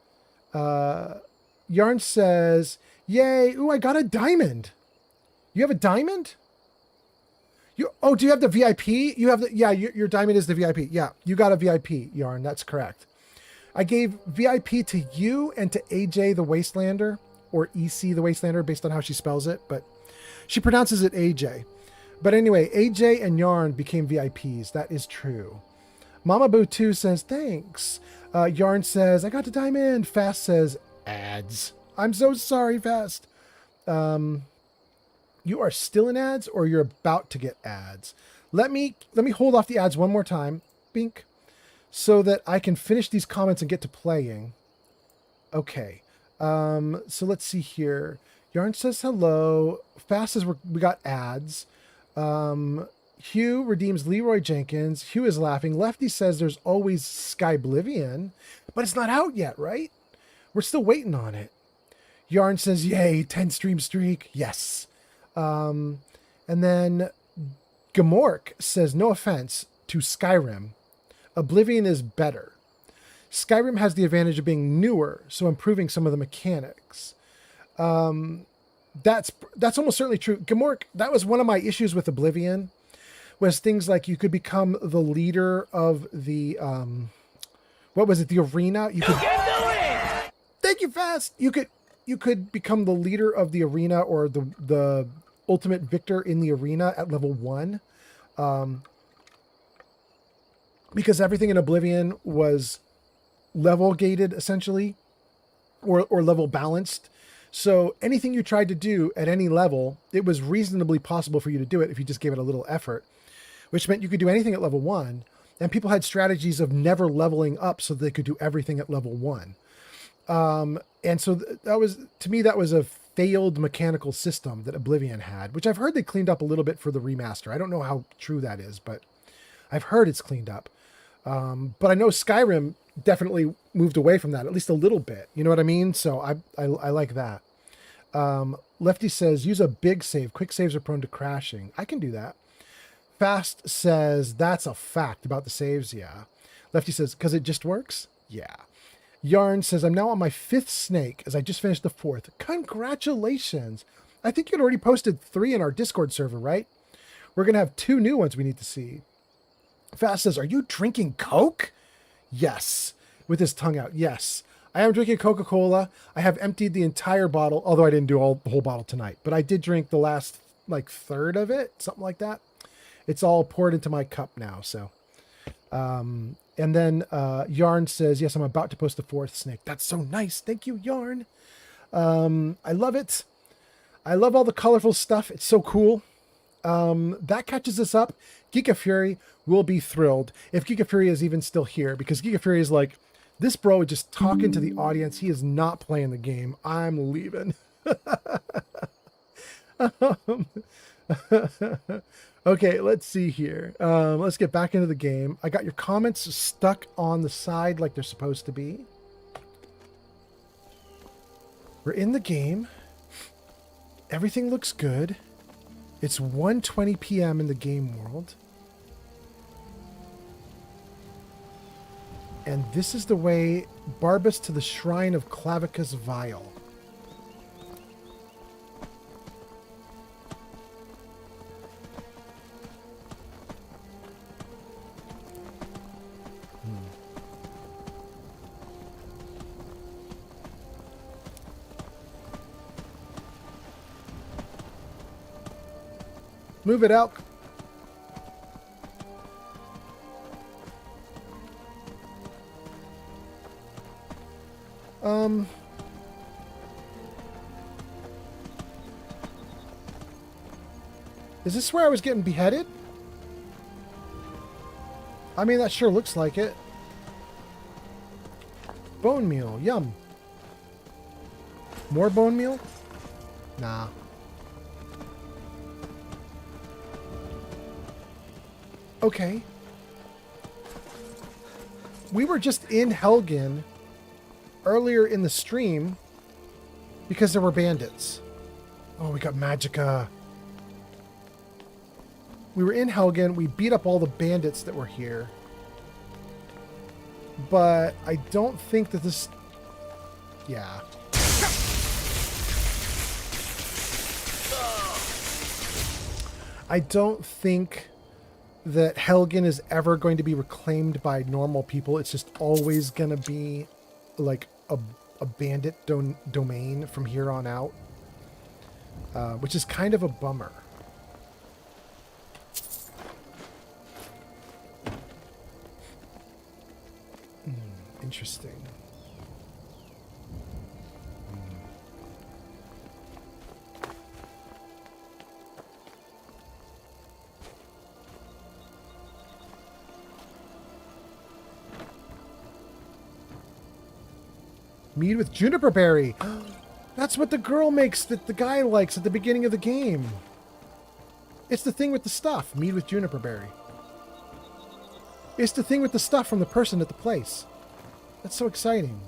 says, yay, ooh, I got a diamond. You have a diamond? Do you have the VIP? You have yeah, your diamond is the VIP. Yeah, you got a VIP, Yarn, that's correct. I gave VIP to you and to AJ the Wastelander, or EC the Wastelander, based on how she spells it, but she pronounces it AJ. But anyway, AJ and Yarn became VIPs. That is true. Mama Boo 2 says, thanks. Yarn says, I got the diamond. Fast says, ads. I'm so sorry, Fast. You are still in ads, or you're about to get ads. Let me hold off the ads one more time. Bink. So that I can finish these comments and get to playing. Okay. So let's see here. Yarn says hello. Fast says we got ads. Hugh redeems Leroy Jenkins. Hugh is laughing. Lefty says there's always Skyblivion, but it's not out yet, right? We're still waiting on it. Yarn says, yay, 10 stream streak. Yes. And then Gamork says, no offense to Skyrim. Oblivion is better. Skyrim has the advantage of being newer, so improving some of the mechanics. That's almost certainly true. Gamork, that was one of my issues with Oblivion, was things like you could become the leader of the, what was it, the arena? You can do it! Thank you, Fast! You could become the leader of the arena, or the ultimate victor in the arena at level 1. Because everything in Oblivion was level gated, essentially, or level balanced. So anything you tried to do at any level, it was reasonably possible for you to do it if you just gave it a little effort, which meant you could do anything at level 1. And people had strategies of never leveling up so they could do everything at level 1. And so that was, to me, that was a failed mechanical system that Oblivion had, which I've heard they cleaned up a little bit for the remaster. I don't know how true that is, but I've heard it's cleaned up. But I know Skyrim definitely moved away from that, at least a little bit. You know what I mean? So I like that. Lefty says, use a big save. Quick saves are prone to crashing. I can do that. Fast says, that's a fact about the saves. Yeah. Lefty says, because it just works? Yeah. Yarn says, I'm now on my 5th snake as I just finished the 4th. Congratulations. I think you'd already posted 3 in our Discord server, right? We're going to have 2 new ones we need to see. Fast says, are you drinking Coke? Yes. With his tongue out. Yes. I am drinking Coca-Cola. I have emptied the entire bottle, although I didn't do the whole bottle tonight. But I did drink the last like third of it, something like that. It's all poured into my cup now. So, and then Yarn says, yes, I'm about to post the 4th snake. That's so nice. Thank you, Yarn. I love it. I love all the colorful stuff. It's so cool. That catches us up. Giga Fury will be thrilled if Giga Fury is even still here, because Giga Fury is like, this bro is just talking to the audience. He is not playing the game. I'm leaving. Okay, let's see here. Let's get back into the game. I got your comments stuck on the side like they're supposed to be. We're in the game. Everything looks good. It's 1:20 p.m. in the game world. And this is the way Barbas to the Shrine of Clavicus Vial. Move it out. Is this where I was getting beheaded? I mean, that sure looks like it. Bone meal, yum. More bone meal? Nah. Okay. We were just in Helgen earlier in the stream because there were bandits. Oh, we got Magicka. We were in Helgen. We beat up all the bandits that were here. But I don't think that this... Yeah. I don't think that Helgen is ever going to be reclaimed by normal people. It's just always going to be like a bandit domain from here on out. Which is kind of a bummer. Interesting. Mead with juniper berry. That's what the girl makes that the guy likes at the beginning of the game. It's the thing with the stuff. Mead with juniper berry. It's the thing with the stuff from the person at the place. That's so exciting.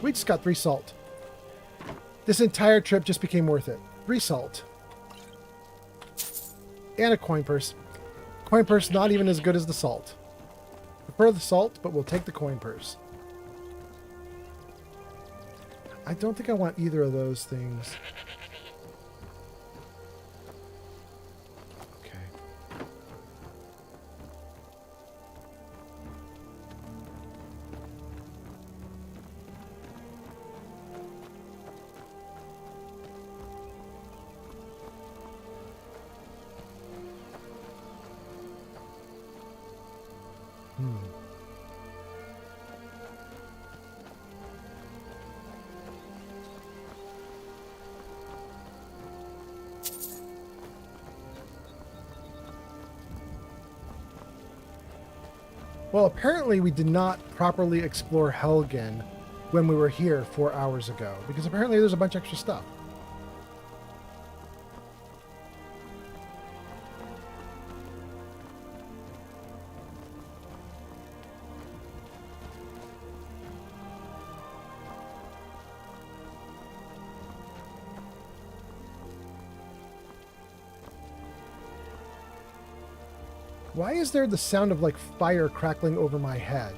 We just got 3 salt. This entire trip just became worth it. 3 salt. And a coin purse. Coin purse not even as good as the salt. Prefer the salt, but we'll take the coin purse. I don't think I want either of those things. Well, apparently we did not properly explore Helgen when we were here 4 hours ago, because apparently there's a bunch of extra stuff. Why is there the sound of like fire crackling over my head?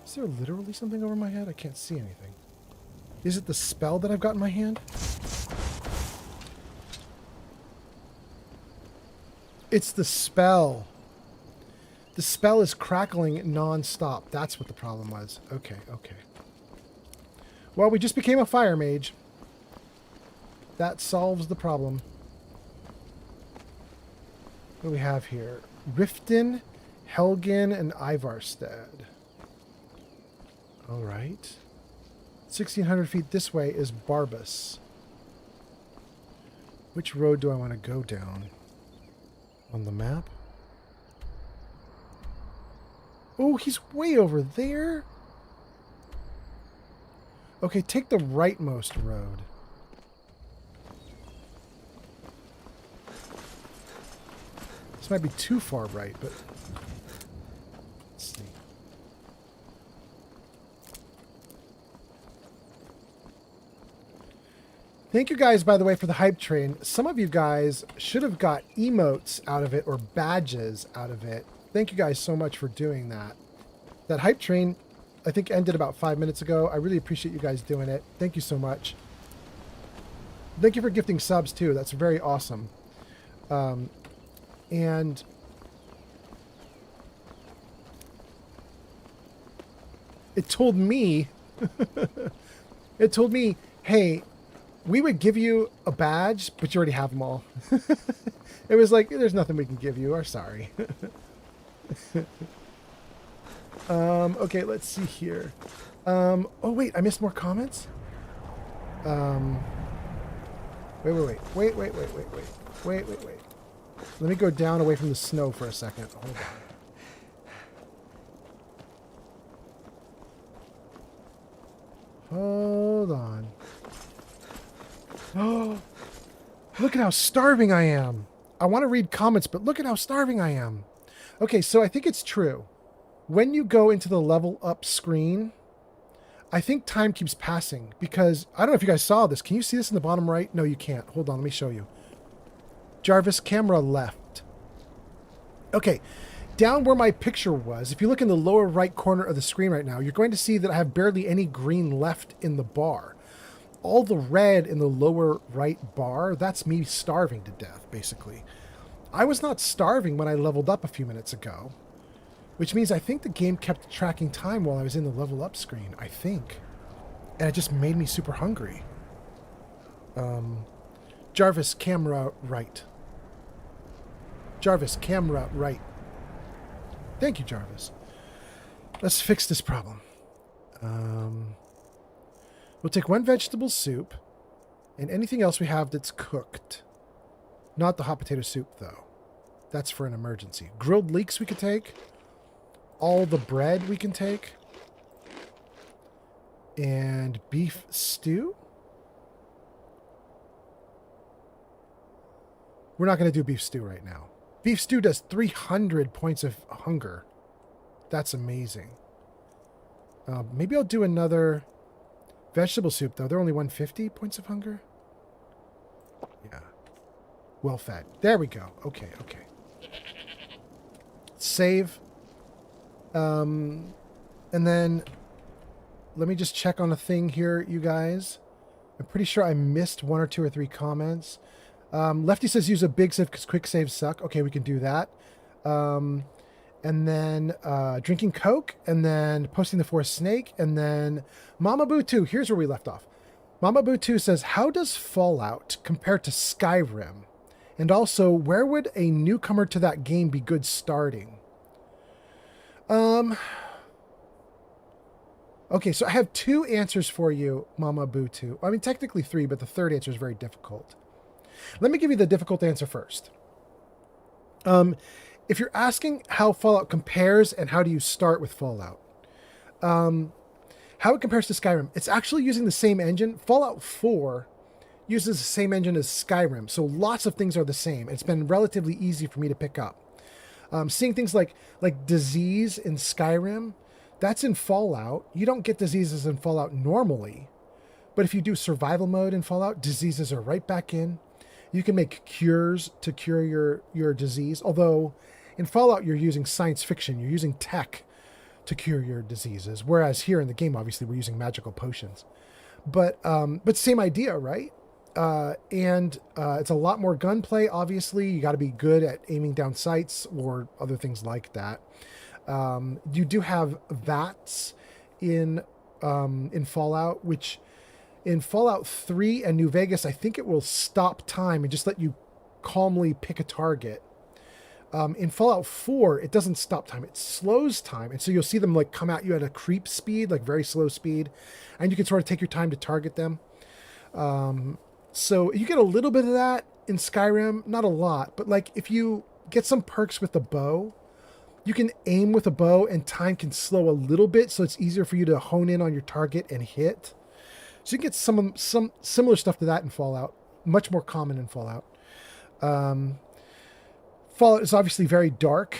Is there literally something over my head? I can't see anything. Is it the spell that I've got in my hand? It's the spell. The spell is crackling non-stop. That's what the problem was. Okay, okay. Well, we just became a fire mage. That solves the problem. What do we have here? Riften, Helgen, and Ivarstead. All right. 1,600 feet this way is Barbas. Which road do I want to go down? On the map? Oh, he's way over there. Okay, take the rightmost road. This might be too far right, but let's see. Thank you guys, by the way, for the hype train. Some of you guys should have got emotes out of it or badges out of it. Thank you guys so much for doing that. That hype train, I think, ended about 5 minutes ago. I really appreciate you guys doing it. Thank you so much. Thank you for gifting subs, too. That's very awesome. And it told me, hey, we would give you a badge, but you already have them all. It was like, there's nothing we can give you. Or sorry. Okay, let's see here. Oh, wait, I missed more comments? Wait. Let me go down away from the snow for a second. Hold on. Oh, look at how starving I am. I want to read comments, but look at how starving I am. Okay, so I think it's true. When you go into the level up screen, I think time keeps passing because I don't know if you guys saw this. Can you see this in the bottom right? No, you can't. Hold on, let me show you. Jarvis, camera left. Okay, down where my picture was, if you look in the lower right corner of the screen right now, you're going to see that I have barely any green left in the bar. All the red in the lower right bar, that's me starving to death, basically. I was not starving when I leveled up a few minutes ago, which means I think the game kept tracking time while I was in the level up screen, I think. And it just made me super hungry. Jarvis, camera right. Jarvis, camera right. Thank you, Jarvis. Let's fix this problem. We'll take one vegetable soup and anything else we have that's cooked. Not the hot potato soup, though. That's for an emergency. Grilled leeks we could take. All the bread we can take. And beef stew. We're not going to do beef stew right now. Beef stew does 300 points of hunger. That's amazing. Maybe I'll do another vegetable soup, though. They're only 150 points of hunger. Yeah. Well fed. There we go. Okay, okay. Save. And then let me just check on a thing here, you guys. I'm pretty sure I missed 1 or 2 or 3 comments. Lefty says use a big save because quick saves suck. Okay, we can do that. And then drinking Coke, and then posting the forest snake, and then Mama Boo 2. Here's where we left off. Mama Boo 2 says, how does Fallout compare to Skyrim? And also, where would a newcomer to that game be good starting? Okay, so I have 2 answers for you, Mama Boo 2. I mean, technically 3, but the third answer is very difficult. Let me give you the difficult answer first. If you're asking how Fallout compares and how do you start with Fallout, how it compares to Skyrim, it's actually using the same engine. Fallout 4 uses the same engine as Skyrim, so lots of things are the same. It's been relatively easy for me to pick up. Seeing things like disease in Skyrim, that's in Fallout. You don't get diseases in Fallout normally, but if you do survival mode in Fallout, diseases are right back in. You can make cures to cure your disease, although in Fallout you're using science fiction, you're using tech to cure your diseases, whereas here in the game, obviously, we're using magical potions. But same idea, right? And it's a lot more gunplay. Obviously, you got to be good at aiming down sights or other things like that. You do have VATS in Fallout, which in Fallout 3 and New Vegas, I think it will stop time and just let you calmly pick a target. In Fallout 4, it doesn't stop time. It slows time. And so you'll see them like come at you at a creep speed, like very slow speed. And you can sort of take your time to target them. So you get a little bit of that in Skyrim, not a lot. But like if you get some perks with the bow, you can aim with a bow and time can slow a little bit. So it's easier for you to hone in on your target and hit. So you get some similar stuff to that in Fallout. Much more common in Fallout. Fallout is obviously very dark.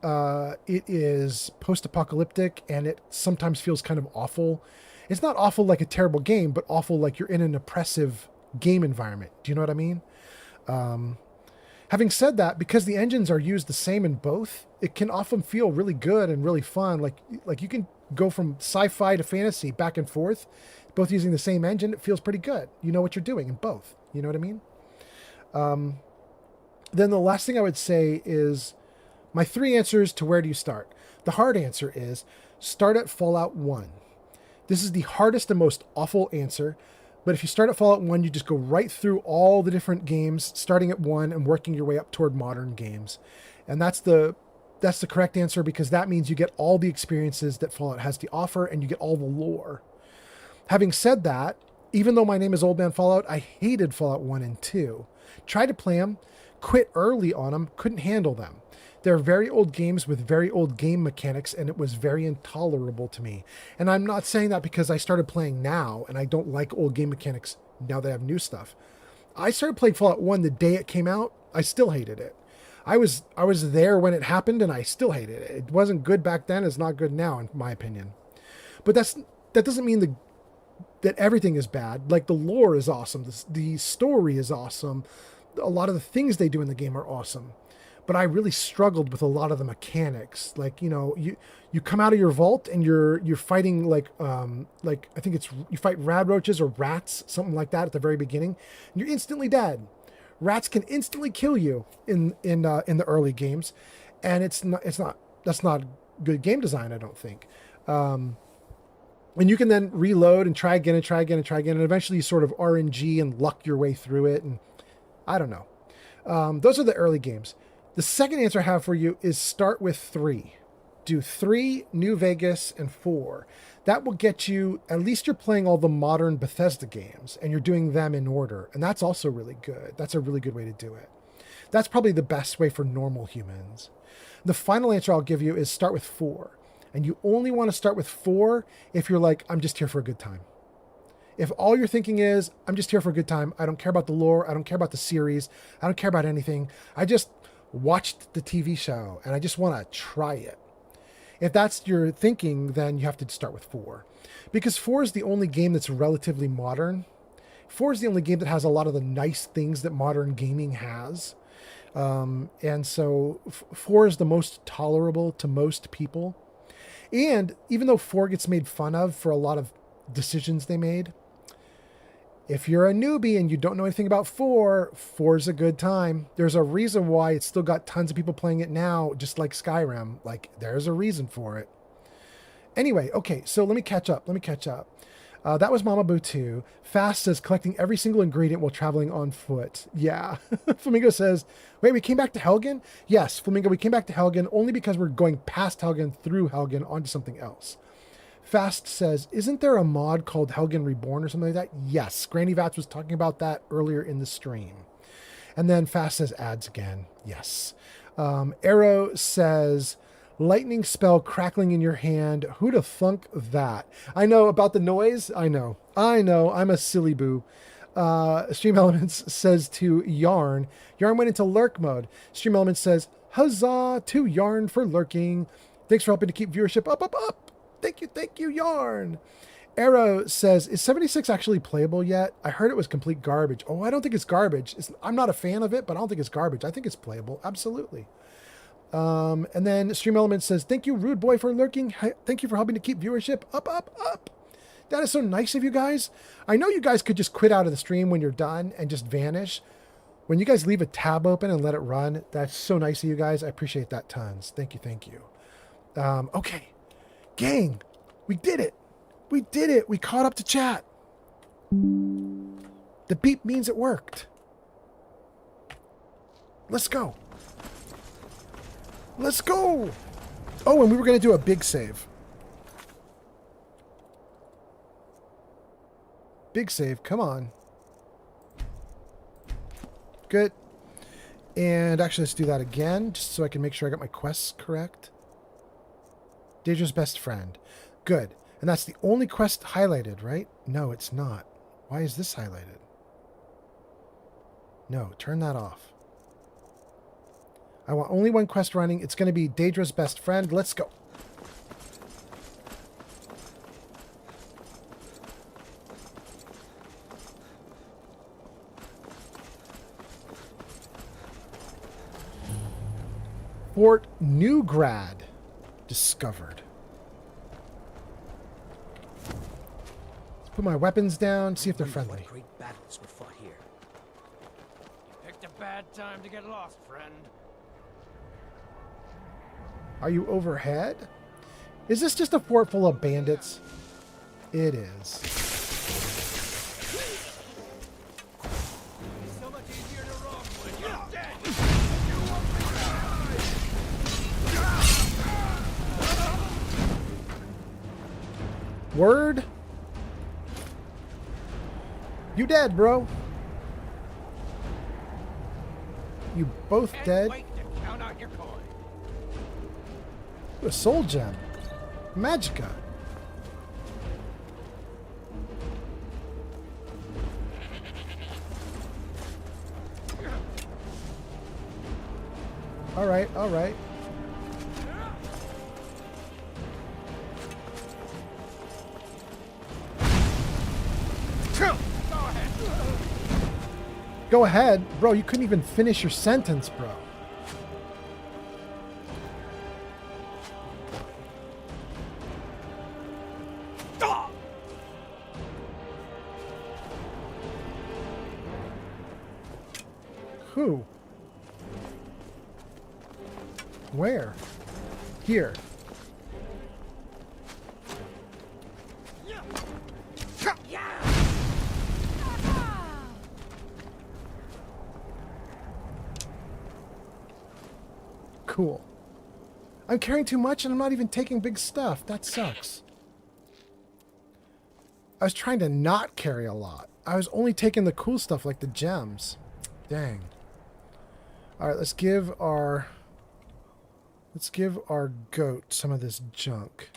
It is post-apocalyptic, and it sometimes feels kind of awful. It's not awful like a terrible game, but awful like you're in an oppressive game environment. Do you know what I mean? Having said that, because the engines are used the same in both, it can often feel really good and really fun. Like you can go from sci-fi to fantasy back and forth, both using the same engine. It feels pretty good. You know what you're doing in both. You know what I mean? Then the last thing I would say is my 3 answers to where do you start. The hard answer is start at Fallout 1. This is the hardest and most awful answer, but if you start at Fallout 1, you just go right through all the different games, starting at 1 and working your way up toward modern games. And that's the correct answer, because that means you get all the experiences that Fallout has to offer and you get all the lore. Having said that, even though my name is Old Man Fallout, I hated Fallout 1 and 2. Tried to play them, quit early on them, couldn't handle them. They're very old games with very old game mechanics, and it was very intolerable to me. And I'm not saying that because I started playing now and I don't like old game mechanics now that I have new stuff. I started playing Fallout 1 the day it came out. I still hated it. I was there when it happened and I still hated it. It wasn't good back then. It's not good now, in my opinion. But that doesn't mean that everything is bad. Like, the lore is awesome. The story is awesome. A lot of the things they do in the game are awesome. But I really struggled with a lot of the mechanics. Like, you come out of your vault and you're fighting like I think you fight rad roaches or rats, something like that at the very beginning, and you're instantly dead. Rats can instantly kill you in the early games, and that's not good game design, I don't think. And you can then reload and try again and try again and try again, and eventually you sort of RNG and luck your way through it, and I don't know. Those are the early games. The second answer I have for you is start with 3. Do 3, New Vegas, and 4. That will get you, at least you're playing all the modern Bethesda games, and you're doing them in order. And that's also really good. That's a really good way to do it. That's probably the best way for normal humans. The final answer I'll give you is start with 4. And you only want to start with 4 if you're like, I'm just here for a good time. If all you're thinking is, I'm just here for a good time, I don't care about the lore, I don't care about the series, I don't care about anything, I just watched the TV show and I just want to try it. If that's your thinking, then you have to start with 4. Because 4 is the only game that's relatively modern. 4 is the only game that has a lot of the nice things that modern gaming has. And so 4 is the most tolerable to most people. And even though 4 gets made fun of for a lot of decisions they made, if you're a newbie and you don't know anything about 4 is a good time. There's a reason why it's still got tons of people playing it now, just like Skyrim. Like, there's a reason for it. Anyway, okay, so let me catch up. That was Mama Boo 2. Fast says collecting every single ingredient while traveling on foot. Yeah. Flamingo says, wait, we came back to Helgen? Yes, Flamingo, we came back to Helgen only because we're going past Helgen, through Helgen, onto something else. Fast says, isn't there a mod called Helgen Reborn or something like that? Yes, Granny Vats was talking about that earlier in the stream. And then Fast says ads again. Yes. Arrow says, lightning spell crackling in your hand. Who'd have thunk that? I know about the noise. I know. I'm a silly boo. Stream Elements says to Yarn. Yarn went into lurk mode. Stream Elements says, huzzah to Yarn for lurking. Thanks for helping to keep viewership up. Thank you, Yarn. Arrow says, is 76 actually playable yet? I heard it was complete garbage. Oh, I don't think it's garbage. I'm not a fan of it, but I don't think it's garbage. I think it's playable. Absolutely. And then Stream Element says, thank you, Rude Boy, for lurking. Thank you for helping to keep viewership up. That is so nice of you guys. I know you guys could just quit out of the stream when you're done and just vanish. When you guys leave a tab open and let it run, that's so nice of you guys. I appreciate that tons. Thank you, thank you. Okay. Gang, we did it. We did it. We caught up to chat. The beep means it worked. Let's go. Let's go. Oh, and we were going to do a big save. Big save. Come on. Good. And actually, let's do that again, just so I can make sure I got my quests correct. Daedra's best friend. Good. And that's the only quest highlighted, right? No, it's not. Why is this highlighted? No, turn that off. I want only one quest running. It's going to be Daedra's best friend. Let's go. Fort Newgrad discovered. Let's put my weapons down, see if they're friendly. Great battles were fought here. You picked a bad time to get lost, friend. Are you overhead? Is this just a fort full of bandits? It is. Word? You dead, bro. You both dead. Wait to count out your coin. A soul gem. Magica. All right, all right. Go ahead. Bro, you couldn't even finish your sentence, bro. Who? Where? Here. Cool. I'm carrying too much and I'm not even taking big stuff. That sucks. I was trying to not carry a lot. I was only taking the cool stuff like the gems. Dang. All right, let's give our goat some of this junk.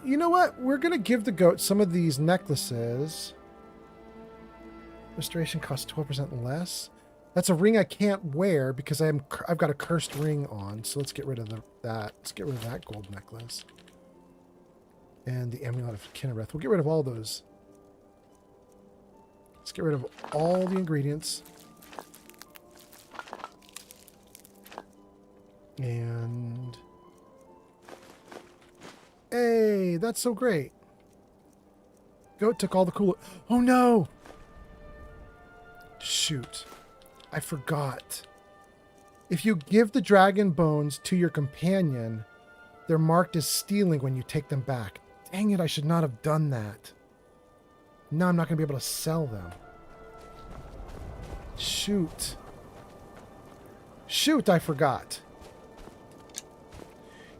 You know what? We're going to give the goat some of these necklaces. Restoration costs 12% less. That's a ring I can't wear because I've got a cursed ring on. So let's get rid of that. Let's get rid of that gold necklace. And the amulet of Kinnereth. We'll get rid of all those. Let's get rid of all the ingredients. And... hey, that's so great. Goat took all the cool... oh no! Shoot. I forgot. If you give the dragon bones to your companion, they're marked as stealing when you take them back. Dang it, I should not have done that. Now I'm not going to be able to sell them. Shoot. Shoot, I forgot.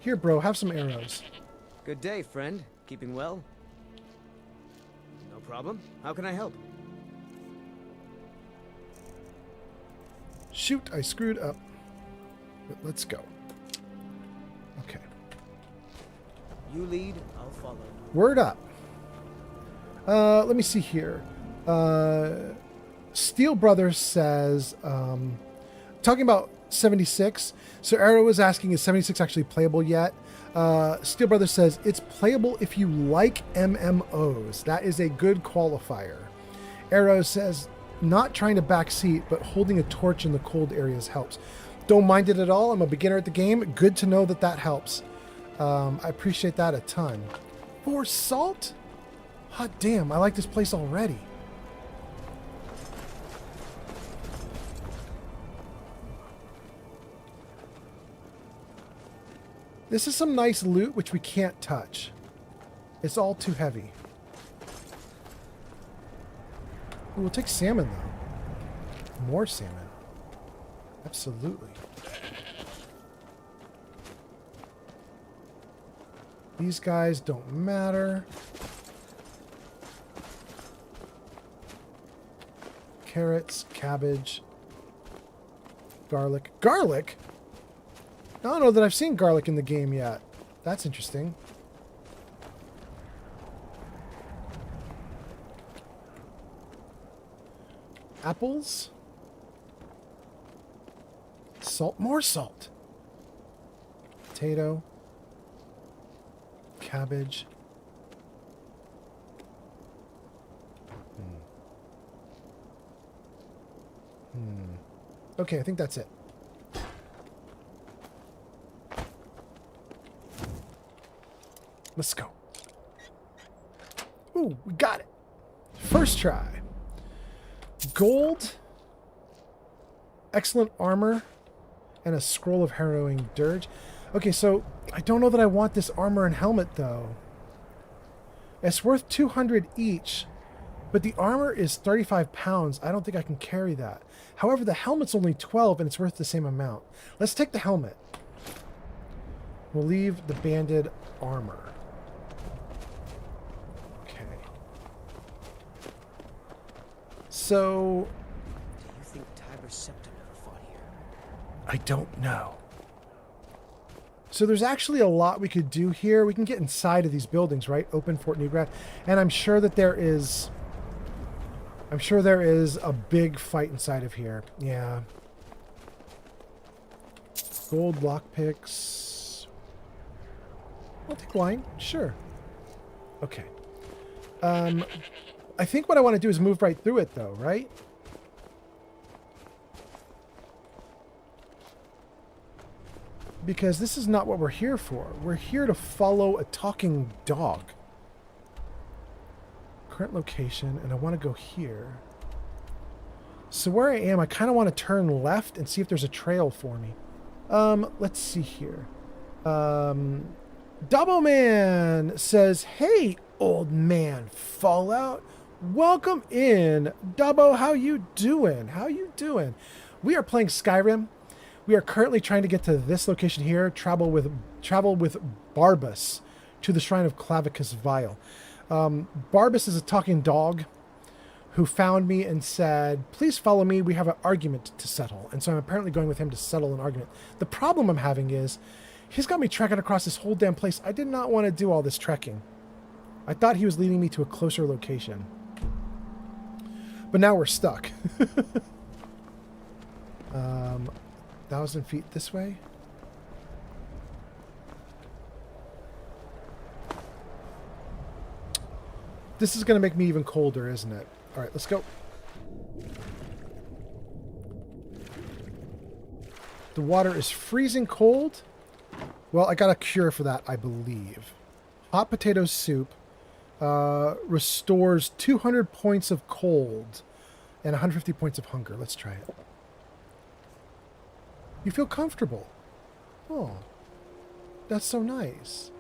Here, bro, have some arrows. Good day, friend. Keeping well? No problem. How can I help? Shoot, I screwed up. But let's go. Okay. You lead, I'll follow. Word up. Let me see here. Steel Brothers says, talking about 76. So Arrow was asking, is 76 actually playable yet? Steel Brothers says, it's playable if you like MMOs. That is a good qualifier. Arrow says, not trying to backseat, but holding a torch in the cold areas helps. Don't mind it at all. I'm a beginner at the game. Good to know that that helps. I appreciate that a ton. 4 salt? Hot damn, I like this place already. This is some nice loot which we can't touch. It's all too heavy. Ooh, we'll take salmon though. More salmon. Absolutely. These guys don't matter. Carrots, cabbage, garlic. Garlic? I don't know that I've seen garlic in the game yet. That's interesting. Apples. Salt. More salt. Potato. Cabbage. Okay, I think that's it. Let's go. Ooh, we got it. First try. Gold. Excellent armor. And a scroll of harrowing dirge. Okay, so I don't know that I want this armor and helmet, though. It's worth 200 each. But the armor is 35 pounds. I don't think I can carry that. However, the helmet's only 12 and it's worth the same amount. Let's take the helmet. We'll leave the banded armor. Okay. So... Do you think Tiber Septim ever fought here? I don't know. So there's actually a lot we could do here. We can get inside of these buildings, right? Open Fort Newgrad. And I'm sure that there is... a big fight inside of here. Yeah. Gold lockpicks. I'll take wine. Sure. Okay. I think what I want to do is move right through it, though, right? Because this is not what we're here for. We're here to follow a talking dog. Current location, and I want to go here. So where I am, I kind of want to turn left and see if there's a trail for me. Let's see here. Double Man says, "Hey, old man, Fallout. Welcome in. Dubbo, how you doing? How you doing?" We are playing Skyrim. We are currently trying to get to this location here, travel with Barbas to the Shrine of Clavicus Vile. Barbas is a talking dog who found me and said, "Please follow me, we have an argument to settle." And so I'm apparently going with him to settle an argument. The problem I'm having is, he's got me trekking across this whole damn place. I did not want to do all this trekking. I thought he was leading me to a closer location. But now we're stuck. 1,000 feet this way. This is going to make me even colder, isn't it? All right, let's go. The water is freezing cold. Well, I got a cure for that, I believe. Hot potato soup restores 200 points of cold and 150 points of hunger. Let's try it. You feel comfortable. Oh, that's so nice.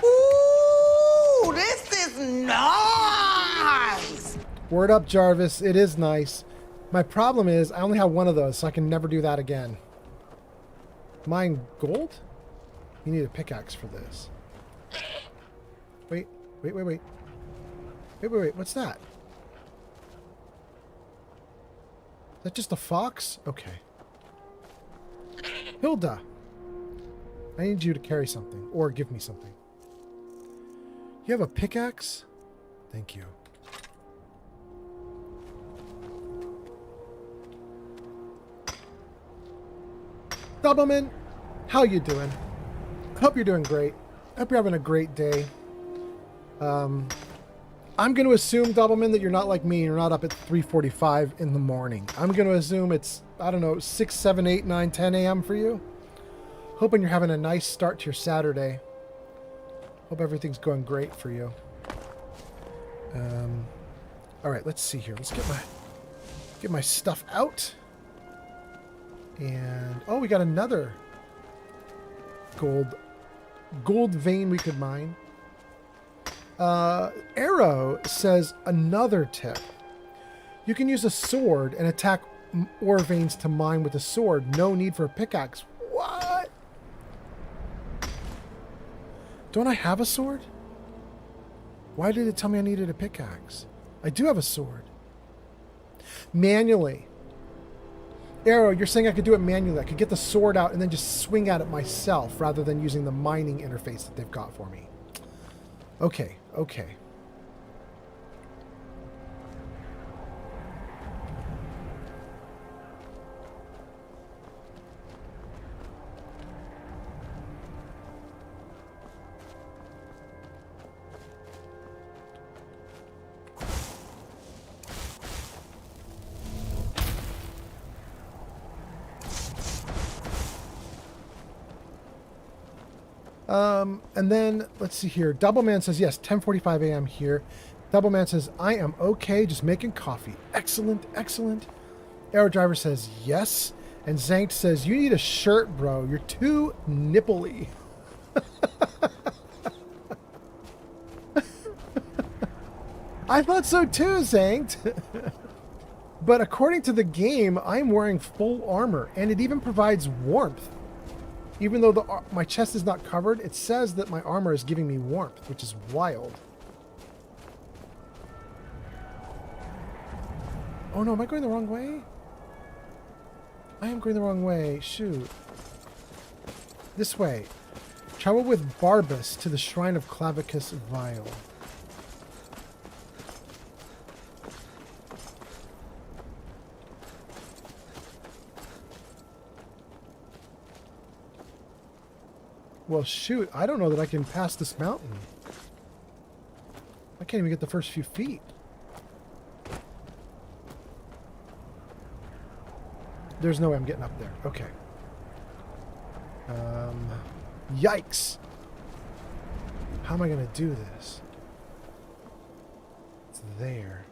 Ooh, this is nice! Word up, Jarvis. It is nice. My problem is I only have one of those, so I can never do that again. Mine gold? You need a pickaxe for this. Wait. Wait. What's that? Is that just a fox? Okay. Hilda. I need you to carry something. Or give me something. You have a pickaxe? Thank you. Doubleman, how you doing? Hope you're doing great. Hope you're having a great day. I'm going to assume, Doubleman, that you're not like me. You're not up at 3:45 in the morning. I'm going to assume it's I don't know, 6, 7, 8, 9, 10 a.m. for you. Hoping you're having a nice start to your Saturday. Hope everything's going great for you. All right, let's see here. Let's get my stuff out. And oh, we got another gold vein we could mine. Arrow says another tip. You can use a sword and attack ore veins to mine with a sword. No need for a pickaxe. What? Don't I have a sword? Why did it tell me I needed a pickaxe? I do have a sword. Manually. Arrow, you're saying I could do it manually. I could get the sword out and then just swing at it myself rather than using the mining interface that they've got for me. Okay, okay. And then, let's see here. Doubleman says, yes, 10:45 a.m. here. Doubleman says, I am okay, just making coffee. Excellent, excellent. Arrow Driver says, yes. And Zankt says, you need a shirt, bro. You're too nipply. I thought so too, Zankt. But according to the game, I'm wearing full armor, and it even provides warmth. Even though my chest is not covered, it says that my armor is giving me warmth, which is wild. Oh no, am I going the wrong way? I am going the wrong way. Shoot. This way. Travel with Barbas to the Shrine of Clavicus Vile. Well, shoot, I don't know that I can pass this mountain. I can't even get the first few feet. There's no way I'm getting up there. Okay. Yikes. How am I going to do this? It's there.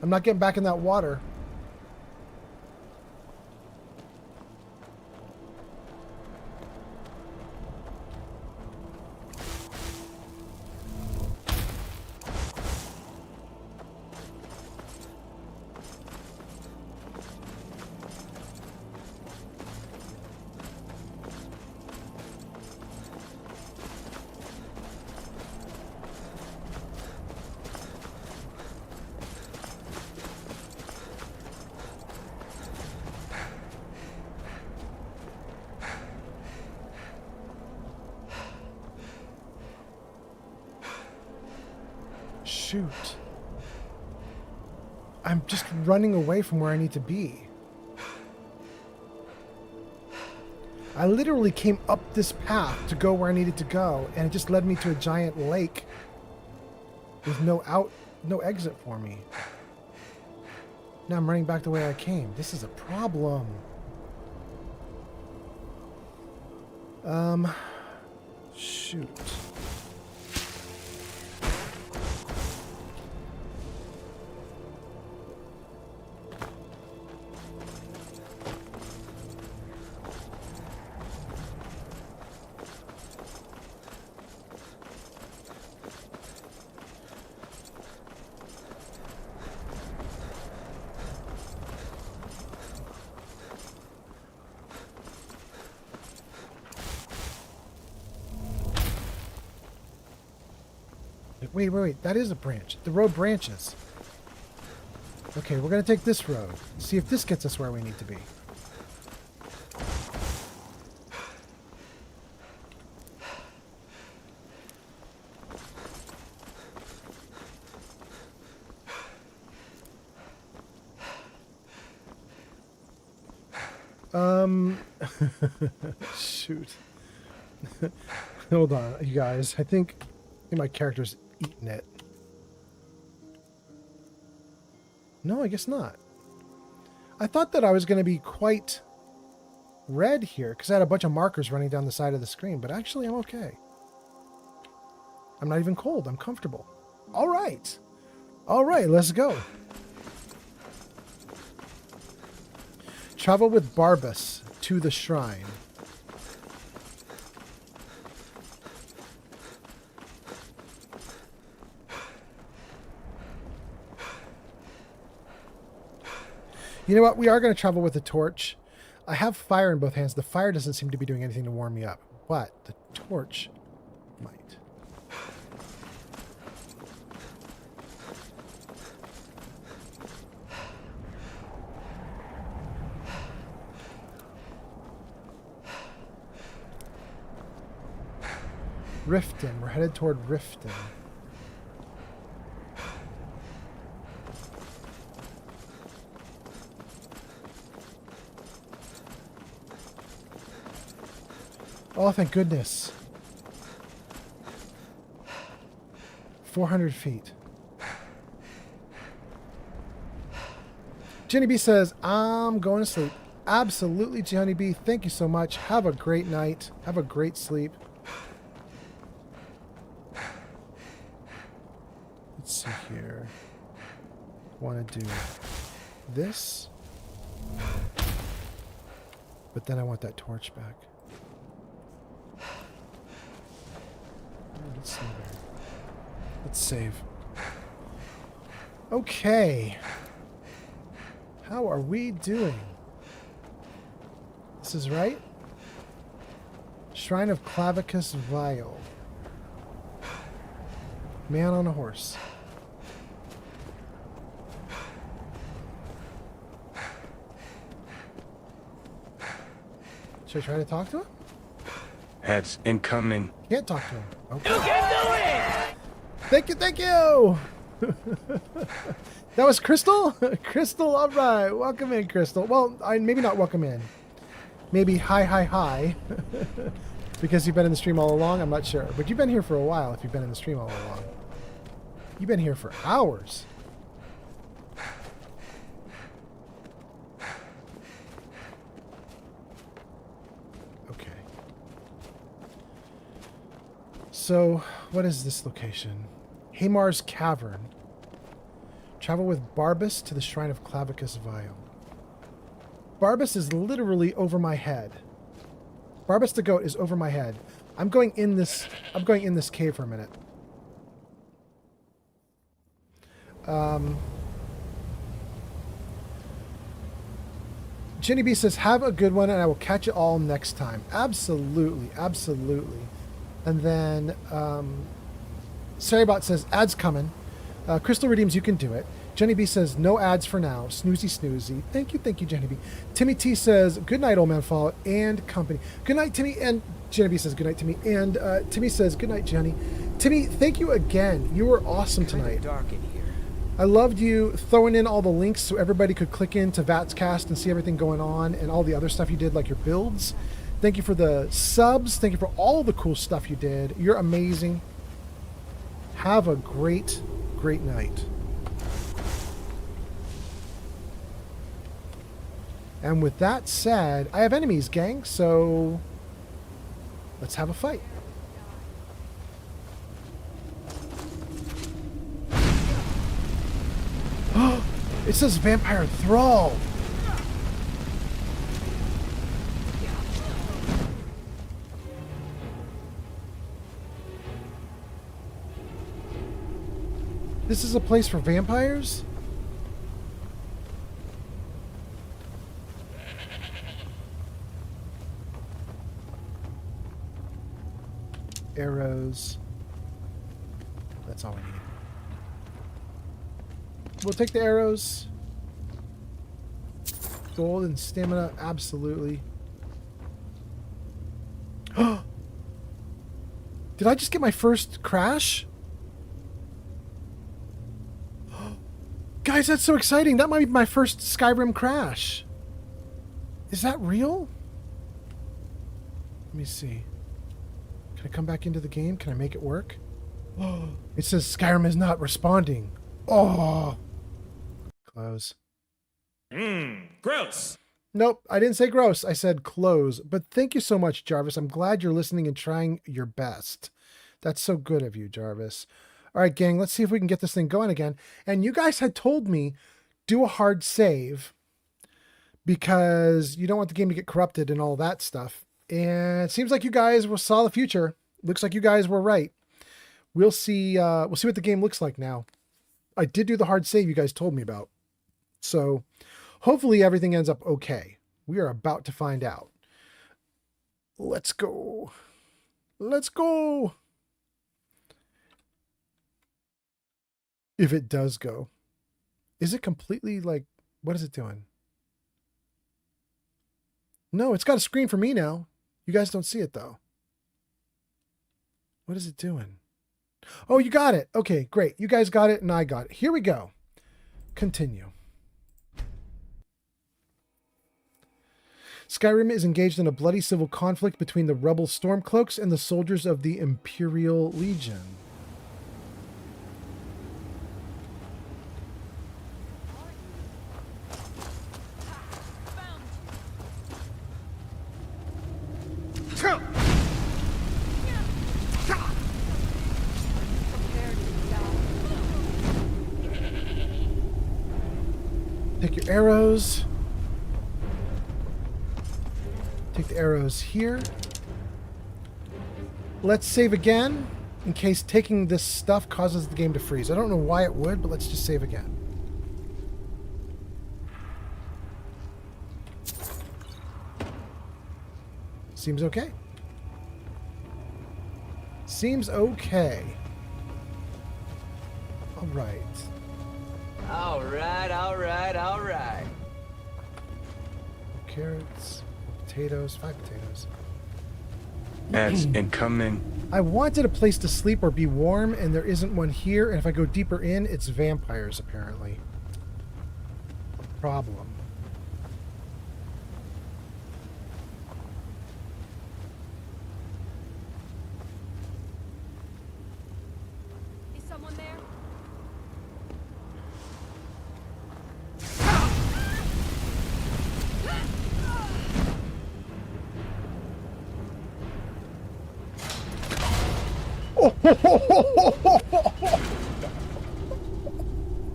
I'm not getting back in that water. Shoot. I'm just running away from where I need to be. I literally came up this path to go where I needed to go, and it just led me to a giant lake with no exit for me. Now I'm running back the way I came. This is a problem. Shoot. Wait. That is a branch. The road branches. Okay, we're going to take this road. See if this gets us where we need to be. Shoot. Hold on, you guys. I think my character's eating it. No, I guess not. I thought that I was going to be quite red here because I had a bunch of markers running down the side of the screen, but actually I'm okay. I'm not even cold. I'm comfortable. All right. All right, let's go. Travel with Barbas to the shrine. You know what? We are going to travel with the torch. I have fire in both hands. The fire doesn't seem to be doing anything to warm me up, but the torch might. Riften. We're headed toward Riften. Oh, thank goodness. 400 feet. Jenny B says, I'm going to sleep. Absolutely, Jenny B. Thank you so much. Have a great night. Have a great sleep. Let's see here. Want to do this. But then I want that torch back. Let's see there. Let's save. Okay. How are we doing? This is right. Shrine of Clavicus Vial. Man on a horse. Should I try to talk to him? Heads incoming. Can't talk to him. Okay. You can do it! Thank you, thank you! That was Crystal? Crystal, alright. Welcome in, Crystal. Well, maybe not welcome in. Maybe hi. Because you've been in the stream all along? I'm not sure. But you've been here for a while if you've been in the stream all along. You've been here for hours. So, what is this location? Hamar's Cavern. Travel with Barbas to the Shrine of Clavicus Vial. Barbas is literally over my head. Barbas the goat is over my head. I'm going in this cave for a minute. Jenny B says, have a good one and I will catch you all next time. Absolutely, absolutely. And then Saribot says, ads coming. Crystal Redeems, you can do it. Jenny B says, no ads for now. Snoozy. Thank you, Jenny B. Timmy T says, good night, old man Fallout and company. Good night, Timmy. And Jenny B says, good night, Timmy. And Timmy says, good night, Jenny. Timmy, thank you again. You were awesome tonight. Dark in here. I loved you throwing in all the links so everybody could click into Vatscast and see everything going on and all the other stuff you did, like your builds. Thank you for the subs. Thank you for all the cool stuff you did. You're amazing. Have a great, great night. And with that said, I have enemies, gang, so let's have a fight. It says Vampire Thrall. This is a place for vampires? Arrows. That's all we need. We'll take the arrows. Gold and stamina, absolutely. Did I just get my first crash? Guys, that's so exciting. That might be my first Skyrim crash. Is that real? Let me see. Can I come back into the game? Can I make it work? It says Skyrim is not responding. Oh. Close. Gross. Nope, I didn't say gross. I said close. But thank you so much, Jarvis. I'm glad you're listening and trying your best. That's so good of you, Jarvis. All right, gang, let's see if we can get this thing going again. And you guys had told me do a hard save because you don't want the game to get corrupted and all that stuff. And it seems like you guys saw the future. Looks like you guys were right. We'll see what the game looks like now. I did do the hard save you guys told me about. So hopefully everything ends up okay. We are about to find out. Let's go. Let's go. If it does go. Is it completely like, what is it doing? No, it's got a screen for me now. You guys don't see it though. What is it doing? Oh, you got it. Okay, great. You guys got it and I got it. Here we go. Continue. Skyrim is engaged in a bloody civil conflict between the rebel Stormcloaks and the soldiers of the Imperial Legion. Take your arrows. Take the arrows here. Let's save again in case taking this stuff causes the game to freeze. I don't know why it would, but let's just save again. Seems okay. Seems okay. All right. All right, all right, all right. Carrots, potatoes, 5 potatoes. Ads incoming. I wanted a place to sleep or be warm, and there isn't one here. And if I go deeper in, it's vampires, apparently. Problem. Is someone there?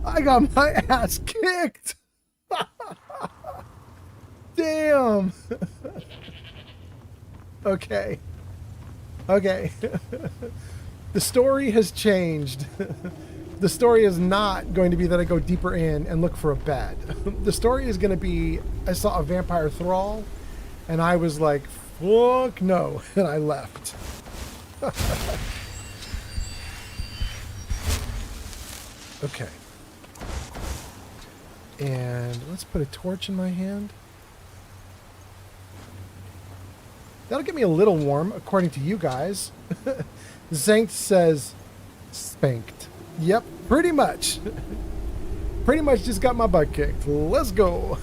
I got my ass kicked. Damn. Okay. Okay. The story has changed. The story is not going to be that I go deeper in and look for a bed. The story is going to be I saw a vampire thrall and I was like, fuck no, and I left. Okay. And let's put a torch in my hand. That'll get me a little warm, according to you guys. Zankt says, spanked. Yep, pretty much. Pretty much just got my butt kicked. Let's go.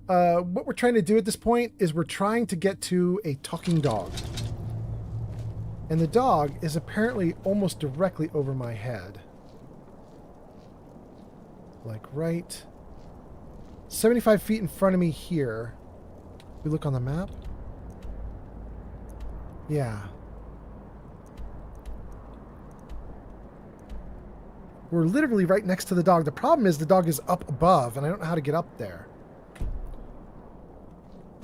What we're trying to do at this point is we're trying to get to a talking dog. And the dog is apparently almost directly over my head. Like right 75 feet in front of me here. We look on the map. Yeah. We're literally right next to the dog. The problem is the dog is up above and I don't know how to get up there.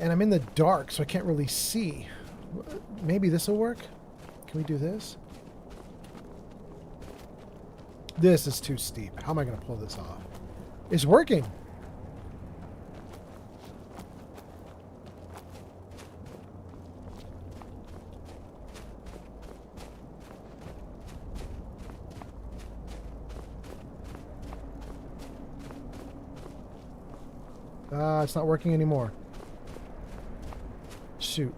And I'm in the dark, so I can't really see. Maybe this will work? Can we do this? This is too steep. How am I going to pull this off? It's working. It's not working anymore. Shoot.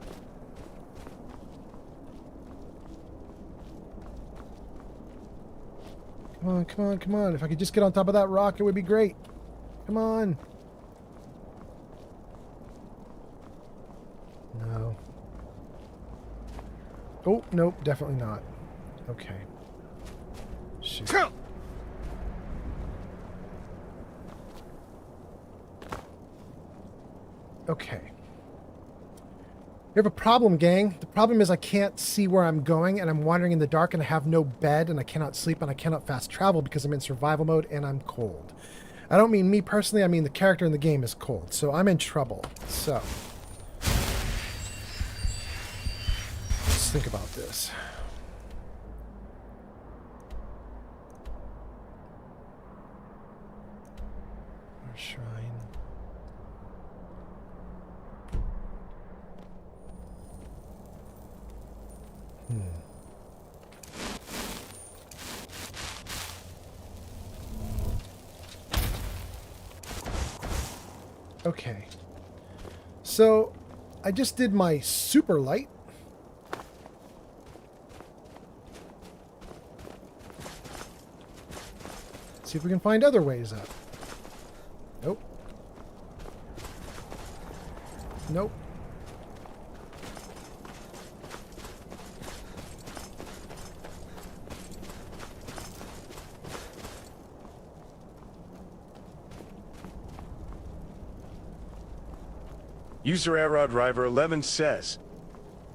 Come on, come on, come on. If I could just get on top of that rock, it would be great. Come on. No. Oh, nope, definitely not. Okay. shoot. Okay. We have a problem, gang. The problem is I can't see where I'm going, and I'm wandering in the dark, and I have no bed, and I cannot sleep, and I cannot fast travel because I'm in survival mode, and I'm cold. I don't mean me personally, I mean the character in the game is cold, so I'm in trouble. So, let's think about this. Our shrine. Okay. So, I just did my super light. See if we can find other ways up. Nope. Nope. User error driver 11 says,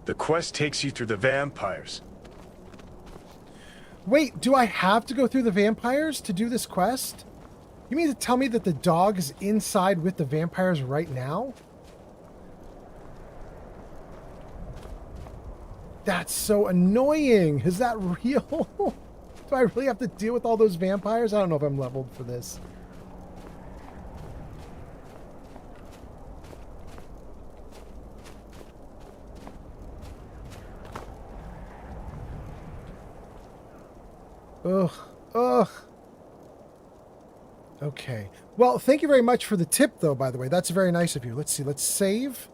the quest takes you through the vampires. Wait, do I have to go through the vampires to do this quest? You mean to tell me that the dog is inside with the vampires right now? That's so annoying. Is that real? Do I really have to deal with all those vampires? I don't know if I'm leveled for this. Ugh. Ugh. Okay. Well, thank you very much for the tip, though, by the way. That's very nice of you. Let's see. Let's save.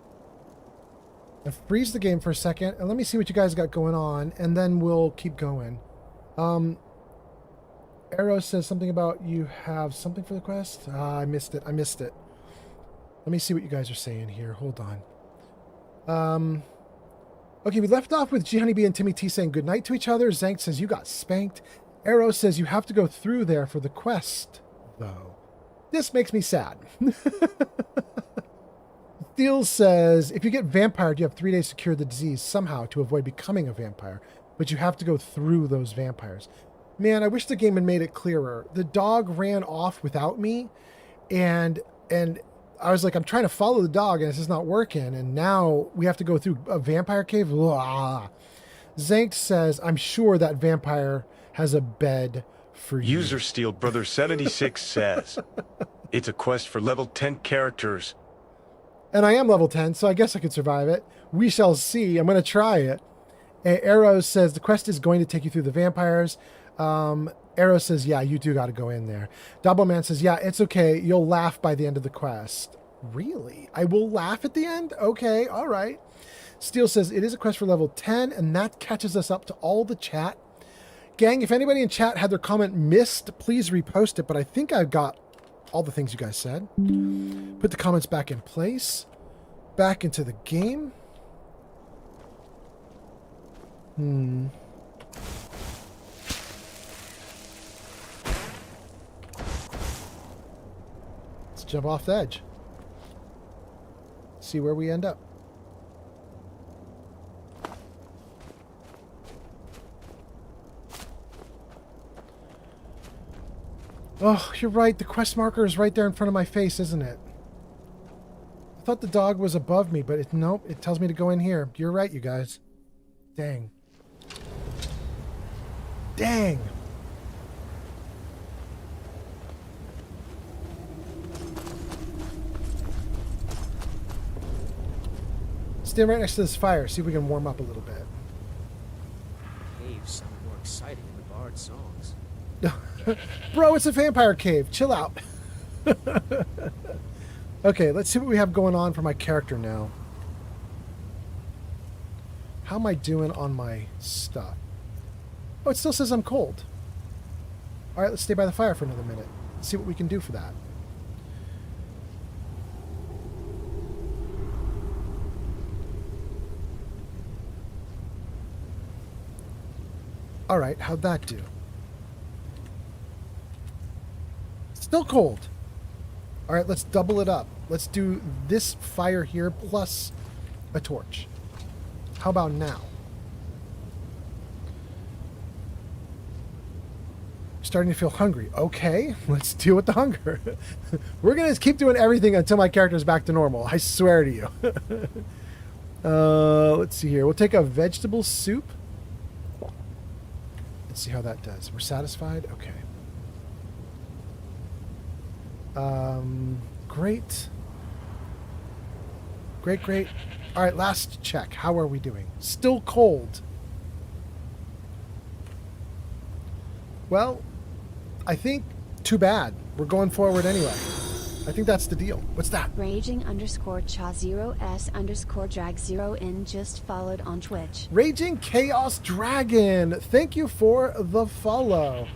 And freeze the game for a second. And let me see what you guys got going on. And then we'll keep going. Arrow says something about you have something for the quest. I missed it. I missed it. Let me see what you guys are saying here. Hold on. Okay, we left off with G Honeybee and Timmy T saying goodnight to each other. Zank says you got spanked. Arrow says you have to go through there for the quest, though. This makes me sad. Steel says, if you get vampired, you have 3 days to cure the disease somehow to avoid becoming a vampire. But you have to go through those vampires. Man, I wish the game had made it clearer. The dog ran off without me, and I was like, I'm trying to follow the dog, and it's just not working. And now we have to go through a vampire cave. Blah. Zank says, I'm sure that vampire has a bed for you. User Steel Brother 76 says, it's a quest for level 10 characters. And I am level 10, so I guess I could survive it. We shall see. I'm going to try it. Arrow says, the quest is going to take you through the vampires. Arrow says, yeah, you do got to go in there. Doubleman says, yeah, it's okay. You'll laugh by the end of the quest. Really? I will laugh at the end? Okay, all right. Steel says, it is a quest for level 10, and that catches us up to all the chat. Gang, if anybody in chat had their comment missed, please repost it, but I think I've got all the things you guys said. Put the comments back in place. Back into the game. Let's jump off the edge. See where we end up. Oh, you're right. The quest marker is right there in front of my face, isn't it? I thought the dog was above me, but nope, it tells me to go in here. You're right, you guys. Dang. Dang. Stand right next to this fire. See if we can warm up a little bit. Caves sound more exciting than the bard songs. Bro, it's a vampire cave. Chill out. Okay, let's see what we have going on for my character now. How am I doing on my stuff? Oh, it still says I'm cold. All right, let's stay by the fire for another minute. Let's see what we can do for that. All right, how'd that do? Still cold. All right, let's double it up. Let's do this fire here plus a torch. How about now? Starting to feel hungry. Okay, let's deal with the hunger. We're going to keep doing everything until my character's back to normal. I swear to you. Let's see here. We'll take a vegetable soup. Let's see how that does. We're satisfied? Okay. Great. Great. All right, last check. How are we doing? Still cold. Well, I think too bad. We're going forward anyway. I think that's the deal. What's that? Raging_Cha0S_drag0in just followed on Twitch. Raging Chaos Dragon. Thank you for the follow.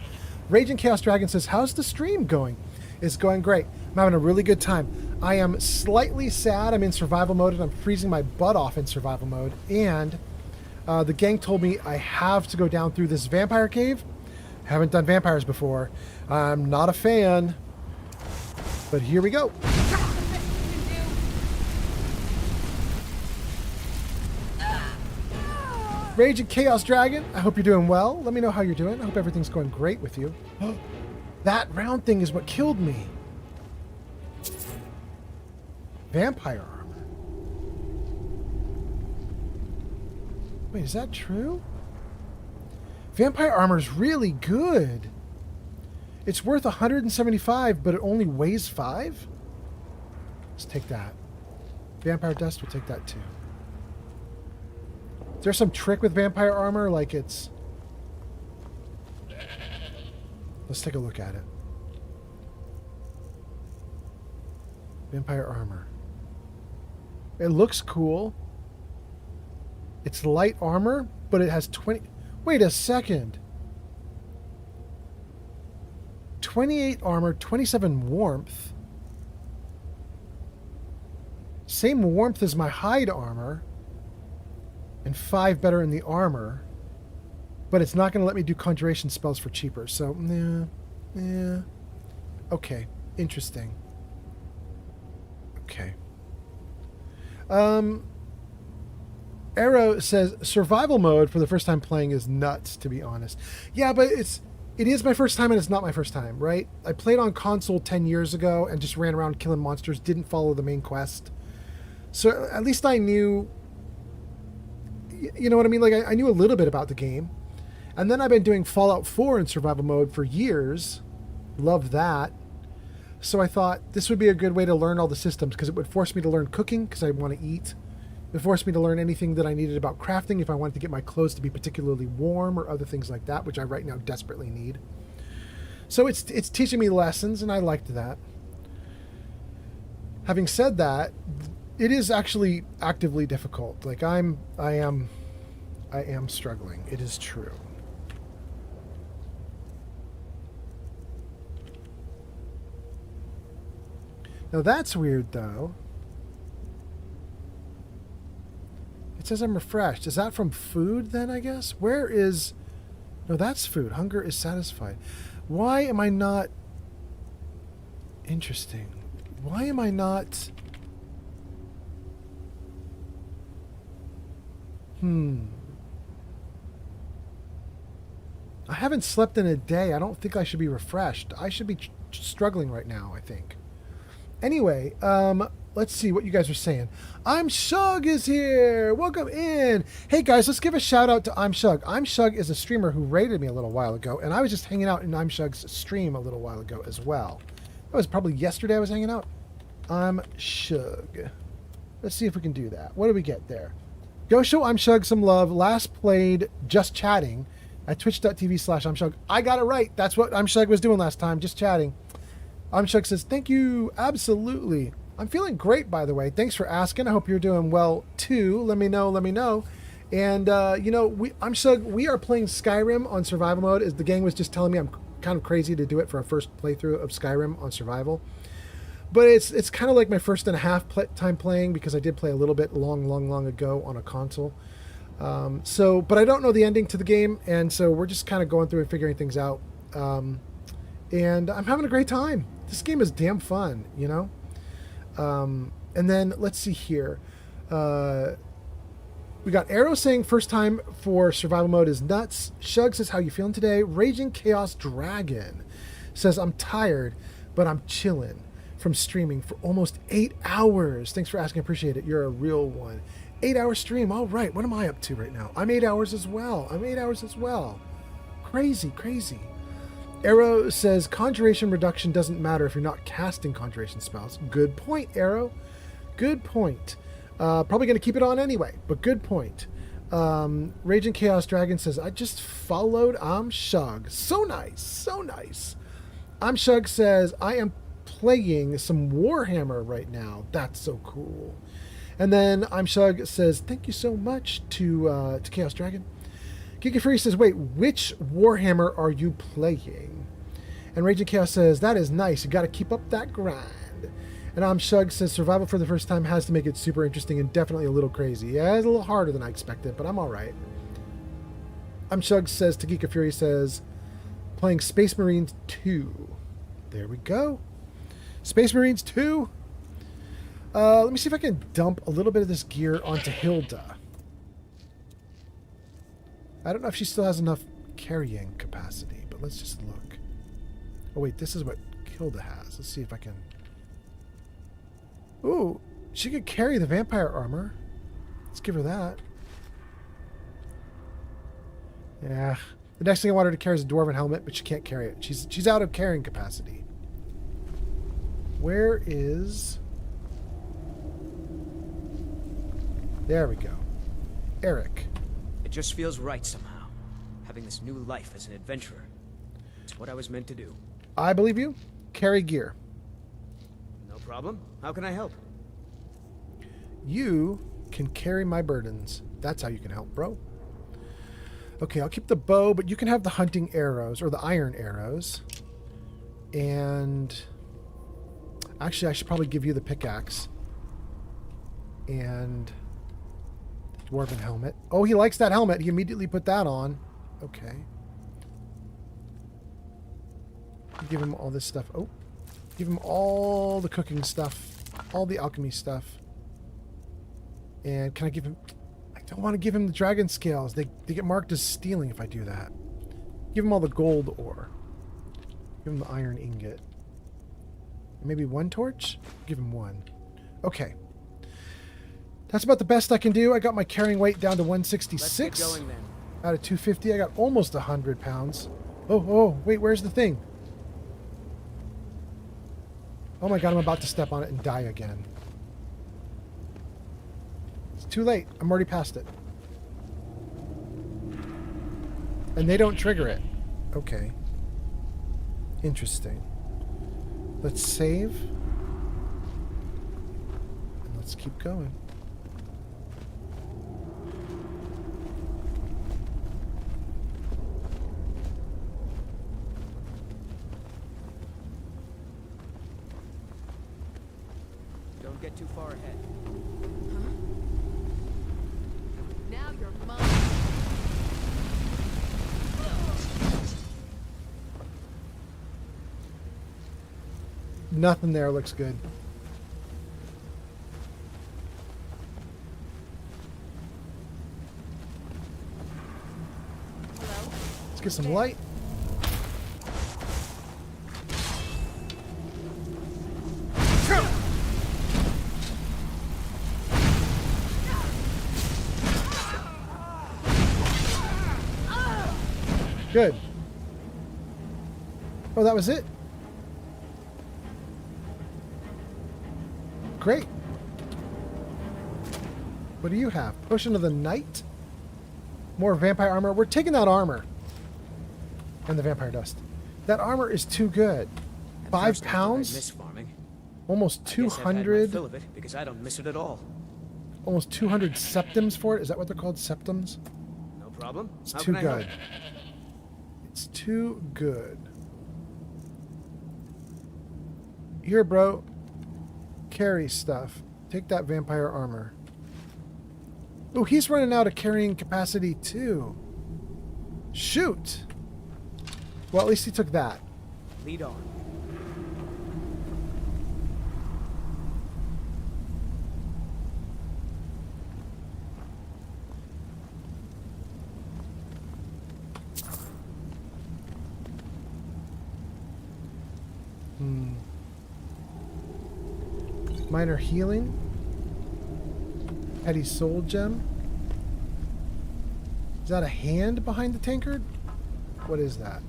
Raging Chaos Dragon says, how's the stream going? It's going great. I'm having a really good time. I am slightly sad. I'm in survival mode and I'm freezing my butt off in survival mode. And the gang told me I have to go down through this vampire cave. Haven't done vampires before. I'm not a fan. But here we go. Raging Chaos Dragon, I hope you're doing well. Let me know how you're doing. I hope everything's going great with you. That round thing is what killed me. Vampire armor. Wait, is that true? Vampire armor is really good. It's worth 175, but it only weighs 5? Let's take that. Vampire dust, we'll take that too. Is there some trick with vampire armor? Like it's... Let's take a look at it. Vampire armor. It looks cool. It's light armor, but it has 20... Wait a second. 28 armor, 27 warmth. Same warmth as my hide armor. And 5 better in the armor. But it's not going to let me do conjuration spells for cheaper. So, yeah. Okay. Interesting. Okay. Arrow says survival mode for the first time playing is nuts, to be honest. Yeah, but it is my first time and it's not my first time, right? I played on console 10 years ago and just ran around killing monsters, didn't follow the main quest. So at least I knew, you know what I mean? Like I knew a little bit about the game. And then I've been doing Fallout 4 in survival mode for years. Love that. So I thought this would be a good way to learn all the systems because it would force me to learn cooking because I want to eat. It forced me to learn anything that I needed about crafting if I wanted to get my clothes to be particularly warm or other things like that, which I right now desperately need. So it's teaching me lessons, and I liked that. Having said that, it is actually actively difficult. Like I am struggling. It is true. Now that's weird though. It says I'm refreshed. Is that from food then, I guess? Where is... No, that's food. Hunger is satisfied. Why am I not... Interesting. Why am I not... I haven't slept in a day. I don't think I should be refreshed. I should be struggling right now, I think. Anyway, let's see what you guys are saying. I'm Shug is here. Welcome in. Hey guys, let's give a shout out to I'm Shug. I'm Shug is a streamer who raided me a little while ago, and I was just hanging out in I'm Shug's stream a little while ago as well. That was probably yesterday I was hanging out. I'm Shug. Let's see if we can do that. What do we get there? Go show I'm Shug some love. Last played just chatting at twitch.tv/I'mShug. I got it right. That's what I'm Shug was doing last time, just chatting. I'm Shug says, thank you. Absolutely. I'm feeling great, by the way. Thanks for asking. I hope you're doing well, too. Let me know. And, you know, I'm Shug. We are playing Skyrim on survival mode. As the gang was just telling me I'm kind of crazy to do it for a first playthrough of Skyrim on survival. But it's kind of like my first and a half time playing because I did play a little bit long ago on a console. But I don't know the ending to the game. And so we're just kind of going through and figuring things out. And I'm having a great time. This game is damn fun, you know? And then, let's see here. We got Arrow saying first time for survival mode is nuts. Shug says, how you feeling today? Raging Chaos Dragon says, I'm tired, but I'm chilling from streaming for almost 8 hours. Thanks for asking. Appreciate it. You're a real one. 8-hour stream. All right. What am I up to right now? I'm 8 hours as well. Crazy, crazy. Arrow says, conjuration reduction doesn't matter if you're not casting conjuration spells. Good point, Arrow. Good point. Probably going to keep it on anyway, but good point. Raging Chaos Dragon says, I just followed Shug. So nice, so nice. Shug says, I am playing some Warhammer right now. That's so cool. And then Shug says, thank you so much to Chaos Dragon. Giga Fury says, wait, which Warhammer are you playing? And Raging Chaos says, that is nice. You got to keep up that grind. And Shug says, survival for the first time has to make it super interesting and definitely a little crazy. Yeah, it's a little harder than I expected, but I'm all right. Shug says, Giga Fury says, playing Space Marines 2. There we go. Space Marines 2. Let me see if I can dump a little bit of this gear onto Hilda. I don't know if she still has enough carrying capacity, but let's just look. Oh, wait, this is what Hilda has. Let's see if I can... Ooh, she could carry the vampire armor. Let's give her that. Yeah. The next thing I want her to carry is a dwarven helmet, but she can't carry it. She's out of carrying capacity. Where is... There we go. Eric. It just feels right somehow, having this new life as an adventurer. It's what I was meant to do. I believe you. Carry gear. No problem. How can I help? You can carry my burdens. That's how you can help, bro. Okay, I'll keep the bow, but you can have the hunting arrows, or the iron arrows. And... actually, I should probably give you the pickaxe. And... dwarven helmet. Oh, he likes that helmet. He immediately put that on. Okay. Give him all this stuff. Oh. Give him all the cooking stuff. All the alchemy stuff. And can I give him... I don't want to give him the dragon scales. They get marked as stealing if I do that. Give him all the gold ore. Give him the iron ingot. Maybe one torch? Give him one. Okay. That's about the best I can do. I got my carrying weight down to 166. Let's get going then. Out of 250. I got almost 100 pounds. Oh, wait, where's the thing? Oh my god, I'm about to step on it and die again. It's too late. I'm already past it. And they don't trigger it. Okay. Interesting. Let's save. And let's keep going. Don't get too far ahead. Now you're mine. Nothing there looks good. Let's get some light. Good. Oh, that was it? Great. What do you have? Potion of the Night? More vampire armor. We're taking that armor. And the vampire dust. That armor is too good. 5 pounds? I miss farming. Almost 200. I've had my fill of it because I don't miss it at all. Almost 200 septums for it. Is that what they're called? Septums? No problem. It's How too can I help? good. It's too good. Here, bro. Carry stuff. Take that vampire armor. Oh, he's running out of carrying capacity too. Shoot. Well, at least he took that. Lead on. Minor healing. Eddie soul gem. Is that a hand behind the tankard? What is that?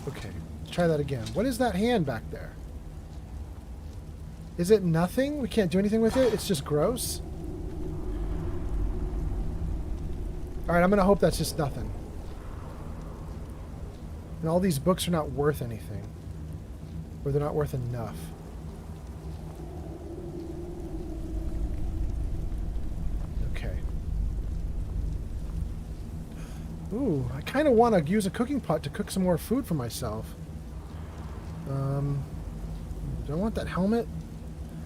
Okay, let's try that again. What is that hand back there? Is it nothing? We can't do anything with it? It's just gross? Alright, I'm going to hope that's just nothing. And all these books are not worth anything. Or they're not worth enough. Okay. Ooh, I kind of want to use a cooking pot to cook some more food for myself. Do I want that helmet?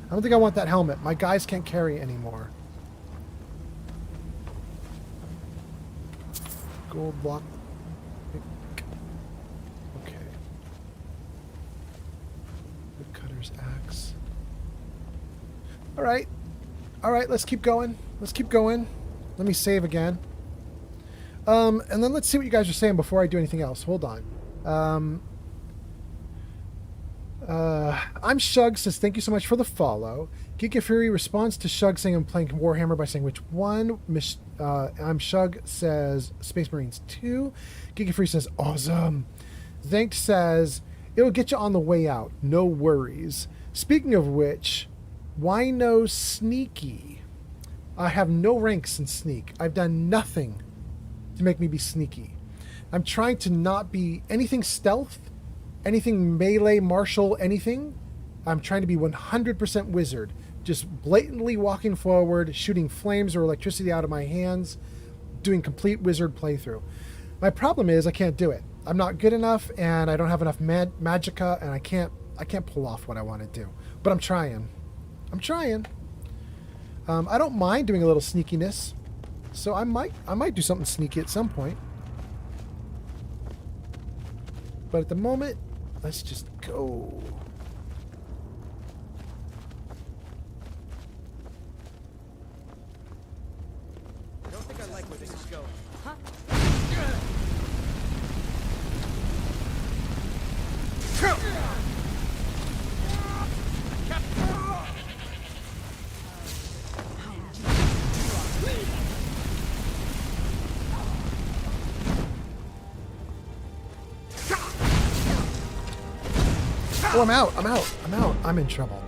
I don't think I want that helmet. My guys can't carry anymore. Gold block. Okay. Woodcutter's axe. Alright. Alright, let's keep going. Let's keep going. Let me save again. And then let's see what you guys are saying before I do anything else. Hold on. I'm Shug says, thank you so much for the follow. Giga Fury responds to Shug saying I'm playing Warhammer by saying which one. I'm Shug says Space Marines 2. Giga Fury says awesome. Zanked says it'll get you on the way out. No worries. Speaking of which, why no sneaky? I have no ranks in sneak. I've done nothing to make me be sneaky. I'm trying to not be anything stealth. Anything melee, martial, anything, I'm trying to be 100% wizard. Just blatantly walking forward, shooting flames or electricity out of my hands, doing complete wizard playthrough. My problem is I can't do it. I'm not good enough, and I don't have enough magicka, and I can't pull off what I want to do. But I'm trying. I'm trying. I don't mind doing a little sneakiness, so I might do something sneaky at some point. But at the moment, let's just go. I don't think I like where this is going. Huh? Oh, I'm out. I'm out. I'm out. I'm in trouble.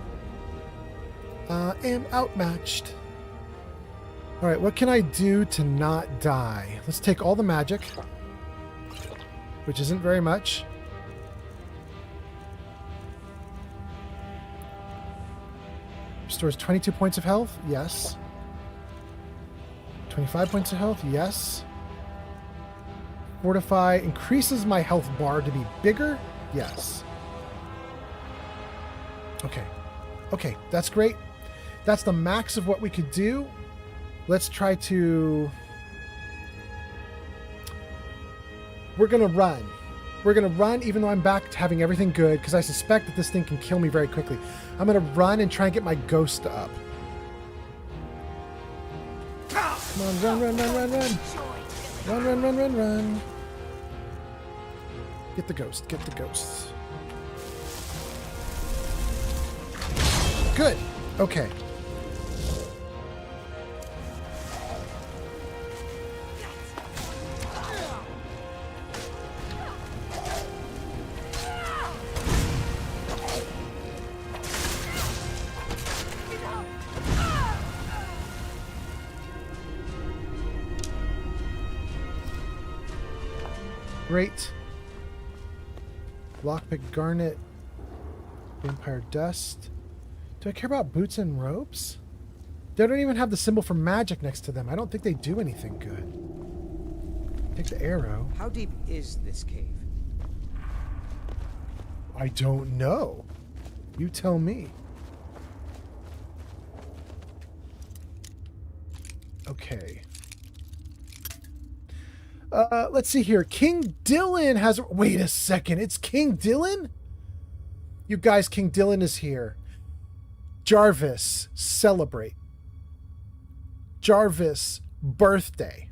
I am outmatched. All right, what can I do to not die? Let's take all the magic, which isn't very much. Restores 22 points of health. Yes. 25 points of health. Yes. Fortify increases my health bar to be bigger. Yes. Okay. Okay, that's great. That's the max of what we could do. Let's try to... We're going to run. We're going to run even though I'm back to having everything good because I suspect that this thing can kill me very quickly. I'm going to run and try and get my ghost up. Come on, run, run, run, run, run. Run, run, run, run, run. Get the ghost. Get the ghosts. Good. Okay. Great. Lockpick garnet. Vampire dust. Do I care about boots and ropes? They don't even have the symbol for magic next to them. I don't think they do anything good. Take the arrow. How deep is this cave? I don't know. You tell me. Okay. Let's see here. King Dylan has... Wait a second. It's King Dylan? You guys, King Dylan is here. Jarvis, celebrate. Jarvis, birthday.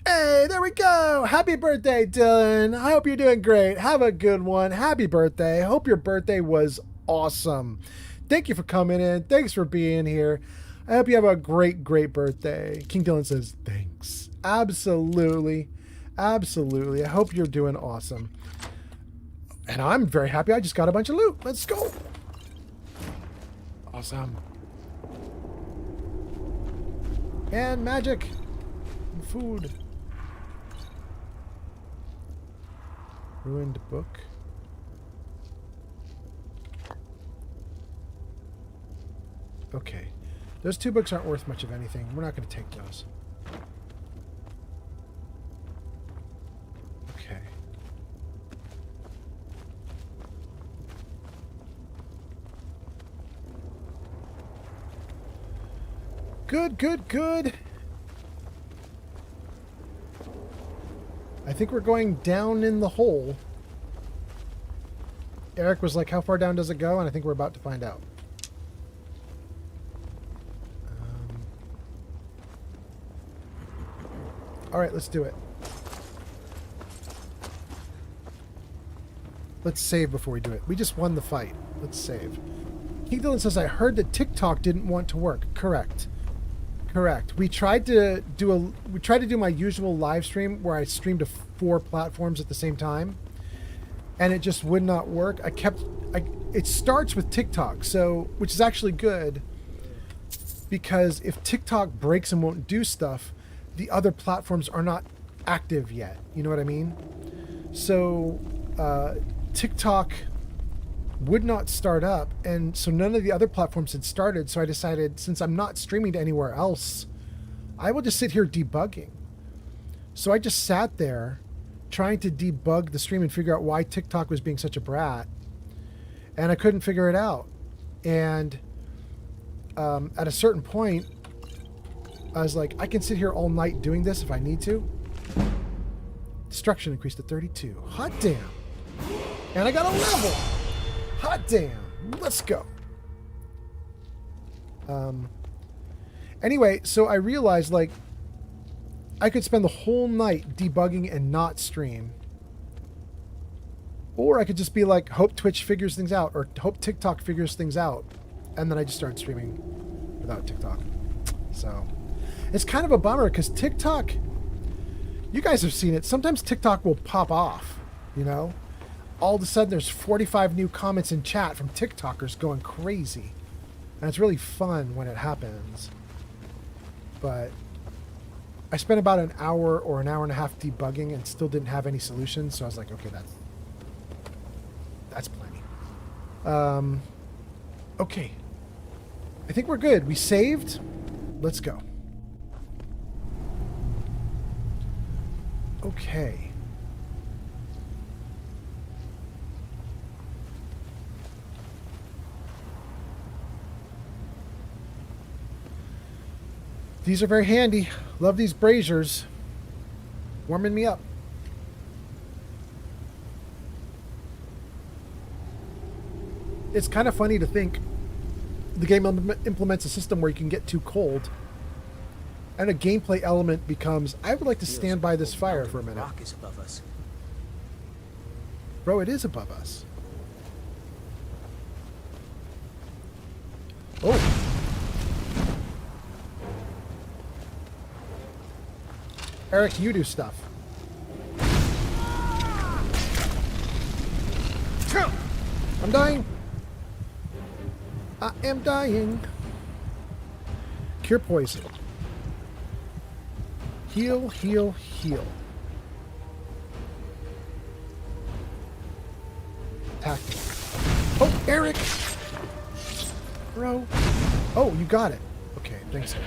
Hey, there we go. Happy birthday, Dylan. I hope you're doing great. Have a good one. Happy birthday. Hope your birthday was awesome. Thank you for coming in. Thanks for being here. I hope you have a great, great birthday. King Dylan says, thanks. Absolutely. Absolutely. I hope you're doing awesome. And I'm very happy I just got a bunch of loot. Let's go. Awesome. And magic. And food. Ruined book. Okay. Those 2 books aren't worth much of anything. We're not going to take those. Okay. Good, good, good. I think we're going down in the hole. Eric was like, how far down does it go? And I think we're about to find out. All right, let's do it. Let's save before we do it. We just won the fight. Let's save. King Dylan says, I heard that TikTok didn't want to work. Correct. Correct. We tried to do my usual live stream where I streamed to 4 platforms at the same time, and it just would not work. It starts with TikTok, so which is actually good, because if TikTok breaks and won't do stuff, the other platforms are not active yet. You know what I mean? So TikTok would not start up, and so none of the other platforms had started. So I decided, since I'm not streaming to anywhere else, I will just sit here debugging. So I just sat there trying to debug the stream and figure out why TikTok was being such a brat, and I couldn't figure it out. And at a certain point, I was like, I can sit here all night doing this if I need to. Destruction increased to 32. Hot damn. And I got a level. Hot damn. Let's go. Anyway, so I realized, like, I could spend the whole night debugging and not stream. Or I could just be like, hope Twitch figures things out, or hope TikTok figures things out. And then I just started streaming without TikTok. So it's kind of a bummer, because TikTok, you guys have seen it. Sometimes TikTok will pop off, you know? All of a sudden there's 45 new comments in chat from TikTokers going crazy. And it's really fun when it happens. But I spent about an hour or an hour and a half debugging and still didn't have any solutions. So I was like, okay, that's plenty. Okay. I think we're good. We saved. Let's go. Okay. These are very handy. Love these braziers. Warming me up. It's kind of funny to think the game implements a system where you can get too cold, and a gameplay element becomes, I would like to stand by this fire for a minute. Rock is above us. Bro, it is above us. Oh. Eric, you do stuff. I'm dying. I am dying. Cure poison. Heal, heal, heal. Attack. Oh, Eric! Bro. Oh, you got it. Okay, thanks, Eric.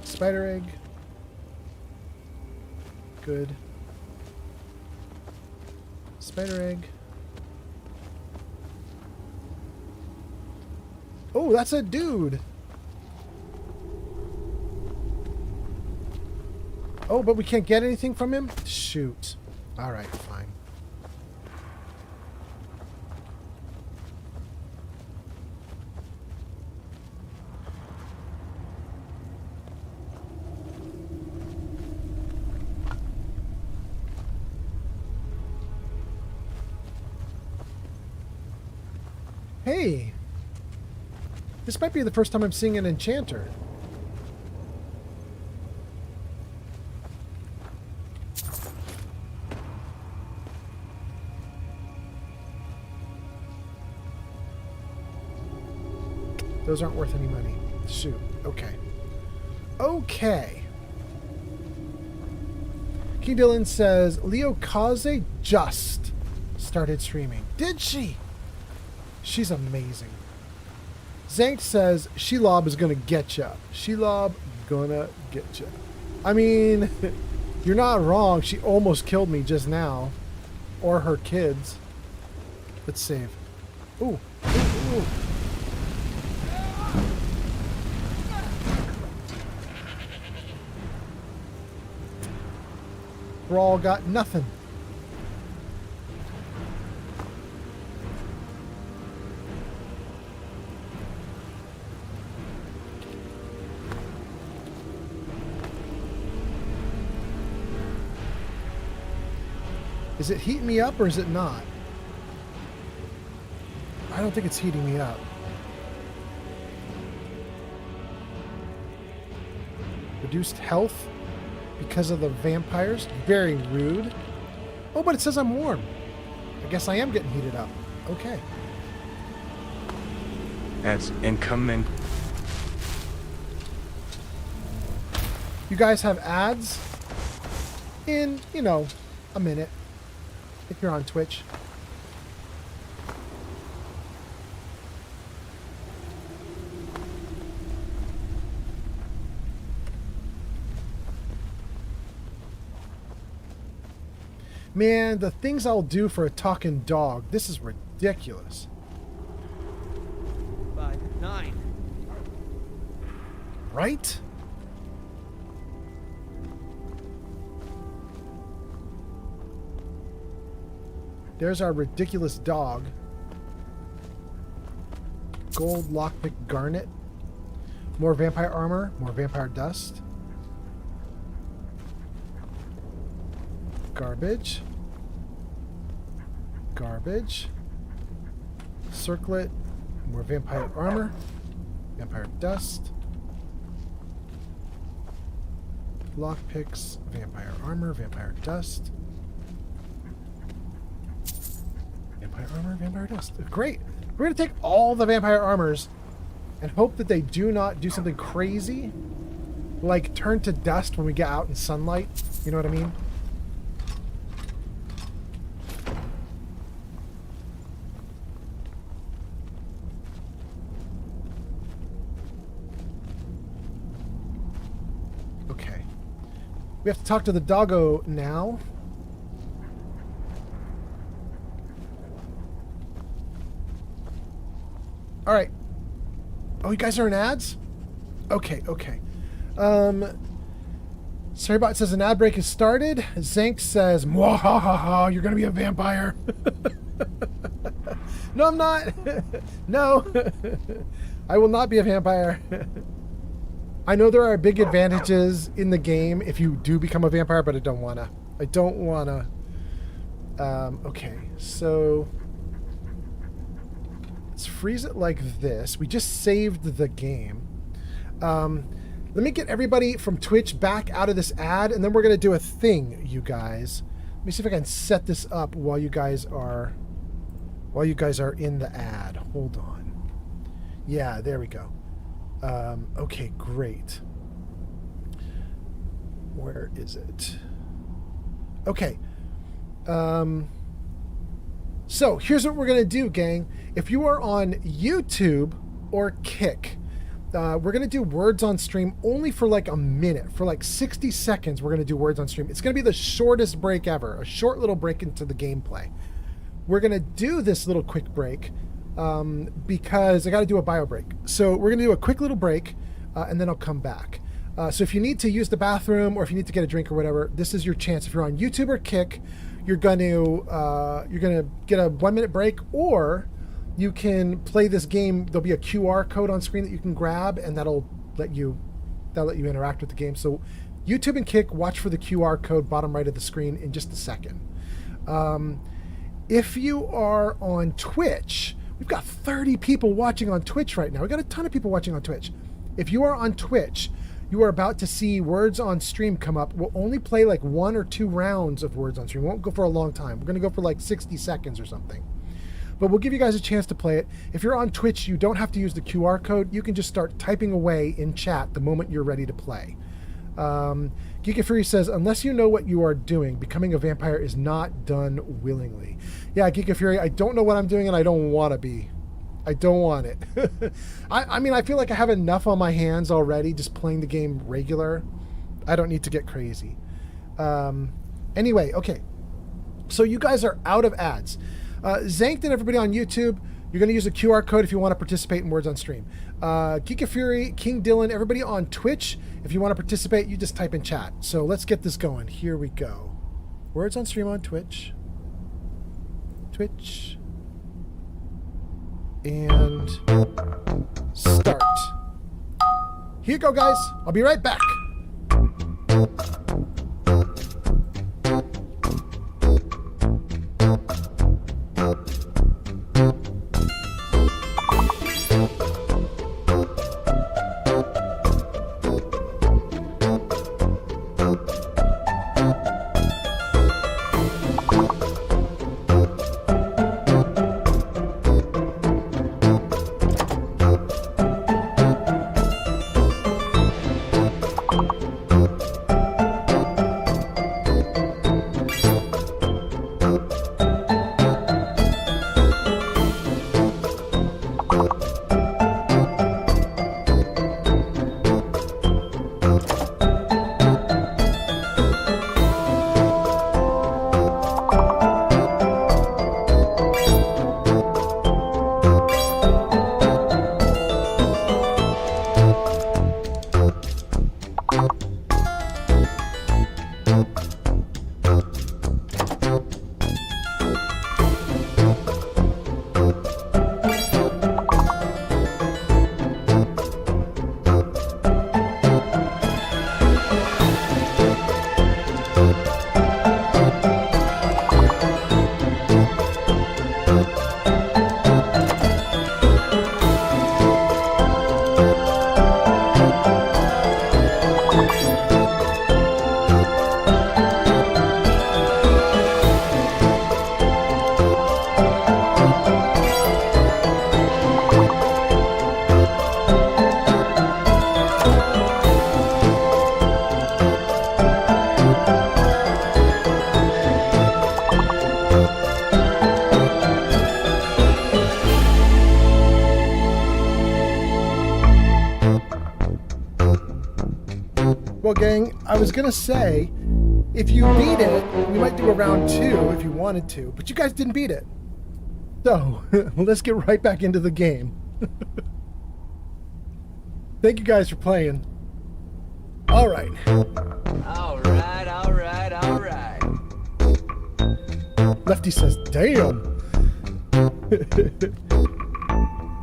Spider egg. Good. Spider egg. Oh, that's a dude. Oh, but we can't get anything from him? Shoot. Alright, fine. Hey. This might be the first time I'm seeing an enchanter. Those aren't worth any money. Shoot. Okay. Okay. King Dylan says, Leo Kaze just started streaming. Did she? She's amazing. Zank says, Shelob is gonna get ya. Shelob gonna get ya. I mean, you're not wrong. She almost killed me just now. Or her kids. Let's save. Ooh. Ooh, ooh. Brawl got nothing. Is it heating me up or is it not? I don't think it's heating me up. Reduced health because of the vampires. Very rude. Oh, but it says I'm warm. I guess I am getting heated up. Okay. Ads incoming. You guys have ads in, you know, a minute. If you're on Twitch. Man, the things I'll do for a talking dog. This is ridiculous. 5, 9. Right? There's our ridiculous dog. Gold lockpick garnet. More vampire armor. More vampire dust. Garbage. Garbage. Circlet. More vampire armor. Vampire dust. Lockpicks. Vampire armor. Vampire dust. Vampire armor. Vampire dust. Great. We're going to take all the vampire armors and hope that they do not do something crazy. Like turn to dust when we get out in sunlight. You know what I mean? We have to talk to the doggo now. All right. Oh, you guys are in ads? Okay, okay. Sorrybot says an ad break has started. Zank says, "Mwahaha, you're gonna be a vampire." No, I'm not. No. I will not be a vampire. I know there are big advantages in the game if you do become a vampire, but I don't wanna. I don't wanna. Okay, so let's freeze it like this. We just saved the game. Let me get everybody from Twitch back out of this ad, and then we're gonna do a thing, you guys. Let me see if I can set this up while you guys are in the ad. Hold on. Yeah, there we go. Okay, great. Where is it? Okay. So here's what we're going to do, gang. If you are on YouTube or Kick, we're going to do words on stream only for like a minute. For like 60 seconds, we're going to do words on stream. It's going to be the shortest break ever. A short little break into the gameplay. We're going to do this little quick break because I got to do a bio break. So we're going to do a quick little break and then I'll come back. So if you need to use the bathroom or if you need to get a drink or whatever, this is your chance. If you're on YouTube or Kick, you're going to get a 1 minute break, or you can play this game. There'll be a QR code on screen that you can grab, and that'll let you interact with the game. So YouTube and Kick, watch for the QR code bottom right of the screen in just a second. If you are on Twitch, We've got 30 people watching on Twitch right now. We've got a ton of people watching on Twitch. If you are on Twitch, you are about to see Words on Stream come up. We'll only play like 1 or 2 rounds of Words on Stream. We won't go for a long time. We're going to go for like 60 seconds or something. But we'll give you guys a chance to play it. If you're on Twitch, you don't have to use the QR code. You can just start typing away in chat the moment you're ready to play. Geek Fury says, unless you know what you are doing, becoming a vampire is not done willingly. Yeah, Geek Fury, I don't know what I'm doing and I don't want to be. I don't want it. I mean, I feel like I have enough on my hands already just playing the game regular. I don't need to get crazy. Anyway, okay. So you guys are out of ads. Zanked and everybody on YouTube, you're going to use a QR code if you want to participate in Words on Stream. Geek Fury, King Dylan, everybody on Twitch, if you want to participate, you just type in chat. So let's get this going. Here we go. Words on Stream on Twitch. Twitch. And start. Here you go, guys. I'll be right back. Well, gang, I was going to say, if you beat it, we might do a round 2 if you wanted to, but you guys didn't beat it. So, let's get right back into the game. Thank you guys for playing. All right. All right, all right, all right. Lefty says, damn.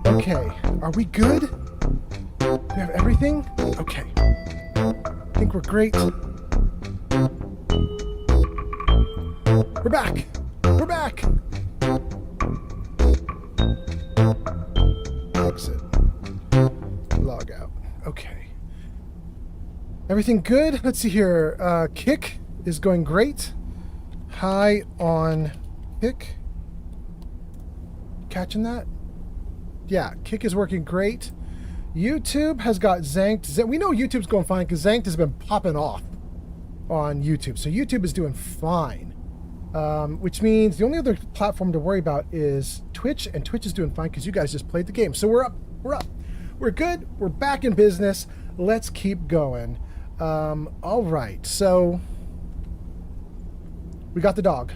Okay, are we good? Do we have everything? Okay. I think we're great. We're back. We're back. Exit. Log out. Okay. Everything good? Let's see here. Kick is going great. High on kick. Catching that? Yeah, kick is working great. YouTube has got Zanked. We know YouTube's going fine because Zanked has been popping off on YouTube. So YouTube is doing fine. Which means the only other platform to worry about is Twitch, and Twitch is doing fine because you guys just played the game. So we're up. We're up. We're good. We're back in business. Let's keep going. All right. So we got the dog.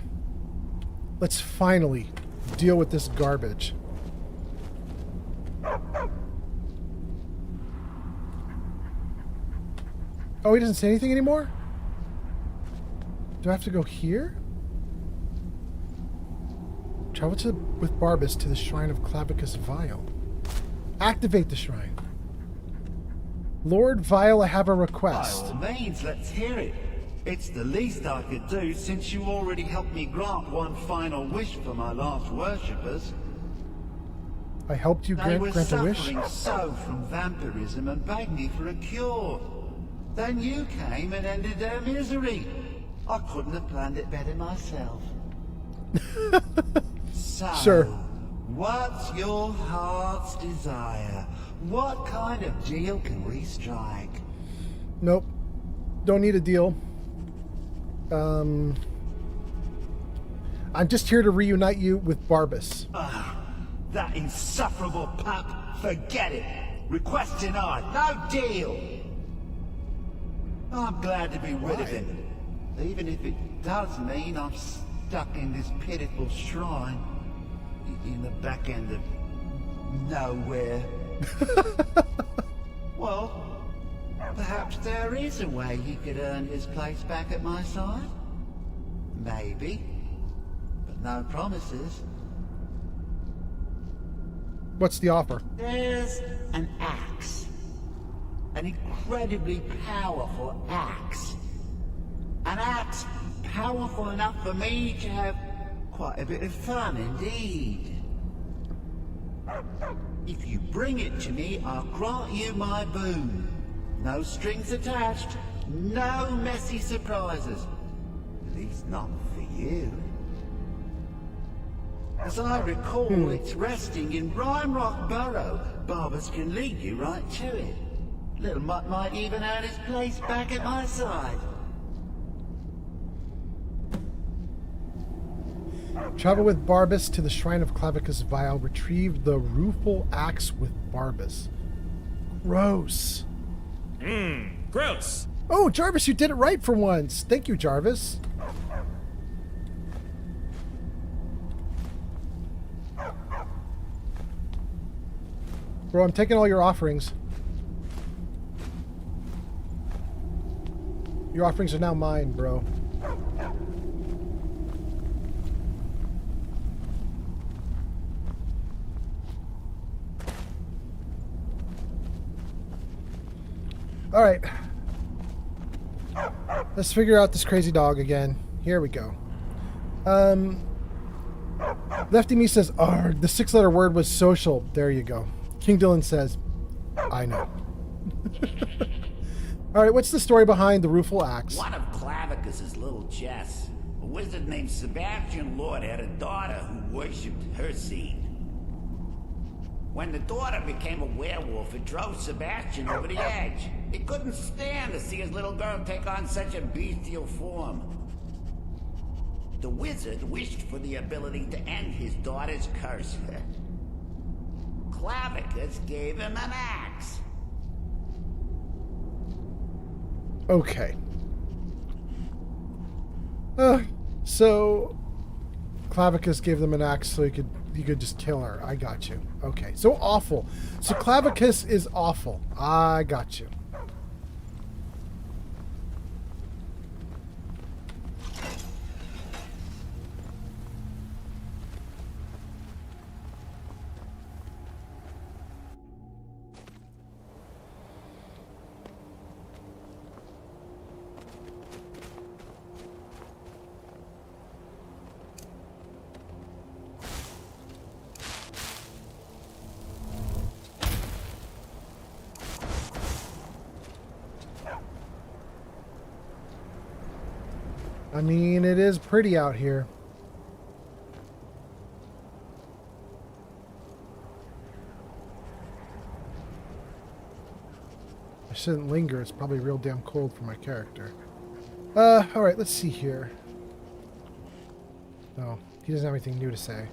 Let's finally deal with this garbage. Oh, he doesn't say anything anymore? Do I have to go here? Travel with Barbas to the shrine of Clavicus Vile. Activate the shrine. Lord Vile, I have a request. By all means, let's hear it. It's the least I could do since you already helped me grant one final wish for my last worshippers. I helped you They were grant a wish? suffering so from vampirism and begged me for a cure. Then you came and ended their misery. I couldn't have planned it better myself. So, Sure. what's your heart's desire? What kind of deal can we strike? Nope. Don't need a deal. I'm just here to reunite you with Barbas. That insufferable pup. Forget it. Request denied. No deal. I'm glad to be rid of him. Even if it does mean I'm stuck in this pitiful shrine in the back end of nowhere. Well, perhaps there is a way he could earn his place back at my side. Maybe. But no promises. What's the offer? There's an axe. An incredibly powerful axe. An axe powerful enough for me to have quite a bit of fun indeed. If you bring it to me, I'll grant you my boon. No strings attached, no messy surprises. At least not for you. As I recall, it's resting in Rime Rock Burrow. Barbas can lead you right to it. Little Mutt might even earn his place back at my side. Travel with Barbas to the Shrine of Clavicus Vile. Retrieve the rueful axe with Barbas. Gross. Gross. Oh, Jarvis, you did it right for once. Thank you, Jarvis. Bro, I'm taking all your offerings. Your offerings are now mine, bro. All right. Let's figure out this crazy dog again. Here we go. Lefty Me says, "Arg." The 6-letter word was social. There you go. King Dylan says, "I know." All right, what's the story behind the rueful axe? One of Clavicus's little Jess, a wizard named Sebastian Lord, had a daughter who worshipped her seed. When the daughter became a werewolf, it drove Sebastian over the edge. He couldn't stand to see his little girl take on such a bestial form. The wizard wished for the ability to end his daughter's curse. Clavicus gave him an axe. Okay. So Clavicus gave them an axe so you could just kill her. I got you. Okay. So awful. So Clavicus is awful. I got you. I mean, it is pretty out here. I shouldn't linger. It's probably real damn cold for my character. Alright, let's see here. Oh, he doesn't have anything new to say.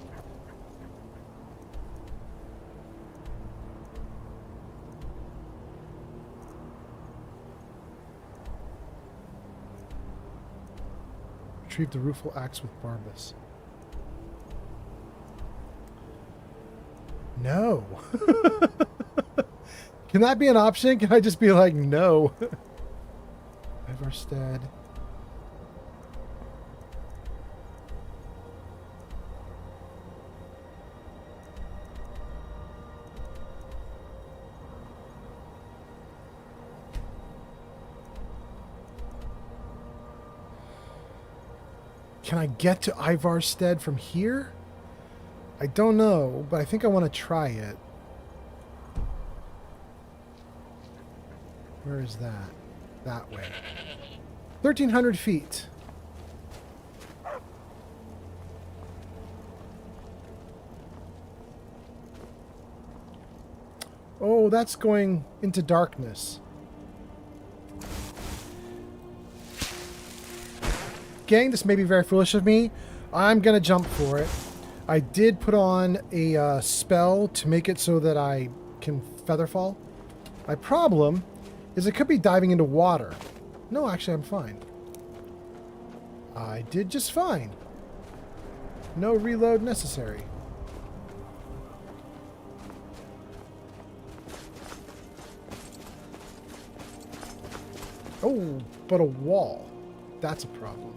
Retrieve the rueful axe with Barbas. No. Can that be an option? Can I just be like, no? Everstead. Can I get to Ivarstead from here? I don't know, but I think I want to try it. Where is that? That way. 1,300 feet. Oh, that's going into darkness. Gang, this may be very foolish of me. I'm going to jump for it. I did put on a spell to make it so that I can featherfall. My problem is it could be diving into water. No, actually, I'm fine. I did just fine. No reload necessary. Oh, but a wall. That's a problem.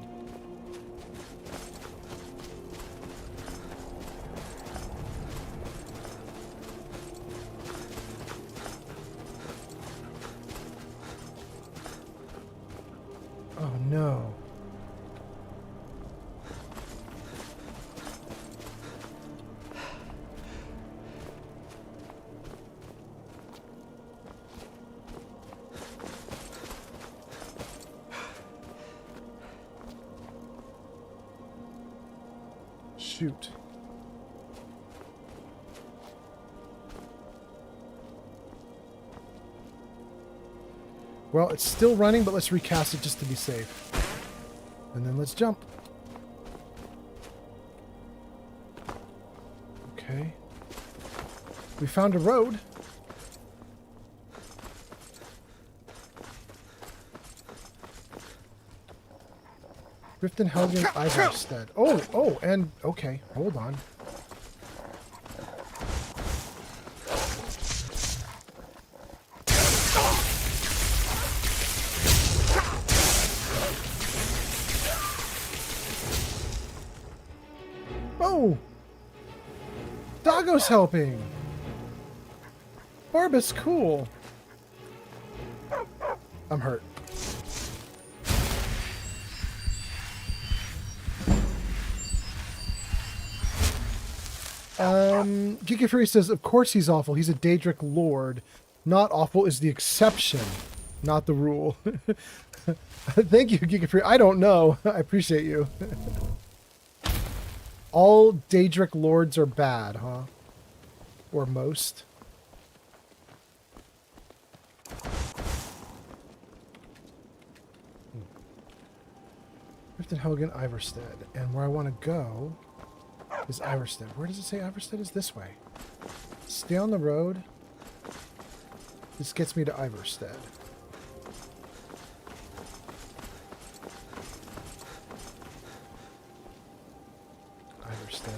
Oh no. Shoot. Well, it's still running, but let's recast it just to be safe. And then let's jump. Okay. We found a road. Riften Helgen Ivarstead. Oh, and okay, hold on. Oh! Doggo's helping! Barbus, cool. I'm hurt. Giga Fury says, of course he's awful. He's a Daedric Lord. Not awful is the exception, not the rule. Thank you, Giga Fury. I don't know. I appreciate you. All Daedric Lords are bad, huh? Or most. Riften Helgen Ivarstead. And where I want to go is Ivarstead. Where does it say Ivarstead is? This way. Stay on the road. This gets me to Ivarstead. Ivarstead.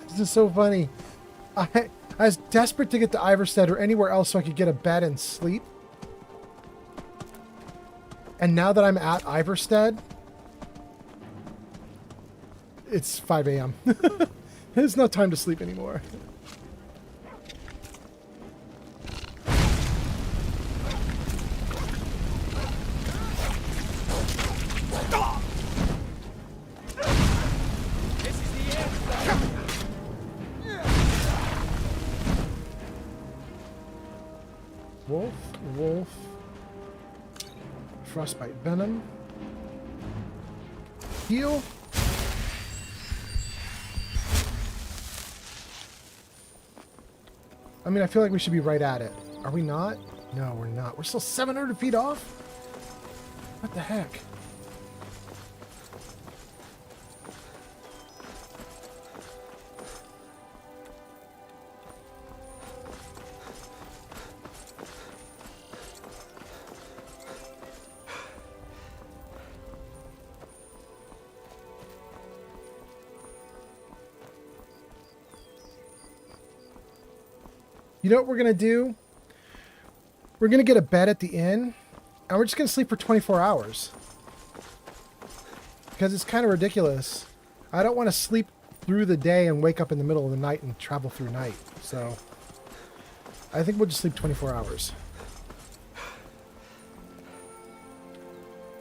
This is so funny. I was desperate to get to Ivarstead or anywhere else so I could get a bed and sleep. And now that I'm at Ivarstead, it's 5 a.m. There's no time to sleep anymore. Wolf. Frostbite Venom. Heal. I mean, I feel like we should be right at it. Are we not? No, we're not. We're still 700 feet off? What the heck? You know what we're going to do? We're going to get a bed at the inn, and we're just going to sleep for 24 hours. Because it's kind of ridiculous. I don't want to sleep through the day and wake up in the middle of the night and travel through night. So I think we'll just sleep 24 hours.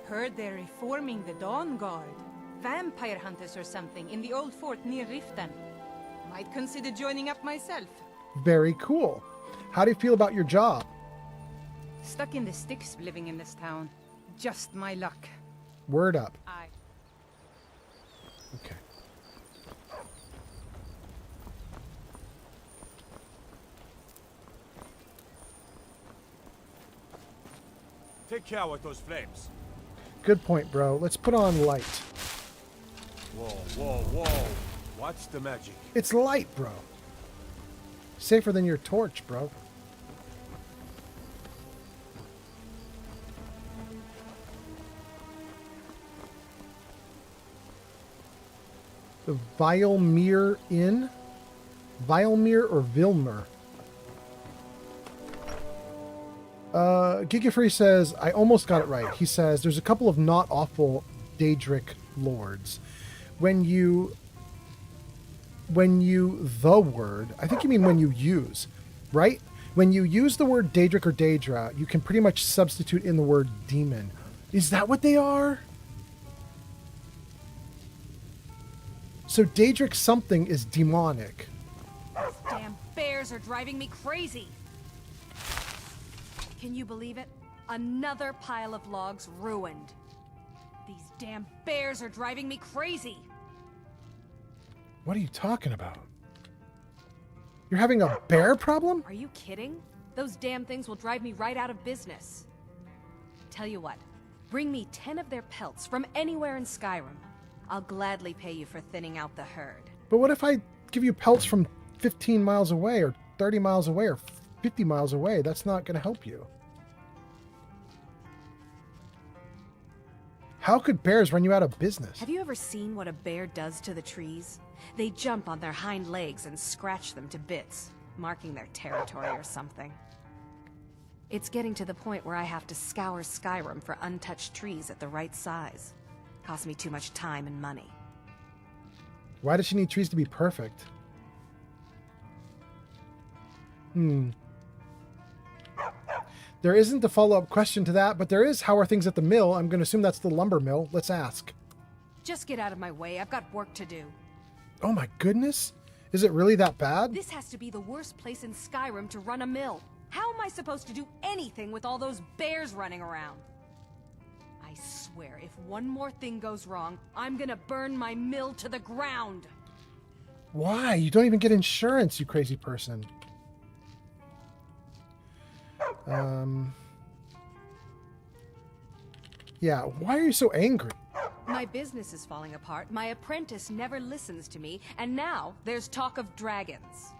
Heard they're reforming the Dawn Guard. Vampire hunters or something in the old fort near Riften. Might consider joining up myself. Very cool. How do you feel about your job? Stuck in the sticks living in this town. Just my luck. Word up. Okay. Take care with those flames. Good point, bro. Let's put on light. Whoa, whoa, whoa. What's the magic? It's light, bro. Safer than your torch, bro. The Vilemere Inn? Vilemere or Vilmer? Gigafree says, I almost got it right. He says, there's a couple of not awful Daedric lords. When you the word, I think you mean when you use, right? When you use the word Daedric or Daedra, you can pretty much substitute in the word demon. Is that what they are? So Daedric something is demonic. These damn bears are driving me crazy. Can you believe it? Another pile of logs ruined. These damn bears are driving me crazy. What are you talking about? You're having a bear problem? Are you kidding? Those damn things will drive me right out of business. Tell you what, bring me 10 of their pelts from anywhere in Skyrim. I'll gladly pay you for thinning out the herd. But what if I give you pelts from 15 miles away or 30 miles away or 50 miles away? That's not going to help you. How could bears run you out of business? Have you ever seen what a bear does to the trees? They jump on their hind legs and scratch them to bits, marking their territory or something. It's getting to the point where I have to scour Skyrim for untouched trees at the right size. Costs me too much time and money. Why does she need trees to be perfect? There isn't a follow-up question to that, but there is, how are things at the mill? I'm going to assume that's the lumber mill. Let's ask. Just get out of my way. I've got work to do. Oh my goodness. Is it really that bad? This has to be the worst place in Skyrim to run a mill. How am I supposed to do anything with all those bears running around? I swear, if one more thing goes wrong, I'm gonna burn my mill to the ground. Why? You don't even get insurance, you crazy person. Yeah, why are you so angry? My business is falling apart, my apprentice never listens to me, and now there's talk of dragons.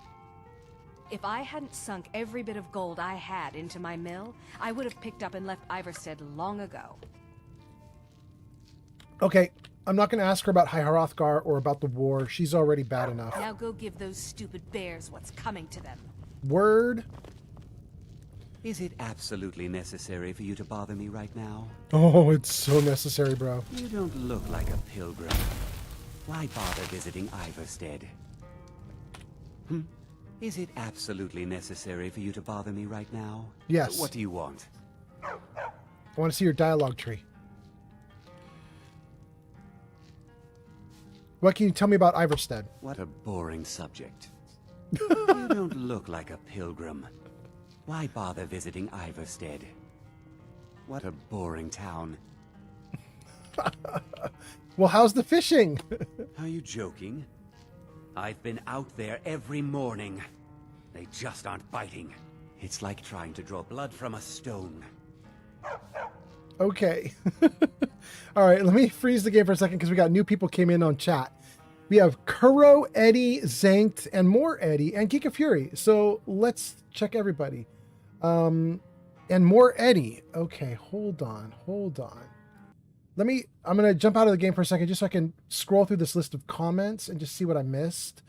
If I hadn't sunk every bit of gold I had into my mill, I would have picked up and left Ivarstead long ago. Okay, I'm not going to ask her about High Hrothgar or about the war. She's already bad enough. Now go give those stupid bears what's coming to them. Word. Is it absolutely necessary for you to bother me right now? Oh, it's so necessary, bro. You don't look like a pilgrim. Why bother visiting Ivarstead? Is it absolutely necessary for you to bother me right now? Yes. What do you want? I want to see your dialogue tree. What can you tell me about Ivarstead? What a boring subject. You don't look like a pilgrim. Why bother visiting Ivarstead? What a boring town. Well, how's the fishing? Are you joking? I've been out there every morning. They just aren't biting. It's like trying to draw blood from a stone. Okay. All right, let me freeze the game for a second because we got new people came in on chat. We have Kuro, Eddie, Zankt, and more Eddie, and Geek of Fury. So let's check everybody. And more Eddie. Okay, hold on. I'm going to jump out of the game for a second just so I can scroll through this list of comments and just see what I missed.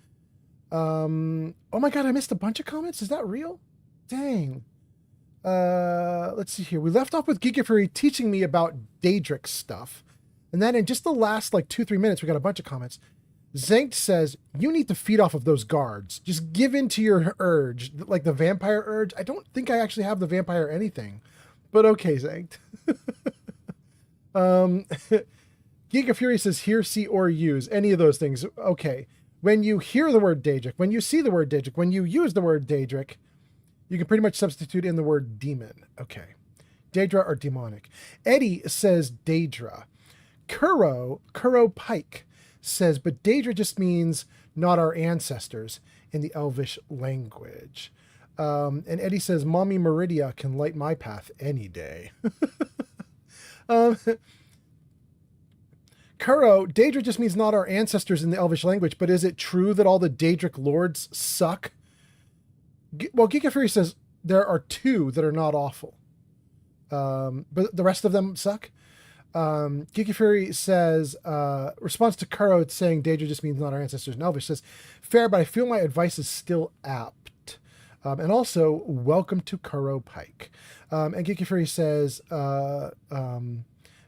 Oh my God, I missed a bunch of comments. Is that real? Dang. Let's see here. We left off with Geek of Fury teaching me about Daedric stuff. And then in just the last like 2-3 minutes, we got a bunch of comments. Zankt says, you need to feed off of those guards. Just give in to your urge, like the vampire urge. I don't think I actually have the vampire anything, but okay, Zankt. Giga Fury says, hear, see, or use. Any of those things. Okay. When you hear the word Daedric, when you see the word Daedric, when you use the word Daedric, you can pretty much substitute in the word demon. Okay. Daedra or demonic. Eddie says Daedra. Kuro Pike says, but Daedra just means not our ancestors in the Elvish language. And Eddie says, Mommy Meridia can light my path any day. Kuro, Daedra just means not our ancestors in the Elvish language, but is it true that all the Daedric lords suck? Well, Giga Fury says there are 2 that are not awful. But the rest of them suck. Giga Fury says, response to Kuro saying Daedra just means not our ancestors in Elvish, says, fair, but I feel my advice is still apt. And also, welcome to Kuro Pike. And Giga Fury says,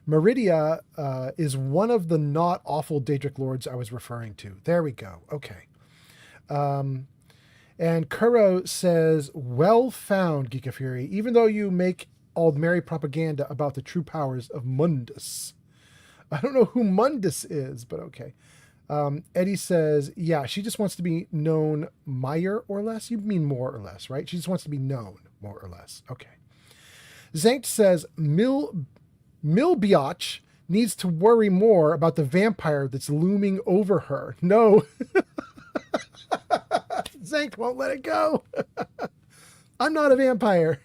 Meridia is one of the not awful Daedric lords I was referring to. There we go. Okay. And Kuro says, well found, Giga Fury, even though you make Old Mary propaganda about the true powers of Mundus. I don't know who Mundus is, but okay. Eddie says, yeah, she just wants to be known Meyer or less. You mean more or less, right? She just wants to be known more or less. Okay. Zankt says, Milbiotch needs to worry more about the vampire that's looming over her. No. Zankt won't let it go. I'm not a vampire.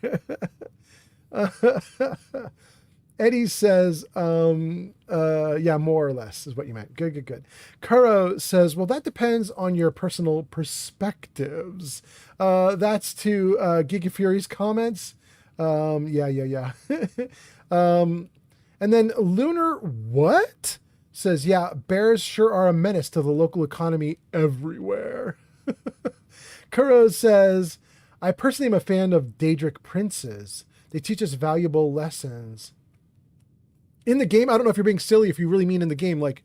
Eddie says, yeah, more or less is what you meant. Good. Kuro says, well, that depends on your personal perspectives. That's to Giga Fury's comments. Yeah. And then Lunar what? Says, yeah, bears sure are a menace to the local economy everywhere. Kuro says, I personally am a fan of Daedric princes. They teach us valuable lessons. In the game, I don't know if you're being silly, if you really mean in the game, like,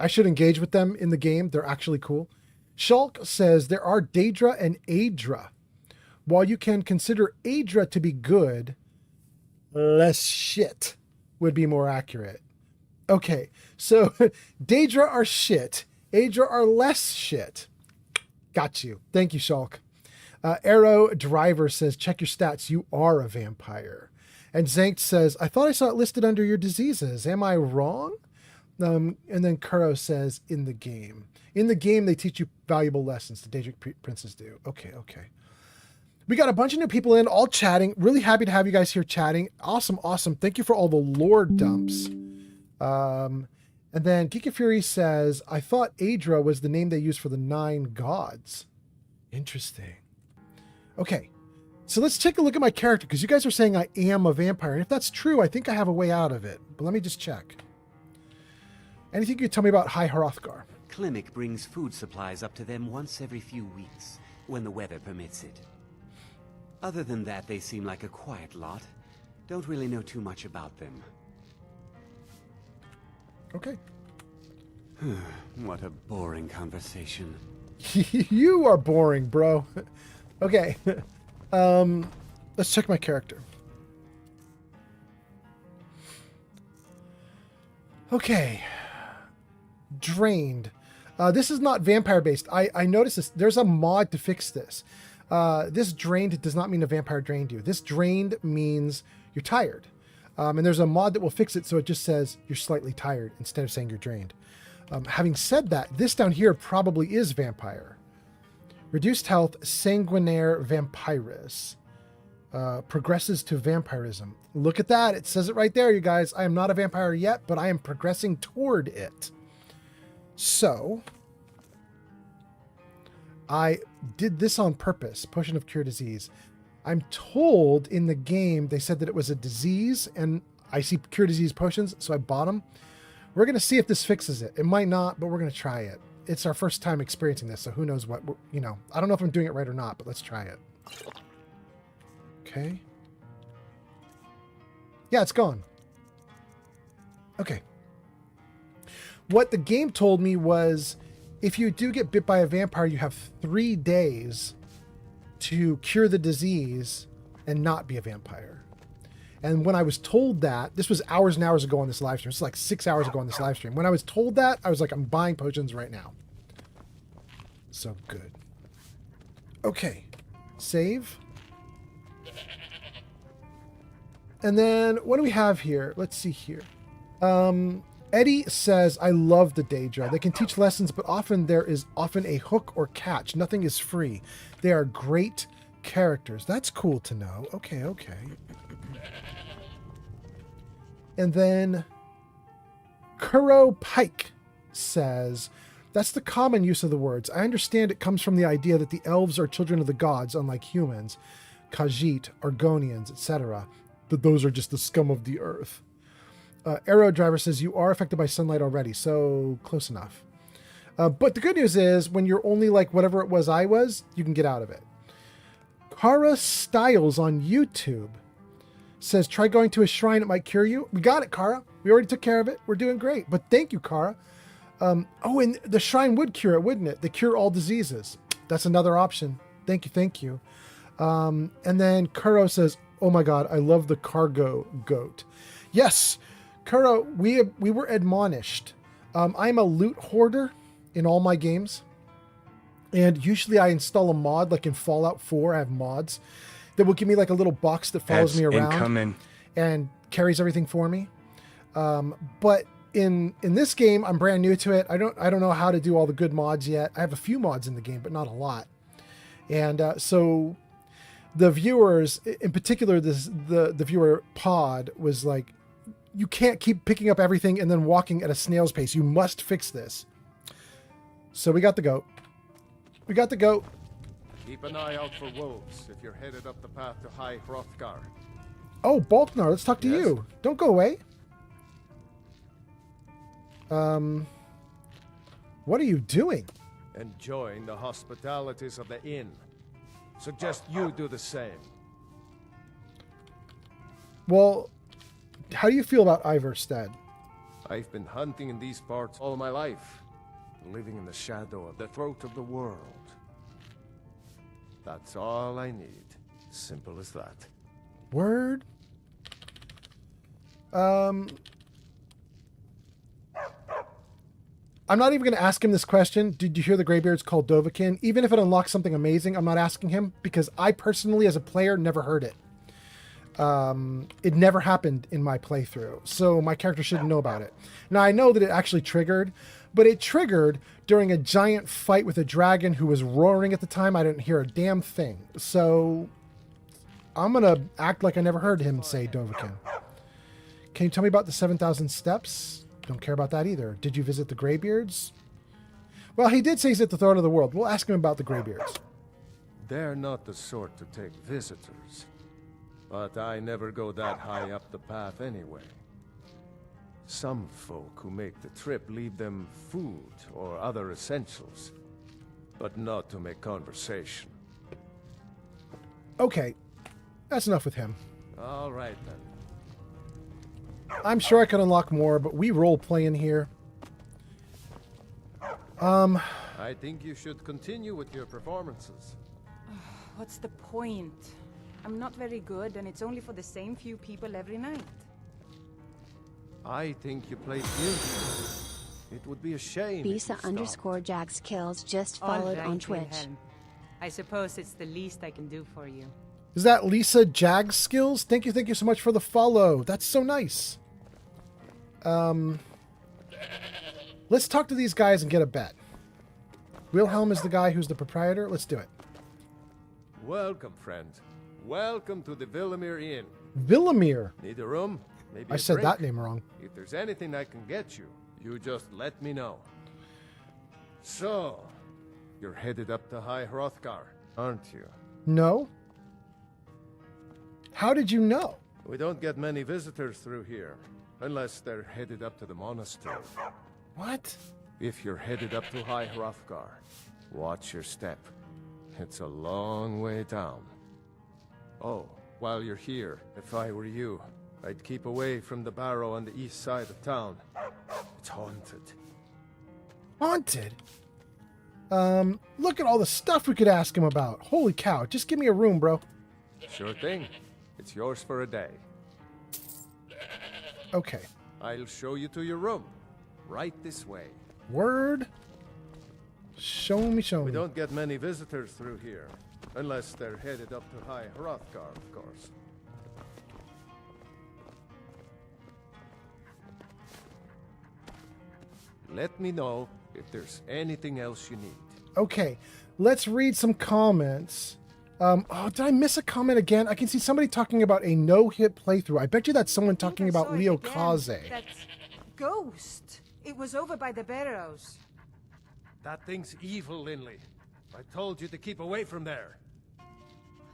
I should engage with them in the game. They're actually cool. Shulk says, there are Daedra and Aedra. While you can consider Aedra to be good, less shit would be more accurate. Okay, so Daedra are shit. Aedra are less shit. Got you. Thank you, Shulk. Arrow Driver says, check your stats. You are a vampire. And Zankt says, I thought I saw it listed under your diseases. Am I wrong? And then Kuro says, in the game. In the game, they teach you valuable lessons. The Daedric princes do. Okay. We got a bunch of new people in, all chatting. Really happy to have you guys here chatting. Awesome. Thank you for all the lore dumps. And then Giga Fury says, I thought Aedra was the name they used for the 9 gods. Interesting. Okay, so let's take a look at my character, because you guys are saying I am a vampire. And if that's true, I think I have a way out of it. But let me just check. Anything you can tell me about High Hrothgar? Klimek brings food supplies up to them once every few weeks, when the weather permits it. Other than that, they seem like a quiet lot. Don't really know too much about them. Okay. What a boring conversation. You are boring, bro. Okay. Let's check my character. Okay. Drained. This is not vampire based. I noticed this. There's a mod to fix this. This drained does not mean a vampire drained you. This drained means you're tired. And there's a mod that will fix it so it just says you're slightly tired instead of saying you're drained. Having said that, this down here probably is vampire. Reduced health, sanguinaire vampirus. Progresses to vampirism. Look at that. It says it right there, you guys. I am not a vampire yet, but I am progressing toward it. So, I did this on purpose. Potion of Cure Disease. I'm told in the game they said that it was a disease, and I see Cure Disease potions, so I bought them. We're going to see if this fixes it. It might not, but we're going to try it. It's our first time experiencing this, so who knows what, you know. I don't know if I'm doing it right or not, but let's try it. Okay. Yeah, it's gone. Okay. What the game told me was if you do get bit by a vampire, you have 3 days to cure the disease and not be a vampire. And when I was told that, this was hours and hours ago on this live stream. It's like 6 hours ago on this live stream. When I was told that, I was like, I'm buying potions right now. So good. Okay. Save. And then what do we have here? Let's see here. Eddie says, I love the Daedra. They can teach lessons, but often there is a hook or catch. Nothing is free. They are great characters. That's cool to know. Okay, okay. And then Kuro Pike says, that's the common use of the words. I understand it comes from the idea that the elves are children of the gods, unlike humans, Khajiit, Argonians, etc. That those are just the scum of the earth. Arrow Driver says, you are affected by sunlight already, so close enough. But the good news is, when you're only like whatever it was I was, you can get out of it. Kara Styles on YouTube says, try going to a shrine, it might cure you. We got it, Kara. We already took care of it. We're doing great. But thank you, Kara. Oh, and the shrine would cure it, wouldn't it? They cure all diseases. That's another option. Thank you, thank you. And then Kuro says, oh my god, I love the cargo goat. Yes, Kuro, we were admonished. I'm a loot hoarder in all my games. And usually I install a mod, like in Fallout 4, I have mods that will give me like a little box that follows me around and carries everything for me. But in this game, I'm brand new to it. I don't know how to do all the good mods yet. I have a few mods in the game, but not a lot. And so the viewers, in particular, the viewer pod was like, you can't keep picking up everything and then walking at a snail's pace. You must fix this. So we got the goat. We got the goat. Keep an eye out for wolves if you're headed up the path to High Hrothgar. Oh, Balknar, let's talk to you. Don't go away. What are you doing? Enjoying the hospitalities of the inn. Suggest you do the same. Well, how do you feel about Iverstead? I've been hunting in these parts all my life, living in the shadow of the throat of the world. That's all I need. Simple as that. Word? I'm not even going to ask him this question. Did you hear the Greybeard's called Dovahkiin? Even if it unlocks something amazing, I'm not asking him because I personally, as a player, never heard it. It never happened in my playthrough, so my character shouldn't know about it. Now, I know that it actually triggered, but it triggered during a giant fight with a dragon who was roaring at the time. I didn't hear a damn thing. So I'm going to act like I never heard him say Dovahkiin. Can you tell me about the 7,000 steps? Don't care about that either. Did you visit the Greybeards? Well, he did say he's at the throne of the world. We'll ask him about the Greybeards. They're not the sort to take visitors. But I never go that high up the path anyway. Some folk who make the trip leave them food or other essentials, but not to make conversation. Okay, that's enough with him. All right then. I'm sure I could unlock more, but we role play in here. I think you should continue with your performances. What's the point? I'm not very good, and it's only for the same few people every night. I think you played beautifully. It would be a shame. Bisa_JagsKills just followed on Twitch. Wilhelm. I suppose it's the least I can do for you. Is that Lisa Jag Skills? Thank you so much for the follow. That's so nice. Let's talk to these guys and get a bet. Wilhelm is the guy who's the proprietor. Let's do it. Welcome, friend. Welcome to the Villamere Inn. Villamere? Need a room? Maybe I said that name wrong. If there's anything I can get you, you just let me know. So, you're headed up to High Hrothgar, aren't you? No. How did you know? We don't get many visitors through here, unless they're headed up to the monastery. What? If you're headed up to High Hrothgar, watch your step. It's a long way down. Oh, while you're here, if I were you, I'd keep away from the barrow on the east side of town. It's haunted. Haunted? Look at all the stuff we could ask him about. Holy cow. Just give me a room, bro. Sure thing. It's yours for a day. Okay. I'll show you to your room. Right this way. Word. Show me. We don't get many visitors through here. Unless they're headed up to High Hrothgar, of course. Let me know if there's anything else you need. Okay. Let's read some comments. Oh, did I miss a comment again? I can see somebody talking about a no-hit playthrough. I bet you that's someone talking about Leo Kaze. That ghost. It was over by the barrows. That thing's evil, Linley. I told you to keep away from there.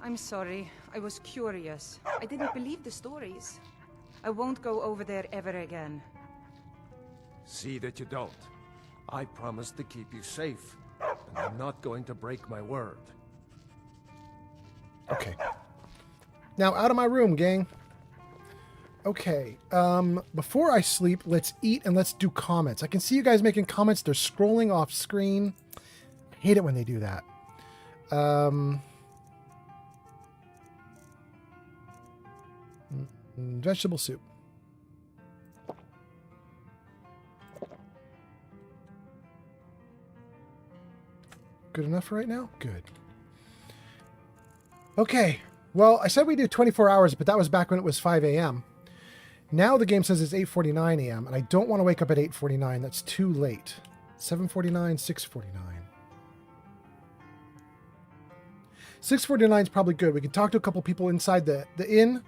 I'm sorry. I was curious. I didn't believe the stories. I won't go over there ever again. See that you don't. I promised to keep you safe, and I'm not going to break my word. Okay. Now, out of my room, gang. Okay. Before I sleep, let's eat and let's do comments. I can see you guys making comments. They're scrolling off screen. I hate it when they do that. Vegetable soup. Good enough for right now? Good. Okay. Well, I said we do 24 hours, but that was back when it was 5 a.m. Now the game says it's 8:49 a.m., and I don't want to wake up at 8:49. That's too late. 7:49, 6:49. 6:49 is probably good. We can talk to a couple people inside the inn.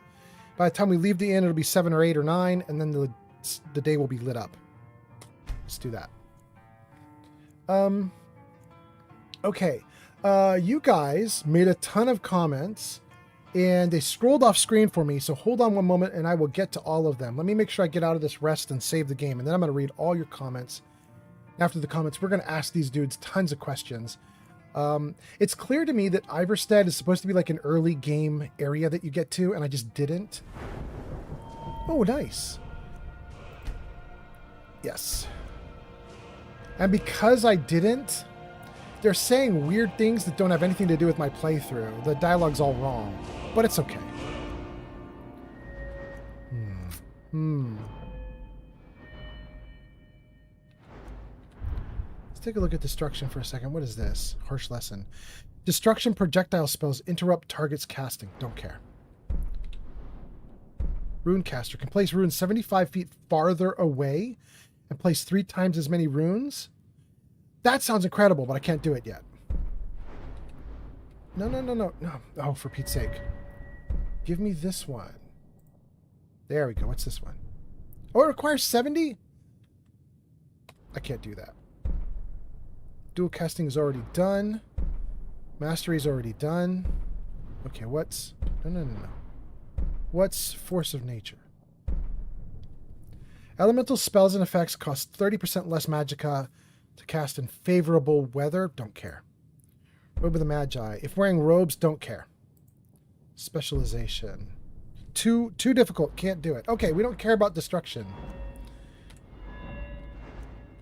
By the time we leave the inn, it'll be 7 or 8 or 9, and then the day will be lit up. Let's do that. Okay. You guys made a ton of comments, and they scrolled off screen for me, so hold on one moment, and I will get to all of them. Let me make sure I get out of this rest and save the game, and then I'm going to read all your comments. After the comments, we're going to ask these dudes tons of questions. It's clear to me that Iverstead is supposed to be like an early game area that you get to, and I just didn't. Oh, nice. Yes. And because I didn't, they're saying weird things that don't have anything to do with my playthrough. The dialogue's all wrong, but it's okay. Let's take a look at destruction for a second. What is this? Harsh lesson. Destruction projectile spells interrupt target's casting. Don't care. Rune caster can place runes 75 feet farther away and place 3 times as many runes. That sounds incredible, but I can't do it yet. No. Oh, for Pete's sake. Give me this one. There we go. What's this one? Oh, it requires 70? I can't do that. Dual casting is already done. Mastery is already done. Okay, what's... No. What's Force of Nature? Elemental spells and effects cost 30% less magicka to cast in favorable weather. Don't care. Robe of the Magi. If wearing robes, don't care. Specialization. Too difficult. Can't do it. Okay, we don't care about destruction.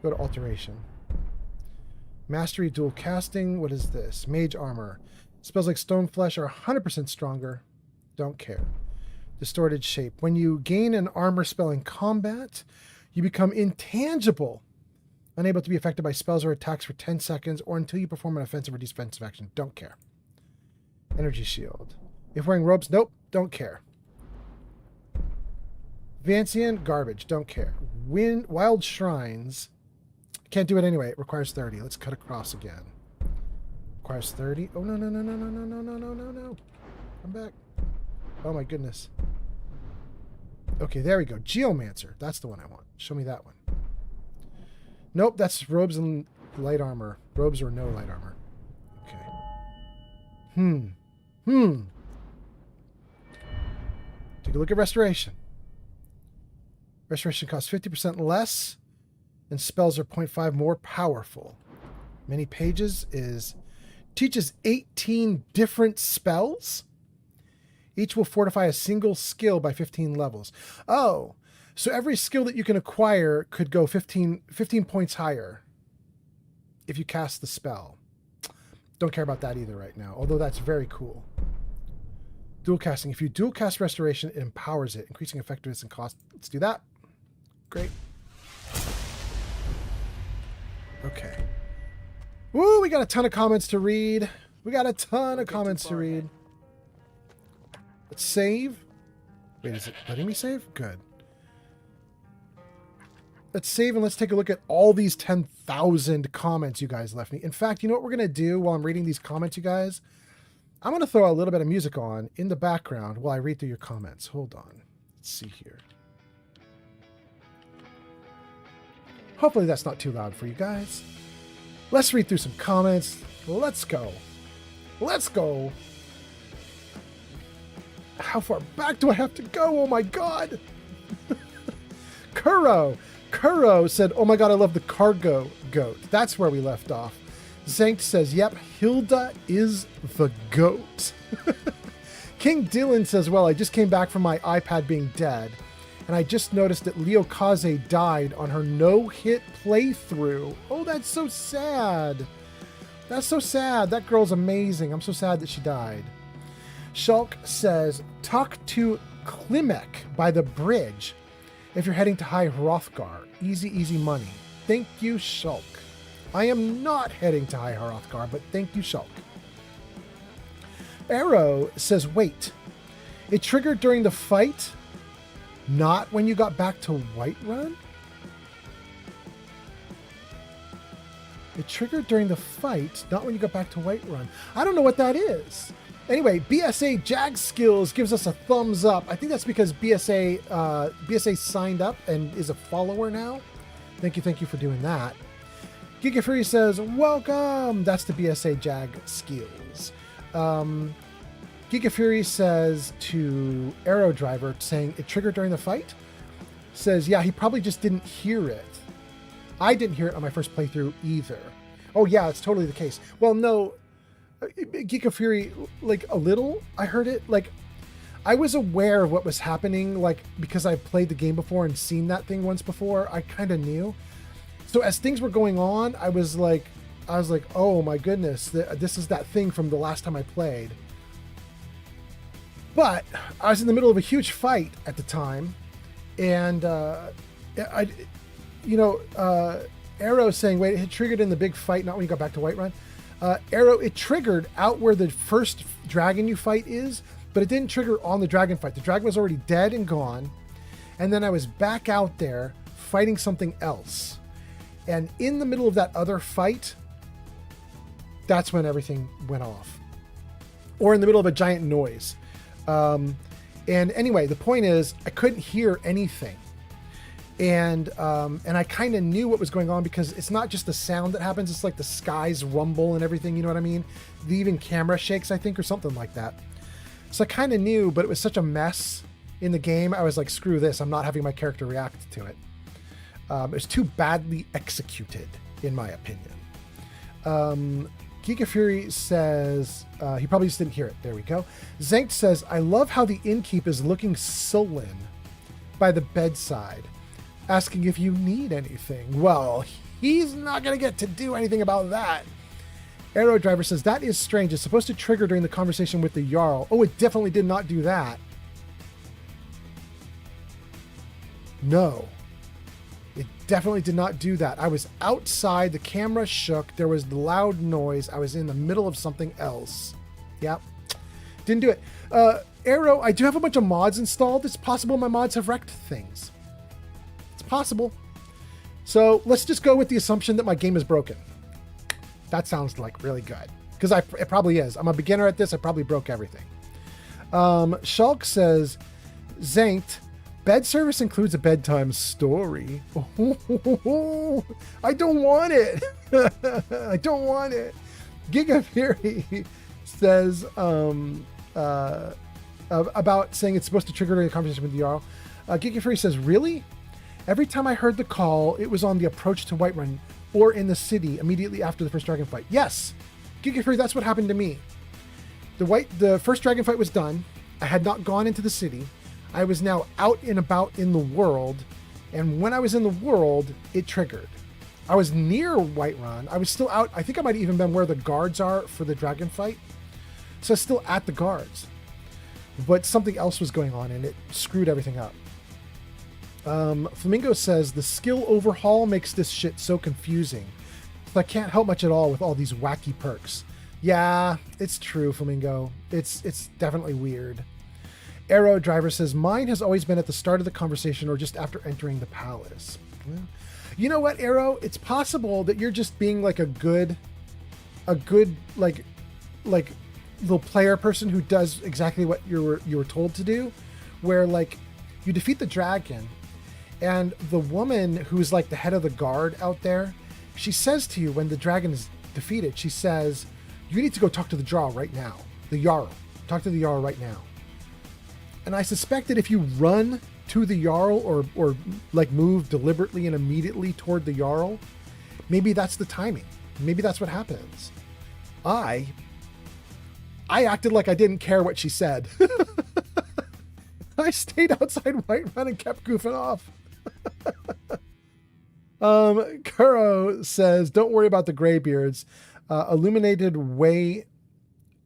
Go to alteration. Mastery dual casting. What is this? Mage armor. Spells like stone flesh are 100% stronger. Don't care. Distorted shape. When you gain an armor spell in combat, you become intangible. Unable to be affected by spells or attacks for 10 seconds or until you perform an offensive or defensive action. Don't care. Energy shield. If wearing robes, nope. Don't care. Vancian, garbage. Don't care. Wild shrines. Can't do it anyway. It requires 30. Let's cut across again. Requires 30. Oh, no. Come back. Oh, my goodness. Okay, there we go. Geomancer. That's the one I want. Show me that one. Nope, that's robes and light armor. Robes or no light armor. Okay. Take a look at restoration. Restoration costs 50% less, and spells are 0.5 more powerful. Many pages teaches 18 different spells. Each will fortify a single skill by 15 levels. Oh, so every skill that you can acquire could go 15 points higher. if you cast the spell. Don't care about that either right now, although that's very cool. Dual casting. If you dual cast Restoration, it empowers it, increasing effectiveness and cost. Let's do that. Great. Okay. Woo, we got a ton of comments to read. Let's save. Wait, is it letting me save? Good. Let's save and let's take a look at all these 10,000 comments you guys left me. In fact, you know what we're going to do while I'm reading these comments, you guys? I'm going to throw a little bit of music on in the background while I read through your comments. Hold on. Let's see here. Hopefully that's not too loud for you guys. Let's read through some comments. Let's go. Let's go. How far back do I have to go? Oh my God. Kuro said, oh my God, I love the cargo goat. That's where we left off. Zankt says, yep, Hilda is the goat. King Dylan says, well, I just came back from my iPad being dead, and I just noticed that Leo Kaze died on her no-hit playthrough. Oh, that's so sad. That's so sad. That girl's amazing. I'm so sad that she died. Shulk says, talk to Klimek by the bridge if you're heading to High Hrothgar. Easy, easy money. Thank you, Shulk. I am not heading to High Hrothgar, but thank you, Shulk. Arrow says, wait, it triggered during the fight, not when you got back to Whiterun? It triggered during the fight, not when you got back to Whiterun. I don't know what that is. Anyway, BSA Jag Skills gives us a thumbs up. I think that's because BSA signed up and is a follower now. Thank you for doing that. Giga Fury says, welcome. That's the BSA Jag Skills. Giga Fury says to Arrow Driver, saying it triggered during the fight. Says, yeah, he probably just didn't hear it. I didn't hear it on my first playthrough either. Oh yeah, it's totally the case. Well, no, Giga Fury, like a little, I heard it. Like, I was aware of what was happening, like, because I've played the game before and seen that thing once before. I kind of knew. So as things were going on, I was like, oh my goodness, this is that thing from the last time I played. But I was in the middle of a huge fight at the time, and Arrow saying, wait, it triggered in the big fight, not when you got back to Whiterun. Arrow, it triggered out where the first dragon you fight is, but it didn't trigger on the dragon fight. The dragon was already dead and gone, and then I was back out there fighting something else. And in the middle of that other fight, that's when everything went off. Or in the middle of a giant noise. And anyway, the point is, I couldn't hear anything. And I kind of knew what was going on because it's not just the sound that happens, it's like the skies rumble and everything, you know what I mean? The even camera shakes, I think, or something like that. So I kind of knew, but it was such a mess in the game, I was like, screw this, I'm not having my character react to it. It was too badly executed, in my opinion. Giga Fury says, he probably just didn't hear it. There we go. Zankt says, I love how the innkeep is looking sullen by the bedside, asking if you need anything. Well, he's not going to get to do anything about that. Arrow Driver says, that is strange. It's supposed to trigger during the conversation with the Jarl. Oh, it definitely did not do that. No. It definitely did not do that. I was outside, the camera shook, there was the loud noise, I was in the middle of something else. Yep. Didn't do it. Arrow, I do have a bunch of mods installed. It's possible my mods have wrecked things. It's possible. So let's just go with the assumption that my game is broken. That sounds like really good. Because it probably is. I'm a beginner at this, I probably broke everything. Shulk says, Zankt, bed service includes a bedtime story. I don't want it. I don't want it. Giga Fury says about saying it's supposed to trigger a conversation with the Jarl. Giga Fury says, really? Every time I heard the call, it was on the approach to Whiterun or in the city immediately after the first dragon fight. Yes, Giga Fury, that's what happened to me. The first dragon fight was done. I had not gone into the city. I was now out and about in the world, and when I was in the world, it triggered. I was near Whiterun. I was still out. I think I might have even been where the guards are for the dragon fight. So I was still at the guards. But something else was going on and it screwed everything up. Flamingo says, the skill overhaul makes this shit so confusing. So I can't help much at all with all these wacky perks. Yeah, it's true, Flamingo. It's definitely weird. Arrow Driver says, mine has always been at the start of the conversation or just after entering the palace. Well, you know what, Arrow? It's possible that you're just being like a good like little player person who does exactly what you were told to do, where like you defeat the dragon and the woman who's like the head of the guard out there, she says to you when the dragon is defeated, she says, you need to go talk to the Jarl right now. The Jarl. Talk to the Jarl right now. And I suspect that if you run to the Jarl or like move deliberately and immediately toward the Jarl, maybe that's the timing. Maybe that's what happens. I acted like I didn't care what she said. I stayed outside Whiterun and kept goofing off. Kuro says, don't worry about the Greybeards. Illuminated way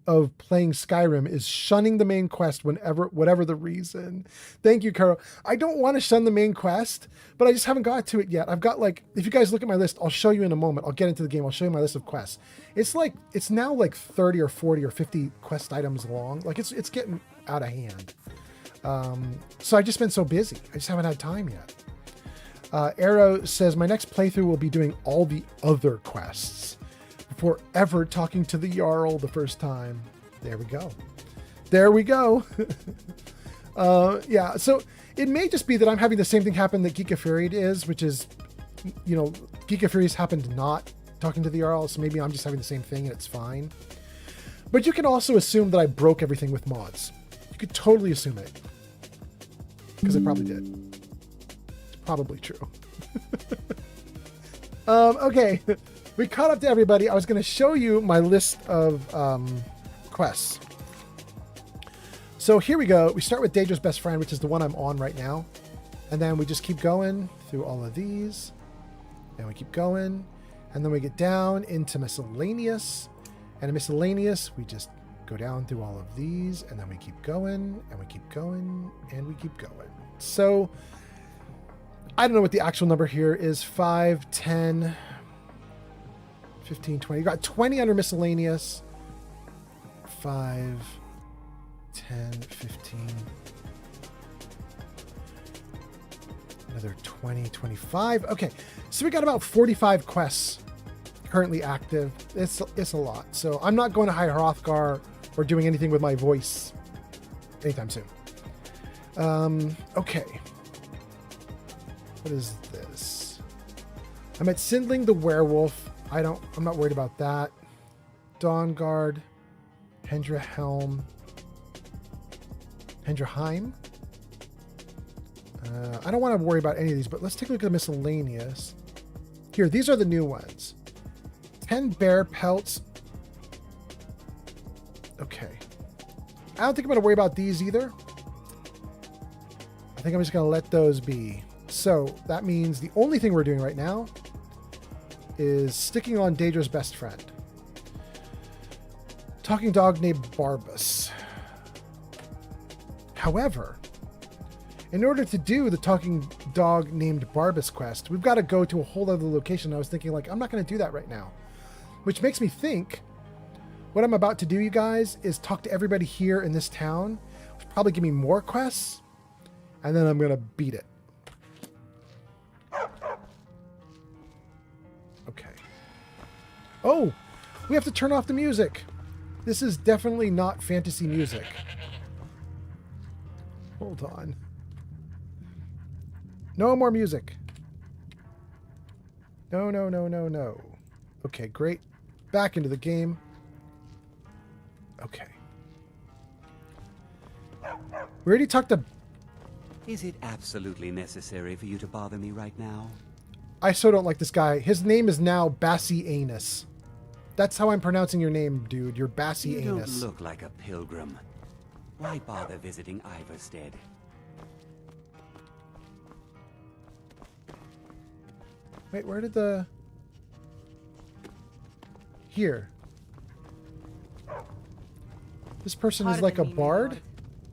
of playing Skyrim is shunning the main quest whatever the reason. Thank you, Kuro. I don't want to shun the main quest, but I just haven't got to it yet. I've got like, if you guys look at my list, I'll show you in a moment. I'll get into the game. I'll show you my list of quests. It's now like 30 or 40 or 50 quest items long. Like it's getting out of hand. So I've just been so busy. I just haven't had time yet. Arrow says, my next playthrough will be doing all the other quests before ever talking to the Jarl the first time. There we go. There we go. Yeah, so it may just be that I'm having the same thing happen that Geeka Fury is, which is, you know, Geeka Fury's happened not talking to the Jarl, so maybe I'm just having the same thing and it's fine. But you can also assume that I broke everything with mods. You could totally assume it. Because I probably did. It's probably true. Okay. We caught up to everybody. I was going to show you my list of quests. So here we go. We start with Daedra's Best Friend, which is the one I'm on right now. And then we just keep going through all of these. And we keep going. And then we get down into Miscellaneous. And in Miscellaneous, we just go down through all of these. And then we keep going. And we keep going. And we keep going. So I don't know what the actual number here is. 5, 10... 15, 20. You got 20 under Miscellaneous. 5, 10, 15. Another 20, 25. Okay, so we got about 45 quests currently active. It's a lot. So I'm not going to hire Hrothgar or doing anything with my voice anytime soon. Okay. What is this? I'm at Sindling the Werewolf. I'm not worried about that. Dawnguard, Hendrahelm, Hendraheim. I don't want to worry about any of these, but let's take a look at the Miscellaneous. Here, these are the new ones. 10 bear pelts. Okay. I don't think I'm going to worry about these either. I think I'm just going to let those be. So that means the only thing we're doing right now is sticking on Daedra's Best Friend. Talking dog named Barbas. However, in order to do the talking dog named Barbas quest, we've got to go to a whole other location. I was thinking, like, I'm not going to do that right now. Which makes me think what I'm about to do, you guys, is talk to everybody here in this town, which will probably give me more quests, and then I'm going to beat it. Okay. Oh, we have to turn off the music. This is definitely not fantasy music. Hold on. No more music. No, no, no, no, no. Okay, great. Back into the game. Okay. We already talked to... Is it absolutely necessary for you to bother me right now? I so don't like this guy. His name is now Bassy Anus. That's how I'm pronouncing your name, dude. You're Bassy You Anus. don't look like a pilgrim. Why bother visiting Ivarstead? Wait, where did the... here. This person is like a Pardon me, my bard? lord.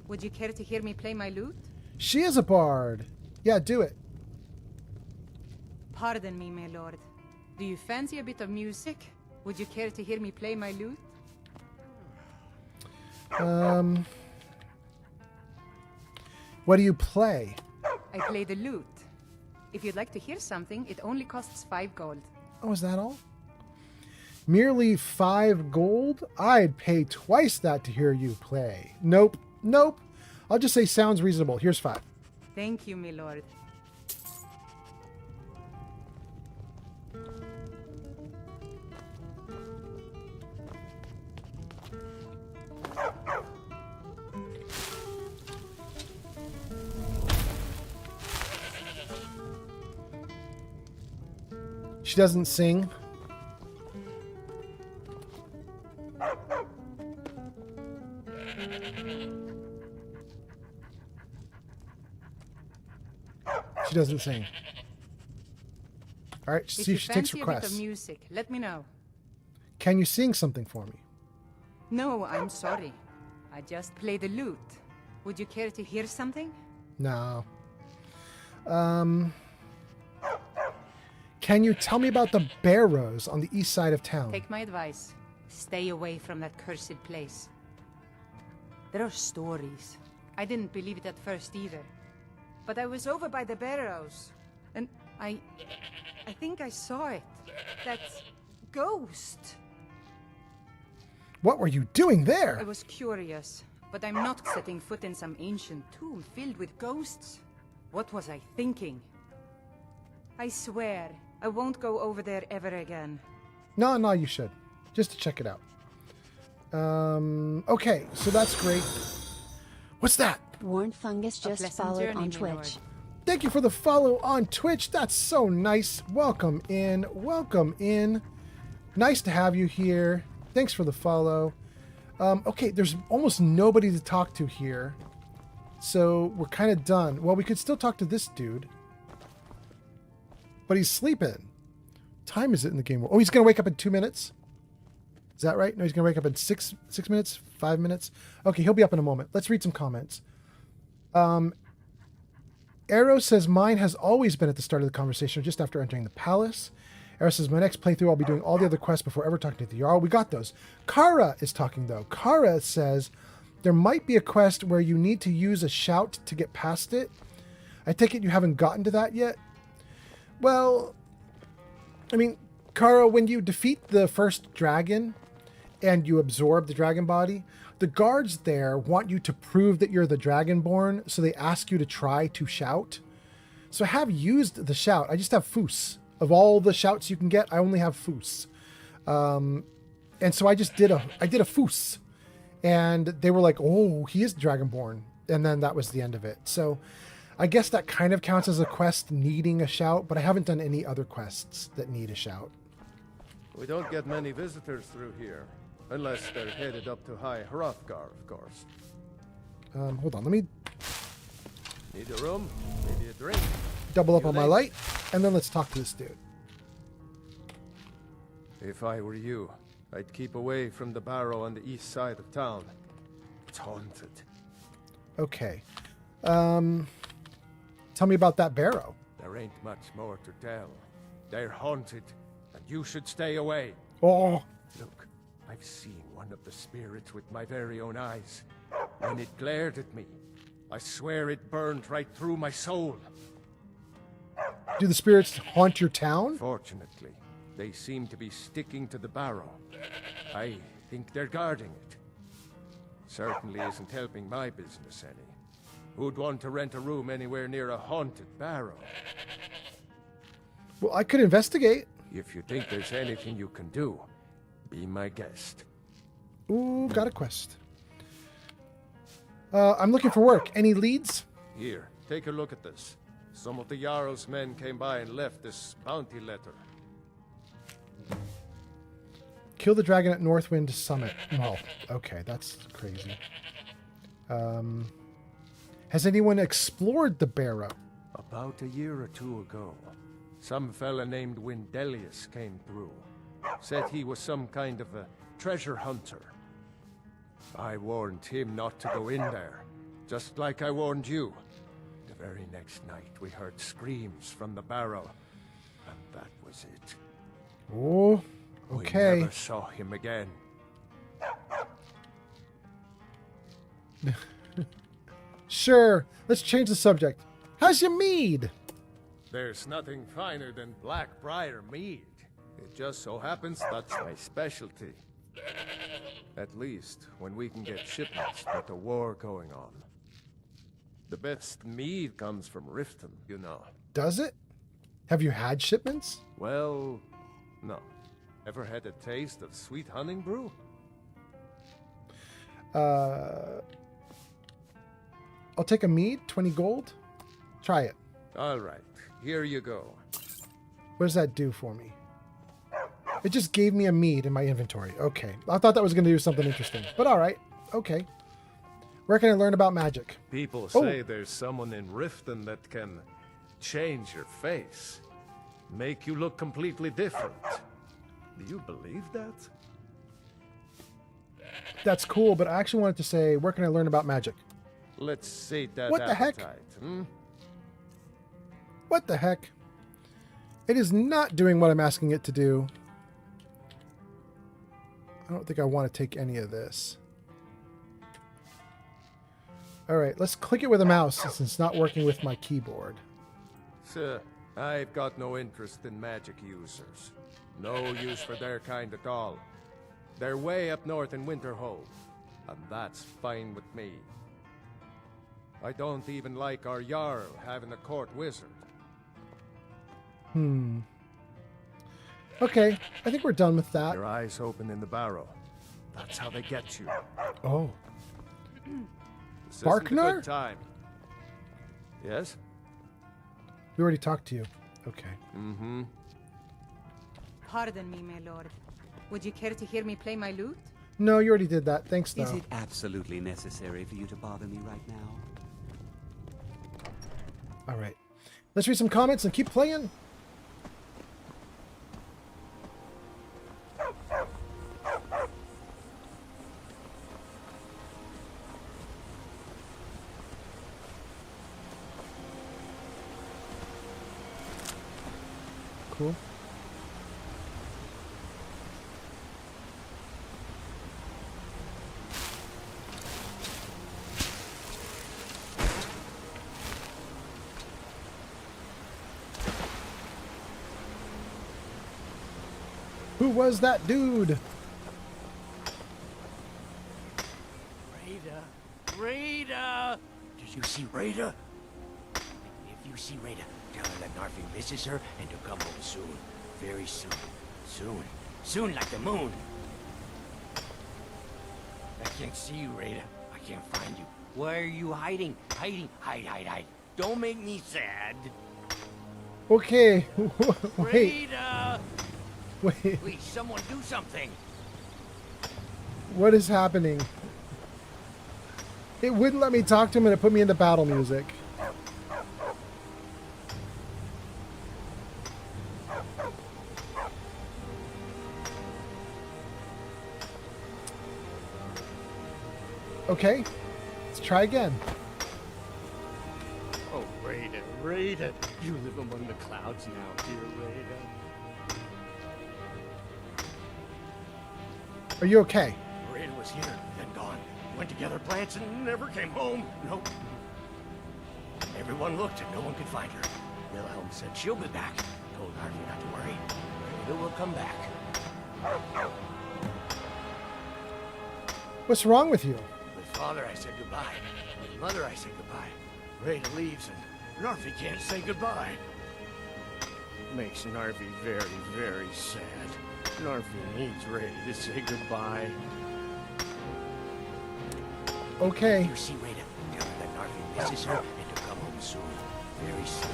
Would you care to hear me play my lute? She is a bard. Yeah, do it. Pardon me, my lord. Do you fancy a bit of music? Would you care to hear me play my lute? What do you play? I play the lute. If you'd like to hear something, it only costs 5 gold. Oh, is that all? Merely 5 gold? I'd pay twice that to hear you play. Nope. Nope. I'll just say sounds reasonable. Here's 5. Thank you, my lord. She doesn't sing. She doesn't sing. All right, see if she takes If you fancy a bit requests. of music, let me know. Can you sing something for me? No, I'm sorry. I just play the lute. Would you care to hear something? No. Can you tell me about the Barrows on the east side of town? Take my advice. Stay away from that cursed place. There are stories. I didn't believe it at first either. But I was over by the Barrows, and I think I saw it. That ghost. What were you doing there? I was curious, but I'm not setting foot in some ancient tomb filled with ghosts. What was I thinking? I swear, I won't go over there ever again. No, you should. Just to check it out. Okay, so that's great. What's that? Warren Fungus just followed on Twitch. Thank you for the follow on Twitch. That's so nice. Welcome in. Welcome in. Nice to have you here. Thanks for the follow. Okay, there's almost nobody to talk to here. So we're kind of done. Well, we could still talk to this dude. But he's sleeping. Time is it in the game? Oh, he's going to wake up in 2 minutes? Is that right? No, he's going to wake up in 6 minutes? 5 minutes? Okay, he'll be up in a moment. Let's read some comments. Arrow says, mine has always been at the start of the conversation, just after entering the palace. Arrow says, my next playthrough, I'll be doing all the other quests before ever talking to the Jarl. We got those. Kara is talking, though. Kara says, there might be a quest where you need to use a shout to get past it. I take it you haven't gotten to that yet? Well, I mean, Kara, when you defeat the first dragon and you absorb the dragon body, the guards there want you to prove that you're the Dragonborn, so they ask you to try to shout. So I have used the shout. I just have Foos. Of all the shouts you can get, I only have Foos. And so I just did a Foos. And they were like, oh, he is Dragonborn. And then that was the end of it. So I guess that kind of counts as a quest needing a shout, but I haven't done any other quests that need a shout. We don't get many visitors through here. Unless they're headed up to High Hrothgar, of course. Hold on, let me Need a room? Maybe a drink? double up on my light, and then let's talk to this dude. If I were you, I'd keep away from the barrow on the east side of town. It's haunted. Okay. Tell me about that barrow. There ain't much more to tell. They're haunted, and you should stay away. Oh. Look, I've seen one of the spirits with my very own eyes. When it glared at me, I swear it burned right through my soul. Do the spirits haunt your town? Fortunately, they seem to be sticking to the barrow. I think they're guarding it. Certainly isn't helping my business any. Who'd want to rent a room anywhere near a haunted barrow? Well, I could investigate. If you think there's anything you can do, be my guest. Ooh, got a quest. I'm looking for work. Any leads? Here, take a look at this. Some of the Jarl's men came by and left this bounty letter. Kill the dragon at Northwind Summit. Well, okay, that's crazy. Has anyone explored the barrow? About a year or two ago, some fella named Windelius came through. Said he was some kind of a treasure hunter. I warned him not to go in there, just like I warned you. The very next night, we heard screams from the barrow, and that was it. Oh, okay. We never saw him again. Sure, let's change the subject. How's your mead? There's nothing finer than Blackbriar mead. It just so happens that's my specialty. At least when we can get shipments with the war going on. The best mead comes from Riften, you know. Does it? Have you had shipments? Well, no. Ever had a taste of sweet hunting brew? I'll take a mead, 20 gold. Try it. All right, here you go. What does that do for me? It just gave me a mead in my inventory. Okay. I thought that was going to do something interesting. But all right. Okay. Where can I learn about magic? People say there's someone in Riften that can change your face. Make you look completely different. Do you believe that? That's cool, but I actually wanted to say, where can I learn about magic? Let's sate that What the heck? appetite, hmm? What the heck? It is not doing what I'm asking it to do. I don't think I want to take any of this. All right, let's click it with a mouse since it's not working with my keyboard. Sir, I've got no interest in magic users. No use for their kind at all. They're way up north in Winterhold, and that's fine with me. I don't even like our Jarl having a court wizard. Okay, I think we're done with that. Your eyes open in the barrow. That's how they get you. Oh. This isn't a Barknar? good time. Yes? We already talked to you. Okay. Mm-hmm. Pardon me, my lord. Would you care to hear me play my lute? No, you already did that. Thanks, though. Is it absolutely necessary for you to bother me right now? All right. Let's read some comments and keep playing. Cool. Who was that dude? Rita! Did you see Rita? If you see Rita, tell her that Narfi misses her and to come home soon. Very soon. Soon. Soon like the moon. I can't see you, Rita. I can't find you. Why are you hiding? Hiding. Hide. Don't make me sad. Okay. Wait. Rita! Wait. Please, someone do something. What is happening? It wouldn't let me talk to him and it put me into battle music. Okay. Let's try again. Oh, Rita. You live among the clouds now, dear Rita. Are you okay? Rita was here, then gone. Went to gather plants and never came home. Nope. Everyone looked and no one could find her. Wilhelm said she'll be back. Told Harvey not to worry. Rita will come back. What's wrong with you? With Father, I said goodbye. With Mother, I said goodbye. Rita leaves and Narfi can't say goodbye. Makes Narfi very, very sad. Narfi needs Rita to say goodbye. Okay. You see Rita, tell her that Narfi misses her and to come home soon. Very soon.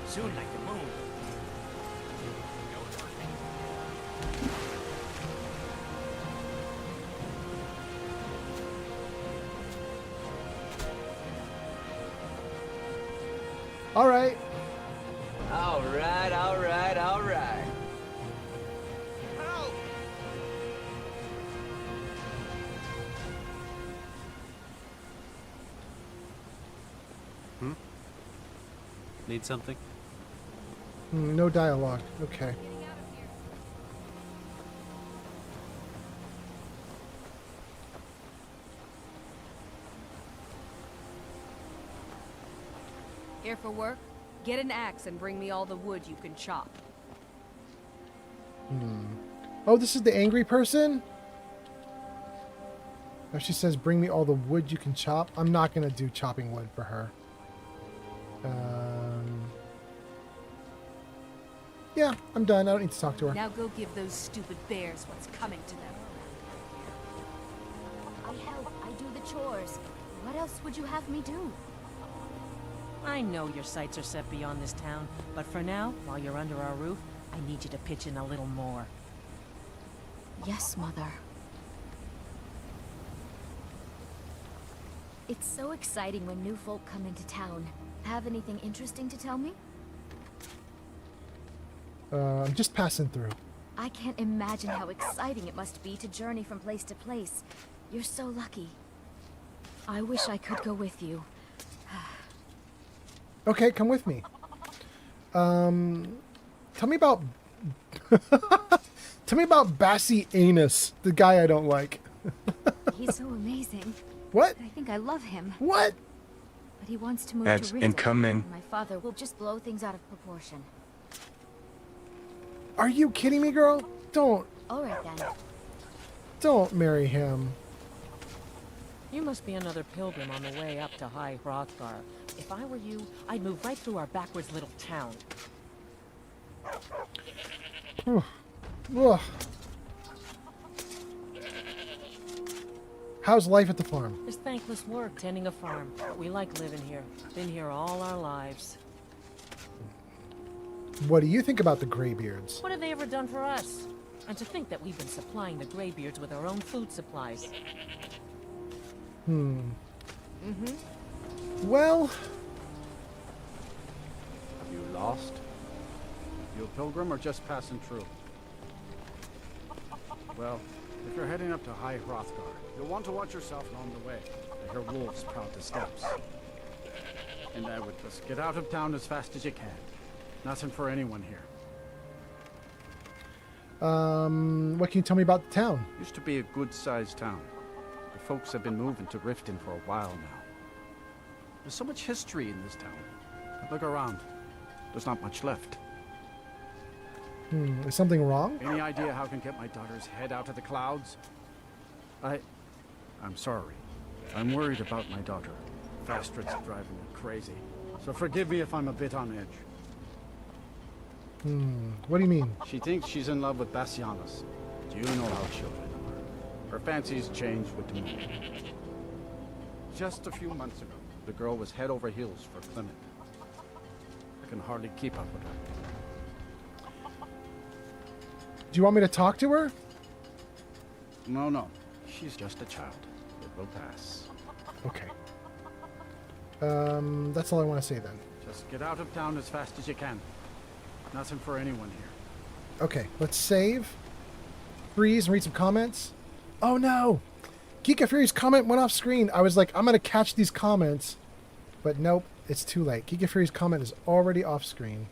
Soon like the moon. All right. All right. Need something? No dialogue. Okay. Here for work? Get an axe and bring me all the wood you can chop. Oh, this is the angry person? Oh, she says, bring me all the wood you can chop. I'm not going to do chopping wood for her. Yeah, I'm done. I don't need to talk to her. Now go give those stupid bears what's coming to them. I help. I do the chores. What else would you have me do? I know your sights are set beyond this town, but for now, while you're under our roof, I need you to pitch in a little more. Yes, Mother. It's so exciting when new folk come into town. Have anything interesting to tell me? I'm just passing through. I can't imagine how exciting it must be to journey from place to place. You're so lucky. I wish I could go with you. Okay, come with me. Tell me about... Tell me about Bassy Anus, the guy I don't like. He's so amazing. What? I think I love him. What? But he wants to move That's to Riften. incoming. My father will just blow things out of proportion. Are you kidding me, girl? Don't Alright then. marry him. You must be another pilgrim on the way up to High Hrothgar. If I were you, I'd move right through our backwards little town. Ugh. How's life at the farm? It's thankless work tending a farm, but we like living here. Been here all our lives. What do you think about the Greybeards? What have they ever done for us? And to think that we've been supplying the Greybeards with our own food supplies. Well... You lost? You a pilgrim or just passing through? Well, if you're heading up to High Hrothgar, you'll want to watch yourself along the way. I hear wolves proud the steps. And I would just get out of town as fast as you can. Nothing for anyone here. What can you tell me about the town? Used to be a good-sized town. The folks have been moving to Riften for a while now. There's so much history in this town. But look around. There's not much left. Is something wrong? Any idea how I can get my daughter's head out of the clouds? I'm sorry. I'm worried about my daughter. Fastred's driving me crazy. So forgive me if I'm a bit on edge. What do you mean? She thinks she's in love with Bassianus. You know how children are. Her fancies change with the moon. Just a few months ago, the girl was head over heels for Clement. I can hardly keep up with her. Do you want me to talk to her? No. She's just a child. It will pass. Okay. That's all I want to say then. Just get out of town as fast as you can. Nothing for anyone here. Okay, let's save. Freeze and read some comments. Oh no! Geeka Fury's comment went off screen. I was like, I'm going to catch these comments. But nope, it's too late. Geeka Fury's comment is already off screen.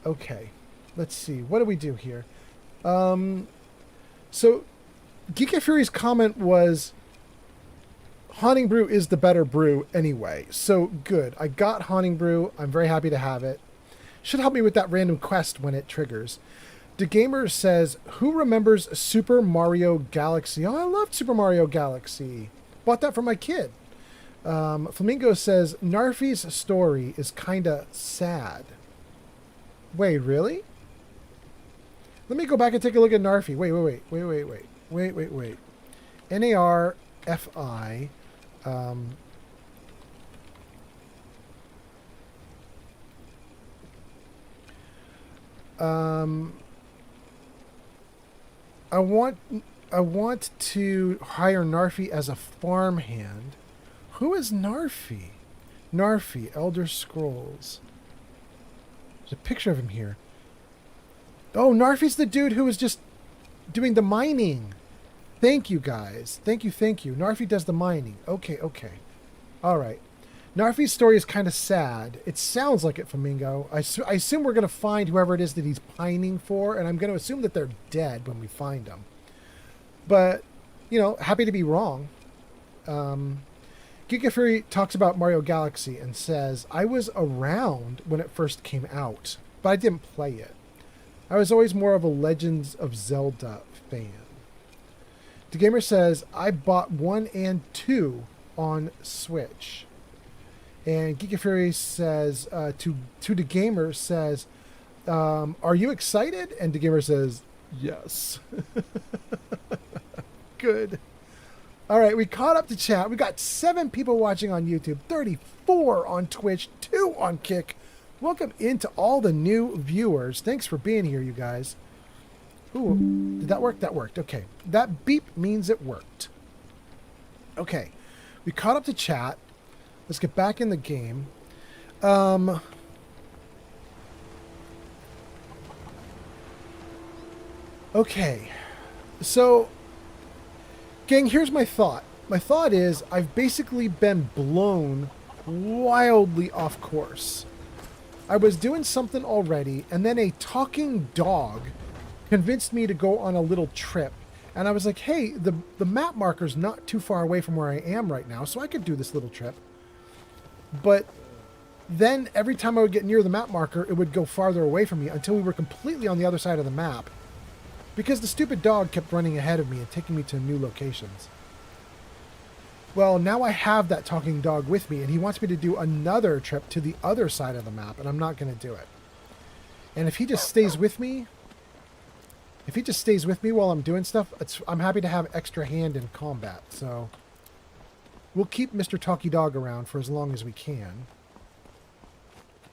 Okay, let's see. What do we do here? So, Geeka Fury's comment was, Haunting Brew is the better brew anyway. So, good. I got Haunting Brew. I'm very happy to have it. Should help me with that random quest when it triggers. The Gamer says, who remembers Super Mario Galaxy? Oh, I loved Super Mario Galaxy. Bought that for my kid. Flamingo says, Narfi's story is kinda sad. Wait, really? Let me go back and take a look at Narfi. Wait. N-A-R-F-I. I want to hire Narfi as a farmhand. Who is Narfi? Narfi, Elder Scrolls. There's a picture of him here. Oh, Narfi's the dude who was just doing the mining. Thank you, guys. Thank you. Narfi does the mining. Okay. All right. Narfi's story is kind of sad. It sounds like it, Flamingo. I assume we're going to find whoever it is that he's pining for, and I'm going to assume that they're dead when we find them. But, you know, happy to be wrong. Giga Fury talks about Mario Galaxy and says, I was around when it first came out, but I didn't play it. I was always more of a Legends of Zelda fan. The Gamer says, I bought 1 and 2 on Switch. And Geeky Fury says, to the Gamer says, are you excited? And the Gamer says, yes. Good. All right, we caught up to chat. We got 7 people watching on YouTube, 34 on Twitch, 2 on Kick. Welcome into all the new viewers. Thanks for being here, you guys. Ooh, did that work? That worked. Okay. That beep means it worked. Okay. We caught up to chat. Let's get back in the game. Okay. So, gang, here's my thought. My thought is I've basically been blown wildly off course. I was doing something already, and then a talking dog convinced me to go on a little trip. And I was like, hey, the map marker's not too far away from where I am right now, so I could do this little trip. But then every time I would get near the map marker, it would go farther away from me until we were completely on the other side of the map. Because the stupid dog kept running ahead of me and taking me to new locations. Well, now I have that talking dog with me, and he wants me to do another trip to the other side of the map, and I'm not going to do it. And if he just stays with me, while I'm doing stuff, I'm happy to have extra hand in combat, so we'll keep Mr. Talkie Dog around for as long as we can.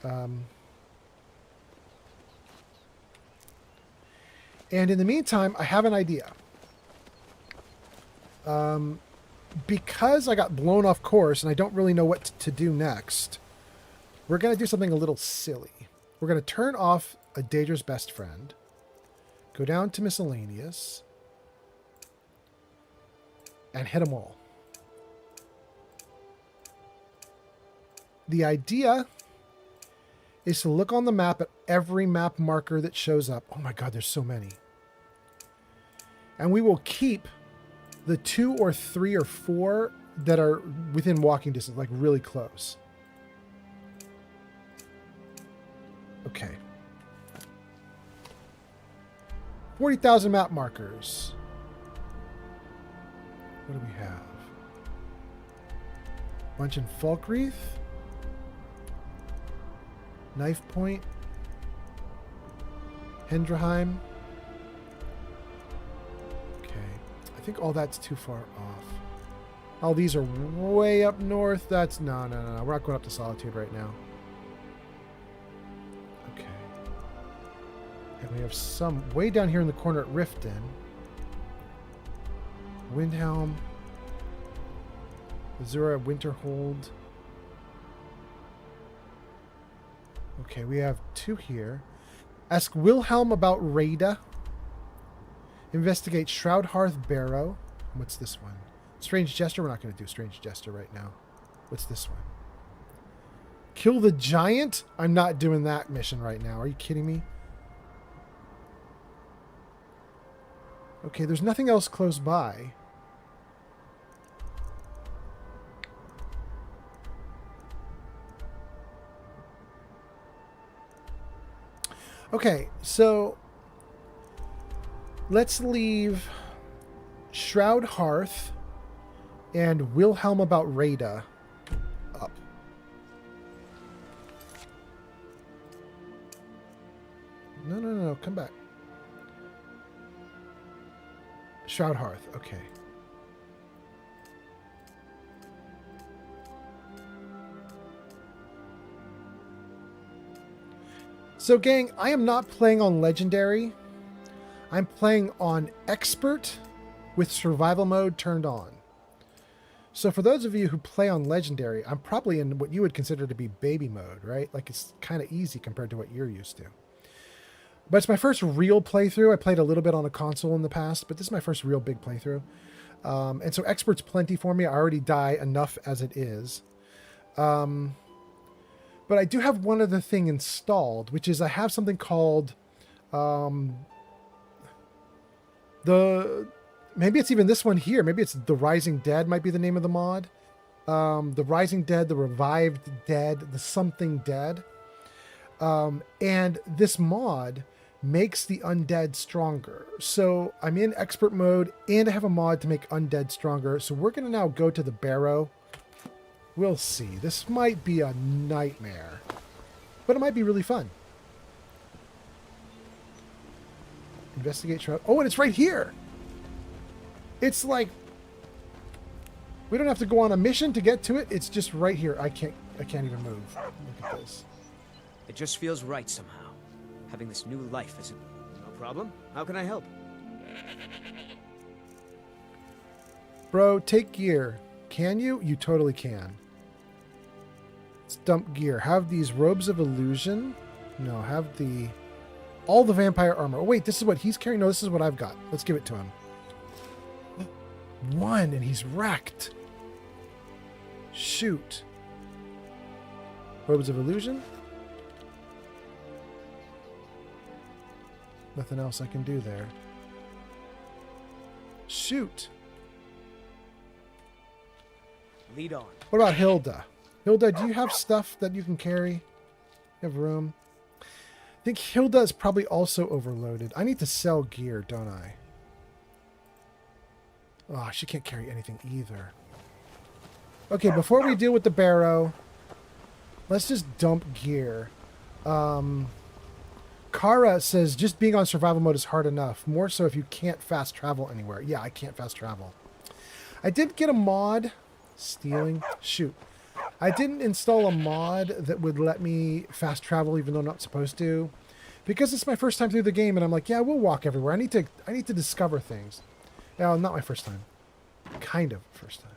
And in the meantime, I have an idea. Because I got blown off course and I don't really know what to do next, we're going to do something a little silly. We're going to turn off a Daedra's Best Friend, go down to Miscellaneous, and hit them all. The idea is to look on the map at every map marker that shows up. Oh my god, there's so many. And we will keep the 2 or 3 or 4 that are within walking distance, like really close. Okay. 40,000 map markers. What do we have? Bunch in Falkreath. Knife Point. Hendraheim. Okay. I think all that's too far off. All these are way up north. That's... No. We're not going up to Solitude right now. Okay. And we have some way down here in the corner at Riften. Windhelm. Azura Winterhold. Okay, we have 2 here. Ask Wilhelm about Raida. Investigate Shroud Hearth Barrow. What's this one? Strange Jester. We're not going to do Strange Jester right now. What's this one? Kill the Giant? I'm not doing that mission right now. Are you kidding me? Okay, there's nothing else close by. Okay, so let's leave Shroud Hearth and Wilhelm about Raida up. No, come back. Shroud Hearth, okay. So, gang, I am not playing on Legendary. I'm playing on Expert with Survival Mode turned on. So for those of you who play on Legendary, I'm probably in what you would consider to be baby mode, right? Like, it's kind of easy compared to what you're used to. But it's my first real playthrough. I played a little bit on a console in the past, but this is my first real big playthrough. And so Expert's plenty for me. I already die enough as it is. But I do have one other thing installed, which is I have something called maybe it's even this one here. Maybe it's The Rising Dead might be the name of the mod. The Rising Dead, the Revived Dead, the Something Dead. And this mod makes the undead stronger. So I'm in expert mode and I have a mod to make undead stronger. So we're going to now go to the barrow. We'll see. This might be a nightmare, but it might be really fun. Investigate shroud. Oh, and it's right here. It's like we don't have to go on a mission to get to it. It's just right here. I can't even move. Look at this. It just feels right somehow. Having this new life isn't no problem. How can I help? Bro, take gear. Can you? You totally can. Let's dump gear. Have these robes of illusion. No, have all the vampire armor. Oh, wait, this is what he's carrying? No, this is what I've got. Let's give it to him. 1, and he's wrecked. Shoot. Robes of illusion. Nothing else I can do there. Shoot. Lead on. What about Hilda? Hilda, do you have stuff that you can carry? You have room? I think Hilda is probably also overloaded. I need to sell gear, don't I? Oh, she can't carry anything either. Okay, before we deal with the barrow, let's just dump gear. Kara says just being on survival mode is hard enough. More so if you can't fast travel anywhere. Yeah, I can't fast travel. I did get a mod. Stealing. Shoot. I didn't install a mod that would let me fast travel even though I'm not supposed to. Because it's my first time through the game and I'm like, yeah, we'll walk everywhere. I need to discover things. Well, not my first time. Kind of first time.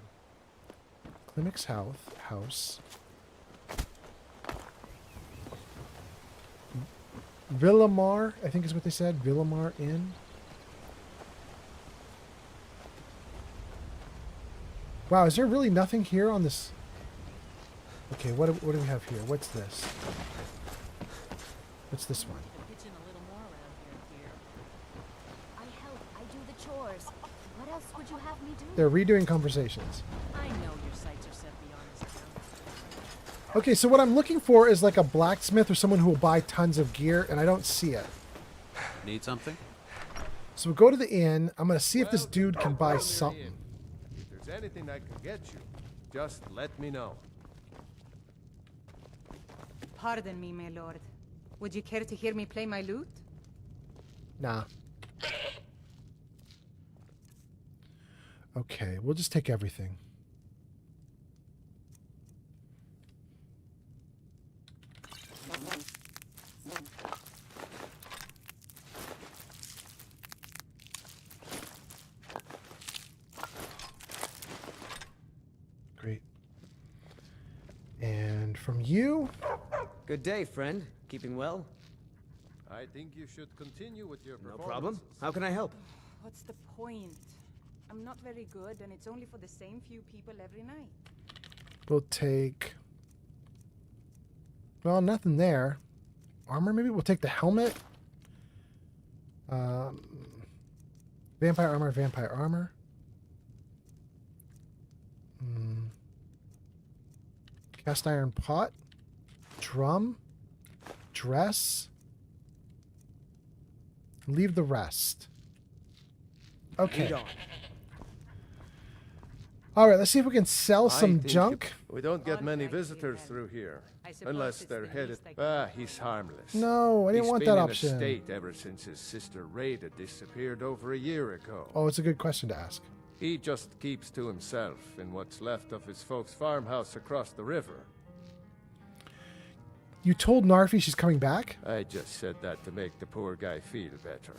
Klimik's house. Villamar, I think is what they said. Villamar Inn. Wow, is there really nothing here on this? Okay, what do we have here? What's this? What's this one? I help. I do the chores. What else would you have me do? They're redoing conversations. I know your sights are set beyond this account. Okay, so what I'm looking for is like a blacksmith or someone who will buy tons of gear, and I don't see it. Need something? So we'll go to the inn. I'm going to see if this dude can buy something. If there's anything I can get you, just let me know. Pardon me, my lord. Would you care to hear me play my lute? Nah. Okay, we'll just take everything. Great. And from you? Good day, friend. Keeping well? I think you should continue with your No problem. How can I help? What's the point? I'm not very good, and it's only for the same few people every night. We'll take... Well, nothing there. Armor, maybe? We'll take the helmet. Vampire armor, vampire armor. Cast iron pot. Drum. Dress. Leave the rest. Okay. All right, let's see if we can sell some junk. We don't get many visitors through here, unless they're headed. He's harmless. No, I didn't want that option. He's been in a state ever since his sister Rada disappeared over a year ago. Oh, it's a good question to ask. He just keeps to himself in what's left of his folks' farmhouse across the river. You told Narfi she's coming back? I just said that to make the poor guy feel better.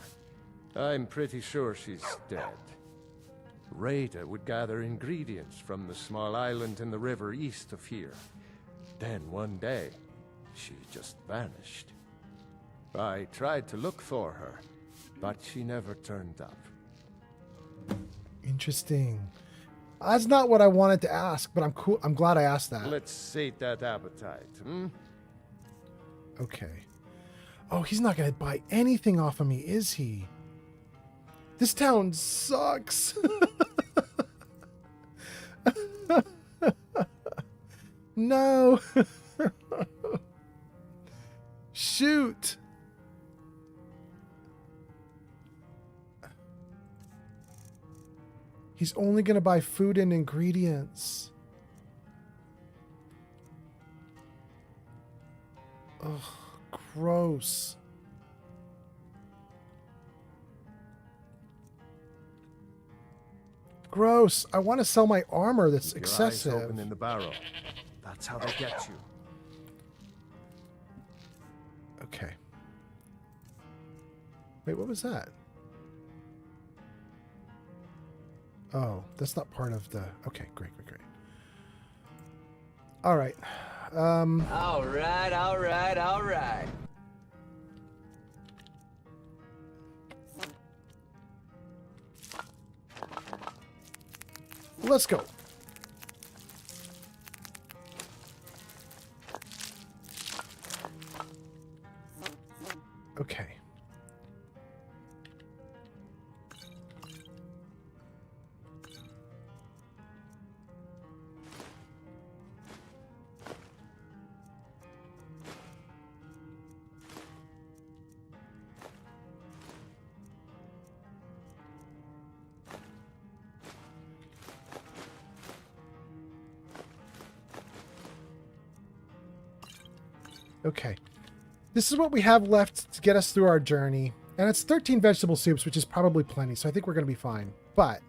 I'm pretty sure she's dead. Rada would gather ingredients from the small island in the river east of here. Then one day, she just vanished. I tried to look for her, but she never turned up. Interesting. That's not what I wanted to ask, but I'm cool. I'm glad I asked that. Let's sate that appetite, hmm? Okay. Oh, he's not going to buy anything off of me, is he? This town sucks. No. Shoot. He's only going to buy food and ingredients. Ugh, gross. Gross. I want to sell my armor that's Keep excessive. your eyes open in the barrel. That's how they get you. Okay. Wait, what was that? Oh, that's not part of the... Okay, great. All right. All right. Let's go. Okay. Okay. This is what we have left to get us through our journey. And it's 13 vegetable soups, which is probably plenty. So I think we're going to be fine. But,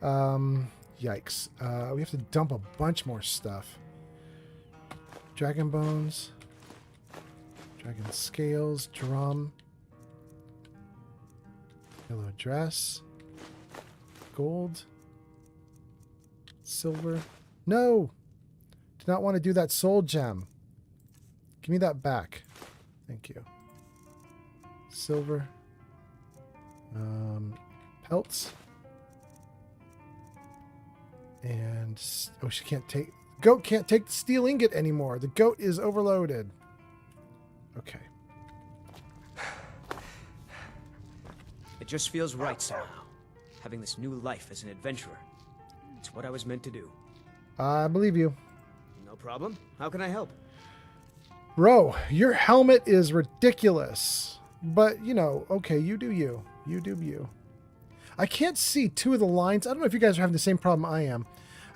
yikes. We have to dump a bunch more stuff. Dragon bones. Dragon scales. Drum. Yellow dress. Gold. Silver. No! Do not want to do that soul gem. Give me that back. Thank you. Silver. Pelts. And... oh, she can't take... Goat can't take the steel ingot anymore. The goat is overloaded. Okay. It just feels right somehow. Having this new life as an adventurer. It's what I was meant to do. I believe you. No problem. How can I help? Bro, your helmet is ridiculous. But, you know, okay, you do you. You do you. I can't see two of the lines. I don't know if you guys are having the same problem I am.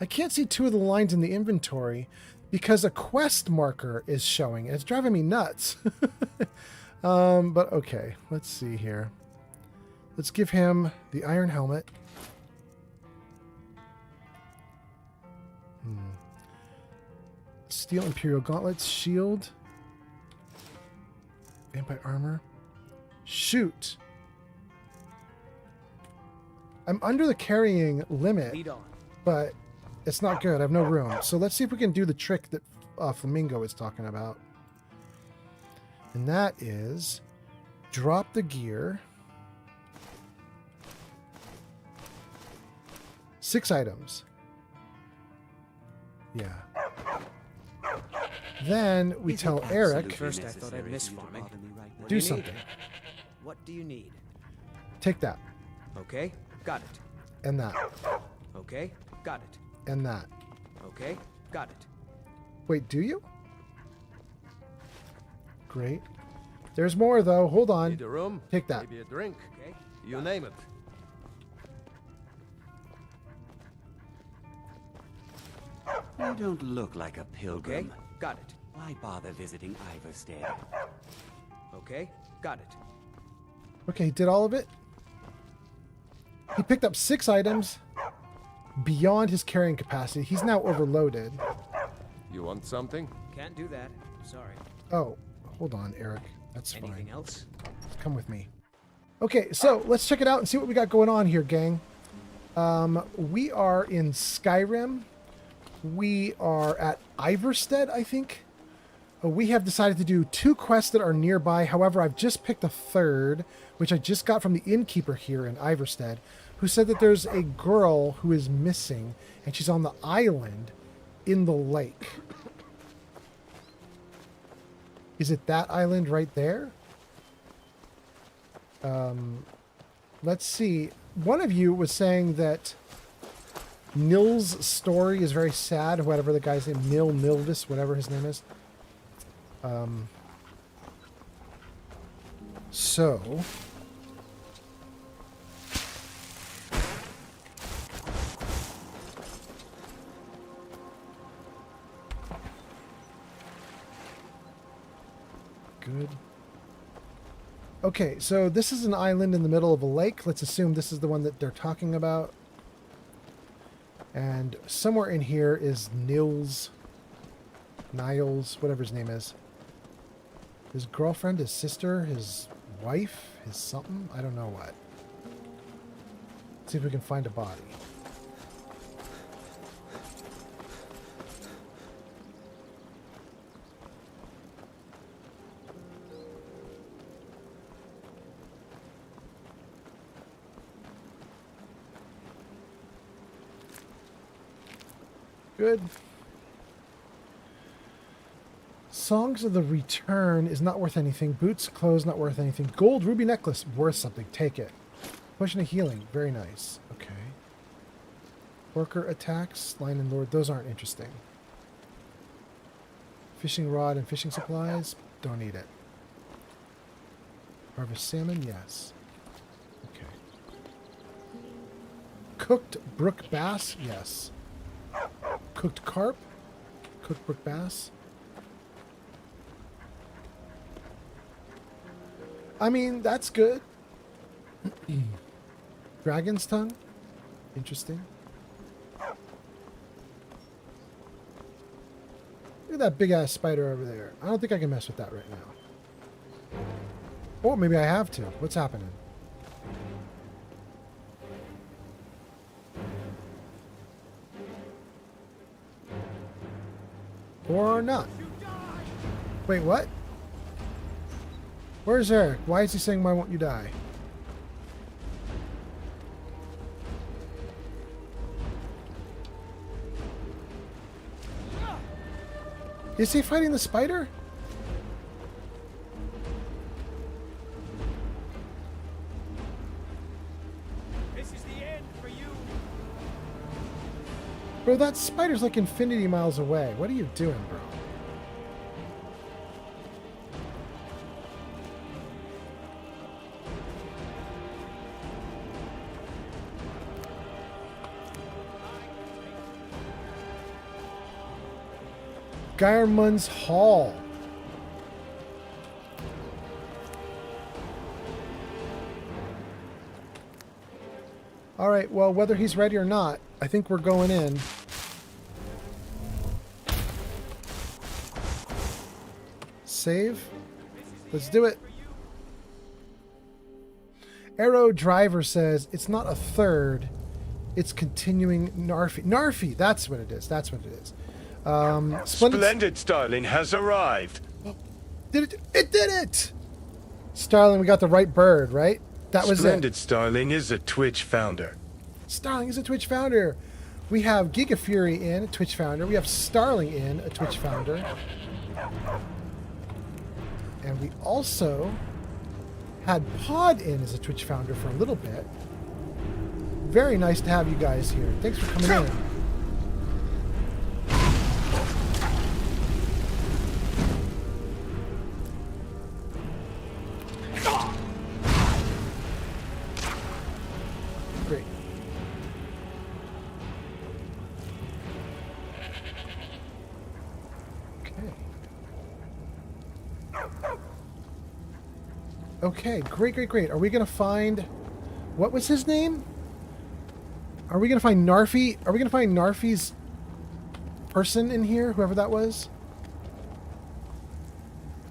I can't see two of the lines in the inventory because a quest marker is showing. It's driving me nuts. But okay, let's see here. Let's give him the iron helmet. Steel Imperial gauntlets, shield. Vampire armor. Shoot. I'm under the carrying limit, but it's not good. I have no room. So let's see if we can do the trick that Flamingo is talking about. And that is drop the gear. 6 items. Yeah. Then we tell Eric. First, I thought I'd miss farming. Do something. What do you need? Take that. Okay, got it. And that. Okay, got it. And that. Okay, got it. Wait, do you? Great. There's more, though. Hold on. Need a room? Take that. Maybe a drink. Okay. You name it. You don't look like a pilgrim. Okay, got it. Why bother visiting Iverstead? Okay, got it. Okay, he did all of it. He picked up 6 items beyond his carrying capacity. He's now overloaded. You want something? Can't do that. Sorry. Oh, hold on, Eric. That's fine. Anything else? Come with me. Okay, so let's check it out and see what we got going on here, gang. We are in Skyrim. We are at Iverstead, I think. We have decided to do 2 quests that are nearby. However, I've just picked a third, which I just got from the innkeeper here in Iverstead. who said that there's a girl who is missing, and she's on the island in the lake. Is it that island right there? Let's see. One of you was saying that Nil's story is very sad, whatever the guy's name, Nilvis, whatever his name is. So... Good. Okay, so this is an island in the middle of a lake. Let's assume this is the one that they're talking about. And somewhere in here is Niles, whatever his name is. His girlfriend, his sister, his wife, his something? I don't know what. Let's see if we can find a body. Good. Songs of the Return is not worth anything. Boots, clothes, not worth anything. Gold ruby necklace, worth something. Take it. Potion of healing, very nice. Okay. Worker attacks, lion and lord, those aren't interesting. Fishing rod and fishing supplies, don't need it. Harvest salmon, yes. Okay. Cooked brook bass, yes. Cooked carp, cooked brook bass. I mean, that's good. Dragon's tongue, interesting. Look at that big ass spider over there. I don't think I can mess with that right now. Oh, maybe I have to. What's happening? Or not. Wait, what? Where's Eric? Why is he saying, why won't you die? Is he fighting the spider? This is the end for you. Bro, that spider's like infinity miles away. What are you doing, bro? Geirmund's Hall. All right, well, whether he's ready or not, I think we're going in. Save. Let's do it. Arrow Driver says, it's not a third, it's continuing Narfi. Narfi, that's what it is. That's what it is. Splendid Starling has arrived. Did it? It did it! Starling, we got the right bird, right? That was Splendid Starling is a Twitch founder. Starling is a Twitch founder. We have Giga Fury in, a Twitch founder. We have Starling in, a Twitch founder. And we also had Pod in as a Twitch founder for a little bit. Very nice to have you guys here. Thanks for coming in. Great. Okay, great. Are we going to find... What was his name? Are we going to find Narfi? Are we going to find Narfi's person in here? Whoever that was?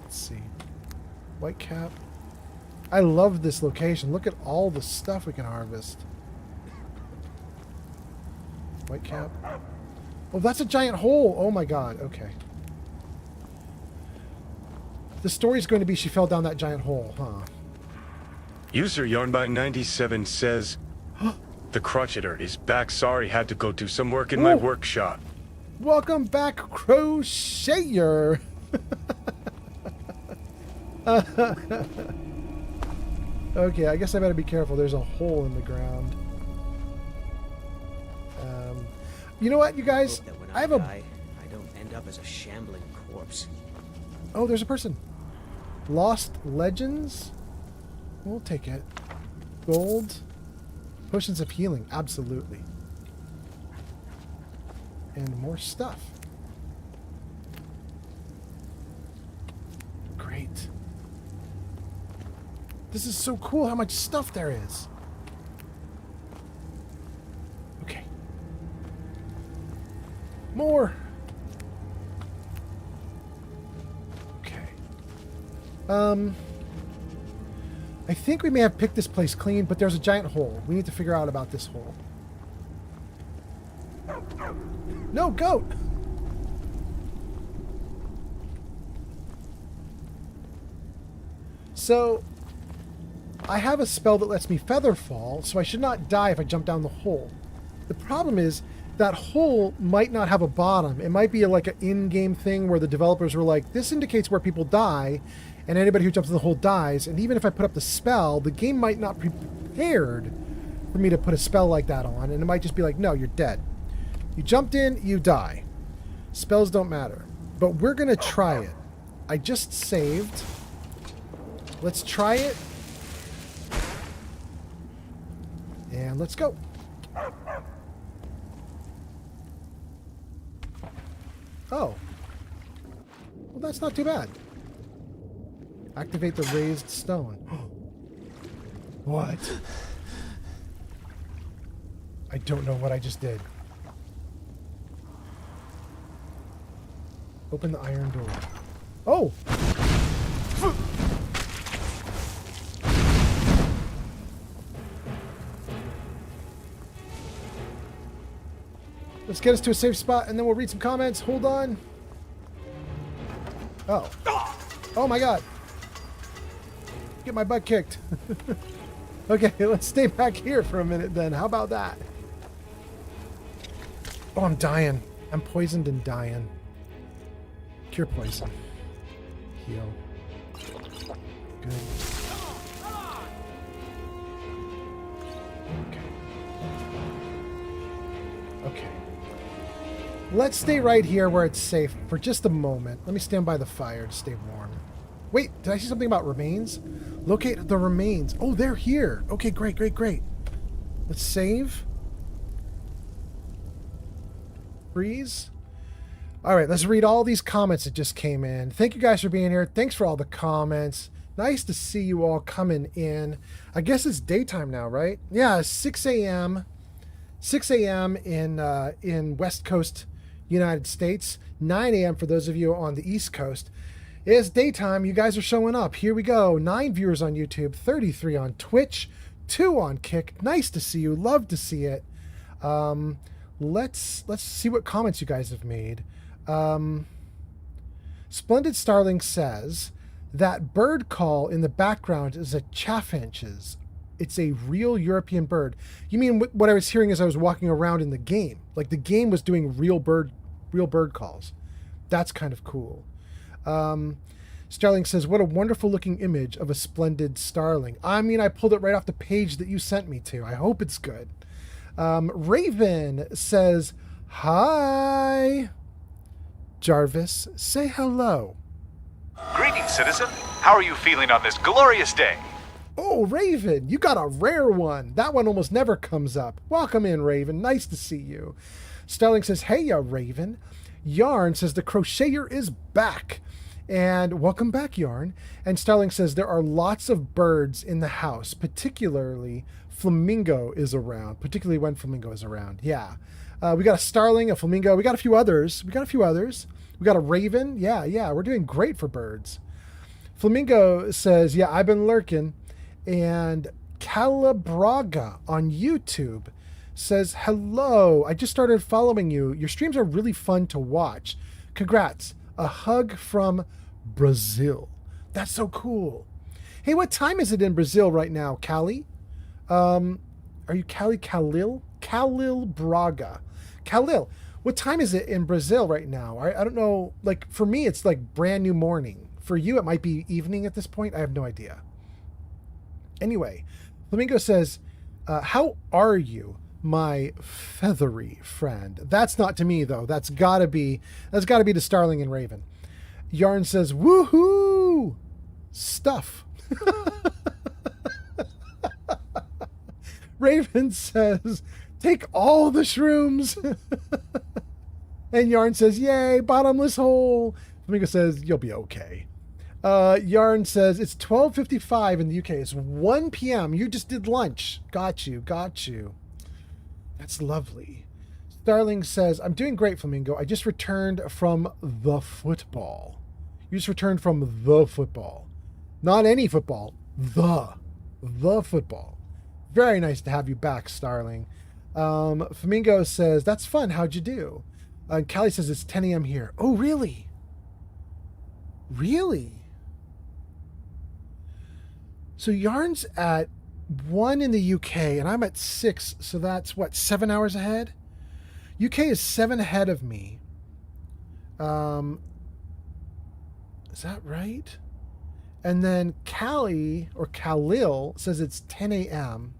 Let's see. Whitecap. I love this location. Look at all the stuff we can harvest. Whitecap. Oh, that's a giant hole. Oh my god. Okay. The story's going to be she fell down that giant hole, huh? User Yarnbot97 says, The crotcheter is back. Sorry, had to go do some work in my workshop. Welcome back, Crocheter. Okay, I guess I better be careful. There's a hole in the ground. You know what, you guys? I have I don't end up as a shambling corpse. Oh, there's a person. Lost Legends? We'll take it. Gold. Potions of healing. Absolutely. And more stuff. Great. This is so cool how much stuff there is. Okay. More. Okay. I think we may have picked this place clean, but there's a giant hole. We need to figure out about this hole. No, goat! So, I have a spell that lets me feather fall, so I should not die if I jump down the hole. The problem is, that hole might not have a bottom. It might be like an in-game thing where the developers were like, this indicates where people die, and anybody who jumps in the hole dies, and even if I put up the spell, the game might not be prepared for me to put a spell like that on, and it might just be like, no, you're dead. You jumped in, you die. Spells don't matter. But we're going to try it. I just saved. Let's try it. And let's go. Oh. Well, that's not too bad. Activate the raised stone. What? I don't know what I just did. Open the iron door. Oh! Let's get us to a safe spot and then we'll read some comments. Hold on. Oh. Oh my god. Get my butt kicked. Okay, let's stay back here for a minute then. How about that? Oh, I'm dying. I'm poisoned and dying. Cure poison. Heal. Good. Okay. Let's stay right here where it's safe for just a moment. Let me stand by the fire to stay warm. Wait, did I see something about remains? Locate the remains. Oh, they're here. Okay, great, great, great. Let's save. Freeze. All right, let's read all these comments that just came in. Thank you guys for being here. Thanks for all the comments. Nice to see you all coming in. I guess it's daytime now, right? Yeah, 6 a.m. 6 a.m. in West Coast, United States. 9 a.m. for those of you on the East Coast. It's daytime. You guys are showing up. Here we go. 9 viewers on YouTube, 33 on Twitch, 2 on Kick. Nice to see you. Love to see it. Let's see what comments you guys have made. Splendid Starling says that bird call in the background is a chaffinches. It's a real European bird. You mean what I was hearing as I was walking around in the game? Like the game was doing real bird calls. That's kind of cool. Starling says, what a wonderful looking image of a splendid starling. I mean, I pulled it right off the page that you sent me to. I hope it's good. Raven says, hi. Jarvis, say hello. Greetings, citizen. How are you feeling on this glorious day? Oh, Raven, you got a rare one. That one almost never comes up. Welcome in, Raven. Nice to see you. Starling says, hey, Raven. Yarn says, the crocheter is back. And welcome back, Yarn. And Starling says, there are lots of birds in the house, particularly Flamingo is around. Particularly when Flamingo is around. Yeah. We got a Starling, a Flamingo. We got a few others. We got a Raven. Yeah. We're doing great for birds. Flamingo says, yeah, I've been lurking. And Calabraga on YouTube says, hello, I just started following you. Your streams are really fun to watch. Congrats. A hug from Brazil. That's so cool. Hey, what time is it in Brazil right now, Cali? Are you Khalil? Khalil Braga. Khalil, what time is it in Brazil right now? I don't know. Like, for me, it's like brand new morning. For you, it might be evening at this point. I have no idea. Anyway, Flamingo says, how are you, my feathery friend? That's not to me, though. That's gotta be to Starling and Raven. Yarn says, woohoo! Stuff. Raven says, take all the shrooms. And Yarn says, yay, bottomless hole. Flamingo says, you'll be okay. Yarn says, it's 12:55 in the UK. It's 1 p.m. You just did lunch. Got you. That's lovely. Starling says, I'm doing great, Flamingo. I just returned from the football. You just returned from the football. Not any football. The football. Very nice to have you back, Starling. Flamingo says, that's fun. How'd you do? And Callie says, it's 10 a.m. here. Oh, really? Really? So Yarn's at 1 in the UK, and I'm at 6, so that's, what, 7 hours ahead? UK is 7 ahead of me. Is that right? And then Callie, or Khalil, says it's 10 a.m.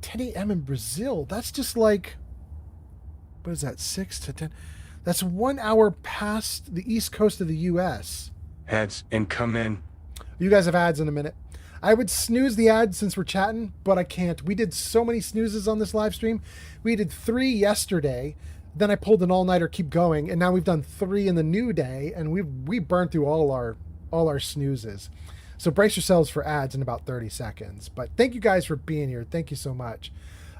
10 a.m. in Brazil. That's just like, what is that, 6 to 10? That's 1 hour past the east coast of the U.S. Ads incoming. You guys have ads in a minute. I would snooze the ads since we're chatting, but I can't. We did so many snoozes on this live stream. We did 3 yesterday. Then I pulled an all-nighter, keep going, and now we've done 3 in the new day, and we burned through all our snoozes. So brace yourselves for ads in about 30 seconds. But thank you guys for being here. Thank you so much.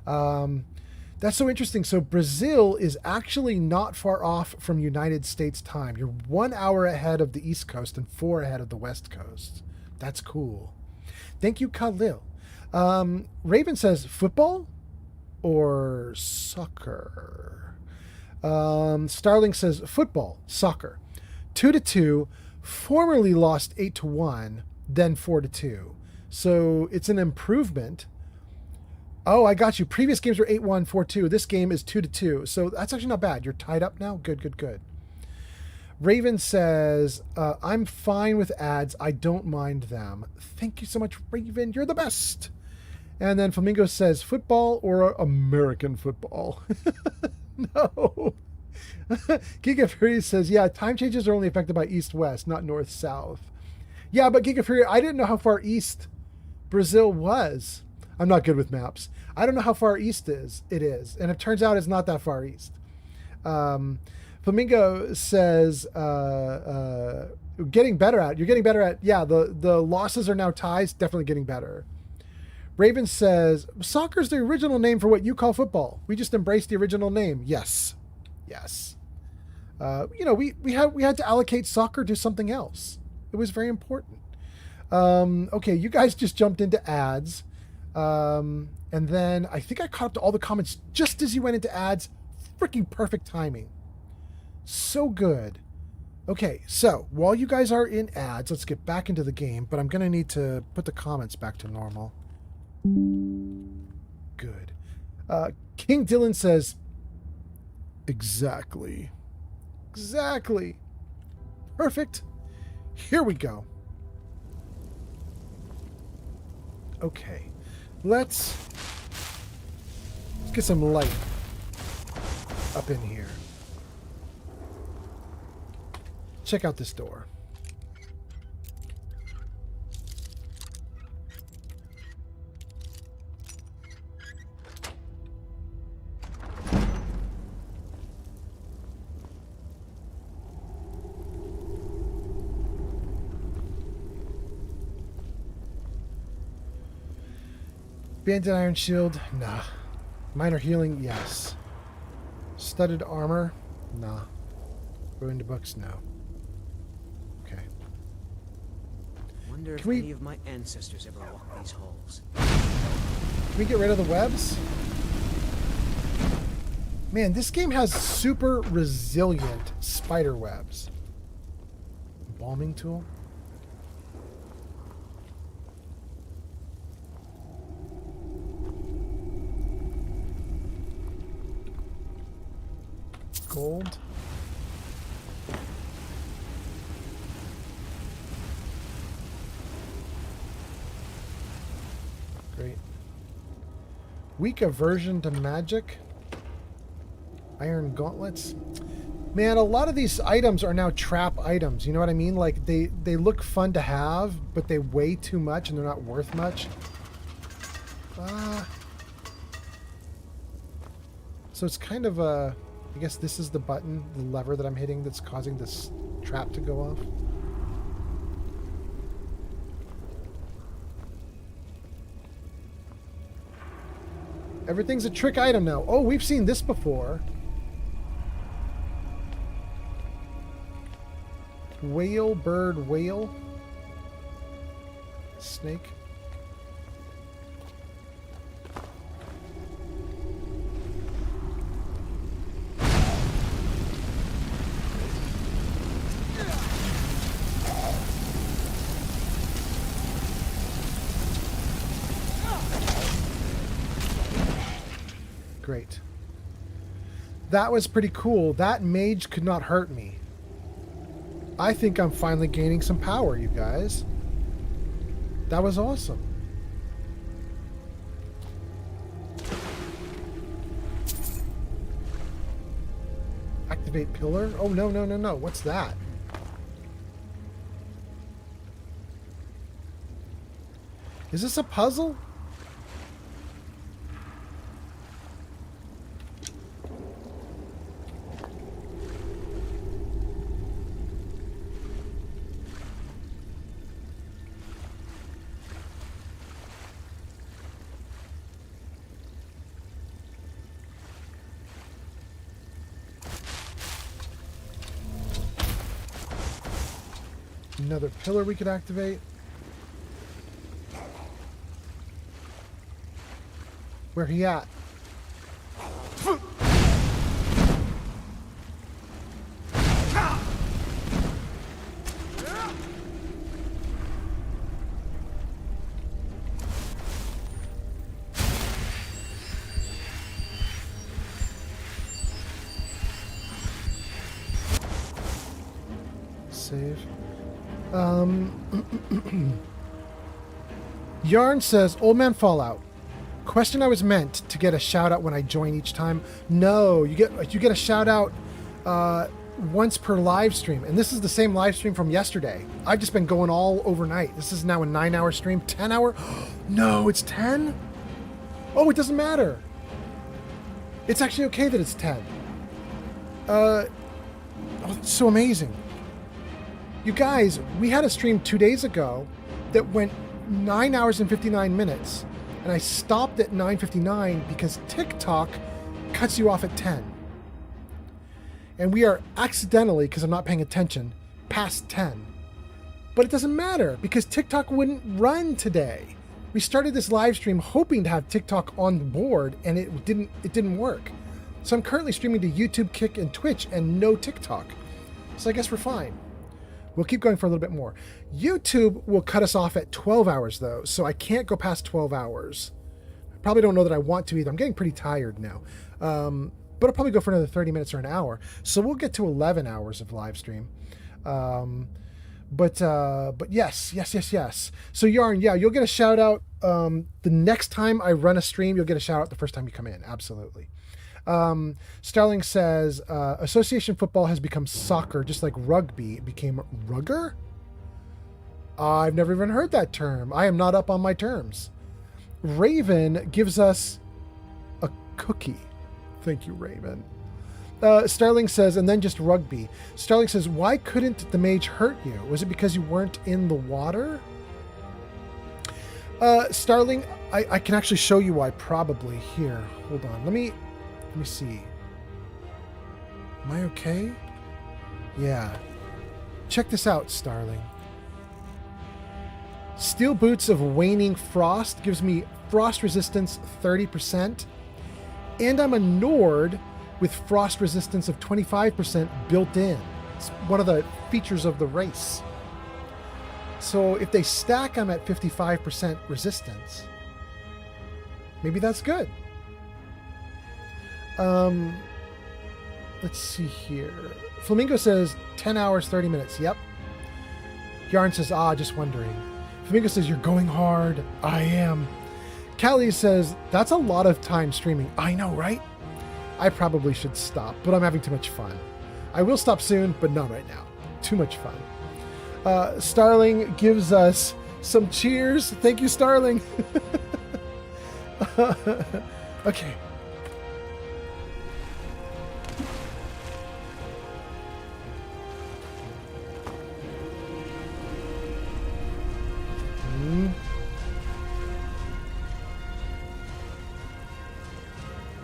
That's so interesting. So Brazil is actually not far off from United States time. You're 1 hour ahead of the East Coast and 4 ahead of the West Coast. That's cool. Thank you, Khalil. Raven says, football or soccer? Starling says, football, soccer. 2-2, formerly lost 8-1, then 4-2. So it's an improvement. Oh, I got you. Previous games were 8-1, 4-2. This game is 2-2. So that's actually not bad. You're tied up now? Good. Raven says, I'm fine with ads. I don't mind them. Thank you so much, Raven. You're the best. And then Flamingo says, football or American football? No. Giga Fury says, yeah, time changes are only affected by east-west, not north-south. Yeah, but Giga Fury, I didn't know how far east Brazil was. I'm not good with maps. I don't know how far east it is. And it turns out it's not that far east. Flamingo says, you're getting better at, yeah, the losses are now ties, definitely getting better. Raven says, soccer's the original name for what you call football. We just embraced the original name. Yes. We had to allocate soccer to something else. It was very important. Okay, you guys just jumped into ads. And then I think I caught up to all the comments just as you went into ads. Freaking perfect timing. So good. Okay, so while you guys are in ads, let's get back into the game, but I'm going to need to put the comments back to normal. Good. King Dylan says, exactly. Perfect. Here we go. Okay. Let's get some light up in here. Check out this door. Banded iron shield? Nah. Minor healing? Yes. Studded armor? Nah. Ruined books? No. Okay. Wonder if any of my ancestors ever walked these halls. Can we get rid of the webs? Man, this game has super resilient spider webs. Embalming tool? Gold. Great. Weak aversion to magic. Iron gauntlets. Man, a lot of these items are now trap items. You know what I mean? Like, they look fun to have, but they weigh too much and they're not worth much. So it's kind of a... I guess this is the button, the lever that I'm hitting that's causing this trap to go off. Everything's a trick item now. Oh, we've seen this before. Whale, bird, whale. Snake. Great. That was pretty cool. That mage could not hurt me. I think I'm finally gaining some power, you guys. That was awesome. Activate pillar? Oh, no, no, no, no. What's that? Is this a puzzle? Another pillar we could activate. Where he at? Save. Yarn says, Old Man Fallout. Question I was meant to get a shout out when I join each time. No, you get a shout out once per live stream. And this is the same live stream from yesterday. I've just been going all overnight. This is now a 9-hour stream. 10-hour? No, it's 10? Oh, it doesn't matter. It's actually okay that it's 10. Oh, it's so amazing. You guys, we had a stream 2 days ago that went 9 hours and 59 minutes, and I stopped at 9:59 because TikTok cuts you off at 10. And we are accidentally, because I'm not paying attention, past 10. But it doesn't matter because TikTok wouldn't run today. We started this live stream hoping to have TikTok on board, and it didn't work. So I'm currently streaming to YouTube, Kick, and Twitch, and no TikTok. So I guess we're fine. We'll keep going for a little bit more. YouTube will cut us off at 12 hours, though, so I can't go past 12 hours. I probably don't know that I want to either. I'm getting pretty tired now. But I'll probably go for another 30 minutes or an hour. So we'll get to 11 hours of live stream. But yes. So Yarn, yeah, you'll get a shout out. The next time I run a stream, you'll get a shout out the first time you come in. Absolutely. Starling says, association football has become soccer, just like rugby became rugger? I've never even heard that term. I am not up on my terms. Raven gives us a cookie. Thank you, Raven. Starling says, and then just rugby. Starling says, why couldn't the mage hurt you? Was it because you weren't in the water? Starling, I can actually show you why, probably. Here, hold on. Let me see. Am I okay? Yeah. Check this out, Starling. Steel boots of waning frost gives me frost resistance 30%. And I'm a Nord with frost resistance of 25% built in. It's one of the features of the race. So if they stack, I'm at 55% resistance. Maybe that's good. Let's see here. Flamingo says 10 hours, 30 minutes. Yep. Yarn says, just wondering. Flamingo says, you're going hard. I am. Callie says, that's a lot of time streaming. I know, right? I probably should stop, but I'm having too much fun. I will stop soon, but not right now. Too much fun. Starling gives us some cheers. Thank you, Starling. Okay.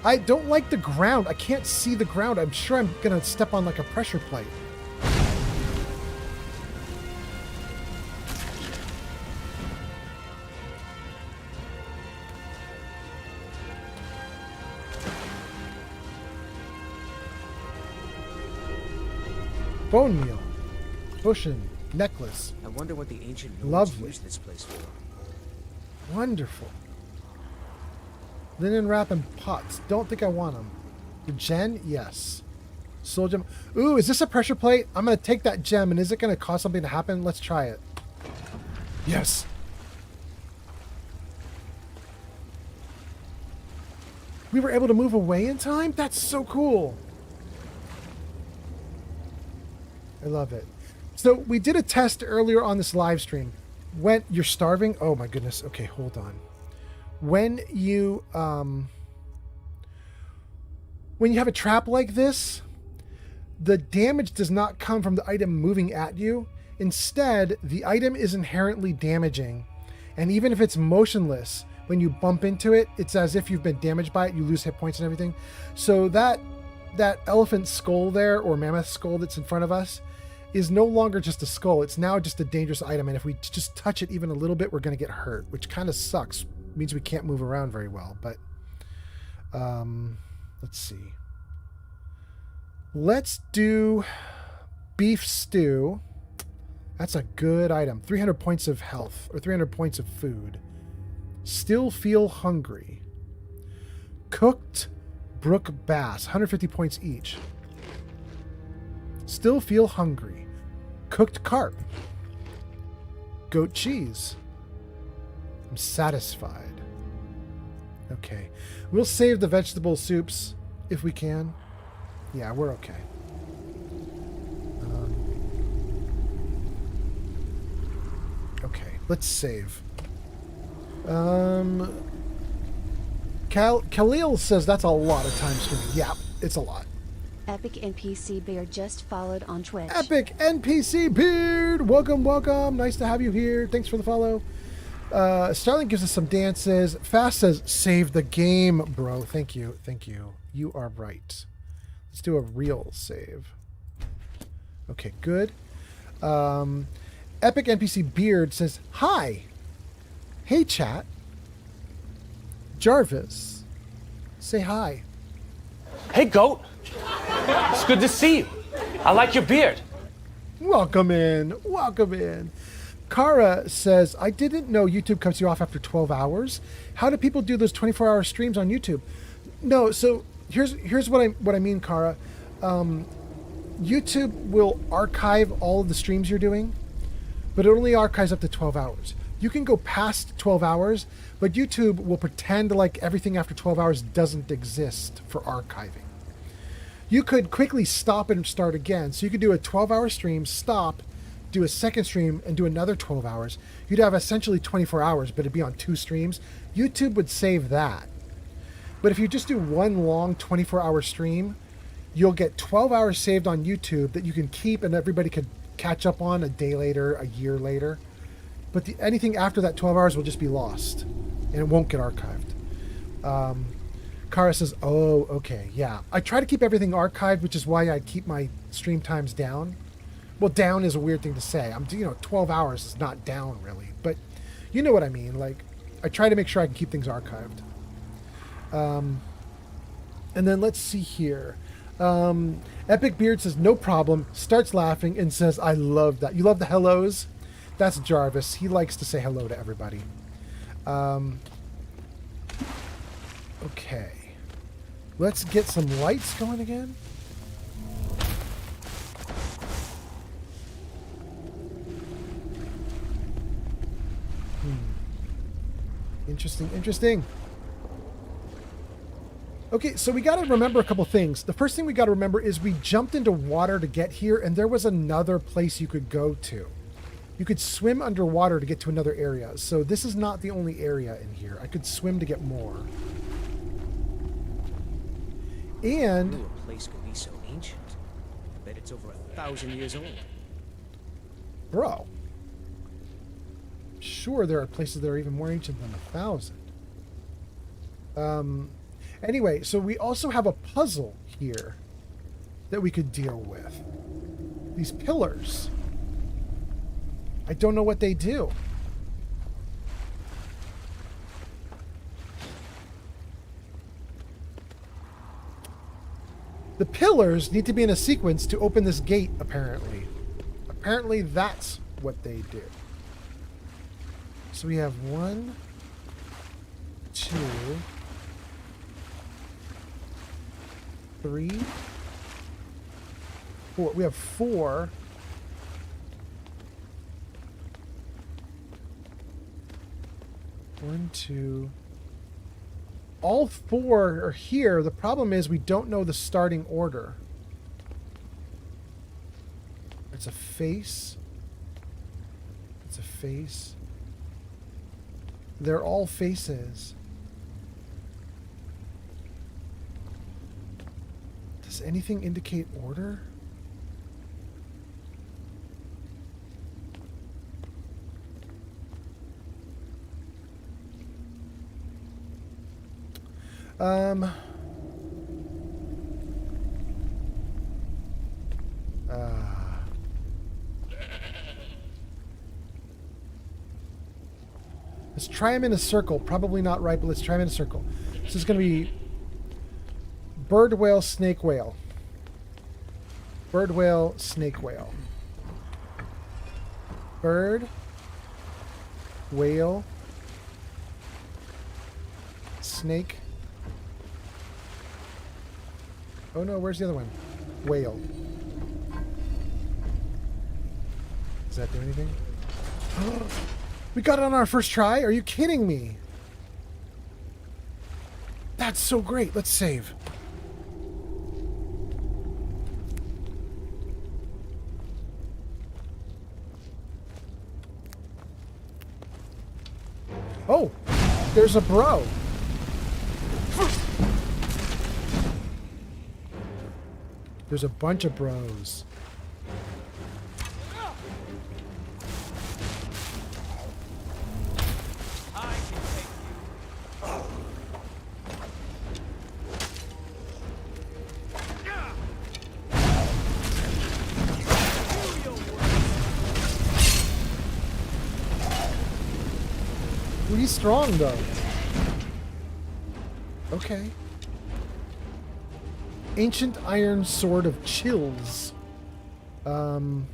I don't like the ground. I can't see the ground. I'm sure I'm gonna step on like a pressure plate. Bone meal. Potion. Necklace. I wonder what the ancient Nobles Lovely. Used this place for. Wonderful. Linen wrap and pots. Don't think I want them. The gem? Yes. Soul gem. Ooh, is this a pressure plate? I'm going to take that gem, and is it going to cause something to happen? Let's try it. Yes. We were able to move away in time? That's so cool. I love it. So we did a test earlier on this live stream. When you're starving. Oh my goodness. Okay, hold on. When you have a trap like this, the damage does not come from the item moving at you. Instead, the item is inherently damaging. And even if it's motionless, when you bump into it, it's as if you've been damaged by it. You lose hit points and everything. So that elephant skull there, or mammoth skull that's in front of us, is no longer just a skull. It's now just a dangerous item. And if we just touch it even a little bit, we're going to get hurt, which kind of sucks. Means we can't move around very well. But let's see. Let's do beef stew. That's a good item. 300 points of health, or 300 points of food. Still feel hungry. Cooked brook bass, 150 points each. Still feel hungry. Cooked carp. Goat cheese. I'm satisfied. Okay. We'll save the vegetable soups if we can. Yeah, we're okay. Okay, let's save. Khalil says that's a lot of time streaming. Yeah, it's a lot. Epic NPC Bear just followed on Twitch. Epic NPC Beard! Welcome, welcome. Nice to have you here. Thanks for the follow. Starling gives us some dances. Fast says, save the game, bro. Thank you. Thank you. You are right. Let's do a real save. Okay, good. Epic NPC Beard says, hi. Hey, chat. Jarvis. Say hi. Hey, goat. It's good to see you. I like your beard. Welcome in. Welcome in. Kara says, I didn't know YouTube cuts you off after 12 hours. How do people do those 24-hour streams on YouTube? No, so here's what I mean, Kara. YouTube will archive all of the streams you're doing, but it only archives up to 12 hours. You can go past 12 hours, but YouTube will pretend like everything after 12 hours doesn't exist for archiving. You could quickly stop and start again. So you could do a 12-hour stream, stop, do a second stream, and do another 12 hours. You'd have essentially 24 hours, but it'd be on 2 streams. YouTube would save that. But if you just do one long 24-hour stream, you'll get 12 hours saved on YouTube that you can keep and everybody could catch up on a day later, a year later. But anything after that 12 hours will just be lost, and it won't get archived. Kara says, oh, okay, yeah. I try to keep everything archived, which is why I keep my stream times down. Well, down is a weird thing to say. 12 hours is not down, really. But you know what I mean. Like, I try to make sure I can keep things archived. And then let's see here. Epic Beard says, no problem, starts laughing and says, I love that. You love the hellos? That's Jarvis. He likes to say hello to everybody. Okay. Let's get some lights going again. Interesting, interesting. Okay, so we got to remember a couple things. The first thing we got to remember is we jumped into water to get here, and there was another place you could go to. You could swim underwater to get to another area. So this is not the only area in here. I could swim to get more. And Ooh, a place could be so ancient. I bet it's over 1,000 years old. Bro. Sure, there are places that are even more ancient than 1,000. Anyway, so we also have a puzzle here that we could deal with. These pillars. I don't know what they do. The pillars need to be in a sequence to open this gate, apparently. Apparently that's what they do. So we have 1, 2, 3, 4. We have 4. One, 2. All 4 are here. The problem is we don't know the starting order. It's a face. It's a face. They're all faces. Does anything indicate order? Let's try them in a circle. Probably not right, but let's try them in a circle. This is going to be bird whale, snake whale. Bird whale, snake whale. Bird, whale, snake. Oh no, where's the other one? Whale. Does that do anything? We got it on our first try? Are you kidding me? That's so great. Let's save. Oh, there's a bro. There's a bunch of bros. He's strong though. Okay. Ancient iron sword of chills. Ancient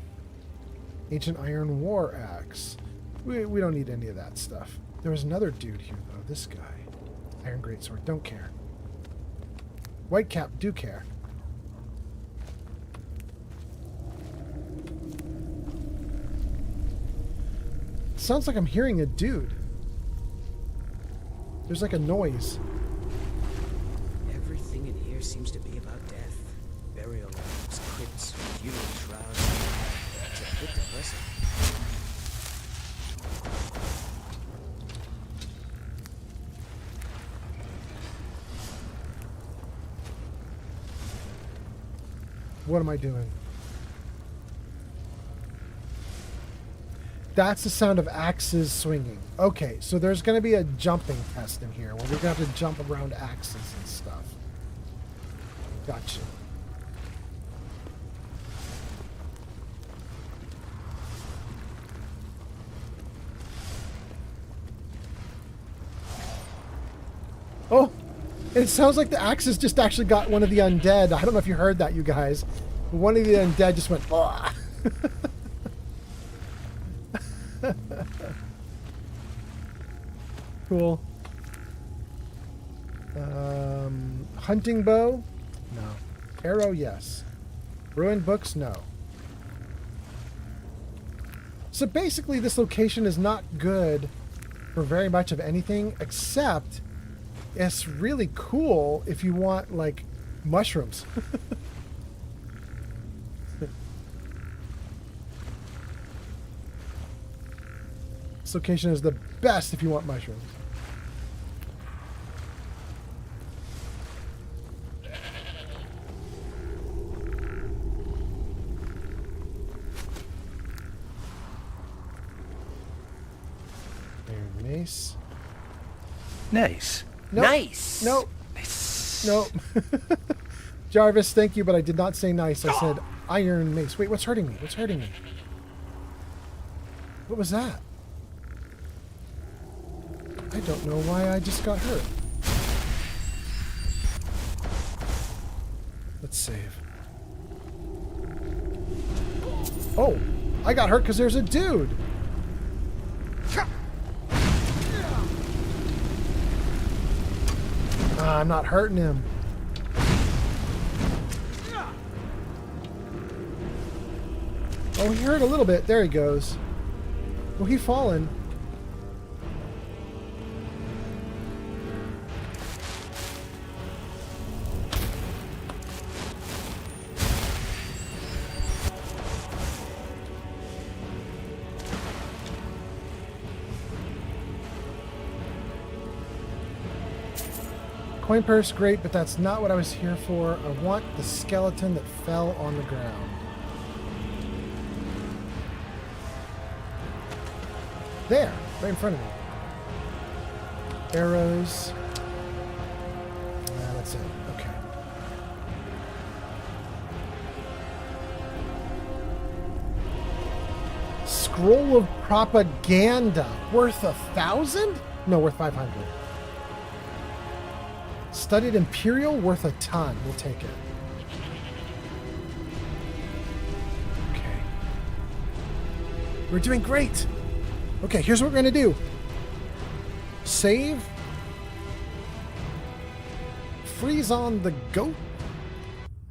iron war axe. We don't need any of that stuff. There was another dude here though. This guy. Iron greatsword. Don't care. Whitecap. Do care. Sounds like I'm hearing a dude. There's like a noise. Everything in here seems to be about death. Burial grounds, crypts, funeral shrouds. It's a bit depressing. What am I doing? That's the sound of axes swinging. Okay, so there's going to be a jumping test in here where we're going to have to jump around axes and stuff. Gotcha. Oh, it sounds like the axes just actually got one of the undead. I don't know if you heard that, you guys. One of the undead just went, "Ugh." Cool. Hunting bow? No. Arrow, yes. Ruined books? No. So basically this location is not good for very much of anything, except it's really cool if you want, like, mushrooms. This location is the best if you want mushrooms. Mace. Nice. Nope. Nice. Nope. Nope. Jarvis, thank you, but I did not say nice. I said iron mace. Wait, what's hurting me? What's hurting me? What was that? I don't know why I just got hurt. Let's save. Oh, I got hurt because there's a dude. I'm not hurting him. Oh, he hurt a little bit. There he goes. Oh, he fallen. Coin purse, great, but that's not what I was here for. I want the skeleton that fell on the ground. There, right in front of me. Arrows. That's it. Okay. Scroll of propaganda. Worth 1,000? No, worth 500. Studied Imperial, worth a ton. We'll take it. Okay. We're doing great. Okay, here's what we're going to do. Save. Freeze on the goat.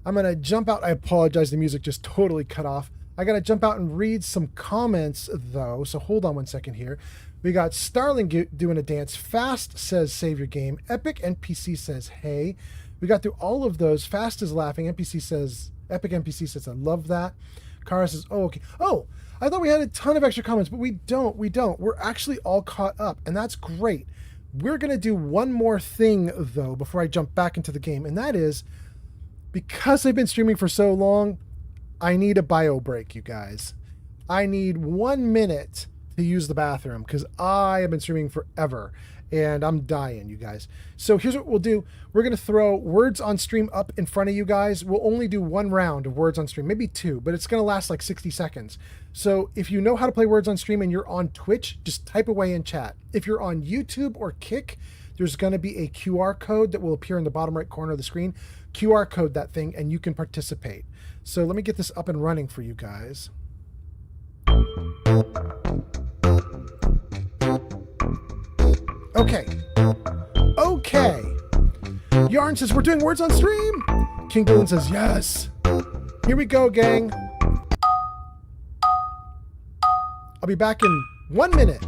I'm going to jump out. I apologize. The music just totally cut off. I got to jump out and read some comments, though. So hold on one second here. We got Starling doing a dance. Fast says, save your game. Epic NPC says, hey. We got through all of those. Fast is laughing. Epic NPC says, I love that. Kara says, oh, okay. Oh, I thought we had a ton of extra comments, but we don't. We're actually all caught up, and that's great. We're going to do one more thing, though, before I jump back into the game, and that is, because I've been streaming for so long, I need a bio break, you guys. I need 1 minute to use the bathroom because I have been streaming forever and I'm dying, you guys. So here's what we'll do. We're going to throw words on stream up in front of you guys. We'll only do 1 round of words on stream, maybe 2, but it's going to last like 60 seconds. So if you know how to play words on stream and you're on Twitch, just type away in chat. If you're on YouTube or Kick, there's going to be a QR code that will appear in the bottom right corner of the screen. QR code that thing and you can participate. So let me get this up and running for you guys. Okay. Yarn says, we're doing words on stream. King Balloon says, yes. Here we go, gang. I'll be back in 1 minute.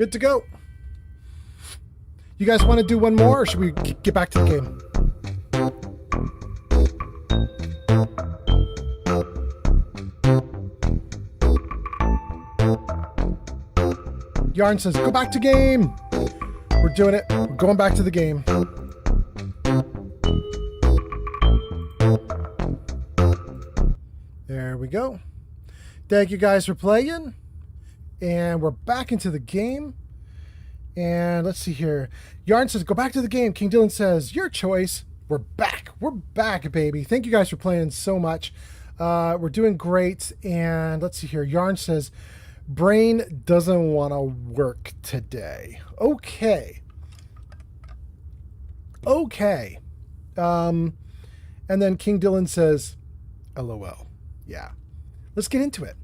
Good to go. You guys want to do one more, or should we get back to the game? Yarn says, go back to game. We're doing it. We're going back to the game. There we go. Thank you guys for playing. And we're back into the game. And let's see here. Yarn says, go back to the game. King Dylan says, your choice. We're back. We're back, baby. Thank you guys for playing so much. We're doing great. And let's see here. Yarn says, brain doesn't want to work today. Okay. Okay. And then King Dylan says, LOL. Yeah. Let's get into it.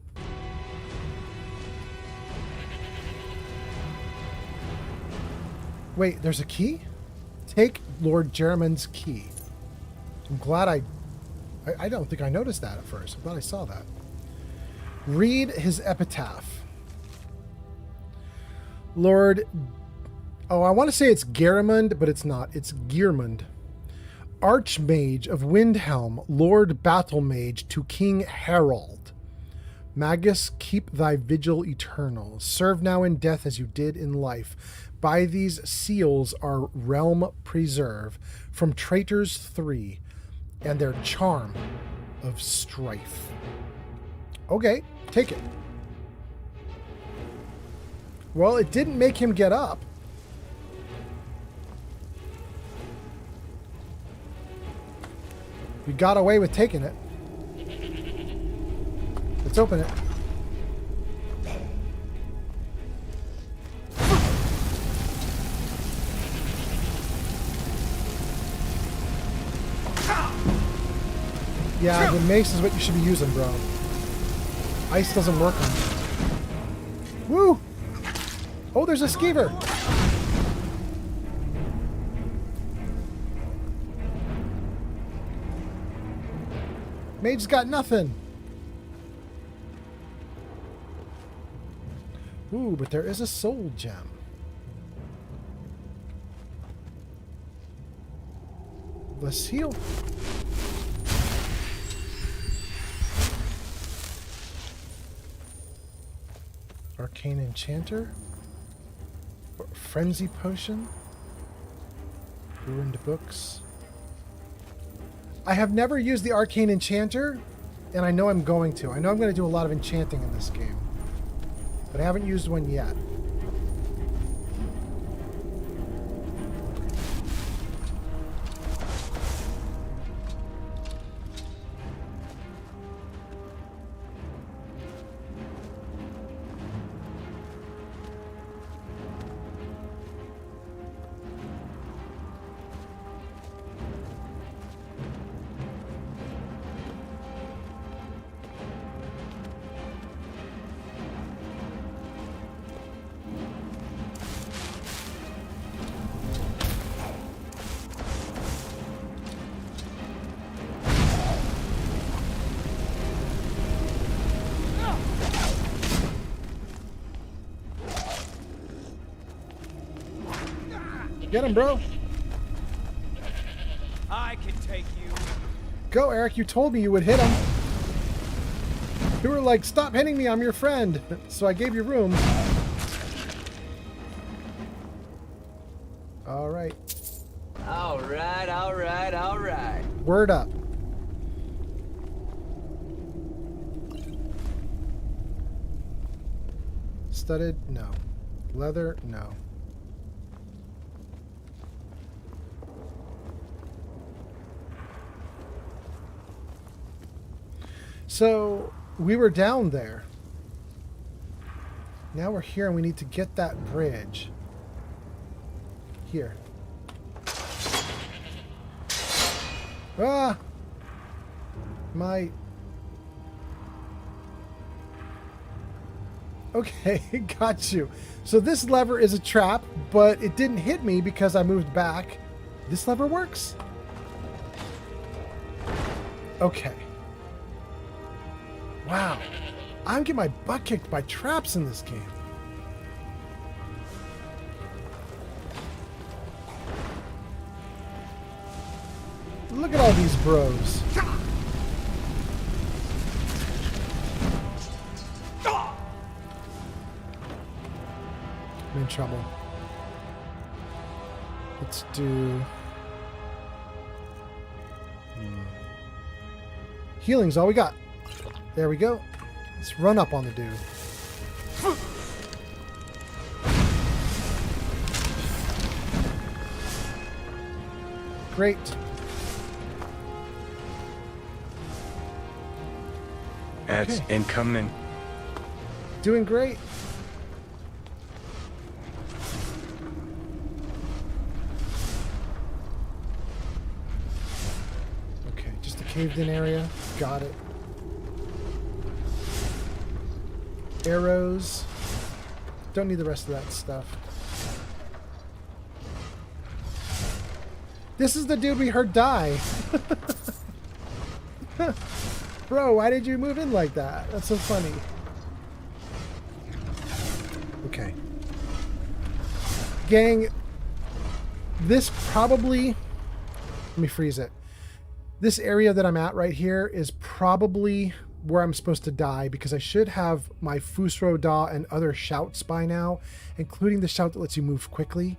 Wait, there's a key? Take Lord Jeremyn's key. I'm glad I don't think I noticed that at first. I'm glad I saw that. Read his epitaph. Lord... Oh, I want to say it's Gerimund, but it's not. It's Geirmund. Archmage of Windhelm, Lord Battlemage to King Harold. Magus, keep thy vigil eternal. Serve now in death as you did in life. By these seals our realm preserve from traitors 3 and their charm of strife. Okay, take it. Well, it didn't make him get up. We got away with taking it. Let's open it. Yeah, the mace is what you should be using, bro. Ice doesn't work on it. Woo! Oh, there's a skeever! Mage's got nothing. Ooh, but there is a soul gem. Let's heal. Arcane Enchanter. Frenzy Potion. Ruined Books. I have never used the Arcane Enchanter, and I know I'm going to. I know I'm going to do a lot of enchanting in this game, but I haven't used one yet. Get him, bro. I can take you. Go, Eric. You told me you would hit him. You were like, stop hitting me. I'm your friend. So I gave you room. All right. All right, all right, all right. Word up. Studded? No. Leather? No. So, we were down there. Now we're here and we need to get that bridge. Here. Ah! My... Okay, got you. So this lever is a trap, but it didn't hit me because I moved back. This lever works? Okay. Wow. I'm getting my butt kicked by traps in this game. Look at all these bros. I'm in trouble. Let's do... Healing's all we got. There we go. Let's run up on the dude. Great. That's incoming. Doing great. Okay, just a caved-in area. Got it. Arrows. Don't need the rest of that stuff. This is the dude we heard die. Bro, why did you move in like that? That's so funny. Okay. Gang, this probably... Let me freeze it. This area that I'm at right here is probably where I'm supposed to die, because I should have my Fusro Da and other shouts by now, including the shout that lets you move quickly.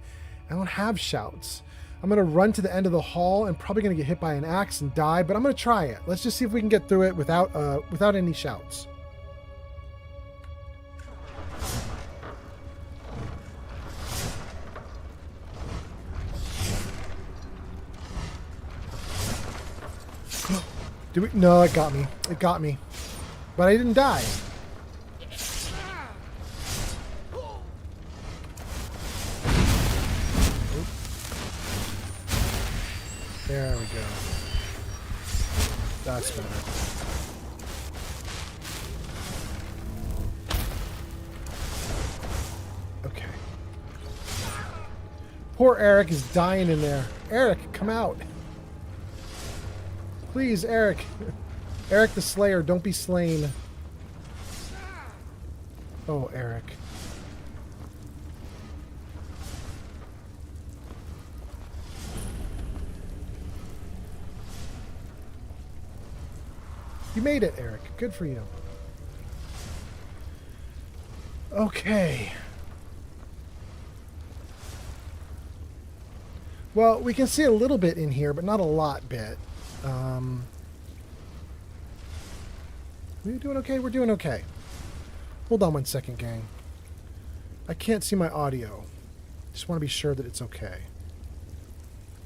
I don't have shouts. I'm going to run to the end of the hall and probably going to get hit by an axe and die, but I'm going to try it. Let's just see if we can get through it without any shouts. No, it got me. It got me. But I didn't die. There we go. That's better. Okay. Poor Eric is dying in there. Eric, come out. Please, Eric. Eric the Slayer, don't be slain. Oh, Eric. You made it, Eric. Good for you. Okay. Well, we can see a little bit in here, but not a lot bit. We're doing okay? We're doing okay. Hold on one second, gang. I can't see my audio. Just want to be sure that it's okay.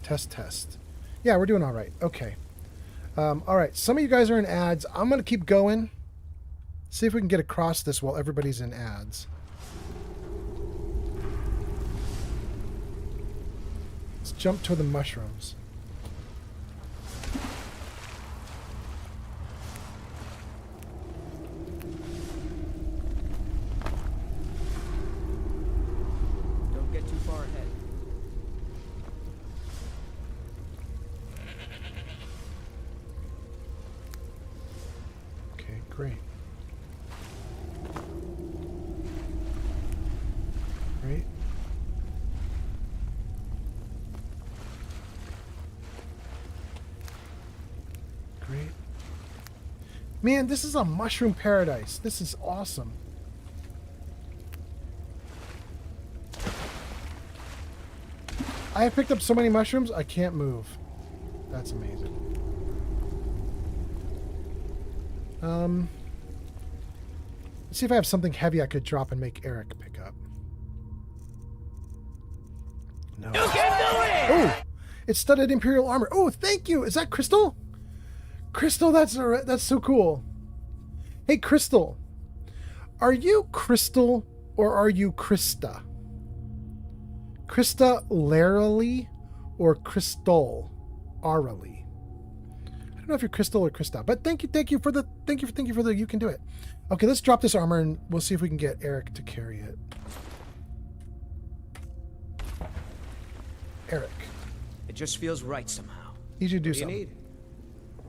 Test, test. Yeah, we're doing all right. Okay. All right. Some of you guys are in ads. I'm going to keep going. See if we can get across this while everybody's in ads. Let's jump to the mushrooms. Great. Great. Great. Man, this is a mushroom paradise. This is awesome. I have picked up so many mushrooms, I can't move. That's amazing. Let's see if I have something heavy I could drop and make Eric pick up. No. You can do it! Oh! It's studded Imperial armor. Oh, thank you! Is that Crystal? Crystal, that's so cool. Hey, Crystal. Are you Crystal or are you Krista? Krista Larily or Crystal Arily? I don't know if you're Crystal or Krista, but thank you for the you can do it. Okay, let's drop this armor and we'll see if we can get Eric to carry it. Eric. It just feels right somehow. Need you to do What something. do you need?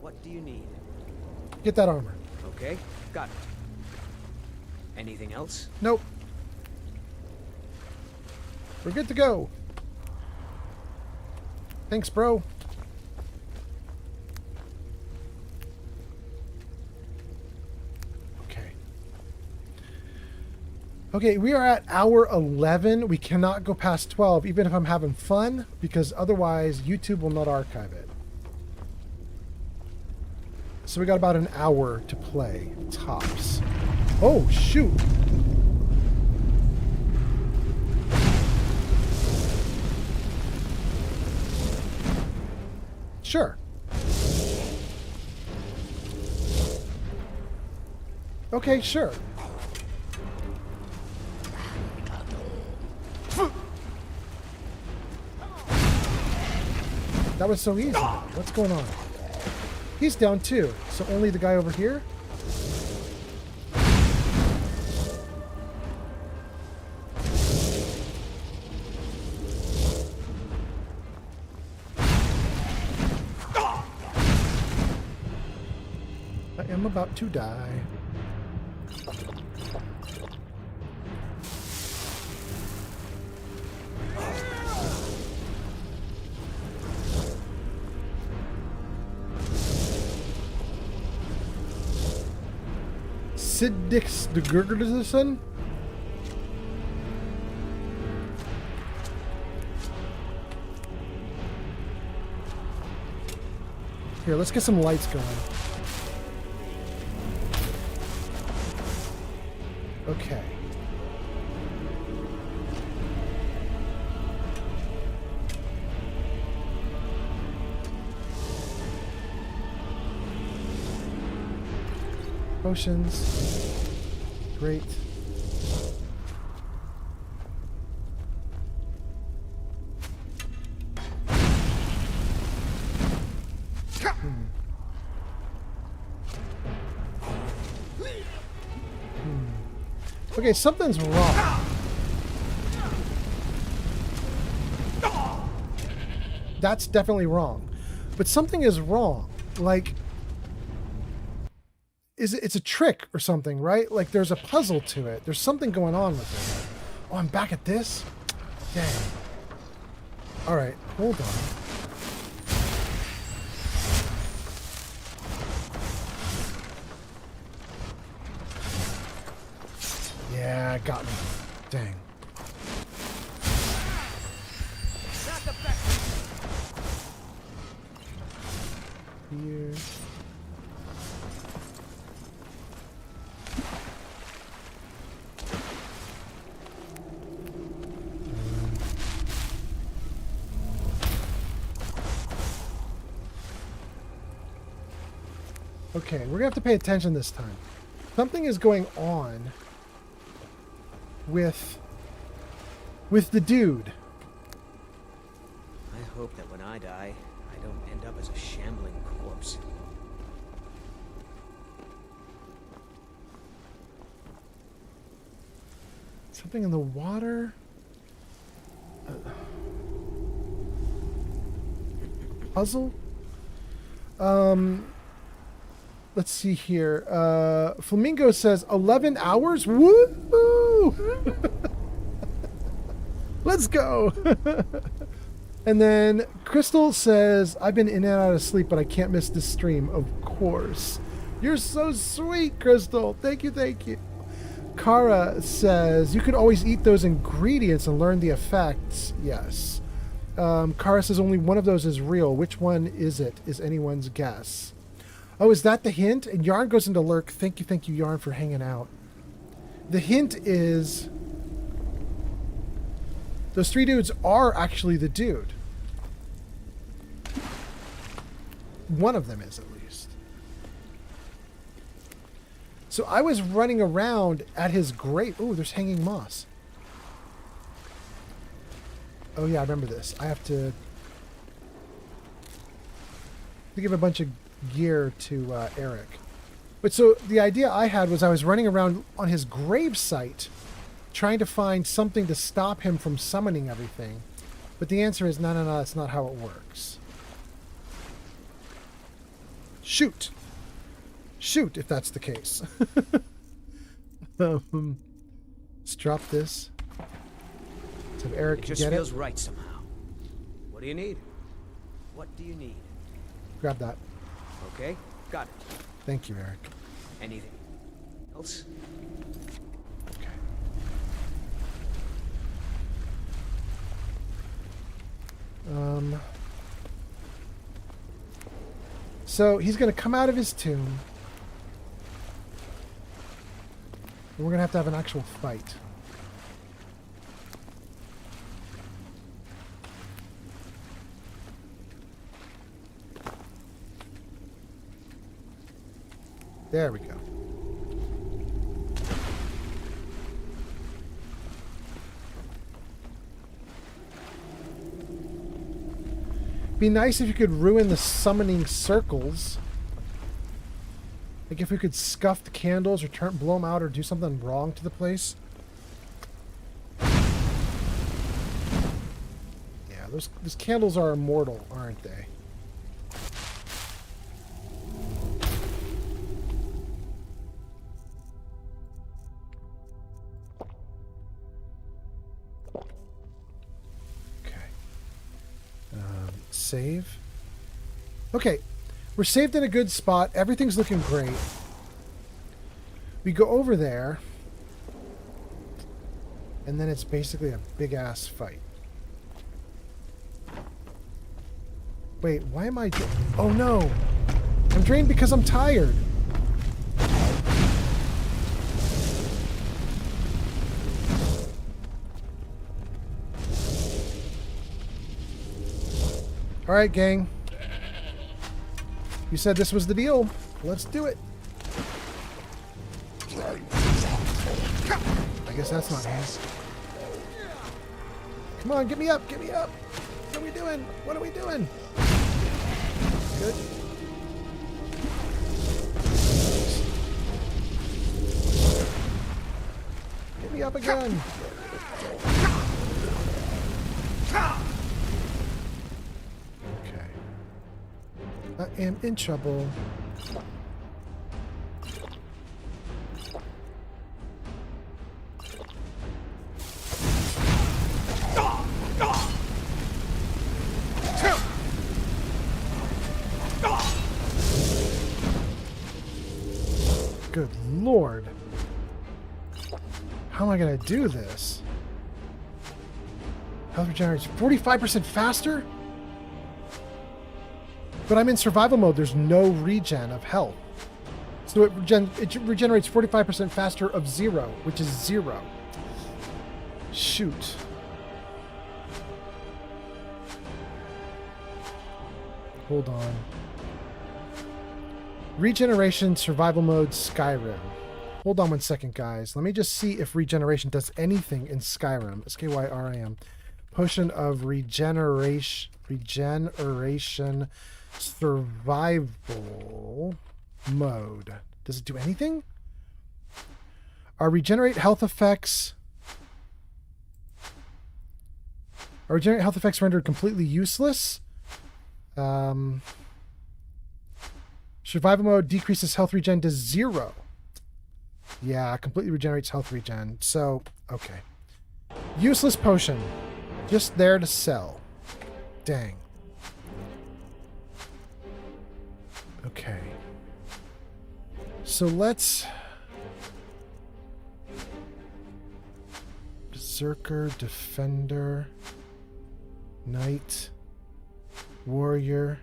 What do you need? Get that armor. Okay, got it. Anything else? Nope. We're good to go. Thanks, bro. Okay, we are at hour 11. We cannot go past 12, even if I'm having fun, because otherwise YouTube will not archive it. So we got about an hour to play, tops. Oh, shoot. Sure. Okay, sure. That was so easy. What's going on? He's down too. So only the guy over here? I am about to die. Siddix de Gurgerson? Here, let's get some lights going. Okay. Potions. Great. Okay, something's wrong. That's definitely wrong. But something is wrong. Like, it's a trick or something, right? Like there's a puzzle to it. There's something going on with it. Oh, I'm back at this? Dang. All right, hold on. Yeah, got me. Dang. Here. Okay, we're gonna have to pay attention this time. Something is going on with the dude. I hope that when I die, I don't end up as a shambling corpse. Something in the water? Puzzle? Let's see here. Flamingo says 11 hours? Woo! Let's go! And then Crystal says, I've been in and out of sleep, but I can't miss this stream. Of course. You're so sweet, Crystal. Thank you, thank you. Kara says, you could always eat those ingredients and learn the effects. Yes. Kara says only one of those is real. Which one is it? Is anyone's guess. Oh, is that the hint? And Yarn goes into lurk. Thank you, Yarn, for hanging out. The hint is those three dudes are actually the dude. One of them is, at least. So I was running around at his grave. Oh, there's hanging moss. Oh, yeah, I remember this. I have to give a bunch of gear to Eric. But so the idea I had was I was running around on his grave site trying to find something to stop him from summoning everything. But the answer is no, that's not how it works. Shoot, if that's the case. Let's drop this. So Eric it just get feels it. right somehow. What do you need? What do you need? Grab that. Okay, got it. Thank you, Eric. Anything else? Okay. So he's going to come out of his tomb. And we're going to have an actual fight. There we go. Be nice if you could ruin the summoning circles. Like if we could scuff the candles or blow them out or do something wrong to the place. Yeah, those candles are immortal, aren't they? Save. Okay, we're saved in a good spot. Everything's looking great. We go over there, and then it's basically a big-ass fight. Wait, why am I... Oh, no! I'm drained because I'm tired. All right, gang. You said this was the deal. Let's do it. I guess that's not him. Come on, get me up, get me up. What are we doing? What are we doing? Good. Get me up again. I am in trouble. Good Lord. How am I going to do this? Health regenerates 45% faster? But I'm in survival mode. There's no regen of health. So it regenerates 45% faster of 0, which is 0. Shoot. Hold on. Regeneration, survival mode, Skyrim. Hold on 1 second, guys. Let me just see if regeneration does anything in Skyrim. Skyrim. Potion of regeneration. Survival mode. Does it do anything? Are regenerate health effects rendered completely useless? Survival mode decreases health regen to 0. Yeah, completely regenerates health regen. So, okay. Useless potion. Just there to sell. Dang. Okay. So let's... Berserker, Defender, Knight, Warrior,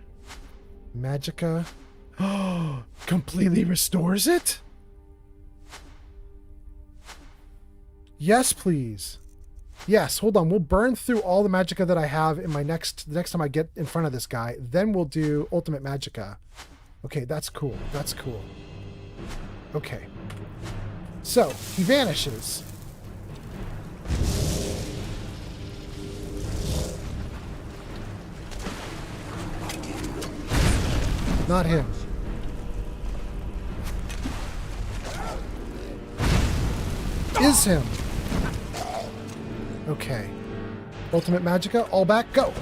Magicka. Oh, completely restores it? Yes, please. Yes, hold on. We'll burn through all the Magicka that I have in the next time I get in front of this guy. Then we'll do Ultimate Magicka. Okay, that's cool. That's cool. Okay. So, he vanishes. Not him. Is him. Okay. Ultimate Magicka, all back, go.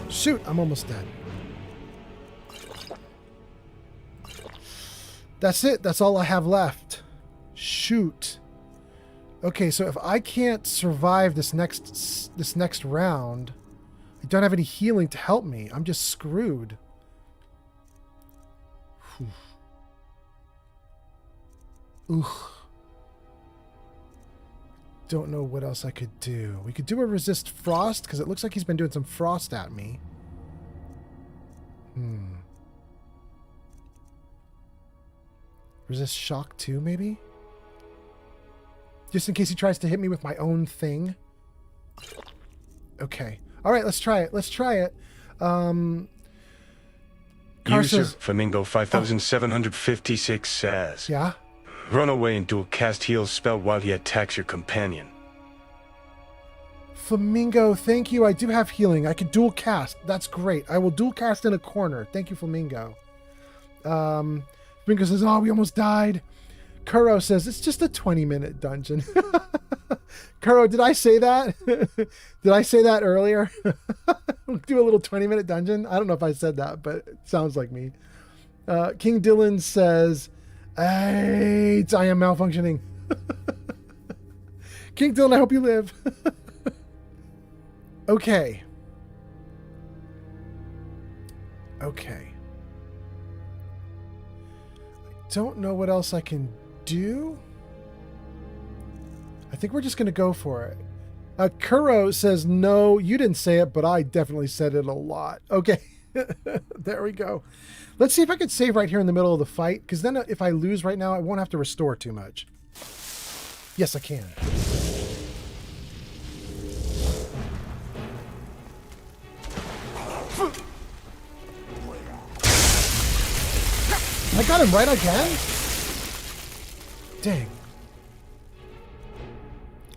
Shoot, I'm almost dead. That's it. That's all I have left. Shoot. Okay, so if I can't survive this next round, I don't have any healing to help me. I'm just screwed. Whew. don't know what else I could do. We could do a resist frost, because it looks like he's been doing some frost at me. Resist shock too, maybe? Just in case he tries to hit me with my own thing. Okay. All right, let's try it. Let's try it. User Flamingo 5756 says. Yeah? Run away and do a cast heal spell while he attacks your companion. Flamingo, thank you. I do have healing. I could dual cast. That's great. I will dual cast in a corner. Thank you, Flamingo. Flamingo says, oh, we almost died. Kuro says, it's just a 20-minute dungeon. Kuro, did I say that? Did I say that earlier? Do a little 20-minute dungeon? I don't know if I said that, but it sounds like me. King Dylan says, hey, I am malfunctioning. King Dylan, I hope you live. Okay. Okay. I don't know what else I can do. I think we're just going to go for it. Kuro says, no, you didn't say it, but I definitely said it a lot. Okay. There we go. Let's see if I can save right here in the middle of the fight, because then if I lose right now, I won't have to restore too much. Yes, I can. I got him right again? Dang.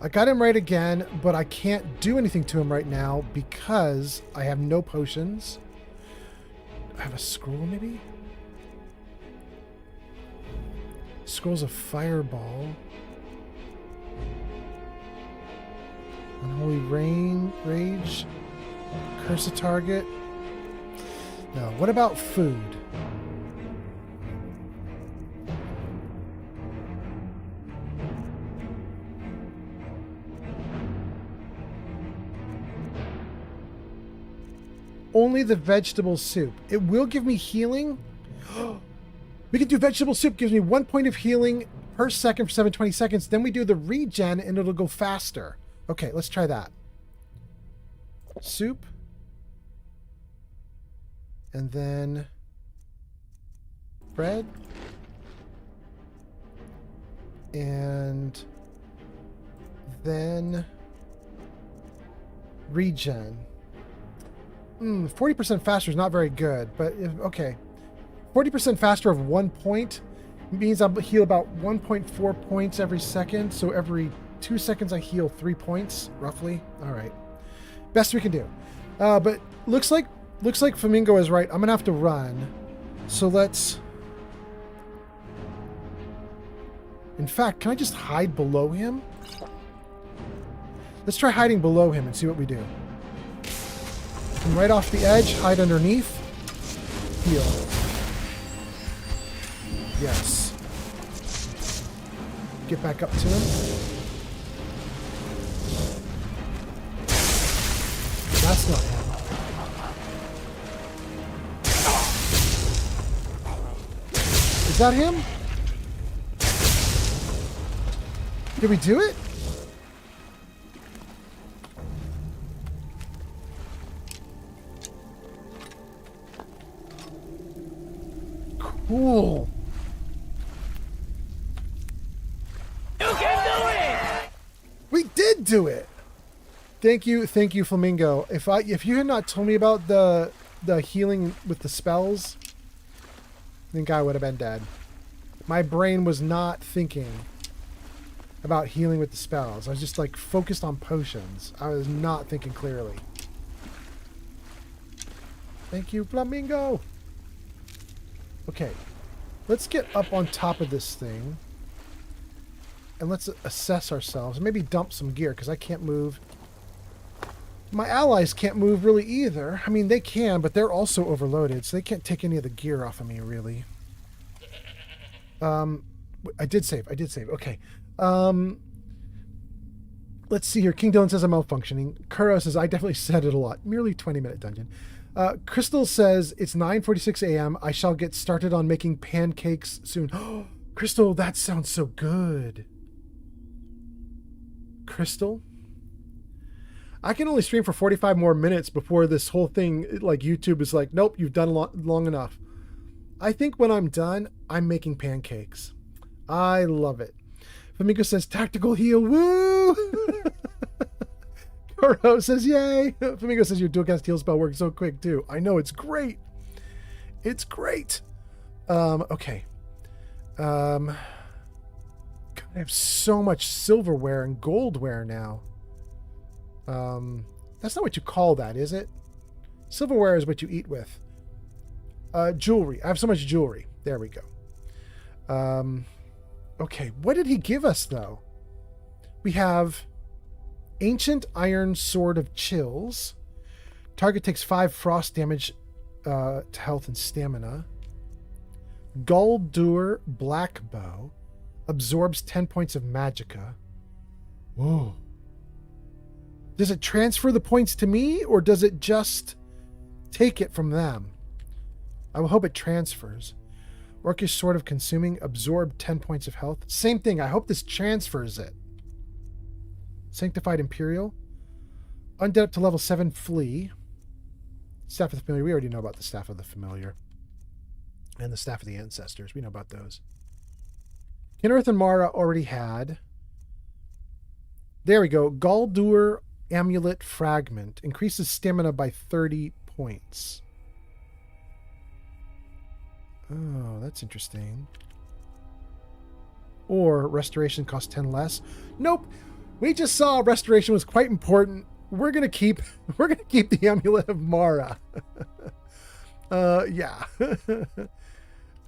I got him right again, but I can't do anything to him right now because I have no potions. I have a scroll, maybe? Scrolls of Fireball. Unholy Rage. Curse a target. No, what about food? Only the vegetable soup. It will give me healing. We can do vegetable soup. Gives me 1 point of healing per second for 720 seconds. Then we do the regen and it'll go faster. Okay, let's try that. Soup. And then bread. And then regen. 40% faster is not very good, but okay. 40% faster of 1 point means I'll heal about 1.4 points every second. So every 2 seconds I heal 3 points, roughly. All right. Best we can do. But looks like Flamingo is right. I'm going to have to run. So let's... In fact, can I just hide below him? Let's try hiding below him and see what we do. Come right off the edge, hide underneath. Heal. Yes. Get back up to him. That's not him. Is that him? Did we do it? Cool. You can do it! We did do it. Thank you, Flamingo. If you had not told me about the healing with the spells, I think I would have been dead. My brain was not thinking about healing with the spells. I was just like focused on potions. I was not thinking clearly. Thank you, Flamingo. Okay, let's get up on top of this thing and let's assess ourselves. Maybe dump some gear because I can't move. My allies can't move really either. I mean, they can, but they're also overloaded, so they can't take any of the gear off of me, really. I did save. Okay. Let's see here. King Dylan says I'm malfunctioning. Kuro says I definitely said it a lot. Merely 20-minute dungeon. Crystal says it's 9:46 a.m. I shall get started on making pancakes soon. Crystal, that sounds so good. Crystal. I can only stream for 45 more minutes before this whole thing, like YouTube is like, nope, you've done long enough. I think when I'm done, I'm making pancakes. I love it. Flamingo says, tactical heal, woo! Koro says, yay! Flamingo says, your dual cast heal spell works so quick, too. I know, it's great. It's great. Okay. God, I have so much silverware and goldware now. That's not what you call that, is it? Silverware is what you eat with. Jewelry. I have so much jewelry. There we go. Okay, what did he give us, though? We have Ancient Iron Sword of Chills. Target takes 5 frost damage to health and stamina. Guldur Black Bow. Absorbs 10 points of magicka. Whoa. Does it transfer the points to me, or does it just take it from them? I will hope it transfers. Orcish Sword of Consuming, absorb 10 points of health. Same thing. I hope this transfers it. Sanctified Imperial. Undead up to level 7, flee. Staff of the Familiar. We already know about the Staff of the Familiar. And the Staff of the Ancestors. We know about those. Kinnereth and Mara already had. There we go. Guldur Amulet Fragment. Increases stamina by 30 points. Oh, that's interesting. Or restoration costs 10 less. Nope. We just saw restoration was quite important. We're gonna keep the Amulet of Mara. Yeah.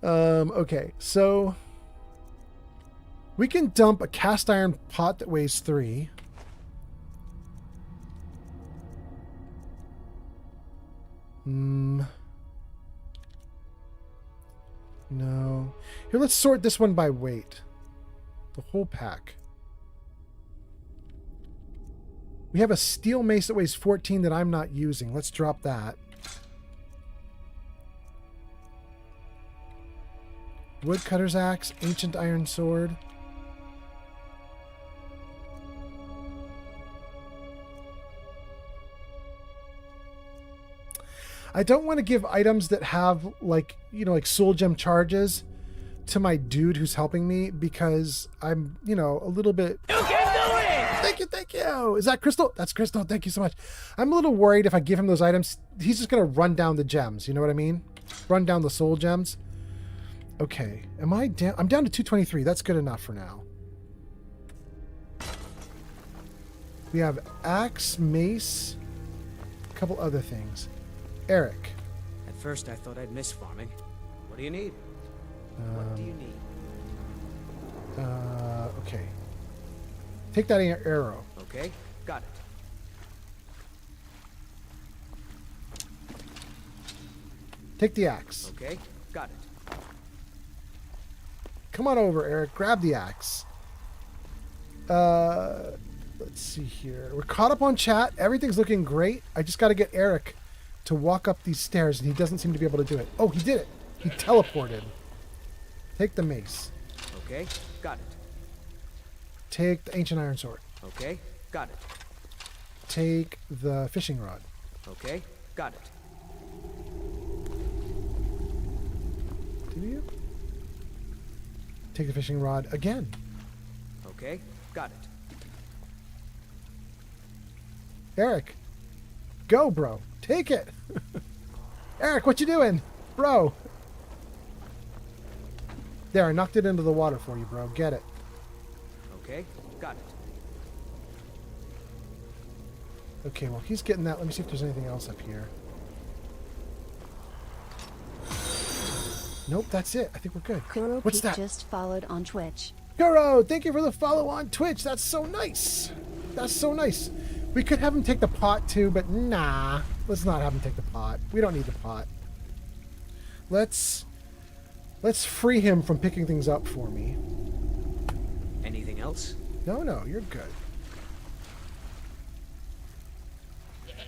Okay, so we can dump a cast iron pot that weighs 3. No. Here, let's sort this one by weight. The whole pack. We have a steel mace that weighs 14 that I'm not using. Let's drop that. Woodcutter's axe, ancient iron sword. I don't want to give items that have, like, you know, like soul gem charges to my dude who's helping me, because I'm, you know, a little bit... You can do it! Thank you! Is that Crystal? That's Crystal. Thank you so much. I'm a little worried if I give him those items, he's just going to run down the gems. You know what I mean? Run down the soul gems. Okay. Am I down? I'm down to 223. That's good enough for now. We have axe, mace, a couple other things. Eric. At first, I thought I'd miss farming. What do you need? What do you need? Okay. Take that arrow. Okay, got it. Take the axe. Okay, got it. Come on over, Eric. Grab the axe. Let's see here. We're caught up on chat. Everything's looking great. I just got to get Eric to walk up these stairs, and he doesn't seem to be able to do it. Oh, he did it. He teleported. Take the mace. Okay, got it. Take the ancient iron sword. Okay, got it. Take the fishing rod. Okay, got it. Do you? Take the fishing rod again. Okay, got it. Eric, go, bro. Take it. Eric, what you doing? Bro. There, I knocked it into the water for you, bro. Get it. Okay, got it. Okay, well, he's getting that. Let me see if there's anything else up here. Nope, that's it. I think we're good. Kuro What's that? just followed on Twitch. Kuro, thank you for the follow on Twitch. That's so nice. That's so nice. We could have him take the pot too, but nah. Let's not have him take the pot. We don't need the pot. Let's free him from picking things up for me. Anything else? No, you're good.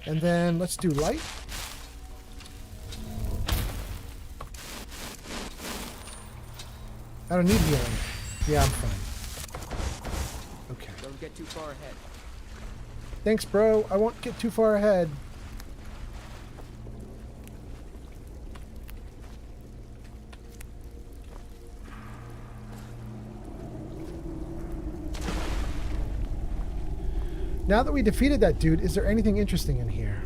And then let's do light. I don't need healing. Yeah, I'm fine. Okay. Don't Don't get too far ahead. Thanks, bro. I won't get too far ahead. Now that we defeated that dude, is there anything interesting in here?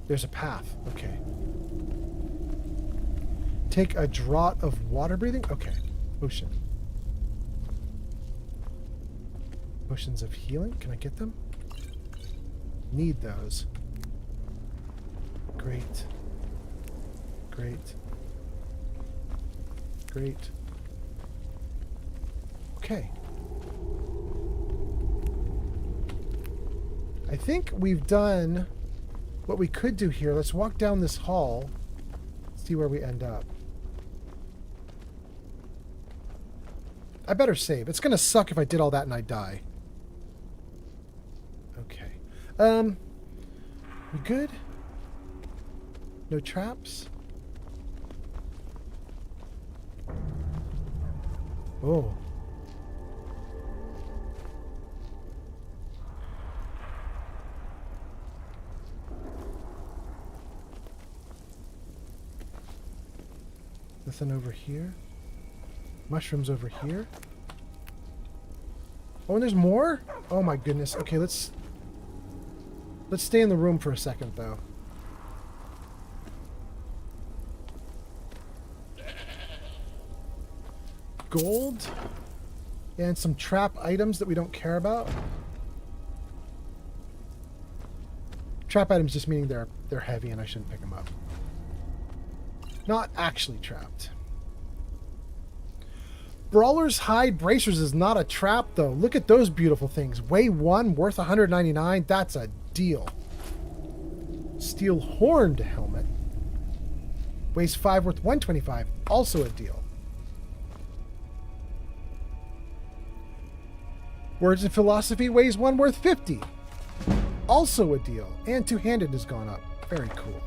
There's a path. Okay. Take a draught of water breathing? Okay. Potion. Potions of healing? Can I get them? Need those. Great. Great. Great. Okay. I think we've done what we could do here. Let's walk down this hall. See where we end up. I better save. It's gonna suck if I did all that and I die. Okay. We good? No traps? Oh. Nothing over here. Mushrooms over here. Oh, and there's more? Oh my goodness. Okay, let's stay in the room for a second though. Gold and some trap items that we don't care about. Trap items just meaning they're heavy and I shouldn't pick them up. Not actually trapped. Brawler's Hide Bracers is not a trap, though. Look at those beautiful things. Weigh 1, worth 199. That's a deal. Steel Horned Helmet. Weighs 5, worth 125. Also a deal. Words of Philosophy weighs 1, worth 50. Also a deal. And Two-Handed has gone up. Very cool.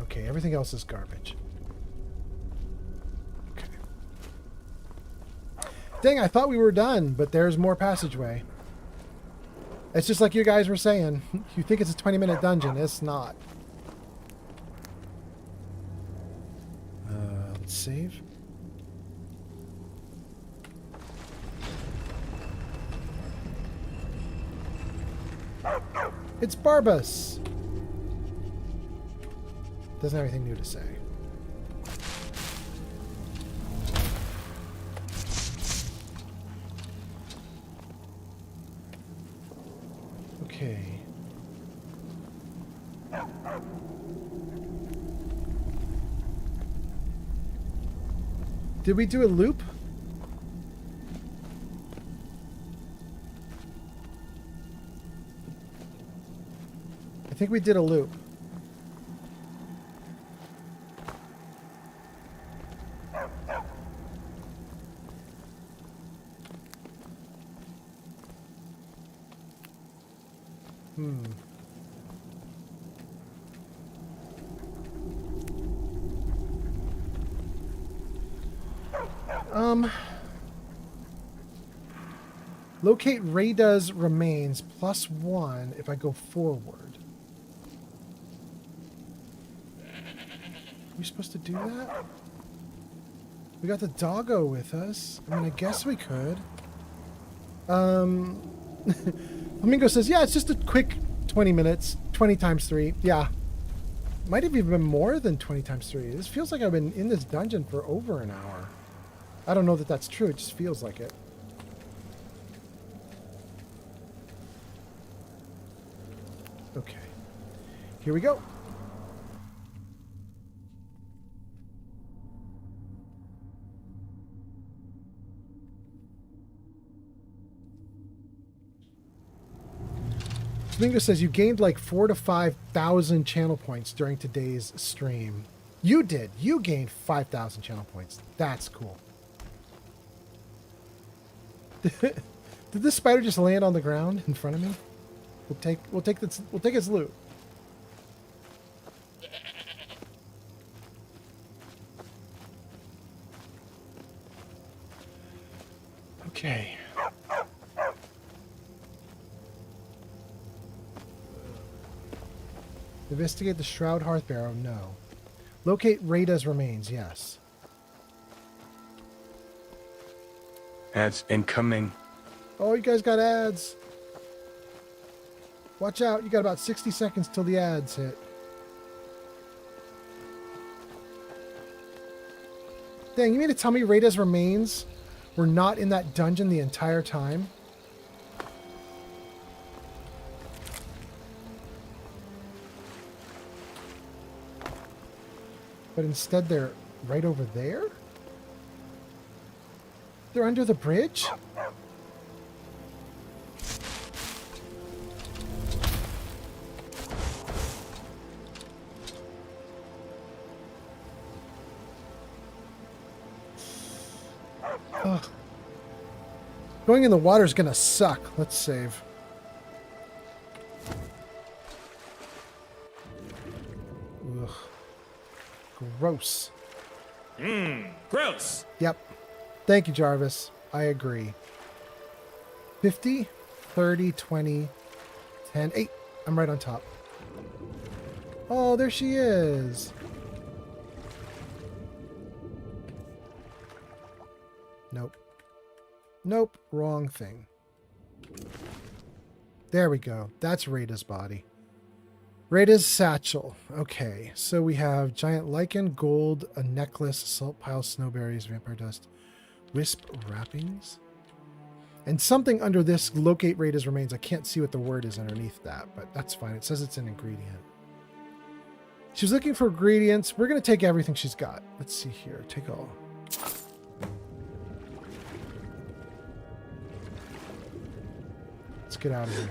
Okay, everything else is garbage. Okay. Dang, I thought we were done, but there's more passageway. It's just like you guys were saying. You think it's a 20-minute dungeon. It's not. Let's save. It's Barbas! Doesn't have anything new to say. Okay. Did we do a loop? I think we did a loop. Locate Rada's remains +1 if I go forward. Are we supposed to do that? We got the doggo with us. I mean, I guess we could. Flamingo says, yeah, it's just a quick 20 minutes. 20 times 3. Yeah. Might have even been more than 20 times 3. This feels like I've been in this dungeon for over an hour. I don't know that that's true. It just feels like it. Okay. Here we go. Flamingo says you gained like 4,000 to 5,000 channel points during today's stream. You did. You gained 5,000 channel points. That's cool. Did this spider just land on the ground in front of me? We'll take its loot. Investigate the Shroud Hearth Barrow, no. Locate Rada's remains, yes. Ads incoming. Oh, you guys got ads. Watch out, you got about 60 seconds till the ads hit. Dang, you mean to tell me Rada's remains were not in that dungeon the entire time? But instead they're right over there? They're under the bridge? Ugh. Going in the water is gonna suck. Let's save. Ugh. Gross. Gross. Yep. Thank you, Jarvis. I agree. 50, 30, 20, 10, 8. I'm right on top. Oh, there she is. Nope. Nope. Wrong thing. There we go. That's Rada's body. Rada's satchel. Okay, so we have giant lichen, gold, a necklace, salt pile, snowberries, vampire dust, wisp wrappings, and something under this. Locate Rada's remains. I can't see what the word is underneath that, but that's fine. It says it's an ingredient. She's looking for ingredients. We're going to take everything she's got. Let's see here. Take all. Let's get out of here.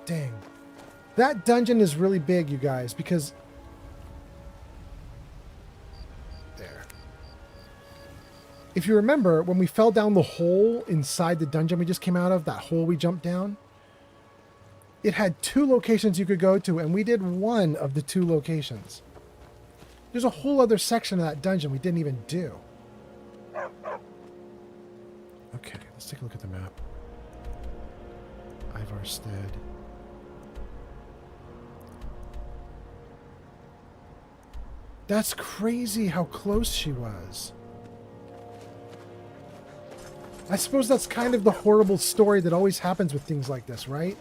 Dang. That dungeon is really big, you guys, because... There. If you remember, when we fell down the hole inside the dungeon we just came out of, that hole we jumped down, it had 2 locations you could go to, and we did one of the 2 locations. There's a whole other section of that dungeon we didn't even do. Okay, let's take a look at the map. Ivarstead. That's crazy how close she was. I suppose that's kind of the horrible story that always happens with things like this, right?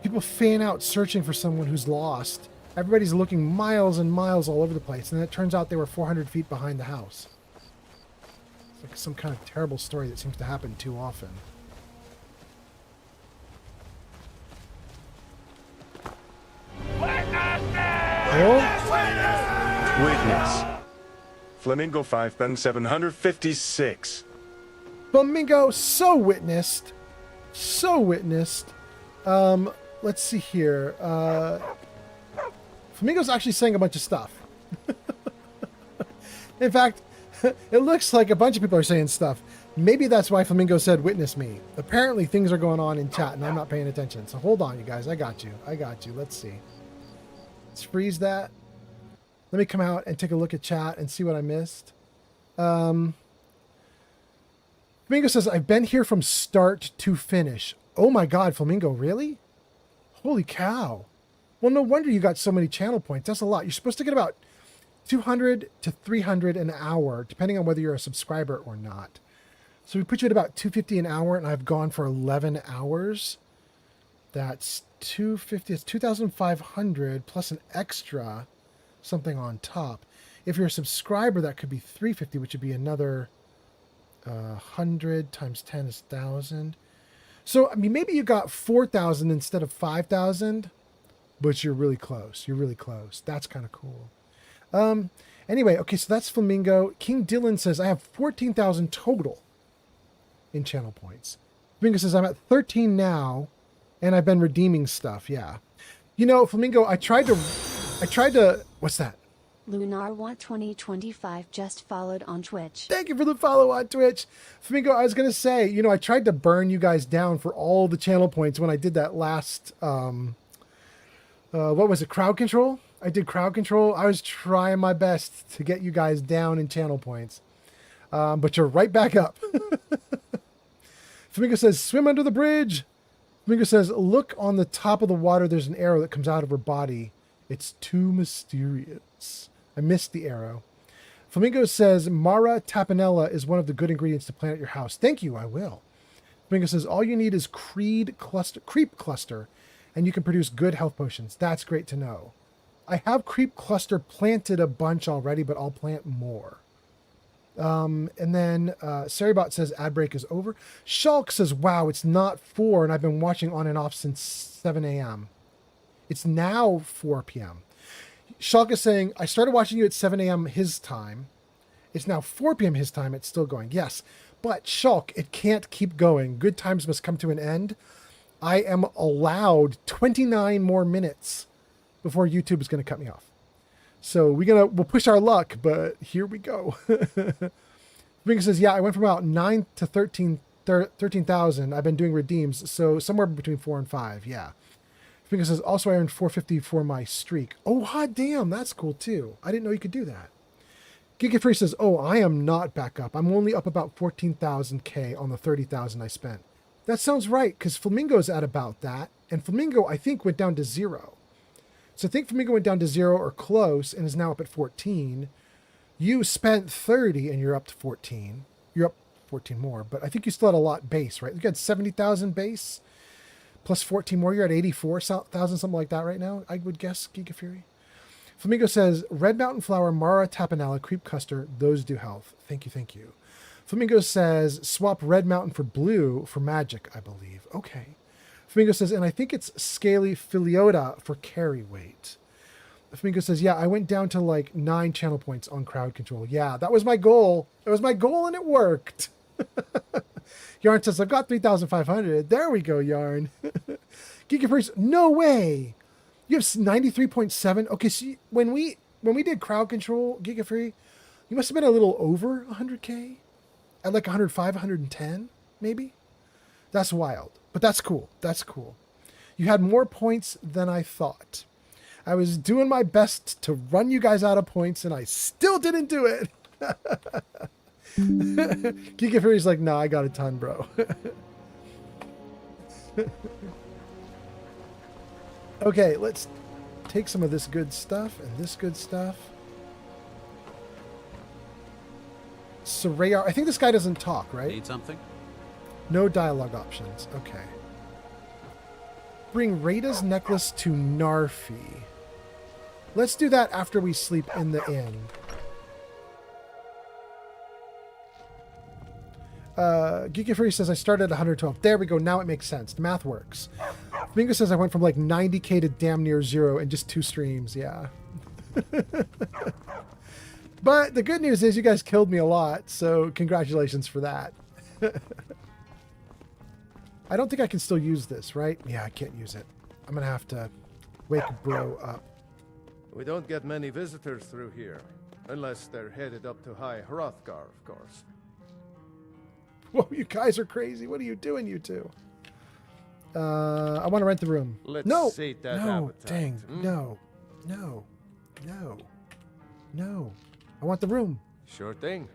People fan out searching for someone who's lost. Everybody's looking miles and miles all over the place, and then it turns out they were 400 feet behind the house. It's like some kind of terrible story that seems to happen too often. Witness. Flamingo 5756. Flamingo, so witnessed. So witnessed. Let's see here. Flamingo's actually saying a bunch of stuff. In fact, it looks like a bunch of people are saying stuff. Maybe that's why Flamingo said, witness me. Apparently things are going on in chat and I'm not paying attention. So hold on, you guys. I got you. I got you. Let's see. Let's freeze that. Let me come out and take a look at chat and see what I missed. Flamingo says, I've been here from start to finish. Oh my God, Flamingo, really? Holy cow. Well, no wonder you got so many channel points. That's a lot. You're supposed to get about 200 to 300 an hour, depending on whether you're a subscriber or not. So we put you at about 250 an hour, and I've gone for 11 hours. That's 250. It's 2,500 plus an extra something on top. If you're a subscriber, that could be 350, which would be another 100 times 10 is 1,000. So, I mean, maybe you got 4,000 instead of 5,000, but you're really close. You're really close. That's kind of cool. Anyway, okay, so that's Flamingo. King Dylan says, I have 14,000 total in channel points. Flamingo says, I'm at 13 now, and I've been redeeming stuff. Yeah. You know, Flamingo, I tried to, what's that? Lunar Want 2025 just followed on Twitch. Thank you for the follow on Twitch. Flamingo, I was going to say, you know, I tried to burn you guys down for all the channel points when I did that last, what was it, crowd control? I did crowd control. I was trying my best to get you guys down in channel points. But you're right back up. Flamingo says, swim under the bridge. Flamingo says, look on the top of the water. There's an arrow that comes out of her body. It's too mysterious. I missed the arrow. Flamingo says, Mara tapenella is one of the good ingredients to plant at your house. Thank you, I will. Flamingo says, all you need is creep cluster, and you can produce good health potions. That's great to know. I have creep cluster planted a bunch already, but I'll plant more. And then Saribot says ad break is over. Shulk says, wow, it's not 4, and I've been watching on and off since 7 a.m. It's now 4 p.m. Shulk is saying, I started watching you at 7 a.m. his time. It's now 4 p.m. his time. It's still going. Yes, but Shulk, it can't keep going. Good times must come to an end. I am allowed 29 more minutes before YouTube is going to cut me off. So we'll push our luck, but here we go. Flamingo says, yeah, I went from about 9 to 13,000. I've been doing redeems, so somewhere between 4 and 5. Yeah. Flamingo says, also I earned 450 for my streak. Oh, hot damn, that's cool too. I didn't know you could do that. Gigafree says, oh, I am not back up. I'm only up about 14,000K on the 30,000 I spent. That sounds right, because Flamingo's at about that, and Flamingo, I think, went down to 0. So I think Flamingo went down to 0 or close and is now up at 14. You spent 30 and you're up to 14. You're up 14 more, but I think you still had a lot base, right? You got 70,000 base plus 14 more. You're at 84,000, something like that right now, I would guess, Giga Fury. Flamingo says, Red Mountain Flower, Mara Tapenella, Creep Custer, those do health. Thank you, thank you. Flamingo says, swap Red Mountain for blue for magic, I believe. Okay. Flamingo says, and I think it's Scaly Filiota for carry weight. Flamingo says, yeah, I went down to like 9 channel points on crowd control. Yeah, that was my goal. It was my goal and it worked. Yarn says, I've got 3,500. There we go, Yarn. Geeky Priest, no way. You have 93.7. Okay, so when we did crowd control, Giga Free, you must have been a little over 100K. At like 105, 110, maybe? That's wild. But that's cool. That's cool. You had more points than I thought. I was doing my best to run you guys out of points, and I still didn't do it. Giga Fury's like, nah, I got a ton, bro. Okay, let's take some of this good stuff and this good stuff. Sorayar, I think this guy doesn't talk, right? Need something? No dialogue options. Okay. Bring Rada's necklace to Narfi. Let's do that after we sleep in the inn. Geeky Fury says I started at 112. There we go. Now it makes sense. The math works. Flamingo says I went from like 90K to damn near 0 in just 2 streams. Yeah. But the good news is you guys killed me a lot, so congratulations for that. I don't think I can still use this, right? Yeah, I can't use it. I'm going to have to wake bro up. We don't get many visitors through here, unless they're headed up to High Hrothgar, of course. Whoa, you guys are crazy. What are you doing, you two? I want to rent the room. Let's no, sate that no, appetite. dang, no, no, no, no. I want the room. Sure thing.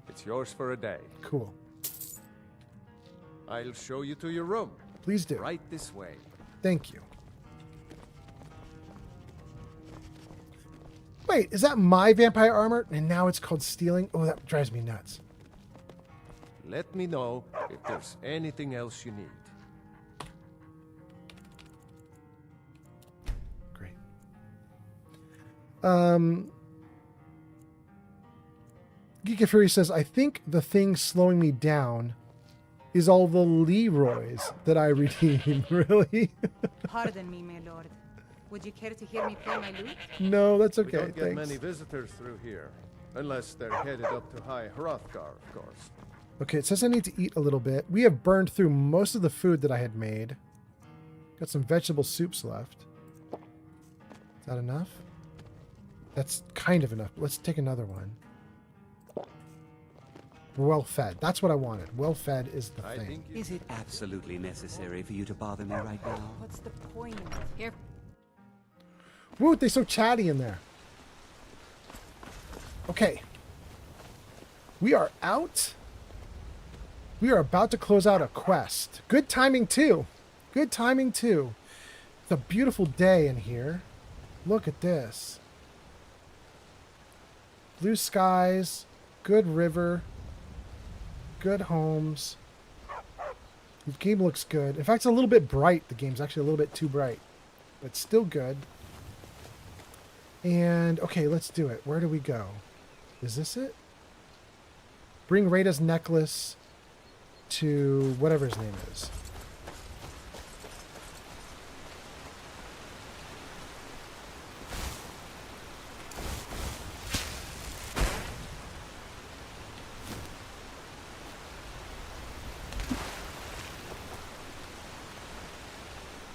It's yours for a day. Cool. I'll show you to your room. Please do. Right this way. Thank you. Wait, is that my vampire armor? And now it's called stealing? Oh, that drives me nuts. Let me know if there's anything else you need. Great. Geeky Fury says, I think the thing slowing me down is all the Leroys that I redeem. Really? Pardon me, my lord. Would you care to hear me play my lute? No, that's okay. We don't get Thanks. many visitors through here, unless they're headed up to High Hrothgar, of course. Okay, it says I need to eat a little bit. We have burned through most of the food that I had made. Got some vegetable soups left. Is that enough? That's kind of enough. Let's take another one. We're well fed. That's what I wanted. Well fed is the thing. Is it absolutely necessary for you to bother me right now? What's the point? Here. Woo, they're so chatty in there. Okay. We are out. We are about to close out a quest. Good timing, too. Good timing, too. It's a beautiful day in here. Look at this. Blue skies, good river, good homes. The game looks good. In fact, it's a little bit bright. The game's actually a little bit too bright, but still good. And, okay, let's do it. Where do we go? Is this it? Bring Rada's necklace to whatever his name is.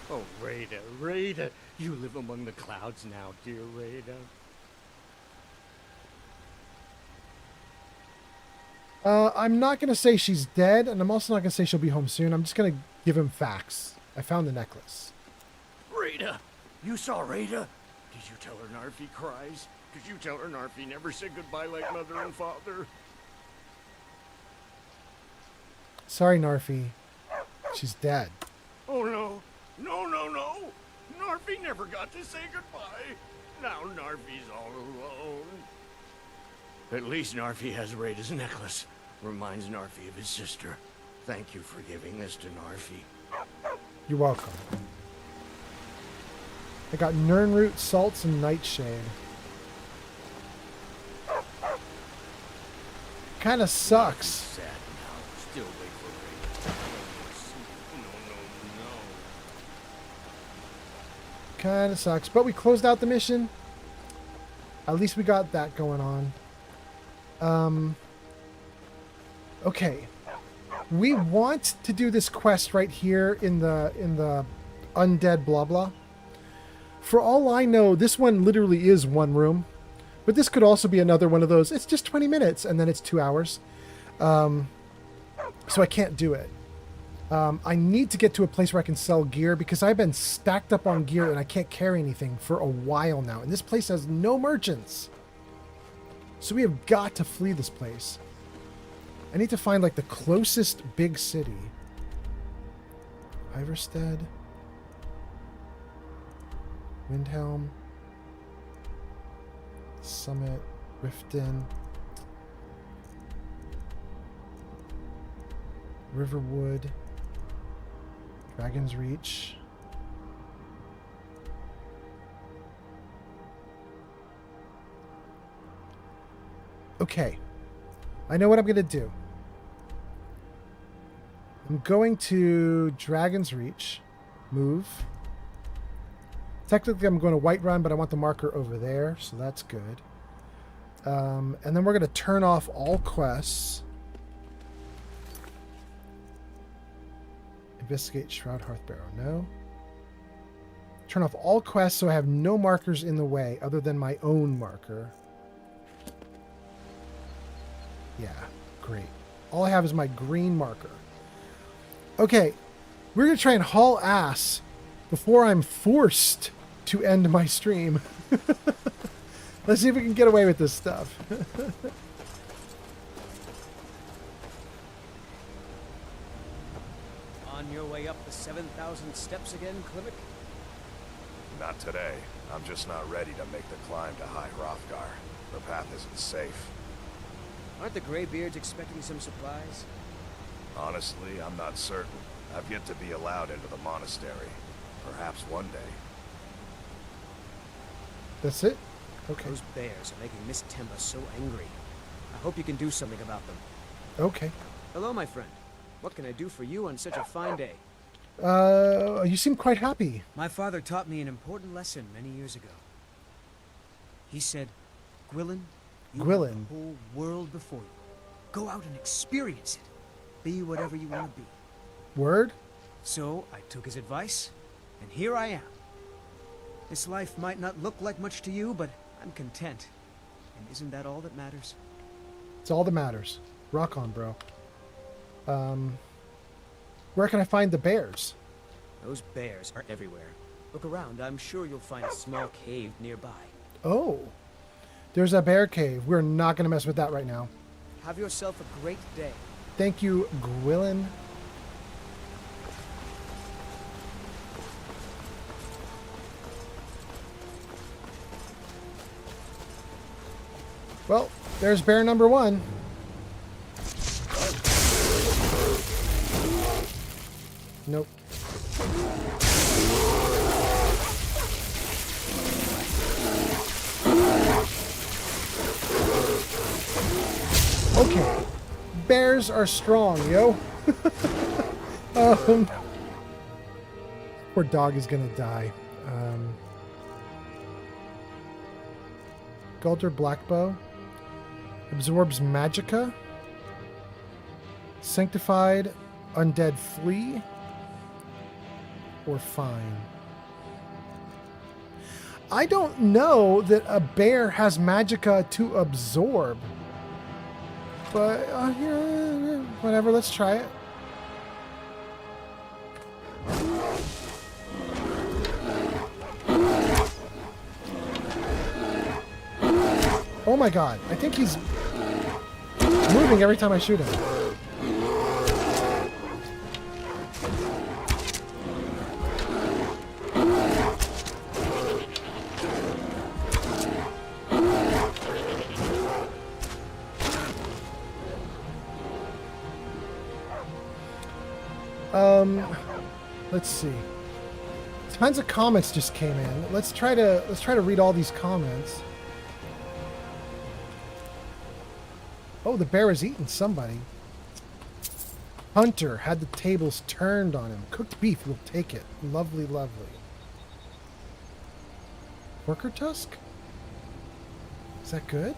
Oh, Rada, Rada, you live among the clouds now, dear Rada. I'm not going to say she's dead, and I'm also not going to say she'll be home soon. I'm just going to give him facts. I found the necklace. Rada, you saw Rada? Did you tell her Narfi cries? Did you tell her Narfi never said goodbye like mother and father? Sorry, Narfi. She's dead. Oh, no. No, no, no. Narfi never got to say goodbye. Now Narfi's all alone. At least Narfi has Rada's necklace. Reminds Narfi of his sister. Thank you for giving this to Narfi. You're welcome. I got Nirnroot, salts, and nightshade. Kinda sucks. Sad now. Still wait for Rada. No, no, no. Kinda sucks. But we closed out the mission. At least we got that going on. Okay. We want to do this quest right here in the undead blah blah. For all I know, this one literally is one room. But this could also be another one of those. It's just 20 minutes and then it's 2 hours. So I can't do it. I need to get to a place where I can sell gear because I've been stacked up on gear and I can't carry anything for a while now. And this place has no merchants. So we have got to flee this place. I need to find like the closest big city. Iverstead. Windhelm. Summit. Riften. Riverwood. Dragon's Reach. Okay. I know what I'm going to do. I'm going to Dragon's Reach. Move. Technically, I'm going to Whiterun, but I want the marker over there, so that's good. And then we're going to turn off all quests. Investigate Shroud Hearthbarrow. No. Turn off all quests so I have no markers in the way other than my own marker. Yeah, great. All I have is my green marker. Okay, we're going to try and haul ass before I'm forced to end my stream. Let's see if we can get away with this stuff. On your way up the 7,000 steps again, Klimek? Not today. I'm just not ready to make the climb to High Hrothgar. The path isn't safe. Aren't the Greybeards expecting some supplies? Honestly, I'm not certain. I've yet to be allowed into the monastery. Perhaps one day. That's it? Okay. Those bears are making Miss Temba so angry. I hope you can do something about them. Okay. Hello, my friend. What can I do for you on such a fine day? You seem quite happy. My father taught me an important lesson many years ago. He said, Gwilyn, you have the whole world before you. Go out and experience it. Be whatever you want to be. Word? So I took his advice, and here I am. This life might not look like much to you, but I'm content. And isn't that all that matters? It's all that matters. Rock on, bro. Where can I find the bears? Those bears are everywhere. Look around. I'm sure you'll find a small cave nearby. Oh. There's a bear cave. We're not going to mess with that right now. Have yourself a great day. Thank you, Gwilyn. Well, there's bear number 1. Nope. Okay. Bears are strong, yo. Poor dog is gonna die. Galter Blackbow. Absorbs Magicka. Sanctified Undead Flea. Or Fine. I don't know that a bear has Magicka to absorb. But, yeah, whatever, let's try it. Oh my god, I think he's moving every time I shoot him. Let's see. Tons of comments just came in. Let's try to read all these comments. Oh, the bear is eating somebody. Hunter had the tables turned on him. Cooked beef, we'll take it. Lovely, lovely. Worker tusk? Is that good?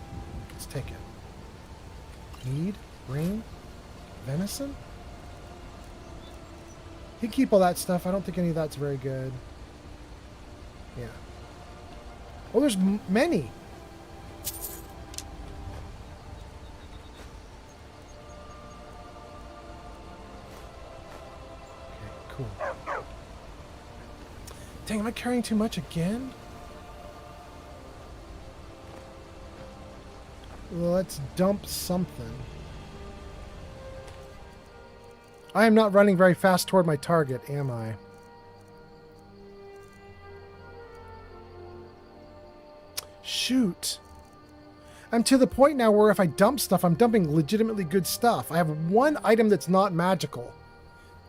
Let's take it. Mead, ring, venison? You can keep all that stuff. I don't think any of that's very good. Yeah. Oh, there's many. Okay, cool. Dang, am I carrying too much again? Let's dump something. I am not running very fast toward my target, am I? Shoot. I'm to the point now where if I dump stuff, I'm dumping legitimately good stuff. I have one item that's not magical,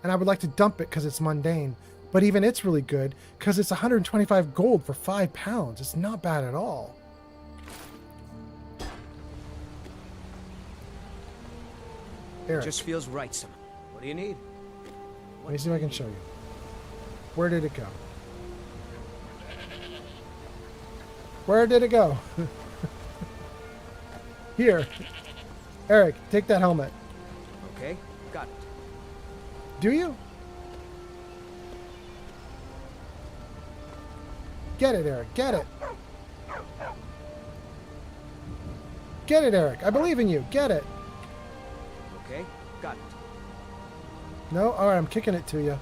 and I would like to dump it because it's mundane. But even it's really good because it's 125 gold for 5 pounds. It's not bad at all. Eric. Just feels right, son. What do you need? Let me see if I can show you. Where did it go? Where did it go? Here. Eric, take that helmet. Okay, got it. Do you? Get it, Eric. Get it. Get it, Eric. I believe in you. Get it. Okay, got it. No? Alright, I'm kicking it to you.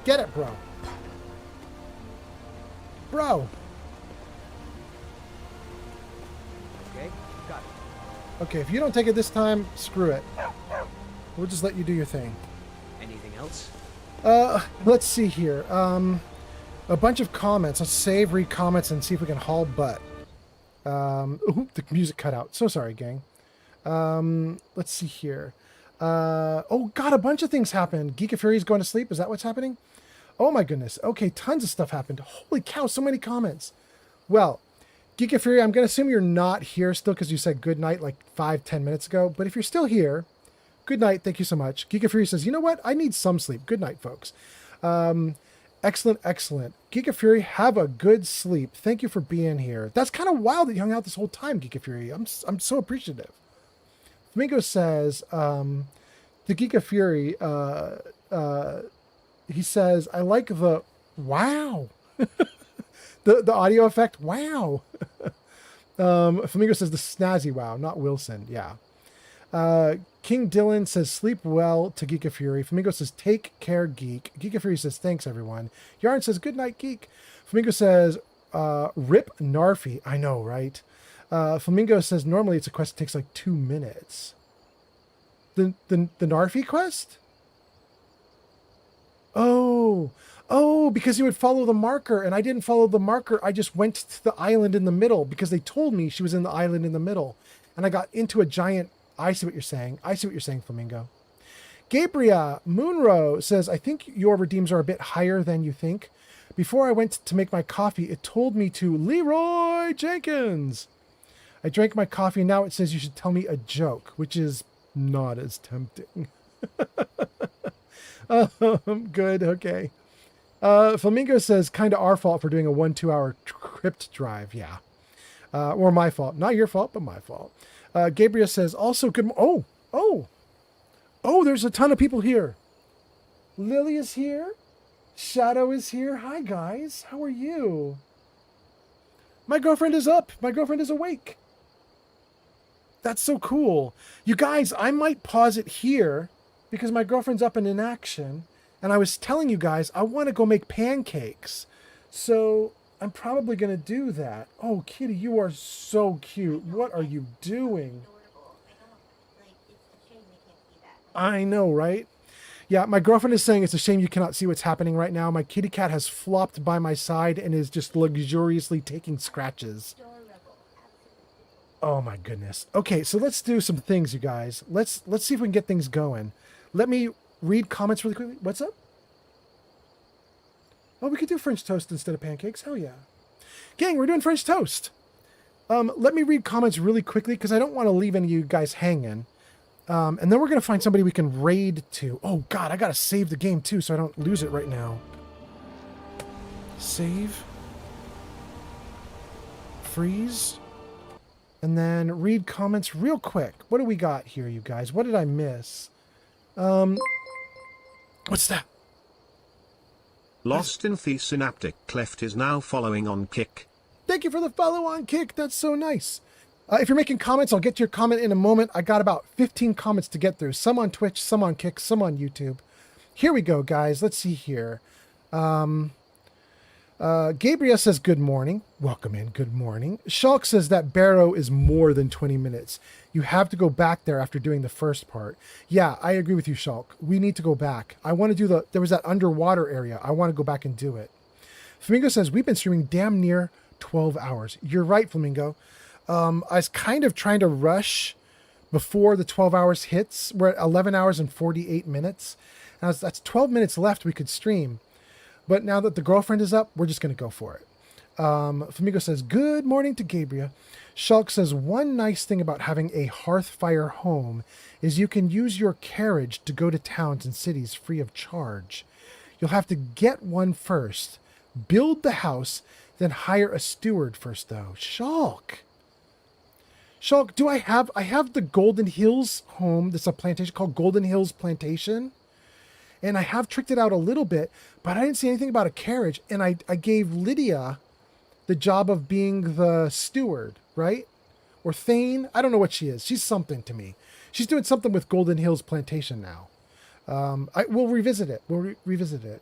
Get it, bro. Bro. Okay, got it. Okay, if you don't take it this time, screw it. We'll just let you do your thing. Anything else? Let's see here. A bunch of comments. Let's save, read comments, and see if we can haul butt. Ooh, the music cut out. So sorry, gang. Let's see here. Oh god, a bunch of things happened. Geek of Fury is going to sleep. Is that what's happening? Oh my goodness. Okay, tons of stuff happened. Holy cow, so many comments. Well, Geek of Fury, I'm going to assume you're not here still because you said good night like 5-10 minutes ago. But if you're still here, good night. Thank you so much. Geek of Fury says, you know what? I need some sleep. Good night, folks. Excellent, excellent. Geek of Fury, have a good sleep. Thank you for being here. That's kind of wild that you hung out this whole time, Geek of Fury. I'm so appreciative. Flamingo says, the Geek of Fury, he says, I like the wow. the audio effect, wow. Flamingo says the snazzy wow, not Wilson. Yeah. King Dylan says, sleep well to Geek of Fury. Flamingo says, take care, Geek. Geek of Fury says, thanks, everyone. Yarn says, good night, Geek. Flamingo says, rip Narfi. I know, right? Flamingo says, normally it's a quest that takes like 2 minutes. The Narfi quest? Oh, because you would follow the marker, and I didn't follow the marker. I just went to the island in the middle because they told me she was in the island in the middle. And I got into a giant... I see what you're saying. I see what you're saying, Flamingo. Gabriel Moonro says, I think your redeems are a bit higher than you think. Before I went to make my coffee, it told me to Leroy Jenkins. I drank my coffee, and now it says you should tell me a joke, which is not as tempting. Good, okay. Flamingo says, kind of our fault for doing a 1-2 hour crypt drive. Yeah. Or my fault. Not your fault, but my fault. Gabriel says, also good... Oh, there's a ton of people here. Lily is here. Shadow is here. Hi, guys. How are you? My girlfriend is up. My girlfriend is awake. That's so cool. You guys, I might pause it here because my girlfriend's up and in action. And I was telling you guys, I want to go make pancakes. So I'm probably going to do that. Oh, Kitty, you are so cute. What are you doing? I know, right? Yeah, my girlfriend is saying it's a shame you cannot see what's happening right now. My kitty cat has flopped by my side and is just luxuriously taking scratches. Oh my goodness. Okay, so let's do some things, you guys. Let's see if we can get things going. Let me read comments really quickly. What's up? Oh, we could do French toast instead of pancakes. Hell yeah. Gang, we're doing French toast. Let me read comments really quickly because I don't want to leave any of you guys hanging. And then we're going to find somebody we can raid to. Oh, God, I got to save the game, too, so I don't lose it right now. Save. Freeze. And then read comments real quick. What do we got here, you guys? What did I miss? What's that? Lost in the Synaptic Cleft is now following on Kick. Thank you for the follow on Kick. That's so nice. If you're making comments, I'll get to your comment in a moment. I got about 15 comments to get through. Some on Twitch, some on Kick, some on YouTube. Here we go, guys. Let's see here. Gabriel says, good morning. Welcome in. Good morning. Shulk says that Barrow is more than 20 minutes. You have to go back there after doing the first part. Yeah, I agree with you, Shulk. We need to go back. I want to do there was that underwater area. I want to go back and do it. Flamingo says, we've been streaming damn near 12 hours. You're right, Flamingo. I was kind of trying to rush before the 12 hours hits. We're at 11 hours and 48 minutes. Now that's 12 minutes left we could stream. But now that the girlfriend is up, we're just going to go for it. Flamingo says, good morning to Gabriel. Shulk says, one nice thing about having a Hearthfire home is you can use your carriage to go to towns and cities free of charge. You'll have to get one first, build the house, then hire a steward first, though. Shulk, do I have the Golden Hills home. That's a plantation called Golden Hills Plantation. And I have tricked it out a little bit, but I didn't see anything about a carriage. And I gave Lydia the job of being the steward, right? Or Thane. I don't know what she is. She's something to me. She's doing something with Golden Hills Plantation now. We'll revisit it. We'll revisit it.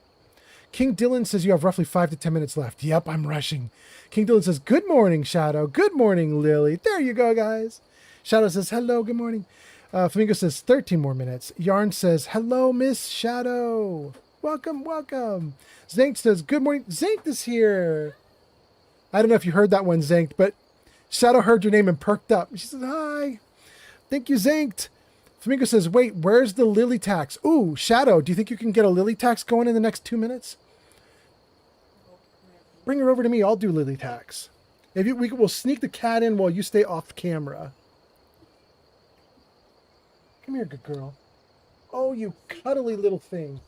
King Dylan says you have roughly 5 to 10 minutes left. Yep, I'm rushing. King Dylan says, good morning, Shadow. Good morning, Lily. There you go, guys. Shadow says, hello, good morning. Flamingo says 13 more minutes. Yarn says, hello, Miss Shadow. Welcome, welcome. Zank says, good morning. Zank is here. I don't know if you heard that one, Zank, but Shadow heard your name and perked up. She says, hi. Thank you, Zank. Flamingo says, wait, where's the lily tax? Ooh, Shadow, do you think you can get a lily tax going in the next 2 minutes? Bring her over to me. I'll do lily tax. We'll sneak the cat in while you stay off camera. Come here, good girl. Oh, you cuddly little thing.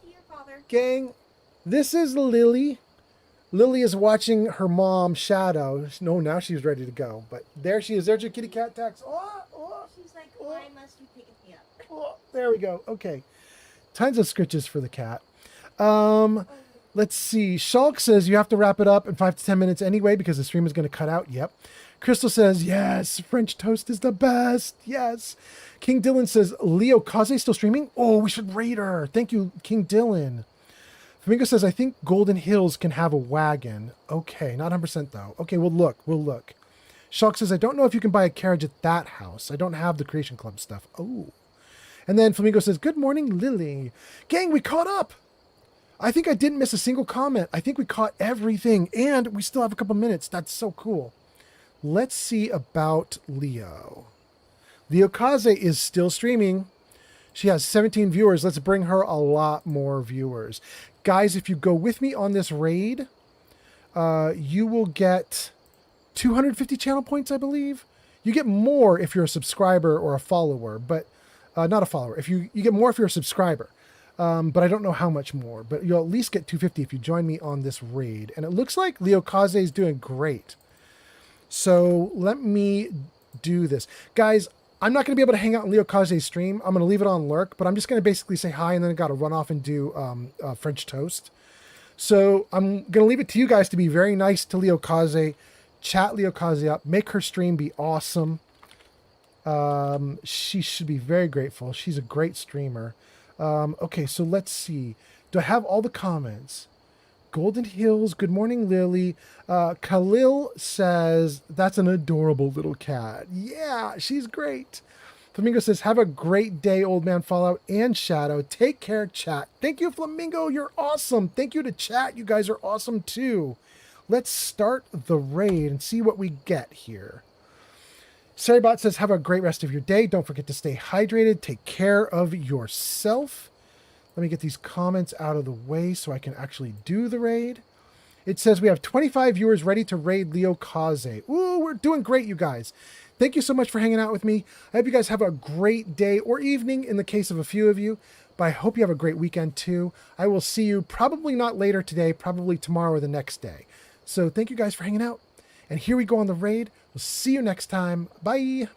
Gang, this is Lily. Lily is watching her mom, Shadow. No, now she's ready to go. But there she is. There's your kitty cat tax. She's like, why must you pick me up? Oh, there we go. Okay. Tons of scritches for the cat. Let's see. Shulk says you have to wrap it up in 5 to 10 minutes anyway because the stream is going to cut out. Yep. Crystal says, yes, French toast is the best. Yes. King Dylan says, Leo Kaze still streaming? Oh, we should raid her. Thank you, King Dylan. Flamingo says, I think Golden Hills can have a wagon. Okay, not 100% though. Okay, we'll look. Shulk says, I don't know if you can buy a carriage at that house. I don't have the Creation Club stuff. Oh. And then Flamingo says, good morning, Lily. Gang, we caught up. I think I didn't miss a single comment. I think we caught everything, and we still have a couple minutes. That's so cool. Let's see about Leo. Leo Kaze is still streaming. She has 17 viewers. Let's bring her a lot more viewers. Guys, if you go with me on this raid, you will get 250 channel points, I believe. You get more if you're a subscriber or a follower, but not a follower. If you get more if you're a subscriber, but I don't know how much more. But you'll at least get 250 if you join me on this raid. And it looks like Leo Kaze is doing great. So let me do this. Guys, I'm not going to be able to hang out in Leo Kaze's stream. I'm going to leave it on lurk, but I'm just going to basically say hi and then I got to run off and do French toast. So I'm going to leave it to you guys to be very nice to Leo Kaze, chat Leo Kaze up, make her stream be awesome. She should be very grateful. She's a great streamer. Okay, so let's see. Do I have all the comments? Golden Hills, good morning, Lily. Khalil says, that's an adorable little cat. Yeah, she's great. Flamingo says, have a great day, Old Man Fallout and Shadow. Take care, chat. Thank you, Flamingo. You're awesome. Thank you to chat. You guys are awesome, too. Let's start the raid and see what we get here. Saribot says, have a great rest of your day. Don't forget to stay hydrated. Take care of yourself. Let me get these comments out of the way so I can actually do the raid. It says we have 25 viewers ready to raid Leo Kaze. Ooh, we're doing great, you guys. Thank you so much for hanging out with me. I hope you guys have a great day or evening in the case of a few of you. But I hope you have a great weekend too. I will see you probably not later today, probably tomorrow or the next day. So thank you guys for hanging out. And here we go on the raid. We'll see you next time. Bye.